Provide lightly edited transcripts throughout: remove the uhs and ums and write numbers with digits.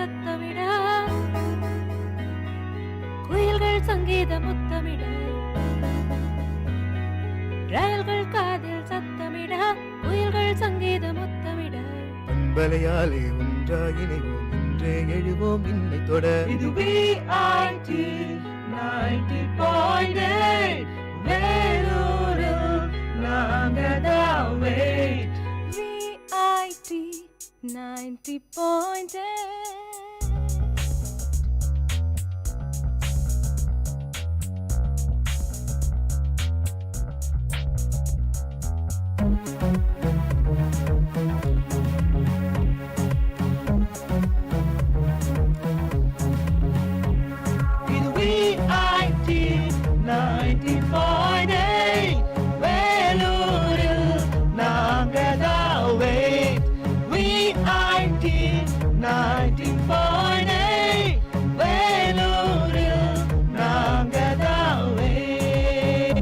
சத்தமிட, குயில்கள் சங்கீத முத்தமிட, ரயில்கள் காதில் சத்தமிட, குயில்கள் சங்கீத முத்தமிட, அன்பலையாலே ஒன்றாயினைவோம், இன்றே எழுவோம் இன்னை தொட. இது VIT 90.8 வேலூரில் நாங்கதான் wait. VIT 90.8. இது VIT 90.8 வேலூரில் நாங்கதான் wait. VIT 90.8 வேலூரில் நாங்கதான் wait.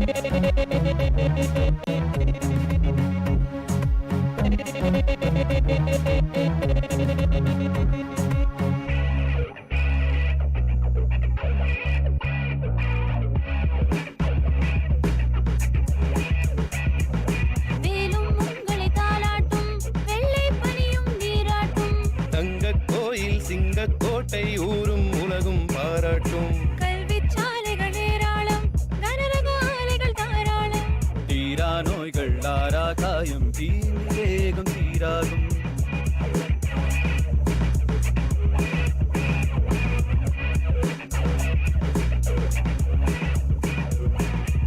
வேலும் உங்களை தாலாட்டும், வெள்ளை பனியும் நீராட்டும், தங்கக் கோயில் சிங்கக்கோட்டை ஊரும் உலகும் பாராட்டும். கல்விச் சாலைகள் ஏராளம், கனரக ஆலைகள் தாராளம், தீரா நோய்கள் ஆரா காயம், தீவேகம் தீராகும்.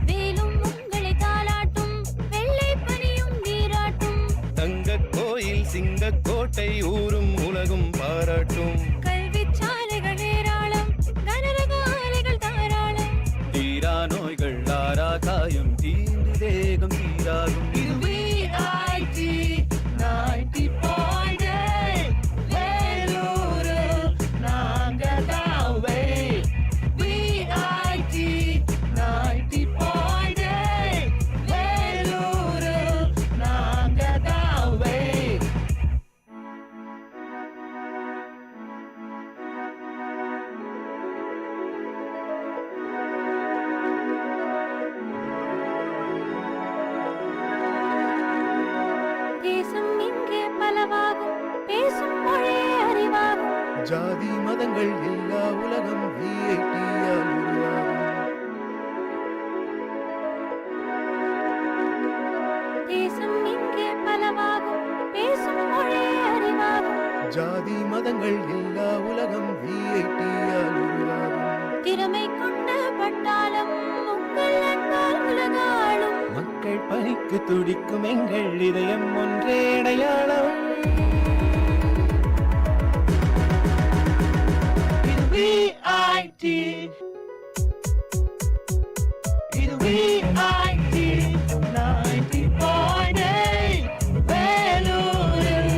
வேலும் உங்களை தாலாட்டும், வெள்ளை பனியும் நீராட்டும், தங்கக் கோயில் சிங்கக்கோட்டை ஊரும் உலகும் பாராட்டும். கல்விச் சாலைகள் ஏராளம், கனரக ஆலைகள் தாராளம், தீரா நோய்கள் ஆரா காயம், தீவேகம் தீராகும். இது VIT 90.8 வேலூரில் நாங்கதான் wait. VIT 90.8 வேலூரில் நாங்கதான் wait. தேசம் இங்கே பலவாகும், பேசும் மொழி அறிவாகும், ஜாதி மதங்கள் எல்லா உலகம் VIT-யால் உருவாகும். தேசம் இங்கே பலவாகும், பேசும் மொழி அறிவாகும், ஜாதி மதங்கள் எல்லா உலகம் VIT-யால் உருவாகும். திறமை கொண்ட பட்டாளம் உங்கள் அன்பால் உலகாளும், மக்கள் பணிக்கு துடிக்கும் எங்கள் இதயம் ஒன்றே அடையாளம். இது VIT 90.8 வேலூரில்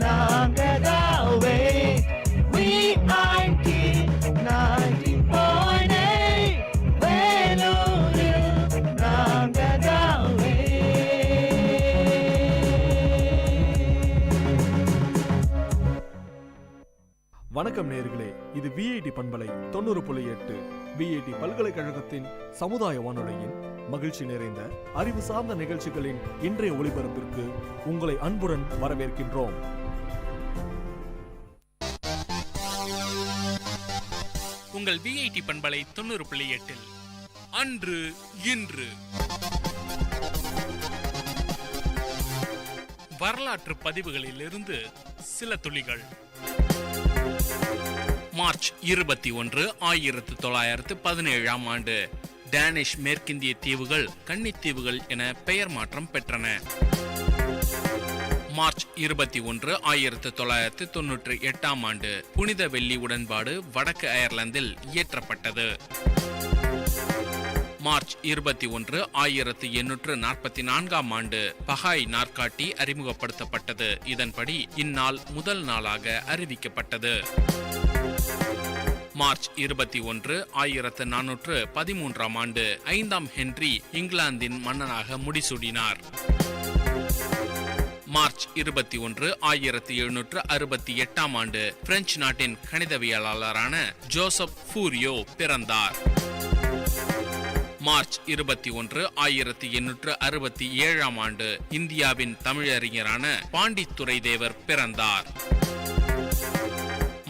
நாங்கதான் wait. VIT 90.8 வேலூரில் நாங்கதான் வணக்கம் நேயர்களே, இது VIT பண்பலை 90.8 VIT பல்கலைக்கழகத்தின் சமுதாய வானொலியின் மகிழ்ச்சி நிறைந்த அறிவு சார்ந்த நிகழ்ச்சிகளின் இன்றைய ஒளிபரப்பிற்கு உங்களை அன்புடன் வரவேற்கின்றோம். உங்கள் VIT பண்பலை 90.8 அன்று இன்று வரலாற்று பதிவுகளிலிருந்து சில துளிகள். மார்ச் 21, 1917 ஆண்டு டேனிஷ் மேற்கிந்திய தீவுகள் கன்னித்தீவுகள் என பெயர் மாற்றம் பெற்றன. மார்ச் 21, 1998 ஆண்டு புனித வெள்ளி உடன்பாடு வடக்கு அயர்லாந்தில் இயற்றப்பட்டது. மார்ச் 21, 1844 ஆண்டு பகாய் நாற்காட்டி அறிமுகப்படுத்தப்பட்டது. இதன்படி இந்நாள் முதல் நாளாக அறிவிக்கப்பட்டது. மார்ச் 21, 1413 ஆண்டு 5ஆம் ஹென்றி இங்கிலாந்தின் மன்னனாக முடிசூடினார். மார்ச் 21, 1768 ஆண்டு பிரெஞ்சு நாட்டின் கணிதவியலாளரான ஜோசப் ஃபூரியோ பிறந்தார். மார்ச் 21, 1867 ஆண்டு இந்தியாவின் தமிழறிஞரான பாண்டித்துரை தேவர் பிறந்தார்.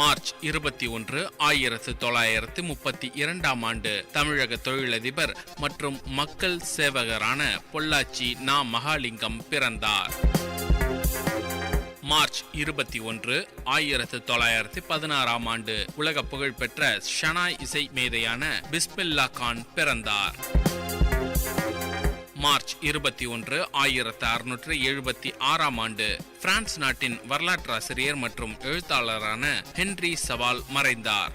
மார்ச் 21, 1932 ஆண்டு தமிழக தொழிலதிபர் மற்றும் மக்கள் சேவகரான பொள்ளாச்சி நா. மகாலிங்கம் பிறந்தார். மார்ச் 21, 1916 ஆண்டு உலக புகழ்பெற்ற ஷனாய் இசை மேதையான பிஸ்மில்லா கான் பிறந்தார். மார்ச் 21, 1676 ஆண்டு பிரான்ஸ் நாட்டின் வரலாற்றாசிரியர் மற்றும் எழுத்தாளரான ஹென்றி சவால் மறைந்தார்.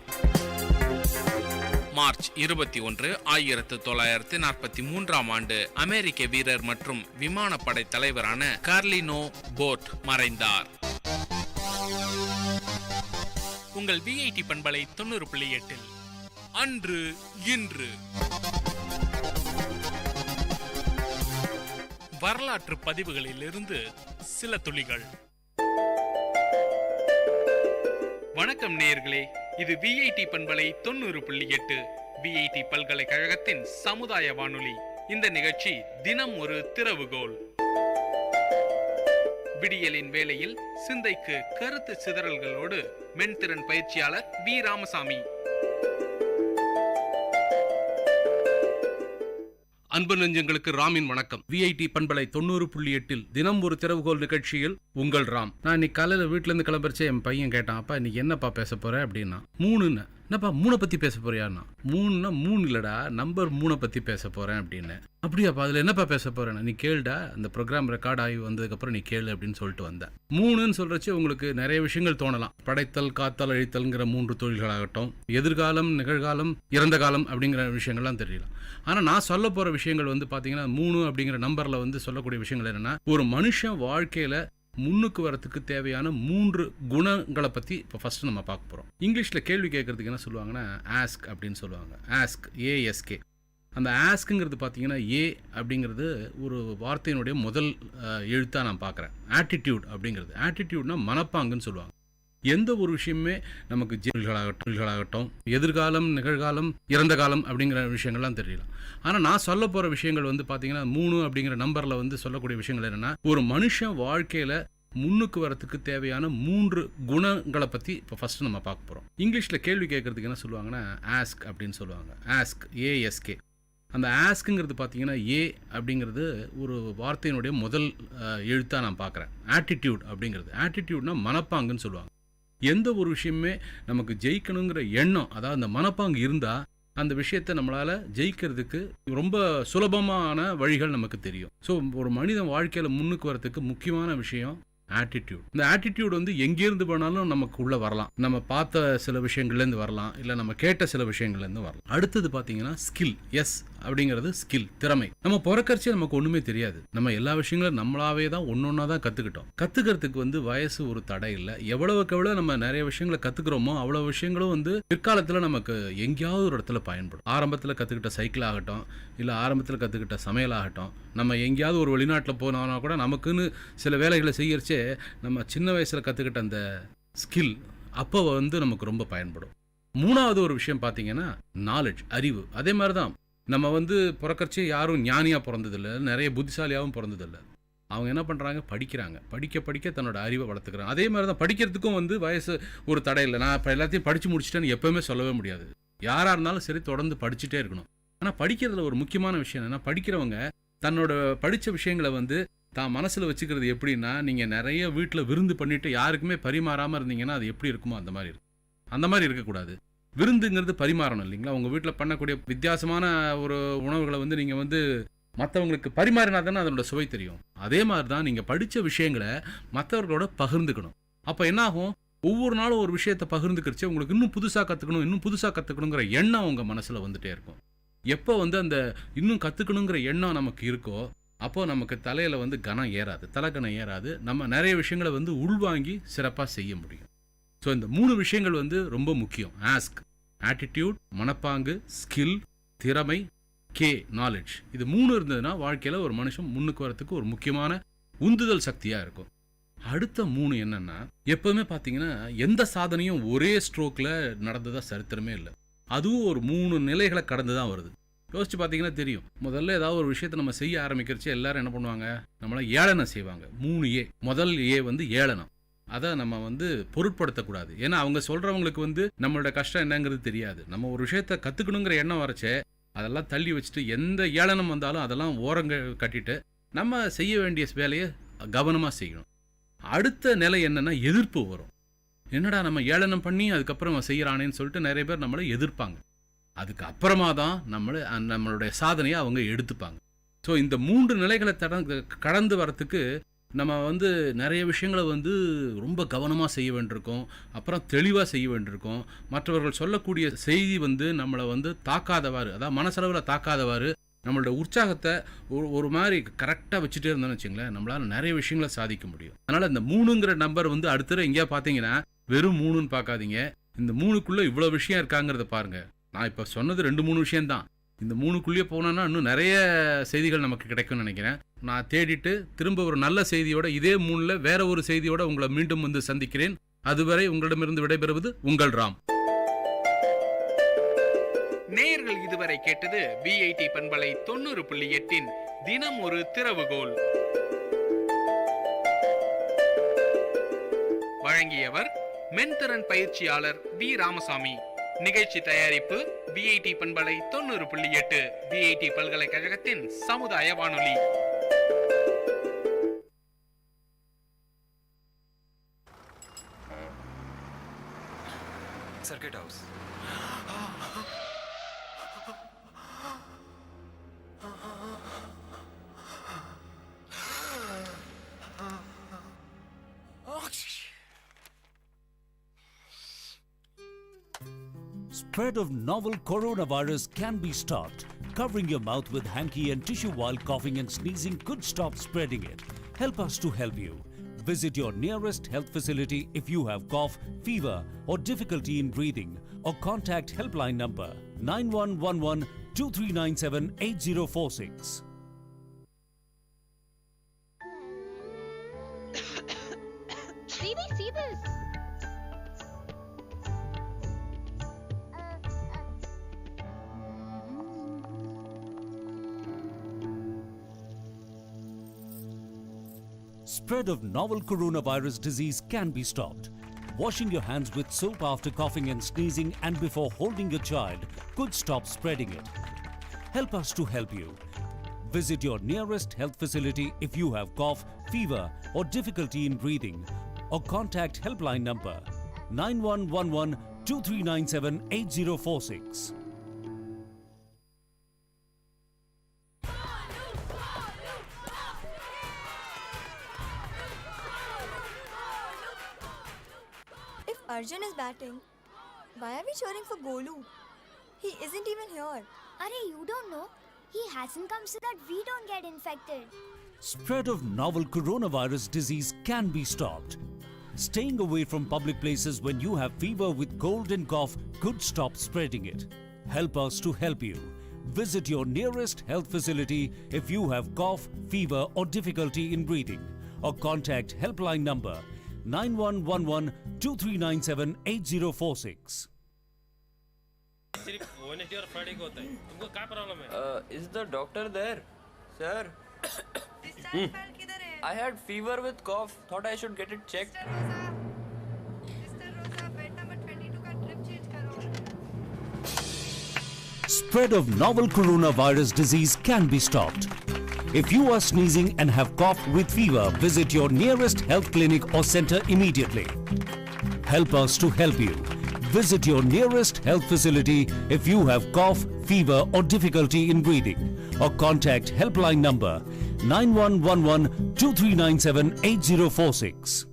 மார்ச் 21, 1943 ஆண்டு அமெரிக்க வீரர் மற்றும் விமானப்படை தலைவரான கார்லினோ போர்ட் மறைந்தார். உங்கள் விஐடி பண்பலை 90.8 அன்று இன்று வரலாற்று பதிவுகளிலிருந்து சில துளிகள். வணக்கம் நேயர்களே, இது விஐடி பண்பலை 90.8 விஐடி பல்கலைக்கழகத்தின் சமுதாய வானொலி. இந்த நிகழ்ச்சி தினம் ஒரு திறவுகோல். விடியலின் வேளையில் சிந்தைக்கு கருத்து சிதறல்களோடு மென்திறன் பயிற்சியாளர் வி. ராமசாமி. அன்பு நெஞ்சங்களுக்கு ராமின் வணக்கம். விஐடி பண்பலை 90.8 தினம் ஒரு திறவுகோல் நிகழ்ச்சியில் உங்கள் ராம். நான் இன்னைக்கு காலையில வீட்டுல இருந்து கிளம்புறச்சே என் பையன் கேட்டான், அப்பா இன்னைக்கு என்னப்பா பேச போற அப்படின்னா. 3ன்னு. என்னப்பா 3 பத்தி பேச போறியான்னா. 3ன்னா 3 இல்லடா, நம்பர் 3 பத்தி பேச போறேன் அப்படின்னு. அப்படியாப்பா அதுல என்னப்பா பேச போறேன்னா, நீ கேளுடா, அந்த ப்ரோக்ராம் ரெக்கார்ட் ஆகி வந்ததுக்கு அப்புறம் நீ கேளு அப்படின்னு சொல்லிட்டு வந்தேன். 3ன்னு சொல்றச்சு உங்களுக்கு நிறைய விஷயங்கள் தோணலாம். படைத்தல், காத்தல், அழித்தல்ங்கிற 3 தொழில்களாகட்டும், எதிர்காலம், நிகழ்காலம், இறந்த காலம் அப்படிங்கிற விஷயங்கள்லாம் தெரியலாம். ஆனா நான் சொல்ல போற விஷயங்கள் வந்து பாத்தீங்கன்னா 3 அப்படிங்கிற நம்பர்ல வந்து சொல்லக்கூடிய விஷயங்கள் என்னன்னா, ஒரு மனுஷன் வாழ்க்கையில முன்னுக்கு வரத்துக்கு தேவையான 3 குணங்களை பத்தி இப்போ ஃபர்ஸ்ட் நம்ம பார்க்க போறோம். இங்கிலீஷ்ல கேள்வி கேட்கறதுக்கு என்ன சொல்லுவாங்கன்னா ஆஸ்க் அப்படின்னு சொல்லுவாங்க. Ask, ASK. அந்த ஆஸ்க்குங்கிறது பார்த்தீங்கன்னா ஏ அப்படிங்கிறது ஒரு வார்த்தையினுடைய முதல் எழுத்தாக நான் பார்க்குறேன். ஆட்டிடியூட் அப்படிங்கிறது, ஆட்டிடியூட்னா மனப்பாங்குன்னு சொல்லுவாங்க. எந்த ஒரு விஷயமே நமக்கு தொழில்களாகட்டும், எதிர்காலம், நிகழ்காலம், இறந்த காலம் அப்படிங்கிற விஷயங்கள்லாம் தெரியலாம். ஆனால் நான் சொல்ல போகிற விஷயங்கள் வந்து பார்த்தீங்கன்னா 3 அப்படிங்கிற நம்பரில் வந்து சொல்லக்கூடிய விஷயங்கள் என்னென்னா, ஒரு மனுஷன் வாழ்க்கையில் முன்னுக்கு வரத்துக்கு தேவையான 3 குணங்களை பற்றி இப்போ ஃபர்ஸ்ட் நம்ம பார்க்க போகிறோம். இங்கிலீஷில் கேள்வி கேட்கறதுக்கு என்ன சொல்லுவாங்கன்னா ஆஸ்க் அப்படின்னு சொல்லுவாங்க. Ask, ASK. அந்த ஆஸ்க்குங்கிறது பார்த்தீங்கன்னா ஏ அப்படிங்கிறது ஒரு வார்த்தையினுடைய முதல் எழுத்தாக நான் பார்க்குறேன். ஆட்டிடியூட் அப்படிங்கிறது, ஆட்டிடியூட்னா மனப்பாங்குன்னு சொல்லுவாங்க. எந்த ஒரு விஷயமே நமக்கு ஜெயிக்கணுங்கிற எண்ணம், அதாவது அந்த மனப்பாங்கு இருந்தால் அந்த விஷயத்தை நம்மளால் ஜெயிக்கிறதுக்கு ரொம்ப சுலபமான வழிகள் நமக்கு தெரியும். ஸோ ஒரு மனிதன் வாழ்க்கையில் முன்னுக்கு வரத்துக்கு முக்கியமான விஷயம் ஆட்டிடியூட். இந்த ஆட்டிடியூட் வந்து எங்கேருந்து போனாலும் நமக்கு உள்ள வரலாம். நம்ம பார்த்த சில விஷயங்கள்லேருந்து வரலாம், இல்லை நம்ம கேட்ட சில விஷயங்கள்லேருந்து வரலாம். அடுத்தது பார்த்தீங்கன்னா ஸ்கில். எஸ் அப்படிங்கிறது ஸ்கில், திறமை. நம்ம பிறக்கறச்சே நமக்கு ஒன்றுமே தெரியாது. நம்ம எல்லா விஷயங்களும் நம்மளாவே தான் ஒன்னொன்னா தான் கற்றுக்கிட்டோம். கற்றுக்கிறதுக்கு வந்து வயசு ஒரு தடை இல்லை. எவ்வளவுக்கு எவ்வளோ நம்ம நிறைய விஷயங்களை கற்றுக்குறோமோ அவ்வளோ விஷயங்களும் வந்து பிற்காலத்தில் நமக்கு எங்கேயாவது ஒரு இடத்துல பயன்படும். ஆரம்பத்தில் கற்றுக்கிட்ட சைக்கிள் ஆகட்டும், இல்லை ஆரம்பத்தில் கற்றுக்கிட்ட சமையல் ஆகட்டும், நம்ம எங்கேயாவது ஒரு வெளிநாட்டில் போனோம்னா கூட நமக்குன்னு சில வேலைகளை செய்யறச்சே நம்ம சின்ன வயசில் கற்றுக்கிட்ட அந்த ஸ்கில் அப்போ வந்து நமக்கு ரொம்ப பயன்படும். 3வது ஒரு விஷயம் பார்த்தீங்கன்னா நாலேஜ், அறிவு. அதே மாதிரி தான் நம்ம வந்து பிறக்கறச்சே யாரும் ஞானியாக பிறந்ததில்லை, நிறைய புத்திசாலியாகவும் பிறந்ததில்லை. அவங்க என்ன பண்ணுறாங்க, படிக்கிறாங்க. படிக்க படிக்க தன்னோட அறிவை வளர்த்துக்கிறாங்க. அதே மாதிரி தான் படிக்கிறதுக்கும் வந்து வயசு ஒரு தடை இல்லை. நான் இப்போ எல்லாத்தையும் படித்து முடிச்சிட்டேன்னு எப்போவுமே சொல்லவே முடியாது. யாராக இருந்தாலும் சரி தொடர்ந்து படிச்சுட்டே இருக்கணும். ஆனால் படிக்கிறதுல ஒரு முக்கியமான விஷயம் என்னென்னா, படிக்கிறவங்க தன்னோட படித்த விஷயங்களை வந்து தான் மனசில் வச்சுக்கிறது எப்படின்னா, நீங்கள் நிறைய வீட்டில் விருந்து பண்ணிவிட்டு யாருக்குமே பரிமாறாமல் இருந்தீங்கன்னா அது எப்படி இருக்குமோ அந்த மாதிரி இருக்கும். அந்த மாதிரி இருக்கக்கூடாது. விருந்துங்கிறது பரிமாறணும் இல்லைங்களா? உங்கள் வீட்டில் பண்ணக்கூடிய வித்தியாசமான ஒரு உணவுகளை வந்து நீங்கள் வந்து மற்றவங்களுக்கு பரிமாறினா தானே அதனோட சுவை தெரியும். அதே மாதிரி தான் நீங்கள் படித்த விஷயங்களை மற்றவர்களோட பகிர்ந்துக்கணும். அப்போ என்னாகும், ஒவ்வொரு நாளும் ஒரு விஷயத்தை பகிர்ந்துக்கிறச்சு உங்களுக்கு இன்னும் புதுசாக கற்றுக்கணுங்கிற எண்ணம் உங்கள் மனசில் வந்துட்டே இருக்கும். எப்போ வந்து அந்த இன்னும் கற்றுக்கணுங்கிற எண்ணம் நமக்கு இருக்கோ அப்போ நமக்கு தலையில் வந்து கனம் ஏறாது, தலைக்கணம் ஏறாது. நம்ம நிறைய விஷயங்களை வந்து உள்வாங்கி சிறப்பாக செய்ய முடியும். ஸோ இந்த 3 விஷயங்கள் வந்து ரொம்ப முக்கியம். ஆஸ்க், ஆட்டிடியூட், மனப்பாங்கு, ஸ்கில், திறமை, கே, நாலேஜ். இது 3 இருந்ததுன்னா வாழ்க்கையில் ஒரு மனுஷன் முன்னுக்கு வரத்துக்கு ஒரு முக்கியமான உந்துதல் சக்தியாக இருக்கும். அடுத்த 3 என்னன்னா, எப்பவுமே பார்த்தீங்கன்னா எந்த சாதனையும் ஒரே ஸ்ட்ரோக்ல நடந்ததா சரித்திரமே இல்லை. அதுவும் ஒரு 3 நிலைகளை கடந்து தான் வருது. யோசிச்சு பார்த்தீங்கன்னா தெரியும். முதல்ல ஏதாவது ஒரு விஷயத்தை நம்ம செய்ய ஆரம்பிக்கிறச்சு எல்லாரும் என்ன பண்ணுவாங்க, நம்மள ஏளனம் செய்வாங்க. 3A. முதல் A வந்து ஏளனம். அதை நம்ம பொருட்படுத்தக்கூடாது. ஏன்னா அவங்க சொல்றவங்களுக்கு நம்மளோட கஷ்டம் என்னங்கிறது தெரியாது. நம்ம ஒரு விஷயத்த கத்துக்கணுங்கிற எண்ணம் வரச்சே அதெல்லாம் தள்ளி வச்சுட்டு எந்த ஏளனம் வந்தாலும் அதெல்லாம் ஓரங்க கட்டிட்டு நம்ம செய்ய வேண்டிய வேலையை கவனமா செய்யணும். அடுத்த நிலை என்னன்னா, எதிர்ப்பு வரும். என்னடா நம்ம ஏளனம் பண்ணி அதுக்கப்புறம் செய்யறானேன்னு சொல்லிட்டு நிறைய பேர் நம்மளை எதிர்ப்பாங்க. அதுக்கு அப்புறமா தான் நம்மளுடைய சாதனையை அவங்க எடுத்துப்பாங்க. ஸோ இந்த 3 நிலைகளை கடந்து வரத்துக்கு நம்ம நிறைய விஷயங்களை ரொம்ப கவனமாக செய்ய வேண்டியிருக்கோம். அப்புறம் தெளிவாக செய்ய வேண்டியிருக்கோம். மற்றவர்கள் சொல்லக்கூடிய செய்தி நம்மளை தாக்காதவாறு, அதாவது மனசளவில் தாக்காதவாறு நம்மளோட உற்சாகத்தை ஒரு மாதிரி கரெக்டாக வச்சுட்டே இருந்தோம்னு வச்சுங்களேன், நம்மளால் நிறைய விஷயங்களை சாதிக்க முடியும். அதனால் இந்த 3ங்கிற நம்பர் அடுத்த எங்கேயா பார்த்தீங்கன்னா வெறும் 3ன்னு பார்க்காதீங்க. இந்த 3க்குள்ளே இவ்வளோ விஷயம் இருக்காங்கிறத பாருங்க. நான் இப்போ சொன்னது 2-3 விஷயம்தான். இந்த 3க்குள்ளேயே போனோன்னா இன்னும் நிறைய செய்திகள் நமக்கு கிடைக்கும்னு நினைக்கிறேன். நான் தேடிட்டு திரும்ப ஒரு நல்ல செய்தியோட இதே 3ல் வேற ஒரு செய்தியோட உங்களை மீண்டும் சந்திக்கிறேன். அதுவரை உங்களிடமிருந்து விடைபெறுவது உங்கள் ராம். நேயர்கள் இதுவரை கேட்டது விஐடி பண்பலை 90.8 தினம் ஒரு திறவுகோல். வழங்கியவர் மென்திறன் பயிற்சியாளர் வி ராமசாமி. நிகழ்ச்சி தயாரிப்பு விஐடி பண்பலை 90.8 விஐடி பல்கலைக்கழகத்தின் சமுதாய வானொலி. Circuit house. Spread of novel coronavirus can be stopped. Covering your mouth with hanky and tissue while coughing and sneezing could stop spreading it. Help us to help you. Visit your nearest health facility if you have cough, fever or difficulty in breathing, or contact helpline number 9111 2397 8046. Baby, see this. Spread of novel coronavirus disease can be stopped. Washing your hands with soap after coughing and sneezing and before holding your child could stop spreading it. Help us to help you. Visit your nearest health facility if you have cough, fever or difficulty in breathing, or contact helpline number 9111 2397 8046. If Arjun is batting, why are we cheering for Golu? He isn't even here. Arey, you don't know? He hasn't come so that we don't get infected. Spread of novel coronavirus disease can be stopped. Staying away from public places when you have fever with cold and cough could stop spreading it. Help us to help you. Visit your nearest health facility if you have cough, fever or difficulty in breathing, or contact helpline number 9111 2397 8046. Is the doctor there? Sir? I had fever with cough. Thought I should get it checked. Spread of novel coronavirus disease can be stopped. If you are sneezing and have cough with fever, visit your nearest health clinic or center immediately. Help us to help you. Visit your nearest health facility if you have cough, fever or difficulty in breathing, or contact helpline number 9111 2397 8046.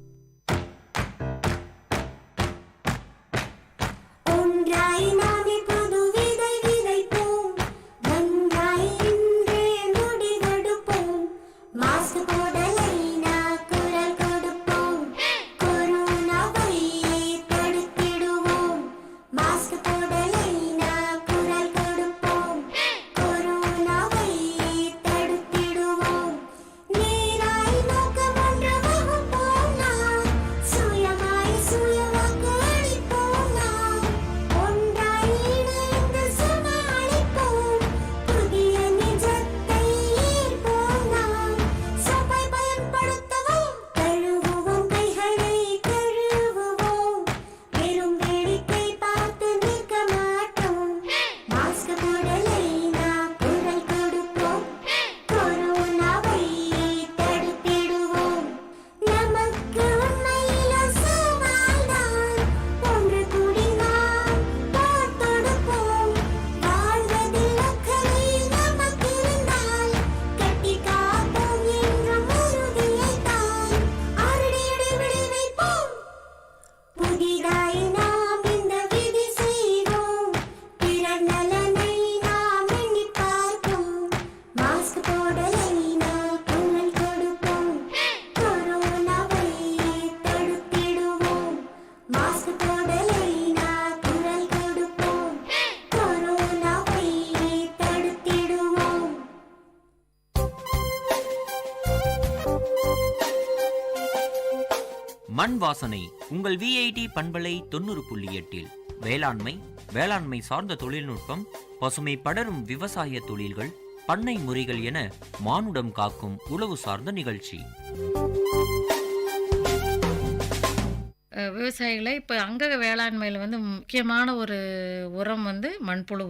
மண் வாசனை உங்கள் VIT பண்பலை 90.8. வேளாண்மை சார்ந்த தொழில்நுட்பம், பசுமை படரும் விவசாய தொழில்கள், பண்ணை முறைகள் என மானுடம் காக்கும் உழவு சார்ந்த நிகழ்ச்சி. விவசாயிகளை இப்போ அங்கக வேளாண்மையில் வந்து முக்கியமான ஒரு உரம் வந்து மண்புழு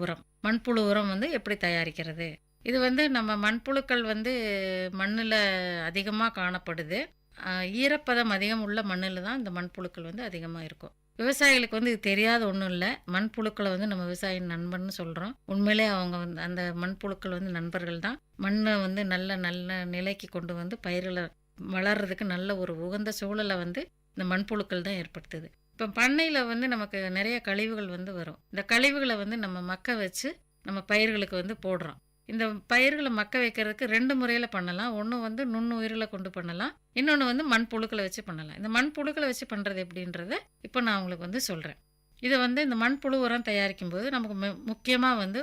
உரம் வந்து எப்படி தயாரிக்கிறது. இது வந்து நம்ம மண்புழுக்கள் வந்து மண்ணில் அதிகமாக காணப்படுது. ஈரப்பதம் அதிகம் உள்ள மண்ணில் தான் இந்த மண்புழுக்கள் வந்து அதிகமாக இருக்கும். விவசாயிகளுக்கு வந்து இது தெரியாத ஒன்றும் இல்லை. மண்புழுக்களை வந்து நம்ம விவசாயியின் நண்பன்னு சொல்கிறோம். உண்மையிலே அவங்க வந்து அந்த மண்புழுக்கள் வந்து நண்பர்கள் தான். மண்ணை வந்து நல்ல நிலைக்கு கொண்டு வந்து பயிர்களை வளர்கிறதுக்கு நல்ல ஒரு உகந்த சூழலை வந்து இந்த மண்புழுக்கள் தான் ஏற்படுத்துது. இப்போ பண்ணையில் வந்து நமக்கு நிறைய கழிவுகள் வந்து வரும். இந்த கழிவுகளை வந்து நம்ம மக்க வச்சு நம்ம பயிர்களுக்கு வந்து போடுறோம். இந்த பயிர்களை மக்க வைக்கிறதுக்கு 2 முறையில் பண்ணலாம். ஒன்று வந்து நுண்ணுயிர்களை கொண்டு பண்ணலாம், இன்னொன்று வந்து மண்புழுக்களை வச்சு பண்ணலாம். இந்த மண்புழுக்களை வச்சு பண்ணுறது எப்படின்றத இப்போ நான் உங்களுக்கு வந்து சொல்கிறேன். இதை வந்து இந்த மண்புழு உரம் தயாரிக்கும் போது நமக்கு முக்கியமாக வந்து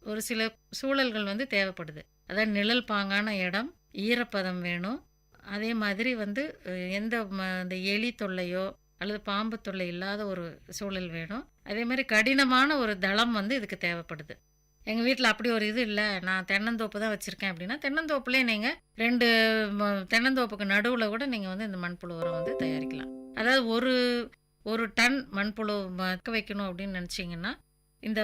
ஒரு சில சூழல்கள் வந்து தேவைப்படுது. அதாவது நிழல் பாங்கான இடம், ஈரப்பதம் வேணும். அதே மாதிரி வந்து எந்த இந்த எலி தொல்லையோ அல்லது பாம்பு தொல்லை இல்லாத ஒரு சூழல் வேணும். அதே மாதிரி கடினமான ஒரு தளம் வந்து இதுக்கு தேவைப்படுது. எங்கள் வீட்டில் அப்படி ஒரு இது இல்லை, நான் தென்னந்தோப்பு தான் வச்சுருக்கேன் அப்படின்னா தென்னந்தோப்புலேயே நீங்கள் 2 தென்னந்தோப்புக்கு நடுவில் கூட நீங்கள் வந்து இந்த மண்புழு உரம் வந்து தயாரிக்கலாம். அதாவது ஒரு டன் மண்புழு மக்க வைக்கணும் அப்படின்னு நினச்சிங்கன்னா இந்த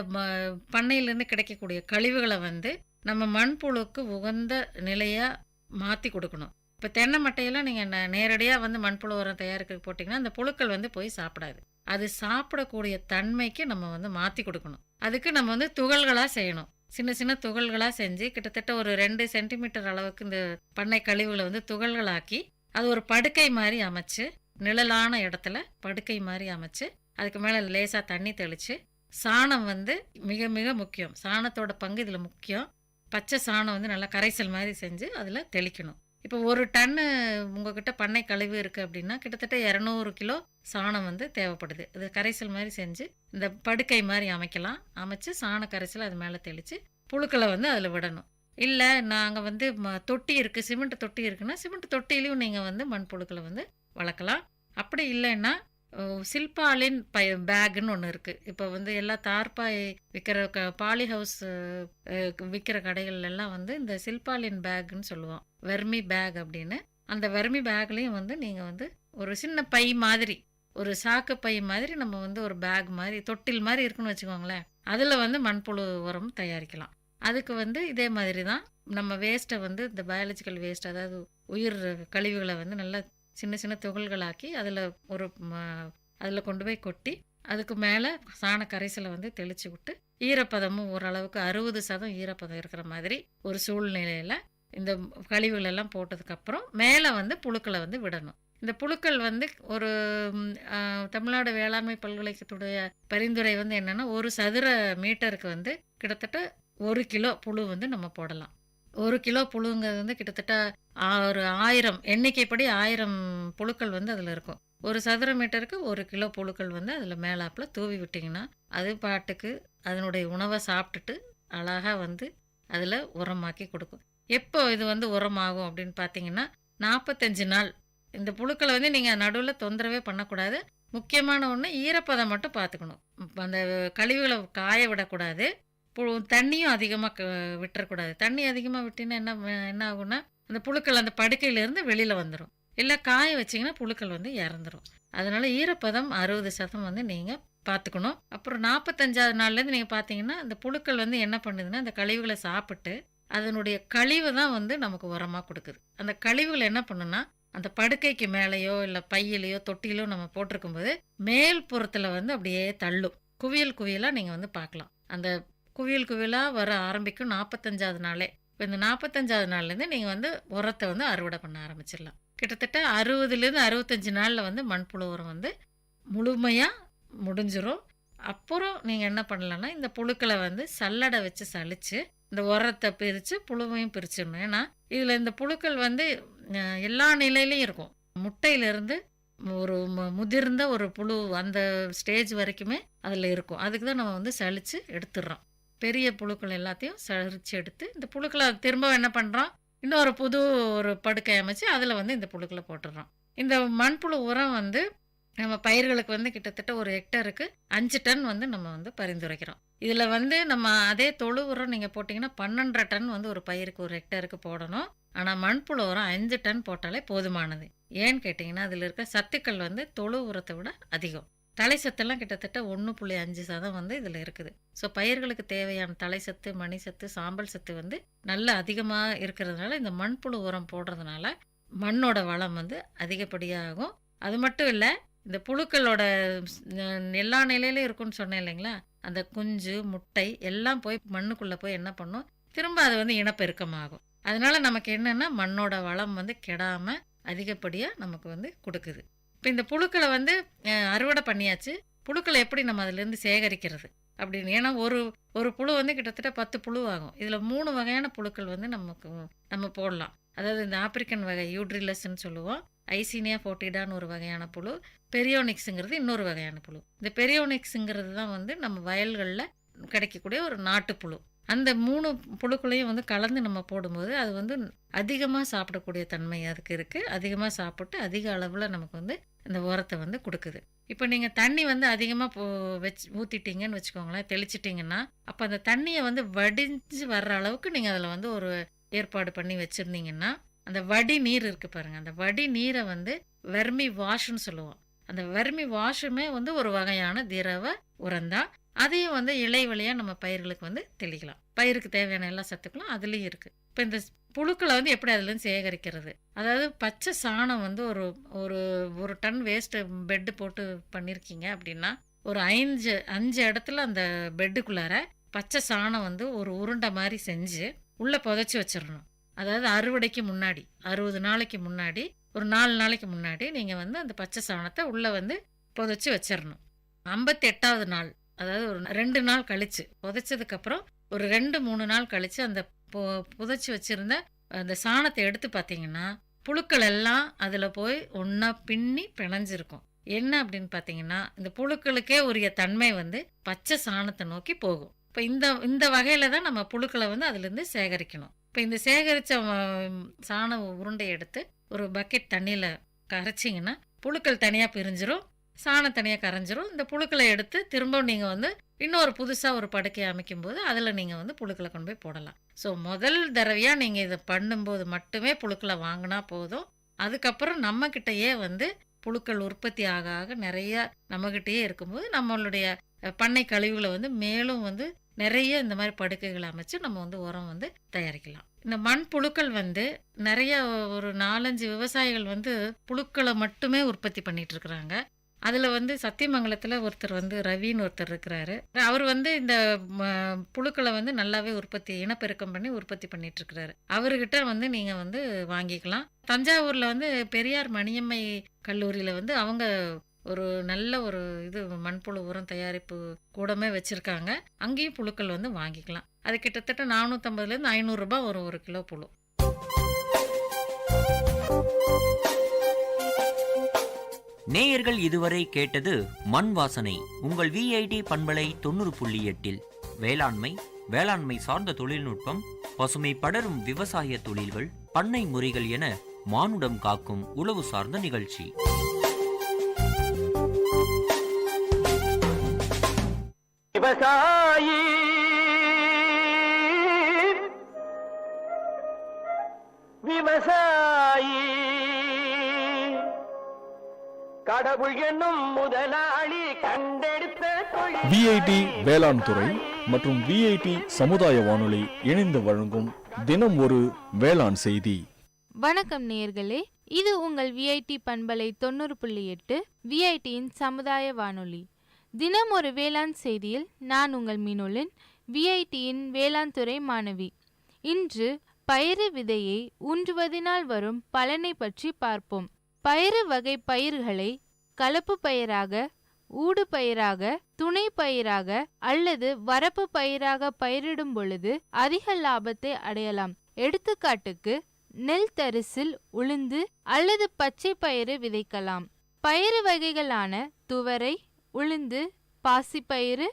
பண்ணையிலேருந்து கிடைக்கக்கூடிய கழிவுகளை வந்து நம்ம மண்புழுக்கு உகந்த நிலையாக மாற்றி கொடுக்கணும். இப்போ தென்னை மட்டையெல்லாம் நீங்கள் நேரடியாக வந்து மண்புழு உரம் தயாரிக்க போட்டிங்கன்னா அந்த புழுக்கள் வந்து போய் சாப்பிடாது. அது சாப்பிடக்கூடிய தன்மைக்கு நம்ம வந்து மாற்றி கொடுக்கணும். அதுக்கு நம்ம வந்து துகள்களாக செய்யணும். சின்ன துகள்களாக செஞ்சு கிட்டத்தட்ட ஒரு 2 சென்டிமீட்டர் அளவுக்கு இந்த பண்ணை கழிவுகளை வந்து துகள்களாக்கி அது ஒரு படுக்கை மாதிரி அமைச்சு, நிழலான இடத்துல படுக்கை மாதிரி அமைச்சு, அதுக்கு மேலே லேசாக தண்ணி தெளித்து, சாணம் வந்து மிக மிக முக்கியம். சாணத்தோட பங்கு இதில் முக்கியம். பச்சை சாணம் வந்து நல்லா கரைசல் மாதிரி செஞ்சு அதில் தெளிக்கணும். இப்போ 1 டன்னு உங்ககிட்ட பண்ணை கழிவு இருக்குது அப்படின்னா கிட்டத்தட்ட 200 கிலோ சாணம் வந்து தேவைப்படுது. இது கரைசல் மாதிரி செஞ்சு இந்த படுக்கை மாதிரி அமைச்சு சாண கரைசல் அது மேலே தெளித்து புழுக்களை வந்து அதில் விடணும். இல்லை நாங்கள் வந்து தொட்டி இருக்குது, சிமெண்ட் தொட்டி இருக்குன்னா சிமெண்ட் தொட்டிலையும் நீங்கள் வந்து மண்புழுக்களை வந்து வளர்க்கலாம். அப்படி இல்லைன்னா சில்பாலின் பேக்குன்னு ஒன்று இருக்குது. இப்போ வந்து எல்லா தார்பாய் விற்கிற பாலி ஹவுஸ் விற்கிற கடைகள்லாம் வந்து இந்த சில்பாலின் பேக்குன்னு சொல்லுவோம், வெர்மி பேக் அப்படின்னு. அந்த வெர்மி பேக்லேயும் வந்து நீங்கள் வந்து ஒரு சின்ன பை மாதிரி, ஒரு சாக்கு பை மாதிரி நம்ம வந்து ஒரு பேக் மாதிரி தொட்டில் மாதிரி இருக்குன்னு வச்சுக்கோங்களேன். அதில் வந்து மண்புழு உரம் தயாரிக்கலாம். அதுக்கு வந்து இதே மாதிரி தான் நம்ம வேஸ்ட்டை வந்து இந்த பயாலஜிக்கல் வேஸ்ட், அதாவது உயிர் கழிவுகளை வந்து நல்லா சின்ன துகள்களாக்கி அதில் கொண்டு போய் கொட்டி அதுக்கு மேலே சாண கரைசலை வந்து தெளித்து விட்டு ஈரப்பதமும் ஓரளவுக்கு 60% ஈரப்பதம் இருக்கிற மாதிரி ஒரு சூழ்நிலையில் இந்த கழிவுகளெல்லாம் போட்டதுக்கப்புறம் மேலே வந்து புழுக்களை வந்து விடணும். இந்த புழுக்கள் வந்து ஒரு தமிழ்நாடு வேளாண்மை பல்கலைக்கழகத்துடைய பரிந்துரை வந்து என்னென்னா 1 சதுர மீட்டருக்கு வந்து கிட்டத்தட்ட 1 கிலோ புழு வந்து நம்ம போடலாம். 1 கிலோ புழுங்கிறது வந்து கிட்டத்தட்ட ஒரு 1000 எண்ணிக்கைப்படி 1000 புழுக்கள் வந்து அதில் இருக்கும். 1 சதுர மீட்டருக்கு 1 கிலோ புழுக்கள் வந்து அதில் மேலாப்பில் தூவி விட்டிங்கன்னா அது பாட்டுக்கு அதனுடைய உணவை சாப்பிட்டுட்டு அழகாக வந்து அதில் உரமாக்கி கொடுக்கும். எப்போ இது வந்து உரமாகும் அப்படின்னு பார்த்தீங்கன்னா 45 நாள். இந்த புழுக்களை வந்து நீங்கள் நடுவில் தொந்தரவே பண்ணக்கூடாது. முக்கியமான ஒன்று ஈரப்பதம் மட்டும் பார்த்துக்கணும். அந்த கழிவுகளை காய விடக்கூடாது. தண்ணியும் அதிகமாக விட்டுறக்கூடாது. தண்ணி அதிகமாக விட்டிங்கன்னா என்ன ஆகும்னா அந்த புழுக்கள் அந்த படுக்கையிலேருந்து வெளியில் வந்துடும். இல்லை காய வச்சிங்கன்னா புழுக்கள் வந்து இறந்துடும். அதனால் ஈரப்பதம் 60% வந்து நீங்கள் பார்த்துக்கணும். அப்புறம் 45ஆவது நாள்லேருந்து நீங்கள் பார்த்தீங்கன்னா அந்த புழுக்கள் வந்து என்ன பண்ணுதுன்னா அந்த கழிவுகளை சாப்பிட்டு அதனுடைய கழிவு தான் வந்து நமக்கு உரமாக கொடுக்குது. அந்த கழிவுகளை என்ன பண்ணுன்னா அந்த படுக்கைக்கு மேலேயோ இல்லை பையிலையோ தொட்டியிலோ நம்ம போட்டிருக்கும்போது மேல் புறத்தில் வந்து அப்படியே தள்ளும். குவியலாக நீங்கள் வந்து பார்க்கலாம். அந்த குவியலாக வர ஆரம்பிக்கும் 45ஆவது நாளே. இப்போ இந்த 45ஆவது நாள்லேருந்து நீங்கள் வந்து உரத்தை வந்து அறுவடை பண்ண ஆரம்பிச்சிடலாம். கிட்டத்தட்ட 60லேருந்து 65 நாளில் வந்து மண்புழு உரம் வந்து முழுமையாக முடிஞ்சிடும். அப்புறம் நீங்கள் என்ன பண்ணலான்னா இந்த புழுக்களை வந்து சல்லடை வச்சு சலித்து இந்த உரத்தை பிரித்து புழுவையும் பிரிச்சிடணும். ஏன்னா இதில் இந்த புழுக்கள் வந்து எல்லா நிலையிலையும் இருக்கும். முட்டையிலேருந்து ஒரு முதிர்ந்த ஒரு புழு அந்த ஸ்டேஜ் வரைக்குமே அதில் இருக்கும். அதுக்கு தான் நம்ம வந்து சலித்து எடுத்துடுறோம். பெரிய புழுக்கள் எல்லாத்தையும் சலித்து எடுத்து இந்த புழுக்களை திரும்ப என்ன பண்ணுறோம், இன்னொரு புது ஒரு படுக்கை அமைச்சு அதில் வந்து இந்த புழுக்களை போட்டுடுறோம். இந்த மண்புழு உரம் வந்து நம்ம பயிர்களுக்கு வந்து கிட்டத்தட்ட ஒரு ஹெக்டருக்கு 5 டன் வந்து நம்ம வந்து பரிந்துரைக்கிறோம். இதில் வந்து நம்ம அதே தொழு உரம் நீங்கள் போட்டிங்கன்னா 12 டன் வந்து ஒரு பயிருக்கு ஒரு ஹெக்டருக்கு போடணும். ஆனால் மண்புழு உரம் 5 டன் போட்டாலே போதுமானது. ஏன்னு கேட்டிங்கன்னா அதில் இருக்க சத்துக்கள் வந்து தொழு உரத்தை விட அதிகம். தலை சத்தெல்லாம் கிட்டத்தட்ட 1.5% வந்து இதில் இருக்குது. ஸோ பயிர்களுக்கு தேவையான தலை சத்து, மணி சத்து, சாம்பல் சத்து வந்து நல்ல அதிகமாக இருக்கிறதுனால இந்த மண்புழு உரம் போடுறதுனால மண்ணோட வளம் வந்து அதிகப்படியாகும். அது மட்டும் இல்லை, இந்த புழுக்களோட எல்லா நிலையிலும் இருக்குன்னு சொன்னேன் இல்லைங்களா, அந்த குஞ்சு முட்டை எல்லாம் போய் மண்ணுக்குள்ளே போய் என்ன பண்ணும், திரும்ப அது வந்து இனப்பெருக்கமாகும். அதனால நமக்கு என்னென்னா மண்ணோட வளம் வந்து கெடாமல் அதிகப்படியாக நமக்கு வந்து கொடுக்குது. இப்போ இந்த புழுக்களை வந்து அறுவடை பண்ணியாச்சு. புழுக்களை எப்படி நம்ம அதிலேருந்து சேகரிக்கிறது அப்படின்னு, ஏன்னா ஒரு புழு வந்து கிட்டத்தட்ட 10 புழு ஆகும். இதில் 3 வகையான புழுக்கள் வந்து நம்ம போடலாம். அதாவது இந்த ஆப்பிரிக்கன் வகை யூட்ரிலஸ்ன்னு சொல்லுவோம், ஐசீனியா ஃபோர்டிடான்னு ஒரு வகையான புழு, பெரியோனிக்ஸுங்கிறது இன்னொரு வகையான புழு. இந்த பெரியோனிக்ஸுங்கிறது தான் வந்து நம்ம வயல்களில் கிடைக்கக்கூடிய ஒரு நாட்டுப்புழு. அந்த 3 புழுக்களையும் வந்து கலந்து நம்ம போடும்போது அது வந்து அதிகமாக சாப்பிடக்கூடிய தன்மை அதுக்கு இருக்குது. அதிகமாக சாப்பிட்டு அதிக அளவில் நமக்கு வந்து இந்த உரத்தை வந்து கொடுக்குது. இப்போ நீங்கள் தண்ணி வந்து அதிகமாக ஊற்றிட்டீங்கன்னு வச்சுக்கோங்களேன், தெளிச்சிட்டிங்கன்னா அப்போ அந்த தண்ணியை வந்து வடிஞ்சு வர்ற அளவுக்கு நீங்கள் அதில் வந்து ஒரு ஏற்பாடு பண்ணி வச்சுருந்தீங்கன்னா, அந்த வடி நீர் இருக்குது பாருங்கள், அந்த வடி நீரை வந்து வெர்மி வாஷ்ன்னு சொல்லுவோம். அந்த வெர்மி வாஷுமே வந்து ஒரு வகையான திரவ உரம்தான். அதையும் வந்து இலை வழியாக நம்ம பயிர்களுக்கு வந்து தெளிக்கலாம். பயிருக்கு தேவையான எல்லா சத்துக்களும் அதுலேயும் இருக்குது. இப்போ இந்த புழுக்களை வந்து எப்படி அதுலேருந்து சேகரிக்கிறது, அதாவது பச்சை சாணம் வந்து ஒரு டன் வேஸ்ட்டு பெட்டு போட்டு பண்ணியிருக்கீங்க அப்படின்னா ஒரு 5 இடத்துல அந்த பெட்டுக்குள்ளார பச்சை சாணம் வந்து ஒரு உருண்டை மாதிரி செஞ்சு உள்ளே புதைச்சி வச்சிடணும். அதாவது அறுவடைக்கு முன்னாடி 60 நாளைக்கு முன்னாடி, ஒரு 4 நாளைக்கு முன்னாடி நீங்கள் வந்து அந்த பச்சை சாணத்தை உள்ளே வந்து புதைச்சி வச்சிடணும். 58வது நாள், அதாவது ஒரு 2 நாள் கழித்து புதைச்சதுக்கப்புறம் ஒரு 2-3 நாள் கழித்து அந்த புதைச்சி வச்சுருந்த அந்த சாணத்தை எடுத்து பார்த்தீங்கன்னா புழுக்கள் எல்லாம் அதில் போய் ஒன்றா பின்னி பிணைஞ்சிருக்கும். என்ன அப்படின்னு பார்த்தீங்கன்னா, இந்த புழுக்களுக்கே உரிய தன்மை வந்து பச்சை சாணத்தை நோக்கி போகும். இப்போ இந்த வகையில் தான் நம்ம புழுக்களை வந்து அதுலேருந்து சேகரிக்கணும். இப்போ இந்த சேகரித்த சாண உருண்டை எடுத்து ஒரு பக்கெட் தண்ணியில் கரைச்சிங்கன்னா புழுக்கள் தனியாக பிரிஞ்சிரும், சாணம் தனியாக கரைஞ்சிரும். இந்த புழுக்களை எடுத்து திரும்ப நீங்கள் வந்து இன்னொரு புதுசாக ஒரு படுக்கையை அமைக்கும்போது அதில் நீங்கள் வந்து புழுக்களை கொண்டு போய் போடலாம். ஸோ முதல் தடவையாக நீங்கள் இதை பண்ணும்போது மட்டுமே புழுக்களை வாங்கினா போதும். அதுக்கப்புறம் நம்மக்கிட்டேயே வந்து புழுக்கள் உற்பத்தி ஆக ஆக நிறைய நம்மக்கிட்டேயே இருக்கும்போது நம்மளுடைய பண்ணை கழிவுகளை வந்து மேலும் வந்து நிறைய இந்த மாதிரி படுக்கைகளை அமைச்சு நம்ம வந்து உரம் வந்து தயாரிக்கலாம். இந்த மண் புழுக்கள் வந்து நிறைய ஒரு 4-5 விவசாயிகள் வந்து புழுக்களை மட்டுமே உற்பத்தி பண்ணிட்டு இருக்கிறாங்க. அதில் வந்து சத்தியமங்கலத்தில் ஒருத்தர் வந்து ரவின்னு ஒருத்தர் இருக்கிறாரு. அவர் வந்து இந்த புழுக்களை வந்து நல்லாவே இனப்பெருக்கம் பண்ணி உற்பத்தி பண்ணிட்டு இருக்கிறாரு. அவர்கிட்ட வந்து நீங்கள் வந்து வாங்கிக்கலாம். தஞ்சாவூரில் வந்து பெரியார் மணியம்மை கல்லூரியில் வந்து அவங்க ஒரு நல்ல ஒரு மண்புழு உரம் தயாரிப்பு கூடமே வச்சுருக்காங்க. அங்கேயும் புழுக்கள் வந்து வாங்கிக்கலாம். அது கிட்டத்தட்ட 450லேருந்து 500 ரூபாய் வரும் ஒரு கிலோ புழு. நேயர்கள் இதுவரை கேட்டது மண் வாசனை உங்கள் விஐடி பண்பலை 90.8 வேளாண்மை சார்ந்த தொழில்நுட்பம், பசுமை படரும் விவசாய தொழில்கள், பண்ணை முறைகள் என மானுடம் காக்கும் உழவு சார்ந்த நிகழ்ச்சி. விவசாயி விவசாயி கடவுள் என்னும் முதலாளி கண்டெடுத்த விஐடி வேளாண் துறை மற்றும் விஐடி சமுதாய வானொலி இணைந்து வழங்கும் தினம் ஒரு வேளாண் செய்தி. வணக்கம் நேயர்களே, இது உங்கள் விஐடி பண்பலை 90.8 விஐடியின் சமுதாய வானொலி. தினம் ஒரு வேளாண் செய்தியில் நான் உங்கள் மீனோலின், விஐடியின் வேளாண் துறை மாணவி. இன்று பயிறு விதையை ஊன்றுவதனால் வரும் பலனை பற்றி பார்ப்போம். பயிறு வகை பயிர்களை கலப்பு பயிராக, ஊடு பயிராக, துணை பயிராக அல்லது வரப்பு பயிராக பயிரிடும் பொழுது அதிக லாபத்தை அடையலாம். எடுத்துக்காட்டுக்கு நெல் தரிசில் உளுந்து அல்லது பச்சை பயிறு விதைக்கலாம். பயிறு வகைகளான துவரை, உளுந்து, பாசிப்பயிறு,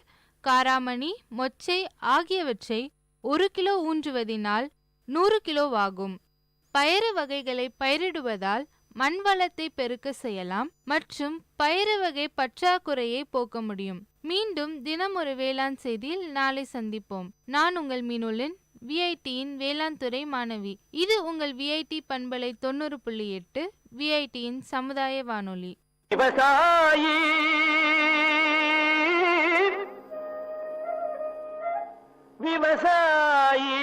காராமணி, மொச்சை ஆகியவற்றை 1 கிலோ ஊன்றுவதினால் 100 கிலோ ஆகும். பயறு வகைகளை பயிரிடுவதால் மண் வளத்தை பெருக்க செய்யலாம் மற்றும் பயிறு வகை பற்றாக்குறையை போக்க முடியும். மீண்டும் தினம் ஒரு வேளாண் செய்தியில் நாளை சந்திப்போம். நான் உங்கள் மீனுலின் விஐடியின் வேளாண் துறை மாணவி. இது உங்கள் விஐடி பண்பலை 90.8 விஐடியின் சமுதாய வானொலி. விவசாயி விவசாயி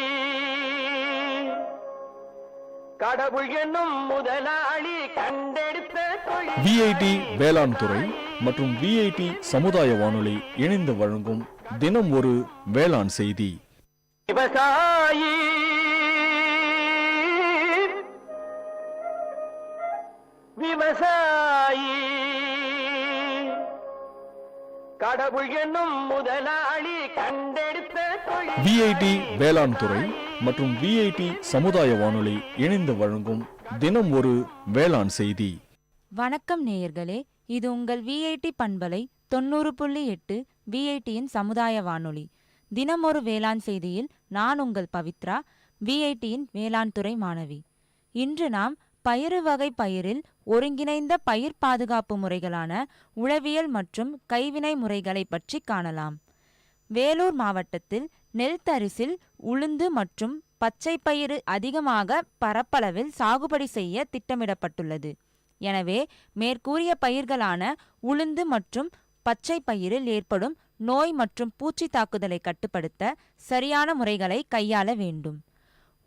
கடவுள் என்னும் முதலாளி கண்டெடுத்த விஐடி வேளாண் துறை மற்றும் விஐடி சமுதாய வானொலி இணைந்து வழங்கும் தினம் ஒரு வேளாண் செய்தி. விவசாயி விவசாயி கடவுள் என்னும் முதலாளி கண்டெடுத்த விஐடி வேளாண் துறை மற்றும் விஐடி சமுதாய வானொலி இணைந்து வழங்கும் தினம் ஒரு வேளாண் செய்தி. வணக்கம் நேயர்களே, இது உங்கள் விஐடி பண்பலை 90.8 விஐடியின் சமுதாய வானொலி. தினம் ஒரு வேளாண் செய்தியில் நான் உங்கள் பவித்ரா, விஐடியின் வேளாண் துறை மாணவி. இன்று நாம் பயிறு வகை பயிரில் ஒருங்கிணைந்த பயிர் பாதுகாப்பு முறைகளான உழவியல் மற்றும் கைவினை முறைகளை பற்றி காணலாம். வேலூர் மாவட்டத்தில் நெல் தரிசில் உளுந்து மற்றும் பச்சை பயிறு அதிகமாக பரப்பளவில் சாகுபடி செய்ய திட்டமிடப்பட்டுள்ளது. எனவே மேற்கூறிய பயிர்களான உளுந்து மற்றும் பச்சை பயிரில் ஏற்படும் நோய் மற்றும் பூச்சி தாக்குதலை கட்டுப்படுத்த சரியான முறைகளை கையாள வேண்டும்.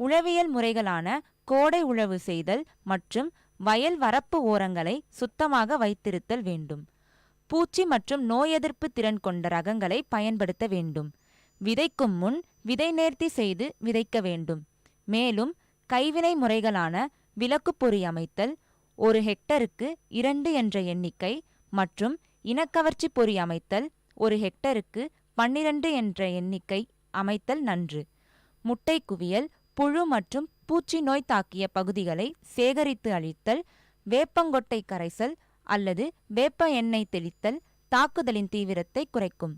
உழவியல் முறைகளான கோடை உழவு செய்தல் மற்றும் வயல் வரப்பு ஓரங்களை சுத்தமாக வைத்திருத்தல் வேண்டும். பூச்சி மற்றும் நோய் எதிர்ப்பு திறன் கொண்ட ரகங்களை பயன்படுத்த வேண்டும். விதைக்கும் முன் விதை நேர்த்தி செய்து விதைக்க வேண்டும். மேலும் கைவினை முறைகளான விளக்கு பொறி அமைத்தல், 1 ஹெக்டருக்கு 2 என்ற எண்ணிக்கை மற்றும் இனக்கவர்ச்சி பொறி அமைத்தல் 1 ஹெக்டருக்கு 12 என்ற எண்ணிக்கை அமைத்தல் நன்று. முட்டை குவியல், புழு மற்றும் பூச்சி நோய் தாக்கிய பகுதிகளை சேகரித்து அழித்தல், வேப்பங்கொட்டை கரைசல் அல்லது வேப்ப எண்ணெய் தெளித்தல் தாக்குதலின் தீவிரத்தை குறைக்கும்.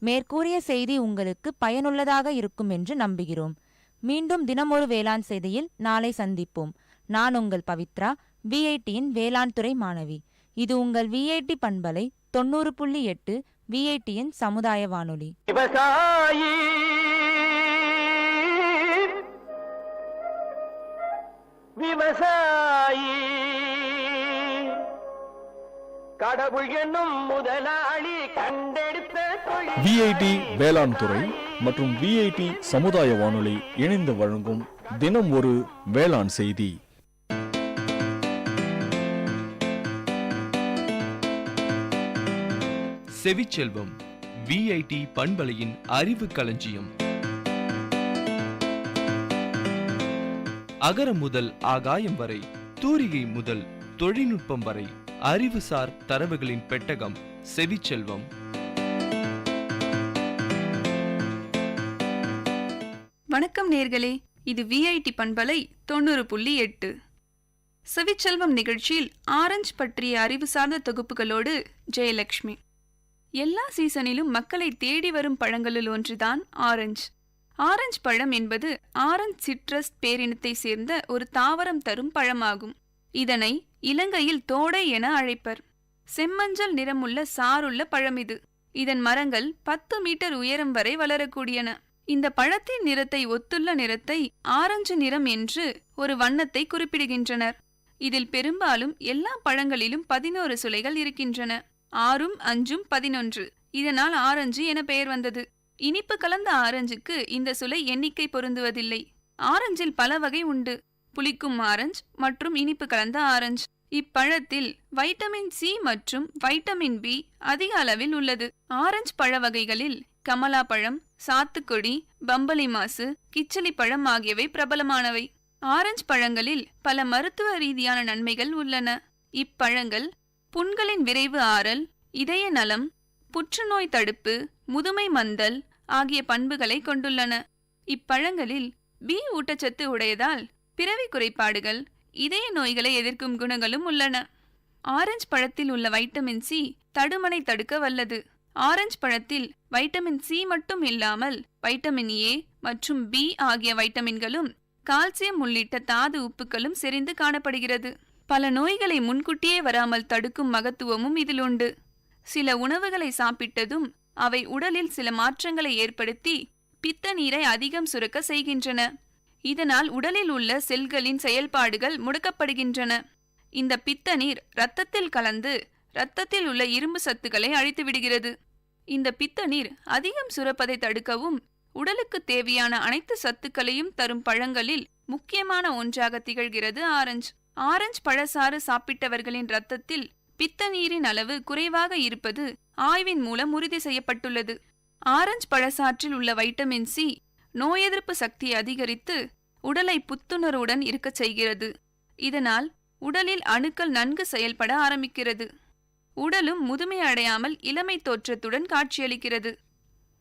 மேற்கூறிய செய்தி உங்களுக்கு பயனுள்ளதாக இருக்கும் என்று நம்புகிறோம். மீண்டும் தினமொரு வேளாண் செய்தியில் நாளை சந்திப்போம். நான் உங்கள் பவித்ரா, விஐடியின் வேளாண் துறை மாணவி. இது உங்கள் விஐடி பண்பலை 90.8 விஐடியின் சமுதாய வானொலி. விவசாயி விவசாயி கடவுள் என்னும் முதலாளி கண்டெடுத்த விஐடி வேளாண் துறை மற்றும் விஐடி சமுதாய வானொலி இணைந்து வழங்கும் தினம் ஒரு வேளாண் செய்தி. செவிச்செல்வம், விஐடி பண்பலையின் அறிவு களஞ்சியம். அகரம் முதல் ஆகாயம் வரை, தூரிகை முதல் தொழில்நுட்பம் வரை, அறிவுசார் தரவுகளின் பெட்டகம் செவிச்செல்வம். வணக்கம் நேர்களே, இது விஐடி பண்பலை 90.8 செவிச்செல்வம் நிகழ்ச்சியில் ஆரஞ்சு பற்றிய அறிவு சார்ந்த தொகுப்புகளோடு ஜெயலட்சுமி. எல்லா சீசனிலும் மக்களை தேடி வரும் பழங்களுள் ஒன்றுதான் ஆரஞ்சு. ஆரஞ்சு பழம் என்பது ஆரஞ்சு சிட்ரஸ் பேரினத்தை சேர்ந்த ஒரு தாவரம் தரும் பழமாகும். இதனை இலங்கையில் தோடை என அழைப்பர். செம்மஞ்சள் நிறமுள்ள சாருள்ள பழம் இது. இதன் மரங்கள் 10 மீட்டர் உயரம் வரை வளரக்கூடியன. இந்த பழத்தின் நிறத்தை ஒத்துள்ள நிறத்தை ஆரஞ்சு நிறம் என்று ஒரு வண்ணத்தை குறிப்பிடுகின்றனர். இதில் பெரும்பாலும் எல்லா பழங்களிலும் 11 சுளைகள் இருக்கின்றன. 6, 5, 11. இதனால் ஆரஞ்சு என பெயர் வந்தது. இனிப்பு கலந்த ஆரஞ்சுக்கு இந்த சுளை எண்ணிக்கை பொருந்துவதில்லை. ஆரஞ்சில் பல வகை உண்டு. புளிக்கும் ஆரஞ்சு மற்றும் இனிப்பு கலந்த ஆரஞ்சு. இப்பழத்தில் வைட்டமின் சி மற்றும் வைட்டமின் பி அதிக அளவில் உள்ளது. ஆரஞ்சு பழ வகைகளில் கமலா பழம், சாத்துக்குடி, பம்பளி மாசு, கிச்சலி பழம் ஆகியவை பிரபலமானவை. ஆரஞ்சு பழங்களில் பல மருத்துவ ரீதியான நன்மைகள் உள்ளன. இப்பழங்கள் புண்களின் விரைவு ஆறல், இதய நலம், புற்றுநோய் தடுப்பு, முதுமை மந்தல் ஆகிய பண்புகளை கொண்டுள்ளன. இப்பழங்களில் பி ஊட்டச்சத்து உடையதால் பிறவி குறைபாடுகள், இதய நோய்களை எதிர்க்கும் குணங்களும் உள்ளன. ஆரஞ்சு பழத்தில் உள்ள வைட்டமின் சி தடுமனை தடுக்க வல்லது. ஆரஞ்சு பழத்தில் வைட்டமின் சி மட்டும் இல்லாமல் வைட்டமின் ஏ மற்றும் பி ஆகிய வைட்டமின்களும் கால்சியம் உள்ளிட்ட தாது உப்புகளும் செறிந்து காணப்படுகிறது. பல நோய்களை முன்கூட்டியே வராமல் தடுக்கும் மகத்துவமும் இதில் உண்டு. சில உணவுகளை சாப்பிட்டதும் அவை உடலில் சில மாற்றங்களை ஏற்படுத்தி பித்த நீரை அதிகம் சுரக்க செய்கின்றன. இதனால் உடலில் உள்ள செல்களின் செயல்பாடுகள் முடக்கப்படுகின்றன. இந்த பித்த நீர் இரத்தத்தில் கலந்து இரத்தத்தில் உள்ள இரும்பு சத்துக்களை அழித்து விடுகிறது. இந்த பித்த நீர் அதிகம் சுரப்பதை தடுக்கவும் உடலுக்கு தேவையான அனைத்து சத்துக்களையும் தரும் பழங்களில் முக்கியமான ஒன்றாக திகழ்கிறது ஆரஞ்சு. ஆரஞ்சு பழச்சாறு சாப்பிட்டவர்களின் இரத்தத்தில் பித்த நீரின் அளவு குறைவாக இருப்பது ஆய்வின் மூலம் உறுதி செய்யப்பட்டுள்ளது. ஆரஞ்சு பழச்சாற்றில் உள்ள வைட்டமின் சி நோய் எதிர்ப்பு சக்தியை அதிகரித்து உடலை புத்துணர்வுடன் இருக்கச் செய்கிறது. இதனால் உடலில் அணுக்கள் நன்கு செயல்பட ஆரம்பிக்கிறது. உடலும் முதுமை அடையாமல் இளமை தோற்றத்துடன் காட்சியளிக்கிறது.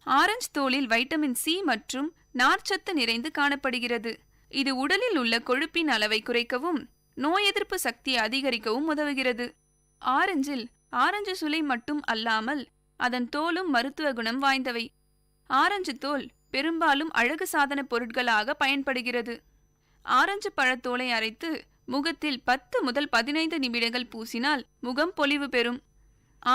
ஆரஞ்சு தோலில் வைட்டமின் சி மற்றும் நார்ச்சத்து நிறைந்து காணப்படுகிறது. இது உடலில் உள்ள கொழுப்பின் அளவை குறைக்கவும் நோய் எதிர்ப்பு சக்தியை அதிகரிக்கவும் உதவுகிறது. ஆரஞ்சில் ஆரஞ்சு சுளை மட்டும் அல்லாமல் அதன் தோலும் மருத்துவ குணம் வாய்ந்தவை. ஆரஞ்சு தோல் பெரும்பாலும் அழகு சாதன பொருட்களாக பயன்படுகிறது. ஆரஞ்சு பழத்தோலை அரைத்து முகத்தில் 10 முதல் 15 நிமிடங்கள் பூசினால் முகம் பொலிவு பெறும்.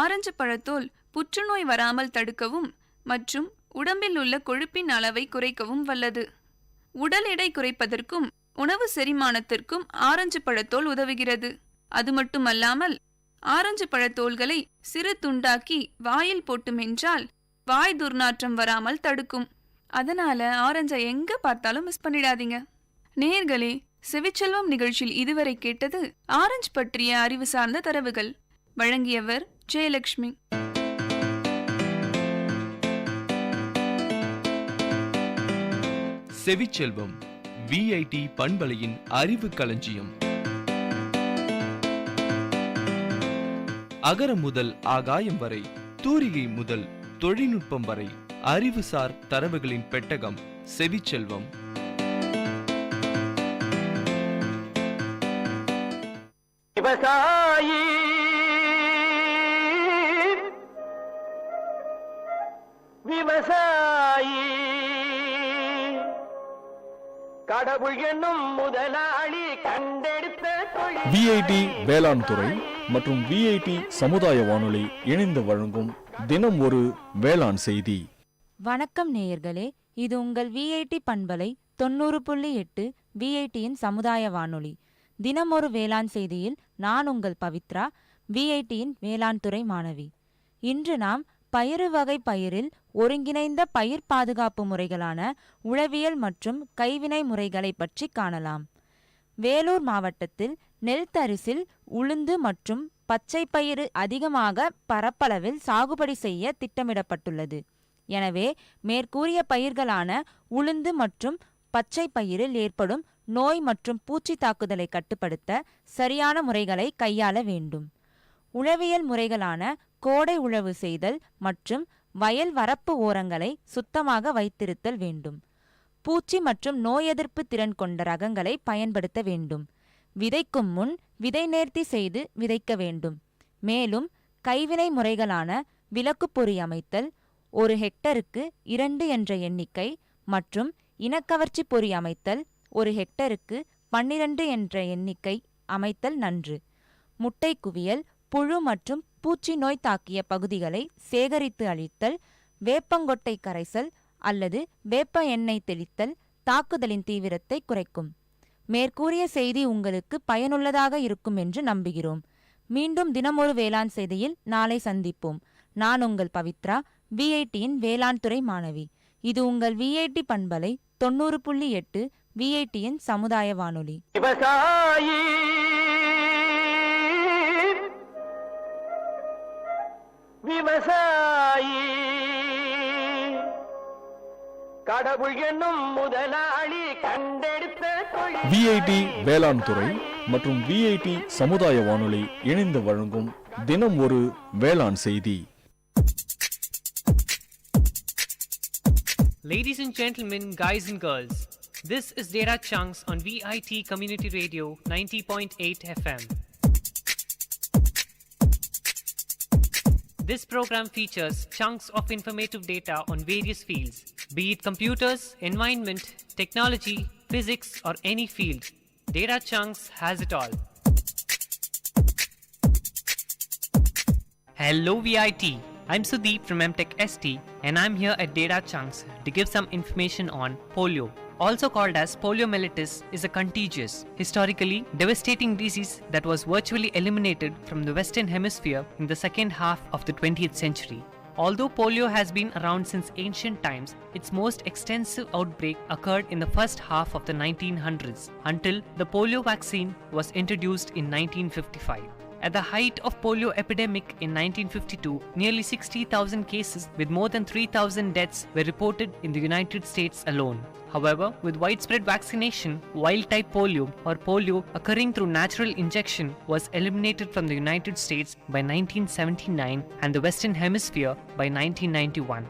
ஆரஞ்சு பழத்தோல் புற்றுநோய் வராமல் தடுக்கவும் மற்றும் உடம்பில் உள்ள கொழுப்பின் அளவை குறைக்கவும் வல்லது. உடல் எடை குறைப்பதற்கும் உணவு செரிமானத்திற்கும் ஆரஞ்சு பழத்தோல் உதவுகிறது. அது மட்டுமல்லாமல் ஆரஞ்சு பழத்தோல்களை சிறு துண்டாக்கி வாயில் போட்டு மென்றால் வாய் துர்நாற்றம் வராமல் தடுக்கும். அதனால ஆரஞ்சை எங்க பார்த்தாலும் மிஸ் பண்ணிடாதீங்க. நேயர்களே, செவிச்செல்வம் நிகழ்ச்சியில் இதுவரை கேட்டது ஆரஞ்சு பற்றிய அறிவு சார்ந்த தரவுகள். வழங்கியவர் ஜெயலட்சுமி. செவிச்செல்வம் விஐடி பண்பலையின் அறிவு களஞ்சியம். அகரம் முதல் ஆகாயம் வரை, தூரிகை முதல் தொழில்நுட்பம் வரை, அறிவுசார் தரவுகளின் பெட்டகம் செவிச்செல்வம். விவசாயி விவசாயி கடவுள் என்னும் முதலாளி கண்டெடுத்த விஐடி வேளாண் துறை மற்றும் விஐடி சமுதாய வானொலி இணைந்து வழங்கும் தினம் ஒரு வேளாண் செய்தி. வணக்கம் நேயர்களே, இது உங்கள் விஐடி பண்பலை 90.8 விஐடியின் சமுதாய வானொலி. தினம் ஒரு வேளாண் செய்தியில் நான் உங்கள் பவித்ரா, விஐடியின் வேளாண் துறை மாணவி. இன்று நாம் பயிறு வகை பயிரில் ஒருங்கிணைந்த பயிர் பாதுகாப்பு முறைகளான உழவியல் மற்றும் கைவினை முறைகளை பற்றி காணலாம். வேலூர் மாவட்டத்தில் நெல் தரிசில் உளுந்து மற்றும் பச்சை பயிறு அதிகமாக பரப்பளவில் சாகுபடி செய்ய திட்டமிடப்பட்டுள்ளது. எனவே மேற்கூறிய பயிர்களான உளுந்து மற்றும் பச்சை பயிரில் ஏற்படும் நோய் மற்றும் பூச்சி தாக்குதலை கட்டுப்படுத்த சரியான முறைகளை கையாள வேண்டும். உழவியல் முறைகளான கோடை உழவு செய்தல் மற்றும் வயல் வரப்பு ஓரங்களை சுத்தமாக வைத்திருத்தல் வேண்டும். பூச்சி மற்றும் நோய் எதிர்ப்பு திறன் கொண்ட ரகங்களை பயன்படுத்த வேண்டும். விதைக்கும் முன் விதை நேர்த்தி செய்து விதைக்க வேண்டும். மேலும் கைவினை முறைகளான விளக்கு பொறி அமைத்தல், 1 ஹெக்டருக்கு 2 என்ற எண்ணிக்கை மற்றும் இனக்கவர்ச்சி பொறி அமைத்தல் 1 ஹெக்டருக்கு 12 என்ற எண்ணிக்கை அமைத்தல் நன்று. முட்டை குவியல், புழு மற்றும் பூச்சி நோய் தாக்கிய பகுதிகளை சேகரித்து அழித்தல், வேப்பங்கொட்டை கரைசல் அல்லது வேப்ப எண்ணெய் தெளித்தல் தாக்குதலின் தீவிரத்தை குறைக்கும். மேற்கூறிய செய்தி உங்களுக்கு பயனுள்ளதாக இருக்கும் என்று நம்புகிறோம். மீண்டும் தினமொரு வேளாண் செய்தியில் நாளை சந்திப்போம். நான் உங்கள் பவித்ரா, விஐடியின் வேளாண் துறை மாணவி. இது உங்கள் விஐடி பண்பலை 90.8 விஐடியின் சமுதாய வானொலி. விவசாயி விவசாயி கடவுள் என்னும் முதலாளி கண்டெடுத்த விஐடி வேளாண் துறை மற்றும் விஐடி சமுதாய வானொலி இணைந்து வழங்கும் தினம் ஒரு வேளாண் செய்தி. Ladies and gentlemen, guys and girls, this is Data Chunks on Vit Community Radio 90.8 FM. This program features chunks of informative data on various fields, be it computers, environment, technology, physics, or any field. Data Chunks has it all. Hello VIT, I'm Sudeep from MTech ST and I'm here at Data Chunks to give some information on polio. Also called as poliomyelitis, is a contagious, historically devastating disease that was virtually eliminated from the Western Hemisphere in the second half of the 20th century. Although polio has been around since ancient times, its most extensive outbreak occurred in the first half of the 1900s until the polio vaccine was introduced in 1955. At the height of polio epidemic in 1952, nearly 60,000 cases with more than 3,000 deaths were reported in the United States alone. However, with widespread vaccination, wild-type polio or polio occurring through natural injection was eliminated from the United States by 1979 and the Western Hemisphere by 1991.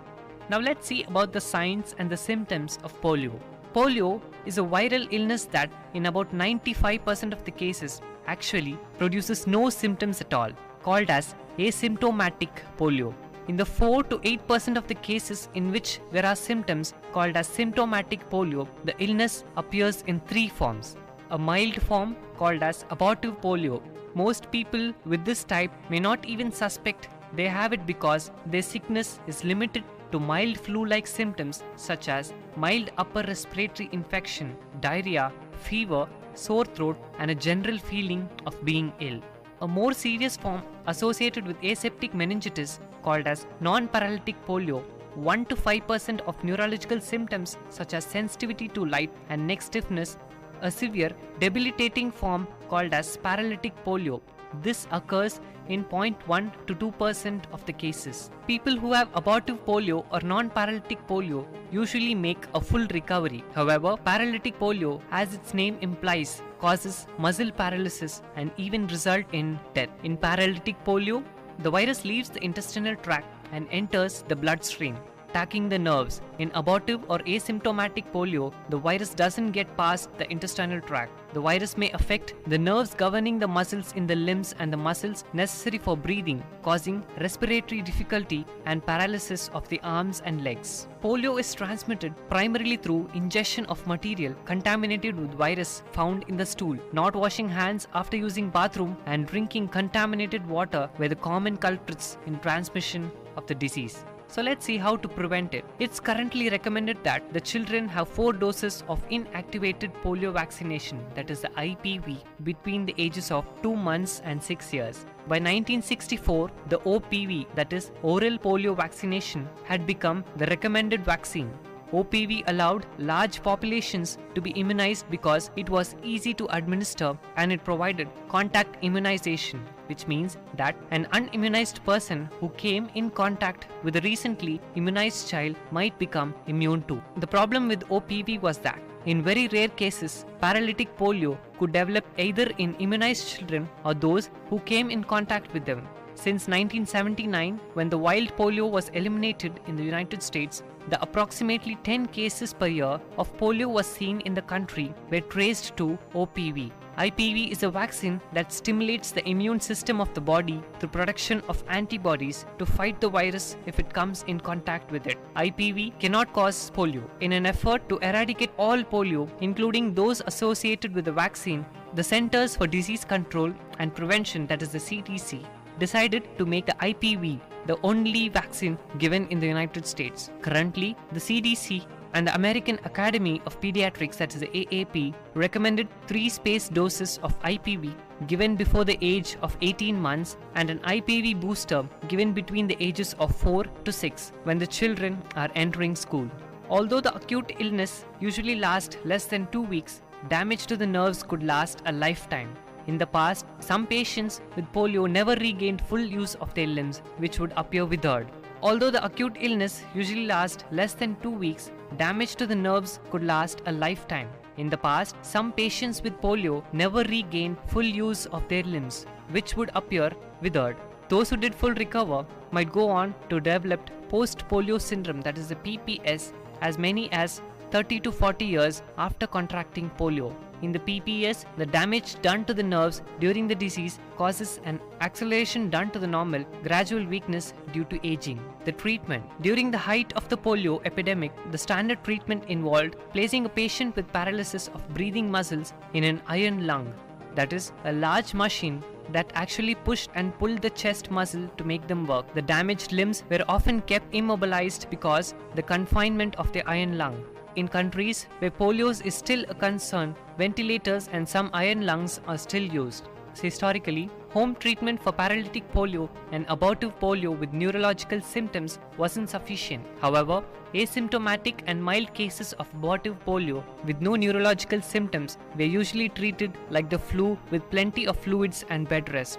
Now let's see about the signs and the symptoms of polio. Polio is a viral illness that, in about 95% of the cases, actually produces no symptoms at all, called as asymptomatic polio. In the 4 to 8% of the cases in which there are symptoms, called as symptomatic polio, the illness appears in 3 forms. A mild form, called as abortive polio. Most people with this type may not even suspect they have it because their sickness is limited to mild flu-like symptoms such as mild upper respiratory infection, diarrhea, fever, sore throat, and a general feeling of being ill. A more serious form associated with aseptic meningitis, called as non-paralytic polio, 1 to 5% of neurological symptoms such as sensitivity to light and neck stiffness. A severe debilitating form called as paralytic polio. This occurs in 0.1 to 2% of the cases. People who have abortive polio or non-paralytic polio usually make a full recovery. However, paralytic polio, as its name implies, causes muscle paralysis and even result in death. In paralytic polio, the virus leaves the intestinal tract and enters the bloodstream, attacking the nerves. In abortive or asymptomatic polio, the virus doesn't get past the intestinal tract. The virus may affect the nerves governing the muscles in the limbs and the muscles necessary for breathing, causing respiratory difficulty and paralysis of the arms and legs. Polio is transmitted primarily through ingestion of material contaminated with virus found in the stool. Not washing hands after using bathroom and drinking contaminated water were the common culprits in transmission of the disease. So let's see how to prevent it. It's currently recommended that the children have 4 doses of inactivated polio vaccination, that is the IPV, between the ages of 2 months and 6 years. By 1964, the OPV, that is oral polio vaccination, had become the recommended vaccine. OPV allowed large populations to be immunized because it was easy to administer and it provided contact immunization, which means that an unimmunized person who came in contact with a recently immunized child might become immune too. The problem with OPV was that in very rare cases, paralytic polio could develop either in immunized children or those who came in contact with them. Since 1979, when the wild polio was eliminated in the United States, the approximately 10 cases per year of polio was seen in the country were traced to OPV. IPV is a vaccine that stimulates the immune system of the body through production of antibodies to fight the virus if it comes in contact with it. IPV cannot cause polio. In an effort to eradicate all polio, including those associated with the vaccine, the Centers for Disease Control and Prevention, that is the CDC, decided to make the IPV the only vaccine given in the United States. Currently, the CDC and the American Academy of Pediatrics, that is the AAP, recommended 3 spaced doses of IPV given before the age of 18 months and an IPV booster given between the ages of 4 to 6 when the children are entering school. Although the acute illness usually lasts less than 2 weeks, damage to the nerves could last a lifetime. In the past, some patients with polio never regained full use of their limbs, which would appear withered. Although the acute illness usually lasts less than 2 weeks, damage to the nerves could last a lifetime. In the past, some patients with polio never regained full use of their limbs, which would appear withered. Those who did full recover might go on to develop post-polio syndrome, that is the PPS, as many as 30 to 40 years after contracting polio. In the PPS, the damage done to the nerves during the disease causes an acceleration done to the normal, gradual weakness due to aging. The treatment. During the height of the polio epidemic, the standard treatment involved placing a patient with paralysis of breathing muscles in an iron lung. that is, a large machine that actually pushed and pulled the chest muscle to make them work. The damaged limbs were often kept immobilized because the confinement of the iron lung. In countries where polio is still a concern, ventilators and some iron lungs are still used. So historically, home treatment for paralytic polio and abortive polio with neurological symptoms wasn't sufficient. However, asymptomatic and mild cases of abortive polio with no neurological symptoms were usually treated like the flu with plenty of fluids and bed rest.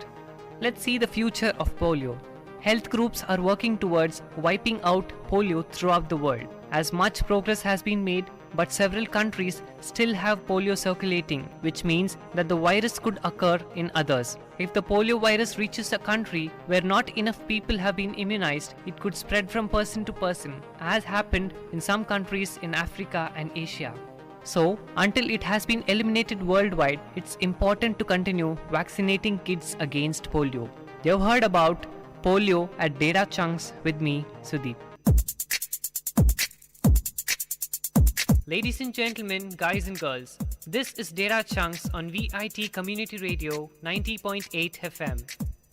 Let's see the future of polio. Health groups are working towards wiping out polio throughout the world. As much progress has been made, but several countries still have polio circulating, which means that the virus could occur in others. If the polio virus reaches a country where not enough people have been immunized, it could spread from person to person, as happened in some countries in Africa and Asia. So, until it has been eliminated worldwide, it's important to continue vaccinating kids against polio. You've heard about polio at Data Chunks with me, Sudeep. Ladies and gentlemen, guys and girls, this is Data Chunks on Vit Community Radio 90.8 FM.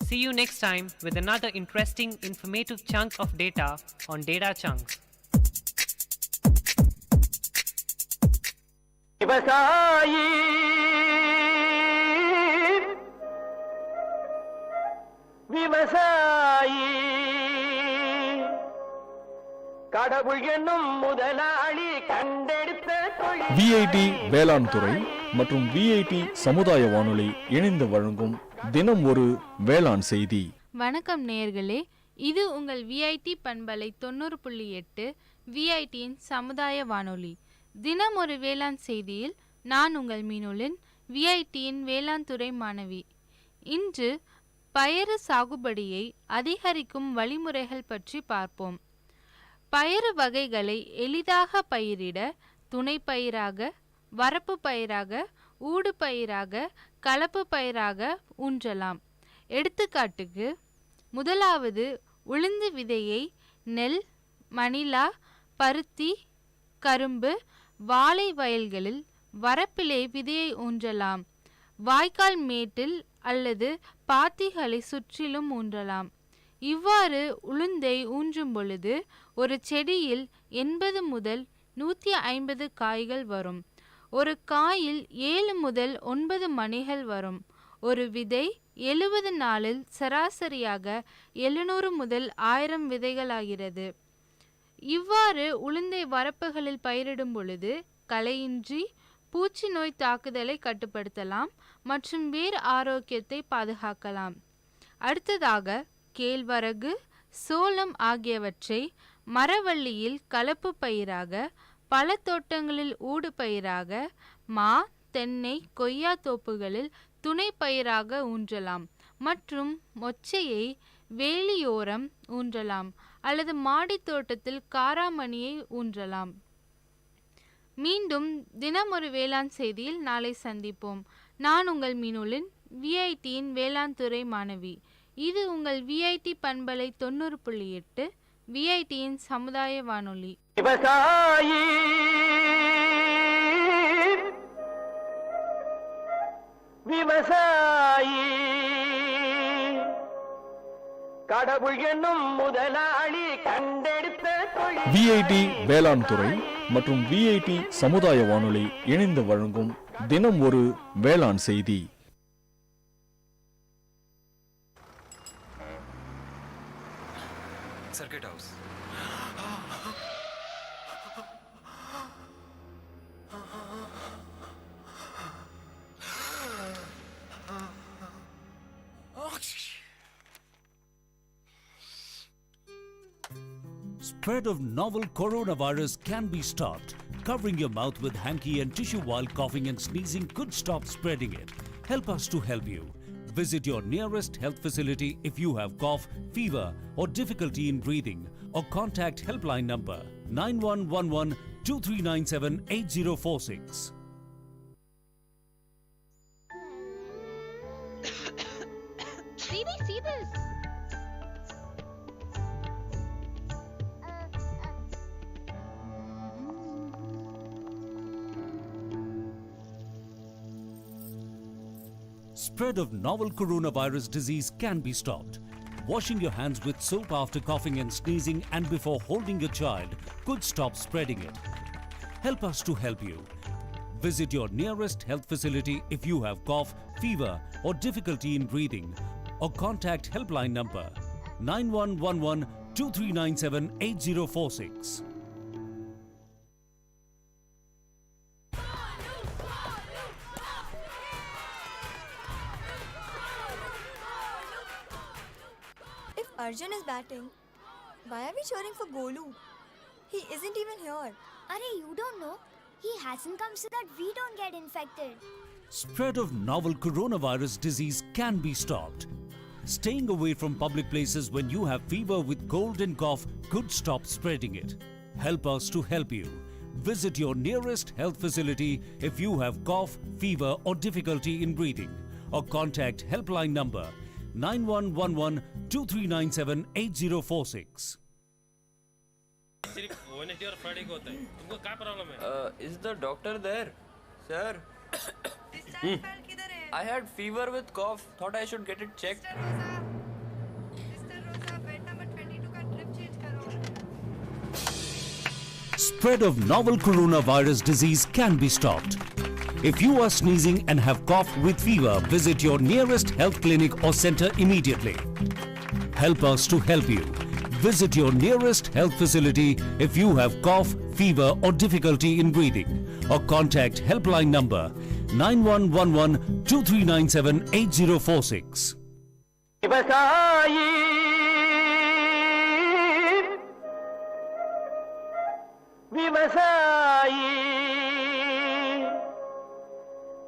See you next time with another interesting, informative chunk of data on Data Chunks. விவசாயி விவசாயி கடவுள் என்னும் முதலாளி கண்டெடுத்த VIT வேளாண் துறை மற்றும் VIT சமுதாய வானொலி இணைந்து வழங்கும் தினம் ஒரு வேளாண் செய்தி. வணக்கம் நேயர்களே, இது உங்கள் விஐடி பண்பலை 90.8 விஐடியின் சமுதாய வானொலி. தினம் ஒரு வேளாண் செய்தியில் நான் உங்கள் மீனுலின் விஐடியின் வேளாண் துறை மாணவி. இன்று பயறு சாகுபடியை அதிகரிக்கும் வழிமுறைகள் பற்றி பார்ப்போம். பயறு வகைகளை எளிதாக பயிரிட துணை பயிராக, வரப்பு பயிராக, ஊடு பயிராக, கலப்பு பயிராக ஊன்றலாம். எடுத்துக்காட்டுக்கு, முதலாவது உளுந்து விதையை நெல், மணிலா, பருத்தி, கரும்பு, வாழை வயல்களில் வரப்பிலே விதையை ஊன்றலாம். வாய்க்கால் மேட்டில் அல்லது பாத்திகளை சுற்றிலும் ஊன்றலாம். இவ்வாறு உளுந்தை ஊன்றும் பொழுது ஒரு செடியில் 80 முதல் 150 காய்கள் வரும். ஒரு காயில் 7 முதல் 9 மணிகள் வரும். ஒரு விதை 70 நாளில் சராசரியாக 700 முதல் 1000 விதைகளாகிறது. இவ்வாறு உளுந்தை வரப்புகளில் பயிரிடும் பொழுது களையின்றி பூச்சி நோய் தாக்குதலை கட்டுப்படுத்தலாம் மற்றும் வேர் ஆரோக்கியத்தை பாதுகாக்கலாம். அடுத்ததாக கேழ்வரகு, சோளம் ஆகியவற்றை மரவள்ளியில் கலப்பு பயிராக, பல தோட்டங்களில் ஊடு பயிராக, மா, தென்னை, கொய்யா தோப்புகளில் துணை பயிராக ஊன்றலாம் மற்றும் மொச்சையை வேலியோரம் ஊன்றலாம் அல்லது மாடி தோட்டத்தில் காராமணியை ஊன்றலாம். மீண்டும் தினம் ஒரு வேளாண் செய்தியில் நாளை சந்திப்போம். நான் உங்கள் மீனுலின் விஐடியின் வேளாண் துறை மாணவி. இது உங்கள் விஐடி பண்பலை 90.8 விஐடியின் சமுதாய வானொலி. விவசாயி விவசாயி கடவுள் என்னும் முதலாளி கண்டெடுத்த விஐடி வேளாண் துறை மற்றும் விஐடி சமுதாய வானொலி இணைந்து வழங்கும் தினம் ஒரு வேளாண் செய்தி. Circuit house. Spread of novel coronavirus can be stopped. Covering your mouth with hanky and tissue while coughing and sneezing could stop spreading it. Help us to help you. Visit your nearest health facility if you have cough, fever or difficulty in breathing, or contact helpline number 9111 2397 8046. Didi, see this? Spread of novel coronavirus disease can be stopped. Washing your hands with soap after coughing and sneezing and before holding your child could stop spreading it. Help us to help you. Visit your nearest health facility if you have cough, fever or difficulty in breathing, or contact helpline number 9111 2397 8046. If Arjun is batting, why are we cheering for Golu? He isn't even here. Arey, you don't know? He hasn't come so that we don't get infected. Spread of novel coronavirus disease can be stopped. Staying away from public places when you have fever with cold and cough could stop spreading it. Help us to help you. Visit your nearest health facility if you have cough, fever or difficulty in breathing, or contact helpline number 9111 2397 8046. Is the doctor there? Sir? I had fever with cough. Thought I should get it checked. Spread of novel coronavirus disease can be stopped. If you are sneezing and have cough with fever, visit your nearest health clinic or center immediately. Help us to help you. Visit your nearest health facility if you have cough, fever or difficulty in breathing, or contact helpline number 9111 2397 8046. விவசாயி விவசாயி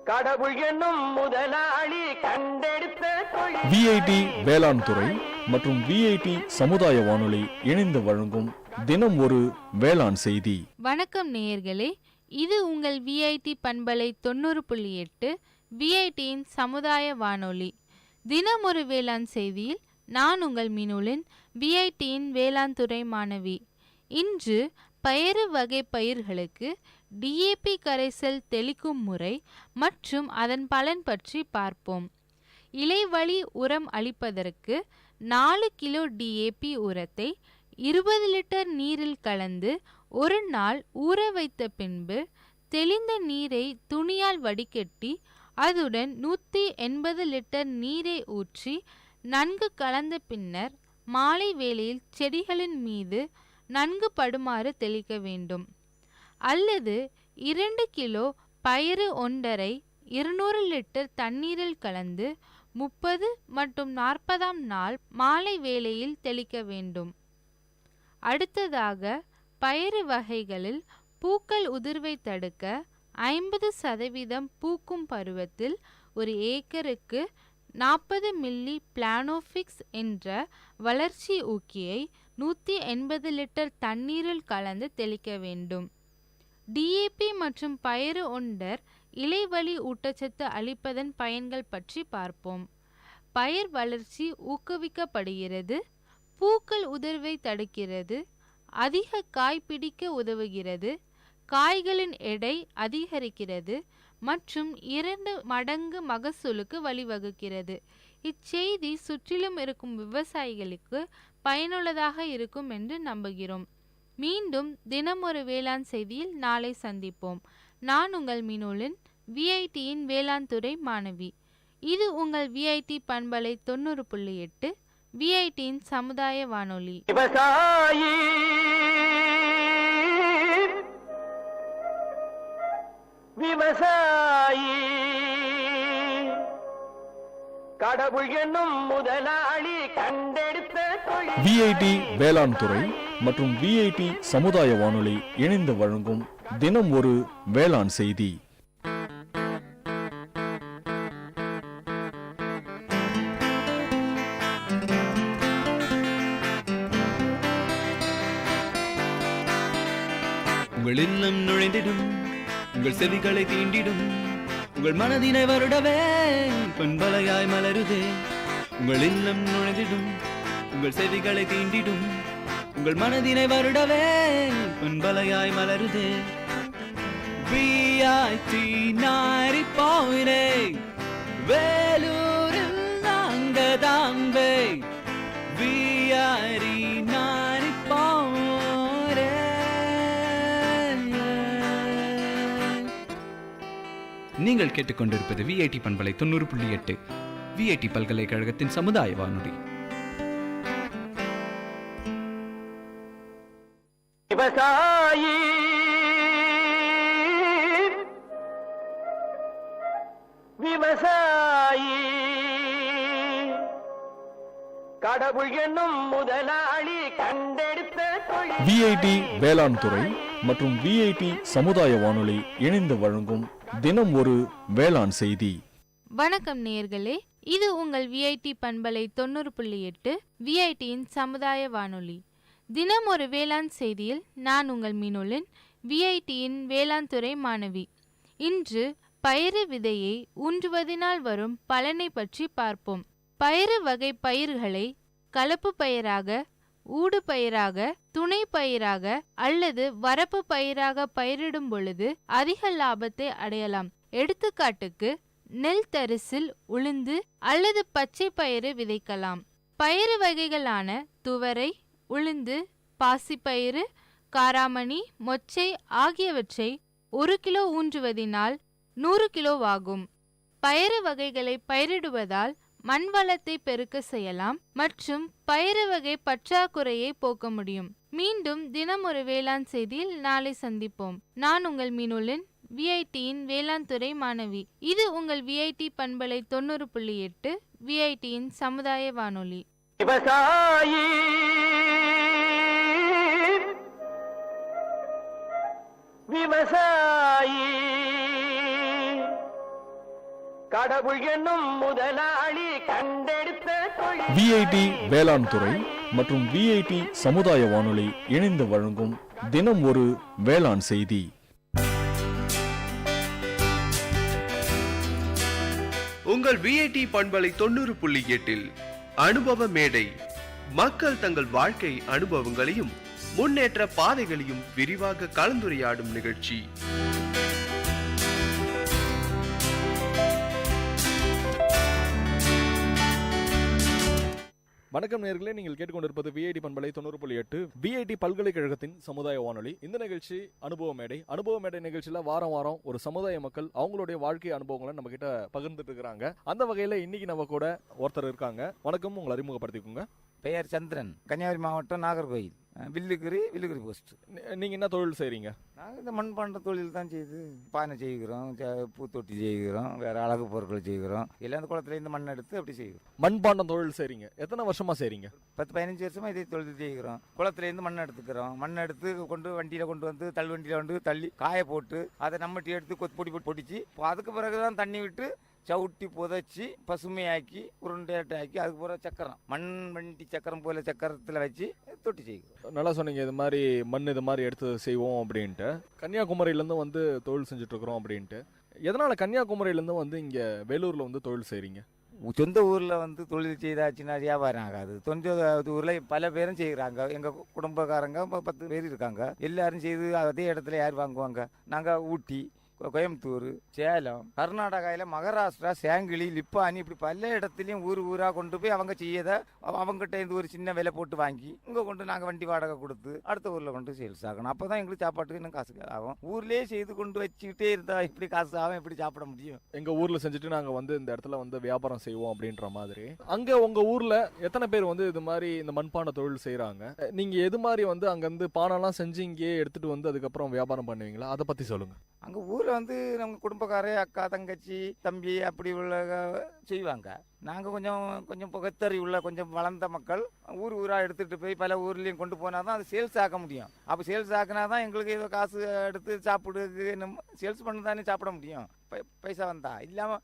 கடவுள் என்னும் முதலாளி கண்டெடுத்த தொழில் VIT வேளாண் துறை மற்றும் விஐடி சமுதாய வானொலி இணைந்து வழங்கும் தினம் ஒரு வேளாண் செய்தி. வணக்கம் நேயர்களே, இது உங்கள் விஐடி பண்பலை 90.8 விஐடியின் சமுதாய வானொலி. தினம் ஒரு வேளாண் செய்தியில் நான் உங்கள் மீனுலின் விஐடியின் வேளாண் துறை மாணவி. இன்று பயறு வகை பயிர்களுக்கு டிஏபி கரைசல் தெளிக்கும் முறை மற்றும் அதன் பலன் பற்றி பார்ப்போம். இலைவழி உரம் அளிப்பதற்கு 4 கிலோ டிஏபி உரத்தை 20 லிட்டர் நீரில் கலந்து ஒரு நாள் ஊற வைத்த பின்பு தெளிந்த நீரை துணியால் வடிகட்டி அதுடன் 180 லிட்டர் நீரை ஊற்றி நன்கு கலந்த பின்னர் மாலை வேளையில் செடிகளின் மீது நன்கு படுமாறு தெளிக்க வேண்டும். அல்லது 2 கிலோ பயறு ஒன்றரை 200 லிட்டர் தண்ணீரில் கலந்து 30 மற்றும் 40ஆம் நாள் மாலை வேளையில் தெளிக்க வேண்டும். அடுத்ததாக பயறு வகைகளில் பூக்கள் உதிர்வை தடுக்க 50% பூக்கும் பருவத்தில் ஒரு ஏக்கருக்கு 40 மில்லி பிளானோஃபிக்ஸ் என்ற வளர்ச்சி ஊக்கியை 180 லிட்டர் தண்ணீரில் கலந்து தெளிக்க வேண்டும். டிஏபி மற்றும் பயறு ஒண்டர் இலைவழி ஊட்டச்சத்து அளிப்பதன் பயன்கள் பற்றி பார்ப்போம். பயிர் வளர்ச்சி ஊக்குவிக்கப்படுகிறது, பூக்கள் உதிர்வை தடுக்கிறது, அதிக காய் பிடிக்க உதவுகிறது, காய்களின் எடை அதிகரிக்கிறது மற்றும் 2 மடங்கு மகசூலுக்கு வழிவகுக்கிறது. இச்செய்தி சுற்றிலும் இருக்கும் விவசாயிகளுக்கு பயனுள்ளதாக இருக்கும் என்று நம்புகிறோம். மீண்டும் தினம் ஒரு வேளாண் செய்தியில் நாளை சந்திப்போம். நான் உங்கள் மீனுலின் விஐடியின் வேளாண் துறை மாணவி. இது உங்கள் விஐடி பண்பலை 90.8 விஐடியின் சமுதாய வானொலி. விவசாயி விவசாயி கடவுள் என்னும் முதலாளி கண்டெடுத்த தொழில். விஐடி வேளாண் துறை மற்றும் விஐடி சமுதாய வானொலி இணைந்து வழங்கும் தினம் ஒரு வேளாண் செய்தி. உங்கள் இல்லம் நுழைந்திடும், உங்கள் செவிகளை தீண்டிடும், உங்கள் மனதினை வருடவே பண்பலையாய் மலருதே. உங்கள் இல்லம் நுழைந்திடும், உங்கள் செவிகளை தீண்டிடும், உங்கள் மனதினை வருடவே பண்பலையாய் வேலூரில் நாங்கதாம்பே வியாரி நாரி போரே. நீங்கள் கேட்டுக்கொண்டிருப்பது விஐடி பண்பலை 90.8 விஐடி பல்கலைக்கழகத்தின் சமுதாய வானொலி. விவசாயி விவசாயி கடவுள் என்னும் முதலாளி கண்டெடுத்த தொழில். விஐடி வேளாண் துறை மற்றும் விஐடி சமுதாய வானொலி இணைந்து வழங்கும் தினம் ஒரு வேளாண் செய்தி. வணக்கம் நேயர்களே, இது உங்கள் விஐடி பண்பலை 90.8 விஐடியின் சமுதாய வானொலி. தினம் ஒரு வேளாண் செய்தியில் நான் உங்கள் மீனொலின் விஐடியின் வேளாண் துறை மாணவி. இன்று பயிறு விதையை ஊன்றுவதனால் வரும் பலனை பற்றி பார்ப்போம். பயிறு வகை பயிர்களை கலப்பு பயிராக, ஊடு பயிராக, துணை பயிராக அல்லது வரப்பு பயிராக பயிரிடும் பொழுது அதிக லாபத்தை அடையலாம். எடுத்துக்காட்டுக்கு நெல் தரிசில் உளுந்து அல்லது பச்சை பயிறு விதைக்கலாம். பயிறு வகைகளான துவரை, உளுந்து, பாசிப்பயிறு, காராமணி, மொச்சை ஆகியவற்றை 1 கிலோ ஊன்றுவதினால் 100 கிலோவாகும். பயிறு வகைகளை பயிரிடுவதால் மண் வளத்தை பெருக்க செய்யலாம் மற்றும் பயிறு வகை பற்றாக்குறையை போக்க முடியும். மீண்டும் தினம் ஒரு வேளாண் செய்தியில் நாளை சந்திப்போம். நான் உங்கள் மீனொலின் விஐடியின் வேளாண் துறை மாணவி. இது உங்கள் விஐடி பண்பலை 90.8 விஐடியின் சமுதாய வானொலி. விவசாயி விவசாயி கடவுள் என்னும் முதலாளி கண்டெடுத்த தொழில். விஐடி வேளாண் துறை மற்றும் விஐடி சமுதாய வானொலி இணைந்து வழங்கும் தினம் ஒரு வேளாண் செய்தி. உங்கள் விஐடி பண்பலை 90.8 அனுபவ மேடை. மக்கள் தங்கள் வாழ்க்கை அனுபவங்களையும் முன்னேற்ற பாதைகளையும் விரிவாக கலந்துரையாடும் நிகழ்ச்சி. வணக்கம் நேயர்களே, நீங்கள் கேட்டுக்கொண்டிருப்பது விஐடி பண்பலை 90.8 விஐடி பல்கலைக்கழகத்தின் சமுதாய வானொலி. இந்த நிகழ்ச்சி அனுபவ மேடை. அனுபவ மேடை நிகழ்ச்சியில வாரம் வாரம் ஒரு சமுதாய மக்கள் அவங்களுடைய வாழ்க்கை அனுபவங்களை நம்ம கிட்ட பகிர்ந்துட்டு இருக்கிறாங்க. அந்த வகையில இன்னைக்கு நம்ம கூட ஒருத்தர் இருக்காங்க. வணக்கம், உங்களை அறிமுகப்படுத்திக்கோங்க. பெயர் சந்திரன், கன்னியாகுமரி மாவட்டம், நாகர்கோயில், வில்லுக்குறி போஸ்ட். நீங்க என்ன தொழில் செய்றீங்க? நாங்கள் இந்த மண்பாண்ட தொழில் தான் செய்து பானை செய்கிறோம், பூத்தொட்டி செய்கிறோம், வேற அழகு பொருட்கள் செய்கிறோம். எல்லாம் இந்த குளத்துல இருந்து மண் எடுத்து அப்படி செய்கிறோம். மண்பாண்டம் தொழில் செய்றீங்க, எத்தனை வருஷமா செய்றீங்க? 10-15 வருஷமா இதே தொழில் செய்கிறோம். குளத்துல இருந்து மண் எடுத்துக்கிறோம். மண் எடுத்து கொண்டு வண்டியில கொண்டு வந்து தள்ளுவண்டியில கொண்டு தள்ளி காய போட்டு அதை நம்மட்டி எடுத்து பொடி பொடிச்சு அதுக்கு பிறகுதான் தண்ணி விட்டு சவுட்டி புதைச்சி பசுமையாக்கி உருண்டையாக்கி அதுக்கு பிறகு சக்கரம், மண் வண்டி சக்கரம் போல சக்கரத்தில் வச்சு தொட்டி செய்கிறோம். நல்லா சொன்னீங்க, இது மாதிரி மண் இது மாதிரி எடுத்து செய்வோம் அப்படின்ட்டு. கன்னியாகுமரியிலேருந்து வந்து தொழில் செஞ்சுட்டு இருக்கிறோம் அப்படின்ட்டு. எதனால கன்னியாகுமரியிலேருந்து வந்து இங்கே வேலூரில் வந்து தொழில் செய்கிறீங்க? சொந்த ஊரில் வந்து தொழில் செய்தாச்சுன்னா வியாபாரம் ஆகாது. சொந்த ஊரில் பல பேரும் செய்கிறாங்க. எங்கள் குடும்பக்காரங்க 10 பேர் இருக்காங்க. எல்லாரும் செய்து அதே இடத்துல யார் வாங்குவாங்க? நாங்கள் ஊட்டி, கோயம்புத்தூர், சேலம், கர்நாடகாவில், மகாராஷ்டிரா, சேங்கிலி, லிப்பானி இப்படி பல இடத்துலையும் ஊராக கொண்டு போய் அவங்க செய்யதை அவங்ககிட்ட இருந்து ஒரு சின்ன விலை போட்டு வாங்கி இங்கே கொண்டு நாங்கள் வண்டி வாடகை கொடுத்து அடுத்த ஊரில் கொண்டு சேல்ஸ் ஆகணும். அப்போ தான் எங்களுக்கு சாப்பாட்டுக்கு இன்னும் காசு ஆகும். ஊர்லேயே செய்து கொண்டு வச்சுக்கிட்டே இருந்தால் இப்படி காசு ஆகும், எப்படி சாப்பிட முடியும்? எங்கள் ஊரில் செஞ்சுட்டு நாங்கள் வந்து இந்த இடத்துல வந்து வியாபாரம் செய்வோம் அப்படின்ற மாதிரி. அங்கே உங்கள் ஊரில் எத்தனை பேர் வந்து இது மாதிரி இந்த மண்பானை தொழில் செய்கிறாங்க? நீங்கள் எது மாதிரி வந்து அங்கேருந்து பானைலாம் செஞ்சு இங்கேயே எடுத்துகிட்டு வந்து அதுக்கப்புறம் வியாபாரம் பண்ணுவீங்களா? அதை பற்றி சொல்லுங்கள். அங்கே ஊரில் வந்து நம்ம குடும்பக்காரே அக்கா, தங்கச்சி, தம்பி அப்படி உள்ள செய்வாங்க. நாங்கள் கொஞ்சம் புகத்தறி உள்ள கொஞ்சம் வளர்ந்த மக்கள் ஊராக எடுத்துகிட்டு போய் பல ஊர்லேயும் கொண்டு போனால் தான் அது சேல்ஸ் ஆக்க முடியும். அப்போ சேல்ஸ் ஆக்கினா தான் எங்களுக்கு ஏதோ காசு எடுத்து சாப்பிடுறதுக்கு நம்ம சேல்ஸ் பண்ணி தானே சாப்பிட முடியும். பைசா வந்தா இல்லாமல்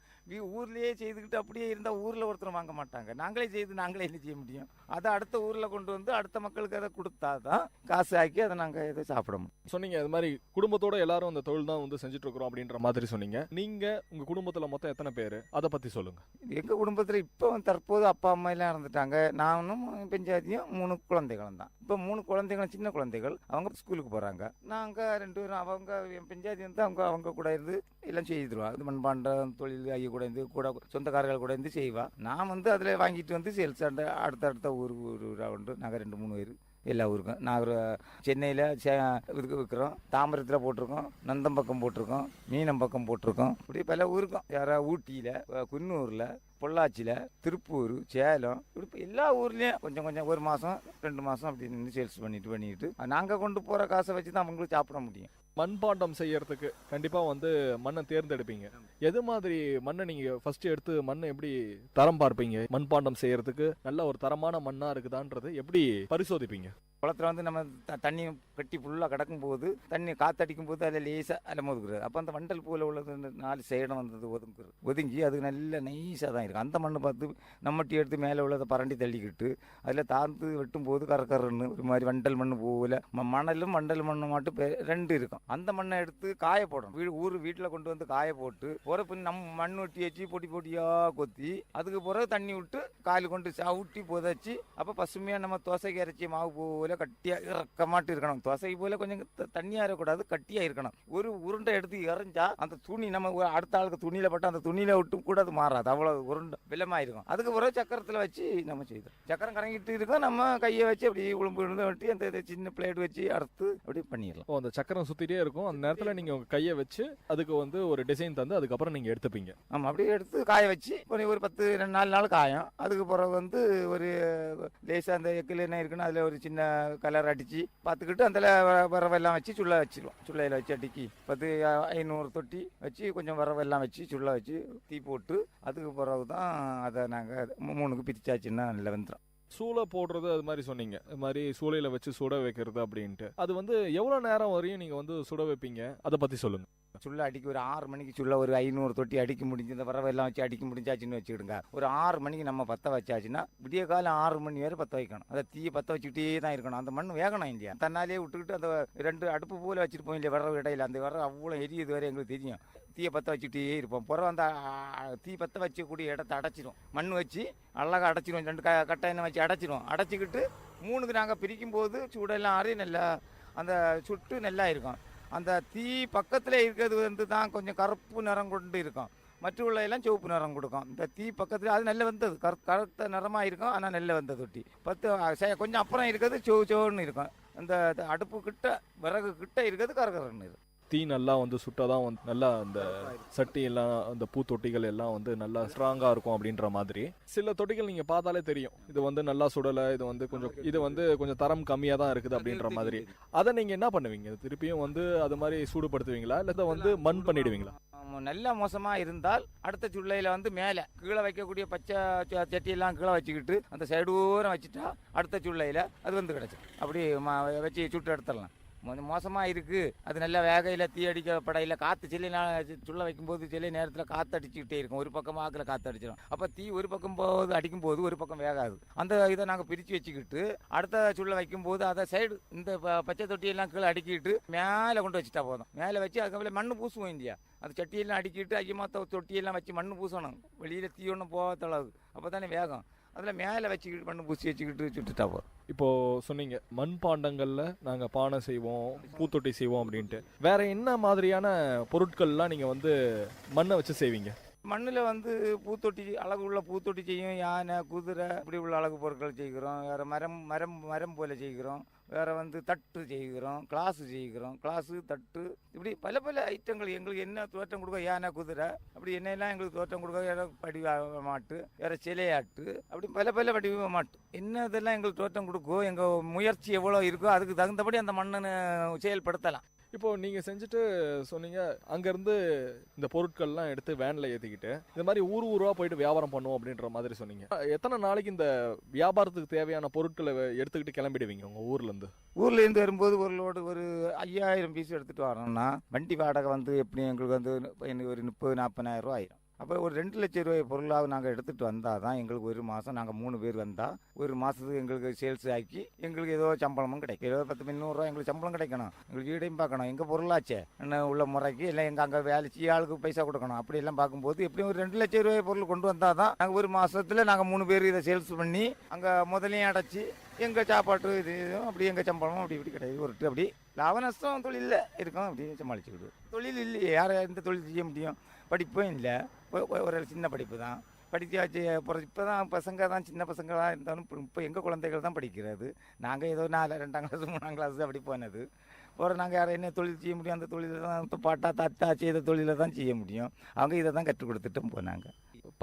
ஊர்லேயே செய்துக்கிட்டு அப்படியே இருந்தால் ஊரில் ஒருத்தர் வாங்க மாட்டாங்க. நாங்களே செய்து நாங்களே என்ன செய்ய முடியும்? அதை அடுத்த ஊரில் கொண்டு வந்து அடுத்த மக்களுக்கு அதை கொடுத்தா தான் காசு ஆக்கி அதை நாங்கள் எதை சாப்பிட முடியும். சொன்னீங்க இது மாதிரி குடும்பத்தோட எல்லாரும் அந்த தொழில் தான் வந்து செஞ்சுட்டு இருக்கிறோம் அப்படின்ற மாதிரி சொன்னீங்க. நீங்கள் உங்கள் குடும்பத்தில் மொத்தம் எத்தனை பேர்? அதை பற்றி சொல்லுங்கள். எங்கள் குடும்பத்தில் குடும்பத்தில் இப்போ தற்போது அப்பா அம்மா எல்லாம் இறந்துட்டாங்க. நானும் பெஞ்சாதியும் 3 குழந்தைகளும் தான். இப்போ 3 குழந்தைகளும் சின்ன குழந்தைகள், அவங்க ஸ்கூலுக்கு போகிறாங்க. நாங்கள் 2 பேரும் அவங்க என் பெஞ்சாதி வந்து அவங்க கூட இருந்து எல்லாம் செய்திருவா. அது மண்பாண்டம் தொழில் ஐயா கூட இருந்து கூட சொந்தக்காரர்கள் கூட இருந்து செய்வா. நான் வந்து அதில் வாங்கிட்டு வந்து சேல்ஸ் அடுத்த ஊராக உண்டு. நாங்கள் 2-3 பேர் எல்லா ஊருக்கும். நான் ஒரு சென்னையில் இதுக்கு விற்கிறோம், தாமிரத்தில் போட்டிருக்கோம், நந்தம்பக்கம் போட்டிருக்கோம், மீனம்பக்கம் போட்டிருக்கோம். இப்படி பல ஊருக்கும். யாராவது ஊட்டியில், குன்னூரில், பொள்ளாச்சியில், திருப்பூர், சேலம், இப்படி எல்லா ஊர்லேயும் கொஞ்சம் கொஞ்சம் 1 மாதம் 2 மாதம் அப்படி நின்று சேல்ஸ் பண்ணிட்டு நாங்கள் கொண்டு போகிற காசை வச்சு தான் அவங்களுக்கு சாப்பிட முடியும். மண்பாண்டம் செய்யறதுக்கு கண்டிப்பாக வந்து மண்ணை தேர்ந்தெடுப்பீங்க. எது மாதிரி மண்ணை நீங்கள் ஃபர்ஸ்ட் எடுத்து மண்ணை எப்படி தரம் பார்ப்பீங்க? மண்பாண்டம் செய்யறதுக்கு நல்ல ஒரு தரமான மண்ணாக இருக்குதான்றது எப்படி பரிசோதிப்பீங்க? குளத்தில் வந்து நம்ம தண்ணி கட்டி ஃபுல்லாக கிடக்கும் போது தண்ணி காற்றடிக்கும் போது அதில் லேசாக அலமோதுக்குறது. அப்போ அந்த வண்டல் பூவில் உள்ளது 4 சைடம் வந்தது ஒதுங்கி அது நல்ல நைஸாக தான் இருக்கும். அந்த மண்ணை பார்த்து நம்மட்டி எடுத்து மேலே உள்ளதை பரண்டி தள்ளிக்கிட்டு அதில் தாழ்ந்து வெட்டும் போது கரக்கரன்னு ஒரு மாதிரி வண்டல் மண் போல மணலும் வண்டல் மண்ணு மட்டும் 2 இருக்கும். அந்த மண்ணை எடுத்து காய போடணும். வீட்டில் கொண்டு வந்து காய போட்டு பிறப்பு நம்ம மண் வெட்டி வச்சு பொடியாக கொத்தி அதுக்கு பிறகு தண்ணி விட்டு காயில் கொண்டு சவுட்டி புதைச்சி அப்போ பசுமையாக நம்ம தோசைக்கு அரைச்சி மாவு போல கட்டியாக இறக்கமாட்டு இருக்கணும். தோசை போல கொஞ்சம் தண்ணியாக இருக்கக்கூடாது, கட்டியாக இருக்கணும். ஒரு உருண்டை எடுத்து இறஞ்சா அந்த துணி நம்ம அடுத்த ஆளுக்கு துணியில் பட்டு அந்த துணியில் விட்டு கூட அது மாறாது. அவ்வளோ உருண்டை வெள்ளமாக இருக்கும். அதுக்கு பிறகு சக்கரத்தில் வச்சு நம்ம செய்தோம். சக்கரம் கறங்கிட்டு இருக்கோம். நம்ம கையை வச்சு அப்படி உளும்பு விழுந்து வெட்டி அந்த சின்ன பிளேட் வச்சு அறுத்து அப்படி பண்ணிடலாம். அந்த சக்கரம் சுற்றிட்டே இருக்கும். அந்த நேரத்தில் நீங்கள் உங்கள் கையை வச்சு அதுக்கு வந்து ஒரு டிசைன் தந்து அதுக்கப்புறம் நீங்கள் எடுத்துப்பீங்க. ஆமாம், அப்படியே எடுத்து காய வச்சு ஒரு 10-4 நாள் காயும். அதுக்கு பிறகு வந்து ஒரு லேசாக அந்த எக்கில் என்ன இருக்குன்னு அதில் ஒரு சின்ன கலர் அடித்து பார்த்துக்கிட்டு அதில் வரவெல்லாம் வச்சு சுள்ள வச்சிருவோம். சுள்ளையில் வச்சு அடிக்கி 500 தொட்டி வச்சு கொஞ்சம் வரவெல்லாம் வச்சு சுள்ள வச்சு தீ போட்டு அதுக்கு பிறகு தான் அதை நாங்கள் 3க்கு பிரிச்சாச்சுன்னா நல்லா வந்துடும். சூளை போடுறது அது மாதிரி சொன்னீங்க. இது மாதிரி சூளையில் வச்சு சுட வைக்கிறது அப்படின்ட்டு அது வந்து எவ்வளோ நேரம் வரையும் நீங்கள் வந்து சுட வைப்பீங்க? அதை பற்றி சொல்லுங்கள். சுள்ள அடிக்க ஒரு 6 மணிக்கு சுள்ள ஒரு 500 தொட்டி அடிக்க முடிஞ்சு இந்த வரவெல்லாம் வச்சு அடிக்க முடிஞ்சாச்சுன்னு வச்சுக்கிடுங்க. ஒரு 6 மணிக்கு நம்ம பற்ற வச்சாச்சுன்னா விடிய காலம் 6 மணி வரை பற்ற வைக்கணும். அதை தீயை பற்ற வச்சுக்கிட்டே தான் இருக்கணும். அந்த மண் வேகணும் இல்லையா? தன்னாலே விட்டுக்கிட்டு அந்த 2 அடுப்பு போல வச்சுருப்போம் இல்லையா வரவு இடையில. அந்த வர அவ்வளோ எரியுது வரை எங்களுக்கு தெரியும். தீயை பற்ற வச்சுக்கிட்டே இருப்போம். புறம் அந்த தீ பற்ற வச்சக்கூடிய இடத்த அடைச்சிடும். மண் வச்சு அழகாக அடைச்சிடும். 2 கட்டை எண்ணெய் வச்சு அடைச்சிடும். அடைச்சிக்கிட்டு 3க்கு நாங்கள் பிரிக்கும் போது சூடெல்லாம் ஆறி நல்லா அந்த சுட்டு நல்லா இருக்கும். அந்த தீ பக்கத்தில் இருக்கிறது வந்து தான் கொஞ்சம் கருப்பு நிறம் கொண்டு இருக்கும். மற்ற எல்லாம் சிவப்பு நிறம் கொடுக்கும். இந்த தீ பக்கத்தில் அது நெல்லை வந்தது கருத்த நிறமாக இருக்கும். ஆனால் நெல்லை வந்த தொட்டி 10 கொஞ்சம் அப்புறம் இருக்கிறது சோன்னு இருக்கும். அந்த அடுப்பு கிட்ட விறகு கிட்ட இருக்கிறது கரகரன்னு இருக்கும். தீ நல்லா வந்து சுட்டாதான் வந்து நல்லா அந்த சட்டி எல்லாம் அந்த பூத்தொட்டிகள் எல்லாம் வந்து நல்லா ஸ்ட்ராங்காக இருக்கும் அப்படின்ற மாதிரி. சில தொட்டிகள் நீங்கள் பார்த்தாலே தெரியும் இது வந்து நல்லா சுடலை, இது வந்து கொஞ்சம் தரம் கம்மியாக தான் இருக்குது அப்படின்ற மாதிரி. அதை நீங்கள் என்ன பண்ணுவீங்க? திருப்பியும் வந்து அது மாதிரி சூடுபடுத்துவீங்களா இல்லை வந்து மண் பண்ணிடுவீங்களா? நல்லா மோசமாக இருந்தால் அடுத்த சுள்ளையில் வந்து மேலே கீழே வைக்கக்கூடிய பச்சை சட்டியெல்லாம் கீழே வச்சுக்கிட்டு அந்த சைடூரம் வச்சுட்டா அடுத்த சுள்ளையில் அது வந்து கிடச்சிடும். அப்படி வச்சு சுட்டு எடுத்துடலாம். கொஞ்சம் மோசமாக இருக்குது. அது நல்லா வேகையில் தீ அடிக்கப்படையில் காற்று சுள்ள வைக்கும்போது சில நேரத்தில் காற்று அடிச்சுக்கிட்டே இருக்கும். ஒரு பக்கம் ஆக்கில் காற்று அடிச்சிடும். அப்போ தீ ஒரு பக்கம் போது அடிக்கும்போது ஒரு பக்கம் வேகாது. அந்த இதை நாங்கள் பிரித்து வச்சுக்கிட்டு அடுத்த சுள்ள வைக்கும்போது அதை சைடு இந்த பச்சை தொட்டியெல்லாம் கீழே அடிக்கிட்டு மேலே கொண்டு வச்சுட்டா போதும். மேலே வச்சு அதுக்கப்புறம் மண் பூசுவோம் இல்லையா? அந்த சட்டியெல்லாம் அடிக்கிட்டு ஐயமாத்த தொட்டியெல்லாம் வச்சு மண் பூசணும். வெளியில் தீ ஒன்றும் போகாதளவு. அப்போ தானே வேகம். அதில் மேலே வச்சுக்கிட்டு மண் பூசி வச்சுக்கிட்டு சுட்டுட்டா போதும். இப்போது சொன்னீங்க மண்பாண்டங்களில் நாங்கள் பானை செய்வோம், பூத்தொட்டி செய்வோம் அப்படின்ட்டு. வேற என்ன மாதிரியான பொருட்கள்லாம் நீங்கள் வந்து மண்ணை வச்சு செய்வீங்க? மண்ணில் வந்து பூத்தொட்டி அழகு உள்ள பூத்தொட்டி செய்யும். யானை, குதிரை இப்படி உள்ள அழகு பொருட்கள் செய்கிறோம். வேறு மரம் போல செய்கிறோம். வேறு வந்து தட்டு செய்கிறோம், கிளாஸு செய்கிறோம். கிளாஸு, தட்டு இப்படி பல ஐட்டங்கள் எங்களுக்கு என்ன தோட்டம் கொடுக்க. யானை, குதிரை அப்படி என்னெல்லாம் எங்களுக்கு தோட்டம் கொடுக்க. படிவ மாட்டு, வேறு சிலையாட்டு அப்படி பல படிவ மாட்டு என்ன இதெல்லாம் எங்களுக்கு தோட்டம் கொடுக்கும். எங்கள் முயற்சி எவ்வளோ இருக்கோ அதுக்கு தகுந்தபடி அந்த மண்ணை செயல்படுத்தலாம். இப்போது நீங்கள் செஞ்சுட்டு சொன்னீங்க அங்கேருந்து இந்த பொருட்கள்லாம் எடுத்து வேனில் ஏற்றிக்கிட்டு இந்த மாதிரி ஊராக போயிட்டு வியாபாரம் பண்ணுவோம் அப்படின்ற மாதிரி சொன்னீங்க. எத்தனை நாளைக்கு இந்த வியாபாரத்துக்கு தேவையான பொருட்களை எடுத்துக்கிட்டு கிளம்பிடுவீங்க உங்கள் ஊர்லேருந்து? ஊர்லேருந்து வரும்போது ஒரு லோடு ஒரு 5000 பீஸ் எடுத்துகிட்டு வரோம்னா வண்டி வாடகை வந்து எப்படி எங்களுக்கு வந்து ஒரு 30,000-40,000 ரூபா ஆயிரும். அப்போ ஒரு 2 லட்சம் ரூபாய் பொருளாக நாங்கள் எடுத்துகிட்டு வந்தால் தான் எங்களுக்கு ஒரு மாதம் நாங்கள் 3 பேர் வந்தால் ஒரு மாதத்துக்கு எங்களுக்கு சேல்ஸ் ஆக்கி எங்களுக்கு ஏதோ சம்பளமும் கிடைக்கும். ஏதோ 10-300 எங்களுக்கு சம்பளம் கிடைக்கணும், எங்களுக்கு வீடையும் பார்க்கணும், எங்கள் பொருளாச்சே என்ன உள்ள முறைக்கு இல்லை எங்கள் அங்கே வேலை செய்ய ஆளுக்கு பைசா கொடுக்கணும். அப்படியெல்லாம் பார்க்கும்போது எப்படியும் ஒரு 2 லட்சம் ரூபாய் பொருள் கொண்டு வந்தால் தான் நாங்கள் ஒரு மாதத்தில் நாங்கள் 3 பேர் இதை சேல்ஸ் பண்ணி அங்கே முதலையும் அடைச்சி எங்கள் சாப்பாட்டு இது அப்படி எங்கள் சம்பளமும் அப்படி இப்படி கிடையாது. ஒரு அப்படி லாப நஷ்டம் தொழிலில் இருக்கும், அப்படி சமாளிச்சுக்கிடு. தொழில் இல்லை, யாரை எந்த தொழில் செய்ய முடியும்? படிப்பும் இல்லை, ஒரு சின்ன படிப்பு தான் படித்தாச்சு. அப்புறம் இப்போ தான் பசங்க தான் சின்ன பசங்களாக இருந்தாலும் இப்போ எங்கள் குழந்தைகள் தான் படிக்கிறது. நாங்கள் ஏதோ 2ஆம் கிளாஸ் 3ஆம் கிளாஸ் அப்படி போனது. அப்புறம் நாங்கள் யாரை என்ன தொழில் செய்ய முடியும்? அந்த தொழிலில் தான் பாட்டா தாத்தா செய்த தொழிலை தான் செய்ய முடியும். அவங்க இதை தான் கற்றுக் கொடுத்துட்டும் போனாங்க.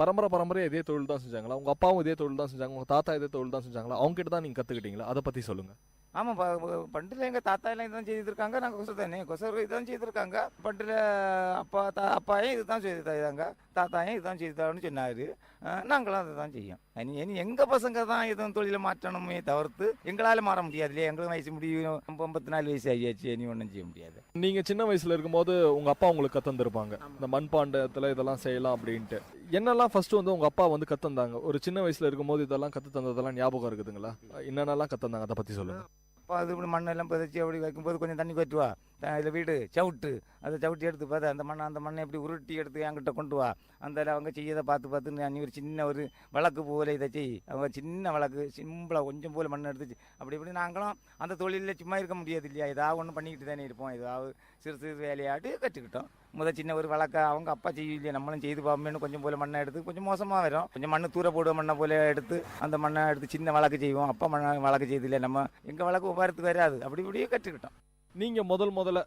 பரம்பரை இதே தொழில் தான் செஞ்சாங்களா? உங்கள் அப்பாவும் இதே தொழில் தான் செஞ்சாங்க, உங்கள் தாத்தா இதே தொழில் தான் செஞ்சாங்களா? அவங்க கிட்ட தான் நீங்கள் கற்றுக்கிட்டீங்களா? அதை பற்றி சொல்லுங்கள். ஆமாம், பண்டில் எங்கள் தாத்தா எல்லாம் இதுதான் செய்திருக்காங்க. நாங்கள் கொசர் இதுதான் செய்திருக்காங்க. பண்டில் அப்பாயும் இது தான் செய்தாங்க, தாத்தாயும் இதுதான் செய்தான்னு சொன்னார். நாங்களும் அதை தான் செய்யும். இனி எங்கள் பசங்க தான் எதுவும் தொழிலை மாற்றணுமே தவிர்த்து எங்களால் மாற முடியாது இல்லையா? எங்களுக்கு வயசு முடியும், 54 வயசு ஆகியாச்சு, இனி ஒன்றும் செய்ய முடியாது. நீங்கள் சின்ன வயசில் இருக்கும்போது உங்கள் அப்பா உங்களுக்கு கற்றுந்துருப்பாங்க இந்த மண்பாண்டத்தில் இதெல்லாம் செய்யலாம் அப்படின்ட்டு. என்னெல்லாம் ஃபர்ஸ்ட் வந்து உங்கள் அப்பா வந்து கற்றுந்தாங்க? ஒரு சின்ன வயசில் இருக்கும்போது இதெல்லாம் கற்று தந்ததெல்லாம் ஞாபகம் இருக்குதுங்களா? என்னென்னலாம் கற்றுந்தாங்க அதை பற்றி சொல்லுங்கள். அப்போ அது இப்படி மண்ணெல்லாம் புதைச்சி அப்படி வைக்கும்போது கொஞ்சம் தண்ணி கொட்டுவா, இதில் வீடு சவுட்டு, அதை சவுட்டி எடுத்து பார்த்து அந்த மண்ணை எப்படி உருட்டி எடுத்து என்கிட்ட கொண்டு வா. அந்த அவங்க செய்யதை பார்த்து நீ ஒரு சின்ன ஒரு வழக்கு போல இதை செய். அவங்க சின்ன வழக்கு சிம்பிளாக கொஞ்சம் போல் மண்ணை எடுத்துச்சு. அப்படி இப்படி நாங்களும் அந்த தொழிலில் சும்மா இருக்க முடியாது இல்லையா? ஏதாவது ஒன்று பண்ணிக்கிட்டு தானே இருப்போம். ஏதாவது சிறு வேலையாட்டு கற்றுக்கிட்டோம். சின்ன ஒரு வழக்கை அவங்க அப்பா செய்யும் இல்லையா, நம்மளும் செய்து பார்ப்போம்னு கொஞ்சம் போல் மண்ணை எடுத்து கொஞ்சம் மோசமாக வரும். கொஞ்சம் மண்ணு தூர போடுவோம், மண்ணை போல எடுத்து அந்த மண்ணை எடுத்து சின்ன வழக்கு செய்வோம். அப்பா வழக்கு செய்து இல்லை, நம்ம எங்கள் வழக்கு உபாரத்துக்கு வராது. அப்படி இப்படியே கற்றுக்கிட்டோம். நீங்கள் முதல்ல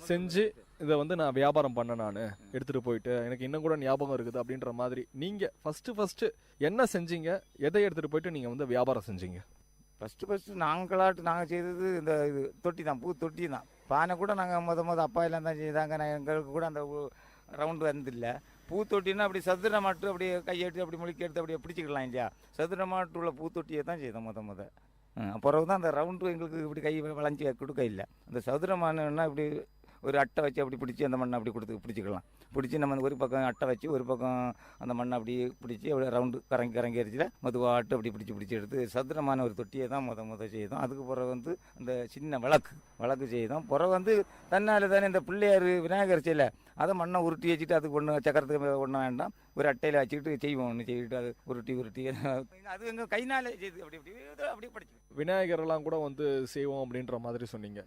செஞ்சு இதை வந்து நான் வியாபாரம் பண்ண நான் எடுத்துகிட்டு போயிட்டு எனக்கு இன்னும் கூட ஞாபகம் இருக்குது அப்படின்ற மாதிரி நீங்கள் ஃபஸ்ட்டு என்ன செஞ்சீங்க? எதை எடுத்துகிட்டு போயிட்டு நீங்கள் வந்து வியாபாரம் செஞ்சீங்க? ஃபஸ்ட்டு நாங்கள் செய்தது இந்த இது தொட்டி தான், பூ தொட்டி தான். பானை கூட நாங்கள் அப்பா எல்லாம் தான் செய்தாங்க. எங்களுக்கு கூட அந்த ரவுண்டு வந்தில்லை. பூத்தொட்டின்னா அப்படி சதுர மாட்டு அப்படியே கையெடுத்து அப்படி முழுக்கி எடுத்து அப்படியே பிடிச்சிக்கலாம் இல்லையா? சதுர மாட்டு உள்ள பூத்தொட்டியை தான் செய்தோம் அப்புறம் தான் அந்த ரவுண்டு எங்களுக்கு இப்படி கை வளைஞ்சி கொடுக்க இல்லை. அந்த சதுரமானன்னா இப்படி ஒரு அட்டை வச்சு அப்படி பிடிச்சி அந்த மண்ணை அப்படி பிடிச்சிக்கலாம். பிடிச்சி நம்ம ஒரு பக்கம் அட்டை வச்சு ஒரு பக்கம் அந்த மண்ணை அப்படி பிடிச்சி அப்படி ரவுண்டு கரங்கி அரிச்சியில் மெதுவாட்டு அப்படி பிடிச்சி எடுத்து சதுரமான ஒரு தொட்டியை தான் செய்தோம். அதுக்கு பிறகு வந்து அந்த சின்ன வழக்கு செய்தோம். பிறகு தன்னால் தானே இந்த பிள்ளையார் விநாயகர் செய்யலை, அதை மண்ணை உருட்டி வச்சுட்டு அதுக்கு ஒன்று சக்கரத்துக்கு ஒன்றும் வேண்டாம், ஒரு அட்டையில் வச்சுக்கிட்டு செய்வோம். ஒன்று செய்துட்டு அது உருட்டி அது எங்கள் கைனால செய்து அப்படி படிச்சு விநாயகரெல்லாம் கூட வந்து செய்வோம் அப்படின்ற மாதிரி சொன்னீங்க.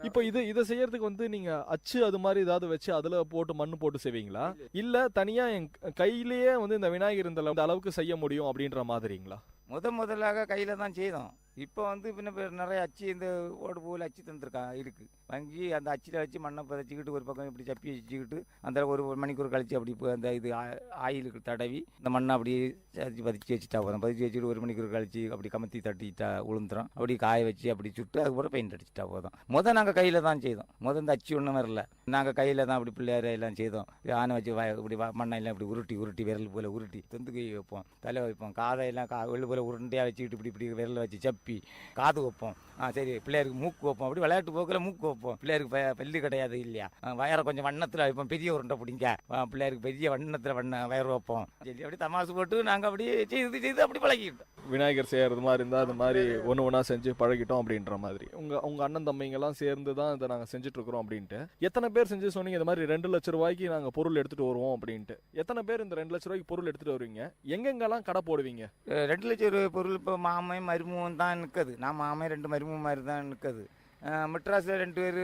இப்போ இதை செய்யறதுக்கு வந்து நீங்க அச்சு அது மாதிரி ஏதாவது வச்சு அதுல போட்டு மண்ணு போட்டு செய்வீங்களா? இல்ல தனியா என் கையிலேயே வந்து இந்த விநாயகர் இந்த அளவுக்கு செய்ய முடியும் அப்படின்ற மாதிரிங்களா? முதலாக கையில் தான் செய்தோம். இப்போ பின்ன நிறைய அச்சு இந்த ஓடு போல் அச்சு இருக்குது வாங்கி அந்த அச்சில் வச்சு மண்ணை பதைச்சிக்கிட்டு ஒரு பக்கம் இப்படி சப்பி வச்சுக்கிட்டு அந்த ஒரு மணிக்கூர் கழிச்சு அப்படி அந்த இது ஆயிலுக்கு தடவி இந்த மண்ணை அப்படி பதிச்சு வச்சுட்டா போதும். பதிச்சு வச்சுட்டு ஒரு மணிக்கூர் கழிச்சு அப்படி கமத்தி தட்டிட்டா உளுந்துரும். அப்படி காய வச்சு அப்படி சுட்டு அதுக்கப்புறம் பெயிண்ட் அடிச்சுட்டா போதும். நாங்கள் கையில் தான் செய்தோம். இந்த அச்சு ஒன்றும் வரல, நாங்கள் கையில் தான் அப்படி பிள்ளையார எல்லாம் செய்தோம். ஆனை வச்சு இப்படி மண்ணெல்லாம் இப்படி உருட்டி விரல் போல் உருட்டி தொந்து கை வைப்போம், தலை வைப்போம், காதையெல்லாம் வெள்ளு போல் உருண்டையாக வச்சுக்கிட்டு இப்படி விரலை வச்சு சப்பி காது வைப்போம். சரி பிள்ளையாருக்கு மூக்கு வைப்போம். அப்படி விளையாட்டு போக்கில் மூக்கு வைப்போம். பிள்ளையாருக்கு பல்லு கிடையாது இல்லையா, வயரை கொஞ்சம் வண்ணத்தில் வைப்போம். பெரிய உருண்டை பிடிங்க பிள்ளையாருக்கு பெரிய வண்ணத்தில் வயர் வைப்போம். சரி அப்படி தமாசு போட்டு நாங்கள் அப்படி செய்து அப்படி பழகிக்கிட்டோம். விநாயகர் செய்கிறது மாதிரி இருந்தால் அது மாதிரி ஒன்று செஞ்சு பழகிட்டோம் அப்படின்ற மாதிரி. உங்கள் அண்ணன் தம்பிங்கெல்லாம் சேர்ந்து தான் இதை நாங்கள் செஞ்சுட்ருக்குறோம் அப்படின்ட்டு. எத்தனை பேர் செஞ்சு சொன்னீங்க இந்த மாதிரி 2 லட்ச ரூபாய்க்கு நாங்கள் பொருள் எடுத்துகிட்டு வருவோம் அப்படின்ட்டு? எத்தனை பேர் இந்த 2 லட்ச ரூபாய்க்கு பொருள் எடுத்துகிட்டு வருவீங்க? எங்கெங்கெல்லாம் கடை போடுவீங்க? 2 லட்சம் ரூபாய் பொருள் இப்போ மாமை மருமகன் தான் நிற்குது. நான் மாமை 2 மருமகன் மாதிரி தான் நிற்குது. மெட்ராஸில் 2 பேர்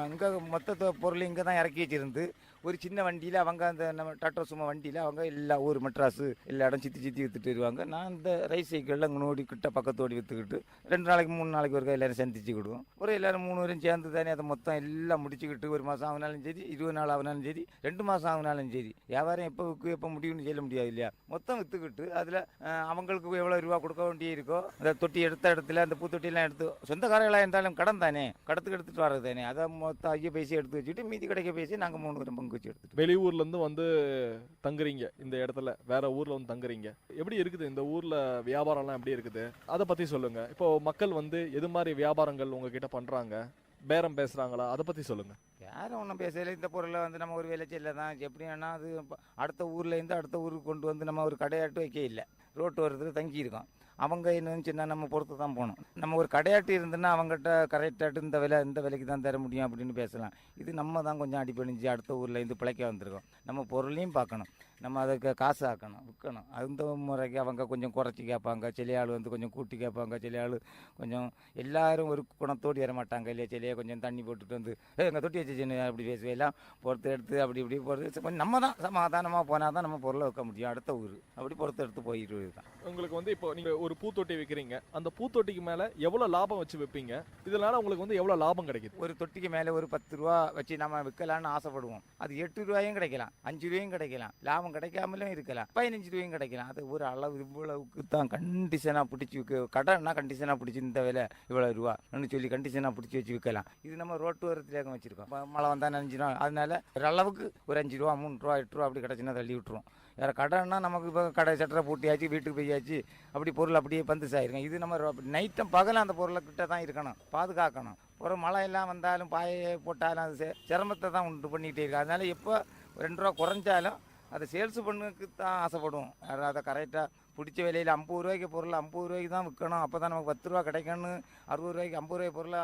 இங்கே மொத்த பொருள் இங்கே தான் இறக்கி வச்சிருந்து ஒரு சின்ன வண்டியில் அவங்க அந்த நம்ம டாட்டா சும்மா வண்டியில் அவங்க எல்லா ஊர் மெட்ராஸு எல்லா இடம் சுற்றி விற்றுட்டு வருவாங்க. நான் இந்த ரைஸ் சைக்கிளில் அங்கே நோடி கிட்ட பக்கத்தோடி விற்றுக்கிட்டு 2 நாளைக்கு 3 நாளைக்கு ஒரு எல்லோரும் சந்திச்சுக்கிடுவோம். ஒரு எல்லோரும் 3 பேரும் சேர்ந்து தானே அதை மொத்தம் எல்லாம் முடிச்சுக்கிட்டு 1 மாதம் ஆகினாலும் சரி, 20 நாள் ஆகினாலும் சரி, 2 மாதம் ஆகினாலும் சரி, வியாபாரம் எப்போ முடியும்னு சொல்ல முடியாது இல்லையா? மொத்தம் விற்றுக்கிட்டு அதில் அவங்களுக்கு எவ்வளோ ரூபா கொடுக்க வேண்டிய இருக்கோ அந்த தொட்டி எடுத்த இடத்துல அந்த பூத்தொட்டியெல்லாம் எடுத்து சொந்தக்காரர்களாக இருந்தாலும் கடன் தானே, கடத்துக்கு எடுத்துகிட்டு வர்றது தானே, அதை மொத்தம் 5 பைசா எடுத்து வச்சுட்டு மீதி கிடைக்க பேசி நாங்கள் 3 பேரும் பங்கு வச்சு எடுத்துட்டு வெளியூர்லேருந்து வந்து தங்குறீங்க, இந்த இடத்துல வேற ஊரில் வந்து தங்குறீங்க. எப்படி இருக்குது இந்த ஊரில் வியாபாரம்லாம் எப்படி இருக்குது அதை பற்றி சொல்லுங்கள். இப்போ மக்கள் வந்து எது மாதிரி வியாபாரங்கள் உங்ககிட்ட பண்ணுறாங்க, பேரம் பேசுகிறாங்களா, அதை பற்றி சொல்லுங்கள். யாரும் ஒன்றும் பேசல. இந்த பொருளை வந்து நம்ம ஒரு விளைச்சல தான் எப்படின்னா அது அடுத்த ஊர்லேருந்து அடுத்த ஊருக்கு கொண்டு வந்து நம்ம ஒரு கடையாட்டு வைக்க இல்லை, ரோட்டு ஓரத்தில் தங்கியிருக்கோம். அவங்க என்னன்னு சொன்னால் நம்ம பொறுத்து தான் போகணும். நம்ம ஒரு கடையாட்டு இருந்துன்னா அவங்ககிட்ட கரெக்டாட்டு இந்த விலைக்கு தான் தர முடியும் அப்படின்னு பேசலாம். இது நம்ம தான் கொஞ்சம் அடிப்பணிஞ்சு அடுத்த ஊரில் இருந்து பிழைக்க வந்திருக்கோம். நம்ம பொருளையும் பார்க்கணும், நம்ம அதுக்கு காசு ஆக்கணும், விற்கணும். அந்த முறைக்கு அவங்க கொஞ்சம் குறைச்சி கேட்பாங்க, சில ஆள் வந்து கொஞ்சம் கூட்டி கேட்பாங்க, சில ஆள் கொஞ்சம் எல்லாரும் ஒரு குணத்தோடு ஏற மாட்டாங்க இல்லையா. சிலையை கொஞ்சம் தண்ணி போட்டுட்டு வந்து எங்கள் தொட்டி வச்சு சின்ன அப்படி பேசுவேலாம் பொறுத்து எடுத்து அப்படி இப்படி பொறுத்து கொஞ்சம் நம்ம தான் சமாதானமாக போனால் தான் நம்ம பொருளை வைக்க முடியும் அடுத்த ஊர். அப்படி பொறுத்து எடுத்து போயிட்டு தான். உங்களுக்கு வந்து இப்போ நீங்கள் ஒரு பூத்தொட்டி விற்கிறீங்க, அந்த பூத்தொட்டிக்கு மேலே எவ்வளோ லாபம் வச்சு விற்பீங்க? இதனால உங்களுக்கு வந்து எவ்வளோ லாபம் கிடைக்குது? ஒரு தொட்டிக்கு மேலே ஒரு 10 ரூபா வச்சு நம்ம விற்கலான்னு ஆசைப்படுவோம். அது 8 ரூபாயும் கிடைக்கலாம், 5 ரூபாயும் கிடைக்கலாம், லாபம் கிடைக்காமலும் இருக்கலாம், 15 ரூபாயும் கிடைக்கலாம். அது ஒரு அளவு இவ்வளவுக்கு தான் கண்டிஷனாக பிடிச்சி கடைன்னா கண்டிஷனாக பிடிச்சி இந்த விலை இவ்வளோ ரூபான்னு சொல்லி கண்டிஷனாக பிடிச்சி வச்சு விற்கலாம். இது நம்ம ரோட்டு ஓரத்தில் வச்சுருக்கோம். மழை வந்தால் நனைஞ்சிடும். அதனால ஒரு அளவுக்கு ஒரு 5 ரூபா 3 ரூபா 8 ரூபா அப்படி கிடச்சின்னா தள்ளி விட்டுருவோம். வேறு கடைன்னா நமக்கு இப்போ கடை சட்டரை பூட்டியாச்சு, வீட்டுக்கு போயாச்சு, அப்படி பொருள் அப்படியே பந்து ஆயிருக்கும். இது நம்ம நைட்டும் பகலும் அந்த பொருளை கிட்ட தான் இருக்கணும், பாதுகாக்கணும். ஒரு மழை எல்லாம் வந்தாலும் பாயை போட்டாலும் அது சிரமத்தை தான் உண்டு பண்ணிக்கிட்டே இருக்கு. அதனால எப்போ 2 ரூபா குறைஞ்சாலும் அதை சேல்ஸ் பண்ணுறதுக்கு தான் ஆசைப்படுவோம். அதை கரெக்டாக பிடிச்ச விலையில் 50 ரூபாய்க்கு பொருள் 50 ரூபாய்க்கு தான் விற்கணும். அப்போ தான் நமக்கு 10 ரூபா கிடைக்கணும். 60 ரூபாய்க்கு 50 ரூபாய் பொருளை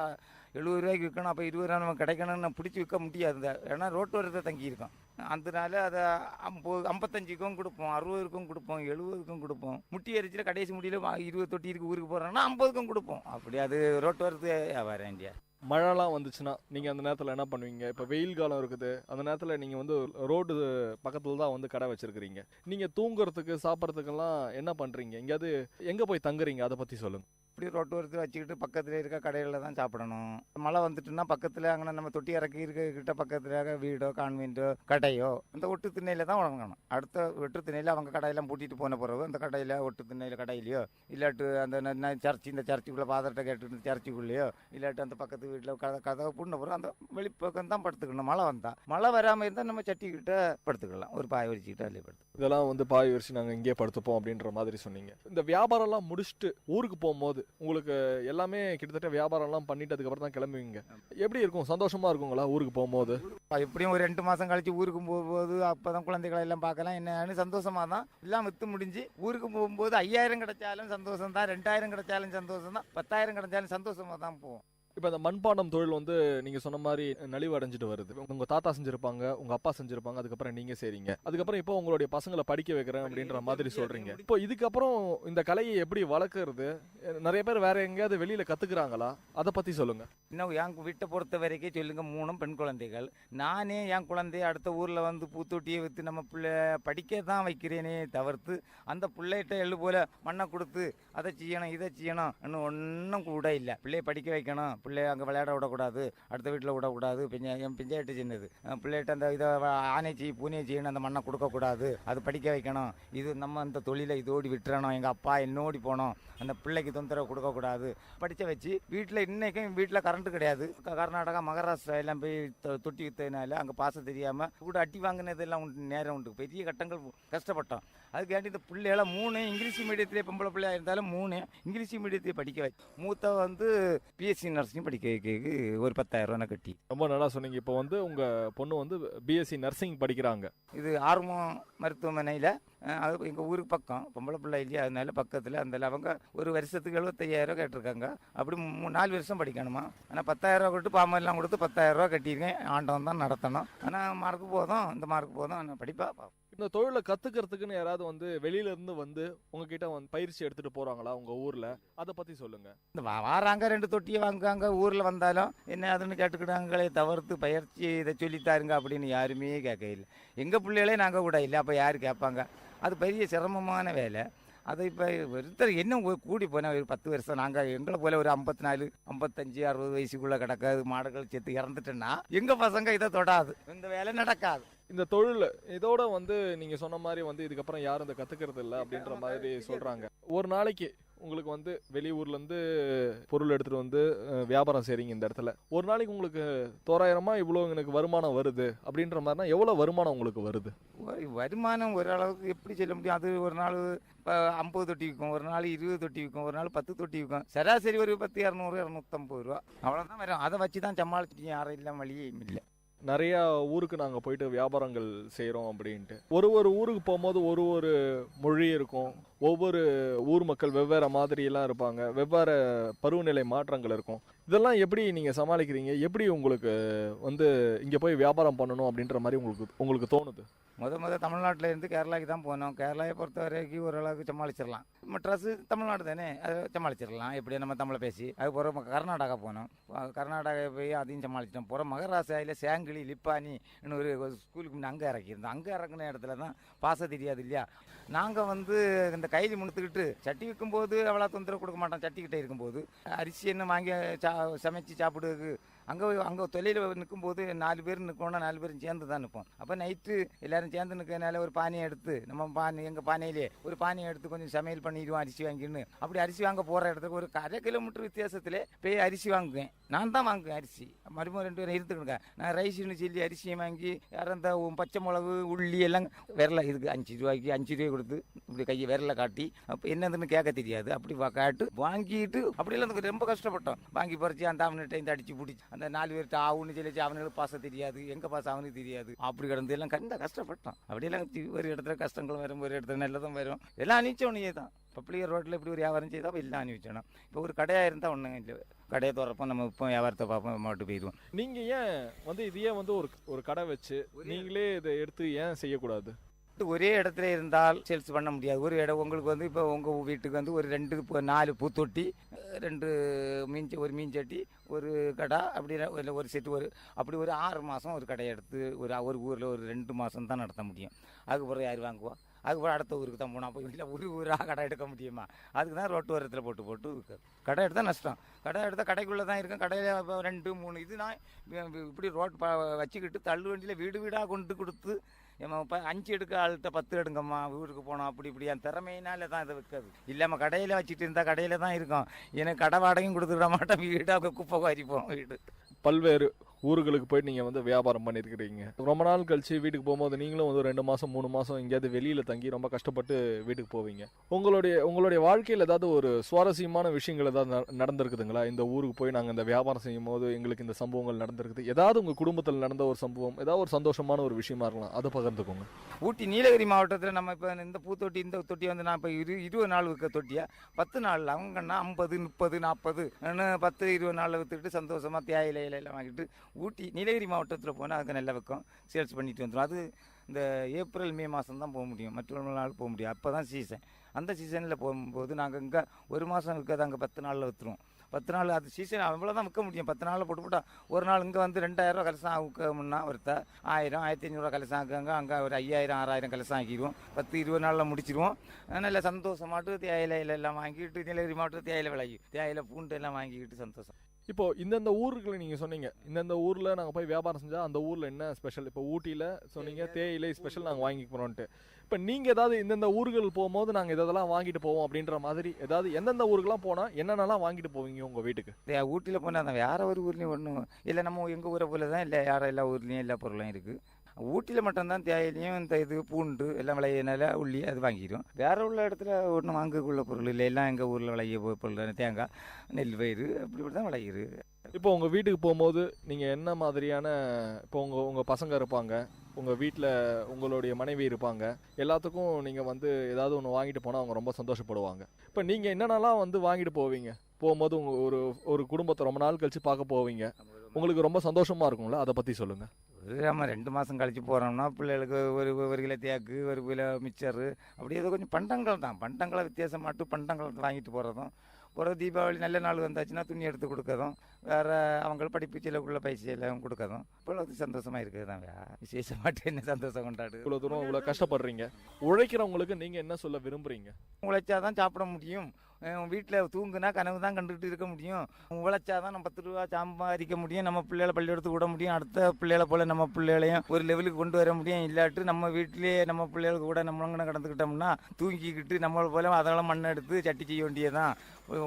70 ரூபாய்க்கு விற்கணும். அப்போ 20 ரூபா நமக்கு கிடைக்கணும்னு பிடிச்சி விற்க முடியாது. ஏன்னா ரோட்டு வரத்தை தங்கியிருக்கோம். அதனால அதை 55க்கும் கொடுப்போம், 60க்கும் கொடுப்போம், 70க்கும் கொடுப்போம். முட்டி அரிச்சியில் கடைசி முடியல 20 தொட்டி இருக்கு ஊருக்கு போகிறோம்னா 50க்கும் கொடுப்போம். அப்படி அது ரோட்டு வரத்து வியாபாரம் இந்தியா. மழைலாம் வந்துச்சுன்னா நீங்கள் அந்த நேரத்தில் என்ன பண்ணுவீங்க? இப்போ வெயில் காலம் இருக்குது, அந்த நேரத்தில் நீங்கள் வந்து ரோடு பக்கத்தில் தான் வந்து கடை வச்சுருக்கிறீங்க. நீங்கள் தூங்குறதுக்கு சாப்பிட்றதுக்கெல்லாம் என்ன பண்ணுறீங்க? எங்கேயாவது எங்கே போய் தங்குறீங்க? அதை பற்றி சொல்லுங்கள். இப்படி ரோட்டு ஓரத்தில் வச்சுக்கிட்டு பக்கத்தில் இருக்க கடைகளில் தான் சாப்பிடணும். மழை வந்துட்டுன்னா பக்கத்தில் அங்கே நம்ம தொட்டி இறக்கி இருக்கிட்ட பக்கத்தில் வீடோ கான்வென்ட்டோ கடையோ அந்த ஒட்டு திண்ணையில் தான் வழங்கணும். அடுத்த ஒட்டு திண்ணையில் அவங்க கடையெல்லாம் பூட்டிட்டு போன பிறகு அந்த கடையில் ஒட்டு திண்ணையில் கடையிலையோ இல்லாட்டு அந்த சர்ச்சு இந்த சர்ச்சுக்குள்ளே பாதத்தை கேட்டு சர்ச்சுக்குள்ளேயோ இல்லாட்டு அந்த பக்கத்து வீட்டில் கதவை பூட்டின பிறகு அந்த வெளிப்பக்கம் தான் படுத்துக்கணும். மழை வந்தால் மழை வராமல் இருந்தால் நம்ம சட்டிக்கிட்ட படுத்துக்கலாம், ஒரு பாய் விரிச்சுக்கிட்டு அதிலே படுத்து. இதெல்லாம் வந்து பாய் விரிச்சு நாங்கள் இங்கே படுத்துப்போம் அப்படின்ற மாதிரி சொன்னீங்க. இந்த வியாபாரம்லாம் முடிச்சுட்டு ஊருக்கு போகும்போது உங்களுக்கு எல்லாமே கிட்டத்தட்ட வியாபாரம்லாம் பண்ணிட்டு அதுக்கப்புறம் தான் கிளம்புவீங்க. எப்படி இருக்கும்? சந்தோஷமா இருக்குங்களா ஊருக்கு போகும்போது? எப்படியும் ஒரு 2 மாதம் கழிச்சு ஊருக்கு போகும்போது அப்போ தான் குழந்தைகளை எல்லாம் பார்க்கலாம், என்னன்னு சந்தோஷமாக தான் எல்லாம் விற்று முடிஞ்சு ஊருக்கு போகும்போது 5000 கிடைச்சாலும் சந்தோஷம் தான், 2000 கிடைச்சாலும் சந்தோஷம் தான், 10,000 கிடைச்சாலும் சந்தோஷமாக தான் போவோம். இப்போ இந்த மண்பாண்டம் தொழில் வந்து நீங்கள் சொன்ன மாதிரி நலிவு அடைஞ்சிட்டு வருது. உங்கள் தாத்தா செஞ்சுருப்பாங்க, உங்கள் அப்பா செஞ்சுருப்பாங்க, அதுக்கப்புறம் நீங்கள் செய்றீங்க, அதுக்கப்புறம் இப்போ உங்களுடைய பசங்களை படிக்க வைக்கிறேன் அப்படின்ற மாதிரி சொல்கிறீங்க. இப்போ இதுக்கப்புறம் இந்த கலையை எப்படி வளர்க்குறது? நிறைய பேர் வேற எங்கேயாவது வெளியில் கற்றுக்குறாங்களா? அதை பற்றி சொல்லுங்கள். இன்னும் என் வீட்டை பொறுத்த வரைக்கும் சொல்லுங்க, 3 பெண் குழந்தைகள். நானே என் குழந்தைய அடுத்த ஊரில் வந்து பூத்தொட்டியை விற்று நம்ம பிள்ளை படிக்க தான் வைக்கிறேனே தவிர்த்து அந்த பிள்ளைகிட்ட எள்ளு போல மண்ணை கொடுத்து அதை செய்யணும் இதை செய்யணும் இன்னும் ஒன்றும் கூட இல்லை. பிள்ளையை படிக்க வைக்கணும், பிள்ளைய அங்கே விளையாட விடக்கூடாது, அடுத்த வீட்டில் விடக்கூடாது. என் பிஞ்சாயிட்டு சின்னது பிள்ளைகிட்ட அந்த இதை ஆனை செய்ய பூனையை செய்யணும், அந்த மண்ணை கொடுக்கக்கூடாது, அது படிக்க வைக்கணும். இது நம்ம அந்த தொழிலை இதோடி விட்டுறணும், எங்கள் அப்பா என்னோடி போனோம், அந்த பிள்ளைக்கு தொந்தரவு கொடுக்கக்கூடாது. படிக்க வச்சு வீட்டில் இன்றைக்கும் வீட்டில் கரண்ட்டு கிடையாது. கர்நாடகா மகாராஷ்டிரா எல்லாம் போய் தொட்டி விற்றதுனால அங்கே பாச தெரியாமல் கூட அட்டி வாங்கினதெல்லாம் உண்டு, நேரம் உண்டு, பெரிய கட்டங்கள் கஷ்டப்பட்டோம். அதுக்காண்டி இந்த பிள்ளைகளை 3 இங்கிலீஷ் மீடியத்திலே பொம்பளை பிள்ளையாக இருந்தாலும் 3 இங்கிலீஷ் மீடியத்திலே படிக்க வை. மூத்த வந்து பிஎஸ்சி நர்சிங் படிக்க வைக்க ஒரு 10,000 ரூபா கட்டி. ரொம்ப நல்லா சொன்னீங்க. இப்போ வந்து உங்கள் பொண்ணு வந்து பிஎஸ்சி நர்சிங் படிக்கிறாங்க. இது ஆர்வம் மருத்துவமனையில், அது எங்கள் ஊருக்கு பக்கம், பொம்பளை பிள்ளை இல்லையா, அதனால பக்கத்தில். அந்த அவங்க ஒரு வருஷத்துக்கு 75,000 ரூபா கேட்டிருக்காங்க. அப்படி 4 வருஷம் படிக்கணுமா. ஆனால் 10,000 ரூபா கொடுத்து பாமெல்லாம் கொடுத்து 10,000 ரூபா கட்டியிருக்கேன். ஆண்டவன் தான் நடத்தணும். ஆனால் மார்க்கு போதும், இந்த மார்க்கு போதும், நான் படிப்பா. இந்த தொழிலை கற்றுக்கிறதுக்குன்னு யாராவது வந்து வெளியிலேருந்து வந்து உங்ககிட்ட வந்து பயிற்சி எடுத்துகிட்டு போகிறாங்களா உங்கள் ஊரில்? அதை பற்றி சொல்லுங்கள். இந்த வாராங்க 2 தொட்டியை வாங்குவாங்க, ஊரில் வந்தாலும் என்ன அதுன்னு கேட்டுக்கிட்டாங்களே தவிர்த்து பயிற்சி இதை சொல்லித்தாருங்க அப்படின்னு யாருமே கேட்க இல்லை. எங்கள் பிள்ளைகளே நாங்கள் கூட இல்லை, அப்போ யார் கேட்பாங்க? அது பெரிய சிரமமான வேலை. அதை இப்போ ஒருத்தர் என்ன கூடி போனால் ஒரு 10 வருஷம் நாங்கள் எங்களை போல ஒரு 54, 55, 60 வயசுக்குள்ளே கிடக்காது மாடுகள் செத்து இறந்துட்டேன்னா எங்கள் பசங்க இதை தொடாது, இந்த வேலை நடக்காது. இந்த தொழில் இதோட வந்து நீங்கள் சொன்ன மாதிரி வந்து இதுக்கப்புறம் யாரும் இதை கற்றுக்கிறது இல்லை அப்படின்ற மாதிரி சொல்கிறாங்க. ஒரு நாளைக்கு உங்களுக்கு வந்து வெளியூர்லேருந்து பொருள் எடுத்துகிட்டு வந்து வியாபாரம் செய்கிறீங்க இந்த இடத்துல, ஒரு நாளைக்கு உங்களுக்கு தோராயிரமாக இவ்வளோ எனக்கு வருமானம் வருது அப்படின்ற மாதிரினா எவ்வளோ வருமானம் உங்களுக்கு வருது? வருமானம் ஓரளவுக்கு எப்படி சொல்ல முடியும்? அது ஒரு நாள் இப்போ 50 தொட்டி விற்கும், ஒரு நாள் 20 தொட்டி விற்கும், ஒரு நாள் 10 தொட்டி விற்கும். சராசரி ஒரு 10, 200, 250 ரூபா அவ்வளோதான் வரும். அதை வச்சு தான் சமாளிச்சுட்டு யாரும் இல்லை, வழியும் இல்லை. நிறைய ஊருக்கு நாங்கள் போயிட்டு வியாபாரங்கள் செய்கிறோம் அப்படின்ட்டு. ஒரு ஊருக்கு போகும்போது ஒரு மொழி இருக்கும், ஒவ்வொரு ஊர் மக்கள் வெவ்வேறு மாதிரியெல்லாம் இருப்பாங்க, வெவ்வேறு பருவநிலை மாற்றங்கள் இருக்கும். இதெல்லாம் எப்படி நீங்கள் சமாளிக்கிறீங்க? எப்படி உங்களுக்கு வந்து இங்கே போய் வியாபாரம் பண்ணணும் அப்படின்ற மாதிரி உங்களுக்கு தோணுது? தமிழ்நாட்டில் இருந்து கேரளாவுக்கு தான் போனோம். கேரளாவை பொறுத்த வரைக்கும் ஓரளவுக்கு சமாளிச்சிடலாம். மெட்ராஸு தமிழ்நாடு தானே, அதை சமாளிச்சிடலாம் எப்படி நம்ம தமிழை பேசி. அதுக்கப்புறம் கர்நாடகா போனோம். கர்நாடகா போய் அதையும் சமாளிச்சிட்டோம். அப்புறம் மகாராஷ்டிராவில் சேங்கிலி லிப்பானி ஒரு ஸ்கூலுக்கு முன்னே அங்கே இறக்கியிருந்தோம். அங்கே இறக்குன இடத்துல தான் பாச தெரியாது இல்லையா. நாங்கள் வந்து இந்த கைலி முணுத்துக்கிட்டு சட்டி விற்கும்போது அவ்வளோ தொந்தரவு கொடுக்க மாட்டோம். சட்டிக்கிட்டே இருக்கும்போது அரிசி என்ன வாங்கி சமைச்சு சாப்பிடுறதுக்கு அங்கே தொழிலில் நிற்கும்போது 4 பேர் நிற்கணும், 4 பேரும் சேர்ந்து தான் நிற்போம். அப்போ நைட்டு எல்லோரும் சேர்ந்து நிற்கிறதுனால ஒரு பானையை எடுத்து நம்ம எங்கள் பானையிலே ஒரு பானையை எடுத்து கொஞ்சம் சமையல் பண்ணிடுவோம் அரிசி வாங்கின்னு. அப்படி அரிசி வாங்க போகிற இடத்துக்கு ஒரு 1/2 கிலோமீட்டர் வித்தியாசத்தில் போய் அரிசி வாங்குவேன். நான் தான் வாங்குவேன் அரிசி. மறுபடியும் 2 பேரும் இருந்துக்கிடுங்க. நான் ரைஸ்னு சொல்லி அரிசியை வாங்கி யாரும் அந்த பச்சை மிளகு உள்ளி எல்லாம் விரல இதுக்கு 5 ரூபாய்க்கு 5 ரூபாய் கொடுத்து இப்படி கையை விரல காட்டி அப்போ என்னதுன்னு கேட்க தெரியாது. அப்படி காட்டு வாங்கிட்டு அப்படியெல்லாம் ரொம்ப கஷ்டப்பட்டோம். வாங்கி பறிச்சு அந்த அவன்கிட்ட அடிச்சு பிடிச்சி அந்த 4 பேர்கிட்ட ஆகுன்னு சொல்லிச்சு. அவனுக்கு பாச தெரியாது, எங்க பாச அவனுக்கு தெரியாது. அப்படி கிடந்து எல்லாம் கஷ்டப்பட்டோம். அப்படியெல்லாம் ஒரு இடத்துல கஷ்டங்களும் வரும், ஒரு இடத்துல நல்லதும் வரும். எல்லாம் அனுப்பிச்சோன்னே தான். பப்ளிகர் ரோட்டில் இப்படி ஒரு வியாபாரம் செய்தால் எல்லாம் அனுப்பிச்சோம். இப்போ ஒரு கடையாக இருந்தால் ஒன்றும் இல்லை, கடையை திறப்போம், நம்ம இப்போ வியாபாரத்தை பார்ப்போம், மாட்டு போயிடுவோம். நீங்கள் ஏன் வந்து இதையே வந்து ஒரு கடை வச்சு நீங்களே இதை எடுத்து ஏன் செய்யக்கூடாது? ஒரே இடத்துல இருந்தால் சேல்ஸ் பண்ண முடியாது. ஒரு இடம் உங்களுக்கு வந்து இப்போ உங்கள் வீட்டுக்கு வந்து ஒரு 4 பூத்தொட்டி, 2 ஒரு மீன்சட்டி, ஒரு கடை, அப்படி இல்லை ஒரு செட்டு அப்படி ஒரு 6 மாதம் ஒரு கடையை எடுத்து ஒரு ஊரில் ஒரு 2 மாதம் தான் நடத்த முடியும். அதுக்கப்புறம் யார் வாங்குவா? அதுக்கப்புறம் அடுத்த ஊருக்கு தான் போனால் போய் இல்லை ஊராக கடை எடுக்க முடியுமா? அதுக்கு தான் ரோட்டு ஓரத்தில் போட்டு கடை எடுத்தால் நஷ்டம். கடை எடுத்தால் கடைக்குள்ளே தான் இருக்கும். கடையில் 2, 3 இது நான் இப்படி வச்சுக்கிட்டு தள்ளு வண்டியில் வீடாக கொண்டு கொடுத்து 5 எடுக்க ஆள்கிட்ட 10 எடுங்கம்மா வீட்டுக்கு போனோம். இப்படி என் திறமையினால தான் இதை விற்காது. இல்லாமல் கடையில் வச்சுட்டு இருந்தால் கடையில் தான் இருக்கும். எனக்கு கடை வாடகையும் கொடுத்துக்கிட மாட்டேன், வீடாக குப்பை வாரிப்போம். வீடு பல்வேறு ஊர்களுக்கு போயிட்டு நீங்கள் வந்து வியாபாரம் பண்ணியிருக்கிறீங்க. ரொம்ப நாள் கழிச்சு வீட்டுக்கு போகும்போது நீங்களும் வந்து 2 மாதம் 3 மாதம் எங்கேயாவது வெளியில் தங்கி ரொம்ப கஷ்டப்பட்டு வீட்டுக்கு போவீங்க. உங்களுடைய வாழ்க்கையில் ஏதாவது ஒரு சுவாரஸ்யமான விஷயங்கள் ஏதாவது நடந்திருக்குதுங்களா? இந்த ஊருக்கு போய் நாங்கள் இந்த வியாபாரம் செய்யும் போது எங்களுக்கு இந்த சம்பவங்கள் நடந்திருக்குது. ஏதாவது உங்கள் குடும்பத்தில் நடந்த ஒரு சம்பவம், ஏதாவது ஒரு சந்தோஷமான ஒரு விஷயமா இருக்கலாம், அதை பகிர்ந்துக்கோங்க. ஊட்டி நீலகிரி மாவட்டத்தில் நம்ம இப்போ இந்த பூத்தொட்டி இந்த தொட்டி வந்து நான் இப்போ 20 நாள் விற்க தொட்டியா 10 நாளில் அவங்கன்னா 50, 30, 40 10, 20 நாளில் விற்றுக்கிட்டு சந்தோஷமாக தேயிலை எல்லாம் வாங்கிட்டு ஊட்டி நீலகிரி மாவட்டத்தில் போனால் அதுக்கு நல்லா விற்கும், சேல்ஸ் பண்ணிட்டு வந்துடும். அது இந்த ஏப்ரல் மே மாதம் தான் போக முடியும், மற்ற நாள் போக முடியும். அப்போ தான் சீசன். அந்த சீசனில் போகும்போது நாங்கள் இங்கே 1 மாதம் விற்காது, அங்கே 10 நாளில் விற்றுருவோம். 10 நாள் அது சீசன் அவ்வளோ தான் விற்க முடியும். 10 நாளில் போட்டுவிட்டா ஒரு நாள் இங்கே வந்து 2000 ரூபா கலசம் விற்கமுன்னா ஒருத்த 1000, 1500 கலசம் ஆக்குங்க. அங்கே ஒரு 5000, 6000 கலசம் ஆக்கிடுவோம். 10, 20 நாளில் முடிச்சிடுவோம். நல்ல சந்தோஷமாட்டு தேயிலை எல்லாம் வாங்கிட்டு நீலகிரி மாவட்டத்தில் தேயிலை விளையும், தேயிலை பூண்டு எல்லாம் வாங்கிக்கிட்டு சந்தோஷம். இப்போ இந்தந்த ஊர்களை நீங்கள் சொன்னீங்க, இந்தந்த ஊரில் நாங்கள் போய் வியாபாரம் செஞ்சால் அந்த ஊரில் என்ன ஸ்பெஷல்? இப்போ ஊட்டியில் சொன்னீங்க தேயிலை ஸ்பெஷல் நாங்கள் வாங்கி போகிறோன்ட்டு. இப்போ நீங்கள் ஏதாவது இந்தந்த ஊர்கள் போகும்போது நாங்கள் இதெல்லாம் வாங்கிட்டு போவோம் அப்படின்ற மாதிரி ஏதாவது எந்தெந்த ஊருக்கெல்லாம் போனால் என்னென்னலாம் வாங்கிட்டு போவீங்க உங்கள் வீட்டுக்கு? ஊட்டியில் போனால் தான் வேறு ஒரு ஊர்லேயும் ஒன்றும் இல்லை, நம்ம எங்கள் ஊரை போல தான் இல்லை, எல்லா ஊர்லேயும் எல்லா பொருளும் இருக்குது. ஊட்டியில் மட்டும்தான் தேயிலையும் இந்த இது பூண்டு எல்லாம் விளையினால உள்ளி அது வாங்கிடும். வேறு உள்ள இடத்துல ஒன்றும் வாங்கக்குள்ள பொருள் இல்லை, எல்லாம் எங்கள் ஊரில் விளைய பொருள் தேங்காய், நெல் பயிர் இப்படி தான் விளையுது. இப்போ உங்கள் வீட்டுக்கு போகும்போது நீங்கள் என்ன மாதிரியான, இப்போ உங்கள் பசங்க இருப்பாங்க, உங்கள் வீட்டில் உங்களுடைய மனைவி இருப்பாங்க, எல்லாத்துக்கும் நீங்கள் வந்து ஏதாவது ஒன்று வாங்கிட்டு போனால் அவங்க ரொம்ப சந்தோஷப்படுவாங்க. இப்போ நீங்கள் என்னென்னலாம் வந்து வாங்கிட்டு போவீங்க? போகும்போது உங்கள் ஒரு குடும்பத்தை ரொம்ப நாள் கழித்து பார்க்க போவீங்க, உங்களுக்கு ரொம்ப சந்தோஷமாக இருக்கும்ல, அதை பற்றி சொல்லுங்கள். நம்ம 2 மாதம் கழித்து போகிறோம்னா பிள்ளைகளுக்கு ஒரு கிலோ தேக்கு, ஒரு கிலோ மிக்சரு, அப்படி ஏதோ கொஞ்சம் பண்டங்கள் தான், பண்டங்களை வித்தியாசமாட்டு பண்டங்கள் வாங்கிட்டு போகிறதும். ஒரு தீபாவளி நல்ல நாள் வந்தாச்சுன்னா துணி எடுத்து கொடுக்கறதும், வேறு அவங்க படிப்பு செலவுக்குள்ள பைசையெல்லாம் கொடுக்கறதும். இவ்வளோ சந்தோஷமாக இருக்குது தான். விசேஷமாட்டு என்ன சந்தோஷம் கொண்டாடு. இவ்வளோ தூரம் இவ்வளோ கஷ்டப்படுறீங்க, உழைக்கிறவங்களுக்கு நீங்கள் என்ன சொல்ல விரும்புகிறீங்க? உழைச்சாதான் சாப்பிட முடியும். வீட்டில் தூங்குனா கனவு தான் கண்டுகிட்டு இருக்க முடியும். உழைச்சாதான் நம்ம 10 ரூபா சம்பாதிக்க முடியும், நம்ம பிள்ளைகளை பள்ளிக்கூடத்துக்கு விட முடியும், அடுத்த பிள்ளைகளை போல் நம்ம பிள்ளைகளையும் ஒரு லெவலுக்கு கொண்டு வர முடியும். இல்லாட்டு நம்ம வீட்டிலேயே நம்ம பிள்ளைகளுக்கு கூட நம்மளுங்க கடந்துக்கிட்டோம்னா தூங்கிக்கிட்டு நம்மளை போல அதெல்லாம் மண் எடுத்து சட்டி செய்ய வேண்டியதான்,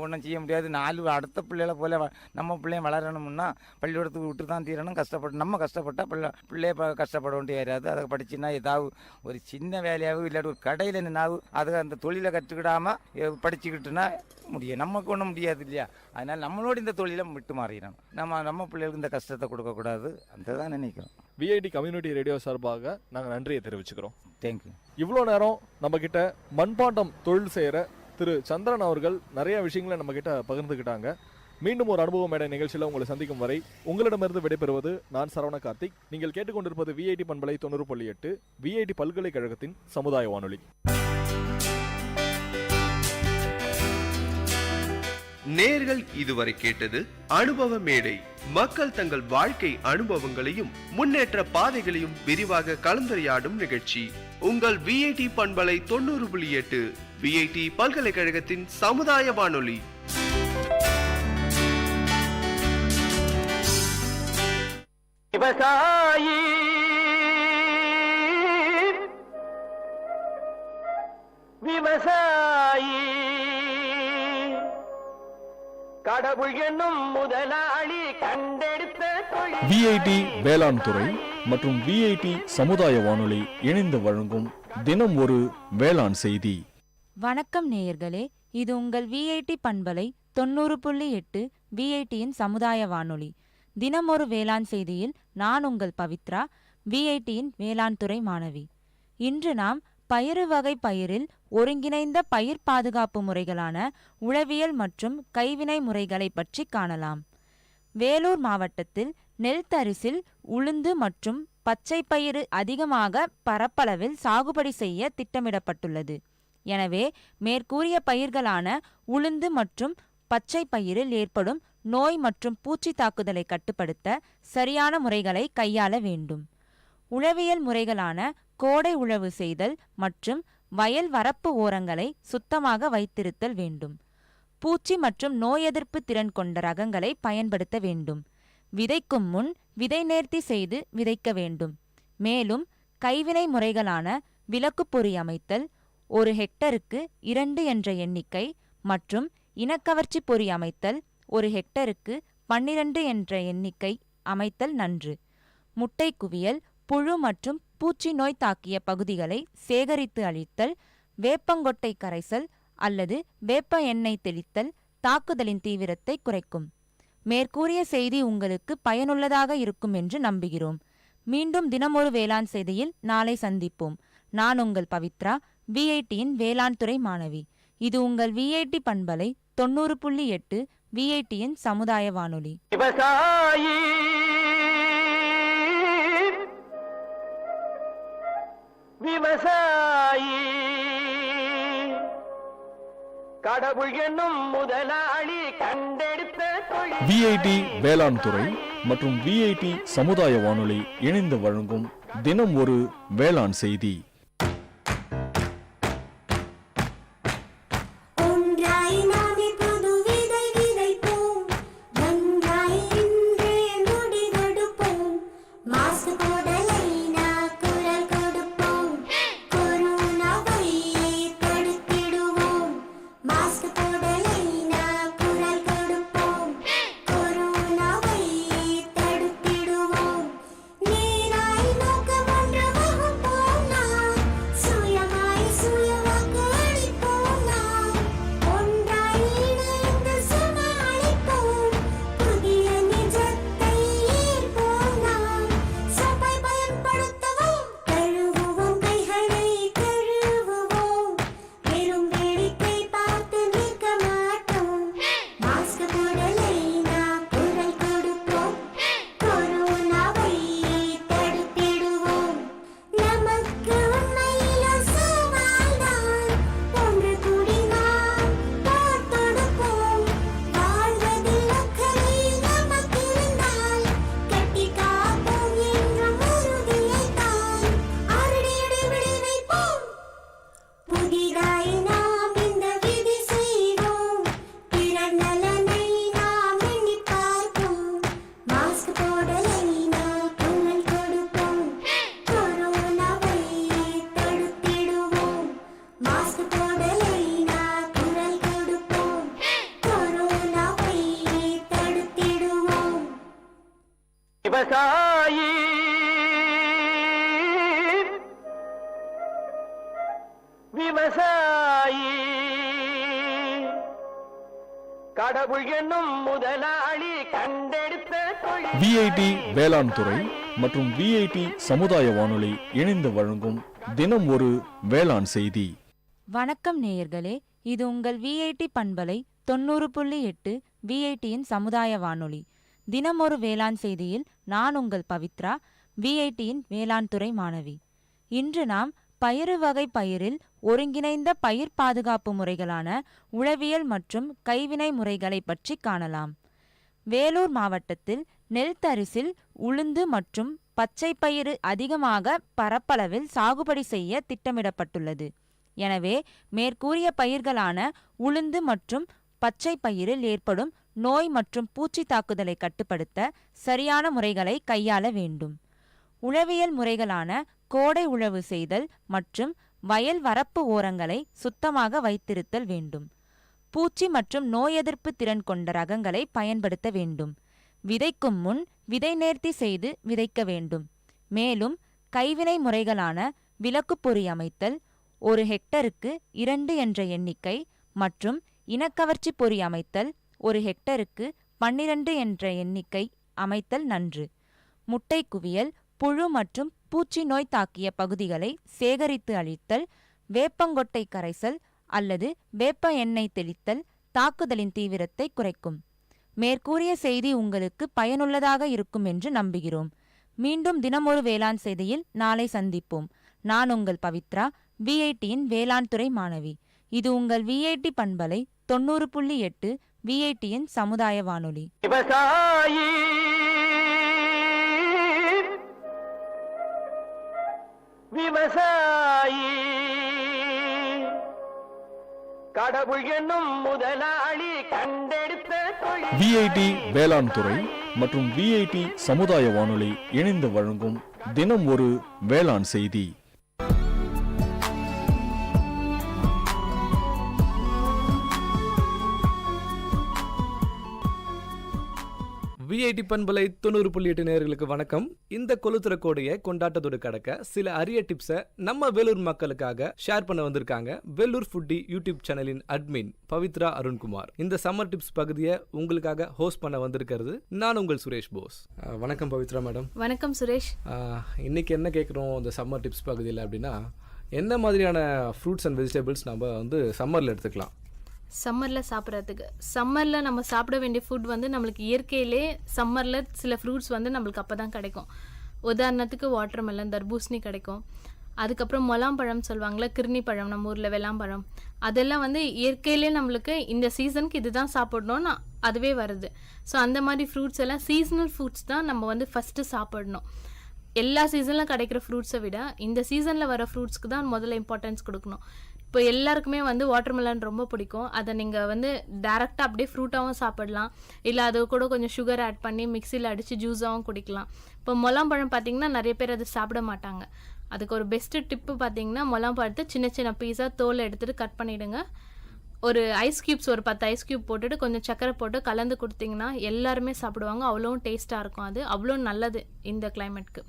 ஒன்றும் செய்ய முடியாது. அடுத்த பிள்ளைகளை போல நம்ம பிள்ளைங்க வளரணும்னா பள்ளிக்கூடத்துக்கு விட்டு தான் தீரணும். நம்ம கஷ்டப்பட்டால் பிள்ளைய கஷ்டப்பட வேண்டிய வராது. அதை படிச்சுன்னா ஏதாவது ஒரு சின்ன வேலையாகவும் இல்லாட்டி ஒரு கடையில் நின்னாவும் அது அந்த தொழிலை கற்றுக்கிடாமல் படிச்சுக்கிட்டுனா முடியும். நமக்கு ஒன்றும் முடியாது இல்லையா? அதனால் நம்மளோட இந்த தொழிலை விட்டு மாறிடணும். நம்ம பிள்ளைகளுக்கு இந்த கஷ்டத்தை கொடுக்கக்கூடாது. அந்த தான் நினைக்கிறோம். விஐடி கம்யூனிட்டி ரேடியோ சார்பாக நாங்கள் நன்றியை தெரிவிச்சுக்கிறோம். தேங்க்யூ. இவ்வளோ நேரம் நம்மக்கிட்ட மண்பாண்டம் தொழில் செய்கிற திரு சந்திரன் அவர்கள் நிறைய விஷயங்களை நம்மக்கிட்ட பகிர்ந்துக்கிட்டாங்க. மீண்டும் ஒரு அனுபவ மேடை நிகழ்ச்சியில் உங்களை சந்திக்கும் வரை உங்களிடமிருந்து விடைபெறுவது நான் சரவண கார்த்திக். நீங்கள் கேட்டுக்கொண்டிருப்பது விஐடி பண்பலை 90.8 விஐடி பல்கலைக்கழகத்தின் சமுதாய வானொலி. நேர்கள் இதுவரை கேட்டது அனுபவ மேடை. மக்கள் தங்கள் வாழ்க்கை அனுபவங்களையும் முன்னேற்ற பாதைகளையும் விரிவாக கலந்துரையாடும் நிகழ்ச்சி. உங்கள் விஐடி பண்பலை 90.8 விஐடி பல்கலைக்கழகத்தின் சமுதாய வானொலி. விவசாயி விவசாயி கடவுள் என்னும் முதலாளி கண்டெடுத்த தொழில். விஐடி வேளாண் துறை மற்றும் விஐடி சமுதாய வானொலி இணைந்து வழங்கும் தினம் ஒரு வேளாண் செய்தி. வணக்கம் நேயர்களே, இது உங்கள் விஐடி பண்பலை 90.8 விஐடியின் சமுதாய வானொலி. தினம் ஒரு வேளாண் செய்தியில் நான் உங்கள் பவித்ரா, விஐடியின் வேளாண் துறை மாணவி. இன்று நாம் பயிறு வகை பயிரில் ஒருங்கிணைந்த பயிர் பாதுகாப்பு முறைகளான உழவியல் மற்றும் கைவினை முறைகளை பற்றி காணலாம். வேலூர் மாவட்டத்தில் நெல் தரிசில் உளுந்து மற்றும் பச்சை பயிறு அதிகமாக பரப்பளவில் சாகுபடி செய்ய திட்டமிடப்பட்டுள்ளது. எனவே மேற்கூறிய பயிர்களான உளுந்து மற்றும் பச்சை பயிரில் ஏற்படும் நோய் மற்றும் பூச்சி தாக்குதலை கட்டுப்படுத்த சரியான முறைகளை கையாள வேண்டும். உழவியல் முறைகளான கோடை உழவு செய்தல் மற்றும் வயல் வரப்பு ஓரங்களை சுத்தமாக வைத்திருத்தல் வேண்டும். பூச்சி மற்றும் நோய் எதிர்ப்பு திறன் கொண்ட ரகங்களை பயன்படுத்த வேண்டும். விதைக்கும் முன் விதை நேர்த்தி செய்து விதைக்க வேண்டும். மேலும் கைவினை முறைகளான விளக்கு பொறி அமைத்தல், 1 ஹெக்டருக்கு 2 என்ற எண்ணிக்கை மற்றும் இனக்கவர்ச்சி பொறி அமைத்தல் 1 ஹெக்டருக்கு 12 என்ற எண்ணிக்கை அமைத்தல் நன்று. முட்டை குவியல், புழு மற்றும் பூச்சி நோய் தாக்கிய பகுதிகளை சேகரித்து அழித்தல், வேப்பங்கொட்டை கரைசல் அல்லது வேப்ப எண்ணெய் தெளித்தல் தாக்குதலின் தீவிரத்தை குறைக்கும். மேற்கூறிய செய்தி உங்களுக்கு பயனுள்ளதாக இருக்கும் என்று நம்புகிறோம். மீண்டும் தினமொரு வேளாண் செய்தியில் நாளை சந்திப்போம். நான் உங்கள் பவித்ரா, விஐடியின் வேளாண் துறை மாணவி. இது உங்கள் விஐடி பண்பலை 90.8 விஐடியின் சமுதாய வானொலி. விவசாயி விவசாயி கடவுள் என்னும் முதலாளி கண்டெடுத்த தொழில். விஐடி வேளாண் துறை மற்றும் விஐடி சமுதாய வானொலி இணைந்து வழங்கும் தினம் ஒரு வேளாண் செய்தி. விவசாயி விவசாயி கடவுள் என்னும் முதலாளி கண்டெடுத்த தொழில். விஐடி வேளாண் துறை மற்றும் விஐடி சமுதாய வானொலி இணைந்து வழங்கும் தினம் ஒரு வேளாண் செய்தி. வணக்கம் நேயர்களே, இது உங்கள் விஐடி பண்பலை 90.8 விஐடியின் சமுதாய வானொலி. தினம் ஒரு வேளாண் செய்தியில் நான் உங்கள் பவித்ரா, விஐடியின் வேளாண் துறை மாணவி. இன்று நாம் பயிறு வகை பயிரில் ஒருங்கிணைந்த பயிர் பாதுகாப்பு முறைகளான உழவியல் மற்றும் கைவினை முறைகளை பற்றி காணலாம். வேலூர் மாவட்டத்தில் நெல் தரிசில் உளுந்து மற்றும் பச்சை பயிறு அதிகமாக பரப்பளவில் சாகுபடி செய்ய திட்டமிடப்பட்டுள்ளது. எனவே மேற்கூறிய பயிர்களான உளுந்து மற்றும் பச்சை பயிரில் ஏற்படும் நோய் மற்றும் பூச்சி தாக்குதலை கட்டுப்படுத்த சரியான முறைகளை கையாள வேண்டும். உழவியல் முறைகளான கோடை உழவு செய்தல் மற்றும் வயல் வரப்பு ஓரங்களை சுத்தமாக வைத்திருத்தல் வேண்டும். பூச்சி மற்றும் நோய் எதிர்ப்பு திறன் கொண்ட ரகங்களை பயன்படுத்த வேண்டும். விதைக்கும் முன் விதை நேர்த்தி செய்து விதைக்க வேண்டும். மேலும் கைவினை முறைகளான விளக்கு பொறி அமைத்தல், 1 ஹெக்டருக்கு 2 என்ற எண்ணிக்கை மற்றும் இனக்கவர்ச்சி பொறி அமைத்தல் 1 ஹெக்டருக்கு 12 என்ற எண்ணிக்கை அமைத்தல் நன்று. முட்டை குவியல், புழு மற்றும் பூச்சி நோய் தாக்கிய பகுதிகளை சேகரித்து அழித்தல், வேப்பங்கொட்டை கரைசல் அல்லது வேப்ப எண்ணெய் தெளித்தல் தாக்குதலின் தீவிரத்தை குறைக்கும். மேற்கூறிய செய்தி உங்களுக்கு பயனுள்ளதாக இருக்கும் என்று நம்புகிறோம். மீண்டும் தினமொரு வேளாண் செய்தியில் நாளை சந்திப்போம். நான் உங்கள் பவித்ரா, விஐடியின் வேளாண் துறை மாணவி. இது உங்கள் விஐடி பண்பலை 90.8 விஐடியின் சமுதாய வானொலி. விவசாயி விவசாயி கடவுள் என்னும் முதலாளி கண்டெடுத்த தொழில். விஐடி வேளாண் துறை மற்றும் விஐடி சமுதாய வானொலி இணைந்து வழங்கும் தினம் ஒரு வேளாண் செய்தி. விஐடி பண்பலை 90.8 நேயர்களுக்கு வணக்கம். இந்த கொளுத்துற கோடையை கொண்டாட்டத்தோடு கடக்க சில அரிய டிப்ஸை நம்ம வேலூர் மக்களுக்காக ஷேர் பண்ண வந்திருக்காங்க வேலூர் ஃபுட்டி யூடியூப் சேனலின் அட்மின் பவித்ரா அருண்குமார். இந்த சம்மர் டிப்ஸ் பகுதியை உங்களுக்காக ஹோஸ்ட் பண்ண வந்திருக்கிறது நான் உங்கள் சுரேஷ் போஸ். வணக்கம் பவித்ரா மேடம். வணக்கம் சுரேஷ். இன்னைக்கு என்ன கேட்குறோம் இந்த சம்மர் டிப்ஸ் பகுதியில் அப்படின்னா, என்ன மாதிரியான ஃப்ரூட்ஸ் அண்ட் வெஜிடபிள்ஸ் நம்ம சம்மரில் எடுத்துக்கலாம்? சம்மரில் சாப்பிட்றதுக்கு சம்மரில் நம்ம சாப்பிட வேண்டிய ஃபுட் நம்மளுக்கு இயற்கையிலே சம்மரில் சில ஃப்ரூட்ஸ் நம்மளுக்கு அப்போ தான் கிடைக்கும். உதாரணத்துக்கு வாட்டர்மெலன், தர்பூசணி கிடைக்கும். அதுக்கப்புறம் மொலாம்பழம் சொல்லுவாங்களே, கிர்னி பழம், நம்ம ஊரில் வெள்ளாம்பழம், அதெல்லாம் இயற்கையிலே நம்மளுக்கு இந்த சீசனுக்கு இதுதான் சாப்பிடணும்னு அதுவே வருது. ஸோ அந்த மாதிரி ஃப்ரூட்ஸ் எல்லாம் சீசனல் ஃப்ரூட்ஸ் தான் நம்ம ஃபஸ்ட்டு சாப்பிடணும். எல்லா சீசனில் கிடைக்கிற ஃப்ரூட்ஸை விட இந்த சீசனில் வர ஃப்ரூட்ஸ்க்கு தான் முதல்ல இம்பார்ட்டன்ஸ் கொடுக்கணும். இப்போ எல்லாருக்குமே வாட்டர்மெலன் ரொம்ப பிடிக்கும். அதை நீங்கள் டேரெக்டாக அப்படியே ஃப்ரூட்டாகவும் சாப்பிடலாம், இல்லை அது கூட கொஞ்சம் சுகர் ஆட் பண்ணி மிக்சியில் அடித்து ஜூஸாகவும் குடிக்கலாம். இப்போ மொலாம்பழம் பார்த்திங்கன்னா நிறைய பேர் அதை சாப்பிட மாட்டாங்க. அதுக்கு ஒரு பெஸ்ட்டு டிப்பு பார்த்திங்கன்னா, மொலாம்பழத்தை சின்ன சின்ன பீஸாக தோலை எடுத்துகிட்டு கட் பண்ணிவிடுங்க. ஒரு ஐஸ் க்யூப்ஸ் ஒரு 10 ஐஸ் க்யூப் போட்டுட்டு கொஞ்சம் சக்கரை போட்டு கலந்து கொடுத்திங்கன்னா எல்லாருமே சாப்பிடுவாங்க. அவ்வளோ டேஸ்ட்டாக இருக்கும். அது அவ்வளோ நல்லது இந்த கிளைமேட்க்கு.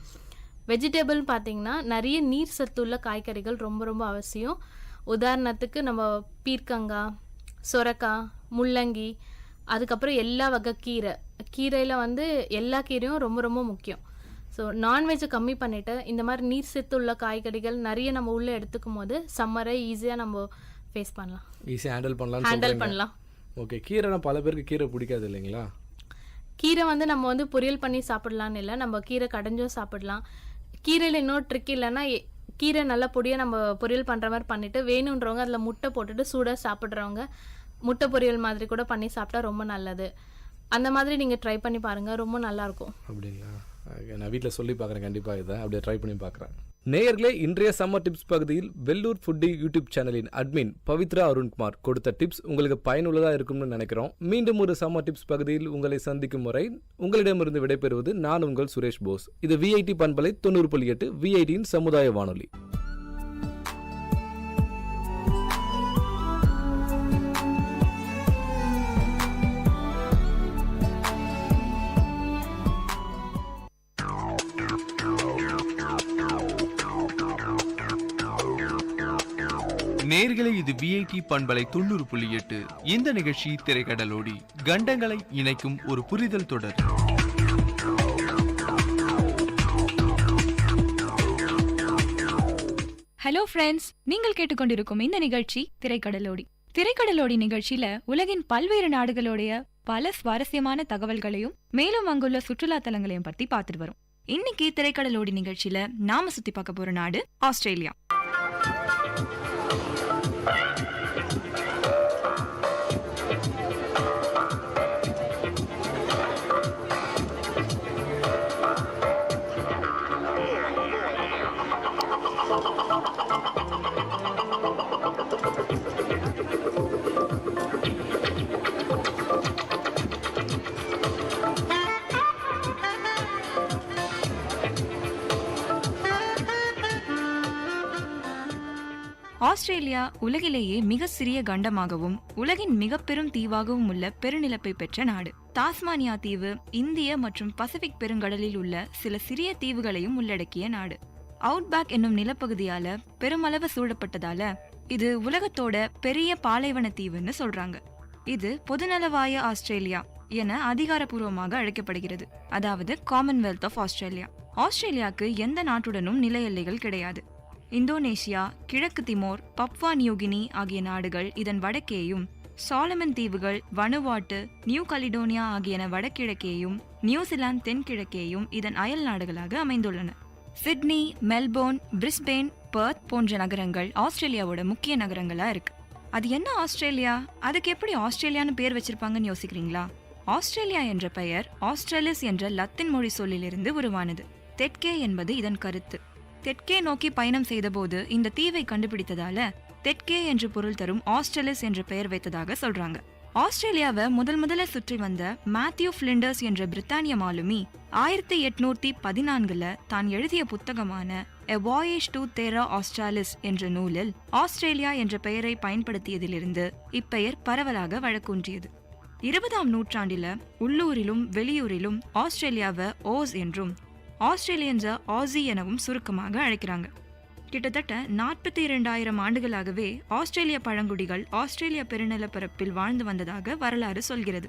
வெஜிடபிள் பார்த்திங்கன்னா நிறைய நீர் சத்துள்ள காய்கறிகள் ரொம்ப ரொம்ப அவசியம். உதாரணத்துக்கு நம்ம பீர்க்கங்காய், சொரக்காய், முள்ளங்கி, அதுக்கப்புறம் எல்லா வகை கீரையில் எல்லா கீரையும் ரொம்ப ரொம்ப முக்கியம். ஸோ நான்வெஜ்ஜை கம்மி பண்ணிவிட்டு இந்த மாதிரி நீர் சத்து உள்ள காய்கறிகள் நிறைய நம்ம உள்ளே எடுத்துக்கும் போது சம்மரை ஈஸியாக நம்ம ஃபேஸ் பண்ணலாம், ஈஸியாக ஹேண்டில் பண்ணலாம். ஓகே, கீரைனா பல பேருக்கு கீரை பிடிக்காது இல்லைங்களா? கீரை நம்ம பொரியல் பண்ணி சாப்பிடலான்னு இல்லை, நம்ம கீரை கடைஞ்சும் சாப்பிடலாம். கீரையில் இன்னொரு ட்ரிக் இல்லைன்னா, கீரை நல்லா பொடியாக நம்ம பொரியல் பண்ணுற மாதிரி பண்ணிவிட்டு வேணுன்றவங்க அதில் முட்டை போட்டுட்டு சூடாக சாப்பிட்றவங்க முட்டை பொரியல் மாதிரி கூட பண்ணி சாப்பிட்டா ரொம்ப நல்லது. அந்த மாதிரி நீங்கள் ட்ரை பண்ணி பாருங்கள், ரொம்ப நல்லாயிருக்கும். அப்படிங்களா? நான் வீட்டில் சொல்லி பார்க்குறேன், கண்டிப்பாக இதை அப்படியே ட்ரை பண்ணி பார்க்குறேன். நேயர்களே, இன்றைய சம்மர் டிப்ஸ் பகுதியில் வெல்லூர் ஃபுட்டி யூடியூப் சேனலின் அட்மின் பவித்ரா அருண்குமார் கொடுத்த டிப்ஸ் உங்களுக்கு பயனுள்ளதாக இருக்கும்னு நினைக்கிறோம். மீண்டும் ஒரு சம்மர் டிப்ஸ் பகுதியில் உங்களை சந்திக்கும் முறை உங்களிடமிருந்து விடைபெறுவது நான் உங்கள் சுரேஷ் போஸ். இது விஐடி பண்பலை 90.8 விஐடியின் சமுதாய வானொலி. நேர்களே, இது விஐடி பண்பலை 90.8. இந்த நிகழ்ச்சி திரைக்கடலோடி கண்டங்களை இணைக்கும் ஒரு புரிதல் தொடர். ஹலோ ஃப்ரெண்ட்ஸ், நீங்கள் கேட்டுக்கொண்டிருக்கும் இந்த நிகழ்ச்சி திரைக்கடலோடி. திரைக்கடலோடி நிகழ்ச்சியில உலகின் பல்வேறு நாடுகளுடைய பல சுவாரஸ்யமான தகவல்களையும் மேலும் அங்குள்ள சுற்றுலா தலங்களையும் பத்தி பார்த்துட்டு வரும். இன்னைக்கு திரைக்கடலோடி நிகழ்ச்சியில நாம சுத்தி பார்க்க போற நாடு ஆஸ்திரேலியா. ஆஸ்திரேலியா உலகிலேயே மிக சிறிய கண்டமாகவும் உலகின் மிக பெரும் தீவாகவும் உள்ள பெருநிலப்பை பெற்ற நாடு. தாஸ்மானியா தீவு இந்திய மற்றும் பசிபிக் பெருங்கடலில் உள்ள சில சிறிய தீவுகளையும் உள்ளடக்கிய நாடு. அவுட்பேக் என்னும் நிலப்பகுதியால பெருமளவு சூழப்பட்டதால இது உலகத்தோட பெரிய பாலைவன தீவுன்னு சொல்றாங்க. இது பொதுநலவாய ஆஸ்திரேலியா என அதிகாரப்பூர்வமாக அழைக்கப்படுகிறது, அதாவது காமன்வெல்த் ஆஃப் ஆஸ்திரேலியா. ஆஸ்திரேலியாவுக்கு எந்த நாட்டுடனும் நில எல்லைகள் கிடையாது. இந்தோனேஷியா, கிழக்கு திமோர், பப்வா நியூகினி ஆகிய நாடுகள் இதன் வடக்கேயும், சாலமன் தீவுகள், வனுவாட்டு, நியூ கலிடோனியா ஆகியன வடகிழக்கேயும், நியூசிலாந்து தென்கிழக்கேயும் இதன் அயல் நாடுகளாக அமைந்துள்ளன. சிட்னி, மெல்போர்ன், பிரிஸ்பேன், பெர்த் போன்ற நகரங்கள் ஆஸ்திரேலியாவோட முக்கிய நகரங்களா இருக்கு. அது என்ன ஆஸ்திரேலியா, அதுக்கு எப்படி ஆஸ்திரேலியான்னு பேர் வச்சிருப்பாங்கன்னு யோசிக்கிறீங்களா? ஆஸ்திரேலியா என்ற பெயர் ஆஸ்திரேலிஸ் என்ற லத்தீன் மொழி சொல்லிலிருந்து உருவானது. தெற்கே என்பது இதன் கருத்து. தெற்கே நோக்கி பயணம் செய்தபோது இந்த தீவை கண்டுபிடித்ததால தெற்கே என்று பொருள் தரும் ஆஸ்திரேலிஸ் என்ற பெயர் வைத்ததாக சொல்றாங்க. ஆஸ்திரேலியாவை முதல்ல சுற்றி வந்த மேத்யூ பிளிண்டர்ஸ் என்ற பிரித்தானிய மாலுமி 1814 தான் எழுதிய புத்தகமான A Voyage to Terra Australis என்ற நூலில் ஆஸ்திரேலியா என்ற பெயரை பயன்படுத்தியதிலிருந்து இப்பெயர் பரவலாக வழக்கொன்றியது. 20ஆம் நூற்றாண்டில உள்ளூரிலும் வெளியூரிலும் ஆஸ்திரேலியாவை ஓஸ் என்றும் ஆஸ்திரேலியன்ஸை ஆசி எனவும் சுருக்கமாக அழைக்கிறாங்க. கிட்டத்தட்ட 42,000 ஆண்டுகளாகவே ஆஸ்திரேலிய பழங்குடிகள் ஆஸ்திரேலிய பெருநிலப்பரப்பில் வாழ்ந்து வந்ததாக வரலாறு சொல்கிறது.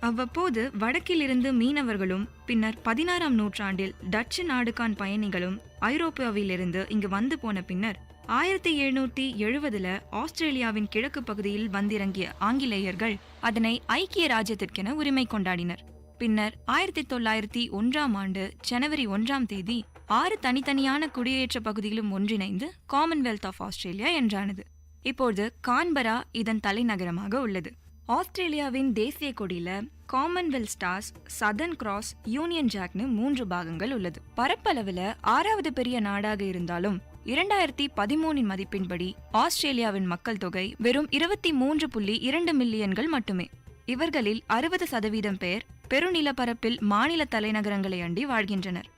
அவ்வப்போது வடக்கில் இருந்து மீனவர்களும் பின்னர் 16ஆம் நூற்றாண்டில் டச்சு நாடுகான் பயணிகளும் ஐரோப்பாவிலிருந்து இங்கு வந்து போன பின்னர் 1770 ஆஸ்திரேலியாவின் கிழக்கு பகுதியில் வந்திறங்கிய ஆங்கிலேயர்கள் அதனை ஐக்கிய ராஜ்யத்திற்கென உரிமை கொண்டாடினர். பின்னர் 1901ஆம் ஆண்டு ஜனவரி 1ஆம் தேதி 6 தனித்தனியான குடியேற்ற பகுதிகளும் ஒன்றிணைந்து காமன்வெல்த் ஆஃப் ஆஸ்திரேலியா என்றானது. இப்போது கான்பரா இதன் தலைநகரமாக உள்ளது. ஆஸ்திரேலியாவின் தேசிய கொடியில Commonwealth stars, southern cross, union ஜாக்னு 3 பாகங்கள் உள்ளது. பரப்பளவுல 6வது பெரிய நாடாக இருந்தாலும் 2013 மதிப்பின்படி ஆஸ்திரேலியாவின் மக்கள் தொகை வெறும் 23.2 மில்லியன்கள் மட்டுமே. இவர்களில் 60% பேர் பெருநிலப்பரப்பில் மாநில தலைநகரங்களை அண்டி வாழ்கின்றனர்.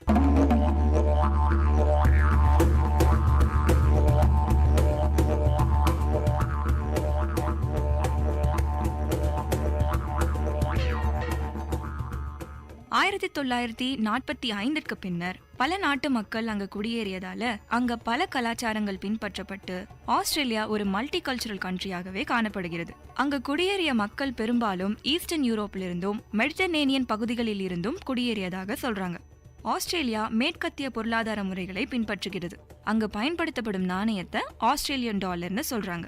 ஆயிரத்தி 1945 பின்னர் பல நாட்டு மக்கள் அங்கு குடியேறியதால அங்க பல கலாச்சாரங்கள் பின்பற்றப்பட்டு ஆஸ்திரேலியா ஒரு மல்டி கல்ச்சரல் கண்ட்ரியாகவே காணப்படுகிறது. அங்கு குடியேறிய மக்கள் பெரும்பாலும் ஈஸ்டர்ன் யூரோப்பிலிருந்தும் மெடிட்டரேனியன் பகுதிகளில் இருந்தும் குடியேறியதாக சொல்றாங்க. ஆஸ்திரேலியா மேற்கத்திய பொருளாதார முறைகளை பின்பற்றுகிறது. அங்கு பயன்படுத்தப்படும் நாணயத்தை ஆஸ்திரேலியன் டாலர்னு சொல்றாங்க.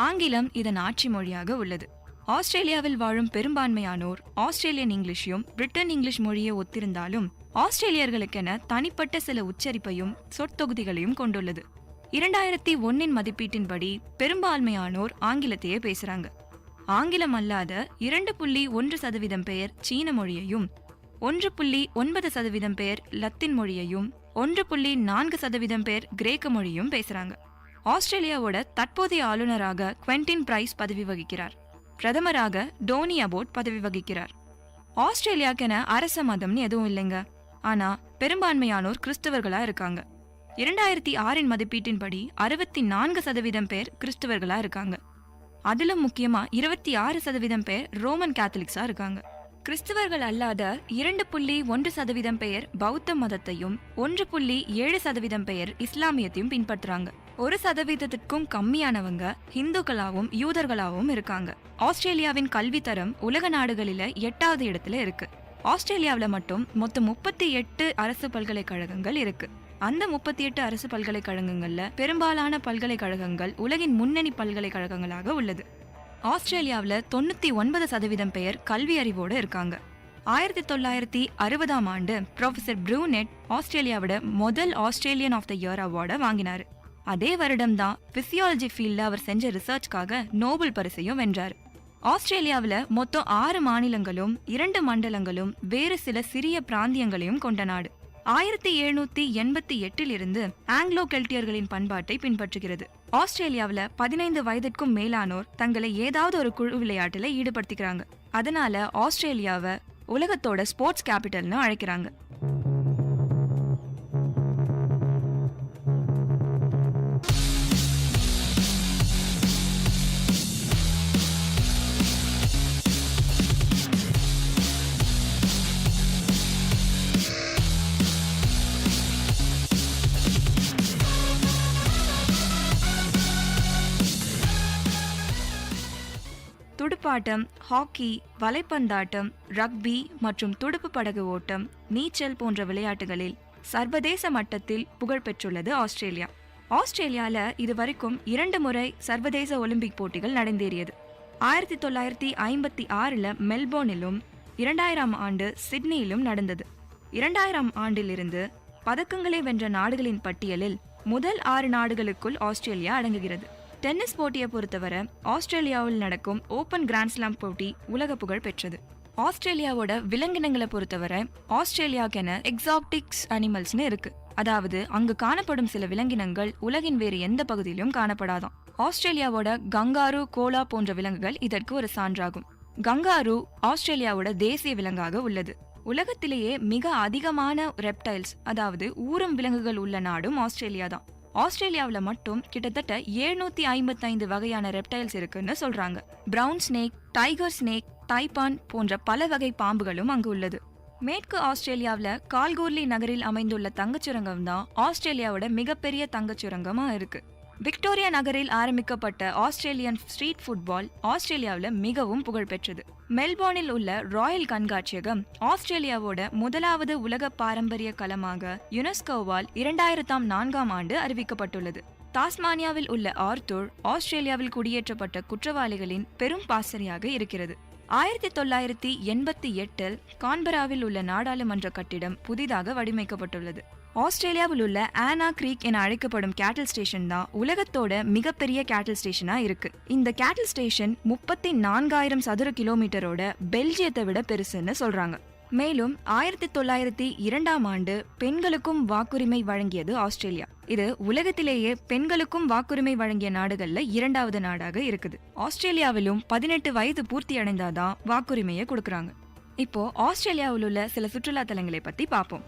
ஆங்கிலம் இதன் ஆட்சி மொழியாக உள்ளது. ஆஸ்திரேலியாவில் வாழும் பெரும்பான்மையானோர் ஆஸ்திரேலியன் இங்கிலீஷையும் பிரிட்டன் இங்கிலீஷ் மொழியை ஒத்திருந்தாலும் ஆஸ்திரேலியர்களுக்கென தனிப்பட்ட சில உச்சரிப்பையும் சொற்தொகுதிகளையும் கொண்டுள்ளது. 2001 மதிப்பீட்டின்படி பெரும்பான்மையானோர் ஆங்கிலத்தையே பேசுறாங்க. ஆங்கிலம் அல்லாத 2.1% பேர் சீன மொழியையும், 1.9% பேர் லத்தீன் மொழியையும், 1.4% பேர் கிரேக்க மொழியும் பேசுறாங்க. ஆஸ்திரேலியாவோட தற்போதைய ஆளுநராக குவென்டின் பிரைஸ் பதவி வகிக்கிறார். பிரதமராக டோனி அபோட் பதவி வகிக்கிறார். ஆஸ்திரேலியாக்கென அரச மதம்னு எதுவும் இல்லைங்க. ஆனா பெரும்பான்மையானோர் கிறிஸ்தவர்களா இருக்காங்க. 2006 மதிப்பீட்டின்படி 64% பேர் கிறிஸ்தவர்களா இருக்காங்க. அதுல முக்கியமா 26% பேர் ரோமன் கேத்தலிக்ஸா இருக்காங்க. கிறிஸ்தவர்கள் அல்லாத 2.1% பேர் பௌத்த மதத்தையும் 1.7% பேர் இஸ்லாமியத்தையும் பின்பற்றுறாங்க. 1% கம்மியானவங்க ஹிந்துக்களாவும் யூதர்களாவும் இருக்காங்க. ஆஸ்திரேலியாவின் கல்வி தரம் உலக நாடுகளில 8வது இடத்துல இருக்கு. ஆஸ்திரேலியாவில் மட்டும் மொத்தம் 38 அரசு பல்கலைக்கழகங்கள் இருக்கு. அந்த 38 அரசு பல்கலைக்கழகங்கள்ல பெரும்பாலான பல்கலைக்கழகங்கள் உலகின் முன்னணி பல்கலைக்கழகங்களாக உள்ளது. ஆஸ்திரேலியாவில் 99% பேர் கல்வி அறிவோடு இருக்காங்க. 1960ஆம் ஆண்டு ப்ரொஃபசர் ப்ரூனெட் ஆஸ்திரேலியாவோட முதல் ஆஸ்திரேலியன் ஆஃப் த இயர் அவார்டை வாங்கினார். அதே வருடம்தான் பிசியாலஜி ஃபீல்டில் அவர் செஞ்ச ரிசர்ச்காக நோபல் பரிசையும் வென்றார். ஆஸ்திரேலியாவில் மொத்தம் 6 மாநிலங்களும் 2 மண்டலங்களும் வேறு சில சிறிய பிராந்தியங்களையும் கொண்ட நாடு. 1788 இருந்து ஆங்கிலோ கெல்டியர்களின் பண்பாட்டை பின்பற்றுகிறது. ஆஸ்திரேலியாவில் 15 வயதிற்கும் மேலானோர் தங்களை ஏதாவது ஒரு குழு விளையாட்டுல ஈடுபடுத்திக்கிறாங்க. அதனால ஆஸ்திரேலியாவை உலகத்தோட ஸ்போர்ட்ஸ் கேபிட்டல்னு அழைக்கிறாங்க. துடுப்பாட்டம், ஹாக்கி, வலைப்பந்தாட்டம், ரக்பி மற்றும் துடுப்பு படகு ஓட்டம், நீச்சல் போன்ற விளையாட்டுகளில் சர்வதேச மட்டத்தில் புகழ் பெற்றுள்ளது ஆஸ்திரேலியா. ஆஸ்திரேலியாவில் இதுவரைக்கும் 2 முறை சர்வதேச ஒலிம்பிக் போட்டிகள் நடந்தேறியது. 1956 மெல்போர்னிலும் 2000 ஆண்டு சிட்னியிலும் நடந்தது. 2000 ஆண்டிலிருந்து பதக்கங்களை வென்ற நாடுகளின் பட்டியலில் முதல் 6 நாடுகளுக்குள் ஆஸ்திரேலியா அடங்குகிறது. டென்னிஸ் போட்டியை பொறுத்தவரை ஆஸ்திரேலியாவில் நடக்கும் ஓபன் கிராண்ட்ஸ்லாம் போட்டி உலக புகழ் பெற்றது. ஆஸ்திரேலியாவோட விலங்கினங்களை பொறுத்தவரை ஆஸ்திரேலியாக்கென எக்ஸாட்டிக்ஸ் அனிமல்ஸ்னு இருக்கு. அதாவது அங்கு காணப்படும் சில விலங்கினங்கள் உலகின் வேறு எந்த பகுதியிலும் காணப்படாதாம். ஆஸ்திரேலியாவோட கங்காரு, கோலா போன்ற விலங்குகள் இதற்கு ஒரு சான்றாகும். கங்காரு ஆஸ்திரேலியாவோட தேசிய விலங்காக உள்ளது. உலகத்திலேயே மிக அதிகமான ரெப்டைல்ஸ், அதாவது ஊரும் விலங்குகள் உள்ள நாடும் ஆஸ்திரேலியா தான். ஆஸ்திரேலியாவில் மட்டும் கிட்டத்தட்ட 755 வகையான ரெப்டைல்ஸ் இருக்குன்னு சொல்றாங்க. பிரவுன் ஸ்னேக், டைகர் ஸ்னேக், தைப்பான் போன்ற பல வகை பாம்புகளும் அங்கு உள்ளது. மேற்கு ஆஸ்திரேலியாவில் கால்கோர்லி நகரில் அமைந்துள்ள தங்கச்சுரங்கம் தான் ஆஸ்திரேலியாவோட மிகப்பெரிய தங்கச்சுரங்கமா இருக்கு. விக்டோரியா நகரில் ஆரம்பிக்கப்பட்ட ஆஸ்திரேலியன் ஸ்ட்ரீட் ஃபுட்பால் ஆஸ்திரேலியாவில் மிகவும் புகழ்பெற்றது. மெல்போர்னில் உள்ள ராயல் கண்காட்சியகம் ஆஸ்திரேலியாவோட முதலாவது உலக பாரம்பரிய களமாக யுனெஸ்கோவால் 2004ஆம் ஆண்டு அறிவிக்கப்பட்டுள்ளது. டாஸ்மானியாவில் உள்ள ஆர்த்தூர் ஆஸ்திரேலியாவில் குடியேற்றப்பட்ட குற்றவாளிகளின் பெரும் பாசறையாக இருக்கிறது. 1988 கான்பராவில் உள்ள நாடாளுமன்ற கட்டிடம் புதிதாக வடிவமைக்கப்பட்டுள்ளது. ஆஸ்திரேலியாவில் உள்ள ஆனா கிரீக் என அழைக்கப்படும் கேட்டில் ஸ்டேஷன் தான் உலகத்தோட மிகப்பெரிய கேட்டில் ஸ்டேஷனா இருக்கு. இந்த கேட்டில் ஸ்டேஷன் 34,000 சதுர கிலோமீட்டரோட பெல்ஜியத்தை விட பெருசுன்னு சொல்றாங்க. மேலும் 1902ஆம் ஆண்டு பெண்களுக்கும் வாக்குரிமை வழங்கியது ஆஸ்திரேலியா. இது உலகத்திலேயே பெண்களுக்கும் வாக்குரிமை வழங்கிய நாடுகள்ல 2வது நாடாக இருக்குது. ஆஸ்திரேலியாவிலும் 18 வயது பூர்த்தி அடைந்தாதான் வாக்குரிமையை கொடுக்கறாங்க. இப்போ ஆஸ்திரேலியாவில் உள்ள சில சுற்றுலா தலங்களை பத்தி பார்ப்போம்.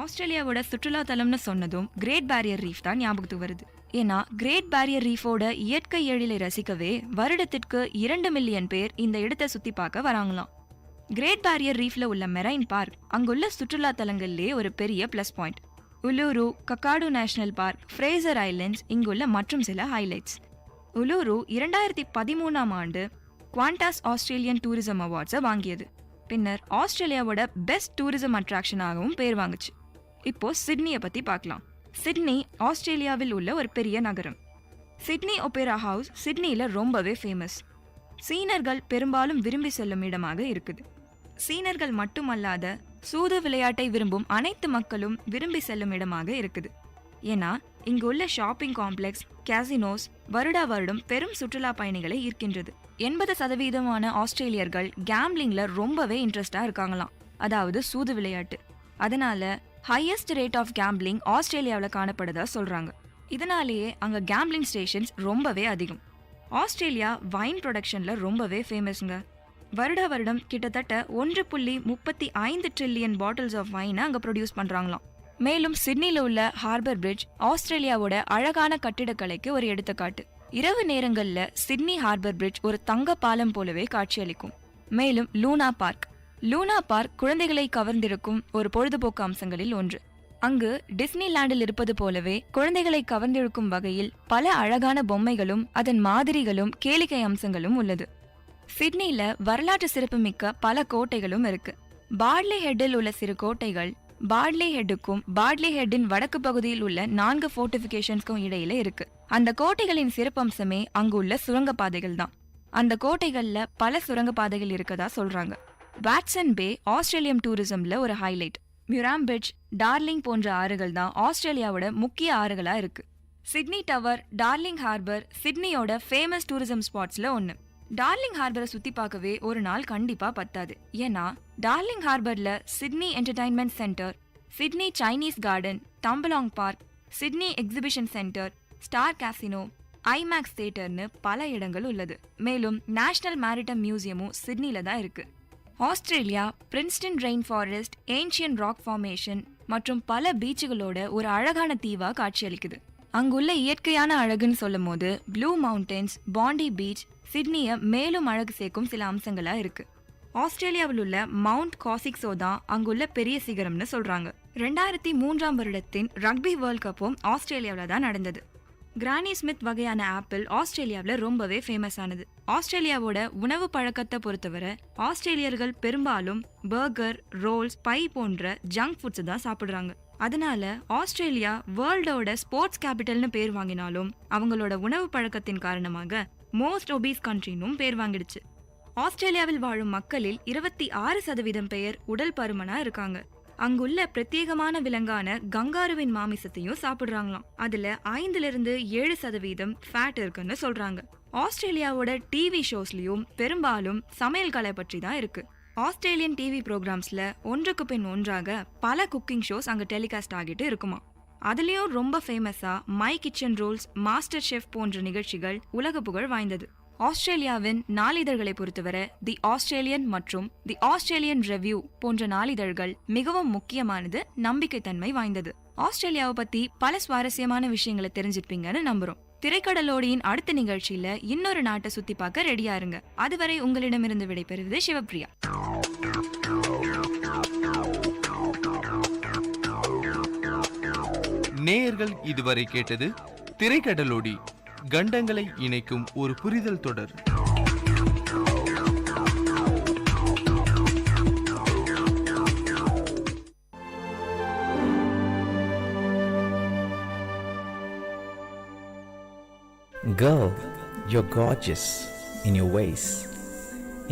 ஆஸ்திரேலியாவோட சுற்றுலா தலம்னு சொன்னதும் கிரேட் பேரியர் ரீஃப் தான் ஞாபகத்துக்கு வருது. ஏன்னா கிரேட் பேரியர் ரீஃபோட இயற்கை எழிலை ரசிக்கவே வருடத்திற்கு 2 மில்லியன் பேர் இந்த இடத்தை சுத்தி பார்க்க வராங்களாம். கிரேட் பேரியர் ரீஃப்ல உள்ள மெரைன் பார்க் அங்குள்ள சுற்றுலா தலங்கள்லேயே ஒரு பெரிய plus point. Uluru, Kakadu national park, Fraser islands இங்குள்ள மற்றும் சில ஹைலைட்ஸ். உலூரு 2013ஆம் ஆண்டு குவாண்டாஸ் ஆஸ்திரேலியன் டூரிசம் அவார்ட்ஸை வாங்கியது. பின்னர் ஆஸ்திரேலியாவோட பெஸ்ட் டூரிசம் அட்ராக்ஷனாகவும் பேர் வாங்குச்சு. இப்போ சிட்னியை பத்தி பார்க்கலாம். சிட்னி ஆஸ்திரேலியாவில் உள்ள ஒரு பெரிய நகரம். சிட்னி ஒபேரா ஹவுஸ் சிட்னியில ரொம்பவே ஃபேமஸ். சீனர்கள் பெரும்பாலும் விரும்பி செல்லும் இடமாக இருக்குது. சீனர்கள் மட்டுமல்லாத சூது விளையாட்டை விரும்பும் அனைத்து மக்களும் விரும்பி செல்லும் இடமாக இருக்குது. ஏன்னா இங்கு உள்ள ஷாப்பிங் காம்ப்ளெக்ஸ், கேசினோஸ் வருடா வருடம் பெரும் சுற்றுலா பயணிகளை ஈர்க்கின்றது. 80% ஆஸ்திரேலியர்கள் கேம்லிங்ல ரொம்பவே இன்ட்ரெஸ்டா இருக்காங்களாம், அதாவது சூது விளையாட்டு. அதனால ஹையஸ்ட் ரேட் ஆஃப் கேம்பிளிங் ஆஸ்திரேலியாவில் காணப்படுதா சொல்றாங்க. இதனாலேயே அங்க கேம்பிளிங் ஸ்டேஷன்ஸ் ரொம்பவே அதிகம். ஆஸ்திரேலியா வைன் ப்ரொடக்ஷன்ல ரொம்பவே ஃபேமஸ்ங்க. வருடம் கிட்டத்தட்ட 1.35 ட்ரில்லியன் பாட்டில்ஸ் ஆஃப் வைனை அங்க ப்ரொடியூஸ் பண்றாங்களாம். மேலும் சிட்னில உள்ள ஹார்பர் பிரிட்ஜ் ஆஸ்திரேலியாவோட அழகான கட்டிடக்கலைக்கு ஒரு எடுத்துக்காட்டு. இரவு நேரங்கள்ல சிட்னி ஹார்பர் பிரிட்ஜ் ஒரு தங்க பாலம் போலவே காட்சியளிக்கும். மேலும் லூனா பார்க் குழந்தைகளை கவர்ந்திருக்கும் ஒரு பொழுதுபோக்கு அம்சங்களில் ஒன்று. அங்கு டிஸ்னி லேண்டில் இருப்பது போலவே குழந்தைகளை கவர்ந்திருக்கும் வகையில் பல அழகான பொம்மைகளும் அதன் மாதிரிகளும் கேளிக்கை அம்சங்களும் உள்ளது. சிட்னில வரலாற்று சிறப்புமிக்க பல கோட்டைகளும் இருக்கு. பார்ட்லி ஹெட்டில் உள்ள சிறு கோட்டைகள் பார்ட்லி ஹெட்டுக்கும் பார்ட்லி ஹெட்டின் வடக்கு பகுதியில் உள்ள 4 ஃபோர்ட்டிஃபிகேஷன்ஸ்க்கும் இடையில இருக்கு. அந்த கோட்டைகளின் சிறப்பம்சமே அங்கு உள்ள சுரங்கப்பாதைகள் தான். அந்த கோட்டைகள்ல பல சுரங்கப்பாதைகள் இருக்கதா சொல்றாங்க. வாட்சன் பே ஆஸ்திரேலியன் டூரிசம்ல ஒரு ஹைலைட். மியூராம்பிட்ஜ், டார்லிங் போன்ற ஆறுகள் தான் ஆஸ்திரேலியாவோட முக்கிய ஆறுகளா இருக்கு. சிட்னி டவர், டார்லிங் ஹார்பர் சிட்னியோட ஃபேமஸ் டூரிசம் ஸ்பாட்ஸ்ல ஒன்று. டார்லிங் ஹார்பரை சுத்தி பார்க்கவே ஒரு நாள் கண்டிப்பா பத்தாது. ஏன்னா டார்லிங் ஹார்பர்ல Sydney entertainment centre, Sydney Chinese garden, Tumbalong park, Sydney exhibition centre, star casino, IMAX தியேட்டர்னு பல இடங்கள் உள்ளது. மேலும் நேஷனல் மேரிடைம் மியூசியமும் சிட்னில தான் இருக்கு. Australia Princeton rain forest, ancient rock formation மற்றும் பல பீச்சுகளோட ஒரு அழகான தீவா காட்சியளிக்குது. அங்குள்ள இயற்கையான அழகுன்னு சொல்லும் போது ப்ளூ மவுண்டன்ஸ், பாண்டி பீச் சிட்னியை மேலும் அழகு சேர்க்கும் சில அம்சங்களா இருக்கு. ஆஸ்திரேலியாவில் உள்ள மவுண்ட் காசிக்ஸோ தான் அங்குள்ள பெரிய சிகரம்னு சொல்றாங்க. 2003 வருடத்தின் ரக்பி வேர்ல்ட் கப்பும் ஆஸ்திரேலியாவில் தான் நடந்தது. கிரானி ஸ்மித் வகையான ஆப்பிள் ஆஸ்திரேலியாவில் ரொம்பவே ஃபேமஸ் ஆனது. ஆஸ்திரேலியாவோட உணவு பழக்கத்தை பொறுத்தவரை ஆஸ்திரேலியர்கள் பெரும்பாலும் பர்கர், ரோல்ஸ், பை போன்ற ஜங்க் ஃபுட்ஸ் தான் சாப்பிடுறாங்க. அதனால ஆஸ்திரேலியா வேர்ல்டோட ஸ்போர்ட்ஸ் கேபிட்டல்னு பேர் வாங்கினாலும் அவங்களோட உணவு பழக்கத்தின் காரணமாக மோஸ்ட் ஒபீஸ் கண்ட்ரினும் பேர் வாங்கிடுச்சு. ஆஸ்திரேலியாவில் வாழும் மக்களில் 26% பேர் உடல் பருமனா இருக்காங்க. அங்குள்ள பிரத்யேகமான விலங்கான கங்காருவின் மாமிசத்தையும் சாப்பிடுறாங்களாம். அதுல 5-7% ஃபேட் இருக்குன்னு சொல்றாங்க. ஆஸ்திரேலியாவோட டிவி ஷோஸ்லயும் பெரும்பாலும் சமையல் கலை பற்றி தான் இருக்கு. ஆஸ்திரேலியன் டிவி ப்ரோக்ராம்ஸ்ல ஒன்றுக்கு பின் ஒன்றாக பல குக்கிங் ஷோஸ் அங்க டெலிகாஸ்ட் ஆகிட்டு இருக்குமா. அதுலயும் ரொம்ப ஃபேமஸா my kitchen rules, master chef போன்ற நிகழ்ச்சிகள் உலக புகழ் வாய்ந்தது. ஆஸ்திரேலியாவின் நாளிதழ்களை பொறுத்தவரை தி ஆஸ்திரேலியன் மற்றும் தி ஆஸ்திரேலியன் ரெவ்யூ போன்ற நாளிதழ்கள் மிகவும் முக்கியமானது, நம்பிக்கைத்தன்மை வாய்ந்தது. ஆஸ்திரேலியாவை பத்தி பல சுவாரஸ்யமான விஷயங்களை தெரிஞ்சிருப்பீங்கன்னு நம்புறோம். திரைக்கடலோடியின் அடுத்த நிகழ்ச்சியில இன்னொரு நாட்டை சுத்தி பார்க்க ரெடியா இருங்க. அதுவரை உங்களிடமிருந்து விடைபெறுவது சிவப்பிரியா. நேயர்கள் இதுவரை கேட்டது திரைக்கடலோடி, கண்டங்களை இணைக்கும் ஒரு புரிதல் தொடர். Girl, you're gorgeous in your ways,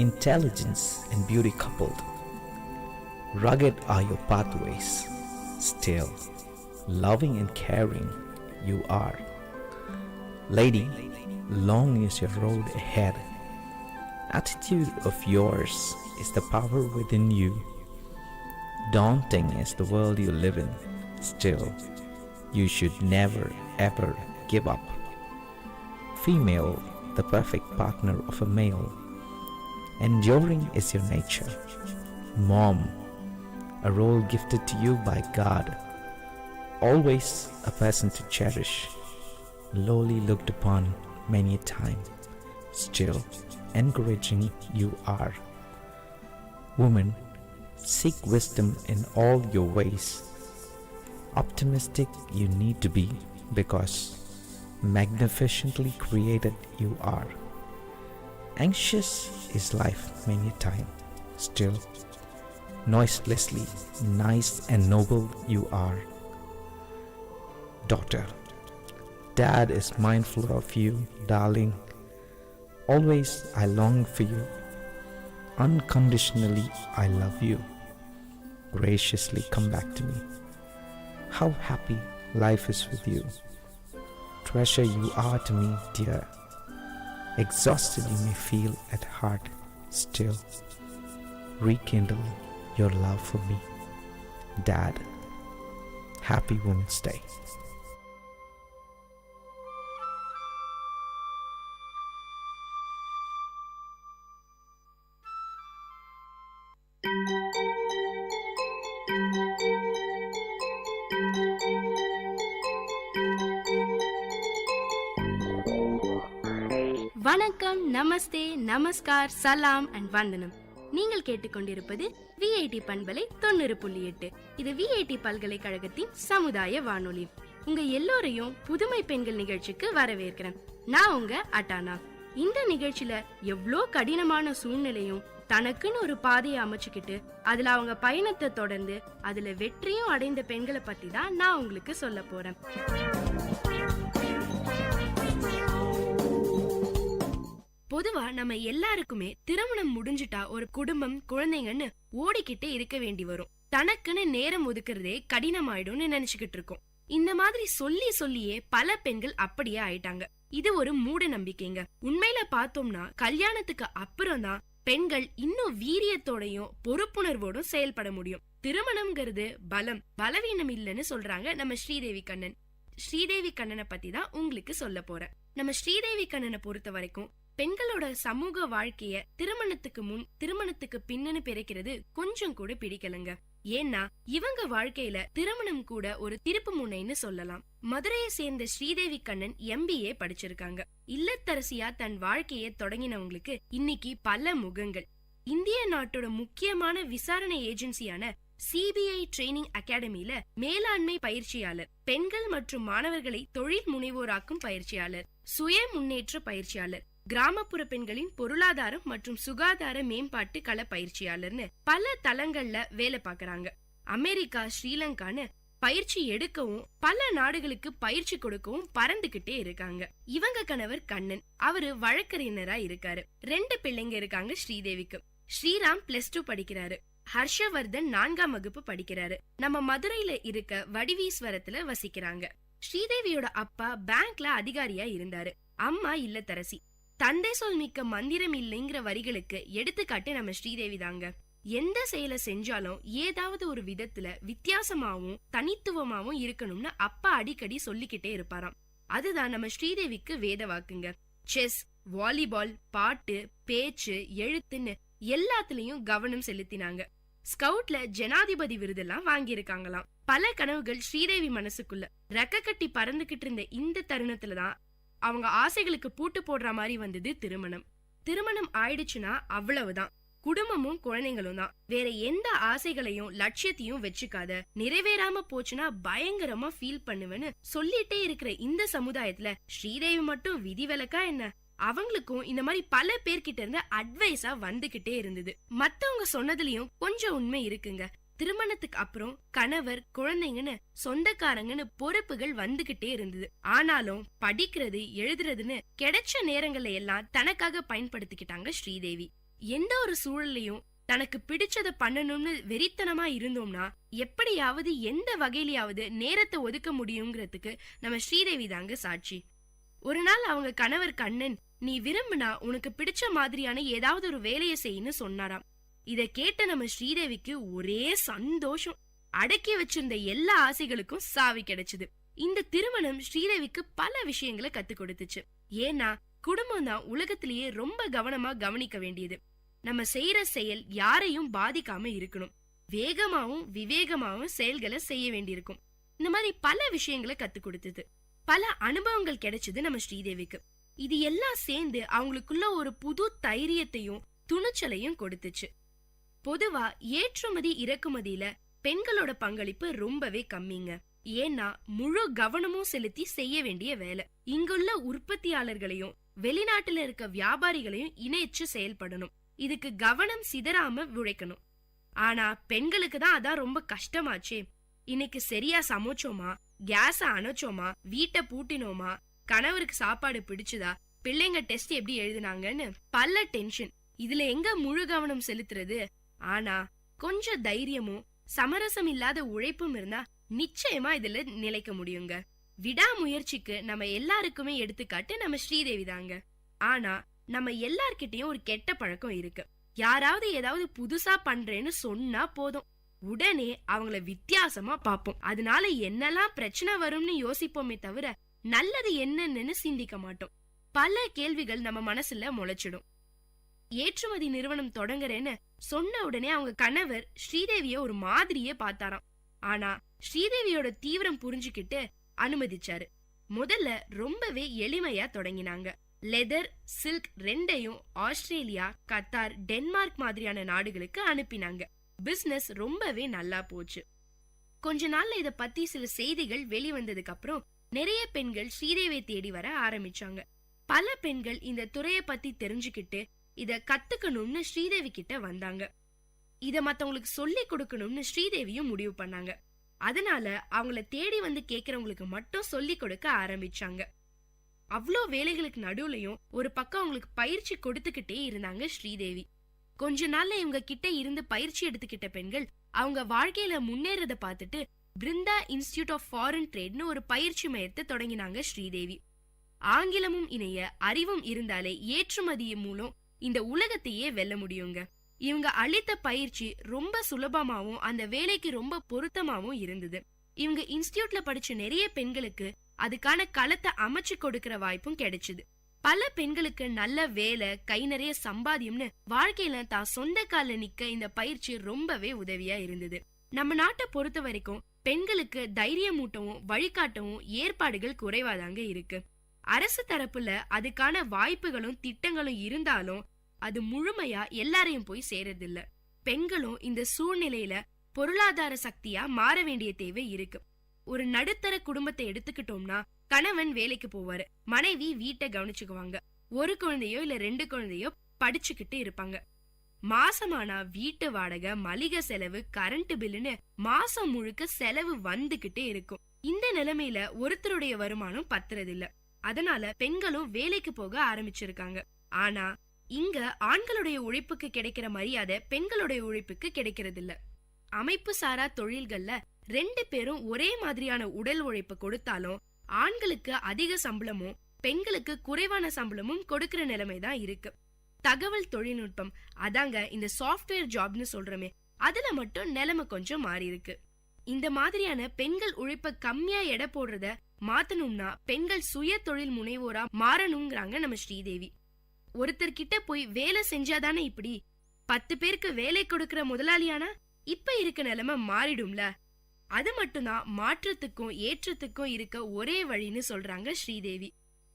intelligence and beauty coupled. Rugged are your pathways, still loving and caring you are. Lady, long is your road ahead. Attitude of yours is the power within you. Daunting is the world you live in, still you should never ever give up. Female, the perfect partner of a male. Enduring is your nature. Mom, a role gifted to you by God. Always a person to cherish. Lowly looked upon many a time. Still encouraging you are. Woman, seek wisdom in all your ways. Optimistic you need to be, because magnificently created you are. Anxious is life many a time. Still noiselessly nice and noble you are. Daughter, Dad is mindful of you, darling. Always I long for you. Unconditionally I love you. Graciously come back to me. How happy life is with you. Treasure you are to me, dear. Exhausted you may feel at heart, still rekindle your love for me. Dad, happy Women's Day. வணக்கம், நமஸ்தே, நமஸ்கார், சலாம் and வந்தனம். நீங்கள் கேட்டுக்கொண்டிருப்பது VIT பண்பலை 90.8. இது VIT பல்கலைக்கழகத்தின் சமுதாய வானொலி. உங்க எல்லோரையும் புதுமை பெண்கள் நிகழ்ச்சிக்கு வரவேற்கிறேன். நான் உங்க அட்டானா. இந்த நிகழ்ச்சியில எவ்வளோ கடினமான சூழ்நிலையும் தனக்குன்னு ஒரு பாதையை அமைச்சுக்கிட்டு அதுல அவங்க பயணத்தை தொடர்ந்து அதுல வெற்றியும் அடைந்த பெண்களை பத்தி தான் நான் உங்களுக்கு சொல்ல போறேன். பொதுவா நம்ம எல்லாருக்குமே திருமணம் முடிஞ்சிட்டா ஒரு குடும்பம், குழந்தைங்கன்னு ஓடிக்கிட்டே இருக்க வேண்டி வரும். தனக்குன்னு நேரம் ஒதுக்குறதே கடினமாயிடும்னு நினைச்சுக்கிட்டு இருக்கோம். இந்த மாதிரி சொல்லி சொல்லியே பல பெண்கள் அப்படியே ஆயிட்டாங்க. இது ஒரு மூட நம்பிக்கைங்க. உண்மையில பார்த்தோம்னா கல்யாணத்துக்கு அப்புறம் தான் பெண்கள் இன்னும் வீரியத்தோடையும் பொறுப்புணர்வோடும் செயல்பட முடியும். திருமணம்ங்கிறது பலம், பலவீனம் இல்லைன்னு சொல்றாங்க நம்ம ஸ்ரீதேவி கண்ணன். ஸ்ரீதேவி கண்ணனை பத்தி தான் உங்களுக்கு சொல்ல போறேன். நம்ம ஸ்ரீதேவி கண்ணனை பொறுத்த வரைக்கும் பெண்களோட சமூக வாழ்க்கைய திருமணத்துக்கு முன், திருமணத்துக்கு பின்னன்னு பிரிக்கிறது கொஞ்சம் கூட பிடிக்கலங்க. ஏன்னா இவங்க வாழ்க்கையில திருமணம் கூட ஒரு திருப்பு முனைன்னு சொல்லலாம். மதுரையை சேர்ந்த ஸ்ரீதேவி கண்ணன் MBA படிச்சிருக்காங்க. இல்லத்தரசியா தன் வாழ்க்கையை தொடங்கினவங்களுக்கு இன்னைக்கு பல முகங்கள். இந்திய நாட்டோட முக்கியமான விசாரணை ஏஜென்சியான CBI ட்ரெய்னிங் அகாடமியில மேலாண்மை பயிற்சியாளர், பெண்கள் மற்றும் மாணவர்களை தொழில் முனைவோராக்கும் பயிற்சியாளர், சுய முன்னேற்ற பயிற்சியாளர், கிராமப்புற பெண்களின் பொருளாதாரம் மற்றும் சுகாதார மேம்பாட்டு கள பயிற்சியாளர்னு பல தளங்கள்ல வேலை பாக்குறாங்க. அமெரிக்கா, ஸ்ரீலங்கான்னு பயிற்சி எடுக்கவும் பல நாடுகளுக்கு பயிற்சி கொடுக்கவும் பறந்துகிட்டே இருக்காங்க. இவங்க கணவர் கண்ணன், அவரு வழக்கறிஞரா இருக்காரு. 2 பிள்ளைங்க இருக்காங்க ஸ்ரீதேவிக்கு. ஸ்ரீராம் +2 படிக்கிறாரு. ஹர்ஷவர்தன் 4ஆம் வகுப்பு படிக்கிறாரு. நம்ம மதுரையில இருக்க வடிவீஸ்வரத்துல வசிக்கிறாங்க. ஸ்ரீதேவியோட அப்பா பேங்க்ல அதிகாரியா இருந்தாரு. அம்மா இல்லத்தரசி. தந்தை சொல் மிக்க மந்திரம் இல்லைங்கிற வரிகளுக்கு எடுத்துக்காட்டு நம்ம ஸ்ரீதேவி தாங்க. எந்த செயலை செஞ்சாலும் ஏதாவது ஒரு விதத்துல வித்தியாசமாவும் தனித்துவமாவும் இருக்கணும்னு அப்பா அடிக்கடி சொல்லிக்கிட்டே இருப்பாராம். அதுதான் நம்ம ஸ்ரீதேவிக்கு வேத வாக்குங்க. செஸ், வாலிபால், பாட்டு, பேச்சு, எழுத்துன்னு எல்லாத்துலயும் கவனம் செலுத்தினாங்க. ஸ்கவுட்ல ஜனாதிபதி விருதெல்லாம் வாங்கியிருக்காங்களாம். பல கனவுகள் ஸ்ரீதேவி மனசுக்குள்ள ரெக்க கட்டி பறந்துகிட்டு இருந்த இந்த தருணத்துலதான் அவங்க ஆசைகளுக்கு பூட்டு போடுற மாதிரி வந்தது திருமணம். திருமணம் ஆயிடுச்சுன்னா அவ்வளவுதான், குடும்பமும் குழந்தைங்களும் தான். வேற எந்த ஆசைகளையும் லட்சியத்தையும் வச்சுக்காத, நிறைவேறாம போச்சுன்னா பயங்கரமா ஃபீல் பண்ணுவேன்னு சொல்லிட்டே இருக்கிற இந்த சமுதாயத்துல ஸ்ரீதேவி மட்டும் விதிவிலக்கா என்ன? அவங்களுக்கும் இந்த மாதிரி பல பேர்கிட்ட இருந்து அட்வைஸா வந்துகிட்டே இருந்தது. மத்தவங்க சொன்னதுலயும் கொஞ்சம் உண்மை இருக்குங்க. திருமணத்துக்கு அப்புறம் கணவர், குழந்தைங்கன்னு சொந்தக்காரங்கன்னு பொறுப்புகள் வந்துகிட்டே இருந்தது. ஆனாலும் படிக்கிறது, எழுதுறதுன்னு கிடைச்ச நேரங்கள்ல எல்லாம் தனக்காக பயன்படுத்திக்கிட்டாங்க ஸ்ரீதேவி. எந்த ஒரு சூழலையும் தனக்கு பிடிச்சத பண்ணணும்னு வெறித்தனமா இருந்தோம்னா எப்படியாவது எந்த வகையிலயாவது நேரத்தை ஒதுக்க முடியுங்கிறதுக்கு நம்ம ஸ்ரீதேவி தாங்க சாட்சி. ஒரு நாள் அவங்க கணவர் கண்ணன், நீ விரும்புனா உனக்கு பிடிச்ச மாதிரியான ஏதாவது ஒரு வேலையை செய்யன்னு சொன்னாராம். இத கேட்ட நம்ம ஸ்ரீதேவிக்கு ஒரே சந்தோஷம். அடக்கி வச்சிருந்த எல்லா ஆசைகளுக்கும் சாவி கிடைச்சது. இந்த திருமணம் ஸ்ரீதேவிக்கு பல விஷயங்களை கத்து கொடுத்துச்சு. ஏன்னா குடும்பம் தான் உலகத்திலேயே ரொம்ப கவனமா கவனிக்க வேண்டியது. நம்ம செய்யற செயல் யாரையும் பாதிக்காம இருக்கணும். வேகமாவும் விவேகமாவும் செயல்களை செய்ய வேண்டியிருக்கும். இந்த மாதிரி பல விஷயங்களை கத்து கொடுத்தது. பல அனுபவங்கள் கிடைச்சது நம்ம ஸ்ரீதேவிக்கு. இது எல்லாம் சேர்ந்து அவங்களுக்குள்ள ஒரு புது தைரியத்தையும் துணிச்சலையும் கொடுத்துச்சு. பொதுவா ஏற்றுமதி இறக்குமதியில பெண்களோட பங்களிப்பு ரொம்பவே கம்மிங்க. ஏன்னா முழு கவனமும் செலுத்தி செய்ய வேண்டிய வேலை. இங்குள்ள உற்பத்தியாளர்களையும் வெளிநாட்டுல இருக்க வியாபாரிகளையும் இணைச்சு செயல்படணும். இதுக்கு கவனம் சிதறாம உழைக்கணும். ஆனா பெண்களுக்கு தான் அதான் ரொம்ப கஷ்டமாச்சே. இன்னைக்கு சரியா சமைச்சோமா, கேஸ அணைச்சோமா, வீட்டை பூட்டினோமா, கணவருக்கு சாப்பாடு பிடிச்சதா, பிள்ளைங்க டெஸ்ட் எப்படி எழுதினாங்கன்னு பல டென்ஷன். இதுல எங்க முழு கவனம் செலுத்துறது? ஆனா கொஞ்சம் தைரியமும் சமரசம் இல்லாத உழைப்பும் இருந்தா நிச்சயமா இதுல நிலைக்க முடியுங்க. விடாமுயற்சிக்கு நம்ம எல்லாருக்குமே எடுத்துக்காட்டு நம்ம ஸ்ரீதேவி தாங்க. ஆனா நம்ம எல்லார்கிட்டயும் ஒரு கெட்ட பழக்கம் இருக்கு. யாராவது ஏதாவது புதுசா பண்றேன்னு சொன்னா போதும், உடனே அவங்கள வித்தியாசமா பாப்போம். அதனால என்னெல்லாம் பிரச்சனை வரும்னு யோசிப்போமே தவிர நல்லது என்னன்னு சிந்திக்க மாட்டோம். பல கேள்விகள் நம்ம மனசுல முளைச்சிடும். ஏற்றுமதி நிறுவனம் தொடங்குறேன்னு சொன்ன உடனே அவங்க கணவர் ஸ்ரீதேவிய ஒரு மாதிரியே பார்த்தாராம். ஆனா ஸ்ரீதேவியோட தீவிரம் புரிஞ்சுக்கிட்டு அனுமதிச்சாரு. முதல்ல ரொம்பவே எளிமையா தொடங்கினாங்க. லெதர், சில்க் ரெண்டையும் ஆஸ்திரேலியா, கத்தார், டென்மார்க் மாதிரியான நாடுகளுக்கு அனுப்பினாங்க. பிசினஸ் ரொம்பவே நல்லா போச்சு. கொஞ்ச நாள்ல இத பத்தி சில செய்திகள் வெளிவந்ததுக்கு அப்புறம் நிறைய பெண்கள் ஸ்ரீதேவியை தேடி வர ஆரம்பிச்சாங்க. பல பெண்கள் இந்த துறைய பத்தி தெரிஞ்சுக்கிட்டு இத கத்துக்கணும்னு ஸ்ரீதேவி கிட்ட வந்தாங்க. இத மத்தவங்களுக்கு சொல்லி கொடுக்கணும்னு ஸ்ரீதேவியும் முடிவு பண்ணாங்க. அதனால அவங்கள தேடி வந்து கேக்குறவங்களுக்கு மட்டும் சொல்லி கொடுக்க ஆரம்பிச்சாங்க. அவ்வளோ வேலைகளுக்கு நடுவுலயும் ஒரு பக்கம் அவங்களுக்கு பயிற்சி கொடுத்துக்கிட்டே இருந்தாங்க ஸ்ரீதேவி. கொஞ்ச நாள்ல இவங்க கிட்ட இருந்து பயிற்சி எடுத்துக்கிட்ட பெண்கள் அவங்க வாழ்க்கையில முன்னேறத பார்த்துட்டு பிருந்தா இன்ஸ்டிடியூட் ஆஃப் ஃபாரின் ட்ரேட்னு ஒரு பயிற்சி மையத்தை தொடங்கினாங்க ஸ்ரீதேவி. ஆங்கிலமும் இணைய அறிவும் இருந்தாலே ஏற்றுமதி மூலம் இந்த உலகத்தையே வெல்ல முடியுங்க. இவங்க அளித்த பயிற்சி ரொம்ப சுலபமாவும் அந்த வேலைக்கு ரொம்ப பொருத்தமாவும் இருந்தது. இவங்க இன்ஸ்டிடியூட்ல படிச்ச நிறைய பெண்களுக்கு அதுக்கான களத்தை அமைச்சு கொடுக்கற வாய்ப்பும் கிடைச்சது. பல பெண்களுக்கு நல்ல வேலை, கை நிறைய சம்பாத்தியம்னு வாழ்க்கையில தான் சொந்த கால நிக்க இந்த பயிற்சி ரொம்பவே உதவியா இருந்தது. நம்ம நாட்டை பொறுத்த வரைக்கும் பெண்களுக்கு தைரியமூட்டவும் வழிகாட்டவும் ஏற்பாடுகள் குறைவாதாங்க இருக்கு. அரசு தரப்புல அதுக்கான வாய்ப்புகளும் திட்டங்களும் இருந்தாலும் அது முழுமையா எல்லாரையும் போய் சேரதில்ல. பெண்களும் இந்த சூழ்நிலையில பொருளாதார சக்தியா மாற வேண்டிய தேவை இருக்கு. ஒரு நடுத்தர குடும்பத்தை எடுத்துக்கிட்டோம்னா கணவன் வேலைக்கு போவாரு, மனைவி வீட்டை கவனிச்சுக்குவாங்க, ஒரு குழந்தையோ இல்ல 2 குழந்தையோ படிச்சுக்கிட்டு இருப்பாங்க. மாசமானா வீட்டு வாடகை, மளிகை செலவு, கரண்ட் பில்லுன்னு மாசம் முழுக்க செலவு வந்துகிட்டே இருக்கும். இந்த நிலைமையில ஒருத்தருடைய வருமானம் பத்துறதில்ல. அதனால பெண்களும் வேலைக்கு போக ஆரம்பிச்சிருக்காங்க. ஆனா இங்க ஆண்களுடைய உழைப்புக்கு கிடைக்கிற மரியாதை பெண்களுடைய உழைப்புக்கு கிடைக்கிறது இல்ல. அமைப்பு சாரா தொழில்கள்ல 2 பேரும் ஒரே மாதிரியான உடல் உழைப்பு கொடுத்தாலும் ஆண்களுக்கு அதிக சம்பளமும் பெண்களுக்கு குறைவான சம்பளமும் கொடுக்கிற நிலைமைதான் இருக்கு. தகவல் தொழில்நுட்பம், அதாங்க இந்த சாஃப்ட்வேர் ஜாப்னு சொல்றமே, அதுல மட்டும் நிலைமை கொஞ்சம் மாறி இருக்கு. இந்த மாதிரியான பெண்கள் உழைப்ப கம்மியா எடை போடுறத மாத்தணும்னா பெண்கள் சுய தொழில் முனைவோரா மாறணுங்கிறாங்க நம்ம ஸ்ரீதேவி. ஒருத்தர் கிட்ட போய் வேலை செஞ்சாதானே இப்படி 10 பேருக்கு வேலை கொடுக்கிற முதலாளியானா இப்ப இருக்க நிலைமை மாறிடும்ல. அது மட்டும்தான் மாற்றத்துக்கும் ஏற்றத்துக்கும் இருக்க ஒரே வழின்னு சொல்றாங்க ஸ்ரீதேவி.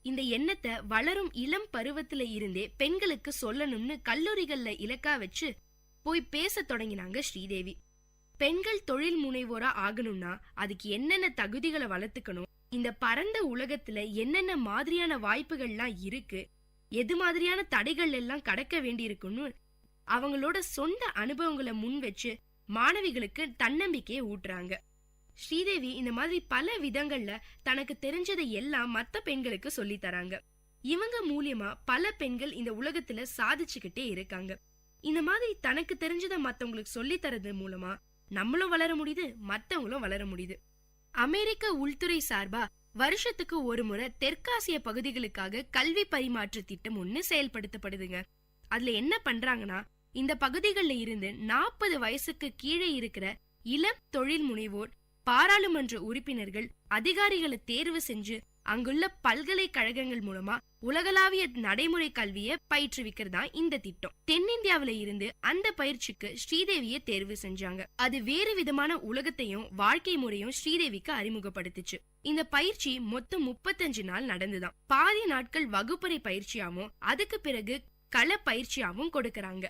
இந்த எண்ணத்தை வளரும் இளம் பருவத்துல இருந்தே பெண்களுக்கு சொல்லணும்னு கல்லூரிகள்ல இலக்கா வச்சு போய் பேச தொடங்கினாங்க ஸ்ரீதேவி. பெண்கள் தொழில் முனைவோரா ஆகணும்னா அதுக்கு என்னென்ன தகுதிகளை வளர்த்துக்கணும், இந்த பரந்த உலகத்துல என்னென்ன மாதிரியான வாய்ப்புகள்லாம் இருக்கு, எது மாதிரியான தடைகள் எல்லாம் கடக்க வேண்டியிருக்குன்னு அவங்களோட சொந்த அனுபவங்களை முன் வச்சு மாணவிகளுக்கு தன்னம்பிக்கையை ஊட்டுறாங்க. ஸ்ரீதேவி இந்த மாதிரி பல விதங்கள்ல தனக்கு தெரிஞ்சதை எல்லாம் மத்த பெண்களுக்கு சொல்லி தராங்க. இவங்க மூலியமா பல பெண்கள் இந்த உலகத்துல சாதிச்சுக்கிட்டே இருக்காங்க. இந்த மாதிரி தனக்கு தெரிஞ்சதை மத்தவங்களுக்கு சொல்லி தரது மூலமா நம்மளும் வளர முடியுது, மத்தவங்களும் வளர முடியுது. அமெரிக்க உள்துறை சார்பா வருஷத்துக்கு ஒரு முறை தெற்காசிய பகுதிகளுக்காக கல்வி பரிமாற்ற திட்டம் ஒண்ணு செயல்படுத்தப்படுதுங்க. அதுல என்ன பண்றாங்கன்னா, இந்த பகுதிகளில் இருந்து 40 வயசுக்கு கீழே இருக்கிற இளம் தொழில் முனைவோர், பாராளுமன்ற உறுப்பினர்கள், அதிகாரிகளை தேர்வு செஞ்சு அங்குள்ள பல்கலைக்கழகங்கள் மூலமா உலகளாவிய நடைமுறை கல்வியை பயிற்றுவிக்கிறதா இந்த திட்டம். தென்னிந்தியாவில இருந்து அந்த பயிற்சிக்கு ஸ்ரீதேவியை தேர்வு செஞ்சாங்க. அது வேறு விதமான உலகத்தையும் வாழ்க்கை முறையும் ஸ்ரீதேவிக்கு அறிமுகப்படுத்துச்சு. இந்த பயிற்சி மொத்தம் 35 நாள் நடந்துதான். பாதி நாட்கள் வகுப்பறை பயிற்சியாவும் அதுக்கு பிறகு கள பயிற்சியாவும் கொடுக்கறாங்க.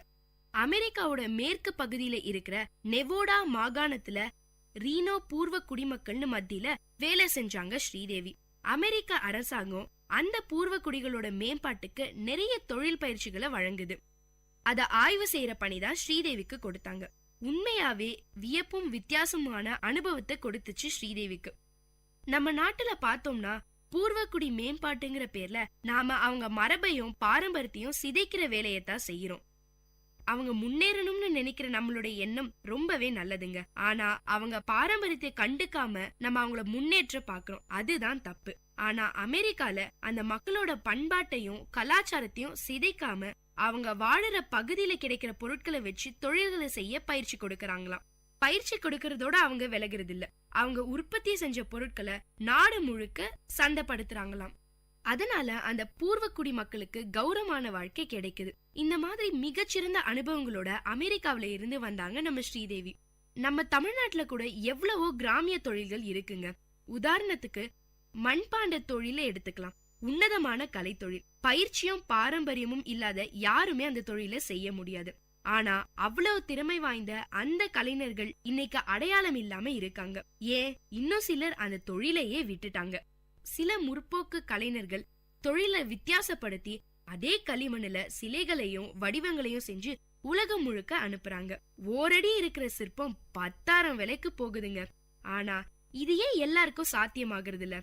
அமெரிக்காவோட மேற்கு பகுதியில இருக்கிற நெவோடா மாகாணத்துல ரீனோ பூர்வ குடிமக்கள்னு மத்தியில வேலை செஞ்சாங்க ஸ்ரீதேவி. அமெரிக்க அரசாங்கம் அந்த பூர்வ குடிகளோட மேம்பாட்டுக்கு நிறைய தொழில் பயிற்சிகளை வழங்குது. அத ஆய்வு செய்யற பணிதான் ஸ்ரீதேவிக்கு கொடுத்தாங்க. உண்மையாவே வியப்பும் வித்தியாசமான அனுபவத்தை கொடுத்துச்சு ஸ்ரீதேவிக்கு. நம்ம நாட்டுல பார்த்தோம்னா பூர்வக்குடி மேம்பாட்டுங்கிற பேர்ல நாம அவங்க மரபையும் பாரம்பரியத்தையும் சிதைக்கிற வேலையத்தான் செய்யறோம். அவங்க முன்னேறணும்னு நினைக்கிற நம்மளுடைய எண்ணம் ரொம்பவே நல்லதுங்க. ஆனா அவங்க பாரம்பரியத்தை கண்டுக்காம நம்ம அவங்கள முன்னேற்ற பாக்குறோம், அதுதான் தப்பு. ஆனா அமெரிக்கால அந்த மக்களோட பண்பாட்டையும் கலாச்சாரத்தையும் சிதைக்காம அவங்க வாழற பகுதியில கிடைக்கிற பொருட்களை வச்சு தொழில்களை செய்ய பயிற்சி கொடுக்கறாங்களாம். பயிற்சி கொடுக்கறதோட அவங்க விலகிறது இல்ல, அவங்க உற்பத்தி செஞ்ச பொருட்களை நாடு முழுக்க சந்தைப்படுத்துறாங்களாம். அதனால அந்த பூர்வக்குடி மக்களுக்கு கௌரவமான வாழ்க்கை கிடைக்குது. இந்த மாதிரி மிகச்சிறந்த அனுபவங்களோட அமெரிக்காவில இருந்து வந்தாங்க நம்ம ஸ்ரீதேவி. நம்ம தமிழ்நாட்டுல கூட எவ்வளவோ கிராமிய தொழில்கள் இருக்குங்க. உதாரணத்துக்கு மண்பாண்ட தொழில எடுத்துக்கலாம். உன்னதமான கலைத்தொழில். பயிற்சியும் பாரம்பரியமும் இல்லாத யாருமே அந்த தொழிலை செய்ய முடியாது. ஆனா அவ்வளவு திறமை வாய்ந்த அந்த கலைஞர்கள் இன்னைக்கு அடையாளம் இல்லாம இருக்காங்க. ஏன், இன்னும் சிலர் அந்த தொழிலையே விட்டுட்டாங்க. சில முற்போக்கு கலைஞர்கள் தொழிலை வித்தியாசப்படுத்தி அதே களிமண்ணுல சிலைகளையும் வடிவங்களையும் செஞ்சு உலகம் முழுக்க அனுப்புறாங்க. ஓரடி இருக்கிற சிற்பம் 10,000 விலைக்கு போகுதுங்க. ஆனா இது ஏன் எல்லாருக்கும் சாத்தியமாகிறது இல்ல?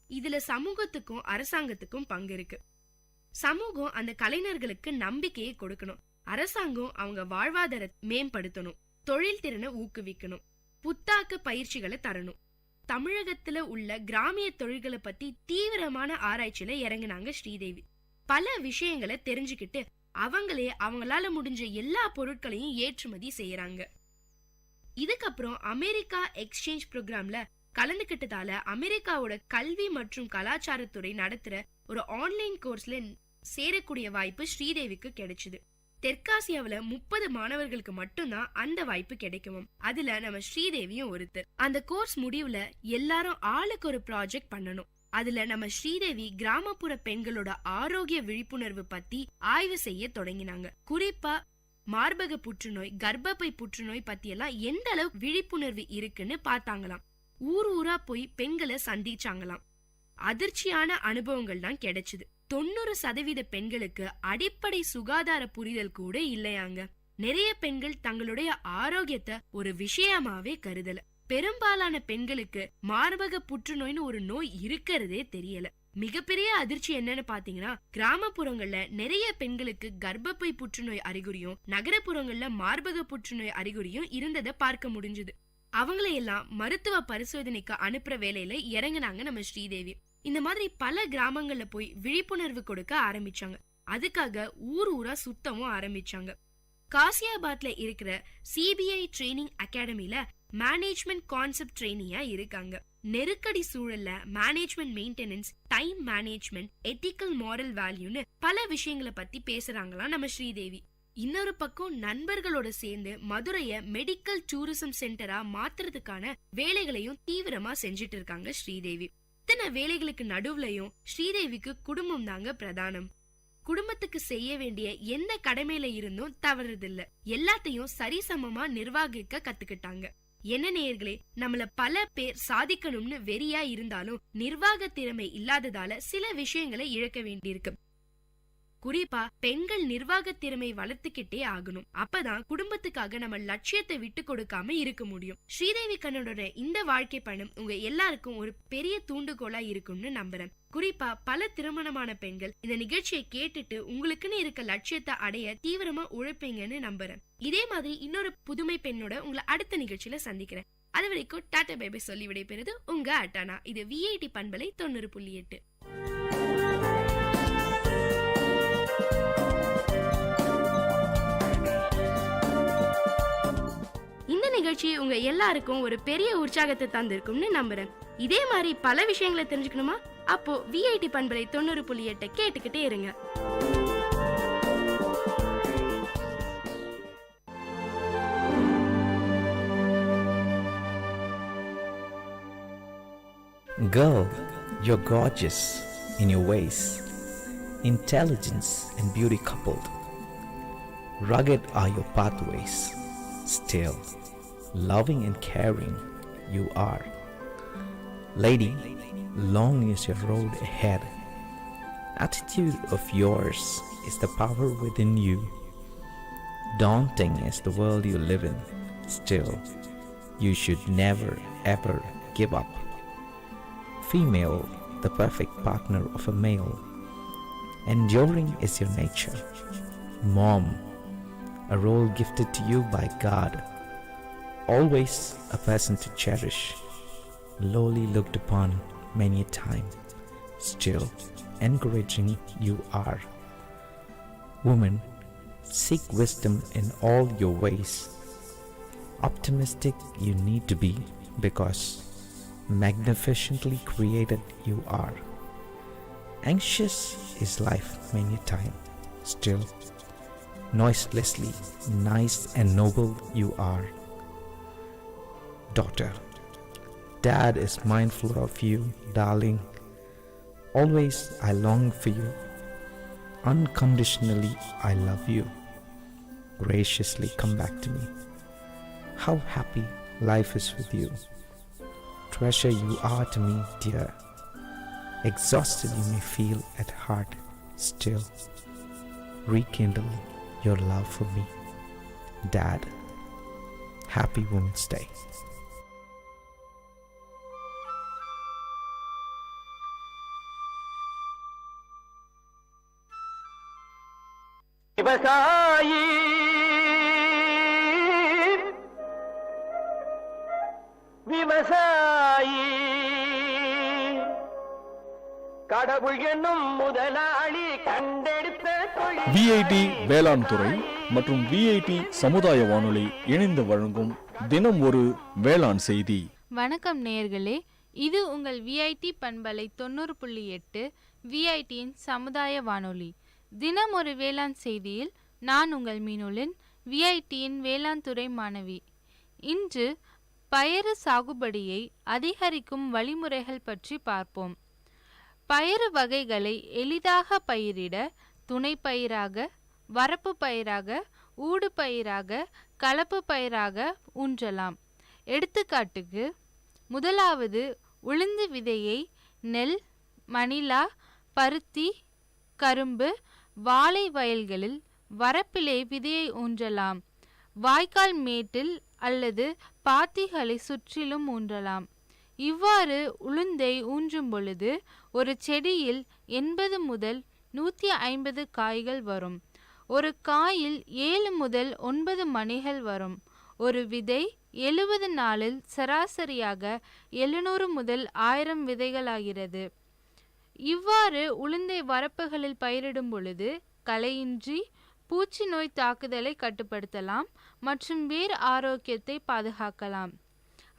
இதுல சமூகத்துக்கும் அரசாங்கத்துக்கும் பங்கு இருக்கு. சமூகம் அந்த கலைஞர்களுக்கு நம்பிக்கையை கொடுக்கணும். அரசாங்கம் அவங்க வாழ்வாதாரத்தை மேம்படுத்தணும். தொழில் திறனை ஊக்குவிக்கணும். புத்தாக்க பயிற்சிகளை தரணும். தமிழகத்துல உள்ள கிராமிய தொழில்களை பத்தி தீவிரமான ஆராய்ச்சியில இறங்கினாங்க ஸ்ரீதேவி. பல விஷயங்களை தெரிஞ்சுக்கிட்டு அவங்களால முடிஞ்ச எல்லா பொருட்களையும் ஏற்றுமதி செய்யறாங்க. இதுக்கப்புறம் அமெரிக்கா எக்ஸ்சேஞ்ச் ப்ரோக்ராம்ல கலந்துகிட்டதால அமெரிக்காவோட கல்வி மற்றும் கலாச்சாரத்துறை நடத்துற ஒரு ஆன்லைன் கோர்ஸ்ல சேரக்கூடிய வாய்ப்பு ஸ்ரீதேவிக்கு கிடைச்சது. தெற்காசியாவில 30 மாணவர்களுக்கு மட்டும்தான் அந்த வாய்ப்பு கிடைக்கும். அதுல நம்ம ஸ்ரீதேவியும் ஒருத்தர். அந்த கோர்ஸ் முடிவுல எல்லாரும் ஆளுக்கு ஒரு ப்ராஜெக்ட் பண்ணணும். அதுல நம்ம ஸ்ரீதேவி கிராமப்புற பெண்களோட ஆரோக்கிய விழிப்புணர்வு பத்தி ஆய்வு செய்ய தொடங்கினாங்க. குறிப்பா மார்பக புற்றுநோய், கர்ப்பப்பை புற்றுநோய் பத்தி எல்லாம் எந்த அளவு விழிப்புணர்வு இருக்குன்னு பார்த்தாங்களாம். ஊரா போய் பெண்களை சந்திச்சாங்களாம். அதிர்ச்சியான அனுபவங்கள் தான் கிடைச்சது. 90% பெண்களுக்கு அடிப்படை சுகாதார புரிதல் கூட இல்லையாங்க. நிறைய பெண்கள் தங்களுடைய ஆரோக்கியத்தை ஒரு விஷயமாவே கருதல. பெரும்பாலான பெண்களுக்கு மார்பக புற்றுநோய்னு ஒரு நோய் இருக்கிறதே தெரியல. மிகப்பெரிய அதிர்ச்சி என்னன்னு பாத்தீங்கன்னா, கிராமப்புறங்கள்ல நிறைய பெண்களுக்கு கர்ப்பப்பை புற்றுநோய் அறிகுறியும் நகரப்புறங்கள்ல மார்பக புற்றுநோய் அறிகுறியும் இருந்ததை பார்க்க முடிஞ்சது. அவங்களையெல்லாம் மருத்துவ பரிசோதனைக்கு அனுப்புற வேலையில இறங்கினாங்க நம்ம ஸ்ரீதேவி. இந்த மாதிரி பல கிராமங்கள்ல போய் விழிப்புணர்வு கொடுக்க ஆரம்பிச்சாங்க. அதுக்காக ஊரா சுத்தமும் ஆரம்பிச்சாங்க. காசியாபாத்ல இருக்கிற சிபிஐ ட்ரைனிங் அகாடமில மேனேஜ்மெண்ட் கான்செப்ட் ட்ரெயினியா இருக்காங்க. நெருக்கடி சூழல்ல management maintenance, time management, ethical moral வேல்யூன்னு பல விஷயங்களை பத்தி பேசுறாங்களாம் நம்ம ஸ்ரீதேவி. இன்னொரு பக்கம் நண்பர்களோட சேர்ந்து மதுரைய மெடிக்கல் டூரிசம் சென்டரா மாத்துறதுக்கான வேலைகளையும் தீவிரமா செஞ்சிட்டு இருக்காங்க ஸ்ரீதேவி. இத்தனை வேலைகளுக்கு நடுவுலயும் ஸ்ரீதேவிக்கு குடும்பம் தாங்க பிரதானம். குடும்பத்துக்கு செய்ய வேண்டிய எந்த கடமையில இருந்தும் தவறுதில்ல. எல்லாத்தையும் சரிசமமா நிர்வகிக்க கத்துக்கிட்டாங்க. என்ன நேயர்களே, நம்மள பல பேர் சாதிக்கணும்னு வெறியா இருந்தாலும் நிர்வாக திறமை இல்லாததால சில விஷயங்களை இழக்க வேண்டியிருக்கு. குறிப்பா பெண்கள் நிர்வாக திறமை வளர்த்துக்கிட்டே ஆகணும். அப்பதான் குடும்பத்துக்காக நம்ம லட்சியத்தை விட்டு கொடுக்காம இருக்க முடியும். ஸ்ரீதேவி கண்ணனோட இந்த வாழ்க்கை பயணம் உங்க எல்லாருக்கும் ஒரு பெரிய தூண்டுகோலா இருக்கும்னு நம்புறேன். குறிப்பா பல திருமணமான பெண்கள் இந்த நிகழ்ச்சியை கேட்டுட்டு உங்களுக்குன்னு இருக்க லட்சியத்தை அடைய தீவிரமா உழைப்பீங்கன்னு நம்புறேன். இதே மாதிரி இன்னொரு புதுமை பெண்ணோட உங்களை அடுத்த நிகழ்ச்சியில சந்திக்கிறேன். அது வரைக்கும் டாடா பை பை சொல்லி விடைபெறுது உங்க அட்டானா. இது விஐடி பண்பலை 90.8. இந்த நிகழ்ச்சி உங்க எல்லாருக்கும் ஒரு பெரிய உற்சாகத்தை தந்திருக்கும்னு நம்புறேன். இதே மாதிரி பல விஷயங்களை தெரிஞ்சுக்கணுமா? அப்போ விஐடி பண்பலை 90.8 கேட்டுக்கிட்டே இருங்க. Girl, you're gorgeous in your ways. Intelligence and beauty coupled. Rugged are your pathways. Still, loving and caring you are. Lady, long is your road ahead. Attitude of yours is the power within you. Daunting is the world you live in. Still, you should never ever give up. Female, the perfect partner of a male. Enduring is your nature. Mom, a role gifted to you by God. Always a person to cherish. Lowly looked upon many a time. Still encouraging you are. Woman, seek wisdom in all your ways. Optimistic you need to be because magnificently created you are. Anxious is life many a time. Still noiselessly nice and noble you are. Daughter, Dad is mindful of you, darling. Always I long for you. Unconditionally I love you. Graciously come back to me. How happy life is with you. Treasure you are to me, dear. Exhausted you may feel at heart, still rekindle your love for me. Dad, happy Women's Day. விவசாயி விவசாயி கடவுள் என்னும் முதலாளி கண்டெடுத்த தொழில் VIT வேளாண் துறை மற்றும் விஐடி சமுதாய வானொலி இணைந்து வழங்கும் தினம் ஒரு வேளாண் செய்தி. வணக்கம் நேயர்களே, இது உங்கள் விஐடி பண்பலை 90.8 விஐடியின் சமுதாய வானொலி. தினம் ஒரு வேளாண் செய்தியில் நான் உங்கள் மீனுலின் விஐடியின் வேளாண் துறை மாணவி. இன்று பயறு சாகுபடியை அதிகரிக்கும் வழிமுறைகள் பற்றி பார்ப்போம். பயறு வகைகளை எளிதாக பயிரிட துணை பயிராக, வரப்பு பயிராக, ஊடு பயிராக, கலப்பு பயிராக ஊன்றலாம். எடுத்துக்காட்டுக்கு, முதலாவது உளுந்து விதையை நெல், மணிலா, பருத்தி, கரும்பு, வாழை வயல்களில் வரப்பிலே விதையை ஊன்றலாம். வாய்க்கால் மேட்டில் அல்லது பாத்திகளை சுற்றிலும் ஊன்றலாம். இவ்வாறு உளுந்தை ஊன்றும் பொழுது ஒரு செடியில் 80 முதல் 150 காய்கள் வரும். ஒரு காயில் 7 முதல் 9 மணிகள் வரும். ஒரு விதை 70 நாளில் சராசரியாக 700 முதல் 1000 விதைகளாகிறது. இவ்வாறு உளுந்தை வரப்புகளில் பயிரிடும் பொழுது களையின்றி பூச்சி நோய் தாக்குதலை கட்டுப்படுத்தலாம் மற்றும் வேர் ஆரோக்கியத்தை பாதுகாக்கலாம்.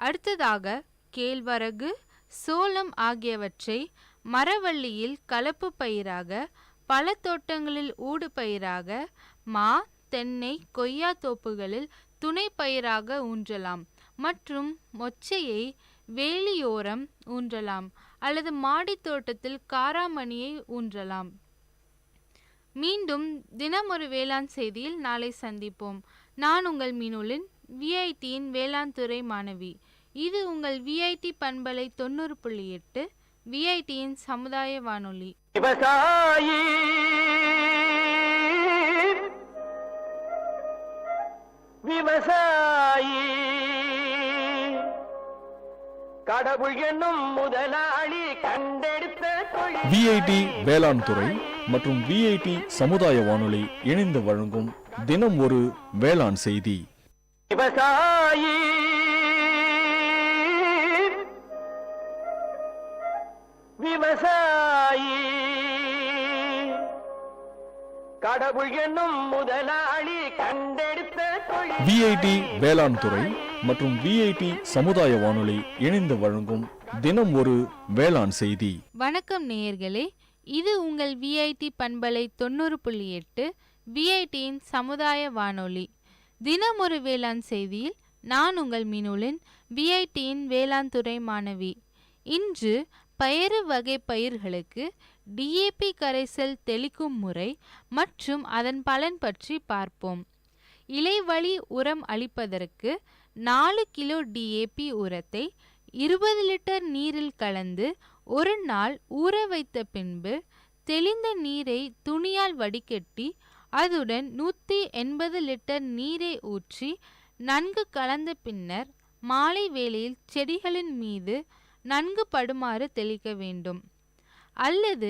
அடுத்ததாக கேழ்வரகு, சோளம் ஆகியவற்றை மரவள்ளியில் கலப்பு பயிராக, பல தோட்டங்களில் ஊடு பயிராக, மா, தென்னை, கொய்யா தோப்புகளில் துணை பயிராக ஊன்றலாம் மற்றும் மொச்சையை வேலியோரம் ஊன்றலாம் அல்லது மாடி தோட்டத்தில் காராமணியை ஊன்றலாம். மீண்டும் தினம் ஒரு வேளாண் செய்தியில் நாளை சந்திப்போம். நான் உங்கள் மீனுலின் விஐடியின் வேளாண் துறை மாணவி. இது உங்கள் விஐடி பண்பலை 90.8 விஐடியின் சமுதாய வானொலி. விவசாயி விவசாயி கடவுள் என்னும் முதலாளி கண்டெடுத்த தொழில். விஐடி வேளாண் துறை மற்றும் விஐடி சமுதாய வானொலி இணைந்து வழங்கும் தினம் ஒரு வேளாண் செய்தி. விவசாயி விவசாயி கடவுள் என்னும் முதலாளி கண்டெடுத்த தொழில். விஐடி வேளாண் துறை மற்றும் விஐடி சமுதாய வானொலி இணைந்து வழங்கும் தினம் ஒரு வேளாண் செய்தி. வணக்கம் நேயர்களே, இது உங்கள் விஐடி பண்பலை 90.8 விஐடியின் சமுதாய வானொலி. தினம் ஒரு வேளாண் செய்தியில் நான் உங்கள் மீனுலின் விஐடியின் வேளாண் துறை மாணவி. இன்று பயறு வகை பயிர்களுக்கு டிஏபி கரைசல் தெளிக்கும் முறை மற்றும் அதன் பலன் பற்றி பார்ப்போம். இலைவழி உரம் அளிப்பதற்கு 4 கிலோ டிஏபி உரத்தை 20 லிட்டர் நீரில் கலந்து ஒரு நாள் ஊற வைத்த பின்பு தெளிந்த நீரை துணியால் வடிகட்டி அதுடன் 180 லிட்டர் நீரை ஊற்றி நன்கு கலந்த பின்னர் மாலை வேளையில் செடிகளின் மீது நன்கு படுமாறு தெளிக்க வேண்டும். அல்லது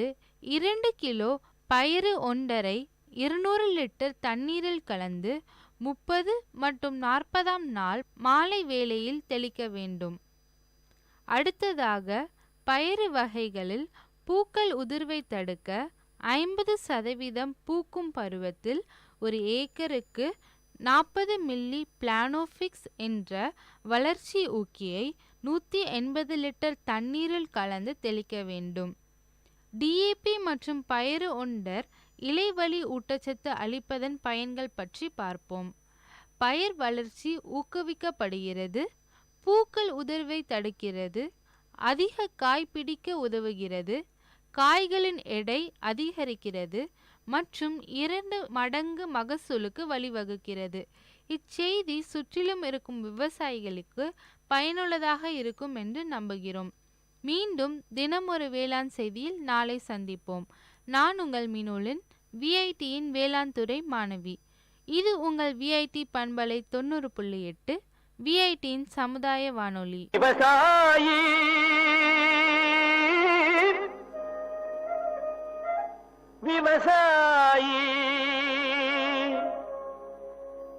2 கிலோ பயறு ஒன்றரை 200 லிட்டர் தண்ணீரில் கலந்து 30 மற்றும் 40ஆம் நாள் மாலை வேளையில் தெளிக்க வேண்டும். அடுத்ததாக பயறு வகைகளில் பூக்கள் உதிர்வை தடுக்க 50% பூக்கும் பருவத்தில் ஒரு ஏக்கருக்கு 40 மில்லி பிளானோஃபிக்ஸ் என்ற வளர்ச்சி ஊக்கியை 180 லிட்டர் தண்ணீரில் கலந்து தெளிக்க வேண்டும். டிஏபி மற்றும் பயறு ஒண்டர் இலைவழி ஊட்டச்சத்து அளிப்பதன் பயன்கள் பற்றி பார்ப்போம். பயிர் வளர்ச்சி ஊக்குவிக்கப்படுகிறது, பூக்கள் உதிர்வை தடுக்கிறது, அதிக காய் பிடிக்க உதவுகிறது, காய்களின் எடை அதிகரிக்கிறது மற்றும் 2 மடங்கு மகசூலுக்கு வழிவகுக்கிறது. இச்செய்தி சுற்றிலும் இருக்கும் விவசாயிகளுக்கு பயனுள்ளதாக இருக்கும் என்று நம்புகிறோம். மீண்டும் தினம் ஒரு வேளாண் செய்தியில் நாளை சந்திப்போம். நான் உங்கள் மீனோலின் விஐடியின் வேளாண் துறை மாணவி. இது உங்கள் விஐடி பண்பலை 90.8 விஐடியின் சமுதாய வானொலி. விவசாயி விவசாயி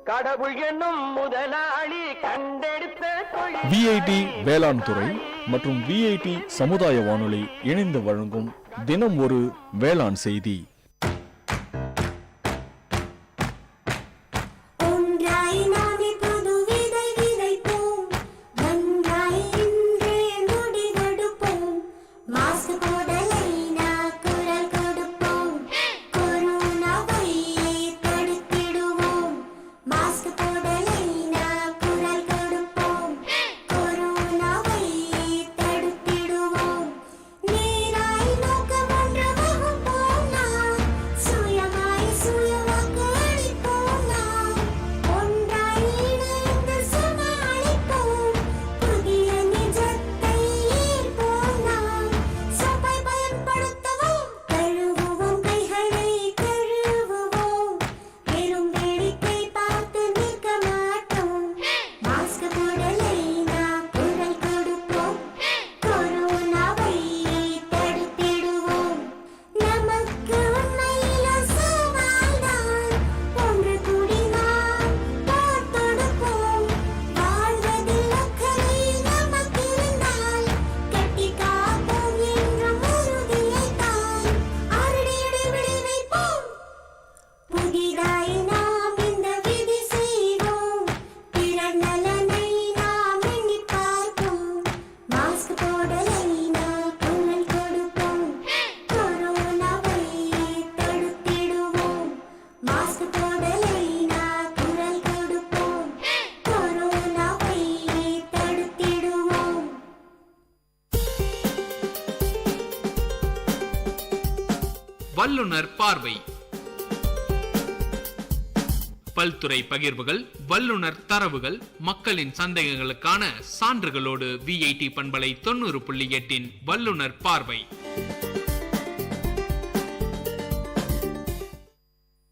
கடவுள் என்னும் முதலாளி கண்டெடுத்த தொழில். விஐடி வேளாண் துறை மற்றும் விஐடி சமுதாய வானொலி இணைந்து வழங்கும் தினம் ஒரு வேளாண் செய்தி. வல்லுனர் பார்வை. பல்துறை பகிர்வுகள், வல்லுனர் தரவுகள், மக்களின் சந்தேகங்களுக்கான சான்றுகளோடு விஐடி பண்பலை 90.8 வல்லுனர் பார்வை.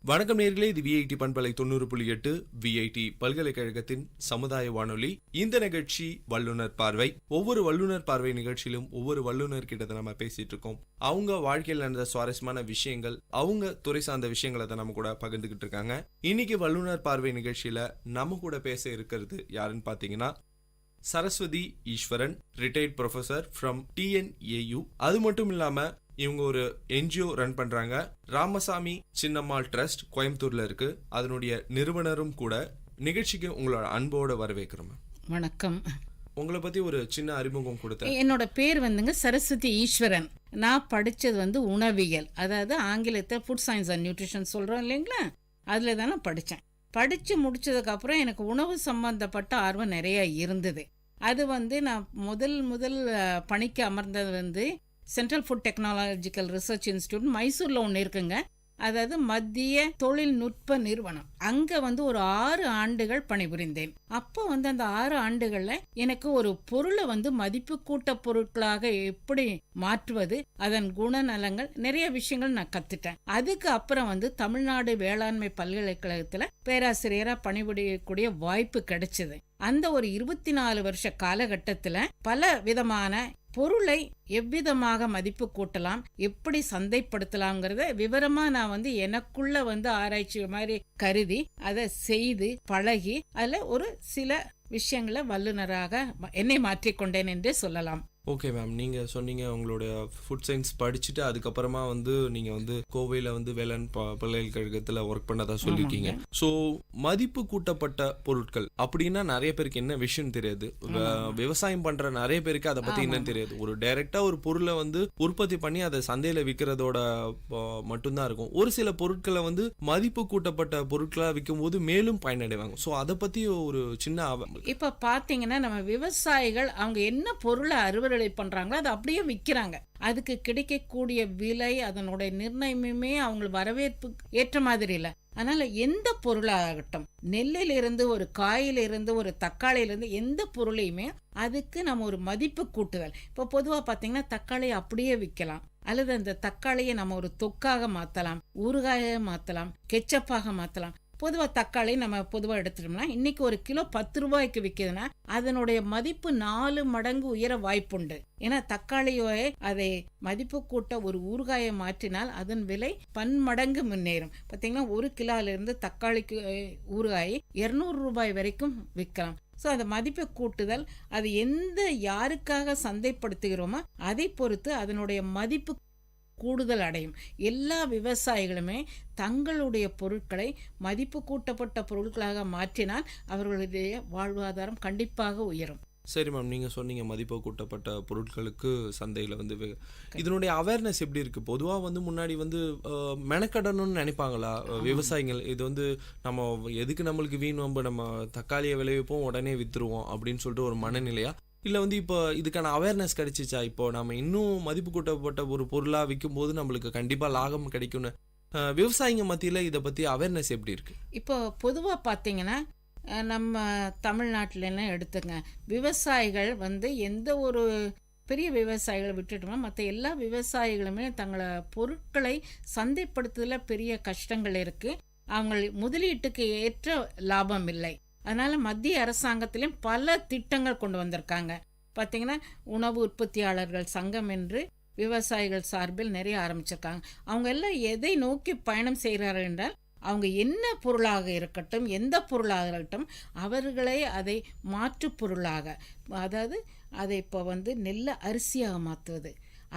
வணக்கம் நேயர்களே, இது விஐடி பண்பலை 90.8 விஐடி பல்கலைக்கழகத்தின் சமுதாய வானொலி. இந்த நிகழ்ச்சி வல்லுனர் பார்வை. ஒவ்வொரு வல்லுனர் பார்வை நிகழ்ச்சியிலும் ஒவ்வொரு வல்லுனர் கிட்ட நம்ம பேசிட்டு இருக்கோம். அவங்க வாழ்க்கையில் நடந்த சுவாரஸ்யமான விஷயங்கள், அவங்க துறை சார்ந்த விஷயங்களை தான் நம்ம கூட பகிர்ந்துகிட்டு இருக்காங்க. இன்னைக்கு வல்லுனர் பார்வை நிகழ்ச்சியில நம்ம கூட பேச இருக்கிறது யாருன்னு பாத்தீங்கன்னா சரஸ்வதி ஈஸ்வரன், ரிட்டையர்ட் ப்ரொஃபசர் ஃப்ரம் TNAU. அது மட்டும் இல்லாம இவங்க ஒரு NGO ரன் பண்றாங்க, ராமசாமி சின்னம்மாள் ட்ரஸ்ட், கோயம்புத்தூர்ல இருக்கு. அதனுடைய நிறுவனரும் கூட. நிகழ்ச்சிக்கு உங்களோட அன்போட வரவேற்கிறோம். வணக்கம். உங்களை பத்தி ஒரு சின்ன அறிமுகம் கொடுத்தேன். என்னோட பேர் வந்துங்க சரஸ்வதி ஈஸ்வரன். நான் படிச்சது உணவியல், அதாவது ஆங்கிலத்தில் ஃபுட் சயின்ஸ் அண்ட் நியூட்ரிஷன் சொல்றோம் இல்லைங்களா, அதுல தான் நான் படித்தேன். படித்து முடிச்சதுக்கு அப்புறம் எனக்கு உணவு சம்பந்தப்பட்ட ஆர்வம் நிறைய இருந்தது. அது நான் முதல் பணிக்கு அமர்ந்தது central food technological research institute மைசூரில் ஒன்று இருக்குங்க. அதாவது மத்திய தொழில்நுட்ப நிறுவனம். அங்கே ஒரு 6 ஆண்டுகள் பணிபுரிந்தேன். அப்போ அந்த 6 ஆண்டுகளில் எனக்கு ஒரு பொருளை மதிப்பு கூட்ட பொருட்களாக எப்படி மாற்றுவது, அதன் குணநலங்கள், நிறைய விஷயங்கள் நான் கற்றுட்டேன். அதுக்கு அப்புறம் தமிழ்நாடு வேளாண்மை பல்கலைக்கழகத்தில் பேராசிரியராக பணிபுரியக்கூடிய வாய்ப்பு கிடைச்சது. அந்த ஒரு 24 வருஷ காலகட்டத்தில் பல விதமான பொருளை எவ்விதமாக மதிப்பு கூட்டலாம், எப்படி சந்தைப்படுத்தலாம்ங்கிறத விவரமா நான் எனக்குள்ள ஆராய்ச்சி மாதிரி கருதி அதை செய்து பழகி அதுல ஒரு சில விஷயங்களை வல்லுநராக என்னை மாற்றிக்கொண்டேன் என்றே சொல்லலாம். ஓகே மேம், நீங்க சொன்னீங்க உங்களோட ஃபுட் சயின்ஸ் படிச்சுட்டு அதுக்கப்புறமா நீங்க கோவையில வேளாண் பல்கலைக்கழகத்துல ஒர்க் பண்ணதா சொல்லிருக்கீங்க. ஸோ மதிப்பு கூட்டப்பட்ட பொருட்கள் அப்படின்னா நிறைய பேருக்கு என்ன விஷயம் தெரியாது. விவசாயம் பண்ற நிறைய பேருக்கு அதை பத்தி என்ன தெரியாது. ஒரு டைரக்டா ஒரு பொருளை உற்பத்தி பண்ணி அதை சந்தையில விற்கிறதோட மட்டும்தான் இருக்கும். ஒரு சில பொருட்களை மதிப்பு கூட்டப்பட்ட பொருட்களா விற்கும் போது மேலும் பயனடைவாங்க. ஸோ அதை பத்தி ஒரு சின்ன இப்ப பாத்தீங்கன்னா நம்ம விவசாயிகள் அவங்க என்ன பொருளை அறுவடை தவறுகளை பண்றாங்களோ அதை அப்படியே விற்கிறாங்க. அதுக்கு கிடைக்கக்கூடிய விலை, அதனுடைய நிர்ணயமே அவங்க வரவேற்பு ஏற்ற மாதிரி இல்லை. அதனால எந்த பொருளாகட்டும், நெல்லிலிருந்து ஒரு காயிலிருந்து ஒரு தக்காளியிலிருந்து எந்த பொருளையுமே அதுக்கு நம்ம ஒரு மதிப்பு கூட்டுதல். இப்போ பொதுவாக பார்த்தீங்கன்னா தக்காளியை அப்படியே விற்கலாம், அல்லது அந்த தக்காளியை நம்ம ஒரு தொக்காக மாற்றலாம், ஊறுகாயாக மாற்றலாம், கெச்சப்பாக மாற்றலாம். பொதுவாக தக்காளி நம்ம பொதுவாக எடுத்துட்டோம்னா இன்னைக்கு ஒரு கிலோ 10 ரூபாய்க்கு விற்கிதுன்னா அதனுடைய மதிப்பு 4 மடங்கு உயர வாய்ப்புண்டு. ஏன்னா தக்காளியோட அதை மதிப்பு கூட்ட ஒரு ஊறுகாயை மாற்றினால் அதன் விலை பன்மடங்கு முன்னேறும். பார்த்தீங்கன்னா 1 கிலோவிலிருந்து தக்காளிக்கு ஊறுகாயை 200 ரூபாய் வரைக்கும் விற்கலாம். ஸோ அந்த மதிப்பை கூட்டுதல், அது யாருக்காக சந்தைப்படுத்துகிறோமோ அதை பொறுத்து அதனுடைய மதிப்பு கூடுதல் அடையும். எல்லா விவசாயிகளுமே தங்களுடைய பொருட்களை மதிப்பு கூட்டப்பட்ட பொருட்களாக மாற்றினால் அவர்களுடைய வாழ்வாதாரம் கண்டிப்பாக உயரும். சரி மேம், நீங்கள் சொன்னீங்க மதிப்பு கூட்டப்பட்ட பொருட்களுக்கு சந்தையில் வந்து இதனுடைய அவேர்னஸ் எப்படி இருக்குது? பொதுவாக வந்து முன்னாடி வந்து மெனக்கடணும்னு நினைப்பாங்களா விவசாயிகள்? இது வந்து நம்ம எதுக்கு நம்மளுக்கு வீண் வம்பு, நம்ம தக்காளியை விளைவிப்போம் உடனே விற்றுருவோம் அப்படின்னு சொல்லிட்டு ஒரு மனநிலையா? இல்லை வந்து இப்போ இதுக்கான அவேர்னஸ் கிடைச்சிச்சா? இப்போ நம்ம இன்னும் மதிப்பு கூட்டப்பட்ட ஒரு பொருளாக விற்கும் போது நம்மளுக்கு கண்டிப்பாக லாபம் கிடைக்கும்னு விவசாயிங்க மத்தியில் இதை பற்றி அவேர்னஸ் எப்படி இருக்கு? இப்போ பொதுவாக பார்த்தீங்கன்னா நம்ம தமிழ்நாட்டிலலாம் எடுத்துங்க, விவசாயிகள் வந்து எந்த ஒரு பெரிய விவசாயிகளை விட்டுட்டோம்னா மற்ற எல்லா விவசாயிகளுமே தங்களை பொருட்களை சந்தைப்படுத்துதல பெரிய கஷ்டங்கள் இருக்குது. அவங்க முதலீட்டுக்கு ஏற்ற லாபம் இல்லை. அதனால மத்திய அரசாங்கத்திலையும் பல திட்டங்கள் கொண்டு வந்திருக்காங்க. பார்த்தீங்கன்னா உணவு உற்பத்தியாளர்கள் சங்கம் என்று விவசாயிகள் சார்பில் நிறைய ஆரம்பிச்சிருக்காங்க. அவங்க எல்லாம் எதை நோக்கி பயணம் செய்கிறார்கள் என்றால், அவங்க என்ன பொருளாக இருக்கட்டும், எந்த பொருளாக இருக்கட்டும், அவர்களை அதை மாற்று பொருளாக, அதாவது அதை இப்போ வந்து நெல்லை அரிசியாக மாற்றுவது,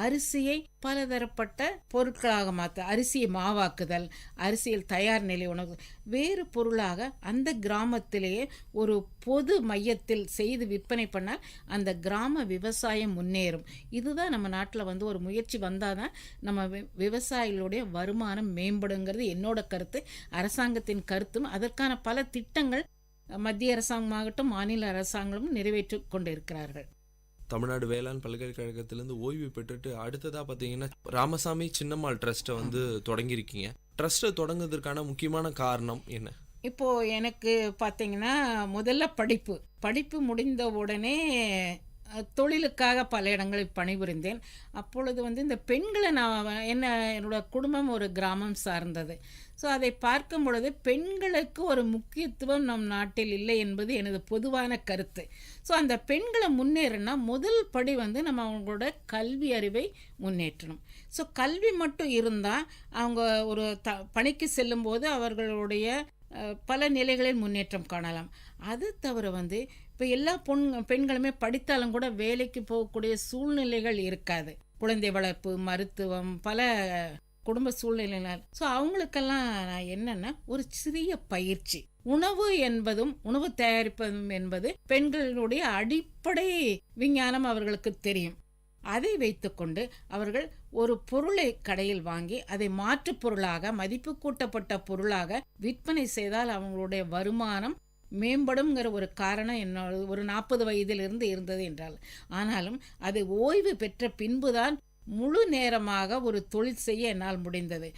அரிசியை பலதரப்பட்ட பொருட்களாக மாற்ற, அரிசியை மாவாக்குதல், அரிசியில் தயார் நிலை உணவு வேறு பொருளாக அந்த கிராமத்திலேயே ஒரு பொது மையத்தில் செய்து விற்பனை பண்ணால் அந்த கிராம விவசாயம் முன்னேறும். இதுதான் நம்ம நாட்டில் வந்து ஒரு முயற்சி வந்தால் தான் நம்ம விவசாயிகளுடைய வருமானம் மேம்படுங்கிறது என்னோட கருத்து, அரசாங்கத்தின் கருத்தும். அதற்கான பல திட்டங்கள் மத்திய அரசாங்கமாகட்டும் மாநில அரசாங்கமும் நிறைவேற்றி கொண்டு இருக்கிறார்கள். தமிழ்நாடு வேளாண் பல்கலைக்கழகத்திலேருந்து ஓய்வு பெற்றுட்டு அடுத்ததாக பார்த்தீங்கன்னா ராமசாமி சின்னம்மாள் ட்ரஸ்ட்டை வந்து தொடங்கியிருக்கீங்க. ட்ரஸ்ட்டை தொடங்குறதுக்கான முக்கியமான காரணம் என்ன? இப்போது எனக்கு பார்த்தீங்கன்னா முதல்ல படிப்பு முடிந்த உடனே தொழிலுக்காக பல இடங்களில் பணிபுரிந்தேன். அப்பொழுது வந்து இந்த பெண்களை என்னோட குடும்பம் ஒரு கிராமம் சார்ந்தது. ஸோ அதை பார்க்கும் பொழுது பெண்களுக்கு ஒரு முக்கியத்துவம் நம் நாட்டில் இல்லை என்பது எனது பொதுவான கருத்து. ஸோ அந்த பெண்களை முன்னேறினா முதல் படி வந்து நம்ம அவங்களோட கல்வி அறிவை முன்னேற்றணும். ஸோ கல்வி மட்டும் இருந்தால் அவங்க ஒரு பணிக்கு செல்லும்போது அவர்களுடைய பல நிலைகளில் முன்னேற்றம் காணலாம். அது தவிர வந்து இப்போ எல்லா பெண்களுமே படித்தாலும் கூட வேலைக்கு போகக்கூடிய சூழ்நிலைகள் இருக்காது. குழந்தை வளர்ப்பு, மருத்துவம், பல குடும்ப சூழ்நிலைகள். ஸோ அவங்களுக்கெல்லாம் நான் என்னன்னா ஒரு சிறிய பயிற்சி, உணவு என்பதும் உணவு தயாரிப்பதும் என்பது பெண்களுடைய அடிப்படை விஞ்ஞானம் அவர்களுக்கு தெரியும். அதை வைத்துக்கொண்டு அவர்கள் ஒரு பொருளை கடையில் வாங்கி அதை மாற்று பொருளாக, மதிப்பு கூட்டப்பட்ட பொருளாக விற்பனை செய்தால் அவங்களுடைய வருமானம் மேம்படும்ங்கிற ஒரு காரணம் என்னோட ஒரு 40 வயதிலிருந்து இருந்தது என்றால். ஆனாலும் அது ஓய்வு பெற்ற பின்புதான் முழு நேரமாக ஒரு தொழில் செய்ய என்னால் முடிந்தது.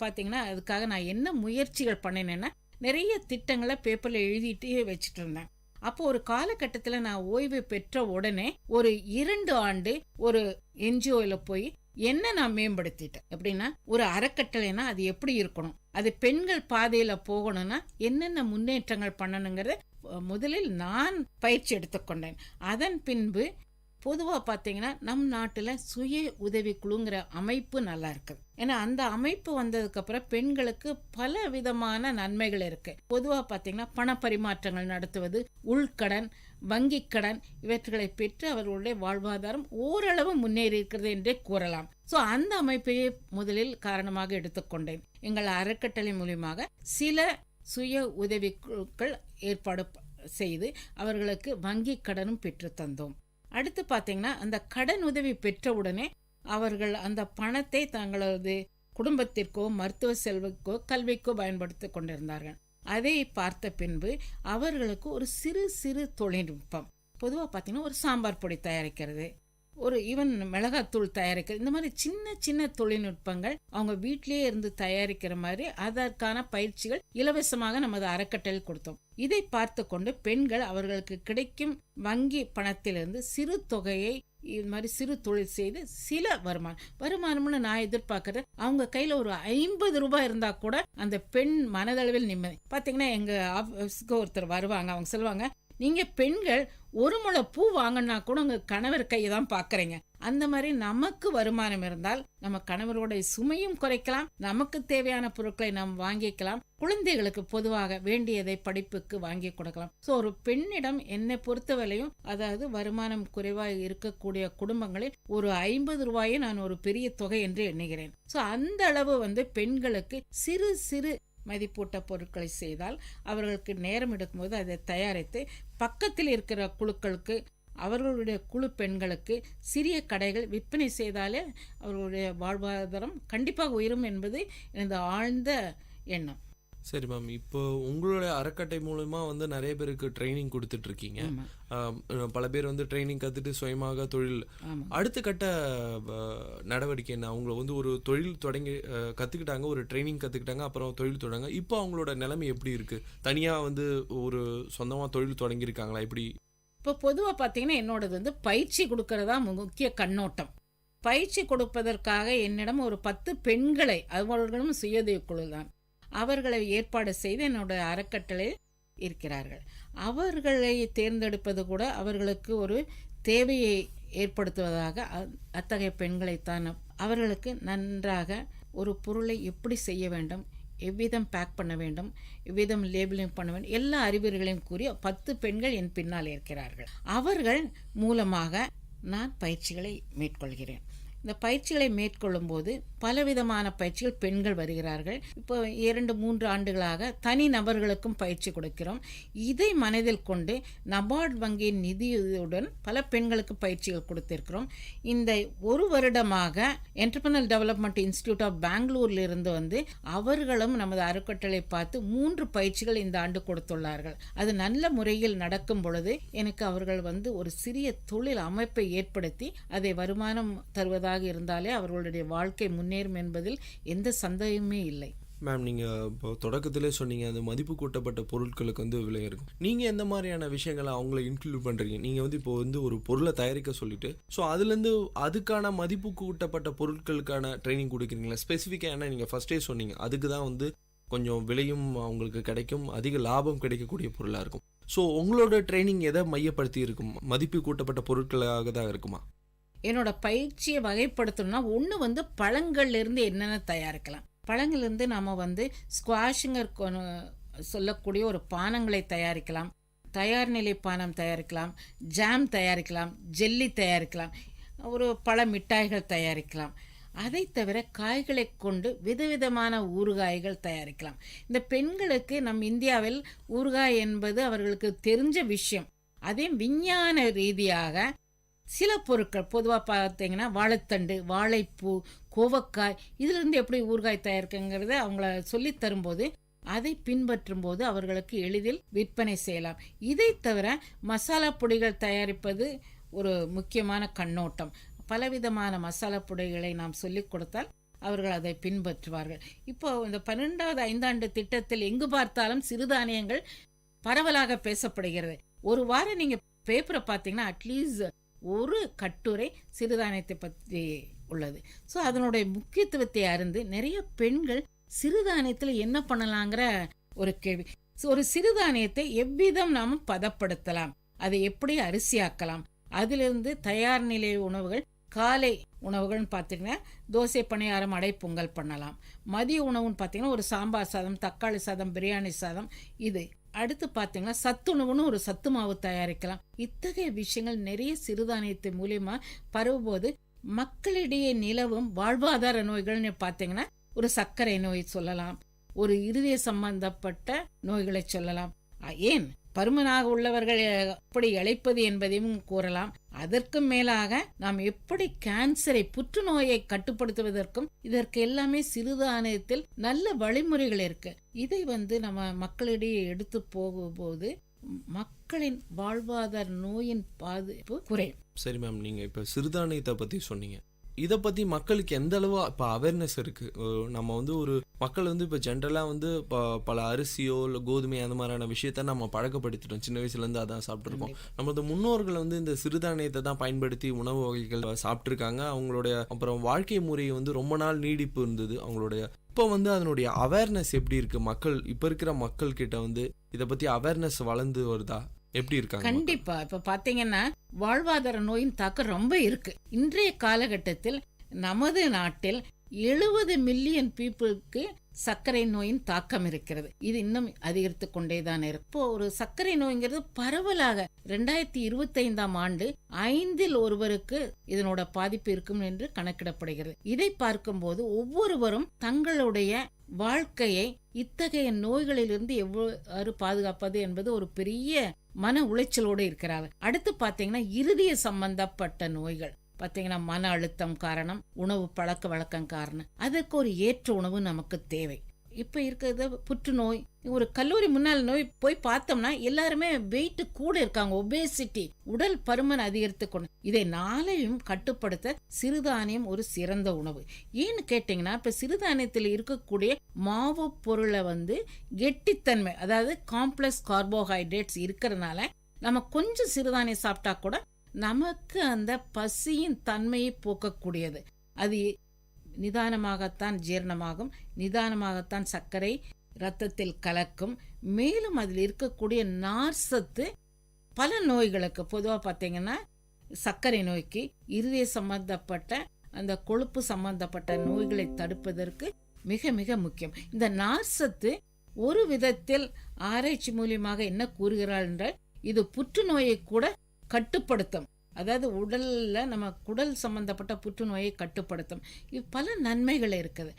பார்த்தீங்கன்னா அதுக்காக நான் என்ன முயற்சிகள் பண்ணினேன்னா நிறைய திட்டங்களை பேப்பரில் எழுதிட்டே வச்சுட்டு இருந்தேன். அப்போ ஒரு காலகட்டத்தில் நான் ஓய்வு பெற்ற உடனே ஒரு 2 ஆண்டு ஒரு என்ஜிஓவில் போய் என்ன நான் மேம்படுத்திட்டேன். எப்படின்னா ஒரு அறக்கட்டளைனா அது எப்படி இருக்கணும், அது பெண்கள் பாதையில் போகணும்னா என்னென்ன முன்னேற்றங்கள் பண்ணணுங்கிறத முதலில் நான் பயிற்சி எடுத்துக்கொண்டேன். அதன் பின்பு பொதுவாக பார்த்தீங்கன்னா நம் நாட்டில் சுய உதவி குழுங்கிற அமைப்பு நல்லா இருக்குது. ஏன்னா அந்த அமைப்பு வந்ததுக்கப்புறம் பெண்களுக்கு பல விதமான நன்மைகள் இருக்குது. பொதுவாக பார்த்தீங்கன்னா பண பரிமாற்றங்கள் நடத்துவது, உள்கடன், வங்கிக் கடன் இவற்றை பெற்று அவர்களுடைய வாழ்வாதாரம் ஓரளவு முன்னேறி இருக்கிறது என்றே கூறலாம். ஸோ அந்த அமைப்பையே முதலில் காரணமாக எடுத்துக்கொண்டேன். எங்கள் அறக்கட்டளை மூலியமாக சில சுய உதவி குழுக்கள் ஏற்பாடு செய்து அவர்களுக்கு வங்கி கடனும் பெற்று தந்தோம். அடுத்து பார்த்தீங்கன்னா அந்த கடன் உதவி பெற்றவுடனே அவர்கள் அந்த பணத்தை தங்களது குடும்பத்திற்கோ மருத்துவ செலவுக்கோ கல்விக்கோ பயன்படுத்தி கொண்டிருந்தார்கள். அதை பார்த்த பின்பு அவர்களுக்கு ஒரு சிறு சிறு தொழில்நுட்பம், பொதுவாக பார்த்தீங்கன்னா ஒரு சாம்பார் பொடி தயாரிக்கிறது, ஒரு ஈவன் மிளகாத்தூள் தயாரிக்கிற இந்த மாதிரி சின்ன சின்ன தொழில்நுட்பங்கள் அவங்க வீட்டிலேயே இருந்து தயாரிக்கிற மாதிரி அதற்கான பயிற்சிகள் இலவசமாக நமது அறக்கட்டளையில் கொடுத்தோம். இதை பார்த்து கொண்டு பெண்கள் அவர்களுக்கு கிடைக்கும் வங்கி பணத்திலிருந்து சிறு தொகையை இது மாதிரி சிறு தொழில் செய்து சில வருமானம்னு நான் எதிர்பார்க்கறது அவங்க கையில ஒரு 50 ரூபாய் இருந்தா கூட அந்த பெண் மனதளவில் நிம்மதி. பாத்தீங்கன்னா எங்க ஆபீஸ்க்கு ஒருத்தர் வருவாங்க, அவங்க சொல்லுவாங்க, நீங்க பெண்கள் ஒரு முளை பூ வாங்கினா கூட உங்க கணவர் கையை தான் பாக்குறீங்க. அந்த மாதிரி நமக்கு வருமானம் இருந்தால் நம்ம கணவரோட சுமையும் குறைக்கலாம், நமக்கு தேவையான பொருட்களை நாம் வாங்கிக்கலாம், குழந்தைகளுக்கு பொதுவாக வேண்டியதை படிப்புக்கு வாங்கி கொடுக்கலாம். ஸோ ஒரு பெண்ணிடம் என்னை பொறுத்தவரையும், அதாவது வருமானம் குறைவாக இருக்கக்கூடிய குடும்பங்களில் ஒரு 50 ரூபாயை நான் ஒரு பெரிய தொகை என்று எண்ணுகிறேன். ஸோ அந்த அளவு பெண்களுக்கு சிறு சிறு மதிப்பூட்ட பொருட்களை செய்தால் அவர்களுக்கு நேரம் எடுக்கும்போது அதை தயாரித்து பக்கத்தில் இருக்கிற குழுக்களுக்கு, அவர்களுடைய குழு பெண்களுக்கு சிறிய கடைகள் விற்பனை செய்தாலே அவர்களுடைய வாழ்வாதாரம் கண்டிப்பாக உயரும் என்பது எனது ஆழ்ந்த எண்ணம். சரி மேம், இப்போ உங்களுடைய அறக்கட்டளை மூலமா நிறைய பேருக்கு ட்ரைனிங் கொடுத்துட்டு இருக்கீங்க. பல பேர் ட்ரைனிங் கத்துட்டு சுயமாக தொழில் அடுத்த கட்ட நடவடிக்கை என்ன? அவங்க ஒரு தொழில் தொடங்கி கத்துக்கிட்டாங்க, ஒரு ட்ரைனிங் கத்துக்கிட்டாங்க, அப்புறம் தொழில் தொடங்க. இப்போ அவங்களோட நிலைமை எப்படி இருக்கு? தனியா ஒரு சொந்தமா தொழில் தொடங்கியிருக்காங்களா? எப்படி? இப்போ பொதுவாக பார்த்தீங்கன்னா என்னோடது பயிற்சி கொடுக்கறதா முக்கிய கண்ணோட்டம். பயிற்சி கொடுப்பதற்காக என்னிடம் ஒரு 10 பெண்களை, அவர்களும் சுயதொழில் குழு தான், அவர்களை ஏற்பாடு செய்து என்னோட அறக்கட்டளையில் இருக்கிறார்கள். அவர்களை தேர்ந்தெடுப்பது கூட அவர்களுக்கு ஒரு தேவையை ஏற்படுத்துவதாக அத்தகைய பெண்களைத்தான். அவர்களுக்கு நன்றாக ஒரு பொருளை எப்படி செய்ய வேண்டும், எவ்விதம் பேக் பண்ண வேண்டும், எவ்விதம் லேபிளிங் பண்ண வேண்டும், எல்லா அறிவுரைகளையும் கூறி 10 பெண்கள் என் பின்னால் இருக்கிறார்கள். அவர்கள் மூலமாக நான் பயிற்சிகளை மேற்கொள்கிறேன். இந்த பயிற்சிகளை மேற்கொள்ளும் போது பலவிதமான பயிற்சிகள் பெண்கள் வருகிறார்கள். இப்போ 2-3 ஆண்டுகளாக தனி நபர்களுக்கும் பயிற்சி கொடுக்கிறோம். இதை மனதில் கொண்டு நபார்டு வங்கியின் நிதியுடன் பல பெண்களுக்கு பயிற்சிகள் கொடுத்திருக்கிறோம். இந்த ஒரு வருடமாக என்டர்பிரனர் டெவலப்மெண்ட் இன்ஸ்டிடியூட் ஆஃப் பெங்களூர்ல இருந்து அவர்களும் நமது அறக்கட்டளை பார்த்து 3 பயிற்சிகள் இந்த ஆண்டு கொடுத்துள்ளார்கள். அது நல்ல முறையில் நடக்கும் பொழுது எனக்கு அவர்கள் ஒரு சிறிய தொழில் அமைப்பை ஏற்படுத்தி அதை வருமானம் தருவதாக இருந்தாலே அவர்களுடைய வாழ்க்கை முன்னேறும் என்பதில் எந்த சந்தேகமே இல்லை. மேம், நீங்கள் இப்போ தொடக்கத்திலே சொன்னீங்க அந்த மதிப்பு கூட்டப்பட்ட பொருட்களுக்கு விலை இருக்கும். நீங்கள் எந்த மாதிரியான விஷயங்களை அவங்கள இன்க்ளூட் பண்ணுறீங்க? நீங்கள் இப்போ ஒரு பொருளை தயாரிக்க சொல்லிட்டு ஸோ அதுலேருந்து அதுக்கான மதிப்பு கூட்டப்பட்ட பொருட்களுக்கான ட்ரைனிங் கொடுக்குறீங்களா? ஸ்பெசிஃபிக்காக என்ன நீங்கள் ஃபஸ்ட்டே சொன்னீங்க, அதுக்கு தான் கொஞ்சம் விலையும் அவங்களுக்கு கிடைக்கும், அதிக லாபம் கிடைக்கக்கூடிய பொருளாக இருக்கும். ஸோ உங்களோட ட்ரைனிங் எதை மையப்படுத்தி இருக்கும்? மதிப்பு கூட்டப்பட்ட பொருட்களாக தான் இருக்குமா? என்னோட பயிற்சியை வகைப்படுத்தணும்னா ஒன்று பழங்கள்ல இருந்து என்னென்ன தயாரிக்கலாம். பழங்கள்லேருந்து நம்ம ஸ்குவாஷுங்க சொல்லக்கூடிய ஒரு பானங்களை தயாரிக்கலாம், தயார் நிலை பானம் தயாரிக்கலாம், ஜாம் தயாரிக்கலாம், ஜெல்லி தயாரிக்கலாம், ஒரு பழ மிட்டாய்கள் தயாரிக்கலாம். அதை தவிர காய்களை கொண்டு விதவிதமான ஊறுகாய்கள் தயாரிக்கலாம். இந்த பெண்களுக்கு நம் இந்தியாவில் ஊறுகாய் என்பது அவர்களுக்கு தெரிஞ்ச விஷயம். அதே விஞ்ஞான ரீதியாக சில பொருட்கள் பொதுவாக பார்த்தீங்கன்னா வாழைத்தண்டு, வாழைப்பூ, கோவக்காய், இதிலிருந்து எப்படி ஊறுகாய் தயாரிக்குங்கிறத அவங்கள சொல்லி தரும்போது அதை பின்பற்றும் போது அவர்களுக்கு எளிதில் விற்பனை செய்யலாம். இதை தவிர மசாலா பொடிகள் தயாரிப்பது ஒரு முக்கியமான கண்ணோட்டம். பலவிதமான மசாலா பொடிகளை நாம் சொல்லிக் கொடுத்தால் அவர்கள் அதை பின்பற்றுவார்கள். இப்போ இந்த 12வது 5ஆண்டு திட்டத்தில் எங்கு பார்த்தாலும் சிறுதானியங்கள் பரவலாக பேசப்படுகிறது. ஒரு வாரம் நீங்க பேப்பரை பார்த்தீங்கன்னா அட்லீஸ்ட் ஒரு கட்டுரை சிறுதானியத்தை பற்றி உள்ளது. ஸோ அதனுடைய முக்கியத்துவத்தை அறிந்து நிறைய பெண்கள் சிறுதானியத்தில் என்ன பண்ணலாங்கிற ஒரு கேள்வி. ஒரு சிறுதானியத்தை எவ்விதம் நாம் பதப்படுத்தலாம், அதை எப்படி அரிசியாக்கலாம், அதிலிருந்து தயார் நிலை உணவுகள், காலை உணவுகள்னு பார்த்தீங்கன்னா தோசை, பணியாரம், அடை, பொங்கல் பண்ணலாம். மதிய உணவுன்னு பார்த்தீங்கன்னா ஒரு சாம்பார் சாதம், தக்காளி சாதம், பிரியாணி சாதம். இது அடுத்து பார்த்தீங்கன்னா சத்துணவுன்னு ஒரு சத்து மாவு தயாரிக்கலாம். இத்தகைய விஷயங்கள் நிறைய சிறுதானியத்தை மூலியமா பரவும்போது மக்களிடையே நிலவும் வாழ்வாதார நோய்கள்னு பார்த்தீங்கன்னா ஒரு சர்க்கரை நோய் சொல்லலாம், ஒரு இருதய சம்பந்தப்பட்ட நோய்களை சொல்லலாம், ஏன் பருமனாக உள்ளவர்கள் எப்படி இழைப்பது என்பதையும் கூறலாம். அதற்கு மேலாக நாம் எப்படி கேன்சரை, புற்றுநோயை கட்டுப்படுத்துவதற்கும் இதற்கு எல்லாமே சிறுதானியத்தில் நல்ல வழிமுறைகள் இருக்கு. இதை நம்ம மக்களிடையே எடுத்து போகும்போது மக்களின் வாழ்வாதார நோயின் பாதிப்பு குறையும். சரி மேம், நீங்கள் இப்போ சிறுதானியத்தை பற்றி சொன்னீங்க. இதை பற்றி மக்களுக்கு எந்த அளவு இப்போ அவேர்னஸ் இருக்குது? நம்ம வந்து ஒரு மக்கள் வந்து இப்போ ஜென்ரலாக வந்து இப்போ பல அரிசியோ இல்லை கோதுமை அந்த மாதிரியான விஷயத்த நம்ம பழக்கப்படுத்திட்டோம். சின்ன வயசுலேருந்து அதான் சாப்பிட்ருக்கோம். நமது முன்னோர்கள் வந்து இந்த சிறுதானியத்தை தான் பயன்படுத்தி உணவு வகைகள் சாப்பிட்ருக்காங்க. அவங்களுடைய அப்புறம் வாழ்க்கை முறை வந்து ரொம்ப நாள் நீடிப்பு இருந்தது அவங்களுடைய. இப்போ வந்து அதனுடைய அவேர்னஸ் எப்படி இருக்குது? மக்கள் இப்போ இருக்கிற மக்கள் கிட்ட வந்து இதை பற்றி அவேர்னஸ் வளர்ந்து வருதா? எப்படி இருக்காங்க? கண்டிப்பா. இப்ப பாத்தீங்கன்னா வாழ்வாதார நோயின் தாக்கம் ரொம்ப இருக்கு. இன்றைய காலகட்டத்தில் நமது நாட்டில் 70 மில்லியன் பீப்புளுக்கு சர்க்கரை நோயின் தாக்கம் இருக்கிறது. இது இன்னும் அதிகரித்து கொண்டேதான் இருக்கு. இப்போ ஒரு சர்க்கரை நோய்ங்கிறது பரவலாக 2025ஆம் ஆண்டு 5இல் ஒருவருக்கு இதனோட பாதிப்பு இருக்கும் என்று கணக்கிடப்படுகிறது. இதை பார்க்கும்போது ஒவ்வொருவரும் தங்களுடைய வாழ்க்கையை இத்தகைய நோய்களிலிருந்து எவ்வாறு பாதுகாப்பது என்பது ஒரு பெரிய மன உளைச்சலோடு இருக்கிறார்கள். அடுத்து பாத்தீங்கன்னா இருதய சம்பந்தப்பட்ட நோய்கள், பாத்தீங்கன்னா மன அழுத்தம் காரணம், உணவு பழக்க வழக்கம் காரணம். அதற்கு ஒரு ஏற்ற உணவு நமக்கு தேவை. இப்ப இருக்கிறது புற்றுநோய், ஒரு கல்லூரி முன்னாள் நோய் போய் பார்த்தோம்னா எல்லாருமே வெயிட் கூட இருக்காங்க, ஒபேசிட்டி, உடல் பருமன் அதிகரித்து கொண்டு. இதை நாளையும் கட்டுப்படுத்த சிறுதானியம் ஒரு சிறந்த உணவு. ஏன்னு கேட்டீங்கன்னா இப்ப சிறுதானியத்தில் இருக்கக்கூடிய மாவு பொருளை வந்து கெட்டித்தன்மை, அதாவது காம்ப்ளெக்ஸ் கார்போஹைட்ரேட்ஸ் இருக்கிறதுனால நம்ம கொஞ்சம் சிறுதானியம் சாப்பிட்டா கூட நமக்கு அந்த பசியின் தன்மையை போக்கக்கூடியது. அது நிதானமாகத்தான் ஜீரணமாகும், நிதானமாகத்தான் சர்க்கரை இரத்தத்தில் கலக்கும். மேலும் அதில் இருக்கக்கூடிய நார்சத்து பல நோய்களுக்கு, பொதுவாக பார்த்தீங்கன்னா சர்க்கரை நோய்க்கு, இருதய சம்பந்தப்பட்ட அந்த கொழுப்பு சம்பந்தப்பட்ட நோய்களை தடுப்பதற்கு மிக மிக முக்கியம். இந்த நார்சத்து ஒரு விதத்தில் ஆராய்ச்சி மூலியமாக என்ன கூறுகிறாள் என்றால் இது புற்றுநோயை கூட கட்டுப்படுத்தும். அதாவது உடல்ல நம்ம குடல் சம்பந்தப்பட்ட புற்றுநோயை கட்டுப்படுத்தும். இது பல நன்மைகள் இருக்குது.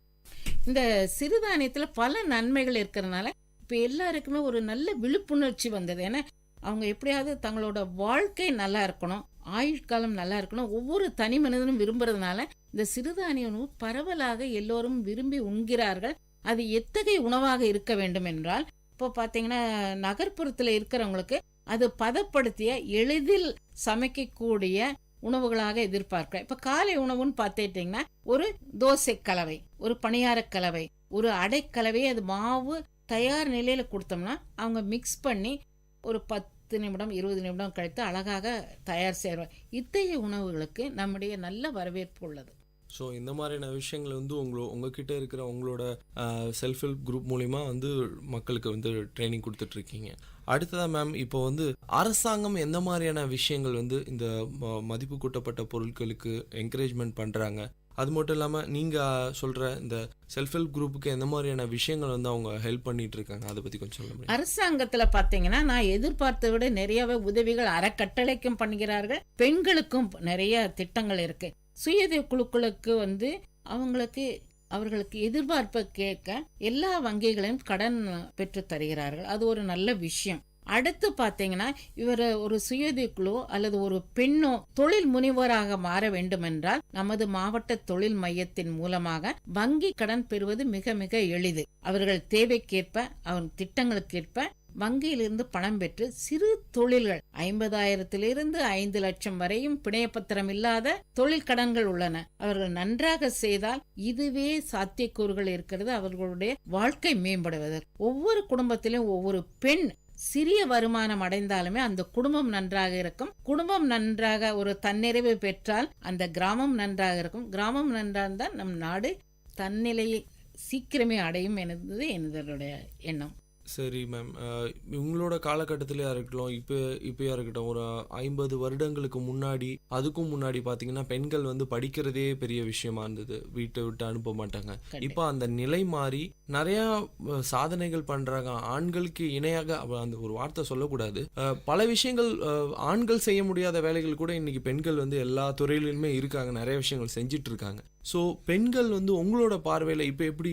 இந்த சிறுதானியத்துல பல நன்மைகள் இருக்கிறதுனால இப்ப எல்லாருக்குமே ஒரு நல்ல விழிப்புணர்ச்சி வந்தது. ஏன்னா அவங்க எப்படியாவது தங்களோட வாழ்க்கை நல்லா இருக்கணும், ஆயுட்காலம் நல்லா இருக்கணும், ஒவ்வொரு தனி மனிதனும் விரும்புறதுனால இந்த சிறுதானிய உணவு பரவலாக எல்லோரும் விரும்பி உண்கிறார்கள். அது எத்தகைய உணவாக இருக்க வேண்டும் என்றால், இப்போ பாத்தீங்கன்னா நகர்ப்புறத்துல இருக்கிறவங்களுக்கு அது பதப்படுத்திய எளிதில் சமைக்கக்கூடிய உணவுகளாக எதிர்பார்க்க. இப்ப காலை உணவுன்னு பார்த்துட்டீங்கன்னா ஒரு தோசை கலவை, ஒரு பணியார கலவை, ஒரு அடைக்கலவை, அது மாவு தயார் நிலையில கொடுத்தோம்னா அவங்க மிக்ஸ் பண்ணி ஒரு 10 நிமிடம் 20 நிமிடம் கழித்து அழகாக தயார் செய்வார். இத்தகைய உணவுகளுக்கு நம்முடைய நல்ல வரவேற்பு உள்ளது. ஸோ இந்த மாதிரியான விஷயங்கள் வந்து உங்ககிட்ட இருக்கிற உங்களோட செல்ஃப் ஹெல்ப் குரூப் மூலிமா வந்து மக்களுக்கு வந்து ட்ரைனிங் கொடுத்துட்ருக்கீங்க. அடுத்ததாக மேம், இப்போ வந்து அரசாங்கம் எந்த மாதிரியான விஷயங்கள் வந்து இந்த மதிப்பு கூட்டப்பட்ட பொருட்களுக்கு என்கரேஜ்மெண்ட் பண்ணுறாங்க? அது மட்டும் இல்லாமல் நீங்கள் சொல்கிற இந்த செல்ஃப் ஹெல்ப் குரூப்புக்கு எந்த மாதிரியான விஷயங்கள் வந்து அவங்க ஹெல்ப் பண்ணிட்டு இருக்காங்க, அதை பற்றி கொஞ்சம் சொல்ல முடியும்? அரசாங்கத்தில் பார்த்தீங்கன்னா நான் எதிர்பார்த்ததை விட நிறையவே உதவிகள் அறக்கட்டளைக்கும் பண்ணுகிறார்கள். பெண்களுக்கும் நிறைய திட்டங்கள் இருக்கு. சுயதொழில் குழுக்களுக்கு வந்து அவர்களுக்கு எதிர்பார்ப்பை கேட்க எல்லா வங்கிகளையும் கடன் பெற்று தருகிறார்கள். அது ஒரு நல்ல விஷயம். அடுத்து பாத்தீங்கன்னா இவர் ஒரு சுயதொழில் குழு அல்லது ஒரு பெண்ணோ தொழில் முனைவோராக மாற வேண்டும் என்றால் நமது மாவட்ட தொழில் மையத்தின் மூலமாக வங்கி கடன் பெறுவது மிக மிக எளிது. அவர்கள் தேவைக்கேற்ப அவன் திட்டங்களுக்கேற்ப வங்கியிலிருந்து பணம் பெற்று சிறு தொழில்கள் 50,000 5 லட்சம் வரையும் பிணையப்பத்திரம் இல்லாத தொழில் கடன்கள் உள்ளன. அவர்கள் நன்றாக செய்தால் இதுவே சாத்தியக்கூறுகள் இருக்கிறது அவர்களுடைய வாழ்க்கை மேம்படுவதற்கு. ஒவ்வொரு குடும்பத்திலும் ஒவ்வொரு பெண் சிறிய வருமானம் அடைந்தாலுமே அந்த குடும்பம் நன்றாக இருக்கும். குடும்பம் நன்றாக ஒரு தன்னிறைவு பெற்றால் அந்த கிராமம் நன்றாக இருக்கும். கிராமம் நன்றாக நம் நாடு தன்னிலையை சீக்கிரமே அடையும் என்பது என்னுடைய எண்ணம். சரி மேம், உங்களோட காலகட்டத்திலையா இருக்கட்டும், இப்போயா இருக்கட்டும், ஒரு 50 வருடங்களுக்கு முன்னாடி அதுக்கும் முன்னாடி பார்த்தீங்கன்னா பெண்கள் வந்து படிக்கிறதே பெரிய விஷயமா இருந்தது, வீட்டை விட்டு அனுப்ப மாட்டாங்க. இப்போ அந்த நிலை மாறி நிறையா சாதனைகள் பண்ணுறாங்க. ஆண்களுக்கு இணையாக அந்த ஒரு வார்த்தை சொல்லக்கூடாது, பல விஷயங்கள் ஆண்கள் செய்ய முடியாத வேலைகள் கூட இன்னைக்கு பெண்கள் வந்து எல்லா துறையிலுமே இருக்காங்க, நிறைய விஷயங்கள் செஞ்சிட்டு இருக்காங்க. ஸோ பெண்கள் வந்து உங்களோட பார்வையில் இப்போ எப்படி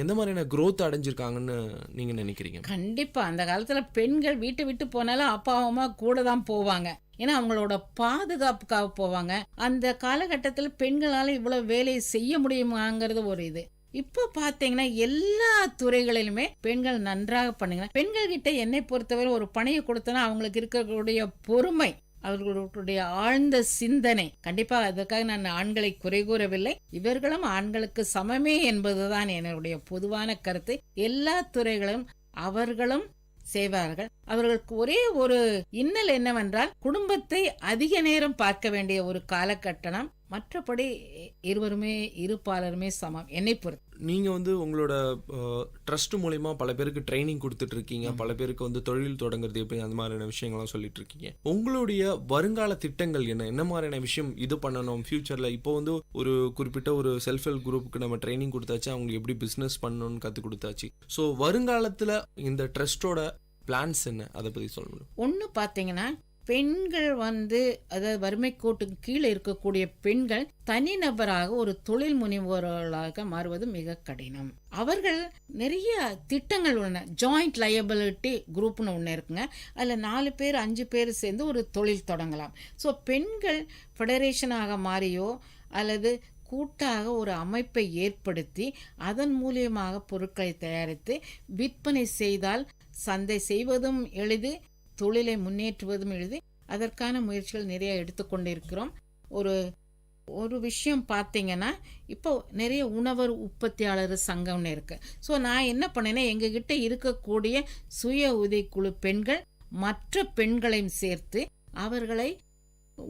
எந்த மாதிரியான growth அடைஞ்சிருக்காங்கன்னு நீங்க நினைக்கிறீங்க? கண்டிப்பா அந்த காலத்துல பெண்கள் வீட்டை விட்டு போனாலும் அப்பா அம்மா கூட தான் போவாங்க. ஏன்னா அவங்களோட பாதுகாப்புக்காக போவாங்க. அந்த காலகட்டத்தில் பெண்களால இவ்வளவு வேலையை செய்ய முடியுமாங்கிறது ஒரு இது. இப்போ பாத்தீங்கன்னா எல்லா துறைகளிலுமே பெண்கள் நன்றாக பண்ணுங்க. பெண்கள் கிட்ட என்னை பொறுத்தவரை ஒரு பணியை கொடுத்தனா அவங்களுக்கு இருக்கக்கூடிய பொறுமை, அவர்களுடைய ஆழ்ந்த சிந்தனை, கண்டிப்பா அதற்காக நான் ஆண்களை குறை கூறவில்லை, இவர்களும் ஆண்களுக்கு சமமே என்பதுதான் என்னுடைய பொதுவான கருத்து. எல்லா துறைகளும் அவர்களும் செய்வார்கள். அவர்களுக்கு ஒரே ஒரு இன்னல் என்னவென்றால் குடும்பத்தை அதிக நேரம் பார்க்க வேண்டிய ஒரு காலகட்டம். மற்றபடி இருவருமே இருப்பாளருமே சமம் என்னை பொறுத்து. நீங்க வந்து உங்களோட ட்ரஸ்ட் மூலமா பல பேருக்கு ட்ரைனிங் கொடுத்துட்டு இருக்கீங்க, பல பேருக்கு வந்து தொழில் தொடங்குறது எப்படி அந்த மாதிரியான விஷயங்கள்லாம் சொல்லிட்டு இருக்கீங்க. உங்களுடைய வருங்கால திட்டங்கள் என்ன மாதிரியான விஷயம் இது பண்ணணும் ஃபியூச்சர்ல? இப்போ வந்து ஒரு குறிப்பிட்ட ஒரு செல்ஃப் ஹெல்ப் குரூப்புக்கு நம்ம ட்ரைனிங் கொடுத்தாச்சு, அவங்களுக்கு எப்படி பிசினஸ் பண்ணணும்னு கத்து கொடுத்தாச்சு. ஸோ வருங்காலத்துல இந்த ட்ரஸ்டோட பிளான்ஸ் என்ன, அதை பத்தி சொல்லணும். ஒன்று பார்த்தீங்கன்னா பெண்கள் வந்து அதாவது வறுமை கோட்டுக்கு கீழே இருக்கக்கூடிய பெண்கள் தனிநபராக ஒரு தொழில் முனைவோர்களாக மாறுவது மிக கடினம். அவர்கள் நிறைய திட்டங்கள் உள்ளன. ஜாயிண்ட் லயபிலிட்டி குரூப்னு ஒன்று இருக்குங்க. அதில் 4 பேர் 5 பேர் சேர்ந்து ஒரு தொழில் தொடங்கலாம். ஸோ பெண்கள் ஃபெடரேஷனாக மாறியோ அல்லது கூட்டாக ஒரு அமைப்பை ஏற்படுத்தி அதன் மூலியமாக பொருட்களை தயாரித்து விற்பனை செய்தால் சந்தை செய்வதும் எளிது, தொழிலை முன்னேற்றுவதும் எளிது. அதற்கான முயற்சிகள் நிறைய எடுத்துக்கொண்டிருக்கிறோம். ஒரு விஷயம் பார்த்தீங்கன்னா இப்போ நிறைய உணவர் உற்பத்தியாளர் சங்கம்னு இருக்கு. ஸோ நான் என்ன பண்ணேன்னா எங்ககிட்ட இருக்கக்கூடிய சுய உதவிக்குழு பெண்கள் மற்ற பெண்களையும் சேர்த்து அவர்களை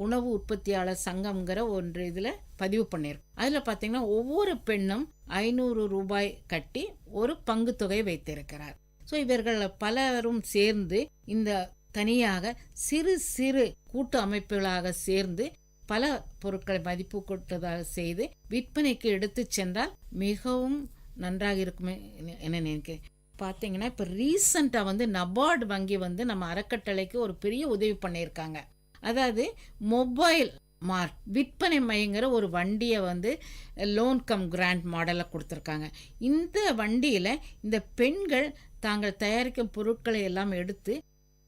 உணவு உற்பத்தியாளர் சங்கம்ங்கிற ஒன்று இதில் பதிவு பண்ணியிருக்கோம். அதில் பார்த்தீங்கன்னா ஒவ்வொரு பெண்ணும் 500 ரூபாய் கட்டி ஒரு பங்கு தொகை வைத்திருக்கிறார். ஸோ இவர்கள் பலரும் சேர்ந்து இந்த தனியாக சிறு சிறு கூட்டு அமைப்புகளாக சேர்ந்து பல பொருட்களை மதிப்பு கூட்டதாக செய்து விற்பனைக்கு எடுத்து சென்றால் மிகவும் நன்றாக இருக்குமே என்ன நினைக்கிறேன். பார்த்தீங்கன்னா இப்போ ரீசண்டாக வந்து நபார்டு வங்கி வந்து நம்ம அறக்கட்டளைக்கு ஒரு பெரிய உதவி பண்ணியிருக்காங்க. அதாவது மொபைல் மார்ட் விற்பனை மையங்கிற ஒரு வண்டியை வந்து லோன் கம் கிராண்ட் மாடலில் கொடுத்துருக்காங்க. இந்த வண்டியில் இந்த பெண்கள் தாங்கள் தயாரிக்கும் பொருட்களை எல்லாம் எடுத்து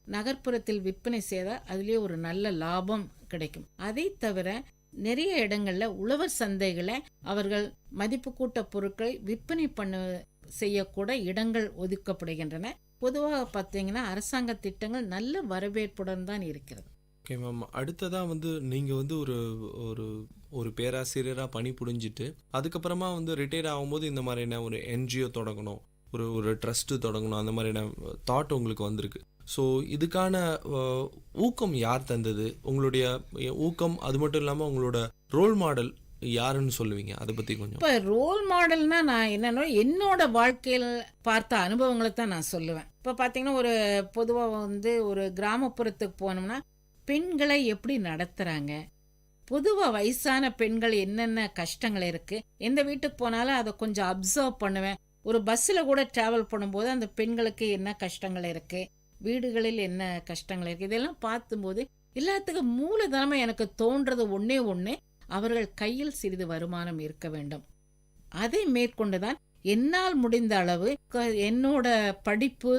நகர்ப்புறத்தில் விற்பனை செய்தால் அதுலேயே ஒரு நல்ல லாபம் கிடைக்கும். அதை தவிர நிறைய இடங்கள்ல உழவர் சந்தைகளை அவர்கள் மதிப்பு கூட்ட பொருட்களை விற்பனை செய்யக்கூட இடங்கள் ஒதுக்கப்படுகின்றன. பொதுவாக பார்த்தீங்கன்னா அரசாங்க திட்டங்கள் நல்ல வரவேற்புடன் தான் இருக்கிறது. ஓகே மேம், அடுத்ததாக வந்து நீங்கள் வந்து ஒரு பேராசிரியராக பணி புரிஞ்சிட்டு அதுக்கப்புறமா வந்து ரிட்டையர் ஆகும்போது இந்த மாதிரியான ஒரு என்ஜிஓ தொடங்கணும், ஒரு ட்ரஸ்ட்டு தொடங்கணும், அந்த மாதிரியான தாட் உங்களுக்கு வந்திருக்கு. ஸோ இதுக்கான ஊக்கம் யார் தந்தது? உங்களுடைய ஊக்கம் அது மட்டும் இல்லாமல் உங்களோட ரோல் மாடல் யாருன்னு சொல்லுவீங்க? அதை பற்றி கொஞ்சம். இப்போ ரோல் மாடல்னா நான் என்னன்னா என்னோட வாழ்க்கையில் பார்த்த அனுபவங்களை தான் நான் சொல்லுவேன். இப்போ பார்த்தீங்கன்னா ஒரு பொதுவாக வந்து ஒரு கிராமப்புறத்துக்கு போனோம்னா பெண்களை எப்படி நடத்துகிறாங்க, பொதுவாக வயசான பெண்கள் என்னென்ன கஷ்டங்கள் இருக்குது, எந்த வீட்டுக்கு போனாலும் அதை கொஞ்சம் அப்சர்வ் பண்ணுவேன். ஒரு பஸ்ஸில் கூட ட்ராவல் பண்ணும்போது அந்த பெண்களுக்கு என்ன கஷ்டங்கள் இருக்குது, வீடுகளில் என்ன கஷ்டங்கள் இருக்குது, இதெல்லாம் பார்க்கும்போது எல்லாத்துக்கும் மூலதனமாக எனக்கு தோன்றது ஒன்று, அவர்கள் கையில் சிறிது வருமானம் இருக்க வேண்டும். அதை மேற்கொண்டுதான் என்னால் முடிந்த அளவு என்னோட படிப்பு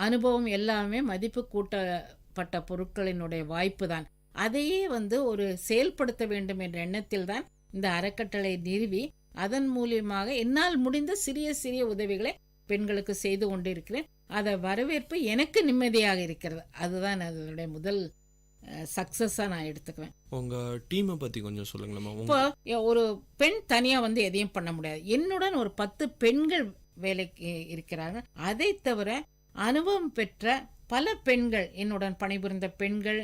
அனுபவம் எல்லாமே மதிப்பு கூட்டப்பட்ட பொருட்களினுடைய வாய்ப்பு தான். அதையே வந்து ஒரு செயல்படுத்த வேண்டும் என்ற எண்ணத்தில் தான் இந்த அறக்கட்டளை நிறுவி அதன் மூலியமாக என்னால் முடிந்த சிறிய சிறிய உதவிகளை பெண்களுக்கு செய்து கொண்டிருக்கிறேன். அதை வரவேற்பு எனக்கு நிம்மதியாக இருக்கிறது. அதுதான் அதனுடைய முதல் சக்சஸா நான் எடுத்துக்குவேன். உங்க டீமை பத்தி கொஞ்சம் சொல்லுங்களேன். இப்போ ஒரு பெண் தனியா வந்து எதையும் பண்ண முடியாது. என்னுடன் ஒரு 10 பெண்கள் வேலைக்கு இருக்கிறாங்க. அதை தவிர அனுபவம் பெற்ற பல பெண்கள், என்னுடன் பணிபுரிந்த பெண்கள்,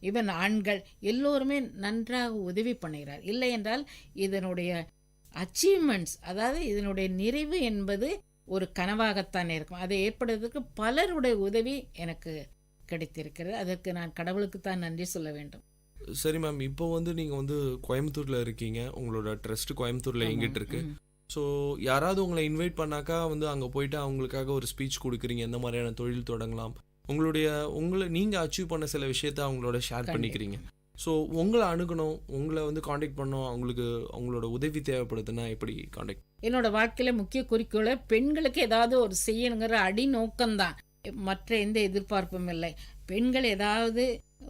இவன் ஆண்கள் எல்லோருமே நன்றாக உதவி பண்ணுகிறார். இல்லை என்றால் இதனுடைய அச்சீவ்மெண்ட்ஸ், அதாவது இதனுடைய நிறைவு என்பது ஒரு கனவாகத்தான் இருக்கும். அதை ஏற்படுவதற்கு பலருடைய உதவி எனக்கு கிடைத்திருக்கிறது. அதற்கு நான் கடவுளுக்கு தான் நன்றி சொல்ல வேண்டும். சரி மேம், இப்போ வந்து நீங்கள் வந்து கோயம்புத்தூரில் இருக்கீங்க, உங்களோட ட்ரஸ்ட் கோயம்புத்தூரில் எங்கிட்டு இருக்கு. ஸோ யாராவது உங்களை இன்வைட் பண்ணாக்கா வந்து அங்கே போயிட்டு அவங்களுக்காக ஒரு ஸ்பீச் கொடுக்குறீங்க, எந்த மாதிரியான தொழில் தொடங்கலாம், உங்களை நீங்கள் அச்சீவ் பண்ண சில விஷயத்த அவங்களோட ஷேர் பண்ணிக்கிறீங்க. ஸோ உங்களை அணுகணும், உங்களை வந்து காண்டாக்ட் பண்ணோம், அவங்களோட உதவி தேவைப்படுதுன்னா எப்படி காண்டாக்ட்? என்னோட வாழ்க்கையில முக்கிய குறிக்கோளை பெண்களுக்கு ஏதாவது ஒரு செய்யணுங்கிற அடி நோக்கம்தான், மற்ற எந்த எதிர்பார்ப்பும் இல்லை. பெண்கள் ஏதாவது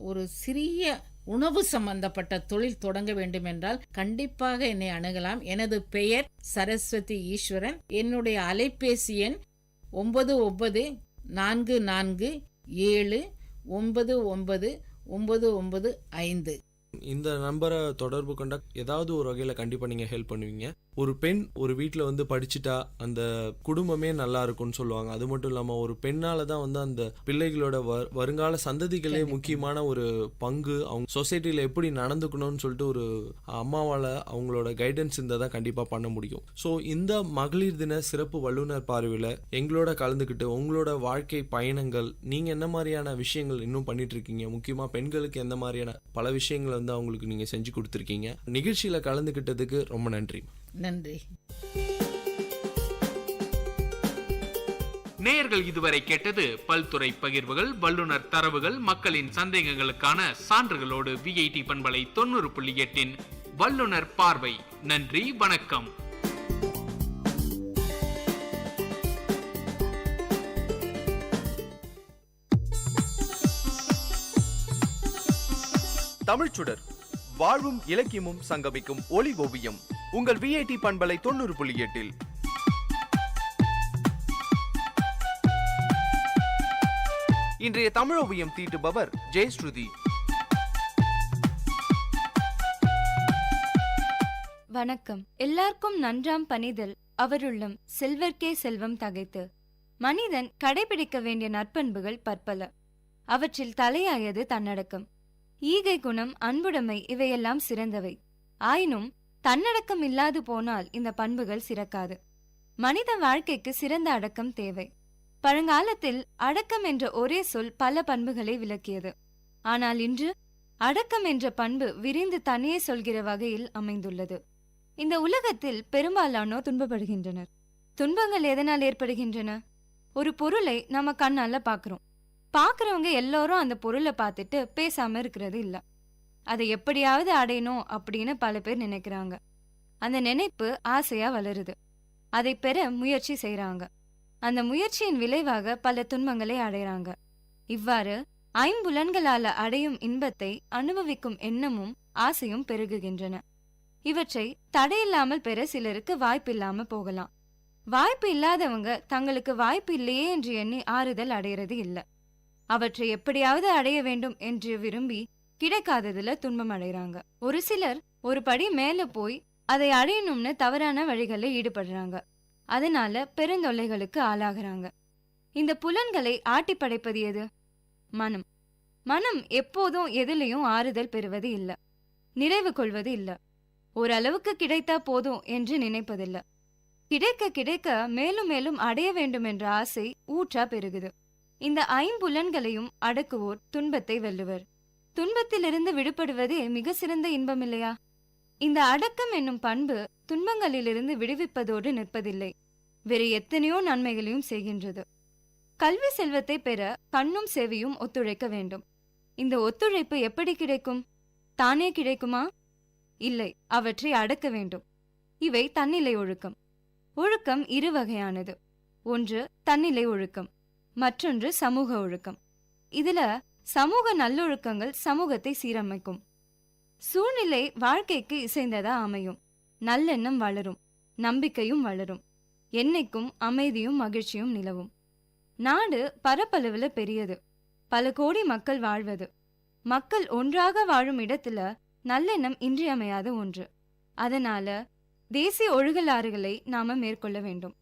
ஒரு சிறிய உணவு சம்பந்தப்பட்ட தொழில் தொடங்க வேண்டும் என்றால் கண்டிப்பாக என்னை அணுகலாம். எனது பெயர் சரஸ்வதி ஈஸ்வரன். என்னுடைய அலைபேசி எண் 9947999995. இந்த நம்பரை தொடர்பு கொண்டா ஏதாவது ஒரு வகையில் கண்டிப்பாக நீங்கள் ஹெல்ப் பண்ணுவீங்க. ஒரு பெண் ஒரு வீட்டில் வந்து படிச்சுட்டா அந்த குடும்பமே நல்லா இருக்கும்னு சொல்லுவாங்க. அது மட்டும் இல்லாமல் ஒரு பெண்ணால் தான் வந்து அந்த பிள்ளைகளோட வருங்கால சந்ததிகளே முக்கியமான ஒரு பங்கு. அவங்க சொசைட்டியில் எப்படி நடந்துக்கணும்னு சொல்லிட்டு ஒரு அம்மாவால் அவங்களோட கைடன்ஸ் இருந்தால் தான் கண்டிப்பாக பண்ண முடியும். ஸோ இந்த மகளிர் தின சிறப்பு வல்லுநர் பார்வையில் எங்களோட கலந்துக்கிட்டு உங்களோட வாழ்க்கை பயணங்கள், நீங்கள் என்ன மாதிரியான விஷயங்கள் இன்னும் பண்ணிட்டு இருக்கீங்க, முக்கியமாக பெண்களுக்கு எந்த மாதிரியான பல விஷயங்கள் வந்து அவங்களுக்கு நீங்கள் செஞ்சு கொடுத்துருக்கீங்க. நிகழ்ச்சியில் கலந்துக்கிட்டதுக்கு ரொம்ப நன்றி. நன்றி. நேயர்கள் இதுவரை கேட்டது பல்துறை பகிர்வுகள், வல்லுநர் தரவுகள், மக்களின் சந்தேகங்களுக்கான சான்றுகளோடு விஐடி பண்பலை 90.8 வல்லுநர் பார்வை. நன்றி, வணக்கம். தமிழ்ச்சுடர், வாழ்வும் இலக்கியமும் சங்கமிக்கும் ஒளி ஓவியம் உங்கள் விஐடி பண்பலை 90.8. இன்றைய தமிழோவியம் தீட்டுபவர் ஜெயஸ்ருதி. வணக்கம். எல்லாருக்கும் நன்றாம் பணிதல் அவருள்ளம் செல்வர்க்கே செல்வம் தகைத்து. மனிதன் கடைபிடிக்க வேண்டிய நற்பண்புகள் பற்பல. அவற்றில் தலையாயது தன்னடக்கம். ஈகை குணம், அன்புடைமை இவையெல்லாம் சிறந்தவை. ஆயினும் தன்னடக்கம் இல்லாது போனால் இந்த பண்புகள் சிறக்காது. மனித வாழ்க்கைக்கு சிறந்த அடக்கம் தேவை. பழங்காலத்தில் அடக்கம் என்ற ஒரே சொல் பல பண்புகளை விளக்கியது. ஆனால் இன்று அடக்கம் என்ற பண்பு விரிந்து தனியே சொல்கிற வகையில் அமைந்துள்ளது. இந்த உலகத்தில் பெரும்பாலானோர் துன்பப்படுகின்றனர். துன்பங்கள் எதனால் ஏற்படுகின்றன? ஒரு பொருளை நம்ம கண்ணால பாக்குறோம். பாக்குறவங்க எல்லாரும் அந்த பொருளை பார்த்துட்டு பேசாம இருக்கிறது இல்ல. அதை எப்படியாவது அடையணும் அப்படின்னு பல பேர் நினைக்கிறாங்க. அந்த நினைப்பு ஆசையா வளருது. அதை பெற முயற்சி செய்யறாங்க. அந்த முயற்சியின் விளைவாக பல துன்பங்களை அடைறாங்க. இவ்வாறு ஐம்புலன்களால அடையும் இன்பத்தை அனுபவிக்கும் எண்ணமும் ஆசையும் பெருகுகின்றன. இவற்றை தடையில்லாமல் பெற சிலருக்கு வாய்ப்பில்லாம போகலாம். வாய்ப்பு இல்லாதவங்க தங்களுக்கு வாய்ப்பு இல்லையே என்று எண்ணி ஆறுதல் அடையிறது இல்ல. அவற்றை எப்படியாவது அடைய வேண்டும் என்று விரும்பி கிடைக்காததுல துன்பம் அடைறாங்க. ஒரு சிலர் ஒரு படி மேல போய் அதை அடையணும்னு தவறான வழிகளில் ஈடுபடுறாங்க. அதனால பெருந்தொல்லைகளுக்கு ஆளாகிறாங்க. இந்த புலன்களை ஆட்டி படைப்பது எது? மனம். மனம் எப்போதும் எதிலையும் ஆறுதல் பெறுவது இல்ல, நிறைவு கொள்வது இல்ல. ஓரளவுக்கு கிடைத்தா போதும் என்று நினைப்பதில்ல. கிடைக்க கிடைக்க மேலும் மேலும் அடைய வேண்டும் என்ற ஆசை ஊற்றா பெருகுது. இந்த ஐம்புலன்களையும் அடக்குவோர் துன்பத்தை வெல்லுவர். துன்பத்திலிருந்து விடுபடுவதே மிக சிறந்த இன்பம் இல்லையா? இந்த அடக்கம் என்னும் பண்பு துன்பங்களிலிருந்து விடுவிப்பதோடு நிற்பதில்லை, வேறு எத்தனையோ நன்மைகளையும் செய்கின்றது. கல்வி செல்வத்தை பெற கண்ணும் செவியும் ஒத்துழைக்க வேண்டும். இந்த ஒத்துழைப்பு எப்படி கிடைக்கும்? தானே கிடைக்குமா? இல்லை, அவற்றை அடக்க வேண்டும். இவை தன்னிலை ஒழுக்கம். ஒழுக்கம் இரு வகையானது. ஒன்று தன்னிலை ஒழுக்கம், மற்றொன்று சமூக ஒழுக்கம். இதுல சமூக நல்லொழுக்கங்கள் சமூகத்தை சீரமைக்கும். சூழ்நிலை வாழ்க்கைக்கு இசைந்ததா அமையும். நல்லெண்ணம் வளரும், நம்பிக்கையும் வளரும், என்னைக்கும் அமைதியும் மகிழ்ச்சியும் நிலவும். நாடு பரப்பளவுல பெரியது, பல கோடி மக்கள் வாழ்வது. மக்கள் ஒன்றாக வாழும் இடத்துல நல்லெண்ணம் இன்றியமையாத ஒன்று. அதனால தேசிய ஒழுகலாறுகளை நாம மேற்கொள்ள வேண்டும்.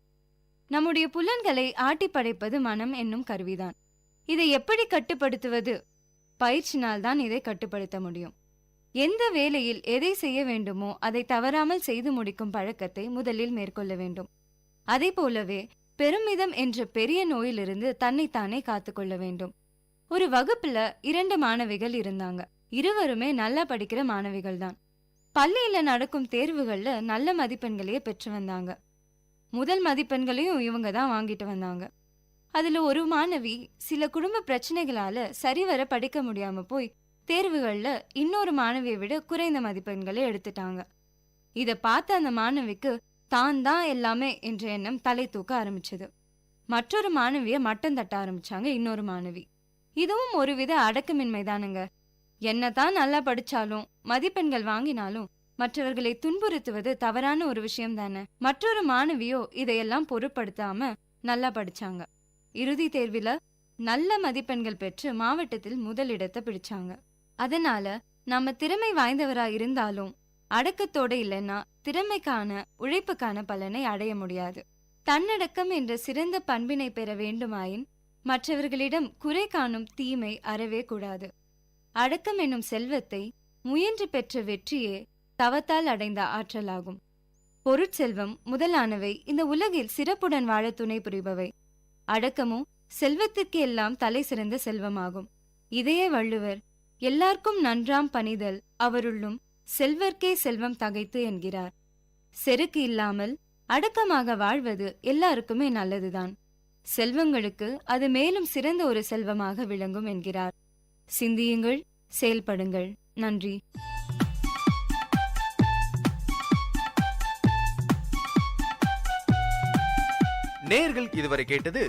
நம்முடைய புலன்களை ஆட்டி படைப்பது மனம் என்னும் கருவிதான். இதை எப்படி கட்டுப்படுத்துவது? பயிற்சினால்தான் இதை கட்டுப்படுத்த முடியும். எந்த வேளையில் எதை செய்ய வேண்டுமோ அதை தவறாமல் செய்து முடிக்கும் பழக்கத்தை முதலில் மேற்கொள்ள வேண்டும். அதே போலவே பெருமிதம் என்ற பெரிய நோயிலிருந்து தன்னைத்தானே காத்துக்கொள்ள வேண்டும். ஒரு வகுப்புல 2 மாணவிகள் இருந்தாங்க. இருவருமே நல்லா படிக்கிற மாணவிகள் தான். பள்ளியில நடக்கும் தேர்வுகள்ல நல்ல மதிப்பெண்களையே பெற்று வந்தாங்க. முதல் மதிப்பெண்களையும் இவங்க தான் வாங்கிட்டு வந்தாங்க. அதுல ஒரு மாணவி சில குடும்ப பிரச்சனைகளால சரிவர படிக்க முடியாம போய் தேர்வுகள்ல இன்னொரு மாணவியை விட குறைந்த மதிப்பெண்களை எடுத்துட்டாங்க. இத பார்த்த அந்த மாணவிக்கு தான் தான் எல்லாமே என்ற எண்ணம் தலை தூக்க ஆரம்பிச்சது. மற்றொரு மாணவிய மட்டம் தட்ட ஆரம்பிச்சாங்க இன்னொரு மாணவி. இதுவும் ஒருவித அடக்கமின்மை தானுங்க. என்னதான் நல்லா படிச்சாலும் மதிப்பெண்கள் வாங்கினாலும் மற்றவர்களை துன்புறுத்துவது தவறான ஒரு விஷயம் தானே. மற்றொரு மாணவியோ இதையெல்லாம் பொருட்படுத்தாம நல்லா படிச்சாங்க. இறுதி தேர்வில நல்ல மதிப்பெண்கள் பெற்று மாவட்டத்தில் முதலிடத்தை பிடிச்சாங்க. அதனால நம்ம திறமை வாய்ந்தவரா இருந்தாலும் அடக்கத்தோட இல்லைன்னா திறமைக்கான உழைப்புக்கான பலனை அடைய முடியாது. தன்னடக்கம் என்ற சிறந்த பண்பினை பெற வேண்டுமாயின் மற்றவர்களிடம் குறை காணும் தீமை அறவே கூடாது. அடக்கம் என்னும் செல்வத்தை முயன்று பெற்ற வெற்றியே தவத்தால் அடைந்த ஆற்றலாகும். பொருட்செல்வம் முதலானவை இந்த உலகில் சிறப்புடன் வாழ துணை புரிபவை. அடக்கமும் செல்வத்திற்கு எல்லாம் தலை சிறந்த செல்வமாகும். இதையே வள்ளுவர் எல்லார்க்கும் நன்றாம் பணிதல் அவருள்ளும் செல்வர்க்கே செல்வம் தகைத்து என்கிறார். செருக்கு இல்லாமல் அடக்கமாக வாழ்வது எல்லாருக்குமே நல்லதுதான். செல்வங்களுக்கு அது மேலும் சிறந்த ஒரு செல்வமாக விளங்கும் என்கிறார். சிந்தியுங்கள், செயல்படுங்கள். நன்றி. நேயர்கள் இதுவரை கேட்டது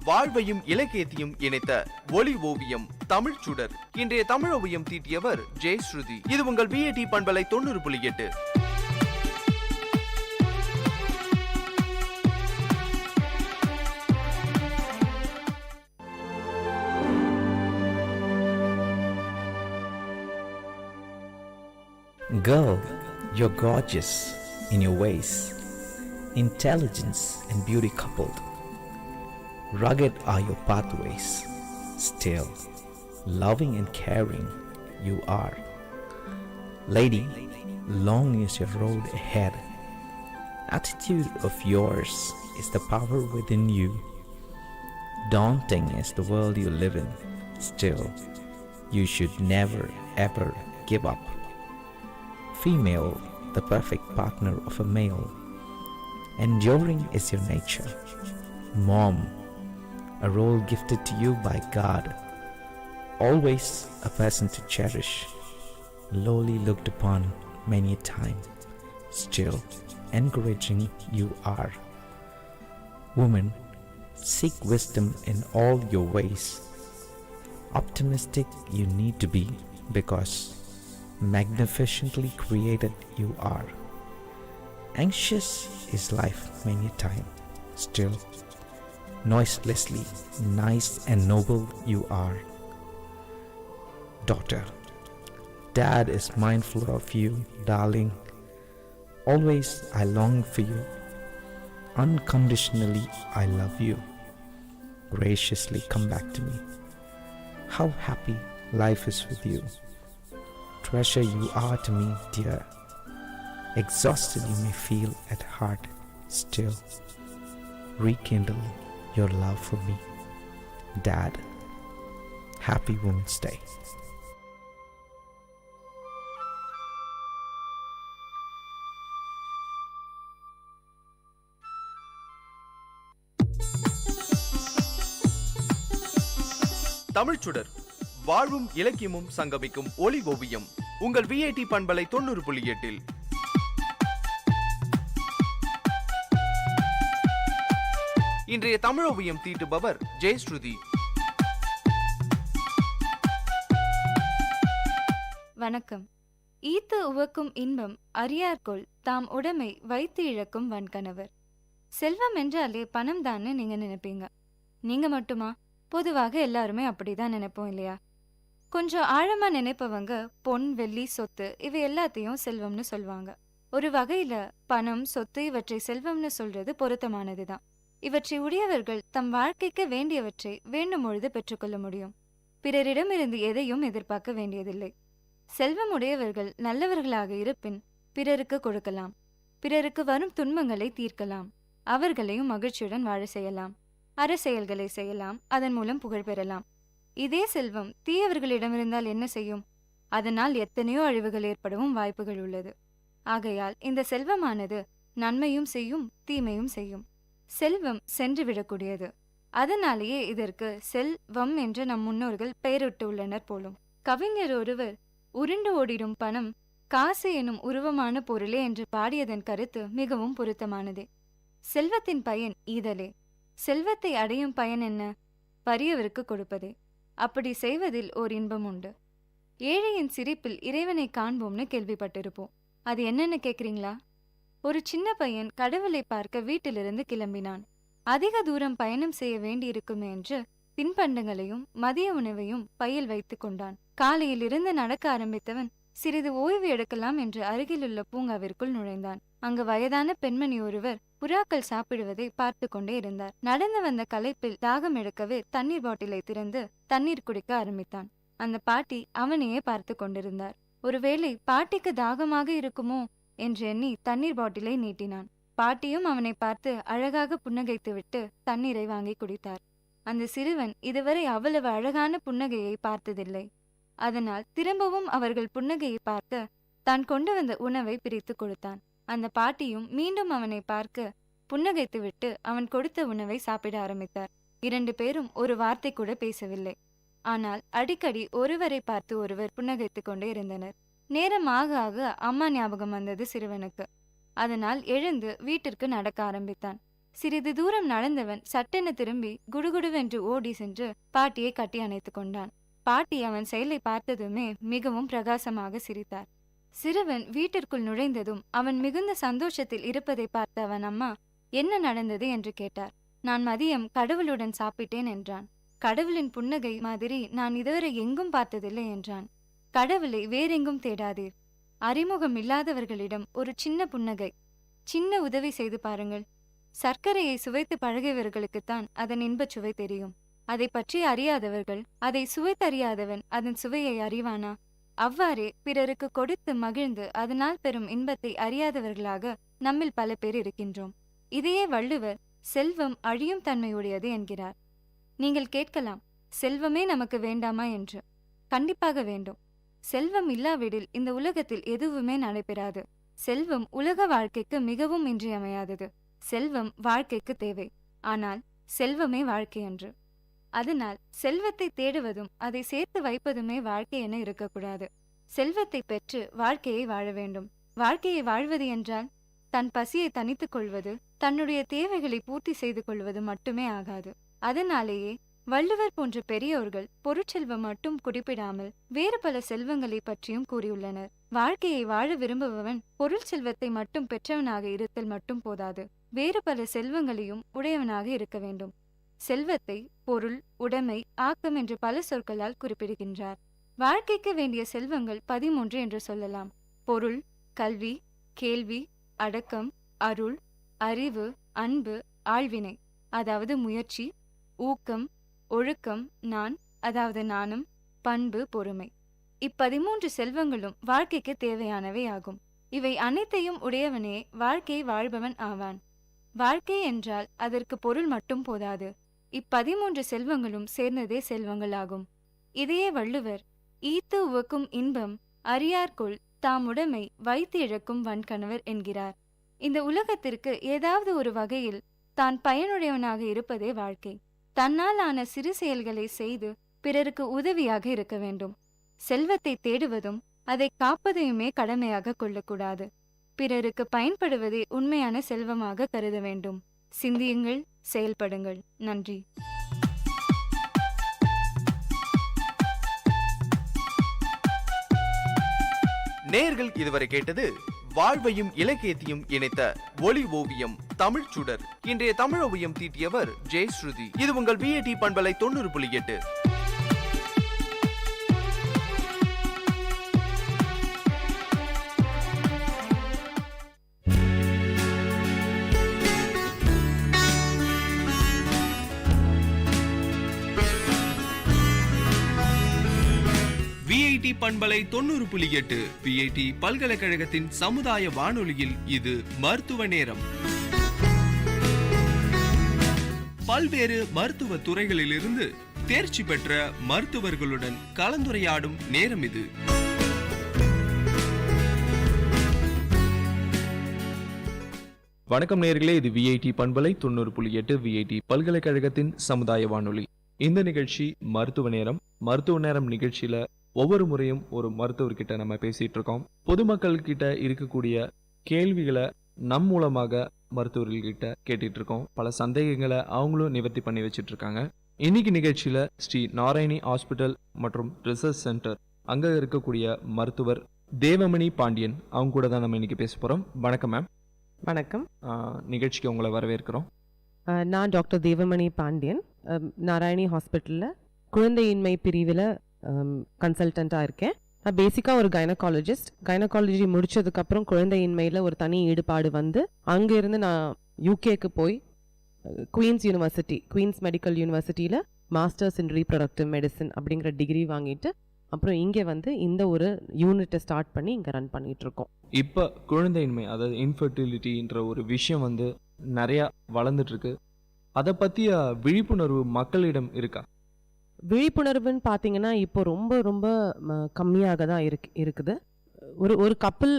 வாழ்வையும் இலக்கியத்தையும் இணைத்த ஒளி ஓவியம் தமிழ் சுடர். இன்றைய தமிழ் ஓவியம் தீட்டியவர் ஜெயஸ்ருதி. இது உங்கள் விஐடி பண்பலை 90.8. Girl, you're gorgeous in your ways, intelligence and beauty coupled. Rugged are your pathways, still loving and caring you are. Lady, long is your road ahead. Attitude of yours is the power within you. Daunting is the world you live in, still you should never ever give up. Female, the perfect partner of a male. Enduring is your nature. Mom, a role gifted to you by God. Always a person to cherish. Lowly looked upon many a time. Still encouraging you are. Woman, seek wisdom in all your ways. Optimistic you need to be because magnificently created you are. Anxious is life many a time. Still noiselessly nice and noble you are. Daughter, Dad is mindful of you, darling. Always I long for you. Unconditionally I love you. Graciously come back to me. How happy life is with you. Treasure you are to me, dear. Exhausted you may feel at heart, still rekindle your love for me. Dad, happy Women's Day. Tamil சுடர், வாழ்வும் இலக்கியமும் சங்கமிக்கும் ஒளி ஓவியம் உங்கள் VIT பண்பலை 90.8. இன்றைய தமிழ் ஓவியம் தீட்டுபவர் ஜெயஸ்ருதி. வணக்கம். ஈத்து உவக்கும் இன்பம் அறியார்கொள் தாம் உடைமை வைத்து இழக்கும் வன்கணவர். செல்வம் என்றாலே பணம் தான்னு நீங்க நினைப்பீங்க. நீங்க மட்டுமா? பொதுவாக எல்லாருமே அப்படிதான் நினைப்போம் இல்லையா? கொஞ்சம் ஆழமா நினைப்பவங்க பொன், வெள்ளி, சொத்து இவை எல்லாத்தையும் செல்வம்னு சொல்வாங்க. ஒரு வகையில பணம், சொத்து இவற்றை செல்வம்னு சொல்றது பொருத்தமானதுதான். இவற்றை உடையவர்கள் தம் வாழ்க்கைக்கு வேண்டியவற்றை வேண்டும் பொழுது பெற்றுக்கொள்ள முடியும். பிறரிடமிருந்து எதையும் எதிர்பார்க்க வேண்டியதில்லை. செல்வம் உடையவர்கள் நல்லவர்களாக இருப்பின் பிறருக்கு கொடுக்கலாம். பிறருக்கு வரும் துன்பங்களை தீர்க்கலாம். அவர்களையும் மகிழ்ச்சியுடன் வாழ செய்யலாம். அறச்செயல்களை செய்யலாம். அதன் மூலம் புகழ் பெறலாம். இதே செல்வம் தீயவர்களிடமிருந்தால் என்ன செய்யும்? அதனால் எத்தனையோ அழிவுகள் ஏற்படவும் வாய்ப்புகள் உள்ளது. ஆகையால் இந்த செல்வமானது நன்மையும் செய்யும், தீமையும் செய்யும். செல்வம் சென்று விடக்கூடியது. அதனாலேயே இதற்கு செல்வம் என்று நம் முன்னோர்கள் பெயரிட்டு உள்ளனர் போலும். கவிஞர் ஒருவர் உருண்டு ஓடிடும் பணம் காசு எனும் உருவமான பொருளே என்று பாடியதன் கருத்து மிகவும் பொருத்தமானதே. செல்வத்தின் பயன் ஈதலே. செல்வத்தை அடையும் பயன் என்ன? வறியவருக்கு கொடுப்பதே. அப்படி செய்வதில் ஓர் இன்பம் உண்டு. ஏழையின் சிரிப்பில் இறைவனை காண்போம்னு கேள்விப்பட்டிருப்போம். அது என்னன்னு கேக்குறீங்களா? ஒரு சின்ன பையன் கடவுளை பார்க்க வீட்டிலிருந்து கிளம்பினான். அதிக தூரம் பயணம் செய்ய வேண்டியிருக்குமே என்று தின்பண்டங்களையும் மதிய உணவையும் பையில் வைத்துக் கொண்டான். காலையில் இருந்து நடக்க ஆரம்பித்தவன் சிறிது ஓய்வு எடுக்கலாம் என்று அருகிலுள்ள பூங்காவிற்குள் நுழைந்தான். அங்கு வயதான பெண்மணி ஒருவர் புறாக்கள் சாப்பிடுவதை பார்த்து கொண்டே இருந்தார். நடந்து வந்த களைப்பில் தாகம் எடுக்கவே தண்ணீர் பாட்டிலை திறந்து தண்ணீர் குடிக்க ஆரம்பித்தான். அந்த பாட்டி அவனையே பார்த்து கொண்டிருந்தார். ஒருவேளை பாட்டிக்கு தாகமாக இருக்குமோ என்று எண்ணி தண்ணீர் பாட்டிலை நீட்டினான். பாட்டியும் அவனை பார்த்து அழகாக புன்னகைத்துவிட்டு தண்ணீரை வாங்கி குடித்தார். அந்த சிறுவன் இதுவரை அவ்வளவு அழகான புன்னகையை பார்த்ததில்லை. அதனால் திரும்பவும் அவர்கள் புன்னகையை பார்க்க தான் கொண்டு வந்த உணவை பிரித்து கொடுத்தான். அந்த பாட்டியும் மீண்டும் அவனை பார்க்க புன்னகைத்துவிட்டு அவன் கொடுத்த உணவை சாப்பிட ஆரம்பித்தார். 2 பேரும் ஒரு வார்த்தை கூட பேசவில்லை. ஆனால் அடிக்கடி ஒருவரை பார்த்து ஒருவர் புன்னகைத்துக் கொண்டே இருந்தனர். நேரம் ஆக ஆக அம்மா ஞாபகம் வந்தது சிறுவனுக்கு. அதனால் எழுந்து வீட்டிற்கு நடக்க ஆரம்பித்தான். சிறிது தூரம் நடந்தவன் சட்டென திரும்பி குடுகுடுவென்று ஓடி சென்று பாட்டியை கட்டி அணைத்துக் கொண்டான். பாட்டி அவன் செயலை பார்த்ததுமே மிகவும் பிரகாசமாக சிரித்தார். சிறுவன் வீட்டிற்குள் நுழைந்ததும் அவன் மிகுந்த சந்தோஷத்தில் இருப்பதை பார்த்த அவன் அம்மா என்ன நடந்தது என்று கேட்டார். நான் மதியம் கடவுளுடன் சாப்பிட்டேன் என்றான். கடவுளின் புன்னகை மாதிரி நான் இதுவரை எங்கும் பார்த்ததில்லை என்றான். கடவுளை வேறெங்கும் தேடாதீர். அறிமுகம் இல்லாதவர்களிடம் ஒரு சின்ன புன்னகை, சின்ன உதவி செய்து பாருங்கள். சர்க்கரையை சுவைத்து பழகியவர்களுக்குத்தான் அதன் இன்பச் சுவை தெரியும். அதை பற்றி அறியாதவர்கள், அதை சுவைத்தறியாதவன் அதன் சுவையை அறிவானா? அவ்வாறே பிறருக்கு கொடுத்து மகிழ்ந்து அதனால் பெறும் இன்பத்தை அறியாதவர்களாக நம்மில் பல பேர் இருக்கின்றோம். இதையே வள்ளுவர் செல்வம் அழியும் தன்மையுடையது என்கிறார். நீங்கள் கேட்கலாம், செல்வமே நமக்கு வேண்டாமா என்று. கண்டிப்பாக வேண்டும். செல்வம் இல்லாவிடில் இந்த உலகத்தில் எதுவுமே நடைபெறாது. செல்வம் உலக வாழ்க்கைக்கு மிகவும் இன்றியமையாதது. செல்வம் வாழ்க்கைக்கு தேவை. ஆனால் செல்வமே வாழ்க்கை என்று. அதனால் செல்வத்தை தேடுவதும் அதை சேர்த்து வைப்பதுமே வாழ்க்கை என இருக்கக்கூடாது. செல்வத்தை பெற்று வாழ்க்கையை வாழ வேண்டும். வாழ்க்கையை வாழ்வது என்றால் தன் பசியை தனித்துக் கொள்வது, தன்னுடைய தேவைகளை பூர்த்தி செய்து கொள்வது மட்டுமே ஆகாது. அதனாலேயே வள்ளுவர் போன்ற பெரியோர்கள் பொருட்செல்வம் மட்டும் குறிப்பிடாமல் வேறு பல செல்வங்களை பற்றியும் கூறியுள்ளனர். வாழ்க்கையை வாழ விரும்புபவன் பொருள் செல்வத்தை மட்டும் பெற்றவனாக இருத்தல் மட்டும் போதாது, வேறு பல செல்வங்களையும் உடையவனாக இருக்க வேண்டும். செல்வத்தை பொருள், உடைமை, ஆக்கம் என்று பல சொற்களால் குறிப்பிடுகின்றார். வாழ்க்கைக்கு வேண்டிய செல்வங்கள் 13 என்று சொல்லலாம். பொருள், கல்வி, கேள்வி, அடக்கம், அருள், அறிவு, அன்பு, ஆழ்வினை அதாவது முயற்சி, ஊக்கம், ஒழுக்கம், நான் அதாவது நாணம், பண்பு, பொறுமை. 13 செல்வங்களும் வாழ்க்கைக்கு தேவையானவை ஆகும். இவை அனைத்தையும் உடையவனே வாழ்க்கையை வாழ்பவன் ஆவான். வாழ்க்கை என்றால் அதற்கு பொருள் மட்டும் போதாது. 13 செல்வங்களும் சேர்ந்ததே செல்வங்களாகும். இதையே வள்ளுவர் ஈத்து உவக்கும் இன்பம் அறியார்கொள் தாமுடைமை வைத்து இழக்கும் வன்கணவர் என்கிறார். இந்த உலகத்திற்கு ஏதாவது ஒரு வகையில் தான் பயனுடையவனாக இருப்பதே வாழ்க்கை. தன்னால் ஆன சிறு செயல்களை செய்து பிறருக்கு உதவியாக இருக்க வேண்டும். செல்வத்தை தேடுவதும் அதை காப்பதையுமே கடமையாக கொள்ளக்கூடாது. பிறருக்கு பயன்படுவதே உண்மையான செல்வமாக கருத வேண்டும். சிந்தியுங்கள், செயல்படுங்கள். நன்றி. நேயர்கள் இதுவரை கேட்டது வாழ்வையும் இலக்கியத்தையும் இணைத்த ஒளி ஓவியம் தமிழ் சுடர். இன்றைய தமிழ் ஓவியம் தீட்டியவர் ஜெயஸ்ருதி. இது உங்கள் விஐடி பண்பலை 90.8. விஐடி பண்பலை 90.8 விஐடி பல்கலைக்கழகத்தின் சமுதாய வானொலியில் இது மருத்துவ நேரம். பல்வேறு மருத்துவ துறைகளிலிருந்து தேர்ச்சி பெற்ற மருத்துவர்களுடன் கலந்துரையாடும் நேரம் இது. வணக்கம் நேயர்களே, இது விஐடி பண்பலை 90.8 விஐடி பல்கலைக்கழகத்தின் சமுதாய வானொலி. இந்த நிகழ்ச்சி மருத்துவ நேரம். மருத்துவ நேரம் நிகழ்ச்சியில ஒவ்வொரு முறையும் ஒரு மருத்துவர்கிட்ட நம்ம பேசிட்டு இருக்கோம். பொதுமக்கள் கிட்ட இருக்கக்கூடிய கேள்விகளை நம் மூலமாக மருத்துவர்கள்கிட்ட கேட்டுட்டு இருக்கோம். பல சந்தேகங்களை அவங்களும் நிவர்த்தி பண்ணி வச்சிட்டு இருக்காங்க. இன்னைக்கு நிகழ்ச்சியில ஸ்ரீ நாராயணி ஹாஸ்பிட்டல் மற்றும் ரிசர்ச் சென்டர் அங்கே இருக்கக்கூடிய மருத்துவர் தேவமணி பாண்டியன் அவங்க கூட தான் நம்ம இன்னைக்கு பேச போகிறோம். வணக்கம் மேம். வணக்கம். நிகழ்ச்சிக்கு உங்களை வரவேற்கிறோம். நான் டாக்டர் தேவமணி பாண்டியன், நாராயணி ஹாஸ்பிட்டலில் குழந்தையின்மை பிரிவில் கன்சல்டண்ட்டாக இருக்கேன். நான் பேசிக்காக ஒரு கைனகாலஜிஸ்ட். கைனகாலஜி முடித்ததுக்கப்புறம் குழந்தையின்மையில் ஒரு தனி ஈடுபாடு வந்து அங்கேருந்து நான் யூகேக்கு போய் குவீன்ஸ் மெடிக்கல் யூனிவர்சிட்டியில் மாஸ்டர்ஸ் இன் ரீப்ரொடக்டிவ் மெடிசன் அப்படிங்கிற டிகிரி வாங்கிட்டு அப்புறம் இங்கே வந்து இந்த ஒரு யூனிட்டை ஸ்டார்ட் பண்ணி இங்கே ரன் பண்ணிகிட்ருக்கோம். இப்போ குழந்தையின்மை, அதாவது இன்ஃபர்டிலிட்டின்ற ஒரு விஷயம் வந்து நிறையா வளர்ந்துட்டுருக்கு. அதை பற்றிய விழிப்புணர்வு மக்களிடம் இருக்கா? விழிப்புணர்வுன்னு பார்த்தீங்கன்னா இப்போ ரொம்ப ரொம்ப கம்மியாக தான் இருக்குது. ஒரு கப்பல்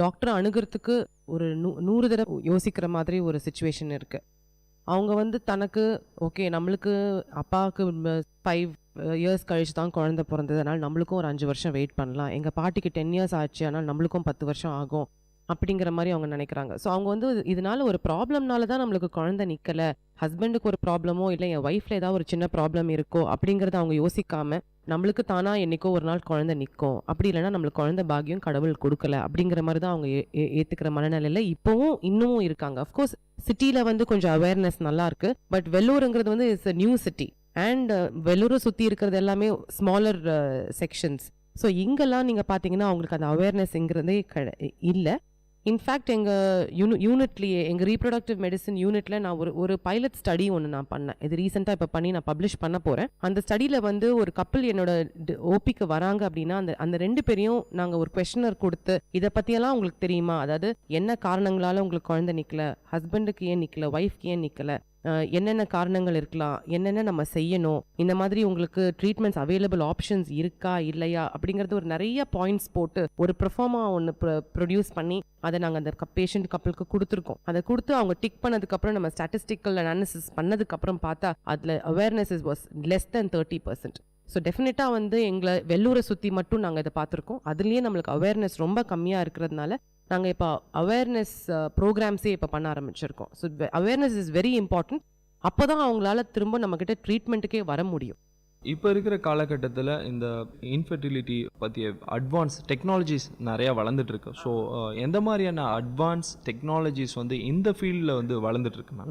டாக்டரை அணுகிறதுக்கு ஒரு 100 தடவை யோசிக்கிற மாதிரி ஒரு சுச்சுவேஷன் இருக்குது. அவங்க வந்து தனக்கு ஓகே நம்மளுக்கு அப்பாவுக்கு 5 இயர்ஸ் கழிச்சு தான் குழந்தை பிறந்தது, அதனால் நம்மளுக்கும் ஒரு 5 வருஷம் வெயிட் பண்ணலாம், எங்கள் பாட்டிக்கு 10 இயர்ஸ் ஆச்சு ஆனால் நம்மளுக்கும் 10 வருஷம் ஆகும் அப்படிங்கிற மாதிரி அவங்க நினைக்கிறாங்க. ஸோ அவங்க வந்து இதனால ஒரு ப்ராப்ளம்னால தான் நம்மளுக்கு குழந்தை நிற்கலை, ஹஸ்பண்டுக்கு ஒரு ப்ராப்ளமோ இல்லை என் ஒய்ஃபில் ஏதாவது ஒரு சின்ன ப்ராப்ளம் இருக்கோ அப்படிங்கிறத அவங்க யோசிக்காமல் நம்மளுக்கு தானா என்னைக்கோ ஒரு நாள் குழந்தை நிற்கும், அப்படி இல்லைன்னா நம்மளுக்கு குழந்தை பாக்கியம் கடவுள் கொடுக்கல அப்படிங்கிற மாதிரி தான் அவங்க ஏற்றுக்கிற மனநிலையில் இப்போவும் இன்னமும் இருக்காங்க. அஃப்கோர்ஸ் சிட்டியில் வந்து கொஞ்சம் அவேர்னஸ் நல்லா இருக்கு. பட் வெள்ளூருங்கிறது வந்து இட்ஸ் நியூ சிட்டி அண்ட் வெள்ளூரை சுற்றி இருக்கிறது எல்லாமே ஸ்மாலர் செக்ஷன்ஸ். ஸோ இங்கெல்லாம் நீங்கள் பார்த்தீங்கன்னா அவங்களுக்கு அந்த அவேர்னஸ்ங்கிறதே இல்லை. இன்ஃபேக்ட் எங்கள் யூனிட்லேயே எங்கள் ரீப்ரொடக்டிவ் மெடிசன் யூனிட்டில் நான் ஒரு பைலட் ஸ்டடி ஒன்று நான் பண்ணேன். இது ரீசெண்டாக இப்போ பண்ணி நான் பப்ளிஷ் பண்ண போகிறேன். அந்த ஸ்டடியில் வந்து ஒரு கப்பல் என்னோட ஓபிக்கு வராங்க அப்படின்னா அந்த 2 பேரையும் நாங்கள் ஒரு கொஸ்டினர் கொடுத்து இதை பற்றியெல்லாம் உங்களுக்கு தெரியுமா, அதாவது என்ன காரணங்களால் உங்களுக்கு குழந்தை நிற்கல, ஹஸ்பண்டுக்கு ஏன் நிற்கல, ஒய்ஃப்க்கு ஏன் நிற்கல, என்னென்ன காரணங்கள் இருக்கலாம், என்னென்ன நம்ம செய்யணும், இந்த மாதிரி உங்களுக்கு ட்ரீட்மெண்ட்ஸ் அவைலபிள் ஆப்ஷன்ஸ் இருக்கா இல்லையா அப்படிங்கிறது ஒரு நிறைய பாயிண்ட்ஸ் போட்டு ஒரு ப்ரொஃபார்மா ஒன்று ப்ரொடியூஸ் பண்ணி அதை நாங்கள் அந்த பேஷண்ட் கப்பலுக்கு கொடுத்துருக்கோம். அதை கொடுத்து அவங்க டிக் பண்ணதுக்கப்புறம் நம்ம ஸ்டாட்டிஸ்டிக்கல் அனாலிசிஸ் பண்ணதுக்கப்புறம் பார்த்தா அதில் awareness was less than 30%. So டெஃபினட்டாக வந்து எங்களை வெள்ளூரை சுற்றி மட்டும் நாங்கள் இதை பார்த்துருக்கோம். அதுலேயே நம்மளுக்கு அவேர்னஸ் ரொம்ப கம்மியாக இருக்கிறதுனால நாங்கள் இப்போ அவேர்னஸ் ப்ரோக்ராம்ஸே இப்போ பண்ண ஆரம்பிச்சிருக்கோம். So awareness is very important. அப்போ தான் அவங்களால திரும்ப நம்மக்கிட்ட ட்ரீட்மெண்ட்டுக்கே வர முடியும். இப்போ இருக்கிற காலகட்டத்தில் இந்த இன்ஃபர்டிலிட்டி பற்றிய அட்வான்ஸ் டெக்னாலஜிஸ் நிறையா வளர்ந்துட்டுருக்கு. ஸோ எந்த மாதிரியான அட்வான்ஸ் டெக்னாலஜிஸ் வந்து இந்த ஃபீல்டில் வந்து வளர்ந்துட்டுருக்குண்ணா?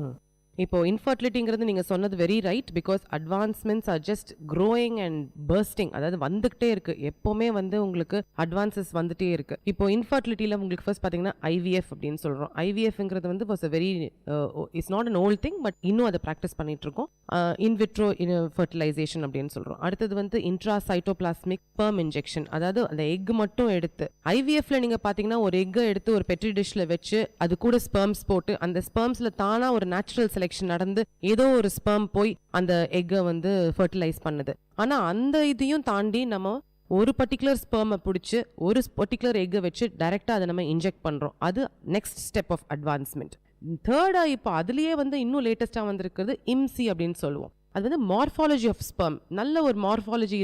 இப்போ இன்ஃபர்டிலிட்டிங்கிறது நீங்கள் சொன்னது very right. Because advancements are just growing and bursting, அதாவது வந்துகிட்டே இருக்கு. எப்போவுமே வந்து உங்களுக்கு அட்வான்சஸ் வந்துட்டே இருக்கு. இப்போ இன்ஃபர்டிலிட்டியில் உங்களுக்கு ஃபர்ஸ்ட் பார்த்தீங்கன்னா ஐவிஎஃப் அப்படின்னு சொல்கிறோம். ஐவிஎஃப்ங்கிறது வந்து was a very it's not an old thing, but இன்னும் அதை ப்ராக்டிஸ் பண்ணிட்டு இருக்கோம். இன்விட்ரோ ஃபர்டிலைசேஷன் அப்படின்னு சொல்கிறோம். அடுத்தது வந்து இன்ட்ராசைட்டோபிளாஸ்மிக் ஸ்பெர்ம் இன்ஜெக்ஷன், அதாவது அந்த எக் மட்டும் எடுத்து ஐவிஎஃப்ல நீங்கள் பார்த்தீங்கன்னா ஒரு எக்கை எடுத்து ஒரு பெட்ரி டிஷ்ல வச்சு அது கூட ஸ்பெர்ம்ஸ் போட்டு அந்த ஸ்பெர்ம்ஸில் தானா ஒரு நேச்சுரல் செலக்ஷன் நடந்து ஏதோ ஒரு ஸ்பெர்ம் போய் அந்த எக்கை வந்து ஃபர்டிலைஸ் பண்ணுது. ஆனால் அந்த இதையும் தாண்டி நம்ம ஒரு பர்டிகுலர் ஸ்பெர்மை பிடிச்சி ஒரு பர்டிகுலர் எக்கை வச்சு டைரெக்டாக அதை நம்ம இன்ஜெக்ட் பண்ணுறோம். அது நெக்ஸ்ட் ஸ்டெப் ஆஃப் அட்வான்ஸ்மெண்ட். தேர்டாக இப்போ அதுலேயே வந்து இன்னும் லேட்டஸ்ட்டாக வந்திருக்கிறது இம்சி அப்படின்னு சொல்லுவோம். அது வந்து மார்ஃபாலஜி ஆஃப் ஸ்பெர்ம். நல்ல ஒரு மார்ஃபாலஜி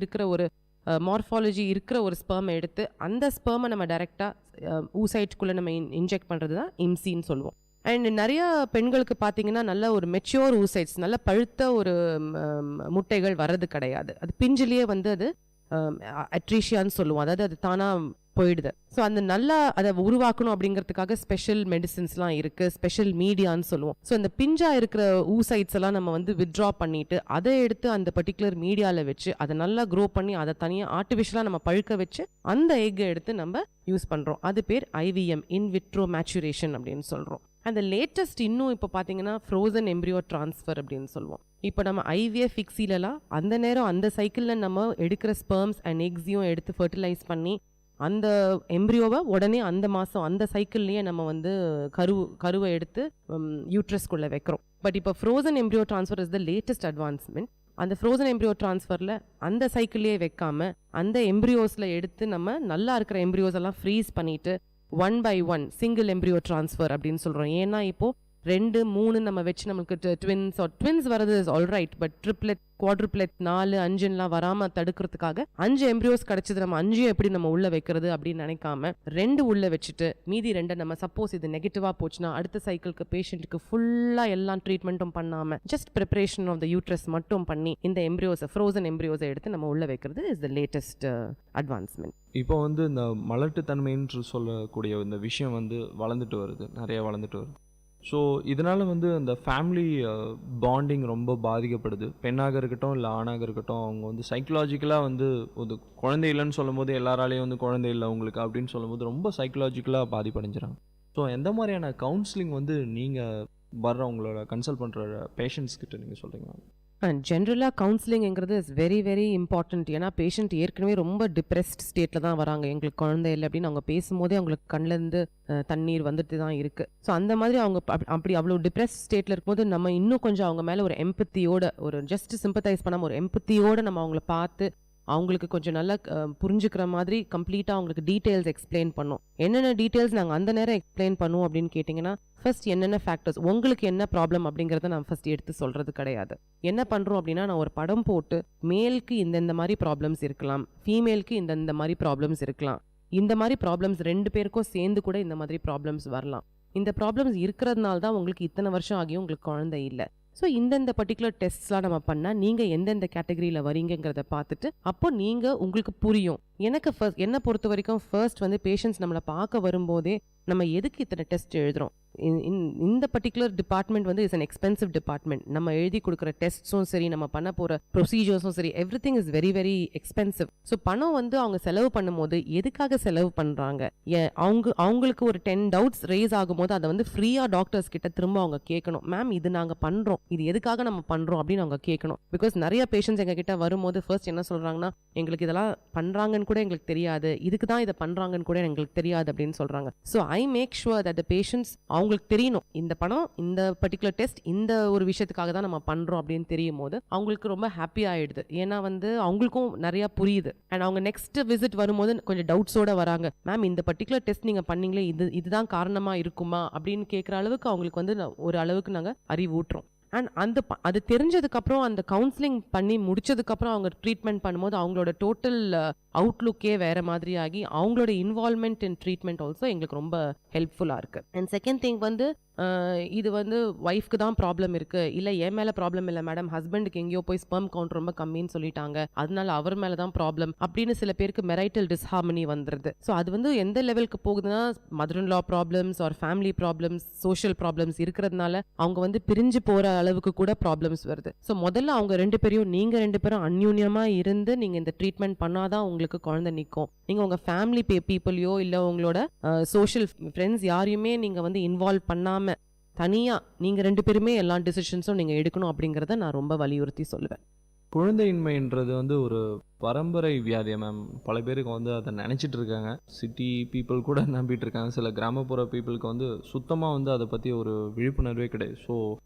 இருக்கிற ஒரு ஸ்பெர்மை எடுத்து அந்த ஸ்பெர்மை நம்ம டைரெக்டாக ஊசைட்டுக்குள்ளே நம்ம இன்ஜெக்ட் பண்ணுறது தான் இம்சின்னு சொல்லுவோம். அண்ட் நிறைய பெண்களுக்கு பார்த்தீங்கன்னா நல்ல ஒரு மெச்சூர் ஊசைட்ஸ், நல்ல பழுத்த ஒரு முட்டைகள் வர்றது கிடையாது. அது பிஞ்சிலேயே வந்து அது அட்ரீஷியான்னு சொல்லுவோம், அதாவது அது தானாக போயிடுது. ஸோ அந்த நல்லா அதை உருவாக்கணும் அப்படிங்கிறதுக்காக ஸ்பெஷல் மெடிசின்ஸ்லாம் இருக்குது, ஸ்பெஷல் மீடியான்னு சொல்லுவோம். ஸோ அந்த பிஞ்சாக இருக்கிற ஊசைட்ஸ் எல்லாம் நம்ம வந்து வித்ட்ரா பண்ணிட்டு அதை எடுத்து அந்த பர்டிகுலர் மீடியாவில் வச்சு அதை நல்லா க்ரோ பண்ணி அதை தனியாக ஆர்டிஃபிஷியலாக நம்ம பழுக்க வச்சு அந்த எக்கை எடுத்து நம்ம யூஸ் பண்ணுறோம். அது பேர் ஐவிஎம், இன்விட்ரோ மேச்சுரேஷன் அப்படின்னு சொல்கிறோம். அந்த லேட்டஸ்ட் இன்னும் இப்போ பார்த்தீங்கன்னா ஃப்ரோசன் எம்ப்ரியோ ட்ரான்ஸ்ஃபர் அப்படின்னு சொல்லுவோம். இப்போ நம்ம ஐவிஎஃப் ஃபிக்ஸிலலாம் அந்த நேரம் அந்த சைக்கிளில் நம்ம எடுக்கிற ஸ்பெர்ம்ஸ் அண்ட் எக்ஸையும் எடுத்து ஃபர்டிலைஸ் பண்ணி அந்த எம்ப்ரியோவை உடனே அந்த மாதம் அந்த சைக்கிள்லேயே நம்ம வந்து கருவை எடுத்து யூட்ரஸ்குள்ளே வைக்கிறோம். பட் இப்போ frozen embryo transfer is the latest advancement. அந்த ஃப்ரோசன் எம்ப்ரியோ ட்ரான்ஸ்ஃபரில் அந்த சைக்கிள்லேயே வைக்காம அந்த எம்ப்ரியோஸில் எடுத்து நம்ம நல்லா இருக்கிற எம்ப்ரியோஸ் எல்லாம் ஃப்ரீஸ் பண்ணிவிட்டு 1 by 1 சிங்கிள் எம்ப்ரியோ ட்ரான்ஸ்ஃபர் அப்படின்னு சொல்கிறோம். ஏன்னா இப்போது 2 3 நம்ம வச்சு நமக்கு ட்வின்ஸ் வரது is all right. But triplet, quadruplet, 4 5லாம் வராம தடுக்கிறதுக்காக 5 எம்ப்ரியோஸ் கிடைச்சது, நம்ம 5 எப்படி நம்ம உள்ள வைக்கிறது அப்படின்னு நினைக்காம 2 உள்ள வச்சுட்டு மீதி 2 நம்ம சப்போஸ் இது நெகட்டிவா போச்சுன்னா அடுத்த சைக்கிளுக்கு பேஷண்ட்டுக்கு ஃபுல்லா எல்லா ட்ரீட்மெண்ட்டும் பண்ணாம just preparation of the uterus மட்டும் பண்ணி இந்த எம்ப்ரியோஸை, ஃப்ரோசன் எம்ப்ரியோஸை எடுத்து நம்ம உள்ள வைக்கிறது இஸ் த லேட்டஸ்ட் அட்வான்ஸ்மெண்ட். இப்போ வந்து இந்த மலட்டுத்தன்மைன்னு சொல்லக்கூடிய இந்த விஷயம் வந்து வளர்ந்துட்டு வருது, நிறைய வளர்ந்துட்டு வருது. ஸோ இதனால் வந்து அந்த ஃபேமிலி பாண்டிங் ரொம்ப பாதிக்கப்படுது. பெண்ணாக இருக்கட்டும் இல்லை ஆணாக இருக்கட்டும், அவங்க வந்து சைக்கலாஜிக்கலாக வந்து ஒரு குழந்தை இல்லைன்னு சொல்லும் போது எல்லாராலையும் வந்து குழந்தை இல்லை உங்களுக்கு அப்படின்னு சொல்லும்போது ரொம்ப சைக்கலாஜிக்கலாக பாதிப்படைஞ்சிடறாங்க. ஸோ எந்த மாதிரியான கவுன்சிலிங் வந்து நீங்கள் வர்றவங்களோட கன்சல்ட் பண்ணுற பேஷண்ட்ஸ் கிட்ட நீங்கள் சொல்கிறீங்களா? ஜென்ரலாக கவுன்சிலிங்கிறது இஸ் வெரி வெரி இம்பார்ட்டன்ட். ஏன்னா பேஷண்ட் ஏற்கனவே ரொம்ப டிப்ரெஸ்ட் ஸ்டேட்டில் தான் வராங்க, எங்களுக்கு குழந்தை இல்லை அப்படின்னு அவங்க பேசும்போதே அவங்களுக்கு கண்ணிலேருந்து தண்ணீர் வந்துட்டு தான் இருக்குது. ஸோ அந்த மாதிரி அவங்க அப்படி அவ்வளோ டிப்ரெஸ்ட் ஸ்டேட்டில் இருக்கும்போது நம்ம இன்னும் கொஞ்சம் அவங்க மேலே ஒரு எம்பத்தியோட, ஒரு ஜஸ்ட் சிம்பத்தைஸ் பண்ணாமல் ஒரு எம்பத்தியோடு நம்ம அவங்கள பார்த்து அவங்களுக்கு கொஞ்சம் நல்லா புரிஞ்சுக்கிற மாதிரி கம்ப்ளீட்டாக அவங்களுக்கு டீட்டெயில்ஸ் எக்ஸ்பிளைன் பண்ணோம். என்னென்ன டீட்டெயில்ஸ் நாங்கள் அந்த நேரம் எக்ஸ்பிளைன் பண்ணுவோம் அப்படின்னு கேட்டிங்கன்னா, ஃபர்ஸ்ட் என்னென்ன ஃபேக்டர்ஸ், உங்களுக்கு என்ன ப்ராப்ளம் அப்படிங்கிறத நான் ஃபர்ஸ்ட் எடுத்து சொல்கிறது கிடையாது. என்ன பண்ணுறோம் அப்படின்னா, நான் ஒரு படம் போட்டு மேலுக்கு இந்த மாதிரி ப்ராப்ளம்ஸ் இருக்கலாம், ஃபீமேலுக்கு இந்த மாதிரி ப்ராப்ளம்ஸ் இருக்கலாம், இந்த மாதிரி ப்ராப்ளம்ஸ் 2 பேருக்கும் சேர்ந்து கூட இந்த மாதிரி ப்ராப்ளம்ஸ் வரலாம், இந்த ப்ராப்ளம்ஸ் இருக்கிறதுனால தான் உங்களுக்கு இத்தனை வருஷம் ஆகியும் உங்களுக்கு குழந்தை இல்லை, ஸோ இந்த பர்டிகுலர் டெஸ்ட்ஸ்லாம் நம்ம பண்ணால் நீங்கள் எந்தெந்த கேட்டகரியில் வரீங்கிறத பார்த்துட்டு அப்போ நீங்கள் உங்களுக்கு புரியும். எனக்கு என்னை பொறுத்த வரைக்கும் ஃபர்ஸ்ட் வந்து பேஷண்ட்ஸ் நம்மளை பார்க்க வரும்போதே நம்ம எதுக்கு இத்தனை டெஸ்ட் எழுதுகிறோம், இந்த பர்டிகுலர் டிபார்ட்மெண்ட் வந்து இஸ் அன் எக்ஸ்பென்சிவ் டிபார்ட்மெண்ட். நம்ம எழுதி கொடுக்குற டெஸ்ட்ஸும் சரி, நம்ம பண்ண போகிற ப்ரொசீஜர்ஸும் சரி, every thing is very very expensive. So பணம் வந்து அவங்க செலவு பண்ணும்போது எதுக்காக செலவு பண்ணுறாங்க, அவங்களுக்கு ஒரு 10 டவுட்ஸ் ரேஸ் ஆகும்போது அதை வந்து ஃப்ரீயாக டாக்டர்ஸ் கிட்ட திரும்ப அவங்க கேட்கணும். மேம் இது நாங்கள் பண்ணுறோம், இது எதுக்காக நம்ம பண்ணுறோம் அப்படின்னு அவங்க கேட்கணும். பிகாஸ் நிறைய பேஷண்ட்ஸ் எங்ககிட்ட வரும்போது ஃபர்ஸ்ட் என்ன சொல்கிறாங்கன்னா, எங்களுக்கு இதெல்லாம் பண்ணுறாங்கன்னு கூட எங்களுக்கு தெரியாது, இதுக்கு தான் இதை பண்ணுறாங்கன்னு கூட எங்களுக்கு தெரியாது அப்படின்னு சொல்கிறாங்க. So I make sure that the patients அவங்களுக்கு தெரியணும், இந்த பணம், இந்த பர்டிகுலர் டெஸ்ட் இந்த ஒரு விஷயத்துக்காக தான் நம்ம பண்ணுறோம் அப்படின்னு தெரியும் போது அவங்களுக்கு ரொம்ப ஹாப்பி ஆகிடுது. ஏன்னா வந்து அவங்களுக்கும் நிறையா புரியுது. அண்ட் அவங்க நெக்ஸ்ட் விசிட் வரும்போது கொஞ்சம் டவுட்ஸோடு வராங்க, மேம் இந்த பர்டிகுலர் டெஸ்ட் நீங்கள் பண்ணீங்களே இதுதான் காரணமாக இருக்குமா அப்படின்னு கேட்குற அளவுக்கு அவங்களுக்கு வந்து ஒரு அளவுக்கு நாங்கள் அறிவூட்டுறோம். அண்ட் அது தெரிஞ்சதுக்கப்புறம் அந்த கவுன்சிலிங் பண்ணி முடிச்சதுக்கப்புறம் அவங்க ட்ரீட்மெண்ட் பண்ணும்போது அவங்களோட டோட்டல் அவுட்லுக்கே வேறு மாதிரி ஆகி அவங்களோட இன்வால்மெண்ட் இன் ட்ரீட்மெண்ட் ஆல்சோ எங்களுக்கு ரொம்ப ஹெல்ப்ஃபுல்லாக இருக்குது. அண்ட் செகண்ட் திங் வந்து இது வந்து ஒய்ஃப்க்கு தான் ப்ராப்ளம் இருக்குது, இல்லை என் மேலே ப்ராப்ளம் இல்லை மேடம், ஹஸ்பண்டுக்கு எங்கேயோ போய் ஸ்பெர்ம் கவுண்ட் ரொம்ப கம்மின்னு சொல்லிட்டாங்க, அதனால அவர் மேலே தான் ப்ராப்ளம் அப்படின்னு சில பேருக்கு மெரைட்டல் டிஸ்ஹார்மனி வந்துடுது. ஸோ அது வந்து எந்த லெவலுக்கு போகுதுன்னா, mother in law problems or family problems, social problems இருக்கிறதுனால அவங்க வந்து பிரிஞ்சு போகிற அளவுக்கு கூட ப்ராப்ளம்ஸ் வருது. ஸோ முதல்ல அவங்க 2 பேரையும், நீங்கள் 2 பேரும் அந்யூன்யமாக இருந்து நீங்கள் இந்த ட்ரீட்மெண்ட் பண்ணாதான் உங்களுக்கு குழந்தை நிற்கும். நீங்கள் உங்கள் ஃபேமிலி பீப்புளையோ இல்லை உங்களோட சோஷியல் ஃப்ரெண்ட்ஸ் யாரையுமே நீங்கள் வந்து இன்வால்வ் பண்ணாமல் தனியாக நீங்கள் 2 பேருமே எல்லா டிசிஷன்ஸும் நீங்கள் எடுக்கணும் அப்படிங்கிறத நான் ரொம்ப வலியுறுத்தி சொல்லுவேன். குழந்தையின்மைன்றது வந்து ஒரு பரம்பரை வியாதியா மேம்? பல பேருக்கு வந்து அதை நினச்சிட்டு இருக்காங்க, சிட்டி பீப்புள் கூட நம்பிட்டு இருக்காங்க, சில கிராமப்புற பீப்புளுக்கு வந்து சுத்தமாக வந்து அதை பற்றி ஒரு விழிப்புணர்வே கிடையாது. ஸோ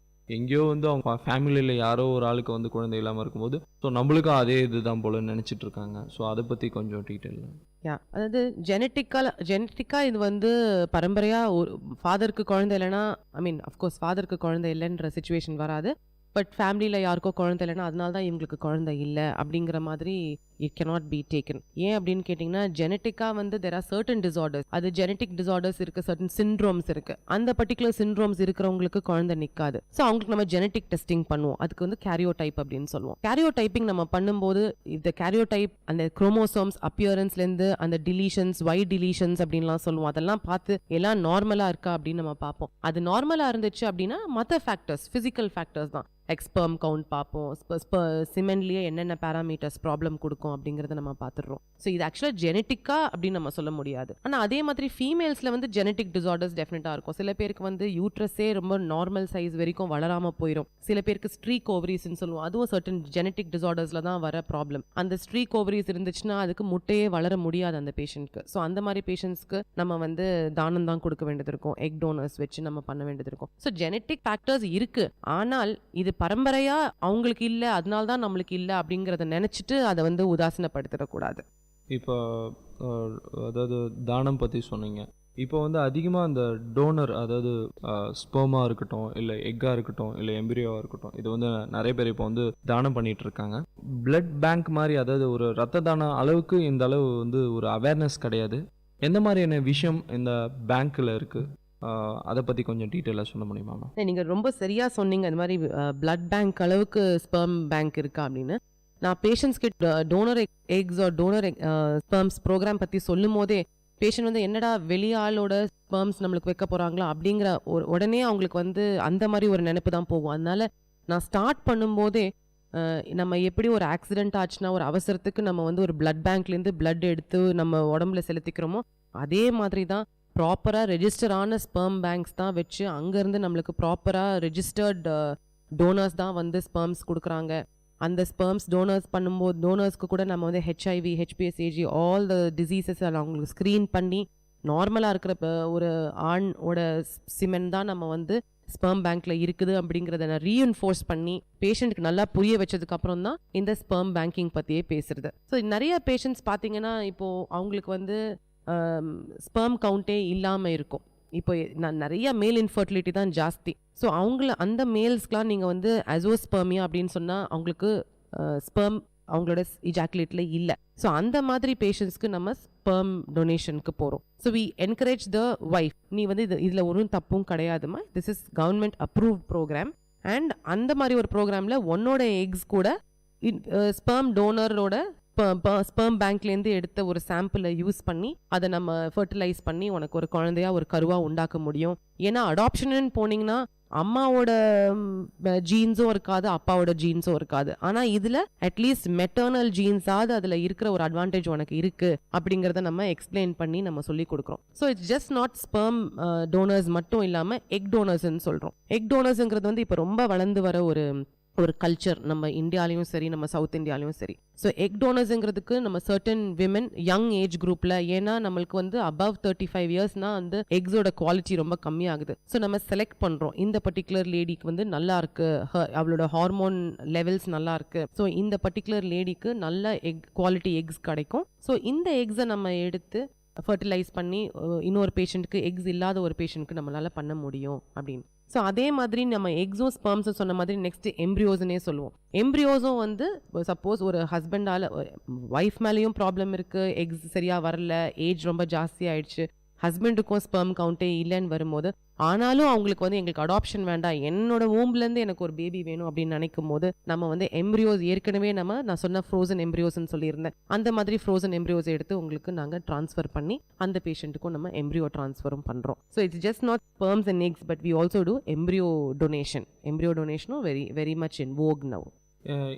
எங்கேயோ வந்து அவங்க ஃபேமிலியில் யாரோ ஒரு ஆளுக்கு வந்து குழந்தை இல்லாமல் இருக்கும்போது ஸோ நம்மளுக்கும் அதே இதுதான் போல நினச்சிட்டு இருக்காங்க. ஸோ அதை பற்றி கொஞ்சம் டீட்டெயில். அதாவது ஜெனட்டிக்காக இது வந்து பரம்பரையாக ஒரு ஃபாதருக்கு குழந்தை இல்லைன்னா, ஐ மீன் அஃப்கோர்ஸ் ஃபாதருக்கு குழந்தை இல்லைன்ற சுச்சுவேஷன் வராது, பட் ஃபேமிலியில் யாருக்கோ குழந்தை இல்லைன்னா அதனால தான் இவங்களுக்கு குழந்தை இல்லை அப்படிங்கிற மாதிரி இட் cannot be taken. ஏன் அப்படின்னு கேட்டிங்கன்னா, ஜெனட்டிக்காக வந்து there are certain disorders, அது ஜெனட்டிக் டிசார்டர்ஸ் இருக்குது, certain syndromes இருக்குது, அந்த பர்டிகுலர் சிண்ட்ரோம்ஸ் இருக்கிறவங்களுக்கு குழந்தை நிற்காது. ஸோ அவங்களுக்கு நம்ம ஜெனட்டிக் டெஸ்டிங் பண்ணுவோம், அதுக்கு வந்து கேரியோடைப் அப்படின்னு சொல்லுவோம். கேரியோடைப்பிங் நம்ம பண்ணும்போது இந்த கேரியோடைப் அந்த குரோமோசோம்ஸ் அப்பியரன்ஸ்லேருந்து அந்த டிலீஷன்ஸ், ஒய் டிலீஷன்ஸ் அப்படின்லாம் சொல்லுவோம், அதெல்லாம் பார்த்து எல்லாம் நார்மலாக இருக்கா அப்படின்னு நம்ம பார்ப்போம். அது நார்மலாக இருந்துச்சு அப்படின்னா மற்ற ஃபேக்டர்ஸ், ஃபிசிக்கல் ஃபேக்டர்ஸ் தான், ஸ்பெர்ம் கவுண்ட் பார்ப்போம், சிமெண்ட்லேயே என்னென்ன பேராமீட்டர்ஸ் ப்ராப்ளம் கொடுக்கும் அப்படிங்கிறத நம்ம பார்த்துடுறோம். ஸோ இது ஆக்சுவலாக ஜெனட்டிக்காக அப்படின்னு நம்ம சொல்ல முடியாது. ஆனால் அதே மாதிரி ஃபீமேல்ஸில் வந்து ஜெனட்டிக் டிசார்டர்ஸ் டெஃபினட்டாக இருக்கும். சில பேருக்கு வந்து யூட்ரஸே ரொம்ப நார்மல் சைஸ் வரைக்கும் வளராமல் போயிடும். சில பேருக்கு ஸ்ட்ரீக் ஓவரிஸ்ன்னு சொல்லுவோம், அதுவும் சர்டன் ஜெனட்டிக் டிசார்டர்ஸில் தான் வர ப்ராப்ளம். அந்த ஸ்ட்ரீக் ஓவரிஸ் இருந்துச்சுன்னா அதுக்கு முட்டையே வளர முடியாது அந்த பேஷண்ட்க்கு. ஸோ அந்த மாதிரி பேஷண்ட்ஸ்க்கு நம்ம வந்து தானம் தான் கொடுக்க வேண்டியது இருக்கும், எக் டோனர்ஸ் வச்சு நம்ம பண்ண வேண்டியது இருக்கும். ஸோ ஜெனட்டிக் ஃபேக்டர்ஸ் இருக்கு, ஆனால் இது பரம்பரையா அவங்களுக்கு இல்லை அதனால தான் நம்மளுக்கு இல்லை அப்படிங்கிறத நினைச்சிட்டு அதை வந்து உதாசீனப்படுத்திடக்கூடாது. இப்போ அதாவது தானம் பற்றி சொன்னீங்க, இப்போ வந்து அதிகமாக அந்த டோனர், அதாவது ஸ்பெர்மா இருக்கட்டும், இல்லை எக்காக இருக்கட்டும், இல்லை எம்பிரியோவாக இருக்கட்டும், இது வந்து நிறைய பேர் இப்போ வந்து தானம் பண்ணிட்டு இருக்காங்க. பிளட் பேங்க் மாதிரி, அதாவது ஒரு ரத்த தான அளவுக்கு இந்த அளவு வந்து ஒரு அவேர்னஸ் கிடையாது. எந்த மாதிரியான விஷயம் இந்த பேங்க்கில் இருக்குது, அதை பற்றி கொஞ்சம் டீட்டெயிலாக சொல்ல முடியுமா மேம்? நீங்கள் ரொம்ப சரியாக சொன்னீங்க. இந்த மாதிரி பிளட் பேங்க் அளவுக்கு ஸ்பெர்ம் பேங்க் இருக்கா அப்படின்னு. நான் பேஷண்ட்ஸ்க்கு donor eggs or donor sperms programme பற்றி சொல்லும் போதே பேஷண்ட் வந்து என்னடா வெளியாளோட ஸ்பெர்ம்ஸ் நம்மளுக்கு வைக்க போகிறாங்களா அப்படிங்கிற உடனே அவங்களுக்கு வந்து அந்த மாதிரி ஒரு நினைப்பு தான் போகும். அதனால நான் ஸ்டார்ட் பண்ணும்போதே நம்ம எப்படி ஒரு ஆக்சிடென்ட் ஆச்சுன்னா ஒரு அவசரத்துக்கு நம்ம வந்து ஒரு பிளட் பேங்க்லேருந்து பிளட் எடுத்து நம்ம உடம்புல செலுத்திக்கிறோமோ அதே மாதிரி தான் ப்ராப்பராக ரெஜிஸ்டரான ஸ்பெர்ம் பேங்க்ஸ் தான் வச்சு அங்கேருந்து நம்மளுக்கு ப்ராப்பராக ரெஜிஸ்டர்ட் டோனர்ஸ் தான் வந்து ஸ்பெர்ம்ஸ் கொடுக்குறாங்க. அந்த ஸ்பெர்ம்ஸ் டோனர்ஸ்க்கு கூட நம்ம வந்து ஹெச்ஐவி, ஹெச்பிஎஸ்ஏஜி, ஆல் த டிசீசஸ் அவங்களுக்கு ஸ்க்ரீன் பண்ணி நார்மலாக இருக்கிற ஒரு ஆணோட சிமெண்ட் தான் நம்ம வந்து ஸ்பெர்ம் பேங்க்ல இருக்குது அப்படிங்கிறத நான் ரீஎன்ஃபோர்ஸ் பண்ணி பேஷண்ட்டுக்கு நல்லா புரிய வச்சதுக்கு அப்புறம் தான் இந்த ஸ்பெர்ம் பேங்கிங் பற்றியே பேசுறது. ஸோ நிறைய பேஷண்ட்ஸ் பார்த்தீங்கன்னா இப்போது அவங்களுக்கு வந்து ஸ்பெர்ம் கவுண்டே இல்லாமல் இருக்கும். இப்போ நான் நிறைய மேல் இன்ஃபர்டிலிட்டி தான் ஜாஸ்தி. ஸோ அந்த மேல்ஸ்க்கெலாம் நீங்கள் வந்து அசோஸ்பெர்மியா அப்படின்னு சொன்னால் அவங்களுக்கு ஸ்பெர்ம் அவங்களோட இஜாக்குலேட்டில் இல்லை. ஸோ அந்த மாதிரி பேஷண்ட்ஸ்க்கு நம்ம ஸ்பெர்ம் டொனேஷனுக்கு போகிறோம். So we encourage the wife, நீ வந்து இதில் ஒரு தப்பும் கிடையாதுமா, this is government approved programme. And அந்த மாதிரி ஒரு ப்ரோக்ராமில் உன்னோட எக்ஸ் கூட ஸ்பெர்ம் டோனரோட ஸ்பெர்ம் பேங்க்லேருந்து எடுத்த ஒரு சாம்பிளை யூஸ் பண்ணி அதை நம்ம ஃபர்டிலைஸ் பண்ணி உனக்கு ஒரு குழந்தையா ஒரு கருவாக உண்டாக்க முடியும். ஏன்னா அடாப்ஷன்னு போனீங்கன்னா அம்மாவோட ஜீன்ஸும் இருக்காது, அப்பாவோட ஜீன்ஸும் இருக்காது. ஆனால் இதில் அட்லீஸ்ட் மெட்டர்னல் ஜீன்ஸாவது அதில் இருக்கிற ஒரு அட்வான்டேஜ் உனக்கு இருக்குது அப்படிங்கிறத நம்ம எக்ஸ்பிளைன் பண்ணி நம்ம சொல்லி கொடுக்குறோம். So it's just not sperm donors மட்டும் இல்லாமல் எக் டோனர்ஸ்ன்னு சொல்கிறோம். எக் டோனர்ஸுங்கிறது வந்து இப்போ ரொம்ப வளர்ந்து வர ஒரு கல்ச்சர் நம்ம இந்தியாலையும் சரி நம்ம சவுத் இந்தியாலையும் சரி. ஸோ எக் டோனர்ஸுங்கிறதுக்கு நம்ம சர்டன் விமன் யங் ஏஜ் குரூப்பில், ஏன்னா நம்மளுக்கு வந்து அபவ் 35 இயர்ஸ்னால் வந்து எக்ஸோட குவாலிட்டி ரொம்ப கம்மியாகுது. ஸோ நம்ம செலக்ட் பண்ணுறோம் இந்த பர்டிகுலர் லேடிக்கு வந்து நல்லா இருக்கு, அவளோட ஹார்மோன் லெவல்ஸ் நல்லா இருக்கு, ஸோ இந்த பர்டிகுலர் லேடிக்கு நல்ல குவாலிட்டி எக்ஸ் கிடைக்கும். ஸோ இந்த எக்ஸை நம்ம எடுத்து ஃபர்டிலைஸ் பண்ணி இன்னொரு பேஷண்ட்டுக்கு எக்ஸ் இல்லாத ஒரு பேஷண்ட்டுக்கு நம்மளால் பண்ண முடியும் அப்படின்னு. ஸோ அதே மாதிரி நம்ம எக்ஸும் ஸ்பெர்ம்ஸும் சொன்ன மாதிரி நெக்ஸ்ட் எம்ப்ரியோஸ்னே சொல்லுவோம். எம்ப்ரியோஸும் வந்து சப்போஸ் ஒரு ஹஸ்பண்டால் ஒய்ஃப் மேலேயும் ப்ராப்ளம் இருக்குது, எக்ஸ் சரியாக வரல, ஏஜ் ரொம்ப ஜாஸ்தி ஆயிடுச்சு, ஹஸ்பண்டுக்கும் ஸ்பெர்ம் கவுண்டே இல்லைன்னு வரும்போது, ஆனாலும் அவங்களுக்கு வந்து எங்களுக்கு அடாப்ஷன் வேண்டாம், என்னோட ஊம்லேருந்து எனக்கு ஒரு பேபி வேணும் அப்படின்னு நினைக்கும் போது நம்ம வந்து எம்ப்ரியோஸ் ஏற்கனவே நான் சொன்ன ஃப்ரோசன் எம்ப்ரியோஸ்ன்னு சொல்லியிருந்தேன், அந்த மாதிரி ஃப்ரோசன் எம்ப்ரியோஸ் எடுத்து உங்களுக்கு நாங்கள் ட்ரான்ஸ்ஃபர் பண்ணி அந்த பேஷண்ட்டுக்கும் நம்ம எம்ப்ரியோ ட்ரான்ஸ்ஃபரும் பண்ணுறோம். So it's just not sperms and eggs, but we also do embryo donation. Embryo டொனேஷனும் very very much in vogue now.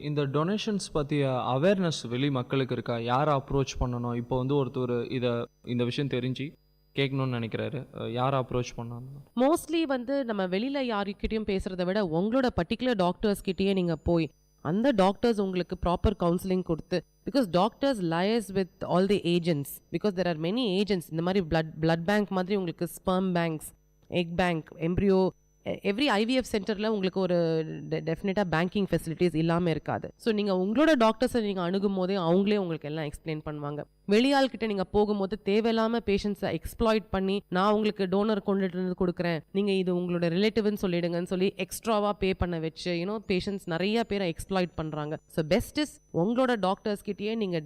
இந்த டொனேஷன்ஸ் பற்றிய அவேர்னஸ் வெளி மக்களுக்கு இருக்கா? யாரை அப்ரோச் பண்ணணும்? இப்போ வந்து ஒருத்தர் இந்த விஷயம் தெரிஞ்சு கேட்கணும்னு நினைக்கிறாரு, யாரை அப்ரோச் பண்ணாங்க? மோஸ்ட்லி வந்து நம்ம வெளியில் யாருக்கிட்டையும் பேசுகிறத விட உங்களோட பர்டிகுலர் டாக்டர்ஸ்கிட்டயே நீங்கள் போய் அந்த டாக்டர்ஸ் உங்களுக்கு ப்ராப்பர் கவுன்சிலிங் கொடுத்து, because doctors liars with all the agents, because there are many agents. இந்த மாதிரி பிளட் பேங்க் மாதிரி உங்களுக்கு sperm banks, egg bank, embryo, every IVF சென்டரில் உங்களுக்கு ஒரு டெஃபினட்டாக பேங்கிங் ஃபெசிலிட்டிஸ் இல்லாமல் இருக்காது. ஸோ நீங்கள் உங்களோட டாக்டர்ஸை நீங்கள் அணுகும் போதே அவங்களே உங்களுக்கு எல்லாம் எக்ஸ்பிளைன் பண்ணுவாங்க. வெளியாள்கிட்ட நீங்கள் போகும்போது தேவையில்லாமல் பேஷண்ட்ஸை எக்ஸ்ப்ளாய்ட் பண்ணி நான் உங்களுக்கு டோனர் கொண்டுட்டு வந்து கொடுக்குறேன், நீங்கள் இது உங்களோட ரிலேட்டிவ்னு சொல்லிடுங்கன்னு சொல்லி எக்ஸ்ட்ராவாக பே பண்ண வச்சு பேஷண்ட்ஸ் நிறைய பேரை எக்ஸ்ப்ளாய்ட் பண்ணுறாங்க. ஸோ பெஸ்ட் இஸ் உங்களோட டாக்டர்ஸ்கிட்டயே நீங்கள்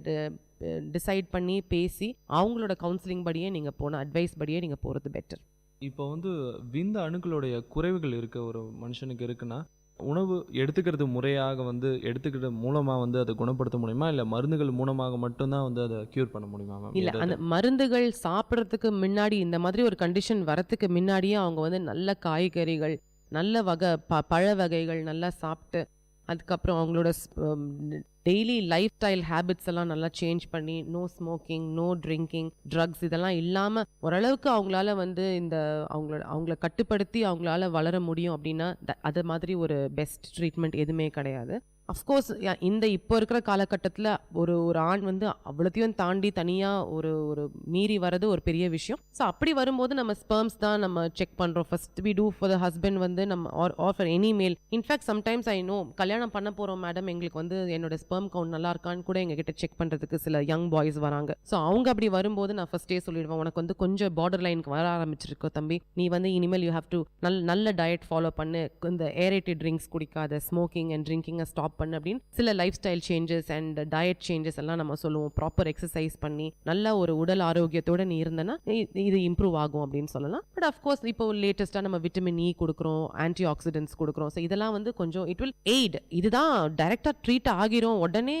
டிசைட் பண்ணி பேசி அவங்களோட கவுன்சிலிங் படியே நீங்கள் போன அட்வைஸ் படியே நீங்கள் போகிறது பெட்டர். இப்போ வந்து விந்த அணுக்களுடைய குறைவுகள் இருக்க ஒரு மனுஷனுக்கு இருக்குன்னா உணவு எடுத்துக்கிறது முறையாக வந்து எடுத்துக்கிறது மூலமாக வந்து அதை குணப்படுத்த முடியுமா, இல்லை மருந்துகள் மூலமாக மட்டும்தான் வந்து அதை க்யூர் பண்ண முடியுமா மேம்? இல்லை, அந்த மருந்துகள் சாப்பிட்றதுக்கு முன்னாடி, இந்த மாதிரி ஒரு கண்டிஷன் வரத்துக்கு முன்னாடியே அவங்க வந்து நல்ல காய்கறிகள், நல்ல பழ வகைகள் நல்லா சாப்பிட்டு, அதுக்கப்புறம் அவங்களோட டெய்லி லைஃப் ஸ்டைல் ஹேபிட்ஸ் எல்லாம் நல்லா சேஞ்ச் பண்ணி, no smoking, no drinking, drugs இதெல்லாம் இல்லாமல் ஓரளவுக்கு அவங்களால வந்து அவங்கள கட்டுப்படுத்தி அவங்களால வளர முடியும் அப்படின்னா அது மாதிரி ஒரு பெஸ்ட் ட்ரீட்மெண்ட் எதுவுமே கிடையாது. அஃப்கோர்ஸ் இந்த இப்போ இருக்கிற காலகட்டத்தில் ஒரு ஆண் வந்து அவ்வளோத்தையும் தாண்டி தனியாக ஒரு மீறி வர்றது ஒரு பெரிய விஷயம். ஸோ அப்படி வரும்போது நம்ம ஸ்பெர்ம்ஸ் தான் நம்ம செக் பண்ணுறோம். First we do for the husband வந்து நம்ம or for any male. In fact sometimes I know கல்யாணம் பண்ண போகிறோம் மேடம், எங்களுக்கு வந்து என்னோட ஸ்பெர்ம் கவுண்ட் நல்லா இருக்கான்னு கூட எங்ககிட்ட செக் பண்ணுறதுக்கு சில யங் பாய்ஸ் வராங்க. ஸோ அவங்க அப்படி வரும்போது நான் ஃபர்ஸ்டே சொல்லிடுவேன், உனக்கு வந்து கொஞ்சம் பார்டர் லைனுக்கு வர ஆரம்பிச்சிருக்கோ தம்பி, நீ வந்து இனிமேல் யூ ஹேவ் டு நல்ல டயட் ஃபாலோ பண்ணு, இந்த ஏரேட்டட் ட்ரிங்க்ஸ் குடிக்காத, ஸ்மோக்கிங் அண்ட் ட்ரிங்கிங்கை ஸ்டாப் பண்ணு அப்படின்னு சில life style changes and diet changes எல்லாம் நம்ம சொல்லுவோம். ப்ராப்பர் எக்ஸசைஸ் பண்ணி நல்ல ஒரு உடல் ஆரோக்கியத்தோட நீ இருந்தனா இது இம்ப்ரூவ் ஆகும் அப்படின்னு சொல்லலாம். பட் அஃப்கோர்ஸ் இப்போ லேட்டஸ்டா நம்ம விட்டமின் இ கொடுக்குறோம், ஆன்டி ஆக்சிடென்ட்ஸ் கொடுக்குறோம். ஸோ இதெல்லாம் வந்து கொஞ்சம் இட் வில் எய்ட். இதுதான் டைரக்டா ட்ரீட் ஆகிரும் உடனே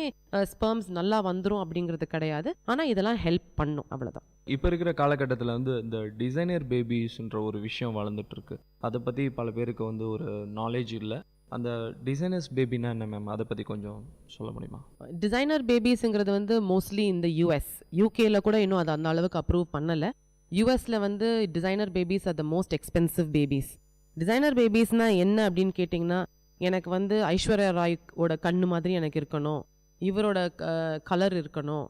ஸ்பெர்ம்ஸ் நல்லா வந்துரும் அப்படிங்கிறது கிடையாது. ஆனா இதெல்லாம் ஹெல்ப் பண்ணும், அவ்வளவுதான். இப்போ இருக்கிற காலகட்டத்தில் வந்து இந்த டிசைனர் பேபிஸ்ன்ற ஒரு விஷயம் வளர்ந்துட்டு இருக்கு. அதை பற்றி பல பேருக்கு வந்து ஒரு நாலேஜ் இல்லை. அந்த டிசைனர்ஸ் பேபினா என்ன மேம், அதை பற்றி கொஞ்சம் சொல்ல முடியுமா? டிசைனர் பேபிஸ்ங்கிறது வந்து மோஸ்ட்லி இந்த யூஎஸ், யூகேல கூட இன்னும் அது அந்த அளவுக்கு அப்ரூவ் பண்ணலை. யூஎஸ்ல வந்து designer babies are the most expensive babies. Designer பேபிஸ்னா என்ன அப்படின்னு கேட்டிங்கன்னா, எனக்கு வந்து ஐஸ்வர்யா ராயோட கண்ணு மாதிரி எனக்கு இருக்கணும், இவரோட கலர் இருக்கணும்,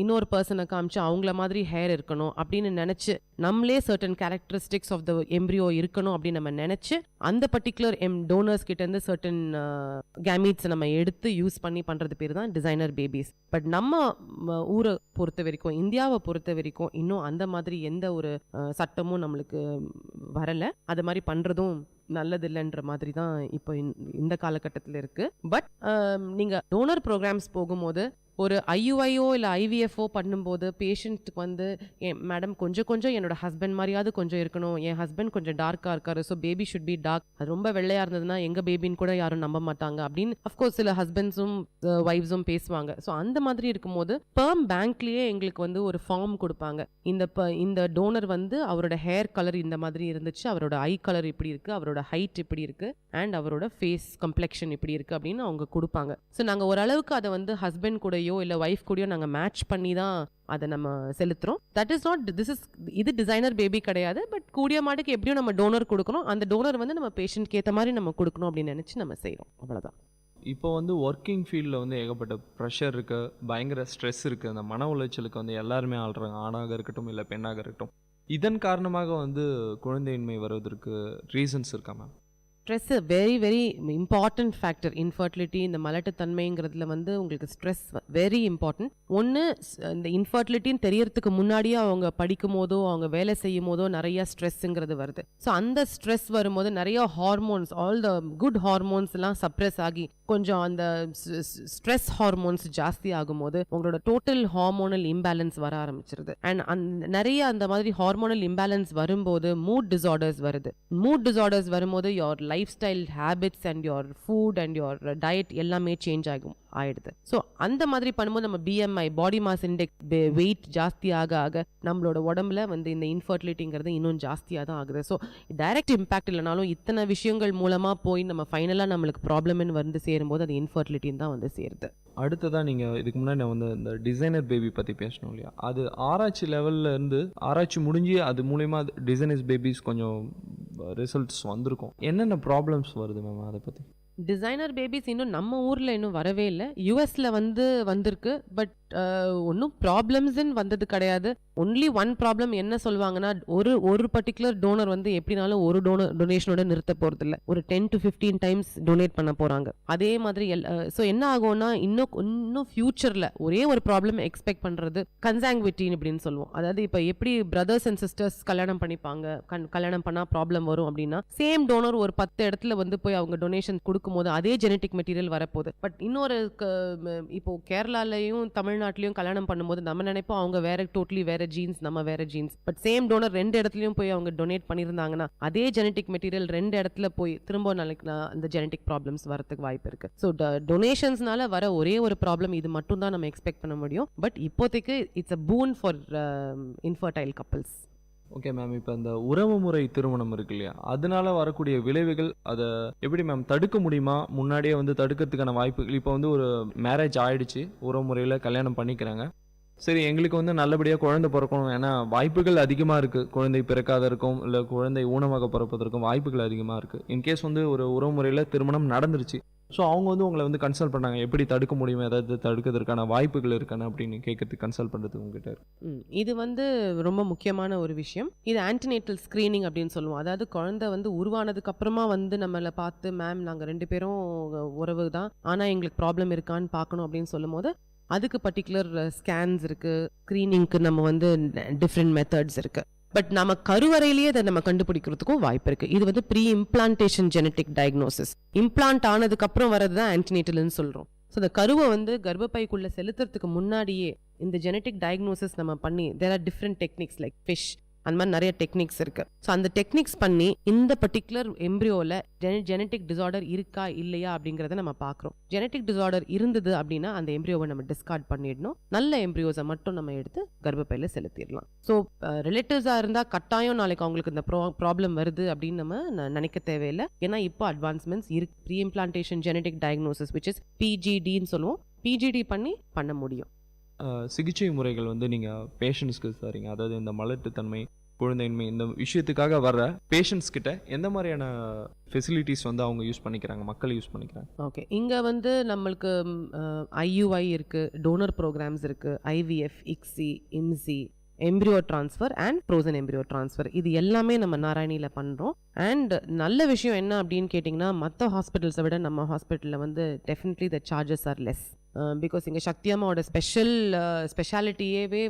இன்னொரு பர்சனை காமிச்சு அவங்கள மாதிரி ஹேர் இருக்கணும் அப்படின்னு நினச்சி நம்மளே certain characteristics of the embryo இருக்கணும் அப்படின்னு நம்ம நினச்சி அந்த பர்டிகுலர் டோனர்ஸ் கிட்டேருந்து சர்டன் கேமீட்ஸை நம்ம எடுத்து யூஸ் பண்ணி பண்ணுறது பேர் தான் டிசைனர் பேபிஸ். பட் நம்ம ஊரை பொறுத்த வரைக்கும், இந்தியாவை பொறுத்த வரைக்கும் இன்னும் அந்த மாதிரி எந்த ஒரு சட்டமும் நம்மளுக்கு வரலை. அது மாதிரி பண்ணுறதும் நல்லதில்லைன்ற மாதிரி தான் இப்போ இந்த காலகட்டத்தில் இருக்குது. பட் நீங்கள் டோனர் ப்ரோக்ராம்ஸ் போகும்போது ஒரு ஐயுஐஓ இல்லை ஐவிஎஃப்ஓ பண்ணும்போது பேஷண்ட்டுக்கு வந்து மேடம் கொஞ்சம் என்னோட ஹஸ்பண்ட் மாதிரியாவது கொஞ்சம் இருக்கணும், என் ஹஸ்பண்ட் கொஞ்சம் டார்க்காக இருக்காரு, so baby should be dark, அது ரொம்ப வெள்ளையாக இருந்ததுன்னா எங்கள் பேபின்னு கூட யாரும் நம்ப மாட்டாங்க அப்படின்னு அஃப்கோர்ஸ் சில ஹஸ்பண்ட்ஸும் ஒய்ஃப்ஸும் பேசுவாங்க. ஸோ அந்த மாதிரி இருக்கும்போது ஸ்பெர்ம் பேங்க்லேயே எங்களுக்கு வந்து ஒரு ஃபார்ம் கொடுப்பாங்க. இந்த டோனர் வந்து அவரோட ஹேர் கலர் இந்த மாதிரி இருந்துச்சு, அவரோட ஐ கலர் இப்படி இருக்குது, அவரோட ஹைட் இப்படி இருக்குது, அண்ட் அவரோட ஃபேஸ் கம்ப்ளெக்ஷன் இப்படி இருக்குது அப்படின்னு அவங்க கொடுப்பாங்க. ஸோ நாங்கள் ஓரளவுக்கு அதை வந்து ஹஸ்பண்ட் கூட இல்லை வைஃப் கூடயோ நாங்கள் மேட்ச் பண்ணி தான் அதை நம்ம செலுத்துறோம். தட் இஸ் நாட் இது டிசைனர் பேபி கிடையாது. பட் கூடிய மாட்டுக்கு எப்படியும் நம்ம டோனர் கொடுக்கணும், அந்த டோனர் வந்து நம்ம பேஷண்ட்க்கு ஏற்ற மாதிரி நம்ம கொடுக்கணும் அப்படின்னு நினச்சி நம்ம செய்கிறோம், அவ்வளோதான். இப்போ வந்து ஒர்க்கிங் ஃபீல்டில் வந்து ஏகப்பட்ட ப்ரெஷர் இருக்குது, பயங்கர ஸ்ட்ரெஸ் இருக்குது. அந்த மன உளைச்சலுக்கு வந்து எல்லாருமே ஆள்றாங்க, ஆணாக இருக்கட்டும் இல்லை பெண்ணாக இருக்கட்டும். இதன் காரணமாக வந்து குழந்தையின்மை வருவதற்கு ரீசன்ஸ் இருக்கா ma'am? Stress very very important factor. Infertility, இந்த மலட்டுத்தன்மைங்கிறதுல வந்து உங்களுக்கு ஸ்ட்ரெஸ் வெரி இம்பார்ட்டன்ட். ஒன்று, இந்த இன்ஃபர்டிலிட்டின்னு தெரியறதுக்கு முன்னாடியே அவங்க படிக்கும் போதோ அவங்க வேலை செய்யும் போதோ நிறைய ஸ்ட்ரெஸ்ஸுங்கிறது வருது. ஸோ அந்த ஸ்ட்ரெஸ் வரும்போது நிறைய hormones, all the good hormones எல்லாம் சப்ரெஸ் ஆகி கொஞ்சம் அந்த ஸ்ட்ரெஸ் ஹார்மோன்ஸ் ஜாஸ்தி ஆகும்போது உங்களோட டோட்டல் ஹார்மோனல் இம்பேலன்ஸ் வர ஆரம்பிச்சிருது. அண்ட் நிறைய அந்த மாதிரி ஹார்மோனல் இம்பேலன்ஸ் வரும்போது மூட் டிசார்டர்ஸ் வருது. மூட் டிசார்டர்ஸ் வரும்போது your lifestyle habits and your food and your diet எல்லாமே சேஞ்ச் ஆயிடுது. ஸோ அந்த மாதிரி பண்ணும்போது நம்ம BMI, body mass index, weight ஜாஸ்தி ஆக நம்மளோட உடம்புல வந்து இந்த இன்ஃபர்டிலிட்டிங்கிறது இன்னும் ஜாஸ்தியாக தான் ஆகுது. ஸோ டைரக்ட் இம்பாக்ட் இல்லைனாலும் இத்தனை விஷயங்கள் மூலமாக போய் நம்ம ஃபைனலாக நம்மளுக்கு ப்ராப்ளம்னு வந்து சேரும்போது அது இன்ஃபர்டிலிட்டின்னு தான் வந்து சேருது. அடுத்ததான் நீங்கள் இதுக்கு முன்னாடி நான் வந்து இந்த டிசைனர் பேபி பற்றி பேசணும் இல்லையா, அது ஆராய்ச்சி லெவலில் இருந்து ஆராய்ச்சி முடிஞ்சு அது மூலயமா டிசைனர்ஸ் பேபிஸ் கொஞ்சம் ரிசல்ட்ஸ் வந்திருக்கும். என்னென்ன ப்ராப்ளம்ஸ் வருது மேம் அதை பற்றி? டிசைனர் பேபிஸ் இன்னும் நம்ம ஊரில் இன்னும் வரவே இல்லை. யூஎஸில் வந்திருக்கு. பட் ஒன்றும் ப்ராப்ளம்ஸ்ன்னு வந்தது கிடையாது. ஒன்லி ஒன் ப்ராப்ளம் என்ன சொல்லுவாங்கன்னா, ஒரு பர்டிகுலர் டோனர் வந்து எப்படினாலும் ஒரு டொனேஷனோட நிறுத்த போகிறது இல்லை, ஒரு 10 to 15 டைம்ஸ் டொனேட் பண்ண போகிறாங்க. அதே மாதிரி ஸோ என்ன ஆகும்னா இன்னும் ஃபியூச்சரில் ஒரே ஒரு ப்ராப்ளம் எக்ஸ்பெக்ட் பண்ணுறது கன்சாங்குவிட்டின்னு அப்படின்னு சொல்லுவோம். அதாவது இப்போ எப்படி பிரதர்ஸ் அண்ட் சிஸ்டர்ஸ் கல்யாணம் பண்ணிப்பாங்க, கல்யாணம் பண்ணால் ப்ராப்ளம் வரும் அப்படின்னா, சேம் டோனர் ஒரு 10 இடத்துல வந்து போய் அவங்க டொனேஷன் கொடுக்கும்போது அதே ஜெனட்டிக் மெட்டீரியல் வரப்போகுது. பட் இன்னொரு இப்போ கேரளாலையும் தமிழ்நாட்டிலையும் கல்யாணம் பண்ணும்போது நம்ம நினைப்போம் அவங்க வேற டோட்டலி வேற ஜீன்ஸ், நம்ம வேற ஜீன்ஸ். பட் சேம் டோனர் 2 இடத்துலையும் போய் அவங்க டொனேட் பண்ணியிருந்தாங்கன்னா அதே ஜெனட்டிக் மெட்டீரியல் 2 இடத்துல போய் திரும்ப நாளைக்கு அந்த ஜெனட்டிக் ப்ராப்ளம்ஸ் வரதுக்கு வாய்ப்பு இருக்கு. ஸோ டொனேஷன்ஸ்னால வர ஒரே ஒரு ப்ராப்ளம் இது மட்டும் தான் நம்ம எக்ஸ்பெக்ட் பண்ண முடியும். பட் இப்போதைக்கு it's a boon for infertile couples. Okay ma'am, இப்போ இந்த உறவு முறை திருமணம் இருக்கு இல்லையா, அதனால வரக்கூடிய விளைவுகள் அதை எப்படி மேம் தடுக்க முடியுமா? முன்னாடியே வந்து தடுக்கிறதுக்கான வாய்ப்புகள், இப்போ வந்து ஒரு மேரேஜ் ஆயிடுச்சு, உறவு முறையில் கல்யாணம் பண்ணிக்கிறாங்க, சரி எங்களுக்கு வந்து நல்லபடியாக குழந்தை பிறக்கணும், ஏன்னா வாய்ப்புகள் அதிகமாக இருக்குது, குழந்தை பிறக்காதற்கும் இல்லை குழந்தை ஊனமாக பிறப்பதற்கும் வாய்ப்புகள் அதிகமாக இருக்குது. இன்கேஸ் வந்து ஒரு உறவு முறையில் திருமணம் நடந்துருச்சு, ஸோ அவங்க வந்து உங்களை வந்து கன்சல்ட் பண்ணாங்க, எப்படி தடுக்க முடியுமா, ஏதாவது தடுக்கிறதுக்கான வாய்ப்புகள் இருக்கானு அப்படின்னு கேட்கறதுக்கு கன்சல்ட் பண்ணுறதுக்கு உங்ககிட்ட இது வந்து ரொம்ப முக்கியமான ஒரு விஷயம். இது ஆன்டினேட்டல் ஸ்க்ரீனிங் அப்படின்னு சொல்லுவோம். அதாவது குழந்தை வந்து உருவானதுக்கு அப்புறமா வந்து நம்மளை பார்த்து, மேம் நாங்கள் 2 பேரும் உறவு தான், ஆனால் எங்களுக்கு ப்ராப்ளம் இருக்கான்னு பார்க்கணும் அப்படின்னு சொல்லும் போது அதுக்கு பர்டிகுலர் ஸ்கேன்ஸ் இருக்குது, ஸ்க்ரீனிங்க்கு நம்ம வந்து டிஃப்ரெண்ட் மெத்தட்ஸ் இருக்குது. பட் நம்ம கருவறையிலேயே அதை நம்ம கண்டுபிடிக்கிறதுக்கும் வாய்ப்பு இருக்குது. இது வந்து pre implantation genetic diagnosis. Implant ஆனதுக்கப்புறம் வரது தான் ஆன்டினேட்டல்னு சொல்கிறோம். ஸோ அந்த கருவை வந்து கர்ப்பப்பைக்குள்ளே செலுத்துறதுக்கு முன்னாடியே இந்த ஜெனட்டிக் டயக்னோசிஸ் நம்ம பண்ணி, there are different techniques like FISH, அந்த மாதிரி நிறைய டெக்னிக்ஸ் இருக்கு. ஸோ அந்த டெக்னிக்ஸ் பண்ணி இந்த பர்டிகுலர் எம்ப்ரியோவில் ஜெனட்டிக் டிசார்டர் இருக்கா இல்லையா அப்படிங்கிறத நம்ம பார்க்குறோம். ஜெனட்டிக் டிசார்டர் இருந்தது அப்படின்னா அந்த எம்ப்ரியோவை நம்ம டிஸ்கார்ட் பண்ணிடணும். நல்ல எம்ப்ரியோஸை மட்டும் நம்ம எடுத்து கர்ப்பப்பையில் செலுத்திடலாம். ஸோ ரிலேட்டிவ்ஸாக இருந்தால் கட்டாயம் நாளைக்கு அவங்களுக்கு இந்த ப்ராப்ளம் வருது அப்படின்னு நம்ம நினைக்க தேவையில்லை. ஏன்னா இப்போ அட்வான்ஸ்மெண்ட்ஸ் இருக்கு. Pre implantation genetic diagnosis which is பிஜிடின்னு சொல்லுவோம். பிஜிடி பண்ண முடியும். சிகிச்சை முறைகள் வந்து நீங்கள் பேஷண்ட்ஸ்க்கு தரீங்க, அதாவது இந்த மலட்டுத்தன்மை, குழந்தையின்மை, இந்த விஷயத்துக்காக வர்ற பேஷண்ட்ஸ் கிட்ட எந்த மாதிரியான ஃபெசிலிட்டிஸ் வந்து அவங்க யூஸ் பண்ணிக்கிறாங்க, மக்கள் யூஸ் பண்ணிக்கிறாங்க? ஓகே, இங்கே வந்து நம்மளுக்கு ஐயுஐ இருக்குது, டோனர் ப்ரோக்ராம்ஸ் இருக்குது, IVF, ICSI, IMSI, embryo transfer and frozen embryo transfer, இது எல்லாமே நம்ம நாராயணியில் பண்ணுறோம். அண்ட் நல்ல விஷயம் என்ன அப்படின்னு கேட்டிங்கன்னா, மற்ற ஹாஸ்பிட்டல்ஸை விட நம்ம ஹாஸ்பிட்டலில் வந்து definitely the charges are less. Because இங்கே சக்தி அம்மாவோட ஸ்பெஷாலிட்டியேவே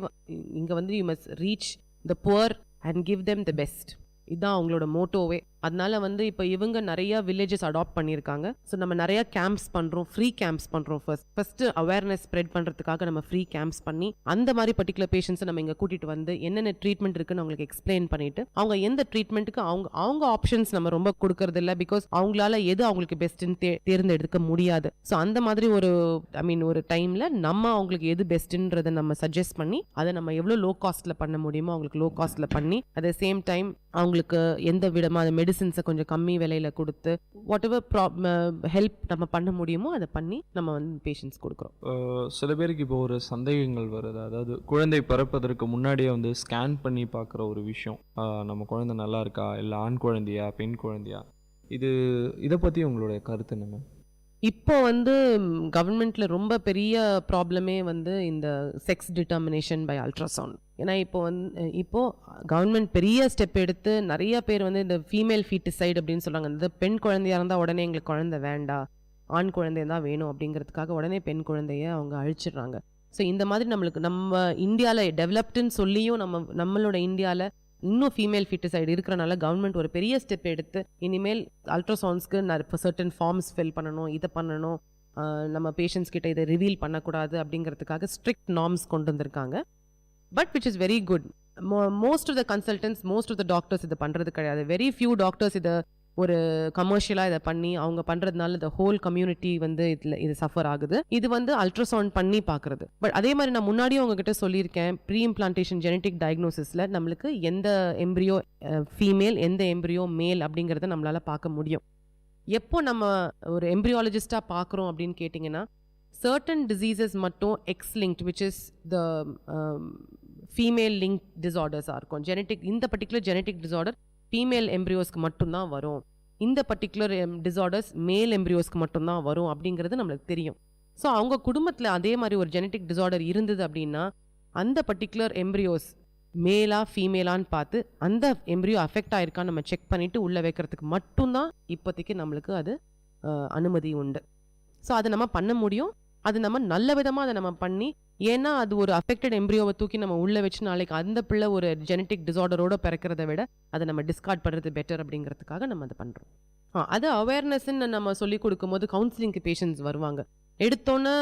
இங்கே வந்து you must reach the poor and give them the best. இதுதான் அவங்களோட மோட்டோவே. அதனால வந்து இப்போ இவங்க நிறைய வில்லேஜஸ் அடாப்ட் பண்ணியிருக்காங்க. ஸோ நம்ம நிறைய கேம்ப்ஸ் பண்ணுறோம், ஃப்ரீ கேம்ப்ஸ் பண்ணுறோம். ஃபர்ஸ்ட்டு அவேர்னஸ் ஸ்ப்ரெட் பண்ணுறதுக்காக நம்ம ஃப்ரீ கேம்ப்ஸ் பண்ணி அந்த மாதிரி பர்டிகுலர் பேஷண்ட்ஸை நம்ம இங்கே கூட்டிகிட்டு வந்து என்னென்ன ட்ரீட்மெண்ட் இருக்குன்னு அவங்களுக்கு எக்ஸ்பிளைன் பண்ணிட்டு, அவங்க எந்த ட்ரீட்மெண்ட்டுக்கு அவங்க ஆப்ஷன்ஸ் நம்ம ரொம்ப கொடுக்கறது இல்லை. பிகாஸ் அவங்களால எது அவங்களுக்கு பெஸ்ட்டுன்னு தேர்ந்தெடுக்க முடியாது. ஸோ அந்த மாதிரி ஒரு டைமில் நம்ம அவங்களுக்கு எது பெஸ்ட்டுன்றதை நம்ம சஜஸ்ட் பண்ணி அதை நம்ம எவ்வளோ லோ காஸ்ட்டில் பண்ண முடியுமோ அவங்களுக்கு லோ காஸ்ட்டில் பண்ணி, அட் த சேம் டைம் அவங்களுக்கு எந்த விதமான மெடிசின்ஸை கொஞ்சம் கம்மி விலையில கொடுத்து வாட் எவர் ஹெல்ப் நம்ம பண்ண முடியுமோ அதை பண்ணி நம்ம வந்து பேஷண்ட்ஸ் கொடுக்குறோம். சில பேருக்கு இப்போ ஒரு சந்தேகங்கள் வருது, அதாவது குழந்தை பிறப்பதற்கு முன்னாடியே வந்து ஸ்கேன் பண்ணி பார்க்குற ஒரு விஷயம், நம்ம குழந்தை நல்லா இருக்கா, இல்லை ஆண் குழந்தையா பெண் குழந்தையா, இதை பற்றி உங்களுடைய கருத்து என்னங்க? இப்போ வந்து கவர்மெண்ட்ல ரொம்ப பெரிய ப்ராப்ளமே வந்து இந்த செக்ஸ் டிட்டர்மினேஷன் பை அல்ட்ராசவுண்ட். ஏன்னா இப்போ கவர்மெண்ட் பெரிய ஸ்டெப் எடுத்து நிறைய பேர் வந்து இந்த ஃபீமேல் ஃபீட்டிசைட் அப்படின்னு சொல்றாங்க. இந்த பெண் குழந்தையா இருந்தால் உடனே எங்களுக்கு குழந்தை வேண்டாம், ஆண் குழந்தைய தான் வேணும் அப்படிங்கிறதுக்காக உடனே பெண் குழந்தைய அவங்க அழிச்சிடுறாங்க. ஸோ இந்த மாதிரி நம்ம இந்தியாவில் டெவலப்டுன்னு சொல்லியும் நம்மளோட இந்தியாவில் இன்னும் ஃபீமேல் ஃபீட்டிசைடு இருக்கிறனால கவர்மெண்ட் ஒரு பெரிய ஸ்டெப் எடுத்து இனிமேல் அல்ட்ராசவுண்ட்ஸ்க்கு சர்டன் ஃபார்ம்ஸ் ஃபில் பண்ணணும், இதை பண்ணணும், நம்ம பேஷண்ட்ஸ் கிட்ட இதை ரிவீல் பண்ணக்கூடாது அப்படிங்கிறதுக்காக ஸ்ட்ரிக்ட் நார்ம்ஸ் கொண்டு வந்திருக்காங்க. But which is very good. Most of the consultants, most of the doctors இதை பண்ணுறது கிடையாது. வெரி ஃபியூ டாக்டர்ஸ் இதை ஒரு கமர்ஷியலாக இதை பண்ணி அவங்க பண்ணுறதுனால இந்த ஹோல் கம்யூனிட்டி வந்து இது சஃபர் ஆகுது. இது வந்து அல்ட்ராசவுண்ட் பண்ணி பார்க்குறது. பட் அதே மாதிரி நான் முன்னாடியும் உங்ககிட்ட சொல்லியிருக்கேன், ப்ரீ இம்ப்ளான்டேஷன் ஜெனட்டிக் டயக்னோசிஸில் நம்மளுக்கு எந்த எம்ப்ரியோ ஃபீமேல் எந்த எம்ப்ரியோ மேல் அப்படிங்கிறத நம்மளால் பார்க்க முடியும். எப்போ நம்ம ஒரு எம்ப்ரியாலஜிஸ்டாக பார்க்குறோம் அப்படின்னு கேட்டிங்கன்னா, சர்டன் டிசீசஸ் மட்டும் X linked which is the female link டிசார்டர்ஸாக இருக்கும். இந்த பர்டிகுலர் ஜெனட்டிக் டிசார்டர் ஃபீமேல் எம்ப்ரியோஸ்க்கு மட்டும்தான் வரும், இந்த பர்டிகுலர் டிசார்டர்ஸ் மேல் எம்ப்ரியோஸ்க்கு மட்டும்தான் வரும் அப்படிங்கிறது நம்மளுக்கு தெரியும். ஸோ அவங்க குடும்பத்தில் அதே மாதிரி ஒரு ஜெனட்டிக் டிசார்டர் இருந்தது அப்படின்னா அந்த பர்டிகுலர் எம்ப்ரியோஸ் மேலா ஃபீமேலான்னு பார்த்து அந்த எம்ப்ரியோ அஃபெக்ட் ஆயிருக்கான்னு நம்ம செக் பண்ணிவிட்டு உள்ளே வைக்கிறதுக்கு மட்டும்தான் இப்போதைக்கு நம்மளுக்கு அது அனுமதி உண்டு. ஸோ அதை நம்ம பண்ண முடியும். அது நம்ம நல்ல விதமாக அதை நம்ம பண்ணி, ஏன்னா அது ஒரு அஃபெக்டட் எம்ப்ரியோவை தூக்கி நம்ம உள்ளே வச்சு நாளைக்கு அந்த பிள்ளை ஒரு ஜெனட்டிக் டிசார்டரோட பிறக்கிறத விட அதை நம்ம டிஸ்கார்ட் பண்ணுறது பெட்டர் அப்படிங்கிறதுக்காக நம்ம அதை பண்ணுறோம். அது அவேர்னஸ்ன்னு நம்ம சொல்லி கொடுக்கும்போது கவுன்சிலிங்க்கு பேஷண்ட்ஸ் வருவாங்க. எடுத்தோன்னே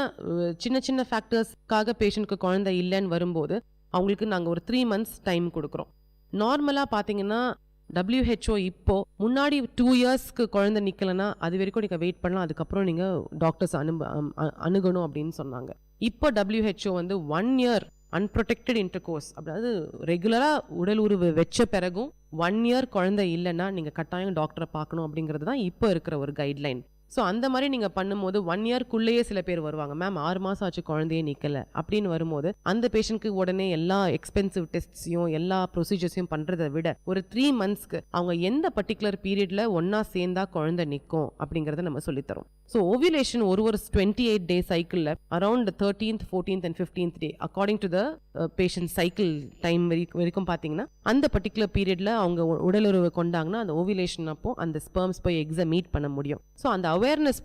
சின்ன சின்ன ஃபேக்டர்ஸ்க்காக பேஷண்ட்க்கு குழந்தை இல்லைன்னு வரும்போது அவங்களுக்கு நாங்கள் ஒரு 3 months டைம் கொடுக்குறோம். நார்மலாக பார்த்தீங்கன்னா WHO இப்போ முன்னாடி 2 yearsக்கு குழந்தை நிற்கலைன்னா அது வரைக்கும் நீங்கள் வெயிட் பண்ணலாம், அதுக்கப்புறம் நீங்கள் டாக்டர்ஸ் அணுகணும் அப்படின்னு சொன்னாங்க. இப்போ WHO வந்து 1 year அன்ப்ரொடெக்டட் இன்டர்கோர்ஸ், அதாவது ரெகுலராக உடல் உறவு வச்ச பிறகும் 1 year குழந்தை இல்லைன்னா நீங்கள் கட்டாயம் டாக்டரை பார்க்கணும் அப்படிங்கிறது தான் இப்போ இருக்கிற ஒரு கைட்லைன். ஸோ அந்த மாதிரி நீங்கள் பண்ணும்போது 1 yearக்குள்ளேயே சில பேர் வருவாங்க, மேம் 6 மாதம் ஆச்சு குழந்தையே நிற்கலை அப்படின்னு வரும்போது அந்த பேஷண்ட்க்கு உடனே எல்லா எக்ஸ்பென்சிவ் டெஸ்ட்ஸையும் எல்லா ப்ரொசீஜர்ஸையும் பண்ணுறதை விட ஒரு 3 monthsக்கு அவங்க எந்த பர்டிகுலர் பீரியடில் ஒன்றா சேர்ந்தா குழந்தை நிற்கும் அப்படிங்கிறத நம்ம சொல்லித்தரோம். ஸோ ஓவியுலேஷன் ஒரு 28 டே சைக்கிளில் around 13th 14th and 15th day according to the patient cycle time வரைக்கும் பார்த்தீங்கன்னா அந்த பர்டிகுலர் பீரியடில் அவங்க உடலுறவு கொண்டாங்கன்னா அந்த ஓவியுலேஷன் அப்போ அந்த ஸ்பெர்ம்ஸ் போய் எக்ஸை மீட் பண்ண முடியும். ஸோ அந்த அவேர்னஸ்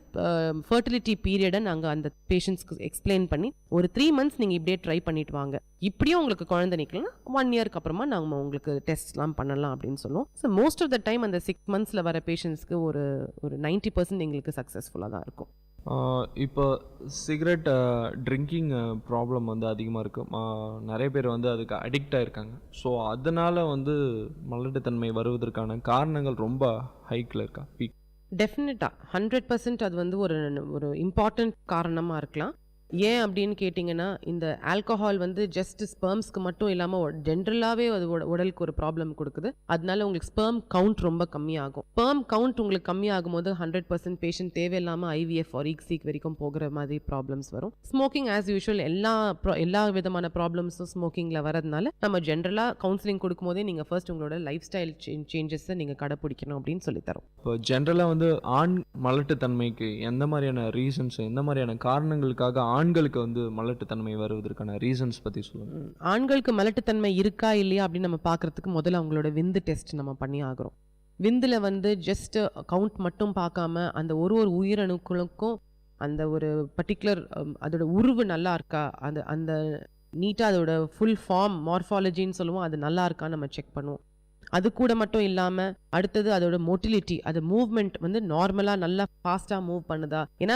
ஃபர்டிலிட்டி பீரியடை நாங்கள் அந்த பேஷண்ட்ஸ்க்கு எக்ஸ்பிளைன் பண்ணி ஒரு 3 months நீங்கள் இப்படியே ட்ரை பண்ணிட்டு வாங்க, இப்படியும் உங்களுக்கு குழந்தை நிற்கலாம் 1 yearக்கு அப்புறமா நாங்கள் உங்களுக்கு டெஸ்ட்லாம் பண்ணலாம் அப்படின்னு சொல்லுவோம். So most of the time அந்த 6 monthsல வர பேஷண்ட்ஸ்க்கு ஒரு 90% எங்களுக்கு சக்ஸஸ்ஃபுல்லாக தான் இருக்கும். இப்போ சிகரெட் ட்ரிங்கிங் ப்ராப்ளம் வந்து அதிகமாக இருக்குது. நிறைய பேர் வந்து அதுக்கு அடிக்ட் ஆகிருக்காங்க. ஸோ அதனால் வந்து மலட்டுத்தன்மை வருவதற்கான காரணங்கள் ரொம்ப ஹைக்கில் இருக்கா? டெஃபினட்டாக 100% அது வந்து ஒரு இம்பார்ட்டண்ட் காரணமாக இருக்கலாம். ஏன் அப்படின்னு கேட்டிங்கன்னா இந்த ஆல்கஹால் வந்து ஜஸ்ட் ஸ்பெர்ம்ஸ்க்கு மட்டும் இல்லாமல் ஜென்ரலாகவே அது உடலுக்கு ஒரு ப்ராப்ளம் கொடுக்குது. அதனால உங்களுக்கு ஸ்பெர்ம் கவுண்ட் ரொம்ப கம்மியாகும். ஸ்பெர்ம் கவுண்ட் உங்களுக்கு கம்மியாகும் போது 100% பேஷண்ட் தேவையில்லாமல் IVF or EGSIC வரைக்கும் போகிற மாதிரி ப்ராப்ளம்ஸ் வரும். ஸ்மோக்கிங் ஆஸ் யூஷுவல் எல்லா விதமான ப்ராப்ளம்ஸும் ஸ்மோக்கிங்கில் வரதுனால நம்ம ஜென்ரலாக கவுன்சிலிங் கொடுக்கும்போதே நீங்கள் ஃபர்ஸ்ட் உங்களோட லைஃப் ஸ்டைல் சேஞ்சஸை நீங்கள் கடைப்பிடிக்கணும் அப்படின்னு சொல்லித்தரோம். இப்போ ஜென்ரலாக வந்து ஆண் மலட்டுத்தன்மைக்கு எந்த மாதிரியான ரீசன்ஸ், எந்த மாதிரியான காரணங்களுக்காக ஆண்களுக்கு வந்து மலட்டுத்தன்மை வருவதற்கான ரீசன்ஸ் பற்றி சொல்லுங்கள். ஆண்களுக்கு மலட்டுத்தன்மை இருக்கா இல்லையா அப்படின்னு நம்ம பார்க்குறதுக்கு முதல்ல அவங்களோட விந்து டெஸ்ட் நம்ம பண்ணி ஆகிறோம். விந்தில் வந்து ஜஸ்ட் கவுண்ட் மட்டும் பார்க்காம அந்த ஒரு உயிரணுக்களுக்கும் அந்த ஒரு பர்டிகுலர் அதோட உருவு நல்லா இருக்கா, அந்த நீட்டாக அதோட ஃபுல் ஃபார்ம் மார்ஃபாலஜின்னு சொல்லுவோம், அது நல்லா இருக்கான்னு நம்ம செக் பண்ணுவோம். அது கூட மட்டும் இல்லாமல் அடுத்தது அதோட மோட்டிலிட்டி, அது மூவ்மெண்ட் வந்து நார்மலாக நல்லா ஃபாஸ்ட்டாக மூவ் பண்ணுதா. ஏன்னா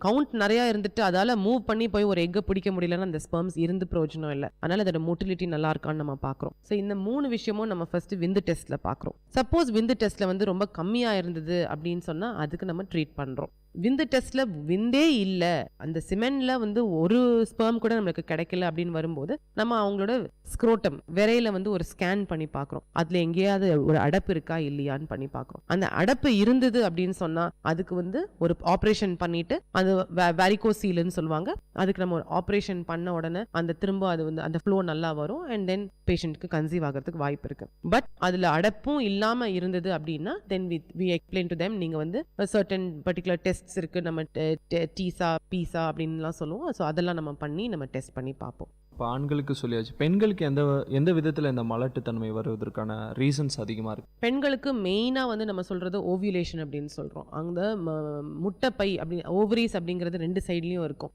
கவுண்ட் நிறையா இருந்துட்டு அதால் மூவ் பண்ணி போய் ஒரு எக்கை பிடிக்க முடியலன்னா அந்த ஸ்பெர்ம்ஸ் இருந்து பிரயோஜனம் இல்லை. அதனால் அதோட மோட்டிலிட்டி நல்லா இருக்கான்னு நம்ம பார்க்குறோம். ஸோ இந்த 3 விஷயமும் நம்ம ஃபஸ்ட்டு விந்து டெஸ்ட்டில் பார்க்குறோம். சப்போஸ் விந்து டெஸ்ட்டில் வந்து ரொம்ப கம்மியாக இருந்தது அப்படின்னு சொன்னால் அதுக்கு நம்ம ட்ரீட் பண்ணுறோம். விந்து டெஸ்ட்ல விந்தே இல்லை, அந்த சிமெண்ட்ல வந்து ஒரு ஸ்பெர்ம் கூட நம்மளுக்கு கிடைக்கல அப்படின்னு வரும்போது நம்ம அவங்களோட ஸ்க்ரோட்டம் விரையில வந்து ஒரு ஸ்கேன் பண்ணி பார்க்குறோம். அதுல எங்கேயாவது ஒரு அடப்பு இருக்கா இல்லையான்னு பண்ணி பார்க்குறோம். அந்த அடப்பு இருந்தது அப்படின்னு சொன்னா அதுக்கு வந்து ஒரு ஆப்ரேஷன் பண்ணிட்டு அது வேரிகோசீல்னு சொல்லுவாங்க. அதுக்கு நம்ம ஒரு ஆப்ரேஷன் பண்ண உடனே அந்த திரும்ப அது வந்து அந்த ஃப்ளோ நல்லா வரும் அண்ட் தென் பேஷண்ட்க்கு கன்சீவ் ஆகிறதுக்கு வாய்ப்பு இருக்கு. பட் அதுல அடப்பும் இல்லாம இருந்தது அப்படின்னா then we explain to them, நீங்க வந்து சர்டன் பர்டிகுலர் டெஸ்ட் இருக்கு, நம்ம டீசா பீசா அப்படின்லாம் சொல்லுவோம். ஸோ அதெல்லாம் நம்ம பண்ணி நம்ம டெஸ்ட் பண்ணி பார்ப்போம். இப்போ ஆண்களுக்கு சொல்லியாச்சு, பெண்களுக்கு எந்த விதத்தில் இந்த மலட்டுத்தன்மை வருவதற்கான ரீசன்ஸ் அதிகமாக இருக்குது? பெண்களுக்கு மெயினாக வந்து நம்ம சொல்கிறது ஓவியுலேஷன் அப்படின்னு சொல்கிறோம். அந்த முட்டைப்பை அப்படி ஓவரிஸ் அப்படிங்கிறது 2 சைட்லேயும் இருக்கும்.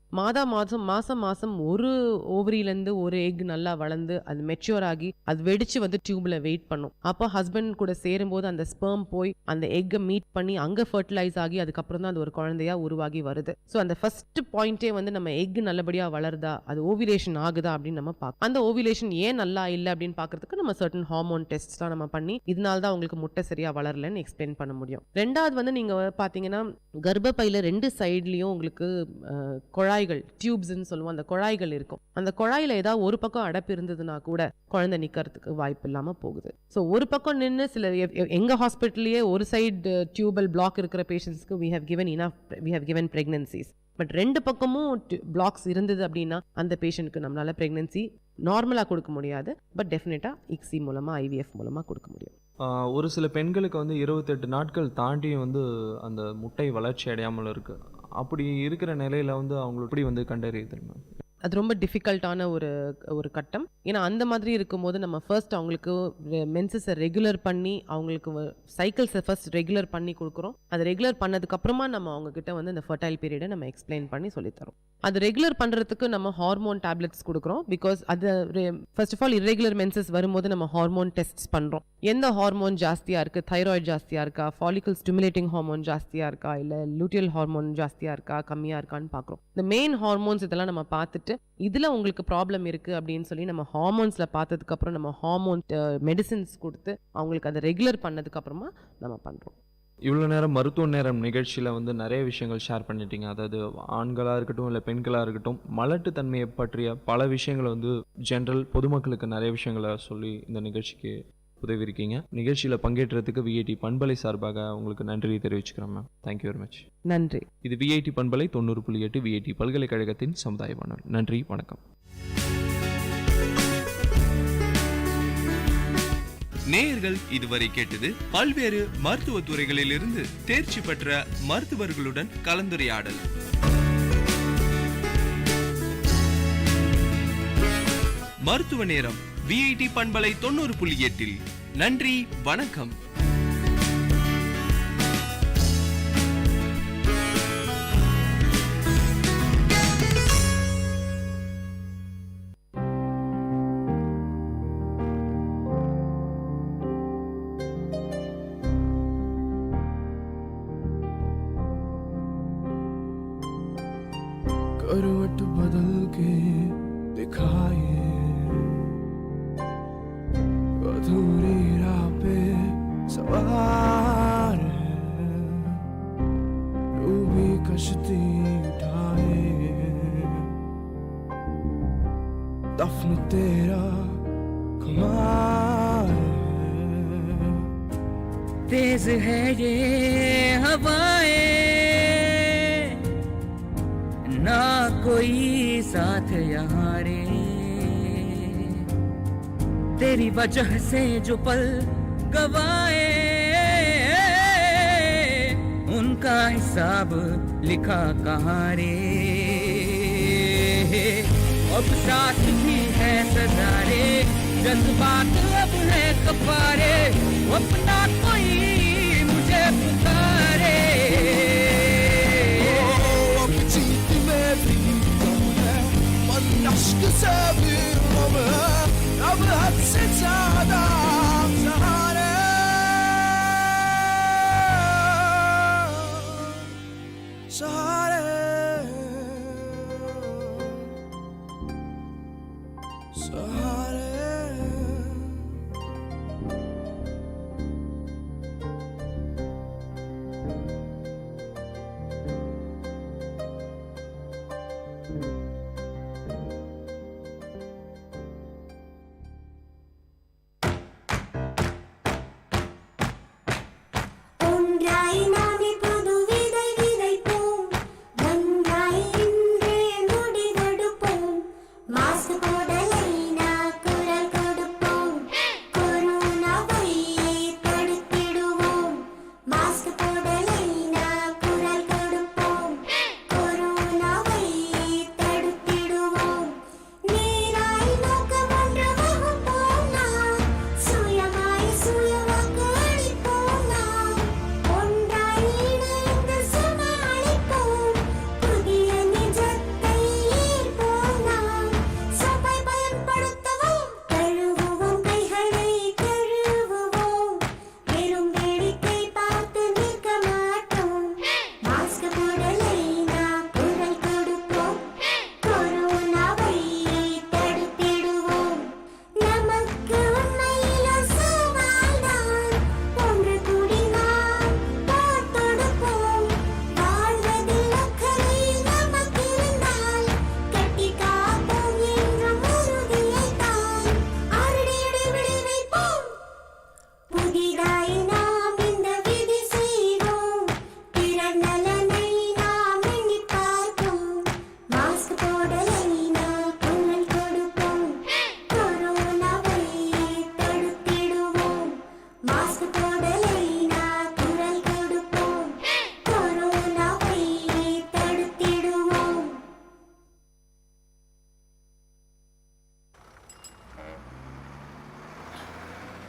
மாதம் ஒரு ஓவரியிலேருந்து ஒரு எக் நல்லா வளர்ந்து அது மெச்சூர் ஆகி அது வெடிச்சு வந்து டியூப்ல வெயிட் பண்ணும். அப்போ ஹஸ்பண்ட் கூட சேரும்போது அந்த ஸ்பெர்ம் போய் அந்த எக்கை மீட் பண்ணி அங்கே ஃபர்டிலைஸ் ஆகி அதுக்கப்புறம் தான் அது ஒரு குழந்தையா உருவாகி வருது. ஸோ அந்த ஃபர்ஸ்ட் பாயிண்டே வந்து நம்ம எக் நல்லபடியாக வளருதா, அது ஓவியுலேஷன் ஆகுதா அப்படின்னு நம்ம பார்க்கணும். அந்த ஓவியுலேஷன் ஏன் நல்லா இல்லை அப்படின்னு பார்க்கறதுக்கு நம்ம சர்டன் ஹார்மோன் டெஸ்ட்லாம் நம்ம பண்ணி இதனால தான் உங்களுக்கு முட்டை சரியா வளரலன்னு எக்ஸ்பிளைன் பண்ண முடியும். ரெண்டாவது வந்து நீங்க பார்த்தீங்கன்னா கர்ப்பப்பையில 2 சைட்லயும் உங்களுக்கு குழாய்கள், டியூப்ஸ்ன்னு சொல்லுவோம், அந்த குழாய்கள் இருக்கும். அந்த குழாயில ஏதாவது ஒரு பக்கம் அடப்பு இருந்ததுன்னா கூட குழந்தை நிக்கிறதுக்கு வாய்ப்பு இல்லாம போகுது. ஸோ ஒரு பக்கம் நின்று சில எங்க ஹாஸ்பிட்டல்லையே ஒரு சைடு டியூபல் பிளாக் இருக்கிற பேஷண்ட்ஸ்க்கு we have given pregnancies. But 2 பக்கமும் பிளாக்ஸ் இருந்தது அப்படின்னா அந்த பேஷண்ட்க்கு நம்மளால பிரெக்னன்சி நார்மலாக கொடுக்க முடியாது. பட் டெஃபினட்டாக ICSI மூலமாக IVF மூலமாக கொடுக்க முடியும். ஒரு சில பெண்களுக்கு வந்து 28 நாட்கள் தாண்டியும் வந்து அந்த முட்டை வளர்ச்சி அடையாமல் இருக்கு. அப்படி இருக்கிற நிலையில வந்து அவங்களுக்கு எப்படி வந்து கண்டறியுது? அது ரொம்ப டிஃபிகல்ட்டான ஒரு கட்டம். ஏன்னா அந்த மாதிரி இருக்கும்போது நம்ம ஃபர்ஸ்ட் அவங்களுக்கு மென்சஸை ரெகுலர் பண்ணி அவங்களுக்கு சைக்கிள்ஸை ஃபர்ஸ்ட் ரெகுலர் பண்ணி கொடுக்குறோம். அது ரெகுலர் பண்ணதுக்கப்புறமா நம்ம அவங்கக்கிட்ட வந்து இந்த ஃபர்டைல் பீரியடை நம்ம எக்ஸ்பிளைன் பண்ணி சொல்லித்தரோம். அது ரெகுலர் பண்ணுறதுக்கு நம்ம ஹார்மோன் டேப்லெட்ஸ் கொடுக்குறோம். பிகாஸ் அது first of all irregular menses வரும்போது நம்ம ஹார்மோன் டெஸ்ட்ஸ் பண்ணுறோம். எந்த ஹார்மோன் ஜாஸ்தியாக இருக்குது, தைராய்டு ஜாஸ்தியாக இருக்கா, ஃபாலிக்கல் ஸ்டிமுலேட்டிங் ஹார்மோன் ஜாஸ்தியாக இருக்கா, இல்லை லூட்டியல் ஹார்மோன் ஜாஸ்தியாக இருக்கா, கம்மியாக இருக்கான்னு பார்க்குறோம். இந்த மெயின் ஹார்மோன்ஸ் இதெல்லாம் நம்ம பார்த்துட்டு இதில் உங்களுக்கு ப்ராப்ளம் இருக்குது அப்படின்னு சொல்லி நம்ம ஹார்மோன்ஸில் பார்த்ததுக்கப்புறம் நம்ம ஹார்மோன் மெடிசின்ஸ் கொடுத்து அவங்களுக்கு அதை ரெகுலர் பண்ணதுக்கப்புறமா நம்ம பண்ணுறோம். இவ்வளோ நேரம் மருத்துவ நேரம் நிகழ்ச்சியில் வந்து நிறைய விஷயங்கள் ஷேர் பண்ணிட்டீங்க. அதாவது ஆண்களாக இருக்கட்டும் இல்லை பெண்களாக இருக்கட்டும் மலட்டுத்தன்மையை பற்றிய பல விஷயங்களை வந்து ஜென்ரல் பொதுமக்களுக்கு நிறைய விஷயங்களை சொல்லி இந்த நிகழ்ச்சிக்கு உதவி இருக்கீங்க. நிகழ்ச்சியில் பங்கேற்றதுக்கு விஐடி பண்பலை சார்பாக உங்களுக்கு நன்றி தெரிவிச்சுக்கிறோம் மேம். Thank you very much. நன்றி. இது விஐடி பண்பலை 90.8 விஐடி பல்கலைக்கழகத்தின் சமுதாய வானொலி. நன்றி, வணக்கம். நேயர்கள் இதுவரை கேட்டது பல்வேறு மருத்துவ துறைகளிலிருந்து தேர்ச்சி பெற்ற மருத்துவர்களுடன் கலந்துரையாடல். மருத்துவ நேரம் விஐடி பண்பலை 90.8. நன்றி, வணக்கம். करवट बदल के दिखाए अधूरी राह पे सवार डूबी कश्ती उठाए दफन तेरा खुमार तेज है ये हवाएं ना कोई साथ यहाँ रे तेरी वजह से जो पल गवाए उनका हिसाब लिखा कहाँ रे अब साथ भी है सजा रे जज्बात अब है कपारे अपना कोई मुझे पुकारे aşk seviyorum ama hadsiz adam sahare sahare sahare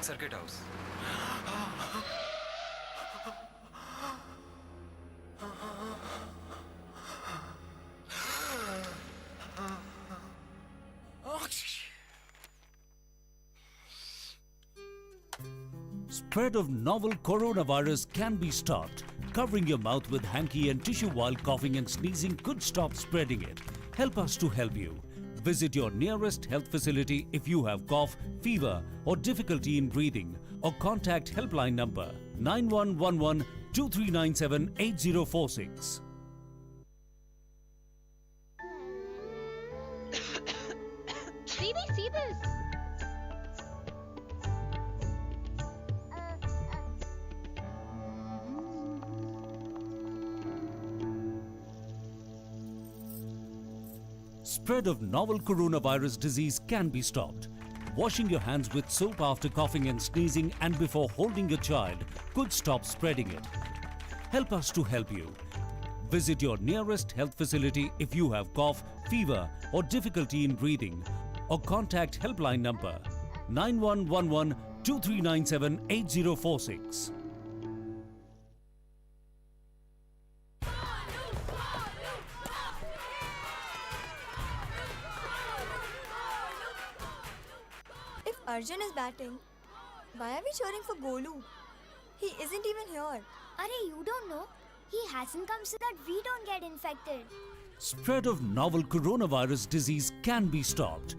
Circuit House. Spread of novel coronavirus can be stopped. Covering your mouth with hanky and tissue while coughing and sneezing could stop spreading it. Help us to help you. Visit your nearest health facility if you have cough, fever, or difficulty in breathing, or contact helpline number 9111 2397 8046. Baby, see this. Spread of novel coronavirus disease can be stopped. Washing your hands with soap after coughing and sneezing and before holding your child could stop spreading it. Help us to help you. Visit your nearest health facility if you have cough, fever, or difficulty in breathing, or contact helpline number 9111 2397 8046. If Arjun is batting, why are we cheering for Golu? He isn't even here. Arey, you don't know. He hasn't come so that we don't get infected. Spread of novel coronavirus disease can be stopped.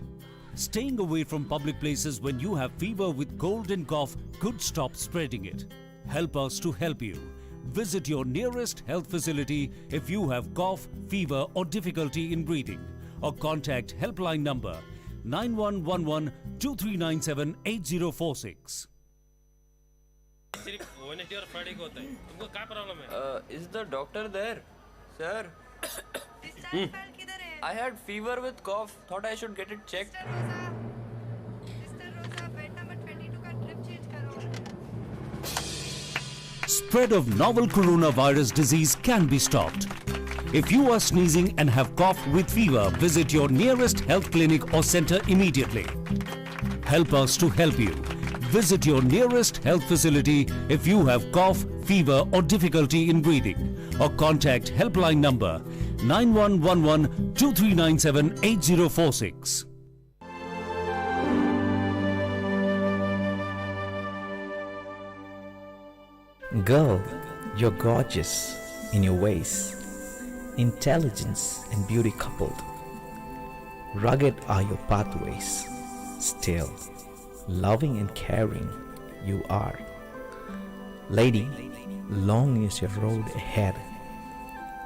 Staying away from public places when you have fever with cold and cough could stop spreading it. Help us to help you. Visit your nearest health facility if you have cough, fever, or difficulty in breathing, or contact helpline number 9111 2397 8046. Wednesday or Friday को होता है. तुमको क्या problem है? Is the doctor there, sir? I had fever with cough. Thought I should get it checked. Spread of novel coronavirus disease can be stopped. If you are sneezing and have cough with fever, visit your nearest health clinic or center immediately. Help us to help you. Visit your nearest health facility if you have cough, fever, or difficulty in breathing, or contact helpline number 9111 2397 8046. Girl, you're gorgeous in your ways, intelligence and beauty coupled. Rugged are your pathways, still loving and caring you are. Lady, long is your road ahead.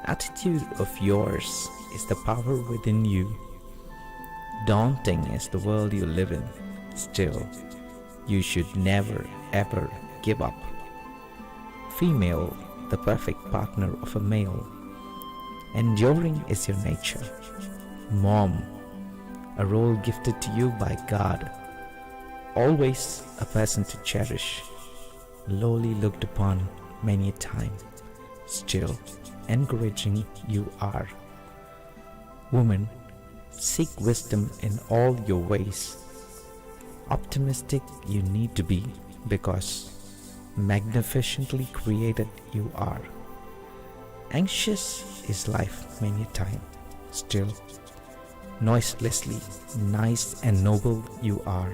Attitude of yours is the power within you. Daunting is the world you live in, still you should never ever give up. Female, the perfect partner of a male. Enduring is your nature. Mom, a role gifted to you by God. Always a person to cherish. Lowly looked upon many a time. Still encouraging you are. Woman, seek wisdom in all your ways. Optimistic you need to be because magnificently created you are. Anxious is life many a time. Still noiselessly nice and noble you are.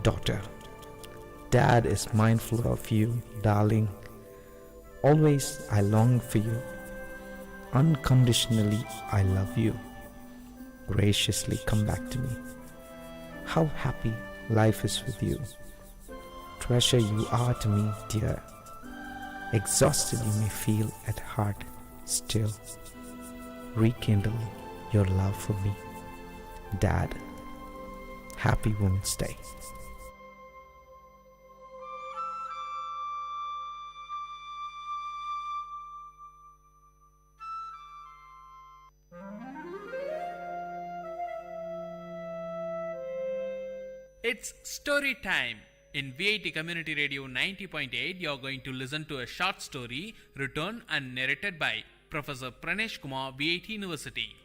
Daughter, Dad is mindful of you, darling. Always I long for you. Unconditionally I love you. Graciously come back to me. How happy life is with you. Treasure you are to me, dear. Exhausted you may feel at heart, still rekindle your love for me. Dad, happy Women's Day. It's story time. In Vit Community Radio 90.8, you are going to listen to a short story written and narrated by Professor Pranesh Kumar, Vit University.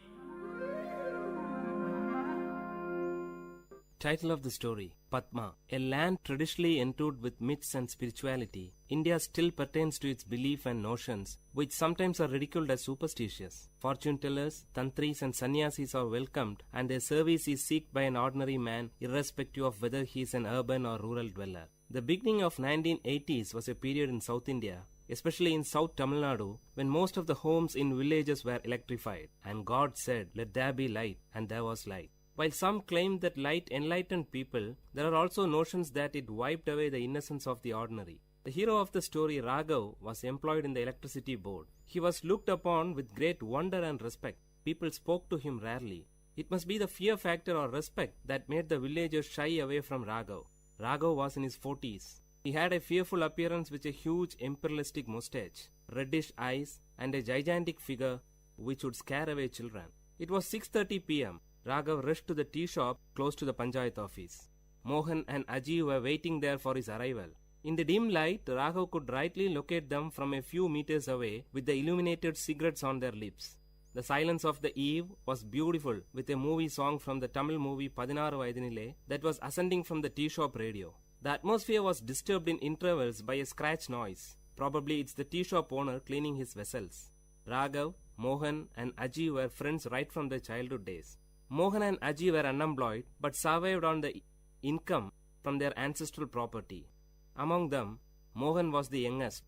Title of the story, Padma. A land traditionally endued with myths and spirituality, India still pertains to its belief and notions, which sometimes are ridiculed as superstitious. Fortune tellers, tantris and sannyasis are welcomed, and their service is sought by an ordinary man, irrespective of whether he is an urban or rural dweller. The beginning of 1980s was a period in South India, especially in South Tamil Nadu, when most of the homes in villages were electrified, and God said, "Let there be light," and there was light. While some claim that light enlightened people, there are also notions that it wiped away the innocence of the ordinary. The hero of the story, Raghav, was employed in the electricity board. He was looked upon with great wonder and respect. People spoke to him rarely. It must be the fear factor or respect that made the villagers shy away from Raghav. Raghav was in his 40s. He had a fearful appearance with a huge imperialistic mustache, reddish eyes, and a gigantic figure which would scare away children. It was 6:30 p.m. Raghav rushed to the tea shop close to the Panchayat office. Mohan and Aji were waiting there for his arrival. In the dim light, Raghav could rightly locate them from a few meters away with the illuminated cigarettes on their lips. The silence of the eve was beautiful, with a movie song from the Tamil movie 16 Vayadinile that was ascending from the tea shop radio. The atmosphere was disturbed in intervals by a scratch noise. Probably it's the tea shop owner cleaning his vessels. Raghav, Mohan and Aji were friends right from their childhood days. Mohan and Aji were unemployed but survived on the income from their ancestral property. Among them, Mohan was the youngest.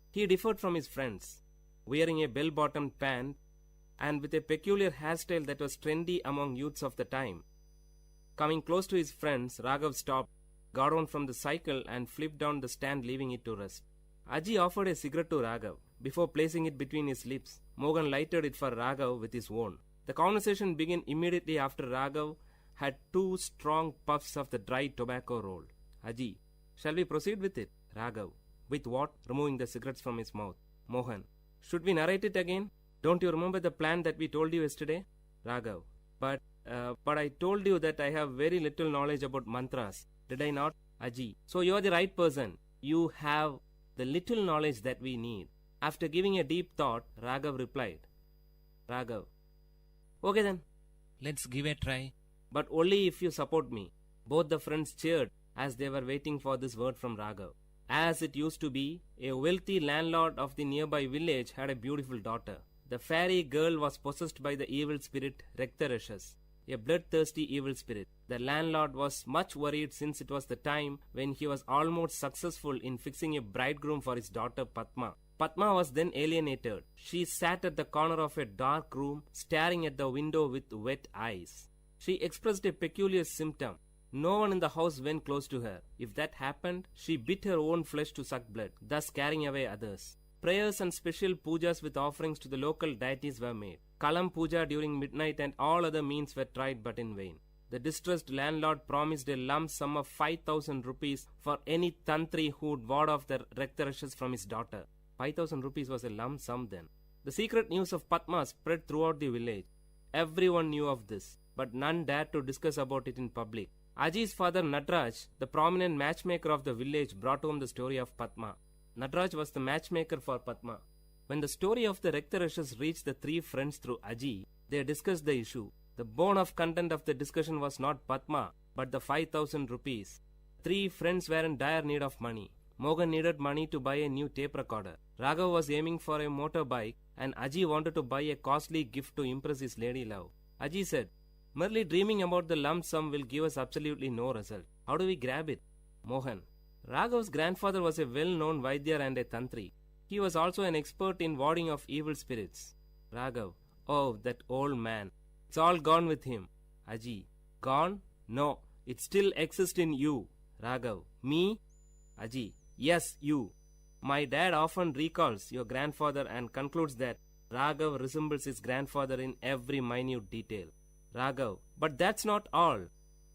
He differed from his friends, wearing a bell-bottomed pant and with a peculiar hairstyle that was trendy among youths of the time. Coming close to his friends, Raghav stopped, got on from the cycle and flipped down the stand, leaving it to rest. Aji offered a cigarette to Raghav. Before placing it between his lips, Mohan lighted it for Raghav with his own. The conversation began immediately after Raghav had 2 strong puffs of the dry tobacco roll. Aji, shall we proceed with it? Raghav, with what? Removing the cigarettes from his mouth. Mohan, should we narrate it again? Don't you remember the plan that we told you yesterday? Raghav, but I told you that I have very little knowledge about mantras. Did I not? Aji, so you are the right person. You have the little knowledge that we need. After giving a deep thought, Raghav replied. Raghav, okay then, let's give a try. But only if you support me. Both the friends cheered as they were waiting for this word from Raghav. As it used to be, a wealthy landlord of the nearby village had a beautiful daughter. The fairy girl was possessed by the evil spirit Raktarashas, a bloodthirsty evil spirit. The landlord was much worried since it was the time when he was almost successful in fixing a bridegroom for his daughter Padma. Padma was then alienated. She sat at the corner of a dark room, staring at the window with wet eyes. She expressed a peculiar symptom. No one in the house went close to her. If that happened, she bit her own flesh to suck blood, thus scaring away others. Prayers and special pujas with offerings to the local deities were made. Kalam puja during midnight and all other means were tried but in vain. The distressed landlord promised a lump sum of 5,000 rupees for any tantri who would ward off the Raktarashas from his daughter. 5,000 rupees was a lump sum then. The secret news of Padma spread throughout the village. Everyone knew of this, but none dared to discuss about it in public. Aji's father Natraj, the prominent matchmaker of the village, brought home the story of Padma. Natraj was the matchmaker for Padma. When the story of the Raktarashas reached the 3 friends through Aji, they discussed the issue. The bone of content of the discussion was not Padma, but the 5,000 rupees. 3 friends were in dire need of money. Mohan needed money to buy a new tape recorder. Raghav was aiming for a motorbike and Aji wanted to buy a costly gift to impress his lady love. Aji said, merely dreaming about the lump sum will give us absolutely no result. How do we grab it? Mohan, Raghav's grandfather was a well-known Vaidya and a Tantri. He was also an expert in warding off evil spirits. Raghav, oh, that old man. It's all gone with him. Aji, gone? No, it still exists in you. Raghav, me? Aji, yes, you. My dad often recalls your grandfather and concludes that Raghav resembles his grandfather in every minute detail. Raghav, but that's not all.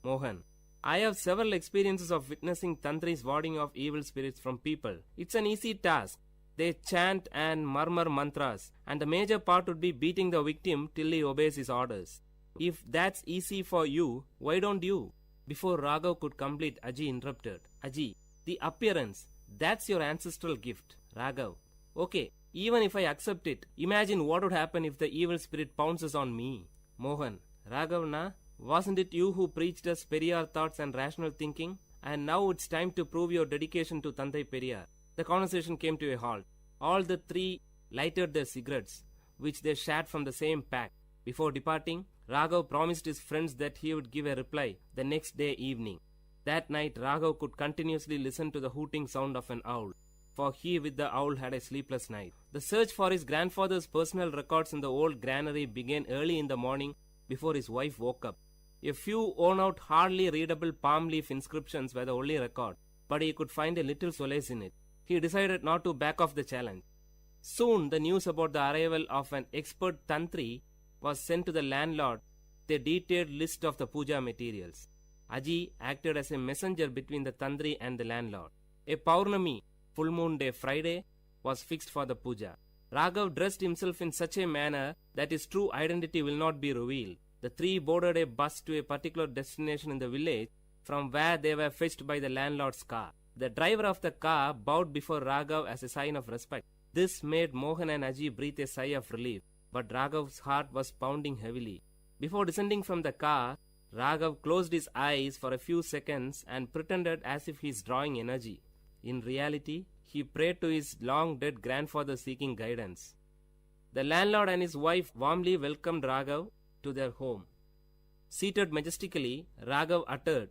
Mohan, I have several experiences of witnessing tantris warding off evil spirits from people. It's an easy task. They chant and murmur mantras, and the major part would be beating the victim till he obeys his orders. If that's easy for you, why don't you? Before Raghav could complete, Aji interrupted. Aji, the appearance, that's your ancestral gift. Raghav, okay, even if I accept it, imagine what would happen if the evil spirit pounces on me. Mohan, Raghav na, wasn't it you who preached us Periyar thoughts and rational thinking? And now it's time to prove your dedication to Tandai Periyar. The conversation came to a halt. All the 3 lighted their cigarettes, which they shared from the same pack. Before departing, Raghav promised his friends that he would give a reply the next day evening. That night, Raghav could continuously listen to the hooting sound of an owl, for he with the owl had a sleepless night. The search for his grandfather's personal records in the old granary began early in the morning before his wife woke up. A few worn-out, hardly readable palm leaf inscriptions were the only record, but he could find a little solace in it. He decided not to back off the challenge. Soon, the news about the arrival of an expert tantri was sent to the landlord with a detailed list of the puja materials. Aji acted as a messenger between the tantri and the landlord. A Paurnami, full moon day Friday, was fixed for the puja. Raghav dressed himself in such a manner that his true identity will not be revealed. The three boarded a bus to a particular destination in the village, from where they were fetched by the landlord's car. The driver of the car bowed before Raghav as a sign of respect. This made Mohan and Aji breathe a sigh of relief, but Raghav's heart was pounding heavily. Before descending from the car, Raghav closed his eyes for a few seconds and pretended as if he is drawing energy. In reality, he prayed to his long-dead grandfather seeking guidance. The landlord and his wife warmly welcomed Raghav to their home. Seated majestically, Raghav uttered,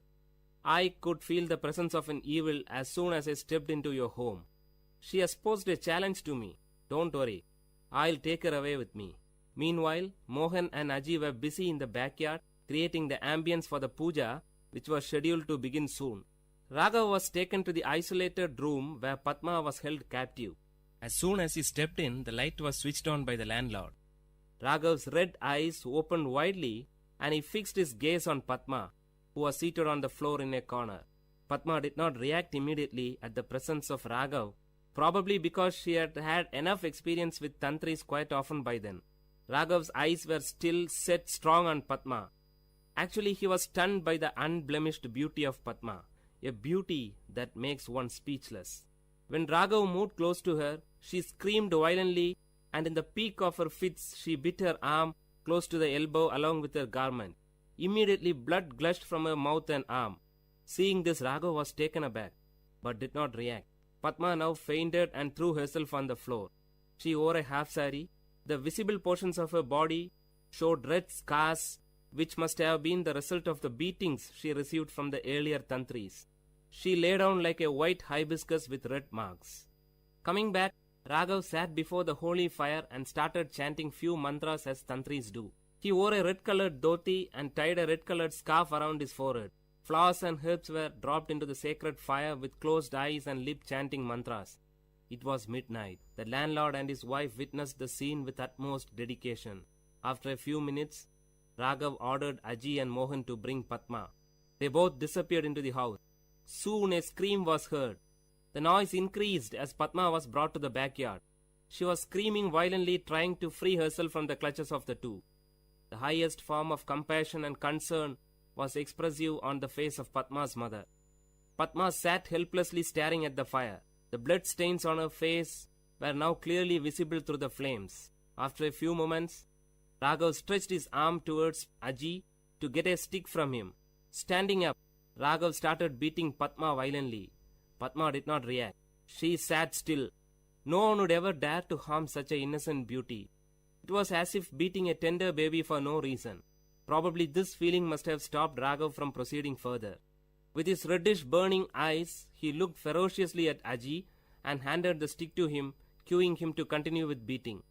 "I could feel the presence of an evil as soon as I stepped into your home. She has posed a challenge to me. Don't worry, I'll take her away with me." Meanwhile, Mohan and Aji were busy in the backyard creating the ambience for the puja, which was scheduled to begin soon. Raghav was taken to the isolated room where Padma was held captive. As soon as he stepped in, the light was switched on by the landlord. Raghav's red eyes opened widely and he fixed his gaze on Padma, who was seated on the floor in a corner. Padma did not react immediately at the presence of Raghav, probably because she had had enough experience with tantris quite often by then. Raghav's eyes were still set strong on Padma. Actually, he was stunned by the unblemished beauty of Padma, a beauty that makes one speechless. When Raghav moved close to her, she screamed violently, and in the peak of her fits, she bit her arm close to the elbow along with her garment. Immediately, blood gushed from her mouth and arm. Seeing this, Raghav was taken aback, but did not react. Padma now fainted and threw herself on the floor. She wore a half sari. The visible portions of her body showed red scars, which must have been the result of the beatings she received from the earlier tantris. She lay down like a white hibiscus with red marks. Coming back, Raghav sat before the holy fire and started chanting few mantras as tantris do. He wore a red-colored dhoti and tied a red-colored scarf around his forehead. Flowers and herbs were dropped into the sacred fire with closed eyes and lip chanting mantras. It was midnight. The landlord and his wife witnessed the scene with utmost dedication. After a few minutes, Raghav ordered Aji and Mohan to bring Padma. They both disappeared into the house. Soon a scream was heard. The noise increased as Padma was brought to the backyard. She was screaming violently, trying to free herself from the clutches of the two. The highest form of compassion and concern was expressive on the face of Padma's mother. Padma sat helplessly staring at the fire. The blood stains on her face were now clearly visible through the flames. After a few moments, Raghav stretched his arm towards Aji to get a stick from him. Standing up, Raghav started beating Padma violently. Padma did not react. She sat still. No one would ever dare to harm such an innocent beauty. It was as if beating a tender baby for no reason. Probably this feeling must have stopped Raghav from proceeding further. With his reddish burning eyes, he looked ferociously at Aji and handed the stick to him, cueing him to continue with beating.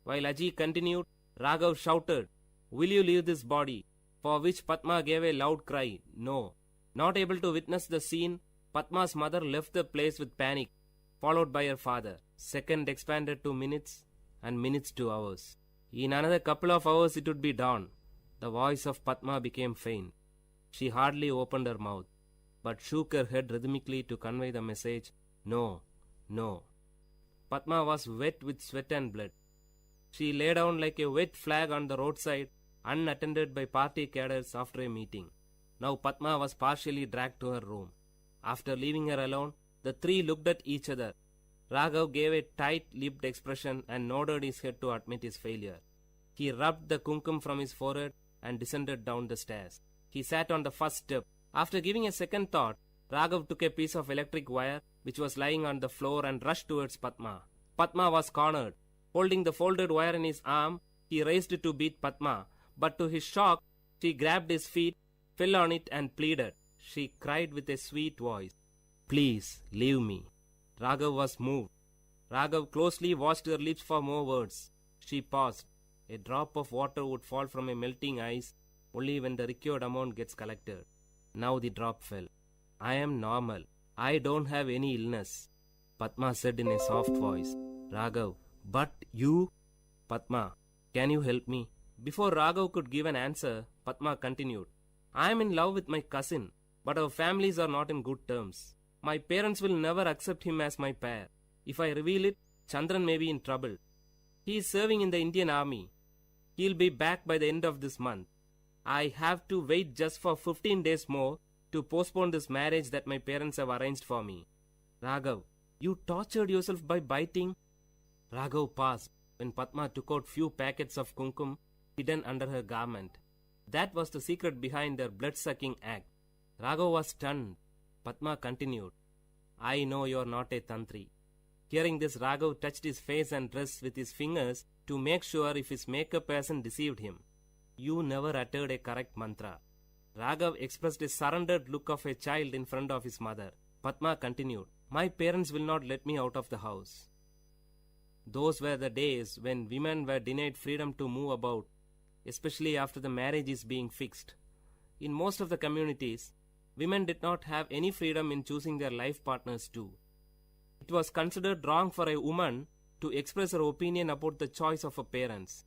While Aji continued, Raghav shouted, "Will you leave this body?" For which Padma gave a loud cry, "No." Not able to witness the scene, Padma's mother left the place with panic, followed by her father. Second expanded to minutes, and minutes to hours. In another couple of hours it would be dawn. The voice of Padma became faint. She hardly opened her mouth, but shook her head rhythmically to convey the message, "No, no." Padma was wet with sweat and blood. She lay down like a wet flag on the roadside, unattended by party cadres after a meeting. Now Padma was partially dragged to her room. After leaving her alone, the three looked at each other. Raghav gave a tight-lipped expression and nodded his head to admit his failure. He rubbed the kumkum from his forehead and descended down the stairs. He sat on the first step. After giving a second thought, Raghav took a piece of electric wire which was lying on the floor and rushed towards Padma. Padma was cornered. Holding the folded wire in his arm, he raised it to beat Padma, but to his shock, she grabbed his feet, fell on it and pleaded. She cried with a sweet voice, "Please, leave me." Raghav was moved. Raghav closely watched her lips for more words. She paused. A drop of water would fall from a melting ice only when the required amount gets collected. Now the drop fell. "I am normal. I don't have any illness," Padma said in a soft voice. Raghav, "But you?" "Padma, can you help me?" Before Raghav could give an answer, Padma continued, "I am in love with my cousin, but our families are not in good terms. My parents will never accept him as my pair. If I reveal it, Chandran may be in trouble. He is serving in the Indian army. He'll be back by the end of this month. I have to wait just for 15 days more to postpone this marriage that my parents have arranged for me. Raghav, you tortured yourself by biting? Raghav paused when Padma took out few packets of kumkum hidden under her garment. That was the secret behind their blood-sucking act. Raghav was stunned. Padma continued, I know you are not a tantri. Hearing this, Raghav touched his face and dress with his fingers to make sure if his makeup hasn't deceived him. You never uttered a correct mantra. Raghav expressed a surrendered look of a child in front of his mother. Padma continued, my parents will not let me out of the house. Those were the days when women were denied freedom to move about, especially after the marriage is being fixed. In most of the communities, women did not have any freedom in choosing their life partners too. It was considered wrong for a woman to express her opinion about the choice of her parents.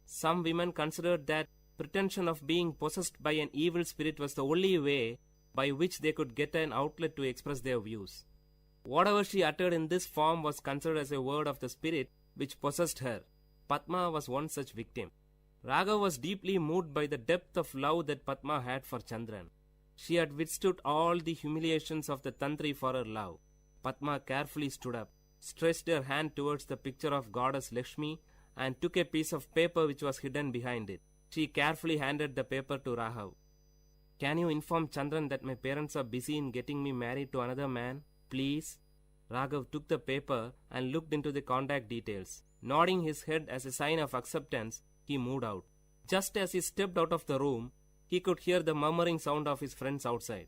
Some women considered that pretension of being possessed by an evil spirit was the only way by which they could get an outlet to express their views. Whatever she uttered in this form was considered as a word of the spirit which possessed her. Padma was one such victim. Raghav was deeply moved by the depth of love that Padma had for Chandran. She had withstood all the humiliations of the Tantri for her love. Padma carefully stood up, stretched her hand towards the picture of goddess Lakshmi, and took a piece of paper which was hidden behind it. She carefully handed the paper to Raghav. Can you inform Chandran that my parents are busy in getting me married to another man? Please? Raghav took the paper and looked into the contact details. Nodding his head as a sign of acceptance, he moved out. Just as he stepped out of the room, he could hear the murmuring sound of his friends outside.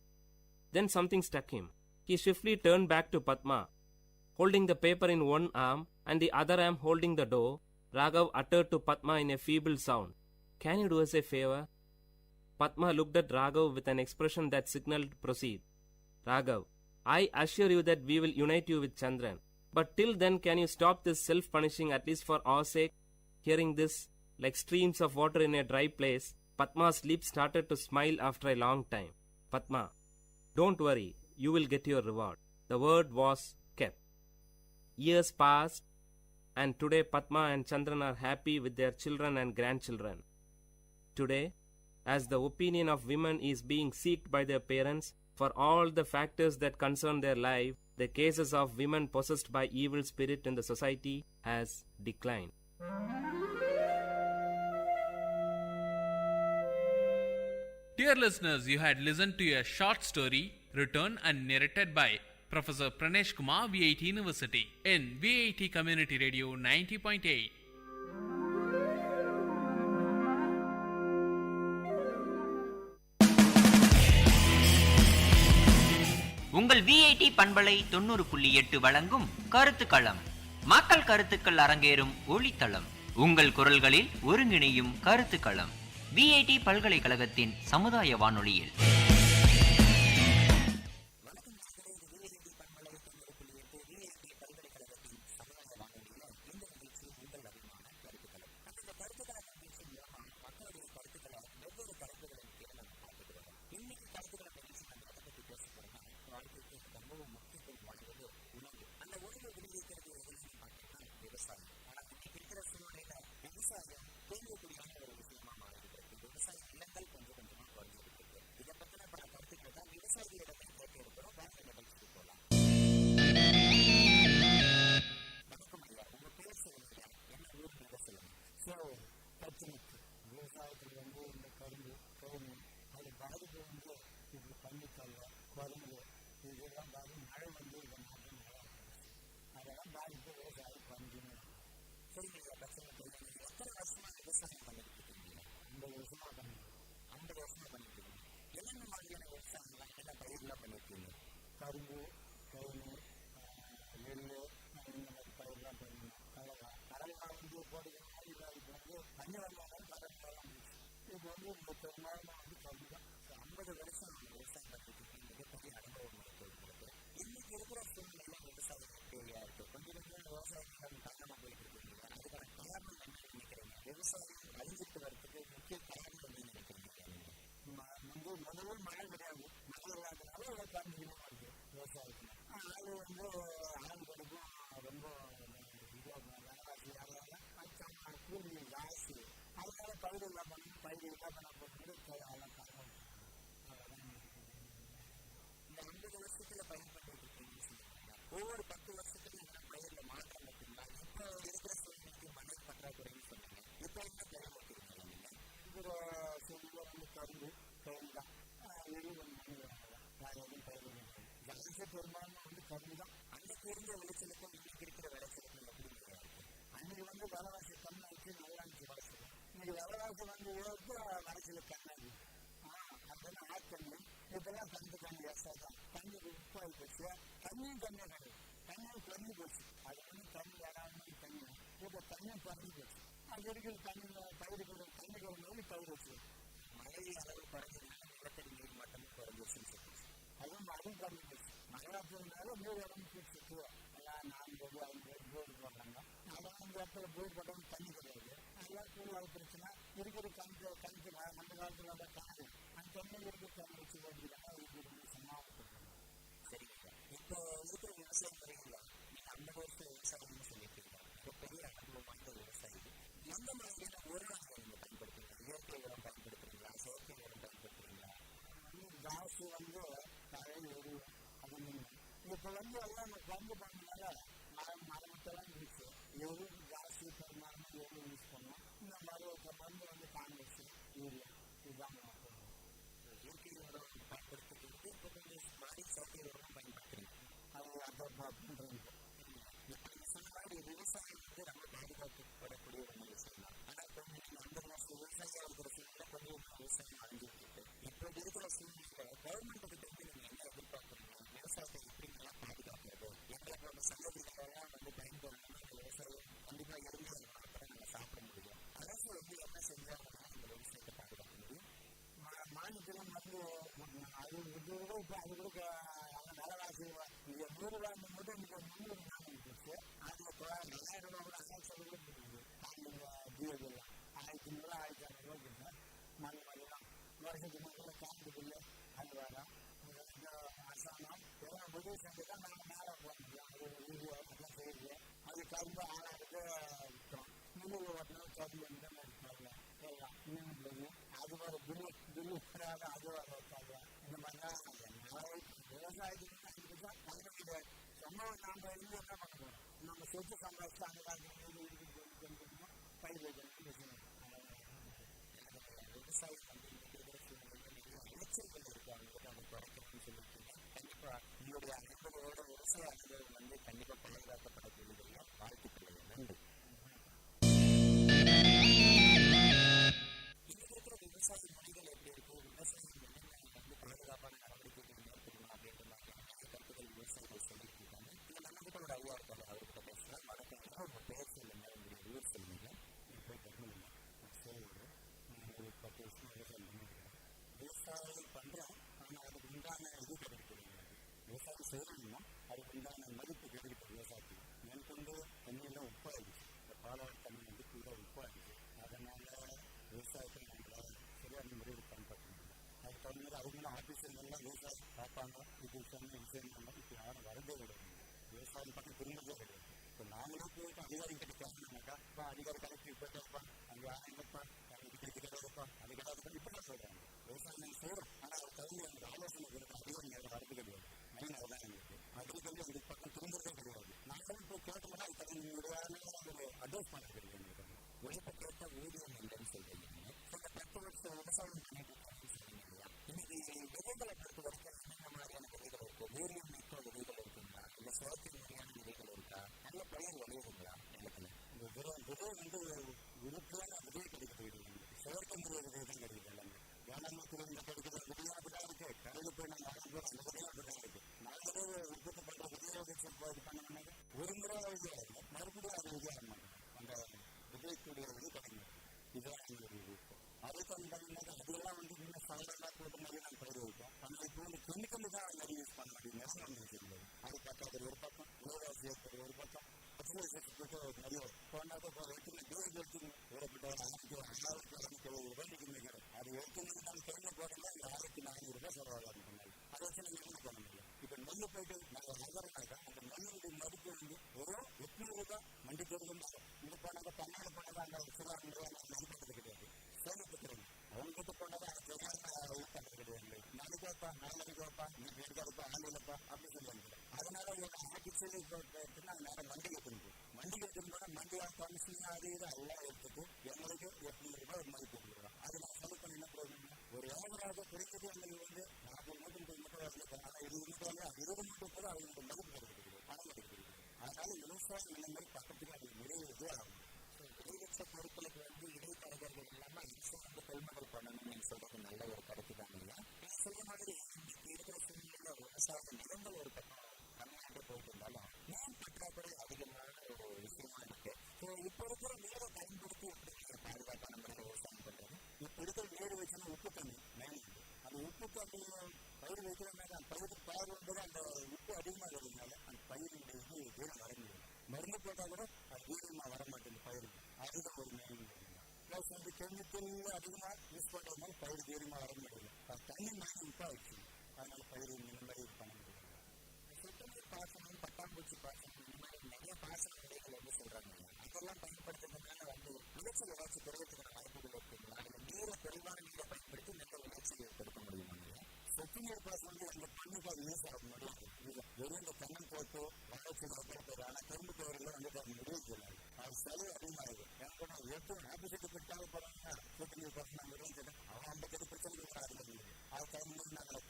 Then something struck him. He swiftly turned back to Padma. Holding the paper in one arm and the other arm holding the door, Raghav uttered to Padma in a feeble sound, Can you do us a favor? Padma looked at Raghav with an expression that signaled proceed. Raghav, I assure you that we will unite you with Chandran. But till then, can you stop this self-punishing at least for our sake? Hearing this, like streams of water in a dry place, Padma's lips started to smile after a long time. Padma, don't worry, you will get your reward. The word was kept. Years passed, and today Padma and Chandran are happy with their children and grandchildren. Today, as the opinion of women is being sought by their parents for all the factors that concern their life, the cases of women possessed by evil spirit in the society has declined. Dear listeners, you had listened to a short story written and narrated by Professor Pranesh Kumar, VIT University, in VIT Community Radio 90.8. உங்கள் VIT பண்பலை 90.8 வழங்கும் கருத்துக்களம். மக்கள் கருத்துக்கள் அரங்கேறும் ஒளித்தளம். உங்கள் குரல்களில் ஒருங்கிணையும் கருத்துக்களம். VIT பல்கலைக்கழகத்தின் சமுதாய வானொலியில். பயிர் இல்லாமல் பயிர் இல்லாமல் நம்ம இந்த 50 வருஷத்துல பயன்பட்டு ஒவ்வொரு 10 வருஷத்துக்கு என்ன பயிரில் மாற்றம் இருக்குங்களா? இப்போ இருக்கிற சூழ்நிலைக்கு மணல் பற்றாக்குறைன்னு சொன்னீங்க. இப்போ என்ன பயிர் வைக்கிறீங்க? இருக்கிற சூழ்நிலை வந்து கரும்பு பயிர் தான், எதுவும் மண் வேறு எதுவும் பயிர் ஜாஸ்தி பெரும்பாலும் வந்து கரும்பு தான். அன்னைக்கு இருந்த விளைச்சலுக்கும் இன்னைக்கு இருக்கிற விளைச்சலுக்கும் எப்படி இருக்கு? அன்னைக்கு வந்து விலைவாசி கம்மியாச்சு, நல்லா இருந்துச்சு விளைச்சல். இன்னைக்கு விலைவாசி வந்து உயர்த்து விளைச்சல் கம்மியாச்சு. அதெல்லாம் ஆட்கண்ணு இப்பெல்லாம் கண்டு கம்மி விவசாயம் தண்ணி உப்பாகி போச்சு, தண்ணியும் கம்மியாக கிடையாது, தண்ணியும் குறைஞ்சி போச்சு. அது வந்து தண்ணி வராமல் தண்ணி இப்போ தண்ணியும் குறைஞ்சி போச்சு. அது இருக்கிற தண்ணி பயிருக்கு தண்ணி குறைஞ்சு பயிர் வச்சு மழை அளவு குறைஞ்சதுனால நிலத்தடி நீர் மட்டமும் குறைஞ்சி வச்சுன்னு சொல்லிச்சு. அதுவும் மழையும் குறைஞ்சி போச்சு. மழையாற்றுனால 3 இடம் போட்டு எல்லாம் 4 5 போர்டு போடுறாங்க. அதெல்லாம் இந்த இடத்துல போர்டு போட்டவங்க தண்ணி கிடையாது. அதெல்லாம் கூலி பிரச்சனை இருக்கிற கணக்கு அந்த காலத்தில் தான் காணு அந்த தண்ணி இருக்கிற தண்ணி வச்சு ஓடிக்கிறாங்க. இருக்கிறது சமாளிக்கிறாங்க. சரிங்க. இப்போ இருக்கிற விவசாய முறைகளில் நீங்கள் 50 வருஷம் விவசாயம்னு சொல்லியிருக்கீங்க. இப்போ பெரிய அனுபவம் வாய்ந்த விவசாயி எந்த மாதிரியான உரங்களை நீங்கள் பயன்படுத்துறீங்க? இயற்கை உரம் பயன்படுத்துறீங்களா, செயற்கை உரம் பயன்படுத்துறீங்களா? ஜாஸ்தி வந்து தழை எரு அது இப்போ வந்து எல்லாம் நம்ம கம்பு பண்ணனால மரமத்தெல்லாம் இருந்துச்சு. எரு ஜாஸ்தி பெருமானமாக எரு யூஸ் பண்ணோம். இந்த மருந்து வந்து காங்கிரஸ் யூரியா இதுதான் இயற்கை உரம் பயன்படுத்துறது. இப்போ கொஞ்சம் மாறி செயற்கை உரம் பயன்படுத்துறீங்க. அது அதை பண்ணுறது. இப்போ சொன்ன மாதிரி விவசாயம் வந்து ரொம்ப பாதுகாக்கப்படக்கூடிய ஒரு விஷயம் தான். ஆனால் கொஞ்சம் 50 வருஷம் விவசாயியாக இருக்கிற சூழ்நிலை கொஞ்சம் விவசாயம் அழிஞ்சிருக்கு. இப்போ இருக்கிற சூழ்நிலை கவர்மெண்ட் கிட்ட இருந்து நீங்கள் என்ன எதிர்பார்க்குறீங்க? விவசாயத்தை எப்படி நல்லா பாதுகாக்கிறது? எங்களோட சந்ததிகளெல்லாம் வந்து பயன்படுத்தணும். இந்த விவசாயம் கண்டிப்பாக இருந்து அப்புறம் நம்ம சாப்பிட முடியும். அரசு வந்து என்ன செஞ்சாங்கன்னா இந்த விவசாயத்தை பாதுகாக்க முடியும். மாநிலத்திலும் வந்து அது இது விட இப்போ அது கூட விலைவாசி இங்கே 100 ரூபா மட்டும் இங்கே 300 போச்சு. அதில் இப்போ 2000 ரூபா கூட அரசு இருக்குது. ஜியோலாம் 1500 1500 இருக்குது. மண் மதியம் வருஷத்துக்கு முதல்ல காப்பீடு பில்லு அது வரும். அரசாங்கம் எல்லாம் உதவி செஞ்சு தான் நாங்கள் மேலே போக முடியும். அது வீடியோ அதெல்லாம் செய்யுது. அது கரும்பு ஆனாருக்கு விற்கிறோம். மில்லில் ஓட்டணும் கரும்பு இந்த மாதிரி இருக்காங்க எல்லாம் இன்னும் பிள்ளைங்க அது வர பில்லு வராது, அது வர வைக்காது. இந்த மாதிரிலாம் விவசாயத்துக்கு அதுக்கு பண்ண முடியாது. சும்மா நாம் இருந்து என்ன பண்ண போகிறோம்? நம்ம சொத்து சம்பாதிச்சு அந்த காலத்தில் இருக்குது பயிர் வைக்கணும். விவசாயம் வந்து விளைச்சல்கள் இருக்கு, அவங்களுக்கு அதை குறைக்கணும்னு சொல்லியிருக்கீங்க. கண்டிப்பாக உங்களுடைய 50 விவசாய அனுபவம் வந்து கண்டிப்பாக பாதுகாக்கப்படக்கூடிய வாழ்த்துக்கள். நன்றி. இன்னைக்கு இருக்கிற விவசாய முறைகள் எப்படி இருக்கு? விவசாயம் என்னென்ன வந்து பாதுகாப்பான நடவடிக்கைகள் மேற்கொள்ளணும் அப்படின்ற மாதிரியான கருத்துக்கள் விவசாயிகள் சொல்லிட்டு இருக்காங்க. இல்லை நம்ம கிட்ட ஒரு ஐயா இருக்காங்க, அவர்கிட்ட பேசலாம். வணக்கம். உங்கள் பேர் சொல்லுங்க, உங்களுடைய ஊர் சொல்லுங்க. இப்போ தர்மலிங்க சேவூர். ஒரு 10 வருஷம் விவசாயம் பண்ணியிருக்கேன். விவசாயம் பண்ணுறோம், ஆனால் அதுக்கு உண்டான இது கிடைக்கிறது. விவசாயம் செய்யணும்னா அதுக்கு உண்டான மதிப்பு கிடைக்கிறது. விவசாயத்துக்கு மேற்கொண்டு தண்ணியெல்லாம் உப்பாகிடுச்சு. இந்த பாலாறு தண்ணி வந்து கூட உப்பாகிடுச்சு. அதனால் விவசாயத்தை நம்மளால் சரியான முறையில் பயன்படுத்த முடியும். அதுக்கு தகுந்த மாதிரி அவங்களும் ஆஃபீஸர்கள்லாம் விவசாயம் பார்ப்பாங்க. இது விஷயம் இப்போ யாரும் வரதே கிடையாது. விவசாயம் பக்கம் திரும்பவே கிடையாது. இப்போ நாங்களே போயிட்டு அதிகாரி கிட்ட பேசணும்னாக்கா இப்போ அதிகாரி கலெக்டர் போயிட்டப்பா அங்கே யாரும் இல்லைப்பா இது கிடைக்கிறப்பா அது கிடையாது இப்படிலாம் சொல்கிறாங்க. விவசாயம் நாங்கள் செய்கிறோம், ஆனால் அது தகுந்த எங்களுக்கு ஆலோசனை கொடுக்க அதிகாரி நேரம் வரது கிடையாது. மெயின் அதுதான் எங்களுக்கு. அதுக்கு வந்து எங்களுக்கு பக்கம் திரும்புறதே கிடையாது. நாங்களும் இப்போ கேட்டோம்னா அது தகுந்த முறையான ஒரு அட்வைஸ் பண்ண கிடையாது. எங்களுக்கு உழைப்பை கேட்ட ஊதியம் இல்லைன்னு சொல்கிறீங்க. இந்த 10 வருஷம் விவசாயம் பண்ணிட்டு சொல்றீங்க இல்லையா? இன்னைக்கு விதைகளை பொறுத்த வரைக்கும் என்னென்ன மாதிரியான விதைகள் இருக்கு? ஊரியம் மிக்க விதைகள் இருக்குங்களா, இல்லை செயற்கை முறையான விதைகள் இருக்கா, நல்ல பயிர் விளையுதுங்களா நிலத்துல? இந்த விதை வந்து விருப்பமான விதை கிடைக்கிறது. செயற்கை முறை விதை தான் கிடைக்குது எல்லாமே. வேளாண்மைத்துறை கிடைக்கிற விதையும் அப்படிதான் இருக்கு. கடையில் போய் நாங்கள் அந்த விதையும் அப்படிதான் இருக்கு. நாங்களே உற்பத்தி பண்ணுற விதையை இது பண்ணோம்னாக்க ஒரு முறை விதையாக மறுபடியும் அது விதையாக மாட்டோம். அந்த விதைக்கூடிய இது கிடைக்கும். இதுதான் எங்களுடைய விருப்பம். அதுக்கு வந்தாங்கன்னாக்கா அதெல்லாம் வந்து இன்னும் சாதெல்லாம் போட்ட மாதிரி நாங்கள் பயிர் வைப்போம். ஆனால் இப்போ வந்து கெமிக்கல் தான் நிறைய யூஸ் பண்ண முடியும். நெசம் வந்துருக்குது. அது பத்தாது ஒரு பக்கம் விலைவாசி ஏற்படுது, ஒரு பக்கம் பச்சை நிறைய போனாக்க இப்போ எடுத்துன்னு டேஜ் எடுத்துன்னு ஏற்பட்ட 1000 அது எடுத்துன்னு நம்ம கையில் போட்டோம்னா 1400 செலவாகும் பண்ணாங்க. அதை வச்சு நம்ம என்ன பண்ண முடியும்? இப்போ நெல் போயிட்டு நாங்கள் நகரனாக்கா அந்த நெல்லுடைய மதிப்பு வந்து வெறும் 800 மண்டி பேருக்கு இங்கே போனாக்கா 12 போனாக்கா அந்த சில மதிப்பீடு கிடையாது. சேமிப்புக்கிறோம் அவங்க கிட்ட போனாக்கா அது இல்லப்பா நாலு இருக்கோப்பா நீ இருக்காதுப்பா ஆள் இல்லப்பா அப்படின்னு சொல்லுவாங்க. அதனால ஆக்சுவலி இப்போ நாங்கள் நேரம் வண்டிக்கு எடுத்துருப்போம். வண்டிக்கு எடுத்துட்டு போனால் வண்டியாக கமிஷன் அது இது எல்லாம் எடுத்துட்டு எங்களுக்கு 800 ரூபாய் ஒரு மாதிரி போட்டுருக்கோம். அது நான் செலவு பண்ணி என்ன ப்ராப்ளம் ஒரு ஏவராக குறைந்தது எங்களுக்கு 40 மூட்டை 30 மூட்டை வரல. ஆனால் 20 மூட்டை கூட அவங்களுக்கு மதிப்பு கிடைக்கிறது பணம் கிடைக்கிறது. அதனால விவசாயம் இந்த மாதிரி பக்கத்துக்கு அது நிறைய இது ஆகும். விளைவிச்ச பொருட்களுக்கு இடைத்தரகர்கள் இல்லாமல் அரசு கொள்முதல் பண்ணணும்னு சொல்றது நல்ல ஒரு கருத்து தான். இல்லையா சொல்ற மாதிரி இருக்கிற சூழ்நிலை விவசாய நிலங்கள் ஒரு பக்கம் தமிழ்நாட்டை போயிட்டு இருந்தாலும் நீர் பற்றாக்குறை அதிகமான ஒரு விஷயமா இருக்கு. இப்போ இருக்கிற நீரை பயன்படுத்தி எப்படி பாதுகாப்பான முறையில் விவசாயம் பண்றது? இப்போ இருக்கிற நீர் வச்சுன்னா உப்பு தண்ணி மேலே அந்த உப்பு தண்ணியை பயிர் வைக்கிறோம்னா பயிருக்கு பயிர் வந்து அந்த உப்பு அதிகமாக வருதுனால அந்த பயிரினுடைய வீரம் வர முடியும். மருந்து போட்டால் கூட அது வீரமாக வர மாட்டேங்குது பயிர். அதுதான் ஒரு மெயின். ப்ளஸ் வந்து கெமிக்கல் அதிகமாக யூஸ் பண்ணுறதுனால பயிர் வீரமாக வர முடியல. தண்ணி மேலே உப்பாக வச்சு அதனால பயிர் இந்த மாதிரி இது பண்ண முடியாது. சொட்டு நீர் பாசனம், பட்டாம்பூச்சி பாசனம், இந்த மாதிரி நிறைய பாசன முறைகள் வந்து சொல்கிறாங்க. அதெல்லாம் பயன்படுத்துறதுனால விளைச்சல் ஏதாச்சும் பெறுவதற்கான வாய்ப்புகள் இருக்குங்களா? அதில் நீரை தெளிவான நீரை பயன்படுத்தி நல்ல விளைச்சல் ஏற்படுத்த முடியுமா? சொட்டு நீர் பாசனம் வந்து அந்த பண்ணுக்கு அது யூஸ் ஆக முடியாது. வெறும் இந்த தென்னம் போட்டு வளர்ச்சி போட்டு ஆனால் கரும்பு பயிரில் வந்து அது முடிவு அது செலவு அதிகமாகுது. எனக்கு எப்பவும் ஆப்போசிட் பிட்டாக போகிறாங்கன்னா சொட்டு நீர் பாசனம் முடிவு அவன் 50 பிரச்சனை அதிகம் அது தகுந்த நாங்கள்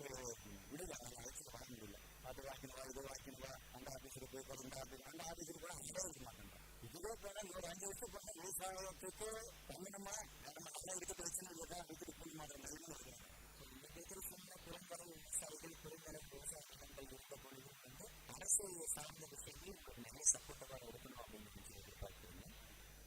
விடுதலை அதை அழைச்சிட்டு வர முடியல. அது வாக்கினவா இது வாக்கினவா அந்த ஆஃபீஸுக்கு போய் இந்த ஆஃபீஸுக்கு போய் அங்கே இருக்க மாட்டேன். இதுவே போனால் ஒரு 5 வருஷம் போனால் விவசாயத்துக்கு தமிழமா நம்ம நல்லா இருக்க பிரச்சனை இல்லைதான் வீட்டுக்கு போய் மாட்டேன் நிலைமை இருக்கிறாங்க. இருக்கிற சின்ன பெரும்பறை விவசாயிகள் பெரும்பறை விவசாய நிலங்கள் இருந்த பொழுது வந்து அரசு சார்ந்த விஷயங்கள் நிறைய சப்போர்ட்டவாக இருக்கணும் அப்படின்னு சொல்லி எதிர்பார்க்குறீங்க.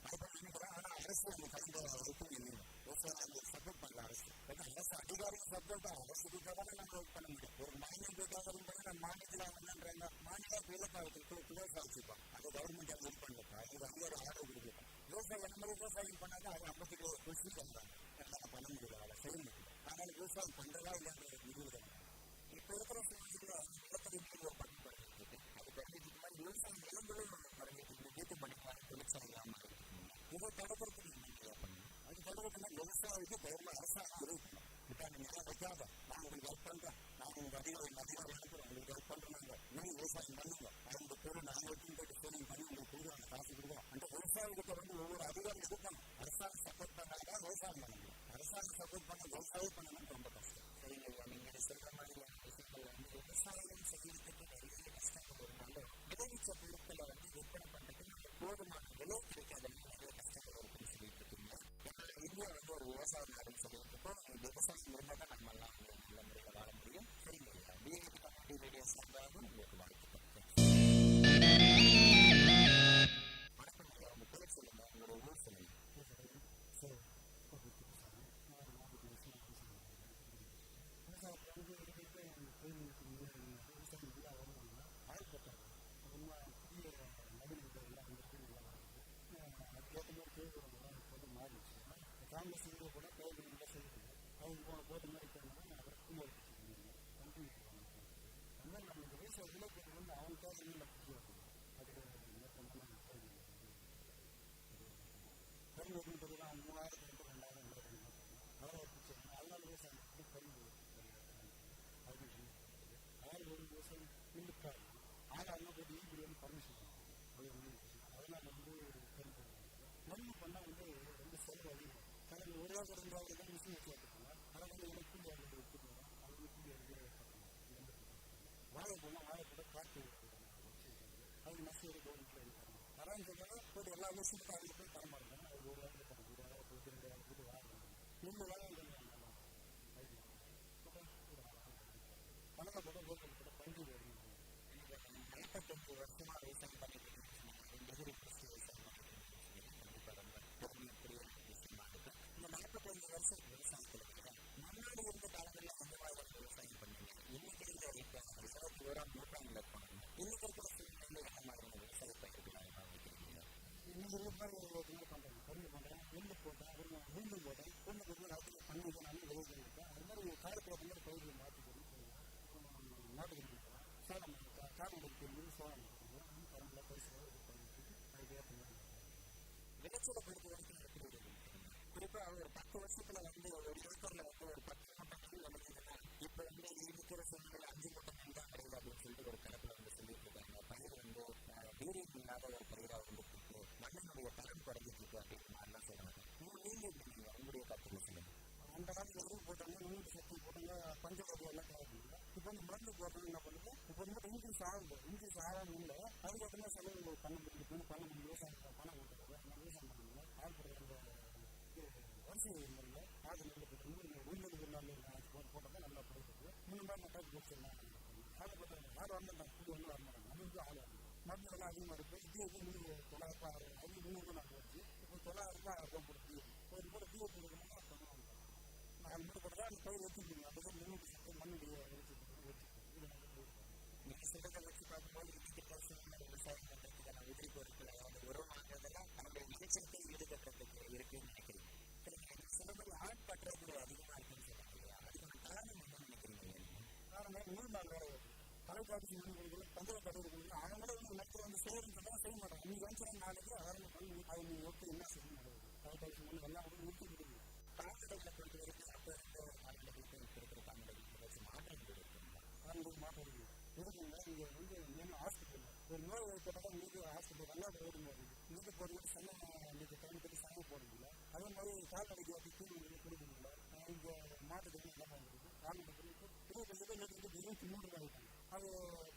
அதுதான் நினைக்கிறேன். ஆனால் அரசு அந்த கலந்த வரைக்கும் இல்லை. விவசாயம் சப்போர்ட் பண்ணல அரசு. ஏன்னா அரசு அதிகாரிகள் சப்போர்ட் அரசுக்கு தான் நம்ம ஒர்க் பண்ண முடியும். ஒரு மாநிலம் போட்டாங்க நம்ம மாநிலத்தில் என்னன்றாங்க மாநில விவசாயத்துக்கு விவசாயிச்சுப்போம். அது கவர்மெண்ட் அது இது பண்ணப்பா அது அங்கே ஒரு ஆர்டர் கொடுக்கலாம். விவசாயம் என்ன மாதிரி விவசாயம் பண்ணாங்க அது 50 கொஸ்டி பண்ணுறாங்க. என்னால் பண்ண முடியல அதை செய்ய முடியல. அதனால விவசாயம் பண்ணுறதா இல்லைன்ற முடிவு தான். இப்போ இருக்கிற சூழ்நிலையில் நிலத்தடி நீர் ஒரு பணி பண்ணிட்டு இருக்கு. அது பண்ணிட்டு மாதிரி விவசாயம் நிலங்களும் பண்ணிட்டு வீட்டு பண்ணிக்கலாம் தொழிற்சாலை இல்லாமல் இருக்கு. இதை தடுக்கிறதுக்கு என்ன பண்ணணும்? அது தடுக்கிறதுனா விவசாயிக்கு பெருமை அரசாங்கம் உதவி பண்ணணும். இப்போ நீங்கள் நிலம் வைக்காத நான் உங்களுக்கு ஹெல்ப் பண்ணுறேன், நான் உங்களுக்கு அதிகாரம் அனுப்புகிறேன், உங்களுக்கு ஹெல்ப் பண்ணுறாங்க, நீங்கள் விவசாயம் பண்ணுங்க, அந்த பொருள் நாங்கள் எடுத்துன்னு போயிட்டு சேவிங் பண்ணி உங்களுக்கு கொடுக்குறாங்க, காசு கொடுக்குறோம். அந்த விவசாயிகிட்ட வந்து ஒவ்வொரு அதிகாரம் இருக்கணும். அரசாங்கம் சப்போர்ட் பண்ணாதான் விவசாயம் பண்ண முடியும். அரசாங்கம் சப்போர்ட் பண்ண விவசாயம் பண்ணணும்னு ரொம்ப கஷ்டம். சரிங்களா? நீங்கள் சொல்கிற மாதிரியான விஷயங்கள் வந்து விவசாயம் செய்யறதுக்கு நிறைய கஷ்டங்கள் இருந்தாலும் விளைவிச்ச பொருட்களை வந்து விற்பனை பண்ணுறதுக்கு போதுமான விலை கிடைக்காதவங்க நிறைய கஷ்டங்கள் இருக்குன்னு சொல்லிட்டு இருக்கீங்க. இந்தியா வந்து ஒரு விவசாய நாடுன்னு சொல்லிட்டு இருக்கோம். விவசாயம் இருந்தால் தான் நம்ம எல்லாம் நல்ல முறையில் வாழ முடியும். சரிங்களா? விஐடி கம்யூனிட்டி ரேடியோ சார்பாக உங்களுக்கு வாழ்த்துக்கள். வணக்கம் ஐயா, உங்கள் பேர் சொல்லுங்கள், உங்களோட ஊர் சொல்லுங்கள். காங்கிரஸ் கூட கோவில் நல்லா செய்யுது. அவங்க போட்ட மாதிரி போனாலும் அவருக்கும் ஒரு அதனால் நம்ம இந்த வயசு விளைச்சல் வந்து அவங்க தேவையில்லை பிடிச்சி அது மேற்கொண்டு கரும்பு வைக்கிறது தான் 3000 2000 அவ்வளோ பிடிச்சி அதனால விவசாயம் கரும்பு அதாவது ஒரு விவசாயம் மில்லுக்காக ஆளாக போட்டு ஈபி வந்து பர்மிஷன் அதனால் வந்து கரும்பு நெல் பண்ணால் வந்து ரொம்ப செலவு அதிகம். கடல் 1 ரூபா 2 ரூபாய்க்கு தான் மிஷின் வச்சு எடுத்துக்கோங்க. அதை வந்து எனக்கு கூலி ஆளுநர் எடுத்துட்டு வரோம். அது வந்து கூலி ஆளுநர் வாழை போனால் வாழை போட காற்று அது நஷ்டம் கவர்மெண்ட்டில் எடுக்கிறாங்க. தரான்னு சொன்னாலும் போட்டு எல்லா விஷயத்துக்கும் அவங்க போய் தர மாட்டாங்க. அது 1 ரூபாய்க்கு தராங்க. 1 ரூபா போட்டு 2 ரூபா போட்டு வாழை நெல் வேலை பணத்தை போட கோவில் போட பஞ்சு வேணும். 45 வருஷமாக விவசாயம் பண்ணிட்டு இந்த 45 வருஷம் விவசாயத்தில் முன்னாடி இருந்த காலங்களில் அந்த மாதிரி விவசாயம் பண்ணீங்க. இன்னைக்கு இருக்கிற 21ஆம் நூற்றாண்டில் இருப்பாங்க. இன்னைக்கு இருக்கிற சூழ்நிலையில் என்ன மாதிரியான விவசாய பயிர்களாக வைக்கிறீங்க? இன்னைக்கு இருக்கிற மாதிரி ஒரு பண்ணுறேன், கரும்பு பண்ணுறேன், நெல் போட்டேன், உளுந்து போட்டேன், உளுந்து போட்டு நாட்டு பண்ணி நானும் விளைவிக்க இருக்கேன். அது மாதிரி காலத்தில் வந்து பயிர்கள் மாற்றிக்கணும். நாட்டு கொடுக்குறோம், சோளம் காரணம் கொடுக்குறது சோளம் கொடுக்குறோம், கரும்புல பரிசு அதுக்கு ஏற்ற மாதிரி விளைச்சலை பொறுத்த வரைக்கும் எப்படி இருக்குது? குறிப்பாக ஒரு 10 வருஷத்துல வந்து ஒரு ஏக்கர்ல வந்து ஒரு 10 மூட்டை நெல் விளைஞ்சதுன்னா இப்போ வந்து 20 ஆகுது. இன்க்ரீஸ் ஆகாமல் இல்லை. அதுக்கப்புறமா செலவு பண்ண முடியும் விவசாயம் பணம் கொடுக்குறது அந்த விவசாயம் பண்ணாங்க. ஆள் போடுற வரிசை முறையில் ஆடு நெல் போட்டு உயிரிழப்பு நாள் போட்டால் தான் நல்லா போடுறது. முன்னாடி நான் போட்டுருந்தேன். ஆடு போட்டாங்க. ஆடு வரமாட்டாங்க. கூடி வந்து வரமாட்டாங்க. அது வந்து ஆள் வரணும். மருந்துலாம் அதிகமாக இருக்குது. இது வந்து 900 அது 300 நாள் போச்சு. இப்போ 900 ரூபாய் கொடுத்து ஒரு கூட தீ கொடுக்கணும்னா பண்ணுவாங்க. நான் அது மட்டும் போட்டால் அந்த பயிர் வச்சுருக்கீங்க. அப்போ தான் முன்னூறு சத்து மண்ணுடைய நீங்கள் சொல்கிறத வச்சு பார்க்கும்போது இன்னைக்கு விவசாயம் பண்ணுறதுக்கான உதிரி பொருட்கள் அதாவது உரம் வாங்குறதெல்லாம் நம்மளுடைய விளைச்சலுக்கு ஈடுகட்டுறதுக்கு இருக்குன்னு நினைக்கிறீங்க. சில மாதிரி ஆட் பற்றாக்குறை அதிகமாக இருக்குன்னு சொல்லுவாங்க இல்லையா? அதுக்கான காரணம் என்ன நினைக்கிறீங்க? காரணம் நீர்நாள் வேலை தலைக்காட்சி மனிதர்கள் பஞ்சவ கடைகள் அவங்களே வந்து நிலத்தில் வந்து செய்யறதுதான் செய்ய மாட்டாங்க. நீங்கள் வந்து நாளைக்கு அவங்க பண்ணி அதை நீங்கள் ஒட்டு என்ன செய்யணும் தலைக்காட்சி மணி எல்லாம் வந்து நிறுத்தி விடுங்க. கால்நடைகளை பொறுத்த வரைக்கும் அப்போ இருந்த கால்நடைகளுக்கு இப்போ இருக்கிற கால்நடைகளுக்கு ஏதாச்சும் மாற்றங்கள் இருக்குங்களா? கால்நடைக்கு மாற்றம் இருக்குங்க. இங்கே வந்து என்ன ஹாஸ்பிட்டல் ஒரு நோய் ஏற்பட்டால் உங்களுக்கு ஹாஸ்பிட்டல் நல்லா ஓடும் போது இங்கே போடுறது சங்கம் இன்றைக்கு பயன்படுத்தி சங்கம் போடுறதில்ல. அதே மாதிரி கால்நடைக்கு அப்படி தூள் கொடுக்குறதில்ல. இங்கே மாட்டுக்கு என்ன பண்ணுறது கால்நடைக்கு 25 நேற்று 23 ரூபாய் ஆகிட்டாங்க. அது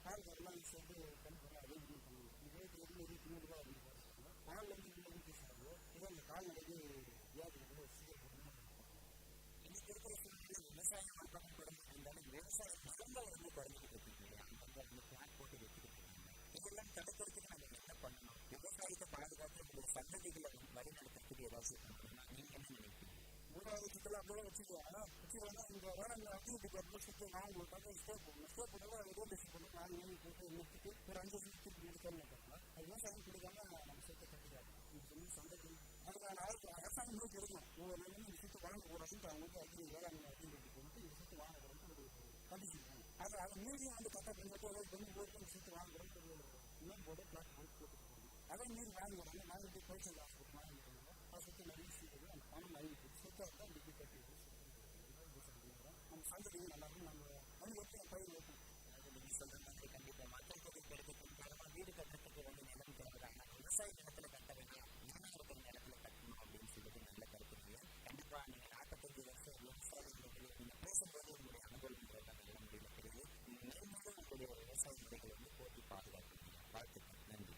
கால்நடைலாம் சேர்ந்து கண்டிப்பாக அதே இது பண்ணுவோம். 23 ரூபாய் அப்படின்னு போடுறாங்க. பால்லேருந்து இன்க்ரீஸ் ஆகுது. இதே அந்த கால்நடைக்கு வியாதிகள் சீக்கிரம் இன்னைக்கு இருக்கிற சூழ்நிலை விவசாயம் மட்டும் குறைஞ்சிட்டு இருந்தாலும் விவசாய நிலங்கள் வந்து குறைஞ்சிட்டு இருக்குங்க இல்லையா? அங்கே வந்து பிளாட் போட்டு வச்சுக்கிட்டு இருக்காங்க. இதெல்லாம் தடுக்கிறதுக்கு நம்ம என்ன பண்ணணும்? விவசாயத்தை பாதுகாத்து உங்களுடைய சந்ததிகளை வழிநடத்துறதுக்கு ஏதாச்சும் பண்ணணும்னா நீங்கள் என்ன நினைக்கிறீங்க? மூணாவது சுற்றுலா அப்படியே வச்சுக்கலாம். இந்த வேளாண் ஆக்டிவிட்டி பார்த்து சுற்றி நாங்கள் ஸ்டே போடணும். ஸ்டே போட்டால் ரோட் டிஸ்ட் பண்ணி நாங்கள் போட்டு நிறுத்திட்டு ஒரு 5 வருஷத்துக்கு முடிக்கணும்னு நினைப்பாங்க. அது விவசாயம் கொடுக்காம நம்ம சேர்த்து கட்டிக்காங்க. இந்த சந்தைக்கு அதுக்கான அரசாங்கம் நோக்கி இருக்கும். ஒவ்வொரு நாளும் இந்த சுற்று வாங்கக்கூடாதுன்ட்டு அவங்க வந்து வேளாண் ஆக்டிவிட்டி போட்டு இந்த சுற்று வாங்கக்கூடாதுன்னு ஒரு கண்டிச்சிருக்காங்க. அதை மீறி வந்து கட்ட பண்ணிட்டு கொஞ்சம் போட்டு இந்த சுற்று வாங்கக்கூடாது இன்னும் போட்டு பிளாட் போட்டு அதை மீறி வாங்கிடுறாங்க. வாங்கிட்டு கோச்சல் ஹாஸ்பிட்டல் வாங்கிடுறாங்க. அதை சுற்றி நிறைய செய்யுது. அந்த பணம் வாங்கிட்டு சுற்றாக தான் இப்படி கட்டி நம்ம சந்ததியும் நல்லா இருக்கும். நம்ம மணி வச்சு பயிர் வைப்போம். நீங்கள் சொல்கிற மாதிரி கண்டிப்பாக மக்கள் தொகை பெருக்கத்தின் காரணமாக வீடு கட்டுறதுக்கு வந்து நிலம் தேவைதான். விவசாய நிலத்தில் கட்ட வேண்டாம், நிலம் இருக்கிற நிலத்தில் கட்டணும் அப்படின்னு சொல்லிட்டு நல்ல கருத்துங்க. கண்டிப்பாக நீங்கள் 45 வருஷம் விவசாய முறைகளை நீங்கள் பேசும்போது உங்களுடைய அனுபவங்கள் நல்ல முறையில் தெரியுது. மேலும் உங்களுடைய விவசாய முறைகளை வந்து போட்டி பாதுகாக்கிறீங்க. வாழ்த்துக்கள். நன்றி.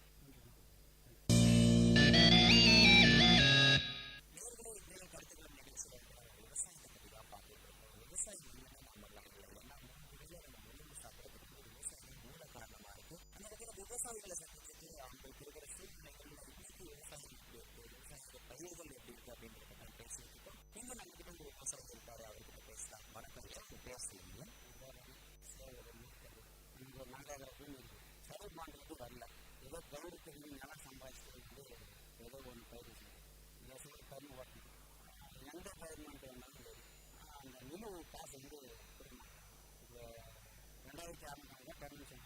நேர்களை இன்றைய கருத்துக்கள் நிகழ்ச்சியில் விவசாயத்தை பற்றி தான் பார்த்துட்டு இருக்கோம். விவசாயம் இல்லைன்னா நம்ம எல்லாம் நம்ம சாப்பிட்றதுக்கு விவசாயம் மூல காரணமாக இருக்குது. அந்த இடத்துல விவசாயிகளை சந்திச்சுட்டு அவங்களுக்கு இருக்கிற சூழ்நிலைகள் இன்னைக்கு விவசாயம் எப்படி இருக்குது, விவசாயத்தோட பயிர்கள் எப்படி இருக்குது அப்படின்றத நான் பேசிட்டு இருக்கோம். இங்கே நம்ம கிட்ட ஒரு விவசாயி இருக்காரு, அவர்கிட்ட பேசலாம். வணக்கம், பேசுறீங்க. இங்கே 4000 பூமி இருக்குது. செலவு பண்ணுறது வரல. ஏதோ கவர்மெண்ட்டு நிலம் சம்பாதிச்சது வந்து ஏதோ ஒன்று பயிர் செய்யும் பயிர் ஓட்டணும். எந்த கவர்மெண்ட் வேணாலும் சரி அந்த நிலவு காசு வந்து கொடுக்கணும். இப்போ 2600 பர்மிஷன்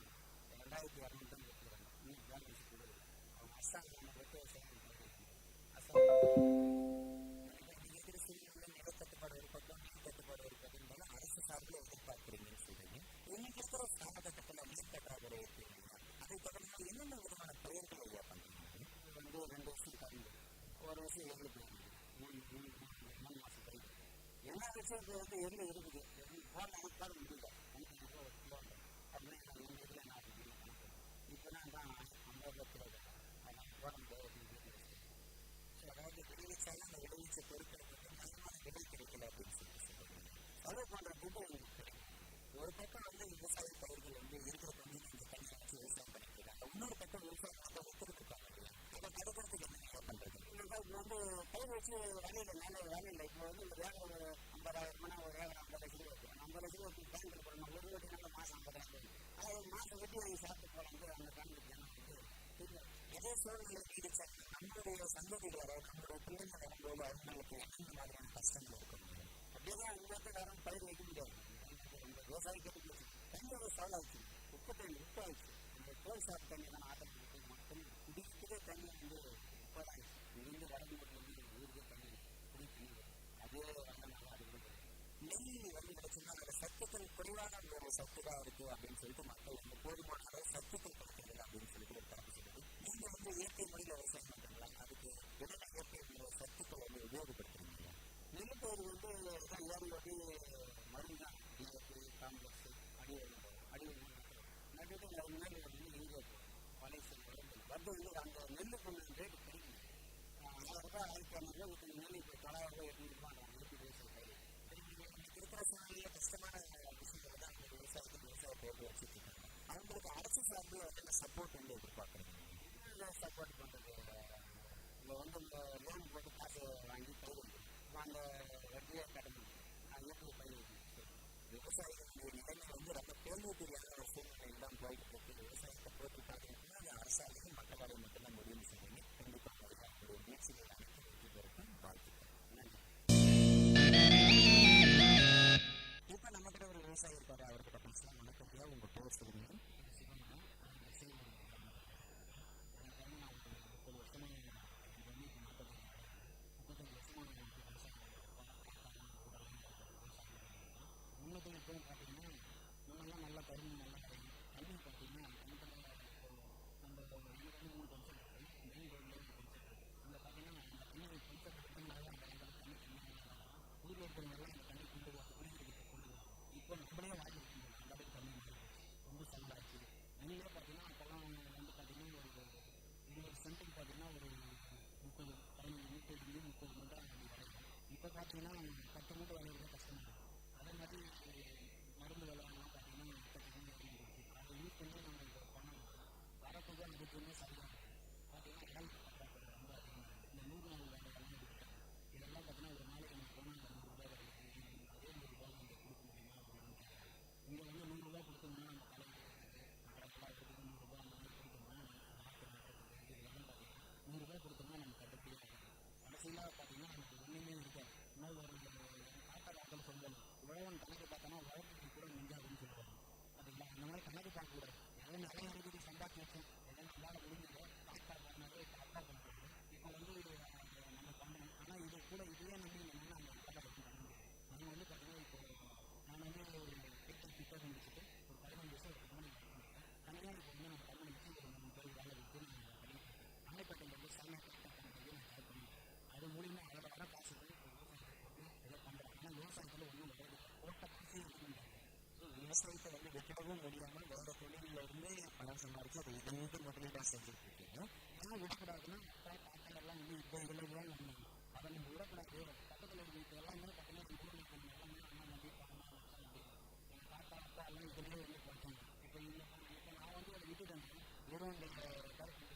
2200 தான் கொடுக்குறாங்க. இன்னும் கவர்மெண்ட் கொடுக்கல. அவங்க அரசாங்கம் விட்டு இருக்கிற சூழ்நிலை நிலத்தட்டுப்பாடு ஒரு பக்கம், நீர் தட்டுப்பாடு ஒரு பக்கம் அரசு சார்பில் எதிர்பார்க்குறீங்கன்னு சொல்றீங்க. இன்னைக்கு இருக்கிற காலகட்டத்தில் நீர் பற்றாக்குறை இருக்குங்களா? அதை தொடர்ந்து என்னென்ன விதமான பயிர்கள் ஐயா பண்ணுறீங்க? வந்து 2 வருஷம் கறந்து ஒரு வருஷம் எள்ளு போயிருங்க, 3 மாதம் பயிர் என்ன வச்சு இப்போ வந்து எள்ளு இருக்குது. போடலாம் போட முடியல. 5 ரூபா ஒரு கிலோ அப்படின்னு எங்கள் இதில் என்ன ஆகுதுன்னு கணக்கு. இப்போ தான் 50 கிலோ அதனால் போட முடியாது. ஸோ அதாவது விளைவிச்சாலும் அந்த விளைவிச்ச பொருட்களுக்கு வந்து நல்லமான விலை கிடைக்கல அப்படின்னு சொல்லுவாங்க. செலவு பண்ணுற துட்டு உங்களுக்கு கிடைக்கும். ஒரு பக்கம் வந்து விவசாய பயிர்கள் வந்து இருக்கிற தண்ணி இந்த தண்ணியை வச்சு விவசாயம் பண்ணிட்டு இருக்காங்க. இன்னொரு பக்கம் விவசாயம் ஒத்துருக்காங்க இல்லையா? அதை தடுக்கிறதுக்கு என்ன பண்ணுறது? இப்போ வந்து பயிர் வச்சு வேலையில் வேலையில் இப்போ வந்து ஒரு ஏக்கர் ஒரு 50,000 மணி ஒரு ஏக்கர் 50 லட்ச ரூபா வைக்கிறோம். 50 லட்ச ரூபா பேங்கில் போடணும். ஒரு வீட்டு நல்ல மாதம் 50,000 அது மாதம் வெட்டி வாங்கி சாப்பிட்டு போகலாம். அந்த பேங்கில் ஜனம் வந்து தெரியும். எதே சூழ்நிலை நீடிச்சாங்க நம்மளுடைய சந்ததிகளை நம்மளுடைய பிள்ளைங்களை வரும்போது அவங்களுக்கு எந்த மாதிரியான கஷ்டங்கள் இருக்கும். அப்படியேதான் உங்களுக்கு வேற பயிர் வைக்க முடியாது. விவசாயிகளுக்கு தண்ணியோட சவால் ஆச்சு. உப்பு தண்ணி உப்பாயிடுச்சு. இந்த கோல் சாப்பிட்டு தண்ணி தான் ஆட்டத்துக்கு மக்கள் குடிக்கிறதே தண்ணி வந்து உப்பாயிடுச்சு. இங்கிருந்து வடநாட்டிலேருந்து ஊருக்கே தண்ணி குடி தண்ணி வரும். அதே வந்தனால அது கூட நெல் வந்து கிடைச்சுன்னா அதில் சத்துக்கள் குறைவான ஒரு சத்துக்காக இருக்குது அப்படின்னு சொல்லிட்டு மக்கள் வந்து போதுமான அளவு சத்துக்கள் கிடைக்கிறது அப்படின்னு சொல்லிட்டு ஒரு கணக்கு சொல்லுது. நீங்கள் வந்து இயற்கை முறையில் விவசாயம் பண்ணுறீங்களா? அதுக்கு என்னென்ன இயற்கை முறையில் சத்துக்கள் வந்து உபயோகப்படுத்துறீங்க? நெல் பயிர் வந்து தான் ஏறி ஓட்டி மருந்து தான் டிஎஸ்பி காம்ப்ளெக்ஸ் அடி நட்டுட்டு அது மேலே வந்து எங்கே பழைய வந்து அந்த நெல்லுக்கு ரேட்டு கிடைக்கும். 1000 ரூபாய் 1500 ரூபாய் ஊற்றுன நெல் இப்போ 900 ரூபாய் 800 ரூபாய் இருக்கிற சூழ்நிலையில கஷ்டமான விஷயங்கள் தான் அந்த விவசாயத்துக்கு விவசாயத்தை வச்சுட்டு இருக்காங்க. அவங்களுக்கு அரசு சார்பில் வந்து இந்த சப்போர்ட் வந்து எதிர்பார்க்குறாங்க. சப்போர்ட் பண்ணுறது இல்லை வந்து இந்த லோன் போட்டு காசு வாங்கி பயிர் அந்த வட்டியை கடமை எப்படி பயிர் விவசாயிகளுடைய நிலைமை வந்து ரொம்ப கேள்விக்குரியான ஒரு சூழ்நிலையில் தான் போயிட்டு இருக்கு. விவசாயத்தை போட்டு பார்த்தீங்கன்னா அது அரசாலையும் மக்களாலையும் மட்டும்தான் முடிவு செய்யணும். கண்டிப்பாக ஒரு முயற்சிகள் அனைத்து வெற்றி பெறக்கும் வாழ்த்துக்கள். இப்போ நம்ம கிட்ட ஒரு விவசாயி இருக்காரு, அவர்கிட்ட பேசலாம். வணக்கம், உங்க பேர் சொல்லுங்க. முன்னத்தில் இப்போ பார்த்தீங்கன்னா முன்னெல்லாம் நல்லா கரும்பு நல்லா கிடைக்கும். தண்ணி பார்த்தீங்கன்னா நம்ம எனக்கு 3 பஞ்சம் இருக்குது, மெயின் ரோட்லேயே இந்த பார்த்தீங்கன்னா அந்த தண்ணி பஞ்சம் கட்டுறதுனால அந்த இடத்துல தண்ணி ஊரில் இருக்கிறவங்களாம் அந்த தண்ணி கொண்டு குடிக்கிறதுக்கு கொண்டு போகும். இப்போ நம்மளே வாங்கி வைக்கணும். அந்த அளவுக்கு தண்ணி ரொம்ப செலவாச்சு. நெல்லே பார்த்தீங்கன்னா அப்போல்லாம் வந்து பார்த்தீங்கன்னா ஒரு 20 சென்ட்டுக்கு பார்த்தீங்கன்னா ஒரு 30 மூட்டை அப்படி கிடைக்கும். இப்போ பார்த்தீங்கன்னா 10 மூட்டை விளையிறது கஷ்டமாக இருக்கும். அதே மாதிரி மருந்து விளையாடலாம் பார்த்தீங்கன்னா அதை யூஸ் பண்ணி நம்ம இப்போ பண்ணணும். வரத்துக்கு அந்த எதுவுமே சரியாக பார்த்தீங்கன்னா ஹெல்த் பற்றாக்குறை ரொம்ப அதிகமாக இருக்குது. இந்த 100 நாள் வேலையெல்லாம் எடுத்துட்டாங்க. இதெல்லாம் பார்த்தீங்கன்னா ஒரு நாளைக்கு நம்ம போனால் அந்த 100 ரூபாய் கிடைக்கும். அதே 100 ரூபாய் நம்ம கொடுக்க முடியுமா அப்படின்னு கேட்குறாங்க. இங்கே வந்து 100 ரூபாய் கொடுத்தோம்னா நம்ம தலையில் மற்றப்பெல்லாம் எடுத்துட்டு 100 ரூபாய் அந்த மாதிரி கொடுத்தோம்னா நாற்று நட்டுறதுக்கு இதெல்லாம் பார்த்தீங்கன்னா 100 ரூபாய் கொடுத்தோம்னா நம்ம கட்டுப்படியே ஆகும். கடைசியில் பார்த்தீங்கன்னா நமக்கு ஒன்றுமே இருக்காது. இன்னும் ஒரு காட்ட காக்கல் சொல்லுவாங்க, உழவன் கணக்கு பார்த்தோன்னா உழவுக்கு கூட நெஞ்சாதுன்னு சொல்லுவாங்க. பார்த்தீங்களா, அந்த மாதிரி கணக்கு பார்க்கக்கூடாது. எதோ நிறைய இருக்குது சம்பாதிச்சு வச்சோம், எதோ நம்மளால் முடிஞ்சதோ காக்கா பண்ணாதோ அப்பா பண்ணுறது இப்போ வந்து நம்ம பண்ணுறோம். ஆனால் இது கூட இதுவே நம்பி என்னன்னா நம்ம வேலை வச்சு பண்ண முடியாது. நம்ம வந்து பார்த்தீங்கன்னா இப்போ நான் வந்து ஒரு பிக்கப் முடிச்சுட்டு ஒரு 15 வருஷம் ஒரு கம்பெனி ஒர்க் பண்ணிட்டேன். தனியாக இப்போ வந்து நம்ம கம்பெனி வச்சு ஒரு 3 பேர் வேலை வச்சு நான் பண்ணிட்டு அணைப்பட்டம் வந்து சமையல் கம்பெனி நான் ஸ்டார்ட் பண்ணிட்டேன். அது மூலியமாக அதில் வர காசு வந்து ஏதோ பண்ணுறேன். ஆனால் விவசாயத்தில் ஒன்றும் கிடையாது, போட்ட காசே இருக்குங்க. விவசாயத்தை வந்து விற்கவும் முடியாமல் வேறு தொழிலில் இருந்து பணம் சம்பாதிச்சு அதை இதுலேருந்து முதலீடாக செஞ்சுட்டு இருக்கீங்க. ஏன்னா விடக்கூடாதுன்னா பாட்டெல்லாம் வந்து இப்போ இதில் தான் நம்ம அதை நம்ம விடக்கூடாது. பக்கத்தில் இருக்கிற எல்லாமே பார்த்தீங்கன்னா ஊரில் எல்லாமே அண்ணா நம்பி பணமாக வச்சா முடியும். எங்கள் தாத்தா அப்பா எல்லாம் இதுலேயே வந்து பார்த்தாங்க. இப்போ நான் வந்து அதை விட்டுட்டேன். வெறும் இந்த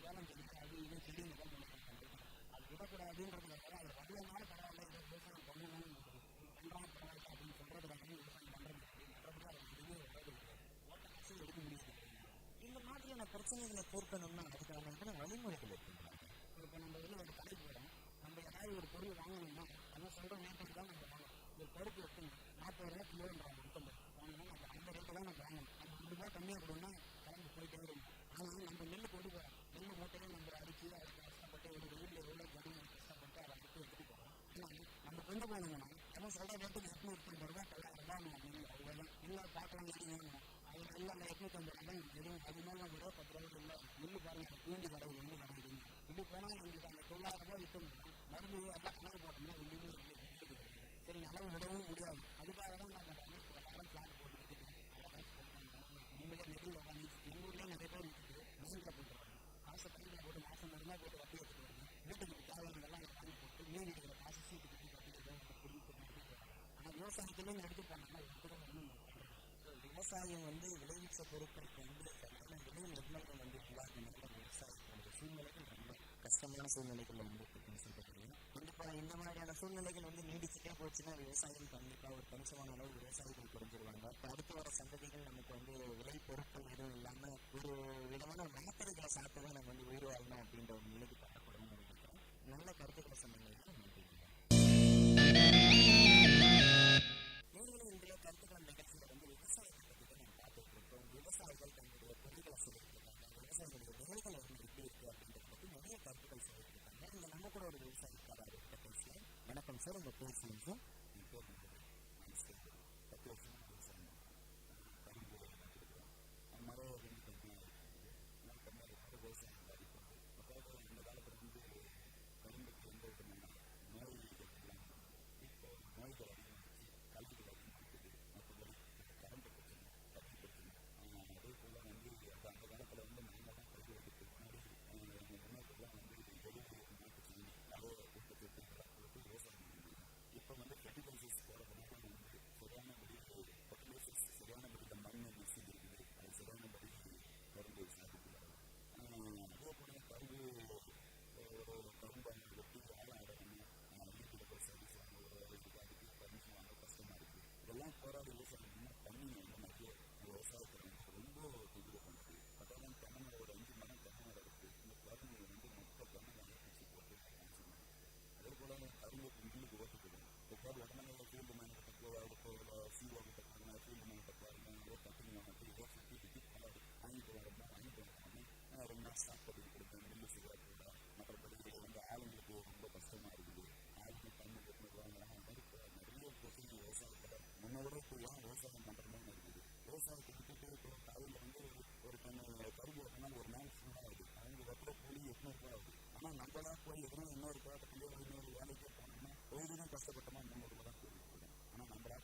வேலை செஞ்சு அது இது செடிங்க தான் பண்ணிட்டேன். அது விடக்கூடாதுன்றதுக்காக அது வரலனால பரவாயில்ல, இதை விவசாயம் பண்ணணும்னு பண்ணுறாங்க பரவாயில்ல அப்படின்னு சொல்கிறதுக்காக விவசாயம் பண்ணுறது மற்றபடி அது எதுவுமே வர்றது இல்லை. ஓட்ட காசு எடுக்க முடியாது. இந்த மாதிரியான பிரச்சனைகளை தீர்க்கணும்னா அதுக்கான வழிமுறைகள் இருக்குங்களா? இப்போ நம்ம வெளியே ஒரு கடைக்கு போகிறோம், நம்ம ஏதாவது ஒரு பொருள் வாங்கணும்னா நம்ம சொல்கிற நேரத்துக்கு தான் நம்ம வாங்கணும். ஒரு பருப்பு எடுத்துங்க 40 ரூபா கிலோன்றாங்க, 50 வாங்கினா நம்ம அந்த ரேட்டு தான் நம்ம வாங்கணும். நம்ம 2 ரூபா கம்மியாக கொடுன்னா கிளம்பி போயிட்டே இருக்கும். ஆனால் நம்ம நெல் கொண்டு போகிறோம், நெல் மூட்டையும் நம்ம அடித்து அதுக்கு கஷ்டப்பட்டு ஒரு வீட்டில் எவ்வளோ ஜனம் கஷ்டப்பட்டு அதை அடுத்து எடுத்துகிட்டு போகிறோம். ஆனால் நம்ம கொண்டு போனோம்னா நம்ம சொல்கிற ரேட்டுக்கு 850 ரூபா 900 ரூபா அவ்வளோதான். இல்லை பார்க்கலாம் வேணும் அது இல்லை அந்த 850 ரூபா எதுவும் அது மேலே கூட 10 ரூபா இல்லை நெல் பாருங்கள் பூண்டி கடவுள் வந்து கிடைக்குது. இப்படி போனால் எங்களுக்கு அந்த 900 ரூபா விற்கணும். மருந்து எல்லாம் கணக்கு போட்டோம்னா எங்கேயுமே சரி அளவு விடவும் முடியாது. அதுக்காக தான் நான் பிரகாரம் பிளான் போட்டு விட்டுட்டேன். நீங்களே நெல் உட்காந்து எங்கள் ஊர்லேயே நிறைய பேர் விட்டுட்டு பேங்கில் போட்டுருவாங்க. காசை பேங்கில் போட்டு மாதம் இருந்தால் போட்டு வட்டி எடுத்துருவாங்க. வீட்டுக்கு தேவையானதெல்லாம் வாங்கி போட்டு மீன் இருக்கிற காசு சீட்டு கட்டி கட்டிட்டு குடிக்க மாட்டேங்கிறாங்க. ஆனால் விவசாயத்துலேயும் எடுத்து போனாங்கன்னா எடுத்துக்க ஒன்றும் விவசாயம் வந்து விளைவிச்ச பொருட்களுக்கு வந்து சரியான விலை நிர்ணயம் வந்து இல்லாதனால விவசாயத்தோட சூழ்நிலைகள் ரொம்ப கஷ்டமான சூழ்நிலைகள் வந்து இருக்குன்னு சொல்லப்படுது. கண்டிப்பாக இந்த மாதிரியான சூழ்நிலைகள் வந்து நீடிச்சுட்டே போச்சுன்னா விவசாயம் கண்டிப்பாக ஒரு கணிசமான அளவு விவசாயிகள் குறைஞ்சிருவாங்க. இப்போ அடுத்து வர சந்ததிகள் நமக்கு வந்து விளை பொருட்கள் எதுவும் இல்லாமல் ஒரு விதமான மாத்திரைகளை சாப்பிட்டு தான் நம்ம வந்து உயிர் வாழணும் அப்படின்ற ஒரு நிலைக்கு தரப்படும் நினைக்கிறேன். நல்ல கருத்துக்களை சொன்னீங்கன்னா நன்றி. நீங்களும் இன்றைய கருத்துக்கள் நிகழ்ச்சியில் வந்து விவசாயத்தை பற்றி தான் நம்ம பார்த்துட்டு இருக்கோம். விவசாயிகள் தங்களுடைய பொருட்களை சொல்லிட்டு இருக்காங்க, விவசாயிகளுடைய விலைகள் வந்து எப்படி இருக்குது அப்படின்றத பற்றி நிறைய கருத்துக்கள் சொல்லிட்டு இருக்காங்க. இந்த நம்ம கூட ஒரு விவசாயிக்கார அவர்கிட்ட பேசலாம். வணக்கம் சார், உங்கள் பேர் சொல்லுங்க சார். என் பேர் மனசு 10 வருஷமாக விவசாயம் கரும்பு நட்டுருக்கோம். மழை வந்து கம்மியாக இருக்குது, கம்மியாக விவசாயம் பாதிப்போம். அதாவது இந்த காலத்தில் வந்து கரும்புக்கு எந்த விதமான நோய்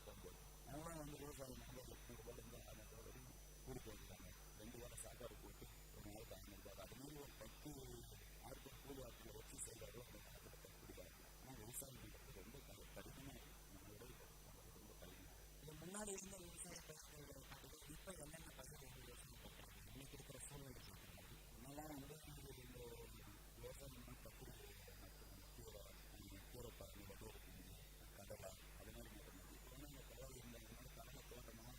போகும்போது அவங்களாம் வந்து விவசாயம் வந்து 800 ரூபாயிலேருந்து 600 ரூபா வரையும் கூலி போயிருக்காங்க. 2 வேளை சாப்பாடு போட்டு ஒரு நாளைக்கு 500 ரூபாய். அது மாதிரி ஒரு 10 ஆட்கள் கூலி ஆட்களை வச்சு செய்வாரோ அந்த காலத்தில் கட்டுப்படியாது. ஆனால் விவசாயம் பண்ணுறது ரொம்ப கடினமாக இருக்கும். நம்ம உடல் பண்ணுறது ரொம்ப கடினம். இது முன்னாடி இருந்த விவசாய பயிர்களோட காட்டுகள் இப்போ என்னென்ன பயிர் விவசாயம் பண்ணுறாங்க இன்னைக்கு இருக்கிற சூழ்நிலை சொல்கிறாங்க. முன்னெல்லாம் வந்து இந்த விவசாயம்னா கத்திரி கீரை பறந்து வடூர் கடலை அது மாதிரி மட்டும். இப்போ வந்து இந்த கடலை இந்த மாதிரி கடலை தோட்டமாக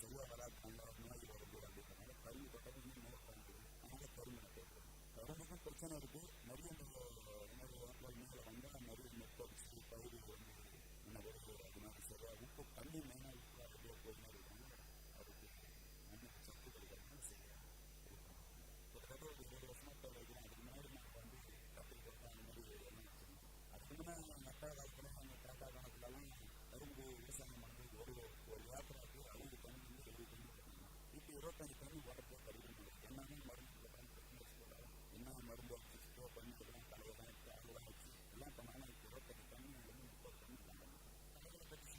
சரியாக வராது, நல்லா நோய் வருது அப்படின்றனால கரும்பு தோட்டம் இன்னும் நோய் பண்ணுது. அதனால கரும்பு நட்டுருக்கோம். கரும்புக்கும் பிரச்சனை இருக்குது. நிறைய இந்த வாய்ப்பால் மேலே வந்தால் நிறைய நெற்பரிச்சு பயிர் வந்து என்ன வருது. அதனால சரியாக உப்பு தண்ணி மெயினாக உப்பு அப்படியே போயினே இருக்காங்க. அதுக்கு மண்ணுக்கு சத்து கிடைக்கிறதுனால சரியாக இருக்கும். கிட்டத்தட்ட ஒரு 2 வருஷமாக இப்போ வைக்கிறேன். அதுக்கு முன்னாடி நாங்கள் வந்து கத்திரி தோட்டம் அந்த மாதிரி எல்லாம் வச்சுருந்தோம். அதுக்கு முன்னாடி நட்டா காலத்தில் எங்கள் தாத்தா காலத்துலலாம் கரும்பு விவசாயம் பண்ணி ஒரு ஏக்கராக்கு 60 டன் வந்து 70 டன் எடுக்கணும். இப்போ 25 டன் வரப்போ கருது என்னமே மருந்து பிரச்சனை போட்டாலும் என்ன மருந்து வச்சு ஸ்டோ பண்ணி எல்லாம் தலையெல்லாம் காலெல்லாம் வச்சு எல்லாம் பண்ணாலும் இப்போ 25 டன் 30 டன் வாங்கணும். கலைகளை பற்றி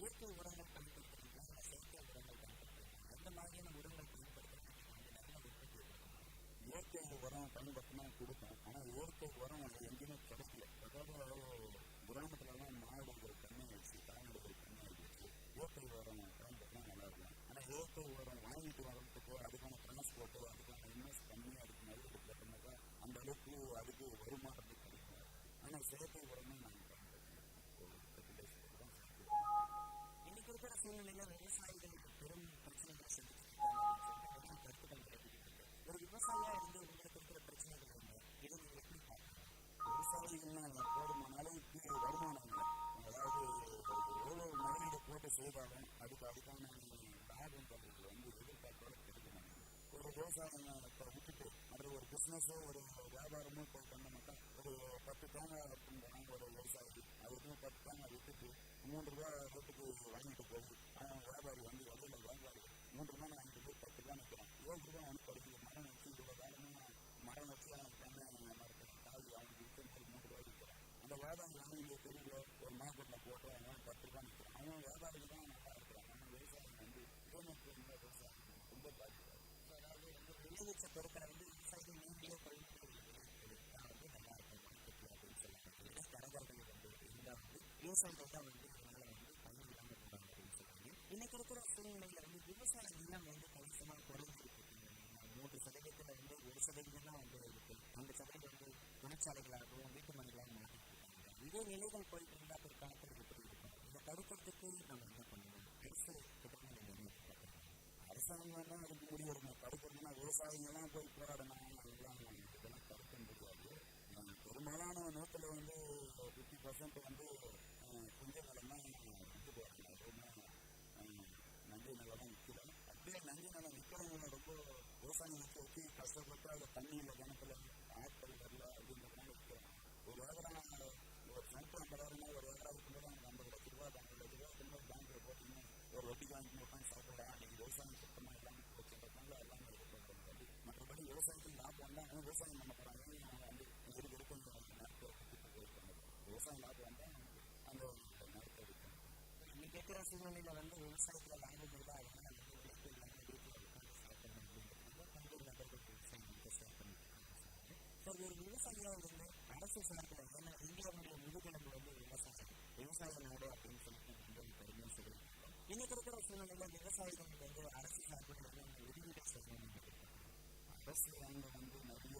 இயற்கை உரங்கள் பயன்படுத்துறீங்களா இல்லை செயற்கை உரங்கள் பயன்படுத்துறீங்களா? அந்த மாதிரியான உரங்கள் பயன்படுத்துறது நிறைய உற்பத்தி இருக்கணும். இயற்கை உரம் பயன்படுத்தினா கொடுக்கும். ஆனால் இயற்கை உரம் எங்கேயுமே கிடைக்கல. அதாவது கிராமத்துலலாம் மாடுகள் தண்ணி வச்சு கால்நடைகள் தண்ணி வச்சு இயற்கை உரம் பயன்படுத்தினா நல்லா இருக்கும். ஆனால் இயற்கை உரம் வாங்கிட்டு வரதுக்கோ அதுக்கான டிரான்ஸ்போர்ட்டோ அதுக்கான இன்வெஸ்ட் பண்ணி அதுக்கு நல்லது போட்டோம்னாக்கா அந்த அளவுக்கு அதுக்கு வருமானத்துக்கு கிடைக்கும். ஆனால் செயற்கை உரமே நாங்கள் பயன்படுத்தணும். தான் இன்னைக்கு இருக்கிற சூழ்நிலையில் விவசாயிகளுக்கு பெரும் பிரச்சனைகளை சந்திச்சுருக்காங்க அப்படின்னு சொல்லிட்டு கருத்துக்கள் கிடைக்கிட்டு இருக்கு. ஒரு விவசாயியாக இருந்து உங்களுக்கு இருக்கிற பிரச்சனைகள் என்ன? இதை நீங்கள் எப்படி பார்க்கணும்? விவசாயிகள்னா போதுமான அளவுக்கு வருமானம் இல்லை. அதாவது எவ்வளோ முதலீடு போட்டு செய்தாலும் அதுக்கான லாபங்கள் வந்து எதிர்பார்ப்போட கிடைக்க மாட்டாங்க. ஒரு விவசாயத்தை விட்டுட்டு மற்ற ஒரு பிஸ்னஸோ ஒரு வியாபாரமோ இப்போ பண்ணமாட்டா ஒரு 10 தேங்காய் இருக்குன்னு போனாங்க ஒரு விவசாயி. அதுக்கு 10 தேங்காய் விட்டுட்டு 3 ரூபா ரேட்டுக்கு வாங்கிட்டு போகுது. ஆனால் வியாபாரி வந்து வழியில் வியாபாரி 3 ரூபா வாங்கிட்டு போய் 10 ரூபா நிற்கிறான். 7 ரூபா அவனுக்கு படிக்குது. மரம் வச்சு இவ்வளோ காலமாக மரம் வச்சு அவனுக்கு பண்ண மரத்தை காய் அவனுக்கு விற்று 3 ரூபாய் விற்கிறான். அந்த வியாபாரி வந்து இங்கே தெருவில் ஒரு மார்க்கெட்டில் போட்டு அவன் 10 ரூபா நிற்கிறான். அவன் வியாபாரிக்கு தான் நல்லா இருக்கிறான். நம்ம விவசாயம் வந்து இதற்கு இந்த விவசாயம் ரொம்ப பாதிப்பாரு. அதாவது வந்து விளைவிச்ச பொருட்களை வந்து விவசாயிகள் நீங்களே பயிர் வந்து நல்லா இருக்கும் மார்க்கெட்டில் அப்படின்னு சொல்லுவாங்க. தரகர்கள் வந்து இருந்தால் வந்து விவசாயிகள் தான் வந்து இதனால் வந்து பயன் இல்லாமல் இருந்தாங்க அப்படின்னு சொல்லுவாங்க. இன்னைக்கு இருக்கிற சூழ்நிலையில் வந்து விவசாய நிலம் வந்து கணிசமாக குறைஞ்சிருக்கு. 3% வந்து 1% தான் வந்து இருக்கு. அந்த சதவீதம் வந்து தொழிற்சாலைகளாகவும் வீட்டு மனைகளாகவும் மாற்றிட்டு இருக்காங்க. இதே நிலைகள் போயிட்டு இருந்தால் பிற்காலத்தில் எப்படி இருக்கும்? இதை தடுக்கிறதுக்கு நம்ம என்ன பண்ணணும்? அரசு கிட்ட நீங்கள் என்ன பார்க்குறீங்க? அரசாங்கம் தான் அதுக்கு முடிவெடுக்கணும். தடுக்கிறதுனா விவசாயிகள்லாம் போய் போராடணும் அதெல்லாம் இதெல்லாம் தடுக்க முடியாது. பெரும்பாலான நோக்கில் வந்து 50% வந்து கொஞ்ச நிலம் தான் விட்டு போகிறாங்க. எதுவுமே நன்றி நிலம் தான் நிற்கிறாங்க. அப்படியே நன்றி நிலம் நிற்கிறவங்க ரொம்ப விவசாயம் வச்சு கஷ்டப்பட்டு அதில் தண்ணியில் கிணத்துல ஆட்கள் வரல அப்படின்றதுனால விற்கிறாங்க. ஒரு ஏக்கரா ஒரு சென்ட் 50,000 ஒரு ஏக்கரா இருக்கும்போது அவங்க 50 லட்ச ரூபா 50 லட்ச ரூபா திரும்ப பேங்க்கில் போட்டிங்கன்னா ஒரு வட்டி வாங்கி உட்காந்து சாப்பிடலாம். அன்றைக்கி விவசாயம் சுத்தமாக எல்லாமே போச்சுன்றதுனால எல்லாமே பண்ணுறாங்க. மற்றபடி விவசாயத்தில் லாபம் தான் அவங்க விவசாயம் பண்ண போகிறாங்க. அவங்க வந்து இருக்கும் நேரத்தை போயிருக்காங்க. விவசாயம் லாபம் வந்தால் அந்த நேரத்தை இருக்கும். இன்னைக்கு இருக்கிற சூழ்நிலையில் வந்து விவசாயத்தில் லாபம் இருந்தால் அதனால் வந்து உழைப்பு இல்லாமல் வீட்டில் உட்காந்து சாப்பிடணும் அப்படிங்கிறது பல்வேறு நபர்கள் விவசாயம் வந்து ஷேர் பண்ணிட்டு இருக்காங்க. சரி, ஒரு விவசாயியாக இருந்து அரசு சார்பில் ஏன்னா இந்தியாவுடைய முதுகெலும்பு வந்து விவசாய நாடு அப்படின்னு சொல்லிட்டு ரொம்ப பெருமையாக சொல்லுவாங்க. இன்னைக்கு இருக்கிற சூழ்நிலையில் விவசாயிகள் வந்து அரசு சார்பில் வந்து உதவிகள் செய்யணும். அரசு அவங்க வந்து நிறைய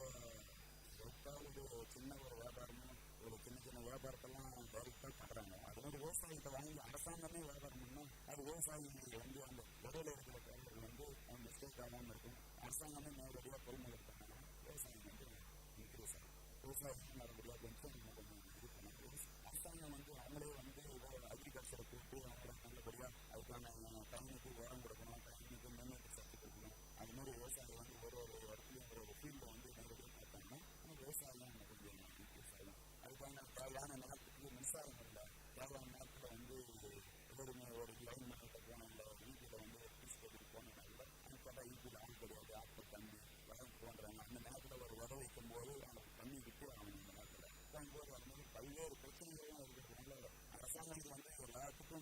ஒரு சின்ன ஒரு வியாபாரமும் ஒரு சின்ன வியாபாரத்தெல்லாம் டைரெக்டாக பண்ணுறாங்க. அது மாதிரி விவசாயத்தை வாங்கி அரசாங்கமே வியாபாரம் பண்ணால் அது விவசாயிகளுக்கு வந்து அந்த இடையில இருக்கிற பொருள்கள் வந்து அவங்க மிஸ்டேக் ஆகாமல் இருக்கும். அரசாங்கமே நேரடியாக கொள்முதல் பண்ணாங்க. விவசாயம் வந்து இன்க்ரீஸ் ஆகும். விவசாயம் மறுபடியாக கொஞ்சம் இது பண்ணணும். அரசாங்கம் வந்து அவங்களே வந்து அக்ரிகல்ச்சரை கூப்பிட்டு அவங்கள நல்லபடியாக அதுக்கான டைமுக்கு உரம் கொடுக்கணும், டைமுக்கு முன்னேற்ற சக்தி கொடுக்கணும். அது மாதிரி விவசாயம் வந்து ஒரு இடத்துலையும் ஒரு ஃபீல்டில் வந்து நேரடியாக பார்த்தாங்கன்னா ஆனால் விவசாயம் கொஞ்சம் இன்க்ரீஸ் ஆகும். அதுக்கான தேவையான நேரத்துக்கு மின்சாரம் இல்லை. தேவையான நேரத்தில் வந்து எதுவுமே ஒரு லைன் மேலே போனோம் இல்லை ஈபியில் வந்து டீஸ்போர்ட்டுக்கு போனோம் இல்லை அதுக்காக ஈபியில் ஆள் கிடையாது. ஆட்கள் தண்ணி வரம் போன்றாங்க. அந்த நேரத்தில் ஒரு உதவி வைக்கும் போது அவங்க பண்ணிக்கிட்டு அவங்க இந்த நேரத்தில் போகும்போது அது மாதிரி பல்வேறு பிரச்சனைகள்லாம் இருக்கிறதுனால அரசாங்கத்துக்கு வந்து எல்லாத்துக்கும்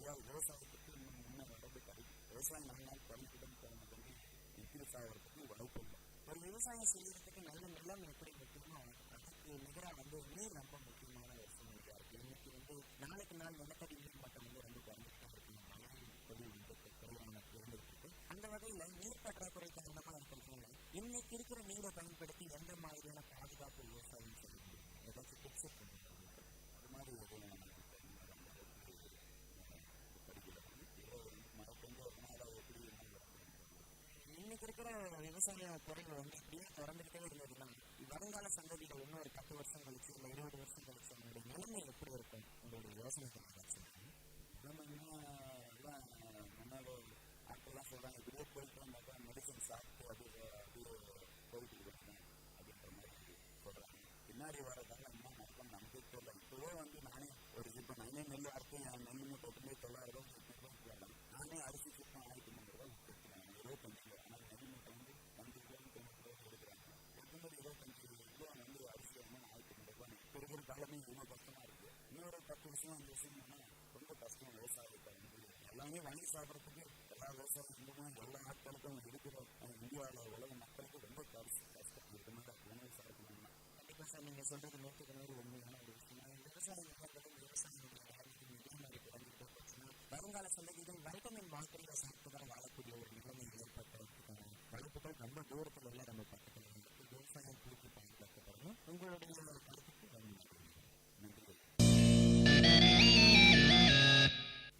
இந்தியாவில் விவசாயத்துக்கு இன்னும் முன்னே வரது விவசாயம் நல்ல நாள் பள்ளிக்கூடம் போனது வந்து இன்க்ரீஸ் ஆகிறதுக்கு வாய்ப்பு இல்லை. ஒரு விவசாயம் செய்யறதுக்கு நல்ல நிலம் எப்படி முக்கியமோ அதுக்கு நிகராக வந்து நீர் ரொம்ப முக்கியமான ஒரு சூழ்நிலையாக இருக்குது. இன்னைக்கு வந்து நாளுக்கு நாள் நிலத்தடி நீர் மட்டம் வந்து ரொம்ப குறைஞ்சிட்டு இருக்கு. மழை பொழிவு வந்து குறைவான இருந்துட்டு இருக்கு. அந்த வகையில் நீர் பற்றாக்குறை காரணமாக இருக்கிறதுனால இன்னைக்கு இருக்கிற நீரை பயன்படுத்தி எந்த மாதிரியான பாதுகாப்பு விவசாயம் செய்ய முடியும், ஏதாச்சும் டிப்ஸ் பண்ணுங்க. அது மாதிரி எதுவும் இன்னைக்கு இருக்கிற விவசாய குறைவு வந்து இப்படியே தொடர்ந்துகிட்டே இருந்ததுன்னா வருங்கால சந்ததிகள் இன்னும் ஒரு 10 வருஷம் கழிச்சு இல்லை 20 வருஷம் கழிச்சு அவங்களுடைய நிலைமை எப்படி இருக்கும்? உங்களுடைய யோசனை கழிச்சு நம்ம எல்லாம் முன்னாடி ஆட்கள்லாம் சொல்றாங்க, இப்படியே போயிட்டு வந்தாக்கா மெடிசன் சாப்பிட்டு அப்படியே போயிட்டு இருக்கேன் அப்படின்ற மாதிரி சொல்றாங்க. பின்னாடி வரதால என்ன நடக்கும் நமக்கே தெரியல. இப்போவே வந்து நானே ஒரு இப்போ நானே நெல் அறுத்து என் நெல் மூட்டை போய் 900 போடலாம். நானே அரிசி சுத்தம் 1500 கொடுத்துருவேன் 25 கிலோ. ஆனால் நெல் மூட்டை வந்து 5 கிலோ 90 கிலோ எடுக்கிறாங்க. எடுக்கும்போது 25 கிலோ வந்து அரிசி வந்து 1500 இப்போ இருக்கிற காலமே ரொம்ப கஷ்டமா இருக்கு. இன்னொரு 10 வருஷம் 5 வருஷம் ரொம்ப கஷ்டம். விவசாயத்தை வந்து எல்லாமே வாங்கி சாப்பிட்றதுக்கு எல்லா விவசாயம் எல்லா ஆட்களுக்கும் இருக்கிற இந்தியாவில் உலக மக்களுக்கு ரொம்ப கஷ்டம் இருக்கிற உணவு சாப்பிடணும்னா கண்டிப்பாக சார் நீங்கள் சொல்றது 100% உண்மையான ஒரு விஷயம். விவசாயம் விவசாயிகளுடைய வாழ்க்கைக்கு இதே மாதிரி குறைஞ்சிட்டே போச்சுன்னா வருங்கால சந்ததிகள் வைட்டமின் மாத்திரையை சாப்பிட்டு தான் வாழக்கூடிய ஒரு நிலைமை ஏற்பட்டதுக்கான வாய்ப்புகள் ரொம்ப தூரத்தில் எல்லாம் நம்ம பக்கத்தில் வந்து விவசாயம் பூர்த்தி பயன்படுத்தப்படணும். உங்களுடைய கருத்துக்கு நன்றி.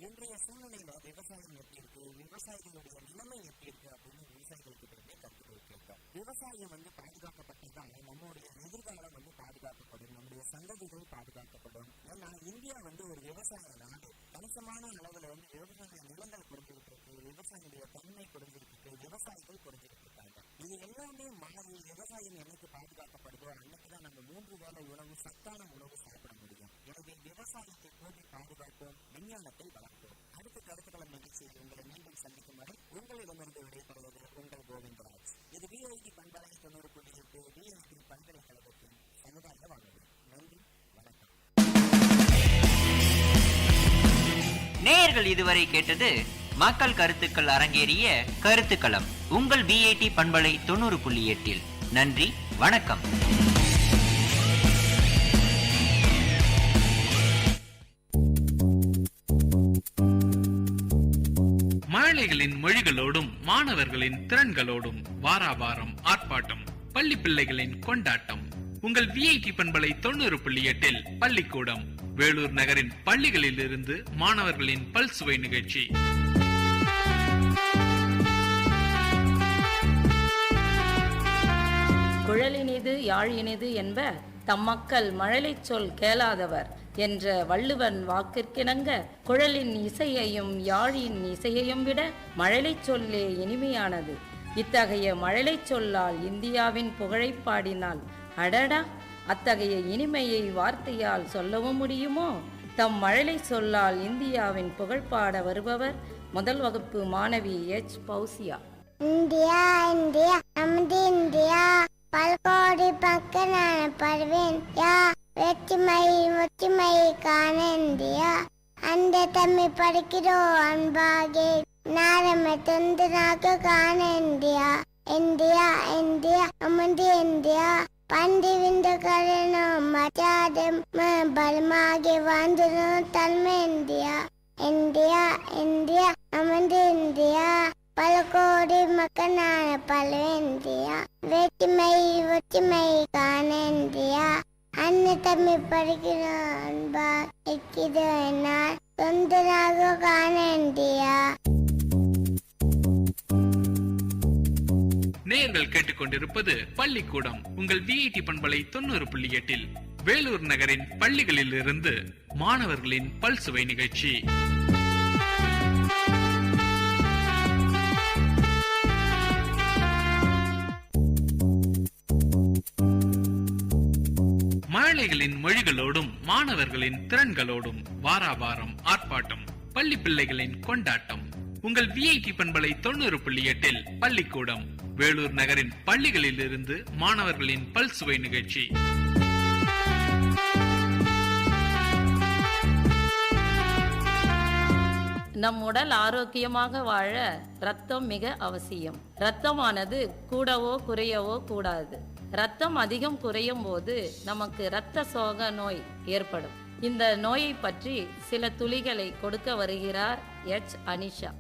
இன்றைய சூழ்நிலையில விவசாயம் எப்படி இருக்கு, விவசாயிகளுடைய நிலைமை எப்படி இருக்கு அப்படின்னு விவசாயிகளுக்கு கருத்துக்கள் கேட்கும். விவசாயம் வந்து பாதுகாக்கப்பட்டதால் நம்மளுடைய எதிர்காலம் வந்து பாதுகாக்கப்படும், நம்முடைய சந்ததிகள் பாதுகாக்கப்படும். ஏன்னா இந்தியா வந்து ஒரு விவசாய நாடு. கணிசமான அளவுல வந்து விவசாய நிலங்கள் குறைஞ்சிட்டு இருக்கு, விவசாயிகளுடைய தன்மை குறைஞ்சிட்டு இருக்கு, விவசாயிகள் குறைஞ்சிட்டு இருக்காங்க. இது எல்லாமே மாறி விவசாயம் என்னைக்கு பாதுகாக்கப்படுதோ அன்னைக்குதான் நம்ம 3 வேளை உணவு சத்தான உணவு சாப்பிட முடியும். எனவே விவசாயத்தை கூட்டி பாதுகாப்போம், விஞ்ஞானத்தை வளர்ப்போம். அடுத்த கருத்துக்களை நிகழ்ச்சியில் உங்களை மீண்டும் சந்திக்கும் வரை உங்களிடமிருந்து விடைபெறுவது உங்கள் கோவிந்தராஜ். இது விஐடி பண்பலை 90.8 விஐடி பல்கலைக்கழகத்தின் சமுதாய வானொலி. நன்றி, வணக்கம். நேயர்கள் இதுவரை கேட்டது மக்கள் கருத்துக்கள் அரங்கேறிய கருத்துக்களம் உங்கள் விஐடி பண்பலை 90.8. நன்றி, வணக்கம். மாணவிகளின் மொழிகளோடும் மாணவர்களின் திறன்களோடும் வாராவாரம் ஆர்ப்பாட்டம், பள்ளி பிள்ளைகளின் கொண்டாட்டம். உங்கள் விஐடி பண்பலை 90.8 பள்ளிக்கூடம், வேலூர் நகரின் பள்ளிகளில் இருந்து மாணவர்களின் பல்சுவை நிகழ்ச்சி. குழலினிது யாழினிது என்ப தம்மக்கள் மழலை சொல் கேளாதவர் என்ற வள்ளுவன் வாக்கிற்கிணங்க குழலின் இசையையும் யாழின் இசையையும் விட மழலை சொல்லே இனிமையானது. இத்தகைய மழலை சொல்லால் இந்தியாவின் புகழை பாடினால் அடடா, அத்தகைய இனிமையை வார்த்தையால் சொல்லவும் முடியுமோ? தம் மழலை சொல்லால் இந்தியாவின் புகழ் பாட வருபவர் முதல் வகுப்பு மாணவி எச் பௌசியா. இந்தியா இந்தியா நமது இந்தியா, பல்கோடி பக்கனான பருவேன் யா, வெற்றிமை காண இந்தியா. அந்த தமிழ் படிக்கிறோம் அன்பாகே, நாரமை தொந்தனாக காண இந்தியா. இந்தியா இந்தியா நமது இந்தியா, பண்டி விந்த கரணம் மச்சாதம் பலமாகி வாழ்ந்துடும் தன்மை இந்தியா. இந்தியா இந்தியா நமது இந்தியா, பல்கோடி மக்களான பல்வேந்தியா, வெற்றிமை காண இந்தியா. அன்ன தமிழ் படிக்கிறோம் அன்பா இருக்கிறதோ என்னால் தொந்தராக காண இந்தியா. நேயர்கள் கேட்டுக்கொண்டிருப்பது பள்ளிக்கூடம், உங்கள் விஐடி பண்பலை 90.8 வேலூர் நகரின் பள்ளிகளில் இருந்து மாணவர்களின் பல்சுவை நிகழ்ச்சி. மாணவிகளின் மொழிகளோடும் மாணவர்களின் திறன்களோடும் வாராவாரம் ஆர்ப்பாட்டம், பள்ளி பிள்ளைகளின் கொண்டாட்டம். உங்கள் விஐடி பண்பலை 90.8 பள்ளிக்கூடம், வேலூர் நகரின் பள்ளிகளில் இருந்து மாணவர்களின் பல்சுவை நிகழ்ச்சி. நம் உடல் ஆரோக்கியமாக வாழ ரத்தம் மிக அவசியம். ரத்தமானது கூடவோ குறையவோ கூடாது. ரத்தம் அதிகம் குறையும் போது நமக்கு இரத்த சோக நோய் ஏற்படும். இந்த நோயை பற்றி சில துளிகளை கொடுக்க வருகிறார் Anisha.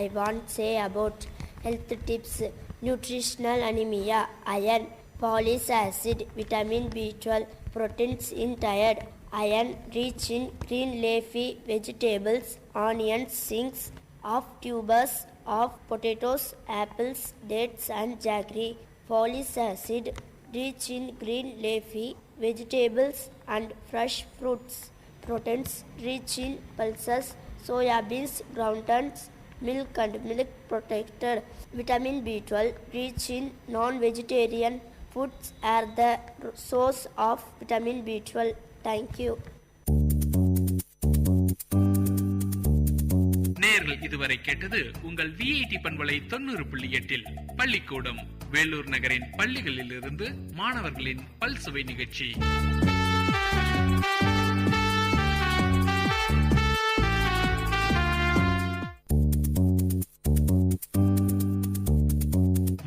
I want to say about health tips: nutritional anemia, iron, folic acid, vitamin B12, proteins in diet. Iron rich in green leafy vegetables, onions, sings of tubers of potatoes, apples, dates and jaggery. Folic acid rich in green leafy vegetables and fresh fruits. Proteins rich in pulses, soya beans, groundnuts, milk and milk protected. Vitamin B12 rich in non-vegetarian foods are the source of vitamin B12. Thank you. நேயர்கள் இதுவரை கேட்டது உங்கள் VIT பண்பலை 90.8 பள்ளிக்கூடம் வேலூர் நகரின் பள்ளிகளில் இருந்து மாணவர்களின் பல்சுவை நிகழ்ச்சி.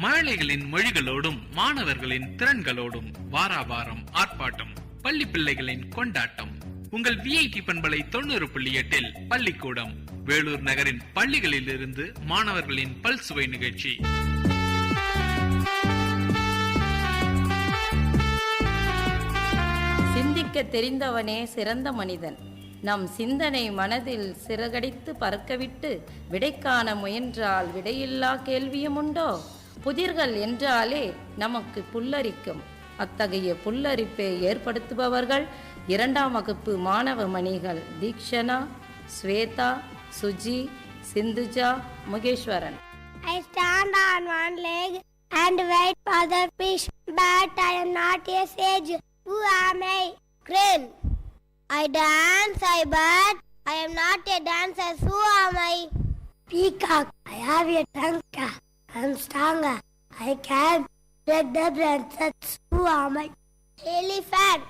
மழலைகளின் மொழிகளோடும் மாணவர்களின் திறன்களோடும் வாராவாரம் ஆர்ப்பாட்டம், பள்ளி பிள்ளைகளின் கொண்டாட்டம். உங்கள் விஐடி பண்பலை 90.8 பள்ளிக்கூடம் வேலூர் நகரின் பள்ளிகளில் இருந்து மாணவர்களின் பல்சுவை நிகழ்ச்சி. சிந்திக்க தெரிந்தவனே சிறந்த மனிதன். நம் சிந்தனை மனதில் சிறகடித்து பறக்கவிட்டு விடைக்காண முயன்றால் விடையில்லா கேள்வியும் உண்டோ? புதிர்கள் என்றாலே நமக்கு புல்லரிக்கும். அத்தகைய புல்லரிப்பை ஏற்படுத்துபவர்கள் 2ஆம் வகுப்பு மாணவ மணிகள் Theekshana, Shweta, Suji, Sindhuja, முகேஸ்வரன். I stand on one leg and wait for the fish, but I am not a sage. Who am I? Crane. I dance, I bat. I am not a dancer. Who am I? Peacock. I have a tongue. I am stronger. I can break the branches. Who am I? Elephant.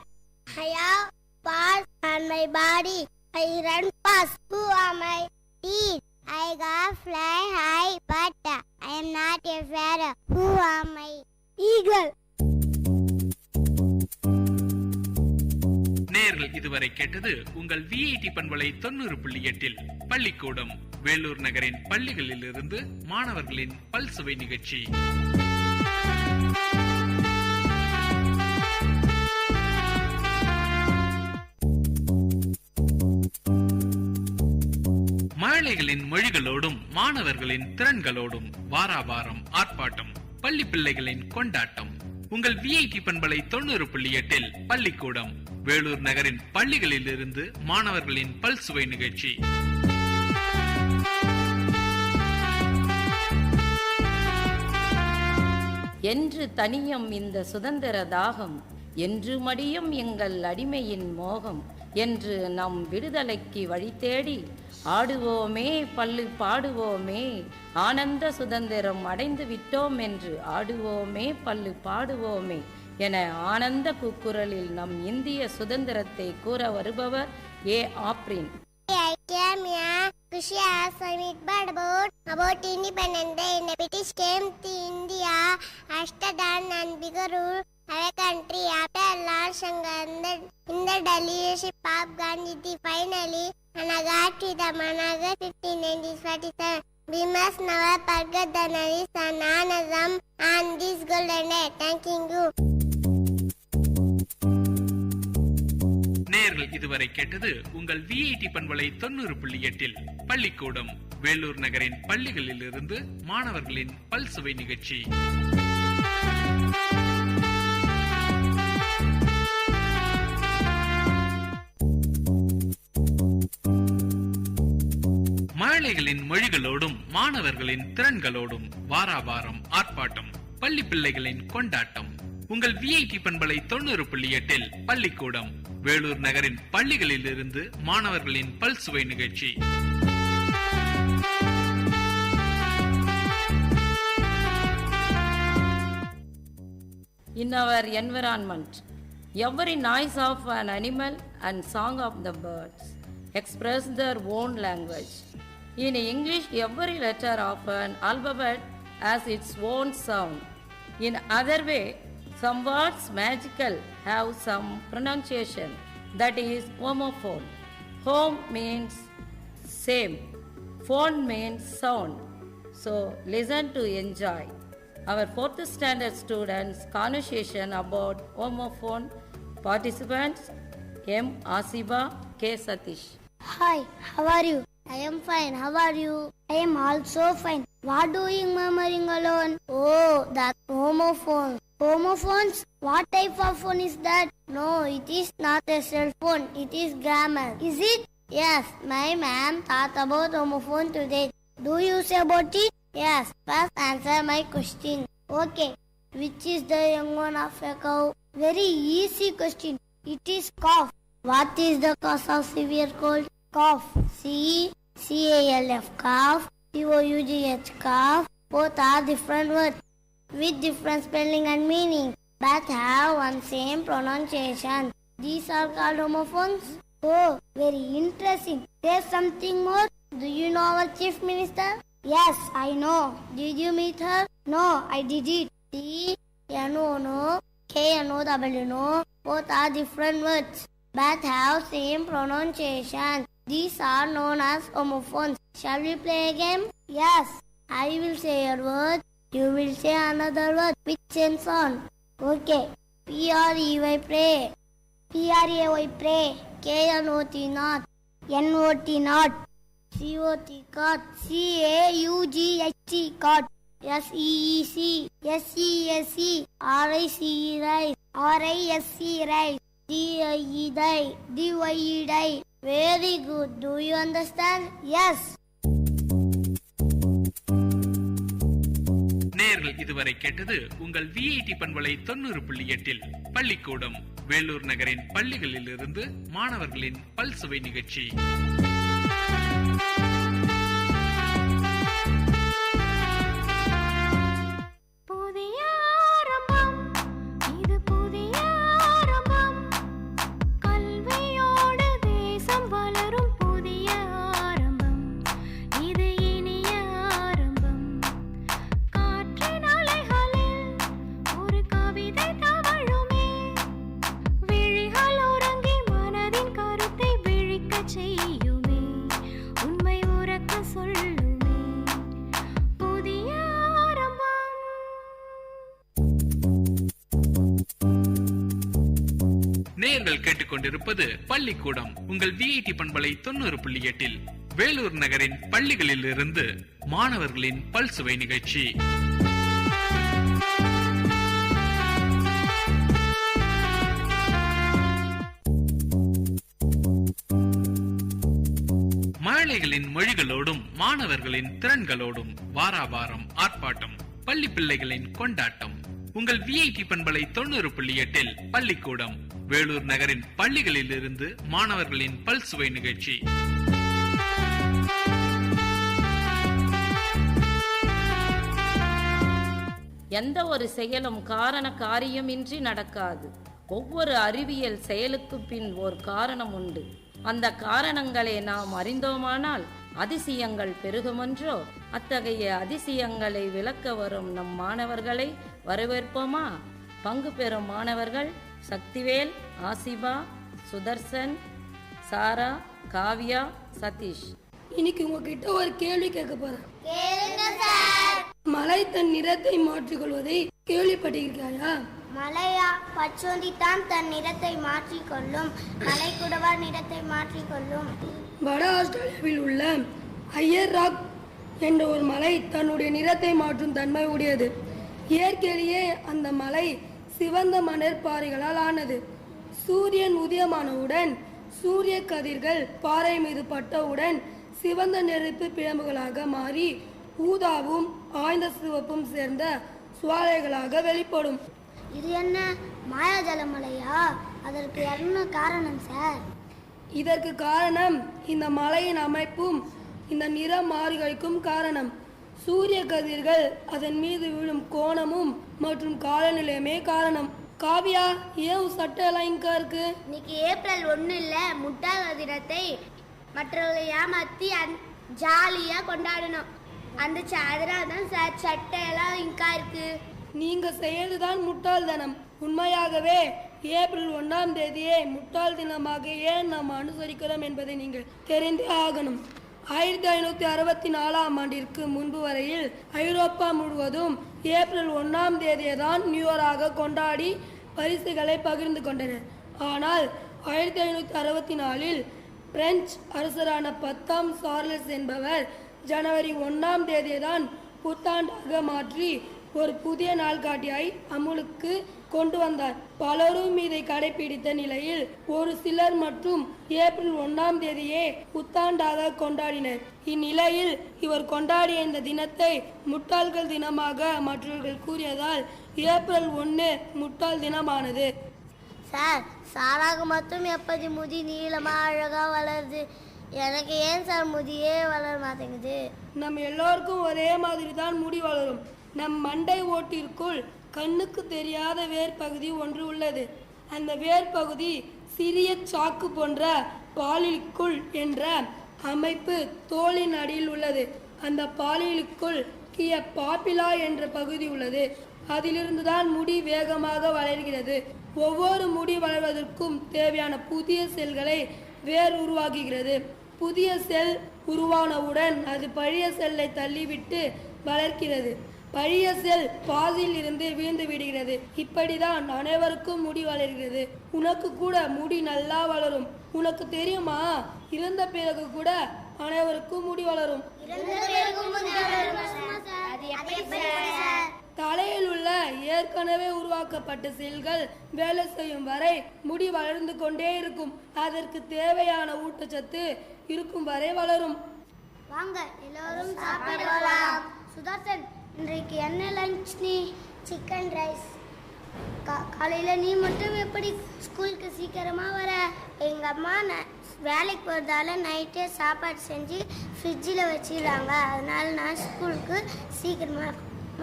I have paws on my body. I run fast. Who am I? Teeth. I can fly high, but I am not a feather. Who am I? Eagle. நேயர்கள் இதுவரை கேட்டது உங்கள் VIT பண்பலை 90.8 பள்ளிக்கூடம் வேலூர் நகரின் பள்ளிகளில் இருந்து மாணவர்களின் பல்சுவை நிகழ்ச்சி. மழலைகளின் மொழிகளோடும் மாணவர்களின் திறன்களோடும் வாராவாரம் ஆர்ப்பாட்டம், பள்ளி பிள்ளைகளின் கொண்டாட்டம். உங்கள் விஐடி பண்பலை 90.8 பள்ளிக்கூடம் வேலூர் நகரின் பள்ளிகளில் இருந்து மாணவர்களின் பல்சுவை நிகழ்ச்சி. என்று தனியும் இந்த சுதந்திர தாகம், என்று மடியும் எங்கள் அடிமையின் மோகம், என்று நம் விடுதலைக்கு வழி தேடி ஆடுவோமே பள்ளு பாடுவோமே, ஆனந்த சுதந்திரம் அடைந்து விட்டோம் என்று ஆடுவோமே பள்ளு பாடுவோமே என ஆனந்த கூக்குரலில் நம் இந்திய சுதந்திரத்தை கூற வருபவர் Afrin. I came here to share some feedback about independence day. In the British came to India, Amsterdam and bigger rule our country after large in the leadership of Gandhi. Finally, got to the Managa 1547. We must never forget the Naris and Anazam and this golden day. Thank you. நேயர்கள் இதுவரை கேட்டது உங்கள் VIT பண்பலை 90.8 பள்ளிக்கூடம் வேலூர் நகரின் பள்ளிகளில் இருந்து மாணவர்களின் பல்சுவை நிகழ்ச்சி. மழலைகளின் மொழிகளோடும் மாணவர்களின் திறன்களோடும் வாராவாரம் ஆர்ப்பாட்டம், பள்ளி பிள்ளைகளின் கொண்டாட்டம். உங்கள் விஐடி பண்பலை 90.8 பள்ளிக்கூடம் வேலூர் நகரின் பள்ளிகளில் இருந்து மாணவர்களின் பல்சுவை நிகழ்ச்சி. In our environment, every noise of an animal and song of the birds express their own language. In English, every letter of an alphabet has its own sound. In other way, some words magical have some pronunciation, that is homophone. Home means same, phone means sound. So listen to enjoy. Our 4th standard students conversation about homophone. Participants M. Asiba, K. Satish. Hi, how are you? I am fine. How are you? I am also fine. What doing murmuring alone? Oh, that's homophone. Homophones? What type of phone is that? No, it is not a cell phone. It is grammar. Is it? Yes, my ma'am thought about homophone today. Do you say about it? Yes, first answer my question. Okay, which is the young one of a cow? Very easy question. It is cough. What is the cause of severe cold? Cough. C-A-L-F cough. C-O-U-G-H cough. Both are different words with different spelling and meaning, but have one same pronunciation. These are called homophones. Oh, very interesting. There's something more. Do you know our chief minister? Yes, I know. Did you meet her? No, I did it. C-N-O-No, K-N-O-W-No. Both are different words, but have same pronunciation. These are known as homophones. Shall we play a game? Yes. I will say a word. You will say another word which ends on. Okay. P-R-E-Y pray. P-R-A-Y pray. K-N-O-T not. N-O-T not. C-O-T cot. C-A-U-G-H-T cot. S-E-E-C. S-E-S-E. R-I-C-E rice. R-I-S-C rice. D-I-E die. D-Y-E die. Very good. Do you understand? Yes. நேயர்கள் இதுவரை கேட்டது உங்கள் VIT பண்பலை 90.8 பள்ளிக்கூடம் வேலூர் நகரின் பள்ளிகளில் இருந்து மாணவர்களின் பல்சுவை நிகழ்ச்சி. நேயர்கள் கேட்டுக்கொண்டிருப்பது பள்ளிக்கூடம் உங்கள் விஐடி பண்பலை 90.8 வேலூர் நகரின் பள்ளிகளில் இருந்து மாணவர்களின் பல்சுவை நிகழ்ச்சி. மழலைகளின் மொழிகளோடும் மாணவர்களின் திறன்களோடும் வாராவாரம் ஆர்ப்பாட்டம் பள்ளி பிள்ளைகளின் கொண்டாட்டம் உங்கள் விஐடி பண்பலை 90.8 பள்ளிக்கூடம் வேலூர் நகரின் பள்ளிகளில் இருந்து மாணவர்களின் பல்சுவை நிகழ்ச்சி. எந்த ஒரு செயலும் காரண காரியமின்றி நடக்காது. ஒவ்வொரு அறிவியல் செயலுக்கு பின் ஒரு காரணம் உண்டு. அந்த காரணங்களை நாம் அறிந்தோமானால் அதிசயங்கள் பெருகுமென்றோ. அத்தகைய அதிசயங்களை விளக்க வரும் நம் மாணவர்களை வரவேற்போமா? பங்கு பெறும் மாணவர்கள் சக்திவேல், ஆசிபா, சுதர்சன், சாரா, காவ்யா, சதீஷ். இன்னைக்கு உங்ககிட்ட ஒரு கேள்வி கேட்க போறேன். மலை தன் நிறத்தை மாற்றிக்கொள்வதை கேள்விப்பட்டிருக்காயா? மலையா பச்சோந்தித்தான் தன் நிறத்தை மாற்றிக்கொள்ளும். மலை கூடவா நிறத்தை மாற்றிக்கொள்ளும்? வட ஆஸ்திரேலியாவில் உள்ள ஐயர் ராக் என்ற ஒரு மலை தன்னுடைய நிறத்தை மாற்றும் தன்மை உடையது. இயற்கையிலேயே அந்த மலை சிவந்த மணல் பாறைகளால் ஆனது. சூரியன் உதயமானவுடன் சூரிய கதிர்கள் பாறை மீது பட்டவுடன் சிவந்த நெருப்பு பிழம்புகளாக மாறி ஊதாவும் ஆய்ந்த சிவப்பும் சேர்ந்த சுவாலைகளாக வெளிப்படும். இது என்ன மாயாஜல மலையா? அதற்கு என்ன காரணம் சார்? இதற்கு காரணம் இந்த மலையின் அமைப்பும் இந்த நிற மாறுகளுக்கும் காரணம். சூரிய கதிர்கள் அதன் மீது விழும் கோணமும் மற்றும் காலநிலையுமே காரணம். காவியா, ஏன் சட்டை எல்லாம் இங்கா இருக்கு? இன்னைக்கு ஏப்ரல் 1 இல்ல, முட்டாள் தினத்தை மற்றவர்களை ஏமாற்றி ஜாலியாக கொண்டாடணும். அந்த அதனால தான் சார் சட்டையெல்லாம் இங்கா இருக்கு. நீங்க செய்யறதுதான் முட்டாள்தனம். உண்மையாகவே ஏப்ரல் 1ஆம் தேதியே முட்டாள் தினமாக ஏன் நாம் அனுசரிக்கிறோம் என்பதை நீங்கள் தெரிந்தே ஆகணும். 1564ஆம் ஆண்டிற்கு முன்பு வரையில் ஐரோப்பா முழுவதும் ஏப்ரல் 1ஆம் தேதியை தான் நியூயராக கொண்டாடி பரிசுகளை பகிர்ந்து கொண்டனர். ஆனால் 1564இல் பிரெஞ்சு அரசரான 10ஆம் சார்லஸ் என்பவர் ஜனவரி 1ஆம் தேதியை தான் புத்தாண்டாக மாற்றி ஒரு புதிய நாள்காட்டியாய் அமுலுக்கு கொண்டு வந்தார். பலரும் இதை கடைபிடித்த நிலையில் ஒரு சிலர் மற்றும் ஏப்ரல் 1ஆம் தேதியே புத்தாண்டாக கொண்டாடினர். இந்நிலையில் இவர் கொண்டாடிய இந்த தினத்தை முட்டாள்கள் தினமாக மற்றவர்கள் கூறியதால் ஏப்ரல் 1 முட்டாள் தினமானது. சார், சாராக மட்டும் எப்படி முடி நீளமாக அழகாக வளருது? எனக்கு ஏன் சார் முடியே வளர மாட்டேங்குது? நம்ம எல்லோருக்கும் ஒரே மாதிரி தான் முடி வளரும். நம் மண்டை ஓட்டிற்குள் கண்ணுக்கு தெரியாத வேர்பகுதி ஒன்று உள்ளது. அந்த வேர்பகுதி சிறிய சாக்கு போன்ற பாலிலுக்குள் என்ற அமைப்பு தோலின் அடியில் உள்ளது. அந்த பாலிலுக்குள் பாப்பிலா என்ற பகுதி உள்ளது. அதிலிருந்து தான் முடி வேகமாக வளர்கிறது. ஒவ்வொரு முடி வளர்வதற்கும் தேவையான புதிய செல்களை வேர் உருவாக்குகிறது. புதிய செல் உருவானவுடன் அது பழைய செல்லை தள்ளிவிட்டு வளர்க்கிறது. பழைய செல் பாதியில் இருந்து வீழ்ந்து விடுகிறது. இப்படிதான் அனைவருக்கும் முடி வளர்கிறது. உனக்கு கூட முடி நல்லா வளரும். உனக்கு தெரியுமா, இறந்த பிறகு கூட அனைவருக்கும் முடி வளரும். தலையில் உள்ள ஏற்கனவே உருவாக்கப்பட்ட செல்கள் வேலை செய்யும் வரை முடி வளர்ந்து கொண்டே இருக்கும். அதற்கு தேவையான ஊட்டச்சத்து இருக்கும் வரை வளரும். வாங்க எல்லாரும் சாப்பிடலாம். சுதர்சன், இன்றைக்கு என்ன லஞ்ச்? நீ சிக்கன் ரைஸ். காலையில் நீ மட்டும் எப்படி ஸ்கூலுக்கு சீக்கிரமாக வர? எங்கள் அம்மா வேலைக்கு போகிறதால நைட்டே சாப்பாடு செஞ்சு ஃப்ரிட்ஜில் வச்சிடுறாங்க. அதனால நான் ஸ்கூலுக்கு சீக்கிரமாக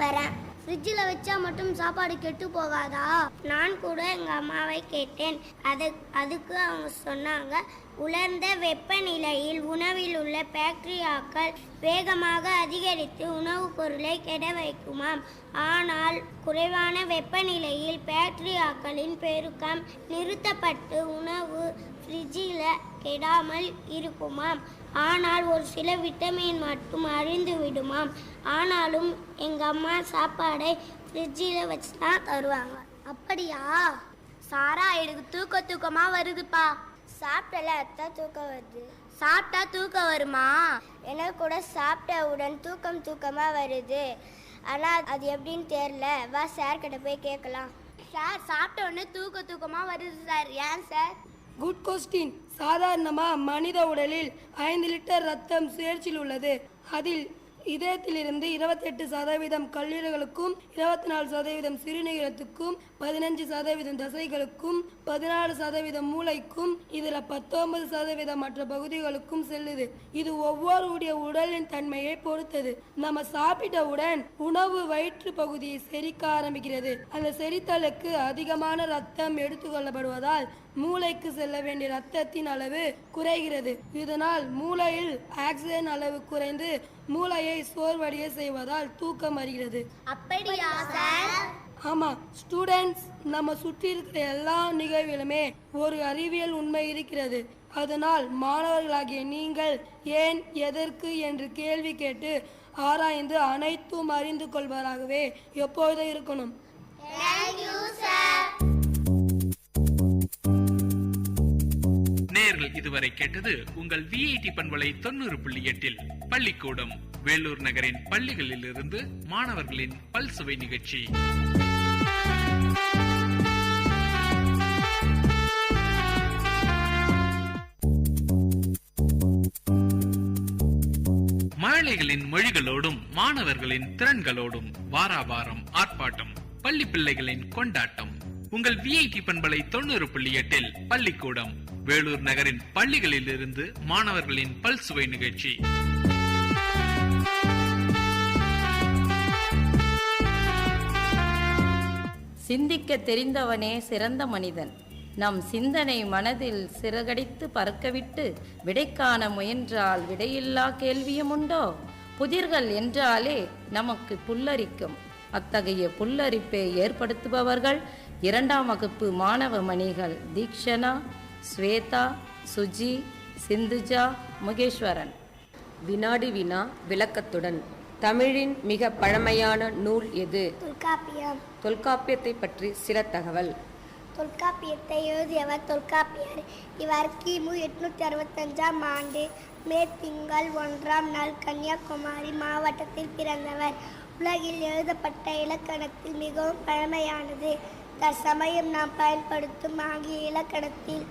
வரேன். ஃப்ரிட்ஜில் வச்சா மட்டும் சாப்பாடு கெட்டு போகாதா? நான் கூட எங்கள் அம்மாவை கேட்டேன். அதுக்கு அவங்க சொன்னாங்க, உலர்ந்த வெப்பநிலையில் உணவில் உள்ள பாக்டீரியாக்கள் வேகமாக அதிகரித்து உணவுப் பொருளை கெட வைக்குமாம். ஆனால் குறைவான வெப்பநிலையில் பாக்டீரியாக்களின் பெருக்கம் நிறுத்தப்பட்டு உணவு ஃப்ரிட்ஜில் கெடாமல் இருக்குமாம். ஆனால் ஒரு சில விட்டமின் மட்டும் அழிந்து விடுமாம். ஆனாலும் எங்கள் அம்மா சாப்பாடை ஃப்ரிட்ஜில் வச்சு தான் தருவாங்க. அப்படியா? சாரா, எனக்கு தூக்கமாக வருதுப்பா. சாப்பிட்டல அத்தான் தூக்கம் வருது. சாப்பிட்டா தூக்கம் வருமா? எனக்கு கூட சாப்பிட்டவுடன் தூக்கமாக வருது. ஆனால் அது எப்படின்னு தெரியல. வா சார் கிட்ட போய் கேட்கலாம். சார், சாப்பிட்ட உடனே தூக்கமாக வருது சார். ஏன் சார்? Good question. சாதாரணமாக மனித உடலில் 5 லிட்டர் ரத்தம் சுழற்சியில் உள்ளது. அதில் இதயத்திலிருந்து 28% கல்லீரலுக்கும், 24% சிறுநீரகத்துக்கும், 15% தசைகளுக்கும், 14% மூளைக்கும், இதில் 19% மற்ற பகுதிகளுக்கும் செல்லுது. இது ஒவ்வொருடைய உடலின் தன்மையை பொறுத்தது. நம்ம சாப்பிட்டவுடன் உணவு வயிற்று பகுதியை செரிக்க ஆரம்பிக்கிறது. அந்த செரித்தலுக்கு அதிகமான ரத்தம் எடுத்துக்கொள்ளப்படுவதால் மூளைக்கு செல்ல வேண்டிய ரத்தத்தின் அளவு குறைகிறது. இதனால் மூளையில் ஆக்சிஜன் அளவு குறைந்து மூளையை சோர்வடைய செய்வதால் தூக்கம் வருகிறது. அப்படியா சார்? ஆமா ஸ்டூடெண்ட்ஸ், நம்ம சுற்றி இருக்கிற எல்லா நிகழ்விலுமே ஒரு அறிவியல் உண்மை இருக்கிறது. அதனால் மாணவர்களாகிய நீங்கள் ஏன், எதற்கு என்று கேள்வி கேட்டு ஆராய்ந்து அனைத்தும் அறிந்து கொள்வதாகவே எப்பொழுதும் இருக்கணும். நேயர்கள் இதுவரை கேட்டது உங்கள் விஐடி பண்பலை 90.8 பள்ளிக்கூடம் வேலூர் நகரின் பள்ளிகளில் இருந்து மாணவர்களின் பல்சுவை நிகழ்ச்சி. மழலைகளின் மொழிகளோடும் மாணவர்களின் திறன்களோடும் வாராவாரம் ஆர்ப்பாட்டம், பள்ளி பிள்ளைகளின் கொண்டாட்டம். உங்கள் விஐடி பண்பலை 90.8 பள்ளிக்கூடம் வேலூர் நகரின் பள்ளிகளில் இருந்து மாணவர்களின் பல்சுவை நிகழ்ச்சி. சிந்திக்க தெரிந்தவனே சிறந்த மனிதன். நம் சிந்தனை மனதில் சிறகடித்து பறக்கவிட்டு விடை காண முயன்றால் விடையில்லா கேள்வியும் உண்டோ? புதிர்கள் என்றாலே நமக்கு புல்லரிக்கும். அத்தகைய புல்லரிப்பை ஏற்படுத்துபவர்கள் 2ஆம் வகுப்பு மாணவ மணிகள் தீக்ஷனா, ஸ்வேதா, சுஜி, சிந்துஜா, முகேஸ்வரன். வினாடி வினா விளக்கத்துடன். தமிழின் மிக பழமையான நூல் எது? தொல்காப்பியம். தொல்காப்பியத்தை பற்றி சில தகவல். தொல்காப்பியத்தை எழுதியவர் தொல்காப்பியர். இவர் கிமு 865ஆம் ஆண்டு மே திங்கள் 1ஆம் நாள் கன்னியாகுமரி மாவட்டத்தில் பிறந்தவர். உலகில் எழுதப்பட்ட இலக்கணத்தில் மிகவும் பழமையானது. தற்சமயம் நாம் பயன்படுத்தும் ஆங்கில இலக்கணத்தில்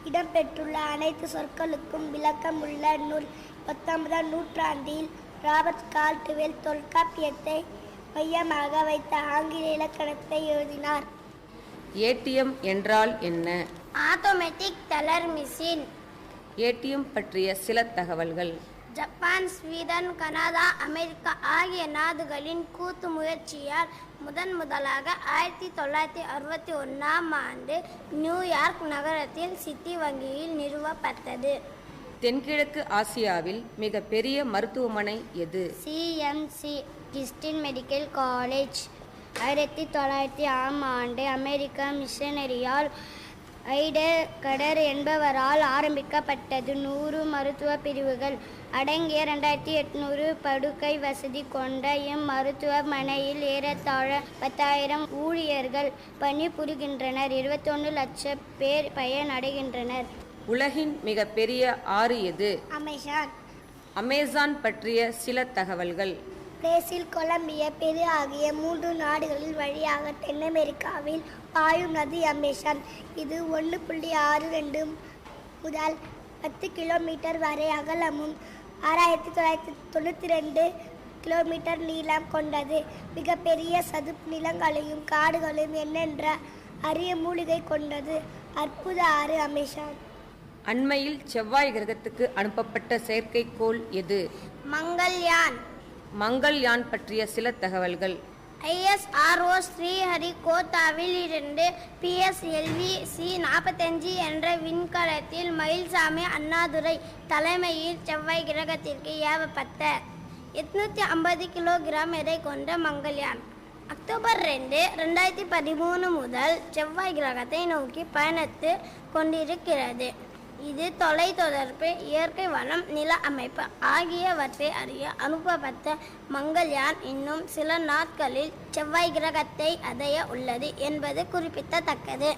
இடம்பெற்றுள்ள அனைத்து சொற்களுக்கும் விளக்கம் உள்ள நூல். 19ஆம் நூற்றாண்டில் ராபர்ட் கால்ட்வெல் தொல்காப்பியத்தை மையமாக வைத்த ஆங்கில இலக்கணத்தை எழுதினார். ஏடிஎம் என்றால் என்ன? Automatic teller machine. ஏடிஎம் பற்றிய சில தகவல்கள். ஜப்பான், ஸ்வீடன், கனடா, அமெரிக்கா ஆகிய நாடுகளின் கூட்டு முயற்சியால் முதலாக 1961ஆம் ஆண்டு நியூயார்க் நகரத்தில் சிட்டி வங்கியில் நிறுவப்பட்டது. தென்கிழக்கு ஆசியாவில் மிக பெரிய மருத்துவமனை எது? CMC Christian medical college. 1900ஆம் ஆண்டு அமெரிக்க மிஷனரியால் ஐடர் என்பவரால் ஆரம்பிக்கப்பட்டது. 100 மருத்துவ பிரிவுகள் அடங்கிய 2800 படுக்கை வசதி கொண்ட இம்மருத்துவமனையில் ஏறத்தாழ 10,000 ஊழியர்கள் பணிபுரிகின்றனர். 21 லட்சம் பேர் பயனடைகின்றனர். உலகின் மிக பெரிய ஆறு எது? அமேசான். அமேசான் பற்றிய சில தகவல்கள். பிரேசில், கொலம்பியா, பெரு ஆகிய 3 நாடுகளின் வழியாக தென் அமெரிக்காவில் பாயும் நதி அமேசான். இது 1.62 முதல் 10 கிலோமீட்டர் வரை அகலமும் 6992 கிலோமீட்டர் நீளம் கொண்டது. மிகப்பெரிய சதுப்பு நிலங்களையும் காடுகளையும் எண்ணென்ற அரிய மூலிகை கொண்டது. அற்புத ஆறு அமேசான். அண்மையில் செவ்வாய் கிரகத்துக்கு அனுப்பப்பட்ட செயற்கைக்கோள் எது? மங்கள்யான். மங்கள்யான் பற்றிய சில தகவல்கள். ISRO ஸ்ரீஹரிகோட்டாவில் இருந்து PSLV C-45 என்ற விண்கலத்தில் மயில்சாமி அண்ணாதுரை தலைமையில் செவ்வாய் கிரகத்திற்கு ஏவப்பட்ட 850 கிலோகிராம் எடை கொண்ட மங்கள்யான் அக்டோபர் 2, 2013 முதல் செவ்வாய் கிரகத்தை நோக்கி பயணித்து கொண்டிருக்கிறது. இது தொலைத்தொடர்பு, இயற்கை வளம், நில அமைப்பு ஆகியவற்றை அறிய அனுப்பப்பட்ட மங்கள்யான் இன்னும் சில நாட்களில் செவ்வாய் கிரகத்தை அடைய உள்ளது என்பது குறிப்பிடத்தக்கது.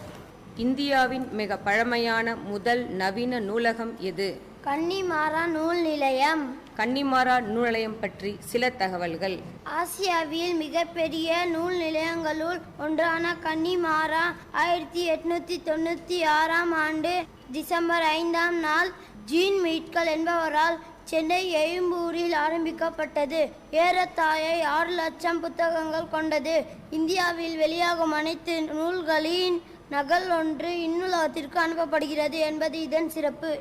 இந்தியாவின் மிக பழமையான முதல் நவீன நூலகம் எது? கன்னிமாரா நூல் நிலையம். கன்னிமாரா நூல் நிலையம் பற்றி சில தகவல்கள். ஆசியாவில் மிகப்பெரிய நூல் நிலையங்களுள் ஒன்றான கன்னிமாரா 1896ஆம் ஆண்டு டிசம்பர் 5ஆம் நாள் ஜீன் மீட்கல் என்பவரால் சென்னை எழும்பூரில் ஆரம்பிக்கப்பட்டது. ஏறத்தாழ 6 லட்சம் புத்தகங்கள் கொண்டது. இந்தியாவில் வெளியாகும் அனைத்து நூல்களின் நகல் ஒன்று இந்நூலகத்திற்கு அனுப்பப்படுகிறது என்பது இதன் சிறப்பு.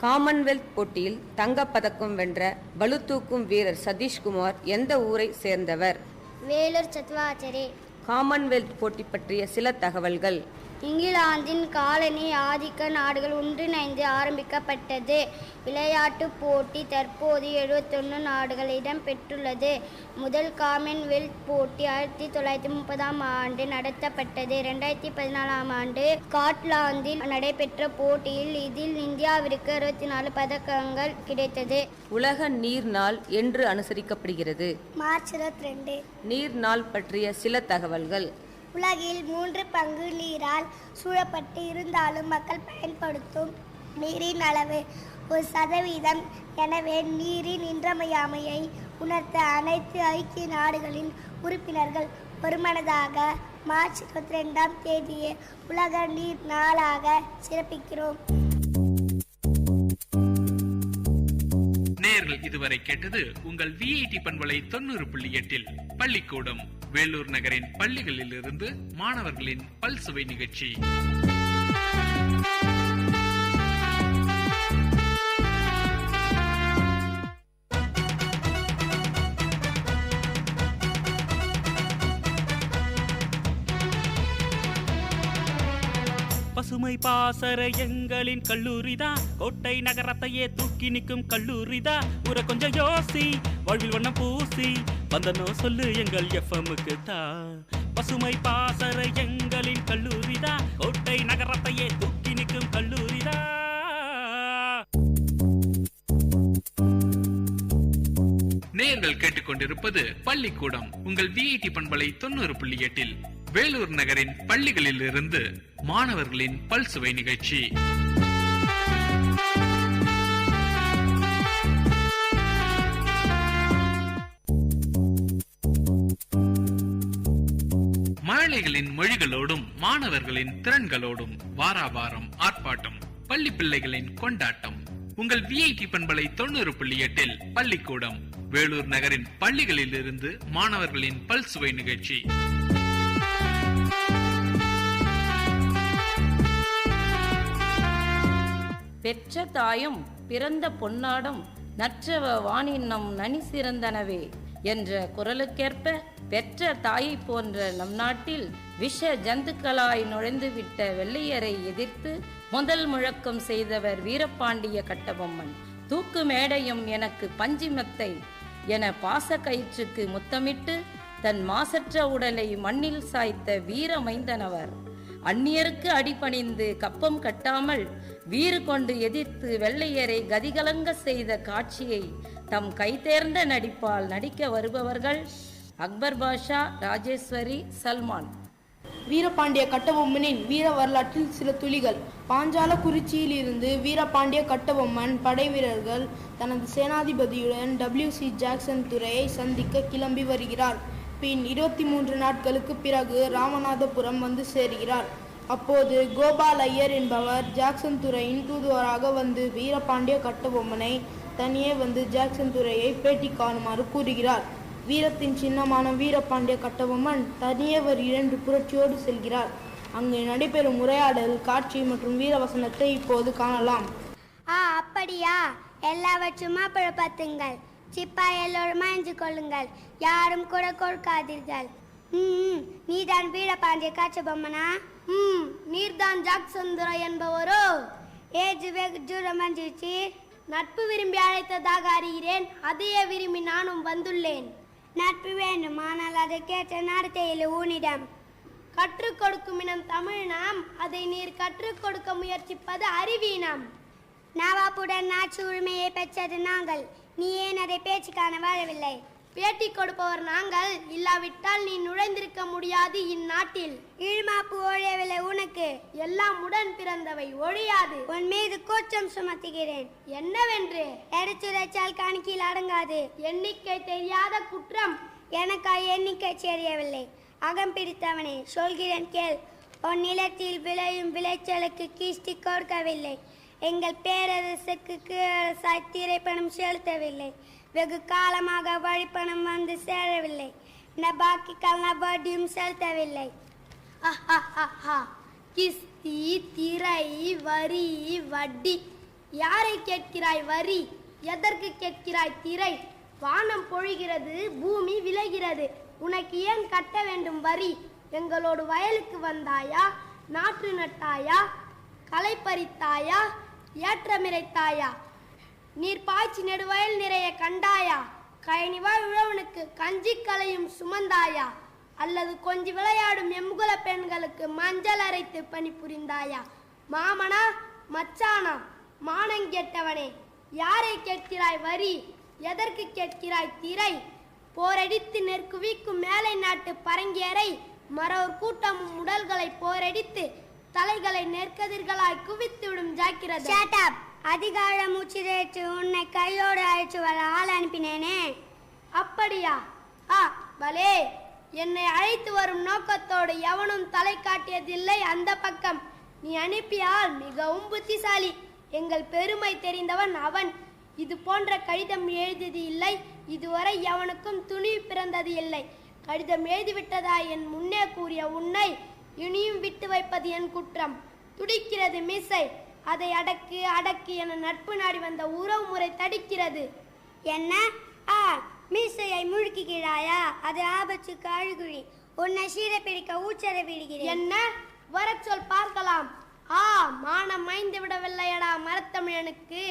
காமன்வெல்த் போட்டியில் தங்கப்பதக்கம் வென்ற பளுதூக்கும் வீரர் சதீஷ்குமார் எந்த ஊரை சேர்ந்தவர்? வேலூர் சத்வாச்சரே. காமன்வெல்த் போட்டி பற்றிய சில தகவல்கள். இங்கிலாந்தின் காலனி ஆதிக்க நாடுகள் ஒன்றிணைந்து ஆரம்பிக்கப்பட்டது. விளையாட்டு போட்டி தற்போது 71 நாடுகள் இடம்பெற்றுள்ளது. முதல் காமன்வெல்த் போட்டி 1930ஆம் ஆண்டு நடத்தப்பட்டது. 2014ஆம் ஆண்டு ஸ்காட்லாந்தில் நடைபெற்ற போட்டியில் இதில் இந்தியாவிற்கு 64 பதக்கங்கள் கிடைத்தது. உலக நீர் நாள் என்று அனுசரிக்கப்படுகிறது. மார்ச் 22. நீர் நாள் பற்றிய சில தகவல்கள். உலகில் 3 பங்கு நீரால் சூழப்பட்டு இருந்தாலும் மக்கள் பயன்படுத்தும் நீரின் அளவு 1%. எனவே நீரின் இன்றியமையாமையை உணர்த்த அனைத்து ஐக்கிய நாடுகளின் உறுப்பினர்கள் ஒருமனதாக மார்ச் 22ஆம் தேதியை உலக நீர் நாளாக சிறப்பிக்கிறோம். நேயர்கள் இதுவரை கேட்டது உங்கள் VIT பண்பலை 90.8 பள்ளிக்கூடம் வேலூர் நகரின் பள்ளிகளில் இருந்து மாணவர்களின் பல்சுவை நிகழ்ச்சி. பசுமை பசுமை பாசற எங்களின் கல்லூரிதான், கோட்டை நகரத்தையே தூக்கி நிற்கும் கல்லூரிதான். ஊரை கொஞ்சம் யோசி, வாழ்வில் வண்ணம் பூசி வந்தனோ சொல்லு எங்கள் எஃப்எம்முக்கு தான். பசுமை பாசற எங்களின் கல்லூரிதான், கோட்டை நகரத்தையே தூக்கி நிற்கும் கல்லூரிதான். நேயர்கள் கேட்டுக்கொண்டிருப்பது பள்ளிக்கூடம் உங்கள் விஐடி பண்பலை 90.8 வேலூர் நகரின் பள்ளிகளில் இருந்து மாணவர்களின் பல்சுவை நிகழ்ச்சி. மழலைகளின் மொழிகளோடும் மாணவர்களின் திறன்களோடும் வாராவாரம் ஆர்ப்பாட்டம், பள்ளி பிள்ளைகளின் கொண்டாட்டம். உங்கள் விஐடி பண்பலை 90.8 பள்ளிக்கூடம் வேலூர் நகரின் பள்ளிகளில் இருந்து மாணவர்களின் பல்சுவை நிகழ்ச்சி. பெற்ற தாயும் பிறந்த பொன்னாடும் நற்றவ வானின்னம் நனி சிறந்தனவே என்ற குரலுக்கேற்ப பெற்ற தாயை போன்ற நம் நாட்டில் விஷ ஜந்துக்களாய் நுழைந்துவிட்ட வெள்ளையரை எதிர்த்து முதல் முழக்கம் செய்தவர் வீரபாண்டிய கட்டபொம்மன். தூக்கு மேடையும் எனக்கு பஞ்சிமத்தை என பாச கயிற்றுக்கு முத்தமிட்டு தன் மாசற்ற உடலை மண்ணில் சாய்த்த வீரமைந்தனவர். அந்நியருக்கு அடிபணிந்து கப்பம் கட்டாமல் வீறு கொண்டு எதிர்த்து வெள்ளையரை கதிகலங்க செய்த காட்சியை தம் கைதேர்ந்த நடிப்பால் நடிக்க வருபவர்கள் அக்பர் பாஷா, ராஜேஸ்வரி, சல்மான். வீரபாண்டிய கட்டபொம்மனின் வீர வரலாற்றில் சில துளிகள். பாஞ்சாலக்குறிச்சியில் இருந்து வீரபாண்டிய கட்டபொம்மன் படை வீரர்கள் தனது சேனாதிபதியுடன் WC ஜாக்சன் துறையை சந்திக்க கிளம்பி வருகிறார். பின் 23 நாட்களுக்கு பிறகு ராமநாதபுரம் வந்து சேர்கிறார். அப்போது கோபால் ஐயர் என்பவர் ஜாக்சன் துறையின் தூதுவராக வந்து வீரபாண்டிய கட்டபொம்மனை தனியே வந்து ஜாக்சன் துறையை பேட்டி காணுமாறு கூறுகிறார். வீரத்தின் சின்னமான வீரபாண்டிய கட்டபொம்மன் தனியே ஒரு 2 புரட்சியோடு செல்கிறார். அங்கு நடைபெறும் உரையாடல் காட்சி மற்றும் வீரவசனத்தை இப்போது காணலாம். அப்படியா? எல்லாவற்றும் பார்த்துங்கள். சிப்பாய் எல்லோரும் அணிந்து கொள்ளுங்கள். யாரும் கூட கொடுக்காதீர்கள். நீதான் வீரபாண்டிய கட்டபொம்மனா? நீர்தான் ஜாக்சன் துரை என்பவரோ? ஏஜ் வெகு தூரம் வந்துச்சு. நட்பு விரும்பி அழைத்ததாக அறிகிறேன். அதையே விரும்பி நானும் வந்துள்ளேன். நட்பு வேண்டும், ஆனால் அதை கேட்ட நடத்தையில் ஊனிடம். கற்றுக் கொடுக்கும் இனம் தமிழினம். அதை நீர் கற்றுக் கொடுக்க முயற்சிப்பது அறிவீனம். நவாப்புடன் நாச்சு உரிமையை பெற்றது நாங்கள். நீ ஏன் அதை பேச்சு காண வாழவில்லை? பேட்டி கொடுப்பவர் நாங்கள். இல்லாவிட்டால் நீ நுழைந்திருக்க முடியாது இந்நாட்டில். இழுமாப்பு ஒழியவில்லை உனக்கு. எல்லாம் உடன் பிறந்தவை, ஒழியாது. உன் மீது கூச்சம் சுமத்துகிறேன். என்னவென்று? எடுத்துரைச்சால் கணக்கில் அடங்காது. எண்ணிக்கை தெரியாத குற்றம். எனக்கா எண்ணிக்கை தெரியவில்லை? அகம் பிடித்தவனே, சொல்கிறேன் கேள். உன் நிலத்தில் விளையும் விளைச்சலுக்கு கிஸ்தி கொடுக்கவில்லை. எங்கள் பேரரசுக்கு கீழரசாய் திரைப்பணம் செலுத்தவில்லை. வெகு காலமாக வழிப்பணம் வந்து சேரவில்லை. பாக்கிக்கால் வட்டியும் செலுத்தவில்லை. கிஸ்தி, திரை, வரி, வட்டி. யாரை கேட்கிறாய் வரி? எதற்கு கேட்கிறாய் திரை? வானம் பொழிகிறது, பூமி விளைகிறது. உனக்கு ஏன் கட்ட வேண்டும் வரி? எங்களோடு வயலுக்கு வந்தாயா? நாற்று நட்டாயா? களை பறித்தாயா? ஏற்றமிரைத்தாயா? நீர் பாய்ச்சி நெடுவயல் நிறைய கண்டாயா? கயனிவாய் உழவனுக்கு கஞ்சி கலையும் சுமந்தாயா? அல்லது கொஞ்சி விளையாடும் எம்குல பெண்களுக்கு மஞ்சள் அரைத்து பணி புரிந்தாயா? மாமனா மச்சானா? மானங்கெட்டவனே, யாரை கேட்கிறாய் வரி? எதற்கு கேட்கிறாய் திரை? போரடித்து நெற்குவிக்கும் மேலை நாட்டு பரங்கியரை மறவர் கூட்டமும் உடல்களை போரடித்து தலைகளை நெற்கதிர்களாய் குவித்துவிடும் ஜாக்கிரதை. அதிகார மூச்சிரேற்று உன்னை கையோடு அழைத்து வர ஆள் அனுப்பினேனே. அப்படியா? பலே, என்னை அழைத்து வரும் நோக்கத்தோடு எவனும் தலை காட்டியதில்லை அந்த பக்கம். நீ அனுப்பியால் மிகவும் புத்திசாலி. எங்கள் பெருமை தெரிந்தவன் அவன். இது போன்ற கடிதம் எழுதியது இல்லை. இதுவரை எவனுக்கும் துணிவு பிறந்தது இல்லை. கடிதம் எழுதிவிட்டதா என் முன்னே கூறிய உன்னை இனியும் விட்டு வைப்பது என் குற்றம். துடிக்கிறது மீசை. அதை அடக்கு அடக்கு என நட்பு நாடி வந்த உறவு முறை தடிக்கிறது. என்ன? மீசையை முழுக்குகிறாயா? அது ஆபத்துக்கு அழுகுறி. உன்னை சீர பிடிக்க ஊச்சரை விடுகிறேன். என்ன? வர சொல் பார்க்கலாம். மானம் மைந்து விடவில்லையடா மரத்தமிழனுக்கு.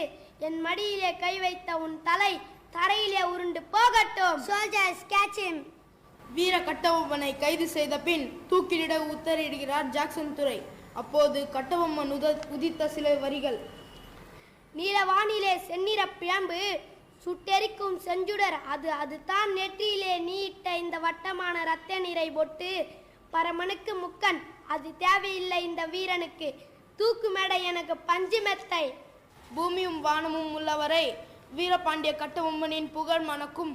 என் மடியிலே கை வைத்த உன் தலை தரையிலே உருண்டு போகட்டும். Soldiers, catch him. வீர கட்டபொம்மனை கைது செய்த பின் தூக்கிலிட உத்தரவிடுகிறார் ஜாக்சன் துரை. அப்போது கட்டபொம்மன் உதித்த சில வரிகள். நீலவானிலே செந்நிற பிழம்பு சுட்டெரிக்கும் செஞ்சுடர், அதுதான் நெற்றியிலே நீட்ட இந்த வட்டமான இரத்த நிறை பொட்டு. பரமனுக்கு முக்கன், அது தேவையில்லை இந்த வீரனுக்கு. தூக்கு மேடை எனக்கு பஞ்சு மெத்தை. பூமியும் வானமும் உள்ளவரை வீரபாண்டிய கட்டபொம்மனின் புகழ் மணக்கும்.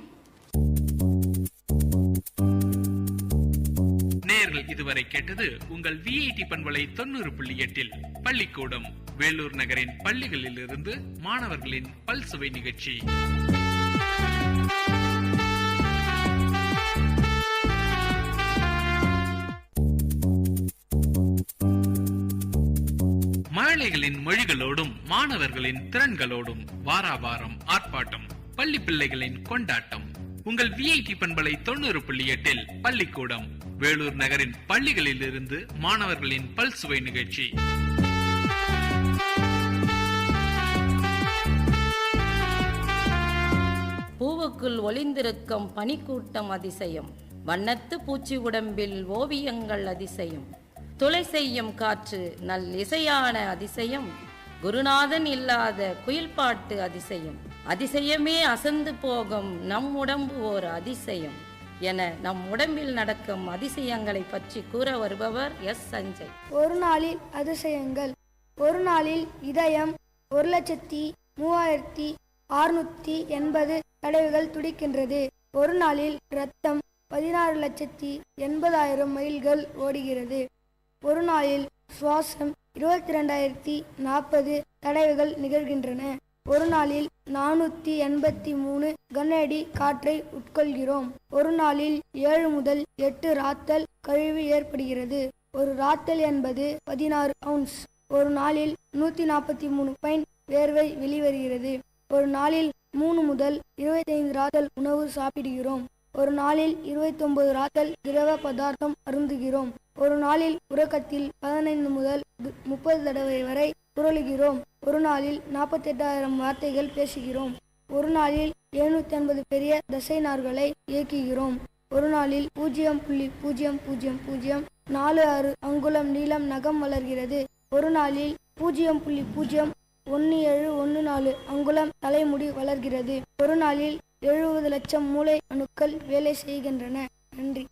நேயர்கள் இதுவரை கேட்டது உங்கள் விஐடி பண்பலை 90.8 பள்ளிக்கூடம் வேலூர் நகரின் பள்ளிகளில் இருந்து மாணவர்களின் பல்சுவை நிகழ்ச்சி. மழலைகளின் மொழிகளோடும் மாணவர்களின் திறன்களோடும் வாராவாரம் ஆர்ப்பாட்டம், பள்ளி பிள்ளைகளின் கொண்டாட்டம். உங்கள் விஐடி பண்பலை 90.8 பள்ளிக்கூடம் வேலூர் நகரின் பள்ளிகளில் இருந்து மாணவர்களின் பல்சுவை நிகழ்ச்சி. பூவுக்குள் ஒளிந்திருக்கும் பனிக்கூட்டம் அதிசயம், வண்ணத்து பூச்சி உடம்பில் ஓவியங்கள் அதிசயம், துளை செய்யும் காற்று நல் இசையான அதிசயம், குருநாதன் இல்லாத குயில் பாட்டு அதிசயம், அதிசயமே அசந்து போகும் நம் உடம்பு ஓர் அதிசயம் என நம் உடம்பில் நடக்கும் அதிசயங்களை பற்றி கூற வருபவர் எஸ் சஞ்சய். ஒரு நாளில் அதிசயங்கள். ஒரு நாளில் இதயம் 1,03,680 தடவைகள் துடிக்கின்றது. ஒரு நாளில் இரத்தம் 16,80,000 மைல்கள் ஓடுகிறது. ஒரு நாளில் சுவாசம் 22,040 தடவைகள் நிகழ்கின்றன. ஒரு நாளில் 483 கனஅடி காற்றை உட்கொள்கிறோம். ஒரு நாளில் 7 முதல் 8 ராத்தல் கழிவு ஏற்படுகிறது. ஒரு ராத்தல் என்பது 16 அவுன்ஸ். ஒரு நாளில் 143 பைன் வேர்வை வெளிவருகிறது. ஒரு நாளில் 3 முதல் 25 ராத்தல் உணவு சாப்பிடுகிறோம். ஒரு நாளில் 29 ராத்தல் திரவ பதார்த்தம் அருந்துகிறோம். ஒரு நாளில் உறக்கத்தில் 15 முதல் 30 தடவை வரை புரளுகிறோம். ஒரு நாளில் 48,000 வார்த்தைகள் பேசுகிறோம். ஒரு நாளில் 750 பெரிய தசை நார்களை இயக்குகிறோம். ஒரு நாளில் 0.0046 அங்குலம் நீளம் நகம் வளர்கிறது. ஒரு நாளில் 0.01714 அங்குலம் தலைமுடி வளர்கிறது. ஒரு நாளில் 70 லட்சம் மூளை அணுக்கள் வேலை செய்கின்றன. நன்றி.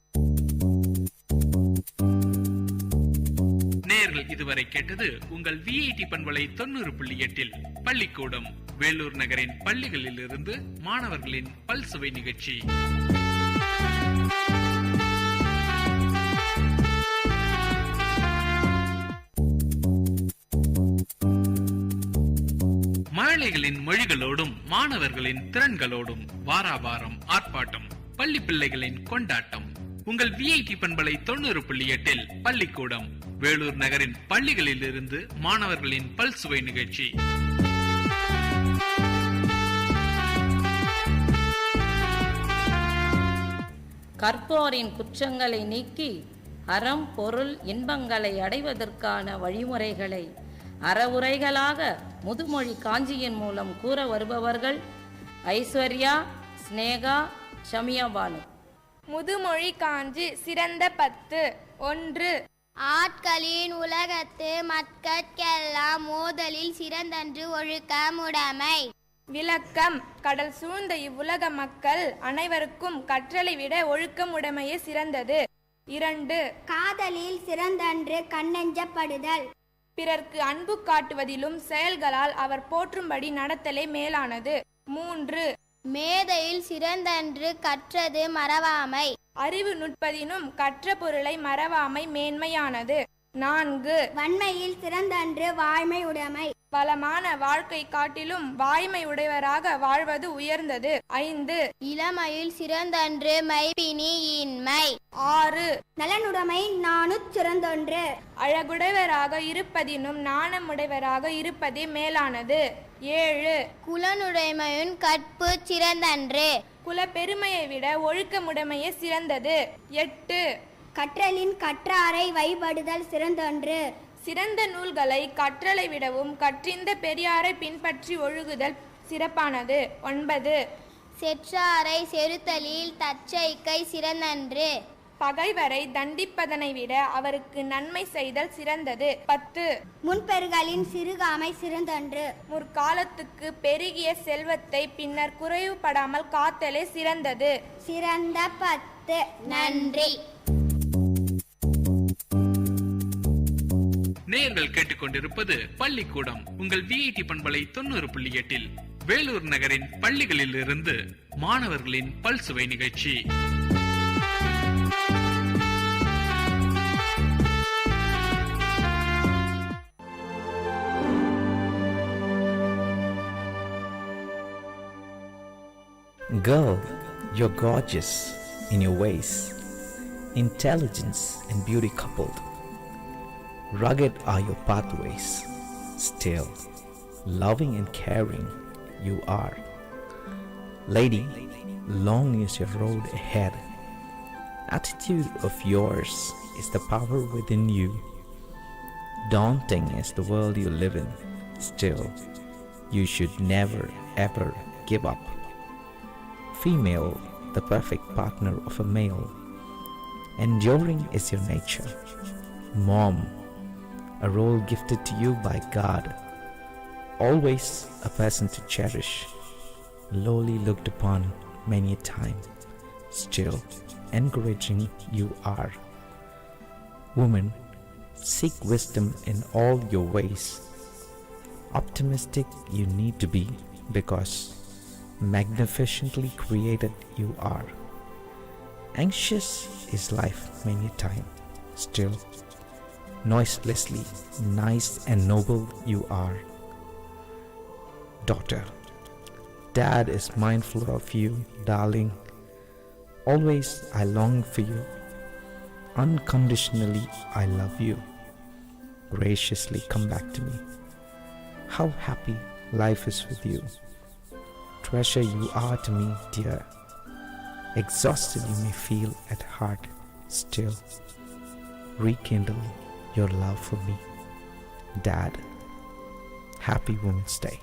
நேயர்கள் இதுவரை கேட்டது உங்கள் விஐடி பண்பலை 90.8 பள்ளிக்கூடம் வேலூர் நகரின் பள்ளிகளில் இருந்து மாணவர்களின் பல்சுவை நிகழ்ச்சி. மழலைகளின் மொழிகளோடும் மாணவர்களின் திறன்களோடும் வாராவாரம் ஆர்ப்பாட்டம், பள்ளி பிள்ளைகளின் கொண்டாட்டம். உங்கள் விஐடி பண்பலை 90.8 பள்ளிக்கூடம் வேலூர் நகரின் பள்ளிகளில் இருந்து மாணவர்களின் பல்சுவை நிகழ்ச்சி. கற்போரின் குற்றங்களை நீக்கி அறம் பொருள் இன்பங்களை அடைவதற்கான வழிமுறைகளை அறவுரைகளாக முதுமொழி காஞ்சியின் மூலம் கூற வருபவர்கள் ஐஸ்வர்யா, ஸ்னேகா, ஷமியாபானு. முதுமொழி காஞ்சி சிறந்த 10. 1. ஆட்களின் உலகத்து மக்கட்கெல்லாம் மோதலில் சிறந்தன்று ஒழுக்கமுடைமை. விளக்கம்: கடல் சூழ்ந்த இவ்வுலக மக்கள் அனைவருக்கும் கற்றலை விட ஒழுக்கமுடைமையே சிறந்தது. 2. காதலில் சிறந்தன்று கண்ணெஞ்சப்படுதல். பிறர்க்கு அன்பு காட்டுவதிலும் செயல்களால் அவர் போற்றும்படி நடத்தலே மேலானது. 3. மேதையில் சிறந்தன்று கற்றது மறவாமை. அறிவு நுட்பதினும் கற்ற பொருளை மறவாமை மேன்மையானது. 4. வன்மையில் சிறந்தன்று வாய்மை உடைமை. வளமான வாழ்க்கை காட்டிலும் வாய்மை உடையவராக வாழ்வது உயர்ந்தது. 5. இளமையில் சிறந்தன்று மைப்பினி இன்மை. 6. நலனுடைமை நாணுச் சிறந்தொன்று. அழகுடையவராக இருப்பதினும் நாணமுடையவராக இருப்பதே மேலானது. 7. குலனுடைமையுன் கற்பு சிறந்தன்று. குல பெருமையை விட ஒழுக்கமுடைமையே சிறந்தது. 8. கற்றலின் கற்றாரை வைபடுதல் சிறந்தொன்று. சிறந்த நூல்களை கற்றலை விடவும் கற்றிந்த பெரியாரை பின்பற்றி ஒழுகுதல் சிறப்பானது. 9. செற்றாரை செறுத்தலில் தச்சைக்கை சிறந்தன்று. பகைவரை தண்டிப்பதனை விட அவருக்கு நன்மை செய்தல் சிறந்தது. 10. முன்பெருகளின் சிறுகாமை சிறந்தன்று. முற்காலத்துக்கு பெருகிய செல்வத்தை பின்னர் குறைவுபடாமல் காத்தலே சிறந்தது. சிறந்த 10. நன்றி. நேயர்கள் கேட்டுக்கொண்டிருப்பது பள்ளிக்கூடம் உங்கள் விஐடி பண்பலை 90.8 வேலூர் நகரின் பள்ளிகளில் இருந்து மாணவர்களின் பல்சுவை நிகழ்ச்சி. Girl, you're gorgeous in your ways, intelligence and beauty coupled. Rugged are your pathways, still, loving and caring you are. Lady, long is your road ahead. Attitude of yours is the power within you. Daunting is the world you live in, still, you should never ever give up. Female, the perfect partner of a male. Enduring is your nature. Mom, a role gifted to you by God. Always a person to cherish. Lowly looked upon many a time. Still, encouraging you are. Woman, seek wisdom in all your ways. Optimistic you need to be because magnificently created you are. Anxious is life many a time. Still, noiselessly nice and noble you are. Daughter, Dad is mindful of you, darling. Always I long for you. Unconditionally I love you. Graciously come back to me. How happy life is with you. Treasure you are to me, dear. Exhausted you may feel at heart, still rekindle your love for me. Dad, happy Women's Day.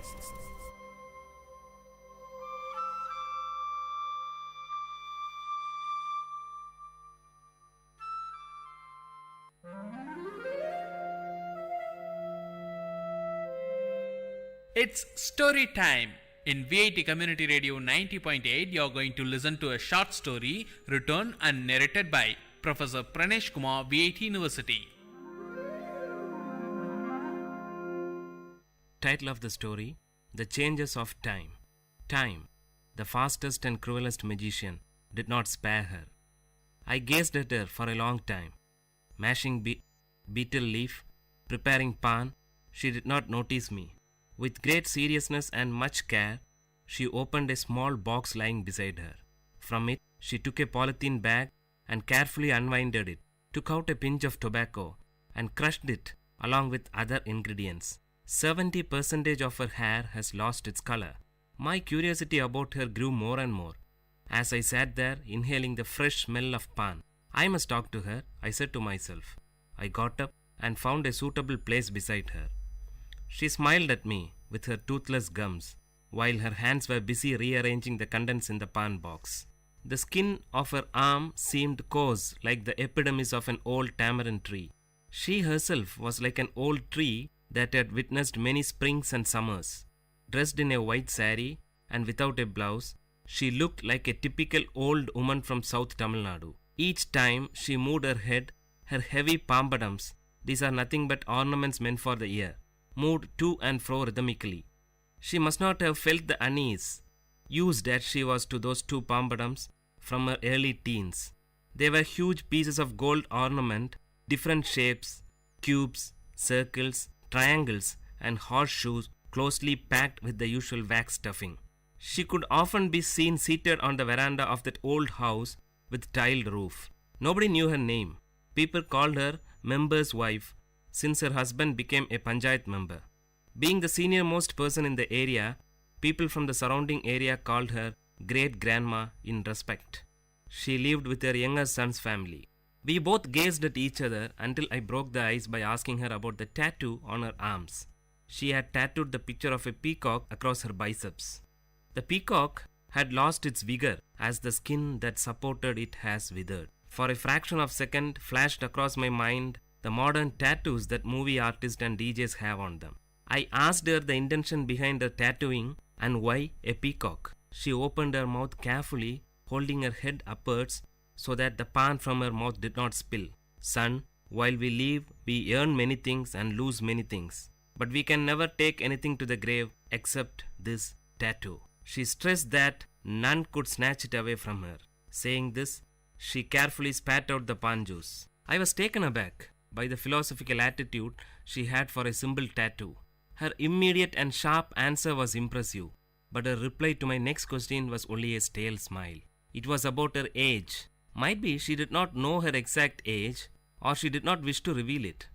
It's story time. In VIT Community Radio 90.8, you are going to listen to a short story written and narrated by Professor Pranesh Kumar, VIT University. Title of the story: The Changes of Time. Time, the fastest and cruelest magician, did not spare her. I gazed at her for a long time. Mashing betel leaf, preparing pan, she did not notice me. With great seriousness and much care, she opened a small box lying beside her. From it, she took a polythene bag and carefully unwinded it, took out a pinch of tobacco, and crushed it along with other ingredients. 70% of her hair has lost its color. My curiosity about her grew more and more. As I sat there, inhaling the fresh smell of pan, I must talk to her, I said to myself. I got up and found a suitable place beside her. She smiled at me with her toothless gums, while her hands were busy rearranging the contents in the pan box. The skin of her arm seemed coarse like the epidermis of an old tamarind tree. She herself was like an old tree that had witnessed many springs and summers. Dressed in a white saree and without a blouse, she looked like a typical old woman from South Tamil Nadu. Each time she moved her head, her heavy pampadums, these are nothing but ornaments meant for the ear, moved to and fro rhythmically. She must not have felt the unease, used as she was to those two pampadums from her early teens. They were huge pieces of gold ornament, different shapes, cubes, circles, triangles, and horseshoes closely packed with the usual wax stuffing. She could often be seen seated on the veranda of that old house with tiled roof. Nobody knew her name. People called her member's wife, since her husband became a panchayat member. Being the senior most person in the area, people from the surrounding area called her great grandma in respect. She lived with her younger son's family. We both gazed at each other until I broke the ice by asking her about the tattoo on her arms. She had tattooed the picture of a peacock across her biceps. The peacock had lost its vigor as the skin that supported it has withered. For a fraction of a second flashed across my mind the modern tattoos that movie artists and DJs have on them. I asked her the intention behind her tattooing and why a peacock. She opened her mouth carefully, holding her head upwards so that the pan from her mouth did not spill. Son, while we live, we earn many things and lose many things. But we can never take anything to the grave except this tattoo. She stressed that none could snatch it away from her. Saying this, she carefully spat out the pan juice. I was taken aback by the philosophical attitude she had for a simple tattoo. Her immediate and sharp answer was impressive, but her reply to my next question was only a stale smile. It was about her age. Might be she did not know her exact age, or she did not wish to reveal it.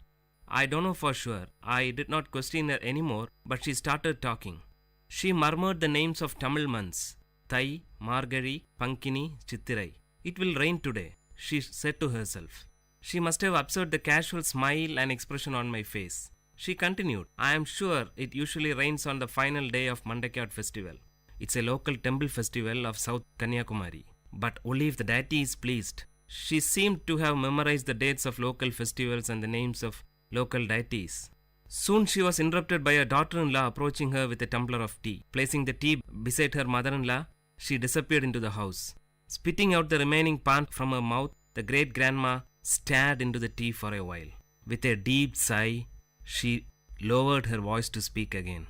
I don't know for sure. I did not question her anymore, but she started talking. She murmured the names of Tamil months: Thai, Margari, Pankini, Chittirai. It will rain today, she said to herself. She must have observed the casual smile and expression on my face. She continued, I am sure it usually rains on the final day of Mandakiyat festival. It's a local temple festival of South Kanyakumari, but only if the deity is pleased. She seemed to have memorized the dates of local festivals and the names of local deities. Soon she was interrupted by her daughter-in-law approaching her with a tumbler of tea. Placing the tea beside her mother-in-law, she disappeared into the house. Spitting out the remaining pan from her mouth, the great-grandma stared into the tea for a while. With a deep sigh, she lowered her voice to speak again.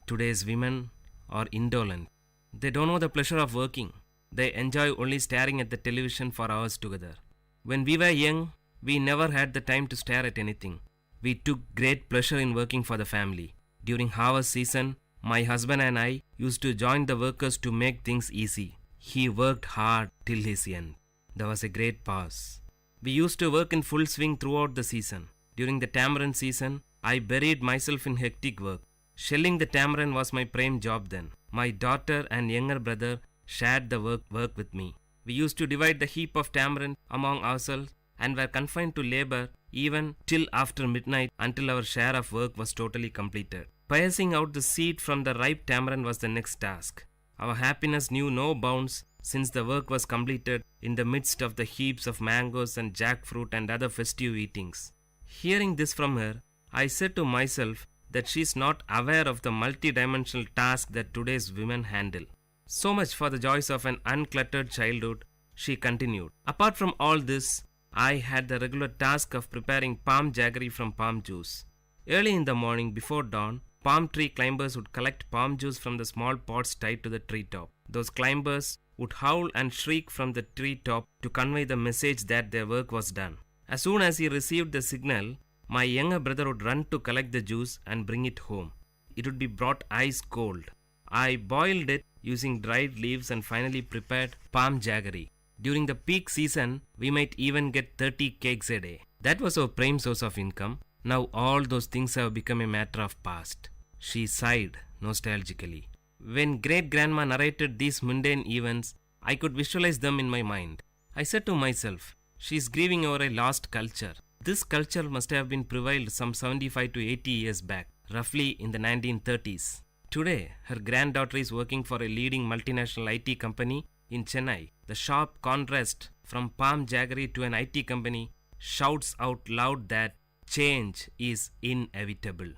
Today's women are indolent. They don't know the pleasure of working. They enjoy only staring at the television for hours together. When we were young, we never had the time to stare at anything. We took great pleasure in working for the family. During harvest season, my husband and I used to join the workers to make things easy. He worked hard till his end. There was a great pause. We used to work in full swing throughout the season. During the tamarind season, I buried myself in hectic work. Shelling the tamarind was my prime job then. My daughter and younger brother shared the work with me. We used to divide the heap of tamarind among ourselves and were confined to labor even till after midnight until our share of work was totally completed. Piercing out the seed from the ripe tamarind was the next task. Our happiness knew no bounds since the work was completed in the midst of the heaps of mangoes and jackfruit and other festive eatings. Hearing this from her, I said to myself that she is not aware of the multi-dimensional task that today's women handle. So much for the joys of an uncluttered childhood, she continued. Apart from all this, I had the regular task of preparing palm jaggery from palm juice. Early in the morning before dawn, palm tree climbers would collect palm juice from the small pots tied to the treetop. Those climbers would howl and shriek from the treetop to convey the message that their work was done. As soon as he received the signal, my younger brother would run to collect the juice and bring it home. It would be brought ice cold. I boiled it using dried leaves and finally prepared palm jaggery. During the peak season, we might even get 30 cakes a day. That was our prime source of income. Now all those things have become a matter of past. She sighed nostalgically. When great-grandma narrated these mundane events, I could visualize them in my mind. I said to myself, she is grieving over a lost culture. This culture must have been prevailed some 75 to 80 years back, roughly in the 1930s. Today, her granddaughter is working for a leading multinational IT company in Chennai. The sharp contrast from palm jaggery to an IT company shouts out loud that change is inevitable.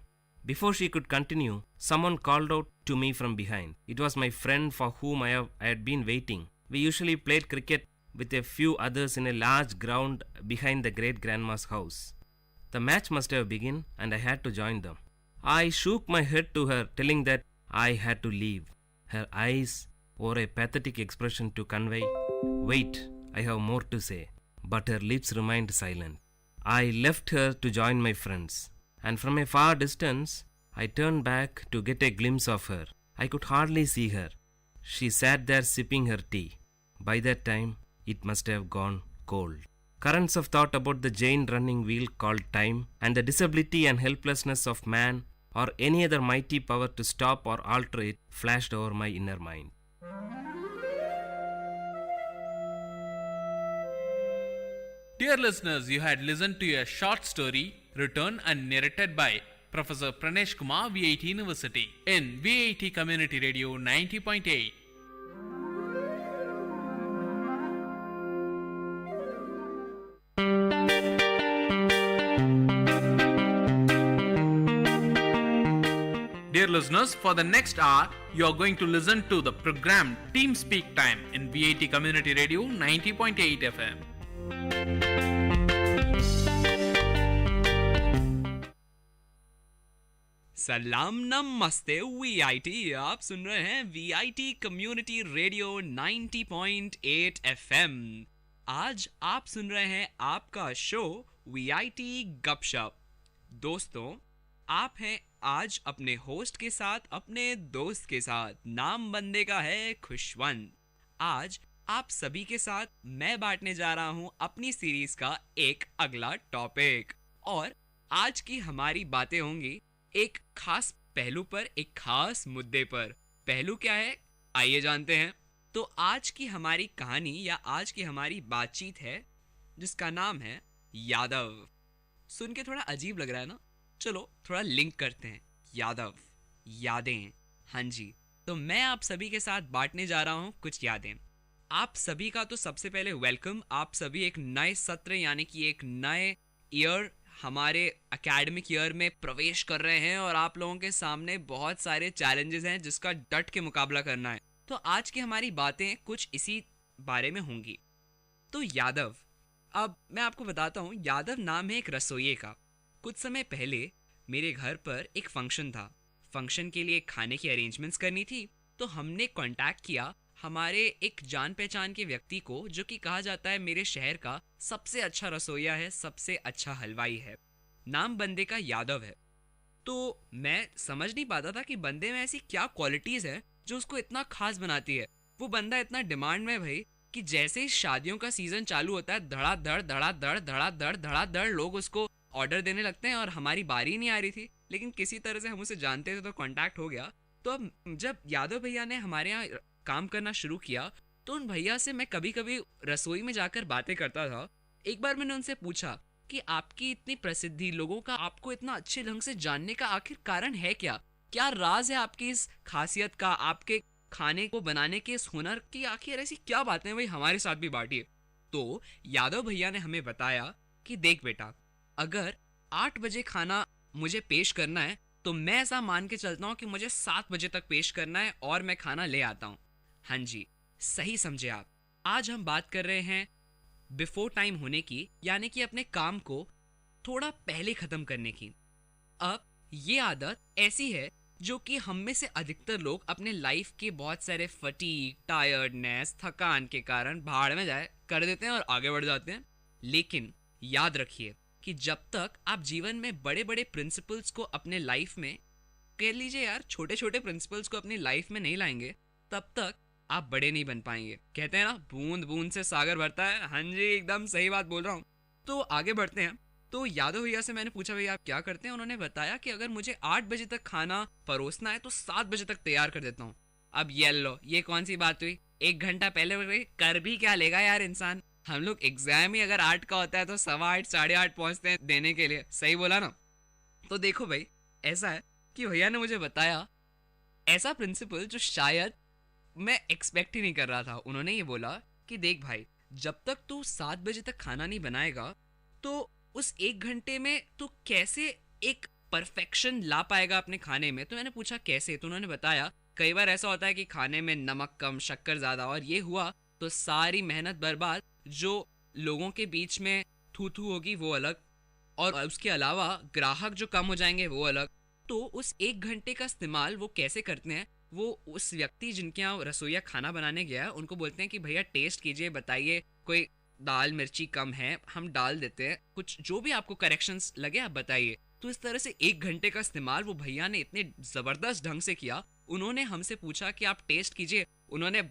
Before she could continue, someone called out to me from behind. It was my friend for whom I had been waiting. We usually played cricket with a few others in a large ground behind the great-grandma's house. The match must have begun and I had to join them. I shook my head to her, telling that I had to leave. Her eyes wore a pathetic expression to convey, "Wait, I have more to say." But her lips remained silent. I left her to join my friends, and from a far distance, I turned back to get a glimpse of her. I could hardly see her. She sat there sipping her tea. By that time, it must have gone cold. Currents of thought about the giant running wheel called time and the disability and helplessness of man or any other mighty power to stop or alter it flashed over my inner mind. Dear listeners, you had listened to a short story written and narrated by Professor Pranesh Kumar, VIT University, in VIT Community Radio 90.8. Dear listeners, for the next hour, you are going to listen to the program Team Speak Time in VIT Community Radio 90.8 FM. सलाम नमस्ते VIT, आप सुन रहे हैं VIT community radio 90.8 FM. आज आप सुन रहे हैं आपका शो वीआईटी गपशप। दोस्तों, आप हैं आज अपने होस्ट के साथ, अपने दोस्त के साथ। नाम बंदे का है खुशवंत। आज आप सभी के साथ मैं बांटने जा रहा हूं अपनी सीरीज का एक अगला टॉपिक, और आज की हमारी बातें होंगी एक खास पहलू पर, एक खास मुद्दे पर। पहलू क्या है, आइए जानते हैं। तो आज की हमारी कहानी या आज की हमारी बातचीत है जिसका नाम है यादव। सुन के थोड़ा अजीब लग रहा है ना? चलो थोड़ा लिंक करते हैं। यादव, यादें। हाँ जी, तो मैं आप सभी के साथ बांटने जा रहा हूं कुछ यादें। आप सभी का तो सबसे पहले वेलकम। आप सभी एक नए सत्र यानी कि एक नए ईयर, हमारे एकेडमिक ईयर में प्रवेश कर रहे हैं, और आप लोगों के सामने बहुत सारे चैलेंजेस हैं जिसका डट के मुकाबला करना है। तो आज की हमारी बातें कुछ इसी बारे में होंगी। तो यादव, अब मैं आपको बताता हूँ, यादव नाम है एक रसोइये का। कुछ समय पहले मेरे घर पर एक फंक्शन था। फंक्शन के लिए खाने की अरेंजमेंट्स करनी थी, तो हमने कांटेक्ट किया हमारे एक जान पहचान के व्यक्ति को, जो कि कहा जाता है मेरे शहर का सबसे अच्छा रसोइया है, सबसे अच्छा हलवाई है। नाम बंदे का यादव है। तो मैं समझ नहीं पाता था कि बंदे में ऐसी क्या क्वालिटीज़ है जो उसको इतना खास बनाती है। वो बंदा इतना डिमांड में भाई कि जैसे ही शादियों का सीज़न चालू होता है, धड़ाधड़ लोग उसको ऑर्डर देने लगते हैं, और हमारी बारी नहीं आ रही थी, लेकिन किसी तरह से हम उसे जानते थे तो कांटेक्ट हो गया। तो अब जब यादव भैया ने हमारे यहाँ काम करना शुरू किया, तो उन भैया से मैं कभी कभी रसोई में जाकर बातें करता था। एक बार मैंने उनसे पूछा कि आपकी इतनी प्रसिद्धि, लोगों का आपको इतना अच्छे ढंग से जानने का आखिर कारण है क्या? क्या राज है आपकी इस खासियत का, आपके खाने को बनाने के इस हुनर की? आखिर ऐसी क्या बातें भाई हमारे साथ भी बांटिए। तो यादव भैया ने हमें बताया कि देख बेटा, अगर 8 बजे खाना मुझे पेश करना है तो मैं ऐसा मान के चलता हूँ कि मुझे 7 बजे तक पेश करना है, और मैं खाना ले आता हूँ। हाँ जी, सही समझे आप। आज हम बात कर रहे हैं बिफोर टाइम होने की, यानी कि अपने काम को थोड़ा पहले ख़त्म करने की। अब ये आदत ऐसी है जो कि हम में से अधिकतर लोग अपने लाइफ के बहुत सारे फटीग, टायर्डनेस, थकान के कारण भाड़ में जाए कर देते हैं और आगे बढ़ जाते हैं। लेकिन याद रखिए कि जब तक आप जीवन में बड़े बड़े प्रिंसिपल्स को अपने लाइफ में, कह लीजिए यार छोटे छोटे प्रिंसिपल्स को अपनी लाइफ में नहीं लाएंगे, तब तक आप बड़े नहीं बन पाएंगे। कहते हैं ना, बूंद बूंद से सागर भरता है। हाँ जी, एकदम सही बात बोल रहा हूँ। तो आगे बढ़ते हैं। तो यादव भैया से मैंने पूछा, भैया आप क्या करते हैं? उन्होंने बताया कि अगर मुझे 8 बजे तक खाना परोसना है तो 7 बजे तक तैयार कर देता हूँ। अब ये लो, ये कौन सी बात हुई? 1 घंटा पहले कर भी क्या लेगा यार इंसान। हम लोग एग्जाम ही अगर 8 का होता है तो 8:15, 8:30 पहुँचते हैं देने के लिए। सही बोला ना? तो देखो भाई, ऐसा है कि भैया ने मुझे बताया ऐसा प्रिंसिपल जो शायद मैं एक्सपेक्ट ही नहीं कर रहा था। उन्होंने ये बोला कि देख भाई, जब तक तू 7 बजे तक खाना नहीं बनाएगा तो उस 1 घंटे में तू कैसे एक परफेक्शन ला पाएगा अपने खाने में। तो मैंने पूछा कैसे? तो उन्होंने बताया कई बार ऐसा होता है कि खाने में नमक कम, शक्कर ज़्यादा, और ये हुआ तो सारी मेहनत बर्बाद। जो लोगों के बीच में थू थू होगी वो अलग, और उसके अलावा ग्राहक जो कम हो जाएंगे वो अलग। तो उस 1 घंटे का इस्तेमाल वो कैसे करते हैं? वो उस व्यक्ति जिनके यहाँ रसोइया खाना बनाने गया, उनको बोलते हैं कि भैया टेस्ट कीजिए, बताइए कोई दाल मिर्ची कम है, हम डाल देते हैं, कुछ जो भी आपको करेक्शंस लगे आप बताइए। तो इस तरह से 1 घंटे का इस्तेमाल वो भैया ने इतने ज़बरदस्त ढंग से किया। उन्होंने हमसे पूछा कि आप टेस्ट कीजिए। उन्होंने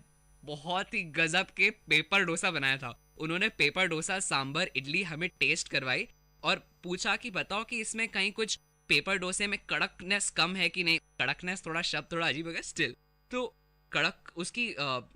बहुत ही गजब के पेपर डोसा बनाया था। उन्होंने पेपर डोसा, सांभर, इडली हमें टेस्ट करवाई और पूछा कि बताओ कि इसमें कहीं कुछ पेपर डोसे में कड़कनेस कम है कि नहीं। कड़कनेस थोड़ा शब्द थोड़ा अजीब है स्टिल। तो कड़क उसकी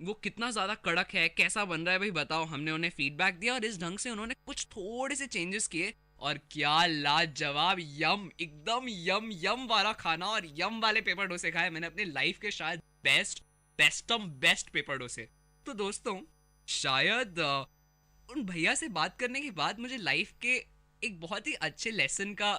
वो कितना ज़्यादा कड़क है, कैसा बन रहा है भाई बताओ। हमने उन्हें फीडबैक दिया और इस ढंग से उन्होंने कुछ थोड़े से चेंजेस किए और क्या लाजवाब यम, एकदम यम यम वाला खाना और यम वाले पेपर डोसे खाए मैंने अपने लाइफ के शायद बेस्ट पेपर डोसे। तो दोस्तों शायद उन भैया से बात करने के बाद मुझे लाइफ के एक बहुत ही अच्छे लेसन का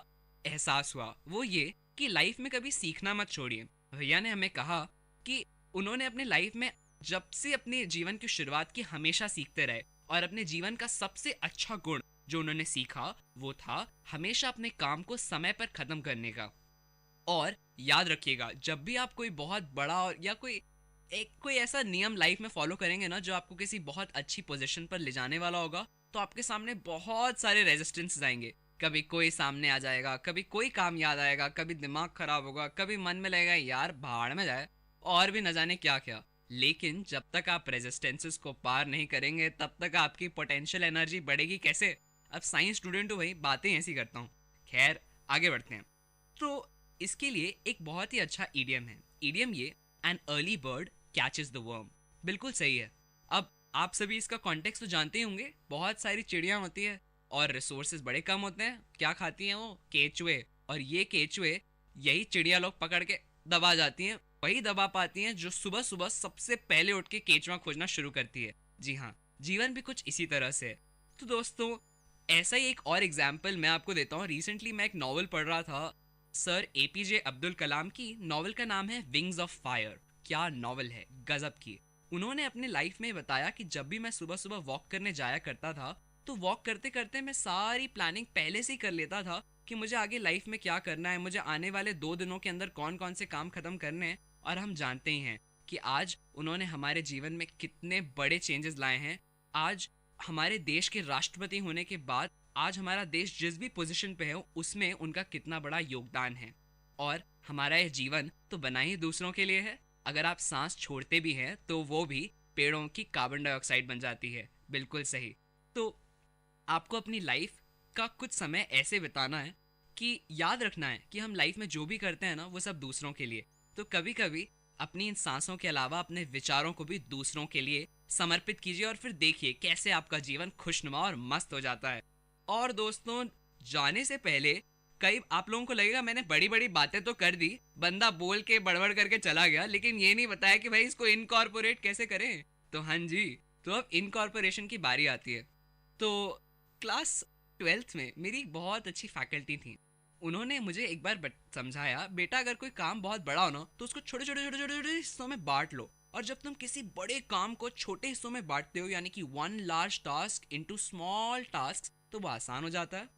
एहसास हुआ। वो ये कि लाइफ में कभी सीखना मत छोड़िए। भैया ने हमें कहा कि उन्होंने अपने लाइफ में जब से अपने जीवन की शुरुआत की हमेशा सीखते रहे और अपने जीवन का सबसे अच्छा गुण जो उन्होंने सीखा वो था हमेशा अपने काम को समय पर खत्म करने का। और याद रखिएगा जब भी आप कोई बहुत बड़ा और या कोई ऐसा नियम लाइफ में फॉलो करेंगे ना जो आपको किसी बहुत अच्छी पोजीशन पर ले जाने वाला होगा, तो आपके सामने बहुत सारे रेजिस्टेंस आएंगे। कभी कोई सामने आ जाएगा, कभी कोई काम याद आएगा, कभी दिमाग खराब होगा, कभी मन में लगेगा यार भाड़ में जाए, और भी न जाने क्या क्या। लेकिन जब तक आप रेजिस्टेंसेस को पार नहीं करेंगे तब तक आपकी पोटेंशियल एनर्जी बढ़ेगी कैसे। अब साइंस स्टूडेंट हूँ भाई, बातें ऐसी करता हूँ। खैर आगे बढ़ते हैं। तो इसके लिए एक बहुत ही अच्छा ईडियम है। ईडियम ये an early bird catches the worm, बिल्कुल सही है। अब आप सभी इसका कॉन्टेक्स्ट तो जानते ही होंगे। बहुत सारी चिड़ियाँ होती है और रिसोर्सेज बड़े कम होते हैं। क्या खाती हैं वो? केचुए। और ये केचुए यही चिड़िया लोग पकड़ के दबा जाती हैं, वही दबा पाती हैं जो सुबह सुबह सबसे पहले उठ के केचुआ खोजना शुरू करती है। जी हाँ, जीवन भी कुछ इसी तरह से है। तो दोस्तों ऐसा ही एक और एग्जाम्पल मैं आपको देता हूँ। रिसेंटली मैं एक नॉवल पढ़ रहा था सर APJ अब्दुल कलाम की। नॉवल का नाम है विंग्स ऑफ फायर। क्या नॉवल है, गजब की। उन्होंने अपने लाइफ में बताया कि जब भी मैं सुबह सुबह वॉक करने जाया करता था तो वॉक करते करते मैं सारी प्लानिंग पहले से ही कर लेता था कि मुझे आगे लाइफ में क्या करना है, मुझे आने वाले 2 दिनों के अंदर कौन कौन से काम खत्म करने हैं। और हम जानते ही हैं कि आज उन्होंने हमारे जीवन में कितने बड़े चेंजेस लाए हैं। आज हमारे देश के राष्ट्रपति होने के बाद आज हमारा देश जिस भी पोजीशन पे है उसमें उनका कितना बड़ा योगदान है। और हमारा यह जीवन तो बना ही दूसरों के लिए है। अगर आप सांस छोड़ते भी हैं तो वो भी पेड़ों की कार्बन डाइऑक्साइड बन जाती है। बिल्कुल सही। तो आपको अपनी लाइफ का कुछ समय ऐसे बिताना है कि याद रखना है कि हम लाइफ में जो भी करते हैं ना वो सब दूसरों के लिए। तो कभी कभी अपनी इन सांसों के अलावा अपने विचारों को भी दूसरों के लिए समर्पित कीजिए और फिर देखिए कैसे आपका जीवन खुशनुमा और मस्त हो जाता है। और दोस्तों जाने से पहले कई आप लोगों को लगेगा मैंने बड़ी बड़ी बातें तो कर दी, बंदा बोल के बड़बड़ करके चला गया, लेकिन ये नहीं बताया कि भाई इसको इनकॉर्पोरेट कैसे करें। तो हाँ जी, तो अब इनकॉर्पोरेशन की बारी आती है। तो क्लास 12th में मेरी बहुत अच्छी फैकल्टी थी। उन्होंने मुझे एक बार समझाया, बेटा अगर कोई काम बहुत बड़ा हो ना तो उसको छोटे छोटे छोटे छोटे छोटे हिस्सों में बांट लो। और जब तुम किसी बड़े काम को छोटे हिस्सों में बांटते हो यानी कि 1 large task into small tasks, तो वो आसान हो जाता है।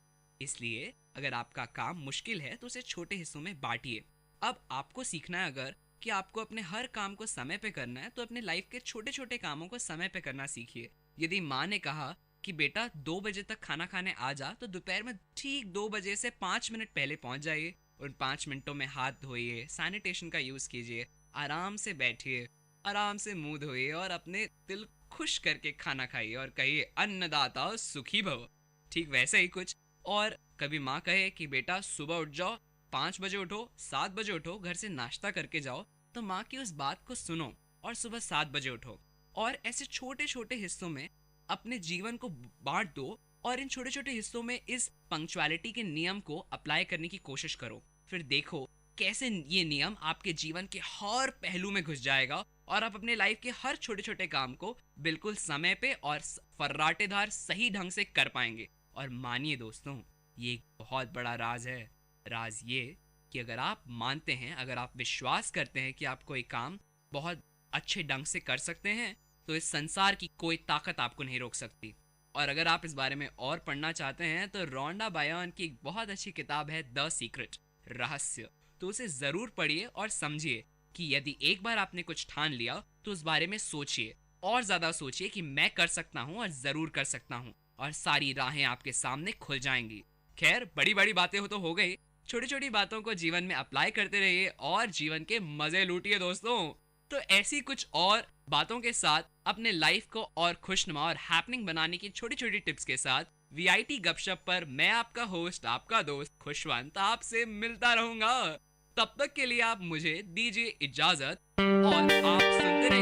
इसलिए अगर आपका काम मुश्किल है तो उसे छोटे हिस्सों में बांटिए। अब आपको सीखना है अगर कि आपको अपने हर काम को समय पे करना है तो अपने लाइफ के छोटे छोटे कामों को समय पे करना सीखिए। यदि माँ ने कहा कि बेटा 2 बजे तक खाना खाने आ जा, तो दोपहर में ठीक 2 बजे से 5 मिनट पहले पहुंच जाइए। उन 5 मिनटों में हाथ धोइए, सैनिटेशन का यूज़ कीजिए, आराम से बैठिए, आराम से मुंह धोइए और अपने दिल खुश करके खाना खाइए और कहिए अन्नदाता सुखी भव। ठीक वैसे ही कुछ। और कभी माँ कहे कि बेटा सुबह उठ जाओ, 5 बजे उठो, 7 बजे उठो, घर से नाश्ता करके जाओ, तो माँ की उस बात को सुनो और सुबह 7 बजे उठो। और ऐसे छोटे छोटे हिस्सों में अपने जीवन को बांट दो और इन छोटे छोटे हिस्सों में इस पंक्चुअलिटी के नियम को अप्लाई करने की कोशिश करो। फिर देखो कैसे ये नियम आपके जीवन के हर पहलू में घुस जाएगा और आप अपने लाइफ के हर छोटे छोटे काम को बिल्कुल समय पे और फर्राटेदार सही ढंग से कर पाएंगे। और मानिए दोस्तों, ये एक बहुत बड़ा राज है। राज ये कि अगर आप मानते हैं, अगर आप विश्वास करते हैं कि आप कोई काम बहुत अच्छे ढंग से कर सकते हैं, तो इस संसार की कोई ताकत आपको नहीं रोक सकती। और अगर आप इस बारे में और पढ़ना चाहते हैं तो रोंडा बायर्न की एक बहुत अच्छी किताब है द सीक्रेट, रहस्य। तो उसे ज़रूर पढ़िए और समझिए कि यदि एक बार आपने कुछ ठान लिया तो उस बारे में सोचिए और ज़्यादा सोचिए कि मैं कर सकता हूँ और ज़रूर कर सकता हूँ, और सारी राहें आपके सामने खुल जाएंगी। खैर बड़ी बड़ी बातें हो गई, छोटी छोटी बातों को जीवन में अप्लाई करते रहिए और जीवन के मजे लूटिए दोस्तों। तो ऐसी कुछ और बातों के साथ अपने लाइफ को और खुशनुमा और हैपनिंग बनाने की छोटी छोटी टिप्स के साथ VIT गपशप पर मैं आपका होस्ट, आपका दोस्त खुशवंत आपसे मिलता रहूंगा। तब तक के लिए आप मुझे दीजिए इजाजत और आप सुनते रहिए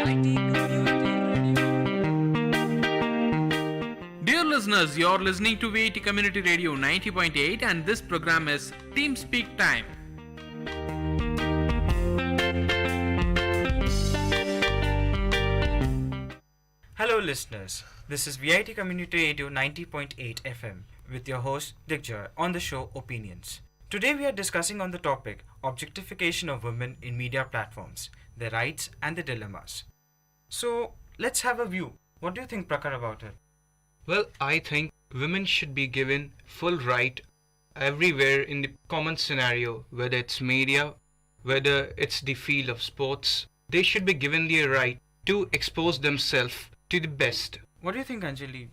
Dear listeners, you're listening to Vit Community Radio 90.8 and this program is Team Speak Time. Hello listeners, this is VIT Community Radio 90.8 FM with your host Digjoy on the show Opinions. Today we are discussing on the topic objectification of women in media platforms, their rights and the dilemmas. So let's have a view. What do you think, Prakar, about it? Well, I think women should be given full right everywhere in the common scenario, whether it's media, whether it's the field of sports. They should be given the right to expose themselves to the best. What do you think, Anjali?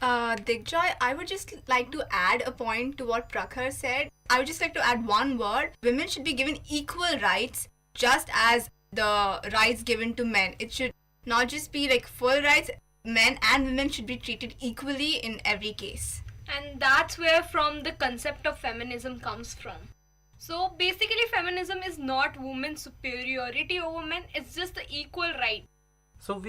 Digjoy, I would just like to add a point to what Prakhar said. I would just like to add one word. Women should be given equal rights just as the rights given to men. It should not just be like full rights. Men and women should be treated equally in every case. And that's where from the concept of feminism comes from. So basically feminism is not women's superiority over men, it's just the equal right. So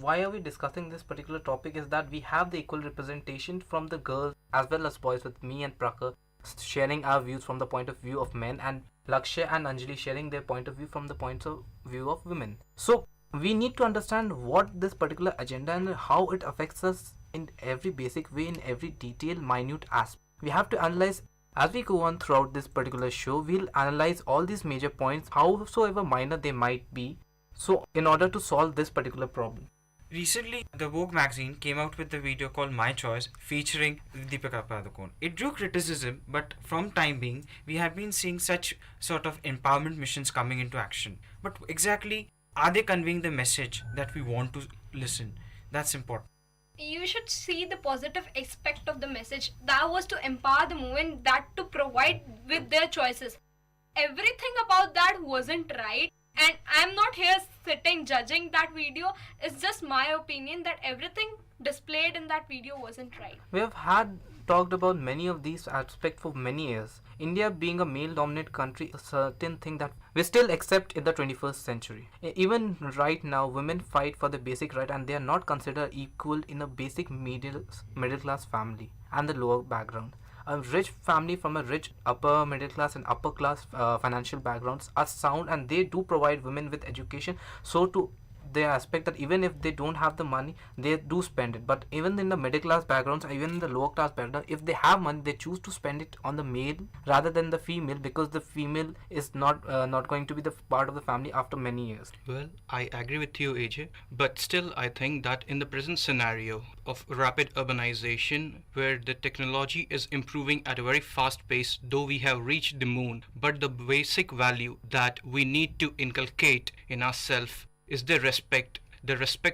why are we discussing this particular topic is that we have the equal representation from the girls as well as boys, with me and Prakar sharing our views from the point of view of men and Lakshya and Anjali sharing their point of view from the point of view of women. So we need to understand what this particular agenda and how it affects us in every basic way, in every detail, minute aspect. We have to analyze as we go on throughout this particular show. We'll analyze all these major points, howsoever minor they might be, so in order to solve this particular problem. Recently, the Vogue magazine came out with a video called My Choice featuring Deepika Padukone. It drew criticism, but from time being, we have been seeing such sort of empowerment missions coming into action. But exactly, are they conveying the message that we want to listen? That's important. You should see the positive aspect of the message. That was to empower the movement, that to provide with their choices. Everything about that wasn't right. And I'm not here sitting judging that video. It's just my opinion that everything displayed in that video wasn't right. We have talked about many of these aspects for many years. India being a male-dominant country is a certain thing that we still accept in the 21st century. Even right now, women fight for the basic right and they are not considered equal in a basic middle-class family and the lower background. A rich family from a rich upper middle class and upper class financial backgrounds are sound, and they do provide women with education, so to the aspect that even if they don't have the money, they do spend it. But even in the middle class backgrounds, even in the lower class background, if they have money, they choose to spend it on the male rather than the female, because the female is not going to be the part of the family after many years. Well, I agree with you, AJ, but still I think that in the present scenario of rapid urbanization, where the technology is improving at a very fast pace, though we have reached the moon, but the basic value that we need to inculcate in ourselves is the respect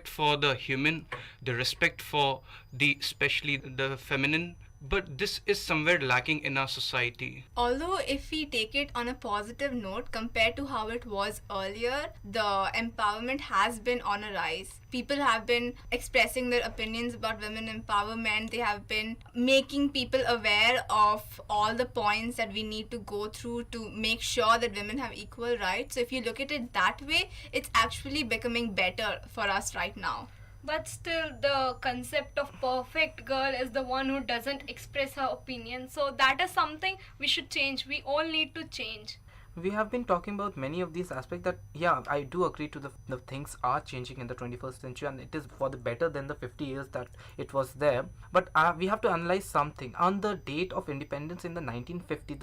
for the human, the respect for the especially the feminine. But this is somewhere lacking in our society. Although if we take it on a positive note compared to how it was earlier, the empowerment has been on a rise. People have been expressing their opinions about women empowerment. They have been making people aware of all the points that we need to go through to make sure that women have equal rights. So if you look at it that way, it's actually becoming better for us right now. But still, the concept of perfect girl is the one who doesn't express her opinion. So that is something we should change. We all need to change. We have been talking about many of these aspects that, yeah, I do agree to the things are changing in the 21st century, and it is for the better than the 50 years that it was there. But we have to analyze something. On the date of independence in the 1950,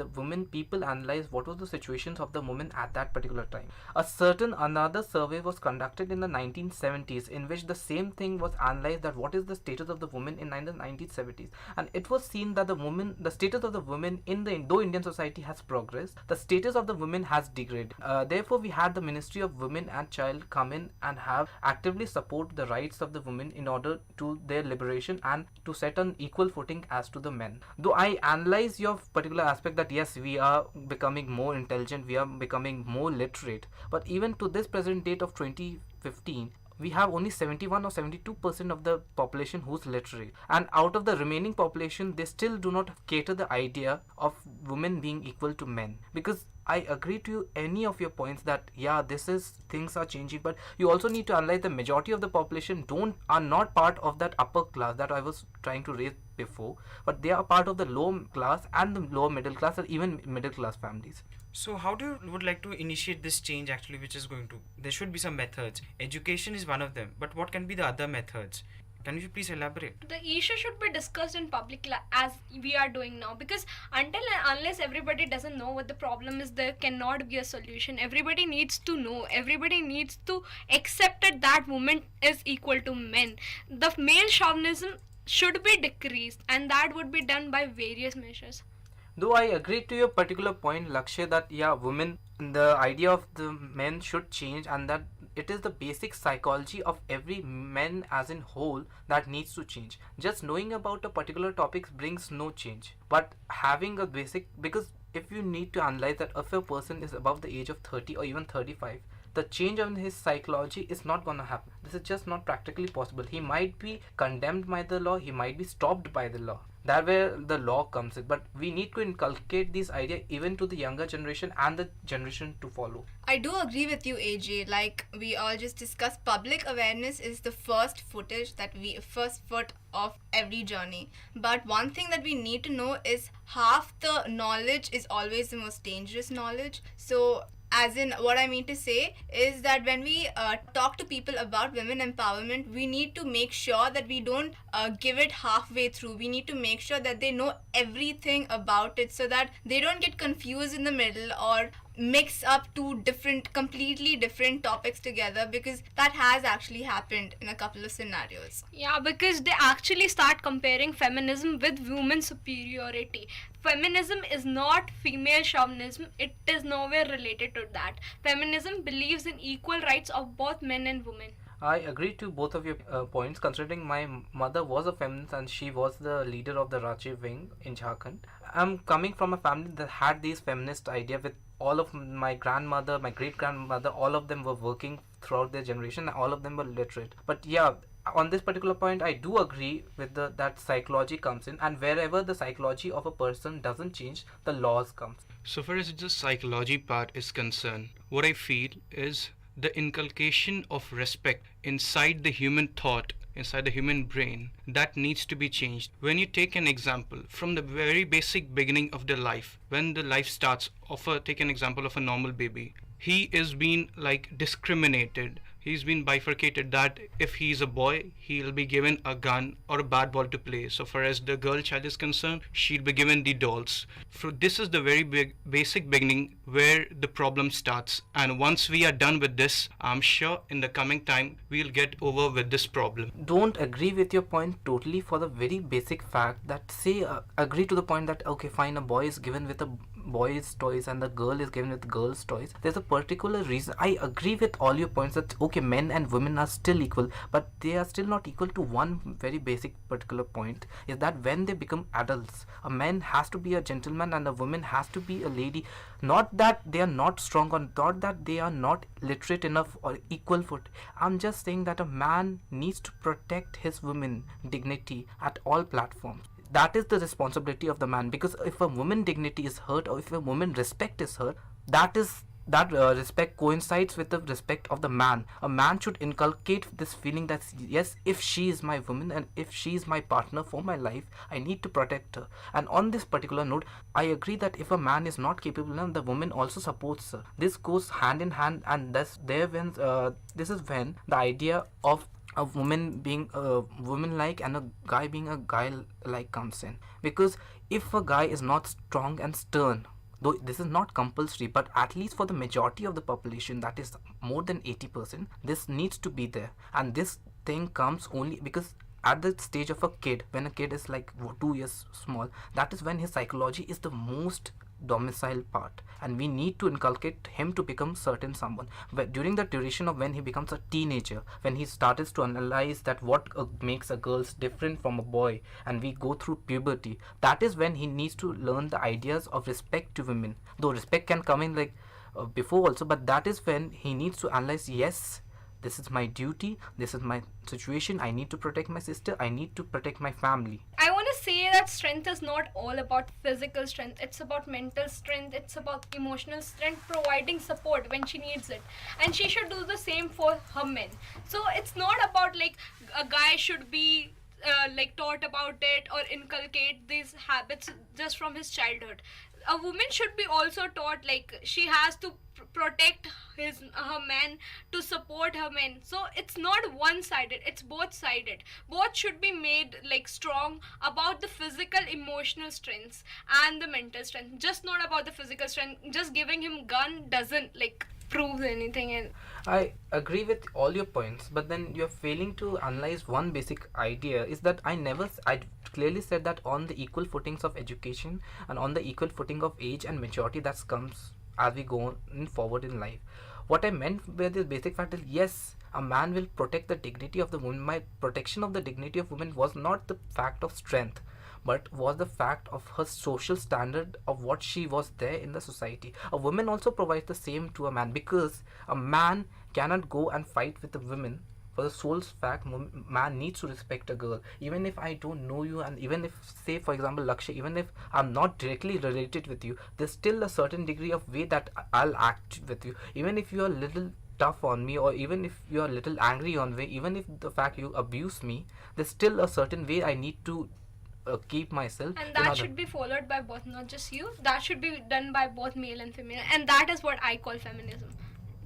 people analyzed what was the situations of the women at that particular time. Another survey was conducted in the 1970s in which the same thing was analyzed, that what is the status of the women in the 1970s. And it was seen that the status of the women though Indian society has progressed, the status of the women has degraded. Therefore, we had the Ministry of Women and Child come in and have actively support the rights of the women in order to their liberation and to set an equal footing as to the men. Though I analyze your particular aspect that yes, we are becoming more intelligent, we are becoming more literate, but even to this present date of 2015, we have only 71 or 72% of the population who's literate, and out of the remaining population, they still do not cater the idea of women being equal to men, because I agree to any of your points that yeah, this is things are changing, but you also need to analyze the majority of the population are not part of that upper class that I was trying to raise before, but they are part of the low class and the lower middle class and even middle class families. So how do you would like to initiate this change actually, which is going to, there should be some methods. Education is one of them, but what can be the other methods? Can you please elaborate? The issue should be discussed in public as we are doing now, because until and unless everybody doesn't know what the problem is, there cannot be a solution. Everybody needs to know, everybody needs to accept that women is equal to men. The male chauvinism should be decreased, and that would be done by various measures. Though I agree to your particular point, Lakshay, that yeah, women, the idea of the men should change, and that it is the basic psychology of every man as in whole that needs to change. Just knowing about a particular topic brings no change, but having a basic, because if you need to analyze that if a person is above the age of 30 or even 35, the change in his psychology is not going to happen. This is just not practically possible. He might be condemned by the law, he might be stopped by the law. That where the law comes in, but we need to inculcate this idea even to the younger generation and the generation to follow. I do agree with you, AJ. Like we all just discussed, public awareness is the first foot of every journey. But one thing that we need to know is half the knowledge is always the most dangerous knowledge. So as in, what I mean to say is that when we talk to people about women empowerment, we need to make sure that we don't give it halfway through. We need to make sure that they know everything about it, so that they don't get confused in the middle or mix up two completely different topics together, because that has actually happened in a couple of scenarios. Yeah, because they actually start comparing feminism with women's superiority. Feminism is not female chauvinism. It is nowhere related to that. Feminism believes in equal rights of both men and women. I agree to both of your points, considering my mother was a feminist and she was the leader of the Rajiv wing in Jharkhand. I'm coming from a family that had these feminist idea with all of my grandmother, my great-grandmother, all of them were working throughout their generation, all of them were literate. But yeah, on this particular point, I do agree with that psychology comes in, and wherever the psychology of a person doesn't change, the laws comes. So far as the psychology part is concerned, what I feel is the inculcation of respect inside the human thought, inside the human brain, that needs to be changed. When you take an example from the very basic beginning of the life, when the life starts, take an example of a normal baby, he is being like discriminated. He's been bifurcated that if he's a boy, he'll be given a gun or a bat ball to play. So far as the girl child is concerned, she'll be given the dolls. So this is the very basic beginning where the problem starts. And once we are done with this, I'm sure in the coming time, we'll get over with this problem. Don't agree with your point totally for the very basic fact that agree to the point that okay fine, a boy is given with a boys toys and the girl is given with girls toys. There's a particular reason. I agree with all your points that okay, men and women are still equal, but they are still not equal to one very basic particular point, is that when they become adults, a man has to be a gentleman and a woman has to be a lady. Not that they are not strong or not that they are not literate enough or equal foot. I'm just saying that a man needs to protect his woman dignity at all platforms. That is the responsibility of the man, because if a woman dignity is hurt or if a woman respect is hurt, that respect coincides with the respect of the man. A man should inculcate this feeling that yes, if she is my woman and if she is my partner for my life, I need to protect her. And on this particular note, I agree that if a man is not capable, then the woman also supports her. This goes hand in hand, and this is when the idea of a woman being a woman-like and a guy being a guy-like comes in. Because if a guy is not strong and stern, though this is not compulsory, but at least for the majority of the population, that is more than 80%, this needs to be there. And this thing comes only because at the stage of a kid, when a kid is like 2 years small, that is when his psychology is the most domicile part, and we need to inculcate him to become certain someone. But during the duration of when he becomes a teenager, when he starts to analyze that what makes a girl different from a boy, and we go through puberty, that is when he needs to learn the ideas of respect to women. Though respect can come in like before also, but that is when he needs to analyze, yes, this is my duty, this is my situation, I need to protect my sister, I need to protect my family. I want to say that strength is not all about physical strength. It's about mental strength. It's about emotional strength, providing support when she needs it. And she should do the same for her men. So it's not about like a guy should be like taught about it or inculcate these habits just from his childhood. A woman should be also taught like she has to protect her man, to support her men. So it's not one sided, it's both sided. Both should be made like strong about the physical emotional strengths and the mental strength, just not about the physical strength. Just giving him gun doesn't like prove anything. And I agree with all your points, but then you're failing to analyze one basic idea is that I clearly said that on the equal footings of education and on the equal footing of age and maturity that comes as we go forward in life. What I meant by this basic fact is, yes, a man will protect the dignity of the woman. My protection of the dignity of women was not the fact of strength, but was the fact of her social standard of what she was there in the society. A woman also provides the same to a man, because a man cannot go and fight with a woman for the sole fact man needs to respect a girl. Even if I don't know you, and even if, say for example, Lakshay, even if I'm not directly related with you, there's still a certain degree of way that I'll act with you. Even if you're a little tough on me, or even if you're a little angry on me, even if the fact you abuse me, there's still a certain way I need to keep myself. And that should be followed by both, not just you. That should be done by both male and female. And that is what I call feminism.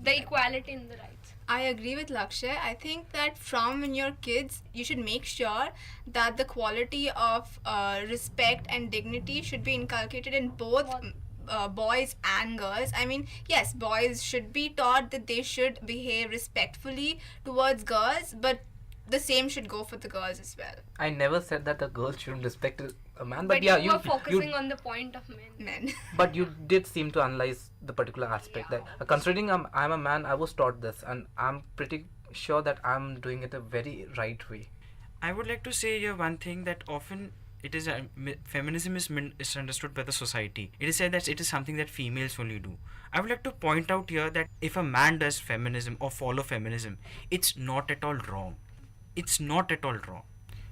The equality in the rights. I agree with Lakshay. I think that from when you're kids, you should make sure that the quality of respect and dignity should be inculcated in both boys and girls. I mean, yes, boys should be taught that they should behave respectfully towards girls, but the same should go for the girls as well. I never said that a girl shouldn't respect a man, but yeah, you were focusing on the point of men. But you did seem to analyze the particular aspect. That considering I'm a man, I was taught this, and I'm pretty sure that I'm doing it a very right way. I would like to say here one thing, that often it is feminism is misunderstood by the society. It is said that it is something that females only do. I would like to point out here that if a man does feminism or follow feminism, it's not at all wrong. It's not at all wrong.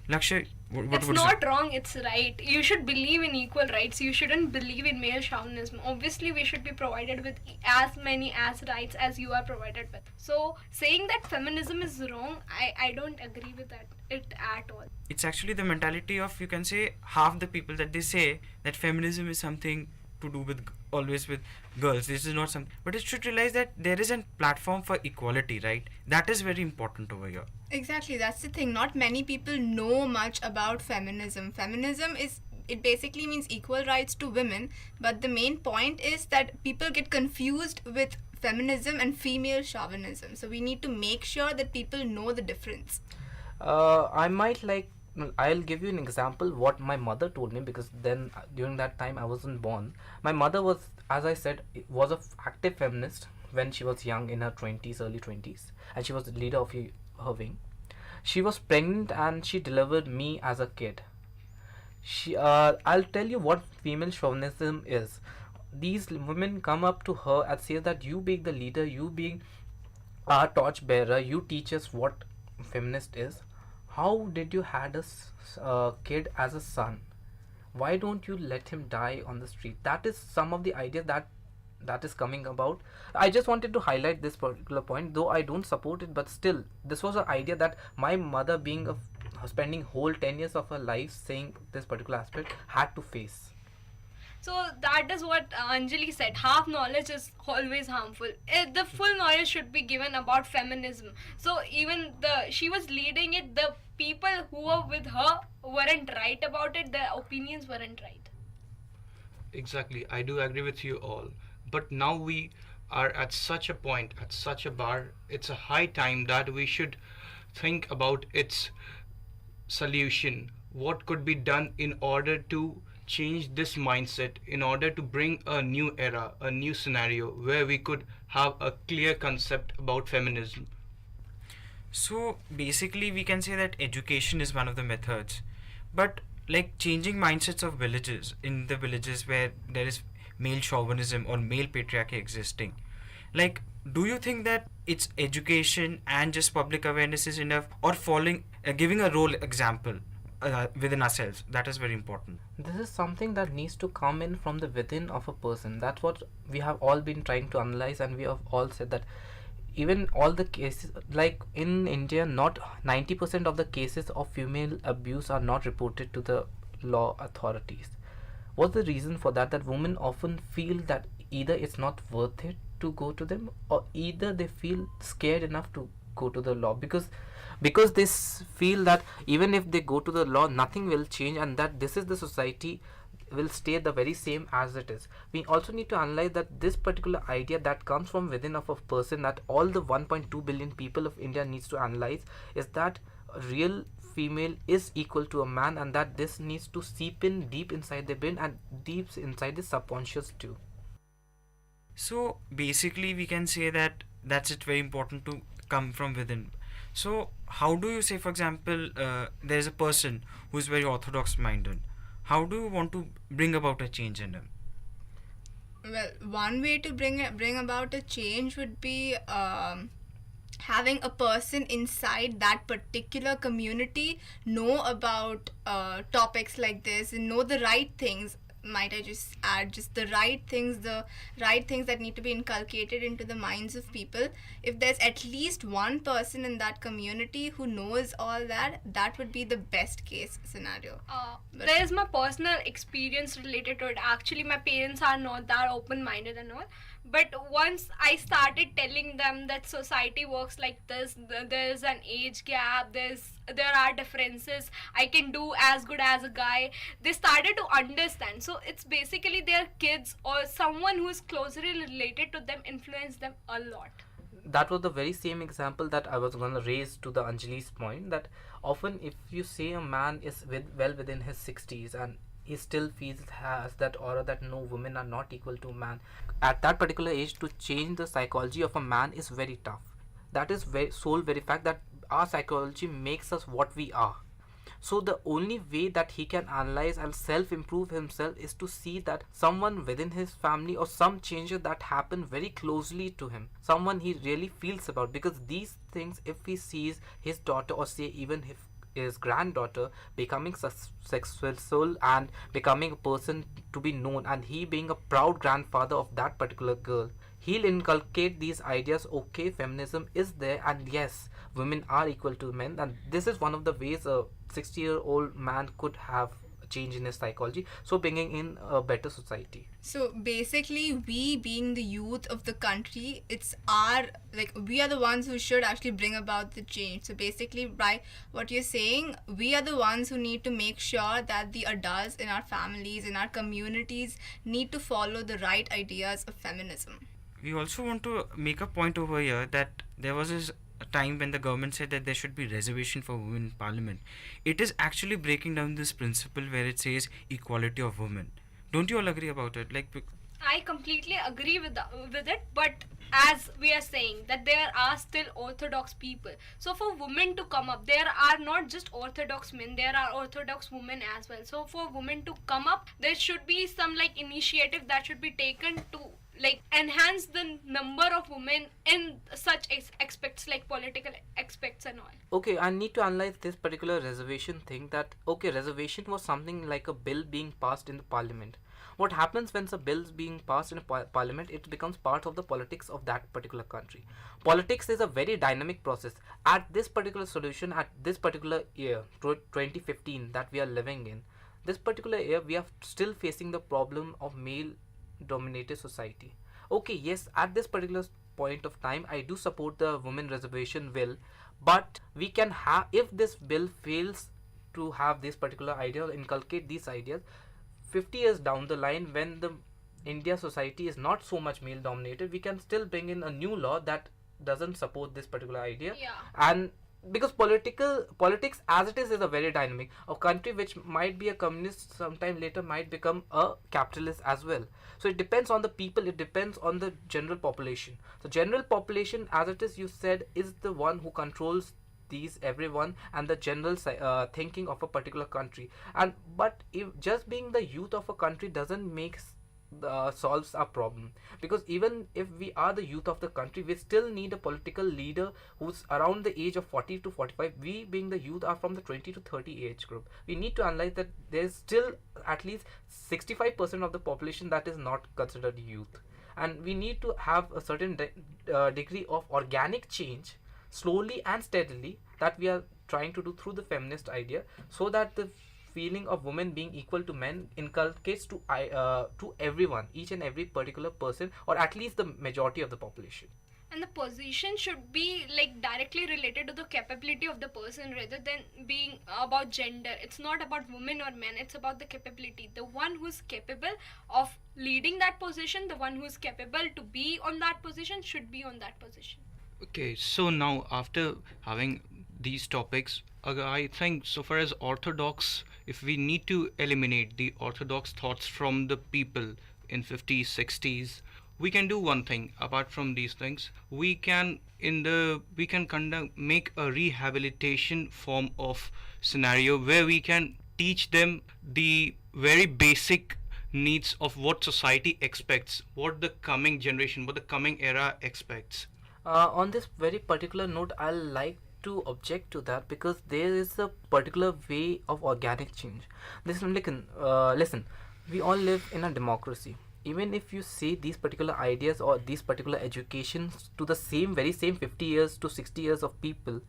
Lakshay, it's not wrong, it's right. You should believe in equal rights. You shouldn't believe in male chauvinism. Obviously, we should be provided with as many as rights as you are provided with. So, saying that feminism is wrong, I don't agree with it at all. It's actually the mentality of, you can say, half the people that they say that feminism is something to do with always with girls. This is not something, but it should realize that there is a platform for equality, right? That is very important over here. Exactly, that's the thing. Not many people know much about feminism. Feminism it basically means equal rights to women, but the main point is that people get confused with feminism and female chauvinism. So we need to make sure that people know the difference. I'll give you an example what my mother told me, because then during that time I wasn't born. My mother was, as I said, was an active feminist when she was young, in her 20s, early 20s, and she was the leader of her wing. She was pregnant and she delivered me as a kid. I'll tell you what female chauvinism is. These women come up to her and say that you being the leader, you being our torch bearer, you teach us what feminist is. How did you had a kid as a son? Why don't you let him die on the street? That is some of the ideas that is coming about. I just wanted to highlight this particular point, though I don't support it, but still, this was an idea that my mother, being spending whole 10 years of her life saying this particular aspect, had to face. So that is what Anjali said. Half knowledge is always harmful. The full knowledge should be given about feminism. So even she was leading it, the people who were with her weren't right about it. Their opinions weren't right. Exactly. I do agree with you all. But now we are at such a point, at such a bar, it's a high time that we should think about its solution. What could be done in order to change this mindset, in order to bring a new era, a new scenario where we could have a clear concept about feminism. So basically we can say that education is one of the methods, but like changing mindsets of villages, in the villages where there is male chauvinism or male patriarchy existing, like, do you think that it's education and just public awareness is enough, or giving a role example? within ourselves. That is very important. This is something that needs to come in from the within of a person. That's what we have all been trying to analyze, and we have all said that even all the cases, like in India, not 90% of the cases of female abuse are not reported to the law authorities. What's the reason for that? That women often feel that either it's not worth it to go to them, or either they feel scared enough to go to the law because they feel that even if they go to the law, nothing will change, and that this is the society will stay the very same as it is. We also need to analyze that this particular idea that comes from within of a person, that all the 1.2 billion people of India needs to analyze, is that a real female is equal to a man, and that this needs to seep in deep inside their brain and deep inside the subconscious too. So basically we can say that that's it, very important to come from within. So how do you say, for example, there's a person who's very orthodox minded, how do you want to bring about a change in him? Well, one way to bring about a change would be having a person inside that particular community know about topics like this and know the right things. Might I just add, just the right things that need to be inculcated into the minds of people. If there's at least one person in that community who knows all that, that would be the best case scenario. There is my personal experience related to it. Actually, my parents are not that open-minded and all. But once I started telling them that society works like this, there's an age gap, there are differences, I can do as good as a guy, they started to understand. So it's basically their kids or someone who is closely related to them influence them a lot. That was the very same example that I was going to raise to the Anjali's point, that often if you say a man is well within his 60s and he still feels has that aura that no, women are not equal to man, at that particular age to change the psychology of a man is very tough. That is sole very fact that our psychology makes us what we are. So the only way that he can analyze and self-improve himself is to see that someone within his family or some changes that happen very closely to him, someone he really feels about, because these things, if he sees his daughter or say even if his granddaughter becoming successful and becoming a person to be known, and he being a proud grandfather of that particular girl, he'll inculcate these ideas. Okay, feminism is there, and yes, women are equal to men, and this is one of the ways a 60-year-old man could have a change in his psychology, so bringing in a better society. So basically, we being the youth of the country, we are the ones who should actually bring about the change. So basically, by what you're saying, we are the ones who need to make sure that the adults in our families, in our communities, need to follow the right ideas of feminism. We also want to make a point over here that there was a time when the government said that there should be reservation for women in parliament. It is actually breaking down this principle where it says equality of women. Don't you all agree about it? I completely agree with it, but as we are saying that there are still orthodox people. So for women to come up, there are not just orthodox men, there are orthodox women as well. So for women to come up, there should be some initiative that should be taken to enhance the number of women in such aspects like political aspects and all. Okay, I need to analyze this particular reservation thing, that okay, reservation was something like a bill being passed in the parliament. What happens when a bill is being passed in a parliament? It becomes part of the politics of that particular country. Politics is a very dynamic process. At this particular solution, at this particular year, 2015 that we are living in, this particular year we are still facing the problem of male dominated society. Okay, yes, at this particular point of time I do support the women reservation bill, but we can have, if this bill fails to have this particular idea, inculcate these ideas, 50 years down the line when the India society is not so much male dominated, we can still bring in a new law that doesn't support this particular idea. And because politics as it is a very dynamic. A country which might be a communist sometime later might become a capitalist as well. So it depends on the people, it depends on the general population. So general population, as it is, you said, is the one who controls everyone and the general thinking of a particular country. But if just being the youth of a country doesn't make solves our problem. Because even if we are the youth of the country, we still need a political leader who's around the age of 40 to 45. We being the youth are from the 20 to 30 age group. We need to analyze that there's still at least 65% of the population that is not considered youth, and we need to have a certain degree of organic change slowly and steadily that we are trying to do through the feminist idea, so that the feeling of women being equal to men inculcates to everyone, each and every particular person, or at least the majority of the population. And the position should be like directly related to the capability of the person rather than being about gender. It's not about women or men, it's about the capability. The one who's capable of leading that position, the one who's capable to be on that position should be on that position. Okay, so now after having these topics, I think so far as orthodox, if we need to eliminate the orthodox thoughts from the people in 50s, 60s, we can do one thing apart from these things. We can make a rehabilitation form of scenario where we can teach them the very basic needs of what society expects, what the coming generation, what the coming era expects. On this very particular note, I'll like to object to that, because there is a particular way of organic change. Listen, we all live in a democracy. Even if you say these particular ideas or these particular educations to the very same 50 years to 60 years of people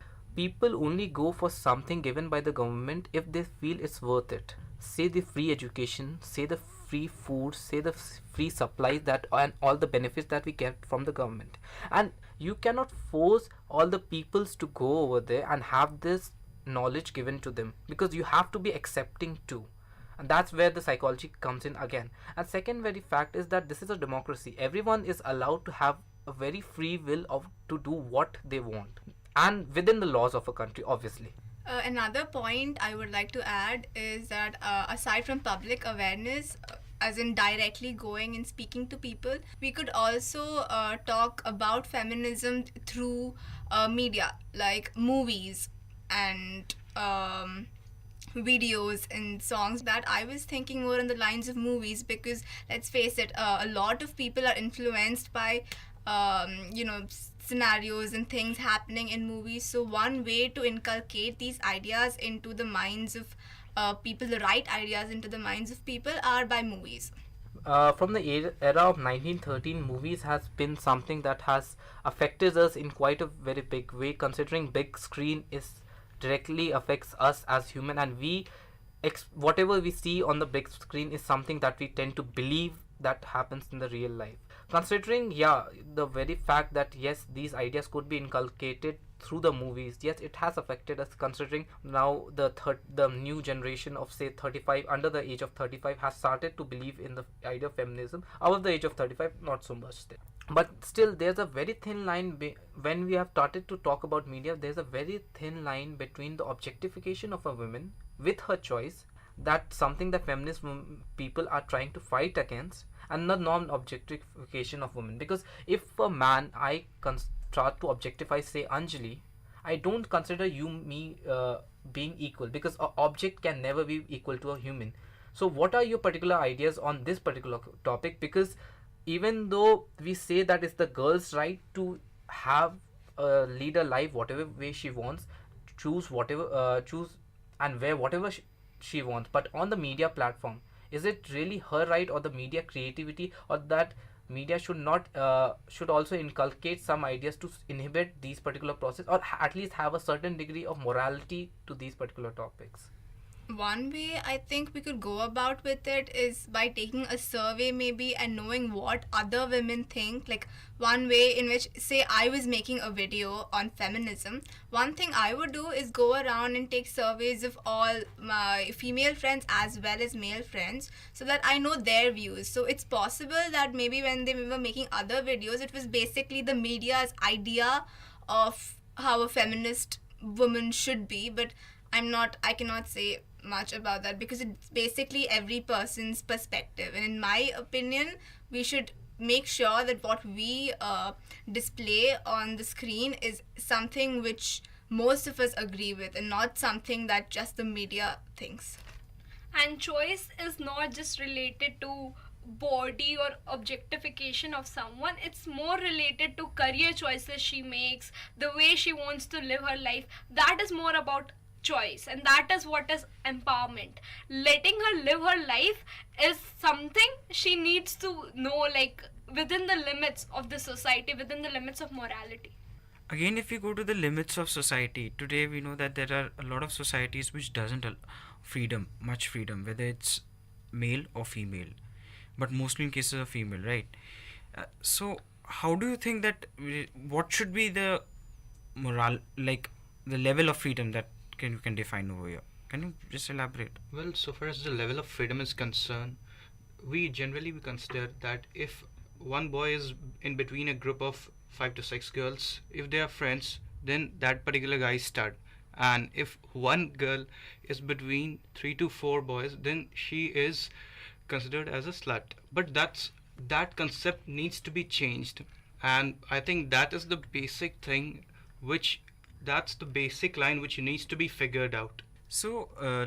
only go for something given by the government if they feel it's worth it. Say the free education, say the free food, say the free supplies that and all the benefits that we get from the government. And you cannot force all the peoples to go over there and have this knowledge given to them, because you have to be accepting too. And that's where the psychology comes in again. And second very fact is that this is a democracy. Everyone is allowed to have a very free will to do what they want, and within the laws of a country, obviously. Another point I would like to add is that aside from public awareness, as in directly going and speaking to people, we could also talk about feminism through media, like movies and videos and songs. That I was thinking more on the lines of movies, because let's face it, a lot of people are influenced by scenarios and things happening in movies. So one way to inculcate these ideas into the minds of people, the right ideas into the minds of people, are by movies. From the era of 1913, movies has been something that has affected us in quite a very big way, considering big screen is directly affects us as human, and whatever we see on the big screen is something that we tend to believe that happens in the real life. Considering the very fact that yes, these ideas could be inculcated through the movies, yes, it has affected us, considering now the new generation of say 35, under the age of 35, has started to believe in the idea of feminism. Above the age of 35, not so much still. But still, there's a very thin line when we have started to talk about media. There's a very thin line between the objectification of a woman with her choice, that's something that feminist people are trying to fight against, and the non-objectification of women. Because if a man, I start to objectify say Anjali, I don't consider me being equal, because an object can never be equal to a human. So what are your particular ideas on this particular topic? Because even though we say that it's the girl's right to lead a life whatever way she wants, choose and wear whatever she wants, but on the media platform, is it really her right, or the media creativity, or that media should also inculcate some ideas to inhibit these particular process, or at least have a certain degree of morality to these particular topics? One way I think we could go about with it is by taking a survey maybe and knowing what other women think. Like one way in which, say I was making a video on feminism, one thing I would do is go around and take surveys of all my female friends as well as male friends, so that I know their views. So it's possible that maybe when they were making other videos, it was basically the media's idea of how a feminist woman should be, but I cannot say much about that, because it's basically every person's perspective. And in my opinion, we should make sure that what we display on the screen is something which most of us agree with, and not something that just the media thinks. And choice is not just related to body or objectification of someone. It's more related to career choices she makes, the way she wants to live her life. That is more about choice, and that is what is empowerment. Letting her live her life is something she needs to know, like within the limits of the society, within the limits of morality. Again, if we go to the limits of society, today we know that there are a lot of societies which doesn't allow much freedom, whether it's male or female, but mostly in cases of female, right? So how do you think that what should be the the level of freedom that you can define over here? Can you just elaborate? Well, so far as the level of freedom is concerned, we generally consider that if one boy is in between a group of 5 to 6 girls, if they are friends, then that particular guy is stud. And if one girl is between 3 to 4 boys, then she is considered as a slut. But that concept needs to be changed, and I think that is the basic thing that's the basic line which needs to be figured out. So for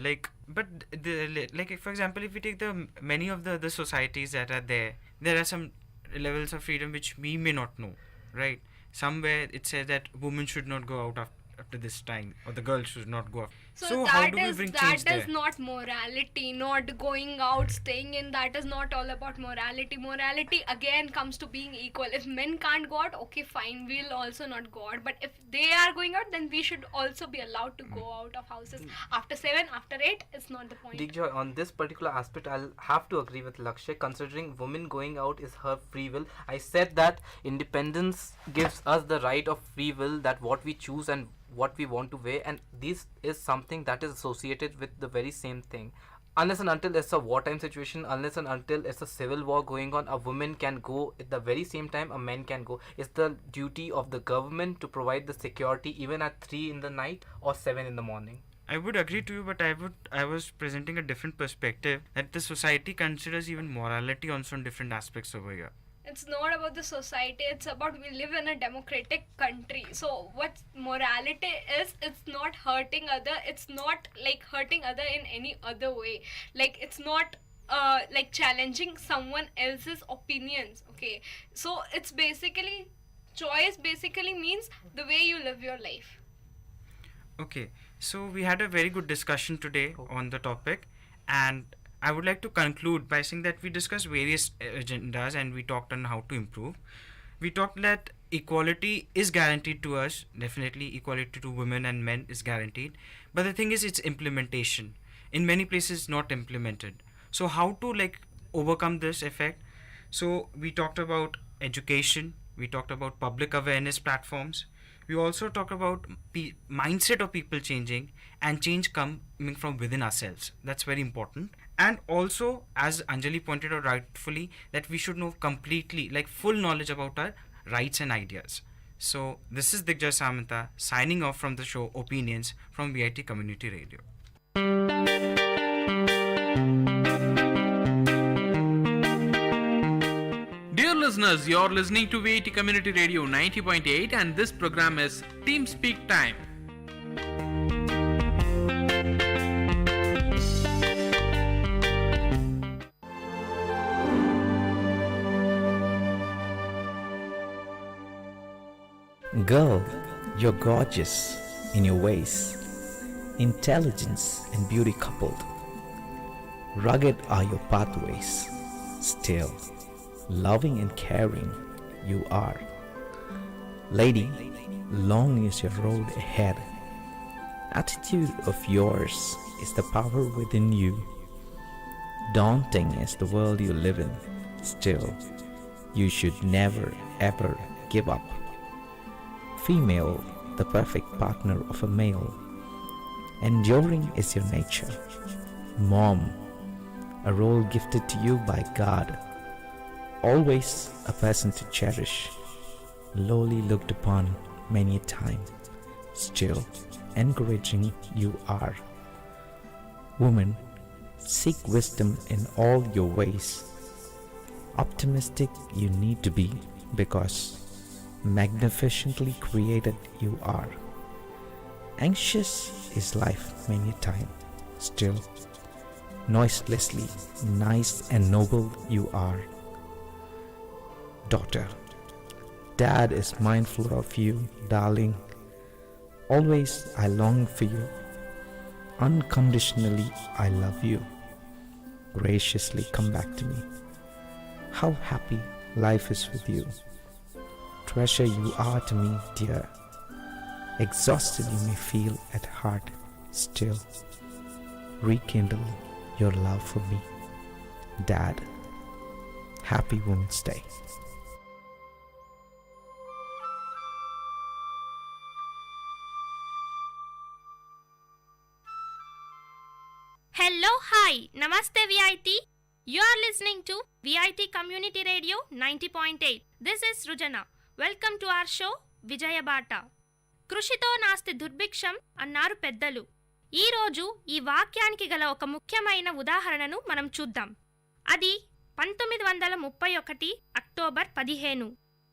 example, if we take the many of the societies that are there are some levels of freedom which we may not know, right? Somewhere it says that women should not go out after this time, or the girls should not go out. So how do we bring change there? That is not morality. Not going out, staying in, that is not all about morality. Morality again comes to being equal. If men can't go out, okay fine, we'll also not go out. But if they are going out, then we should also be allowed to go out of houses. After 7, after 8, it's not the point. Digjoy, on this particular aspect, I'll have to agree with Lakshay. Considering women going out is her free will, I said that independence gives us the right of free will, that what we choose and what we want to wear, and this is something that is associated with the very same thing. Unless and until it's a wartime situation, unless and until it's a civil war going on, a woman can go at the very same time a man can go. It's the duty of the government to provide the security even at 3 in the night or 7 in the morning. I would agree to you, but I was presenting a different perspective, that the society considers even morality also in different aspects over here. It's not about the society, it's about we live in a democratic country. So what morality is, it's not hurting other, it's not like hurting other in any other way. Like it's not like challenging someone else's opinions, okay? So it's basically, choice basically means the way you live your life. Okay, so we had a very good discussion today on the topic, and I would like to conclude by saying that we discussed various agendas and we talked on how to improve. We talked that equality is guaranteed to us, definitely equality to women and men is guaranteed, but the thing is its implementation. In many places not implemented. So how to overcome this effect? So we talked about education, we talked about public awareness platforms, we also talked about mindset of people changing and change coming from within ourselves. That's very important. And also, as Anjali pointed out rightfully, that we should know completely, full knowledge about our rights and ideas. So this is Digjoy Samanta signing off from the show Opinions from VIT Community Radio. Dear listeners, you're listening to VIT Community Radio 90.8 and this program is Team Speak Time. Girl, you're gorgeous in your ways, intelligence and beauty coupled. Rugged are your pathways, still loving and caring you are. Lady, long is your road ahead. Attitude of yours is the power within you. Daunting is the world you live in, still you should never ever give up. Female, the perfect partner of a male. Enduring is your nature. Mom, a role gifted to you by God. Always a person to cherish. Lowly looked upon many a time. Still encouraging you are. Woman, seek wisdom in all your ways. Optimistic you need to be, because magnificently created you are. Anxious is life many a time. Still, noiselessly nice and noble you are. Daughter, Dad is mindful of you, darling. Always I long for you. Unconditionally I love you. Graciously come back to me. How happy life is with you. Treasure you are to me, dear. Exhausted you may feel at heart, still rekindle your love for me. Dad, happy Women's Day. Hello, hi, Namaste VIT. You are listening to VIT Community Radio 90.8. This is Rujana. Welcome to our show Vijaya Bata. కృషితో నాస్తి దుర్భిక్షం అన్నారు పెద్దలు. ఈరోజు ఈ వాక్యానికి గల ఒక ముఖ్యమైన ఉదాహరణను మనం చూద్దాం. అది 1931 అక్టోబర్ 15.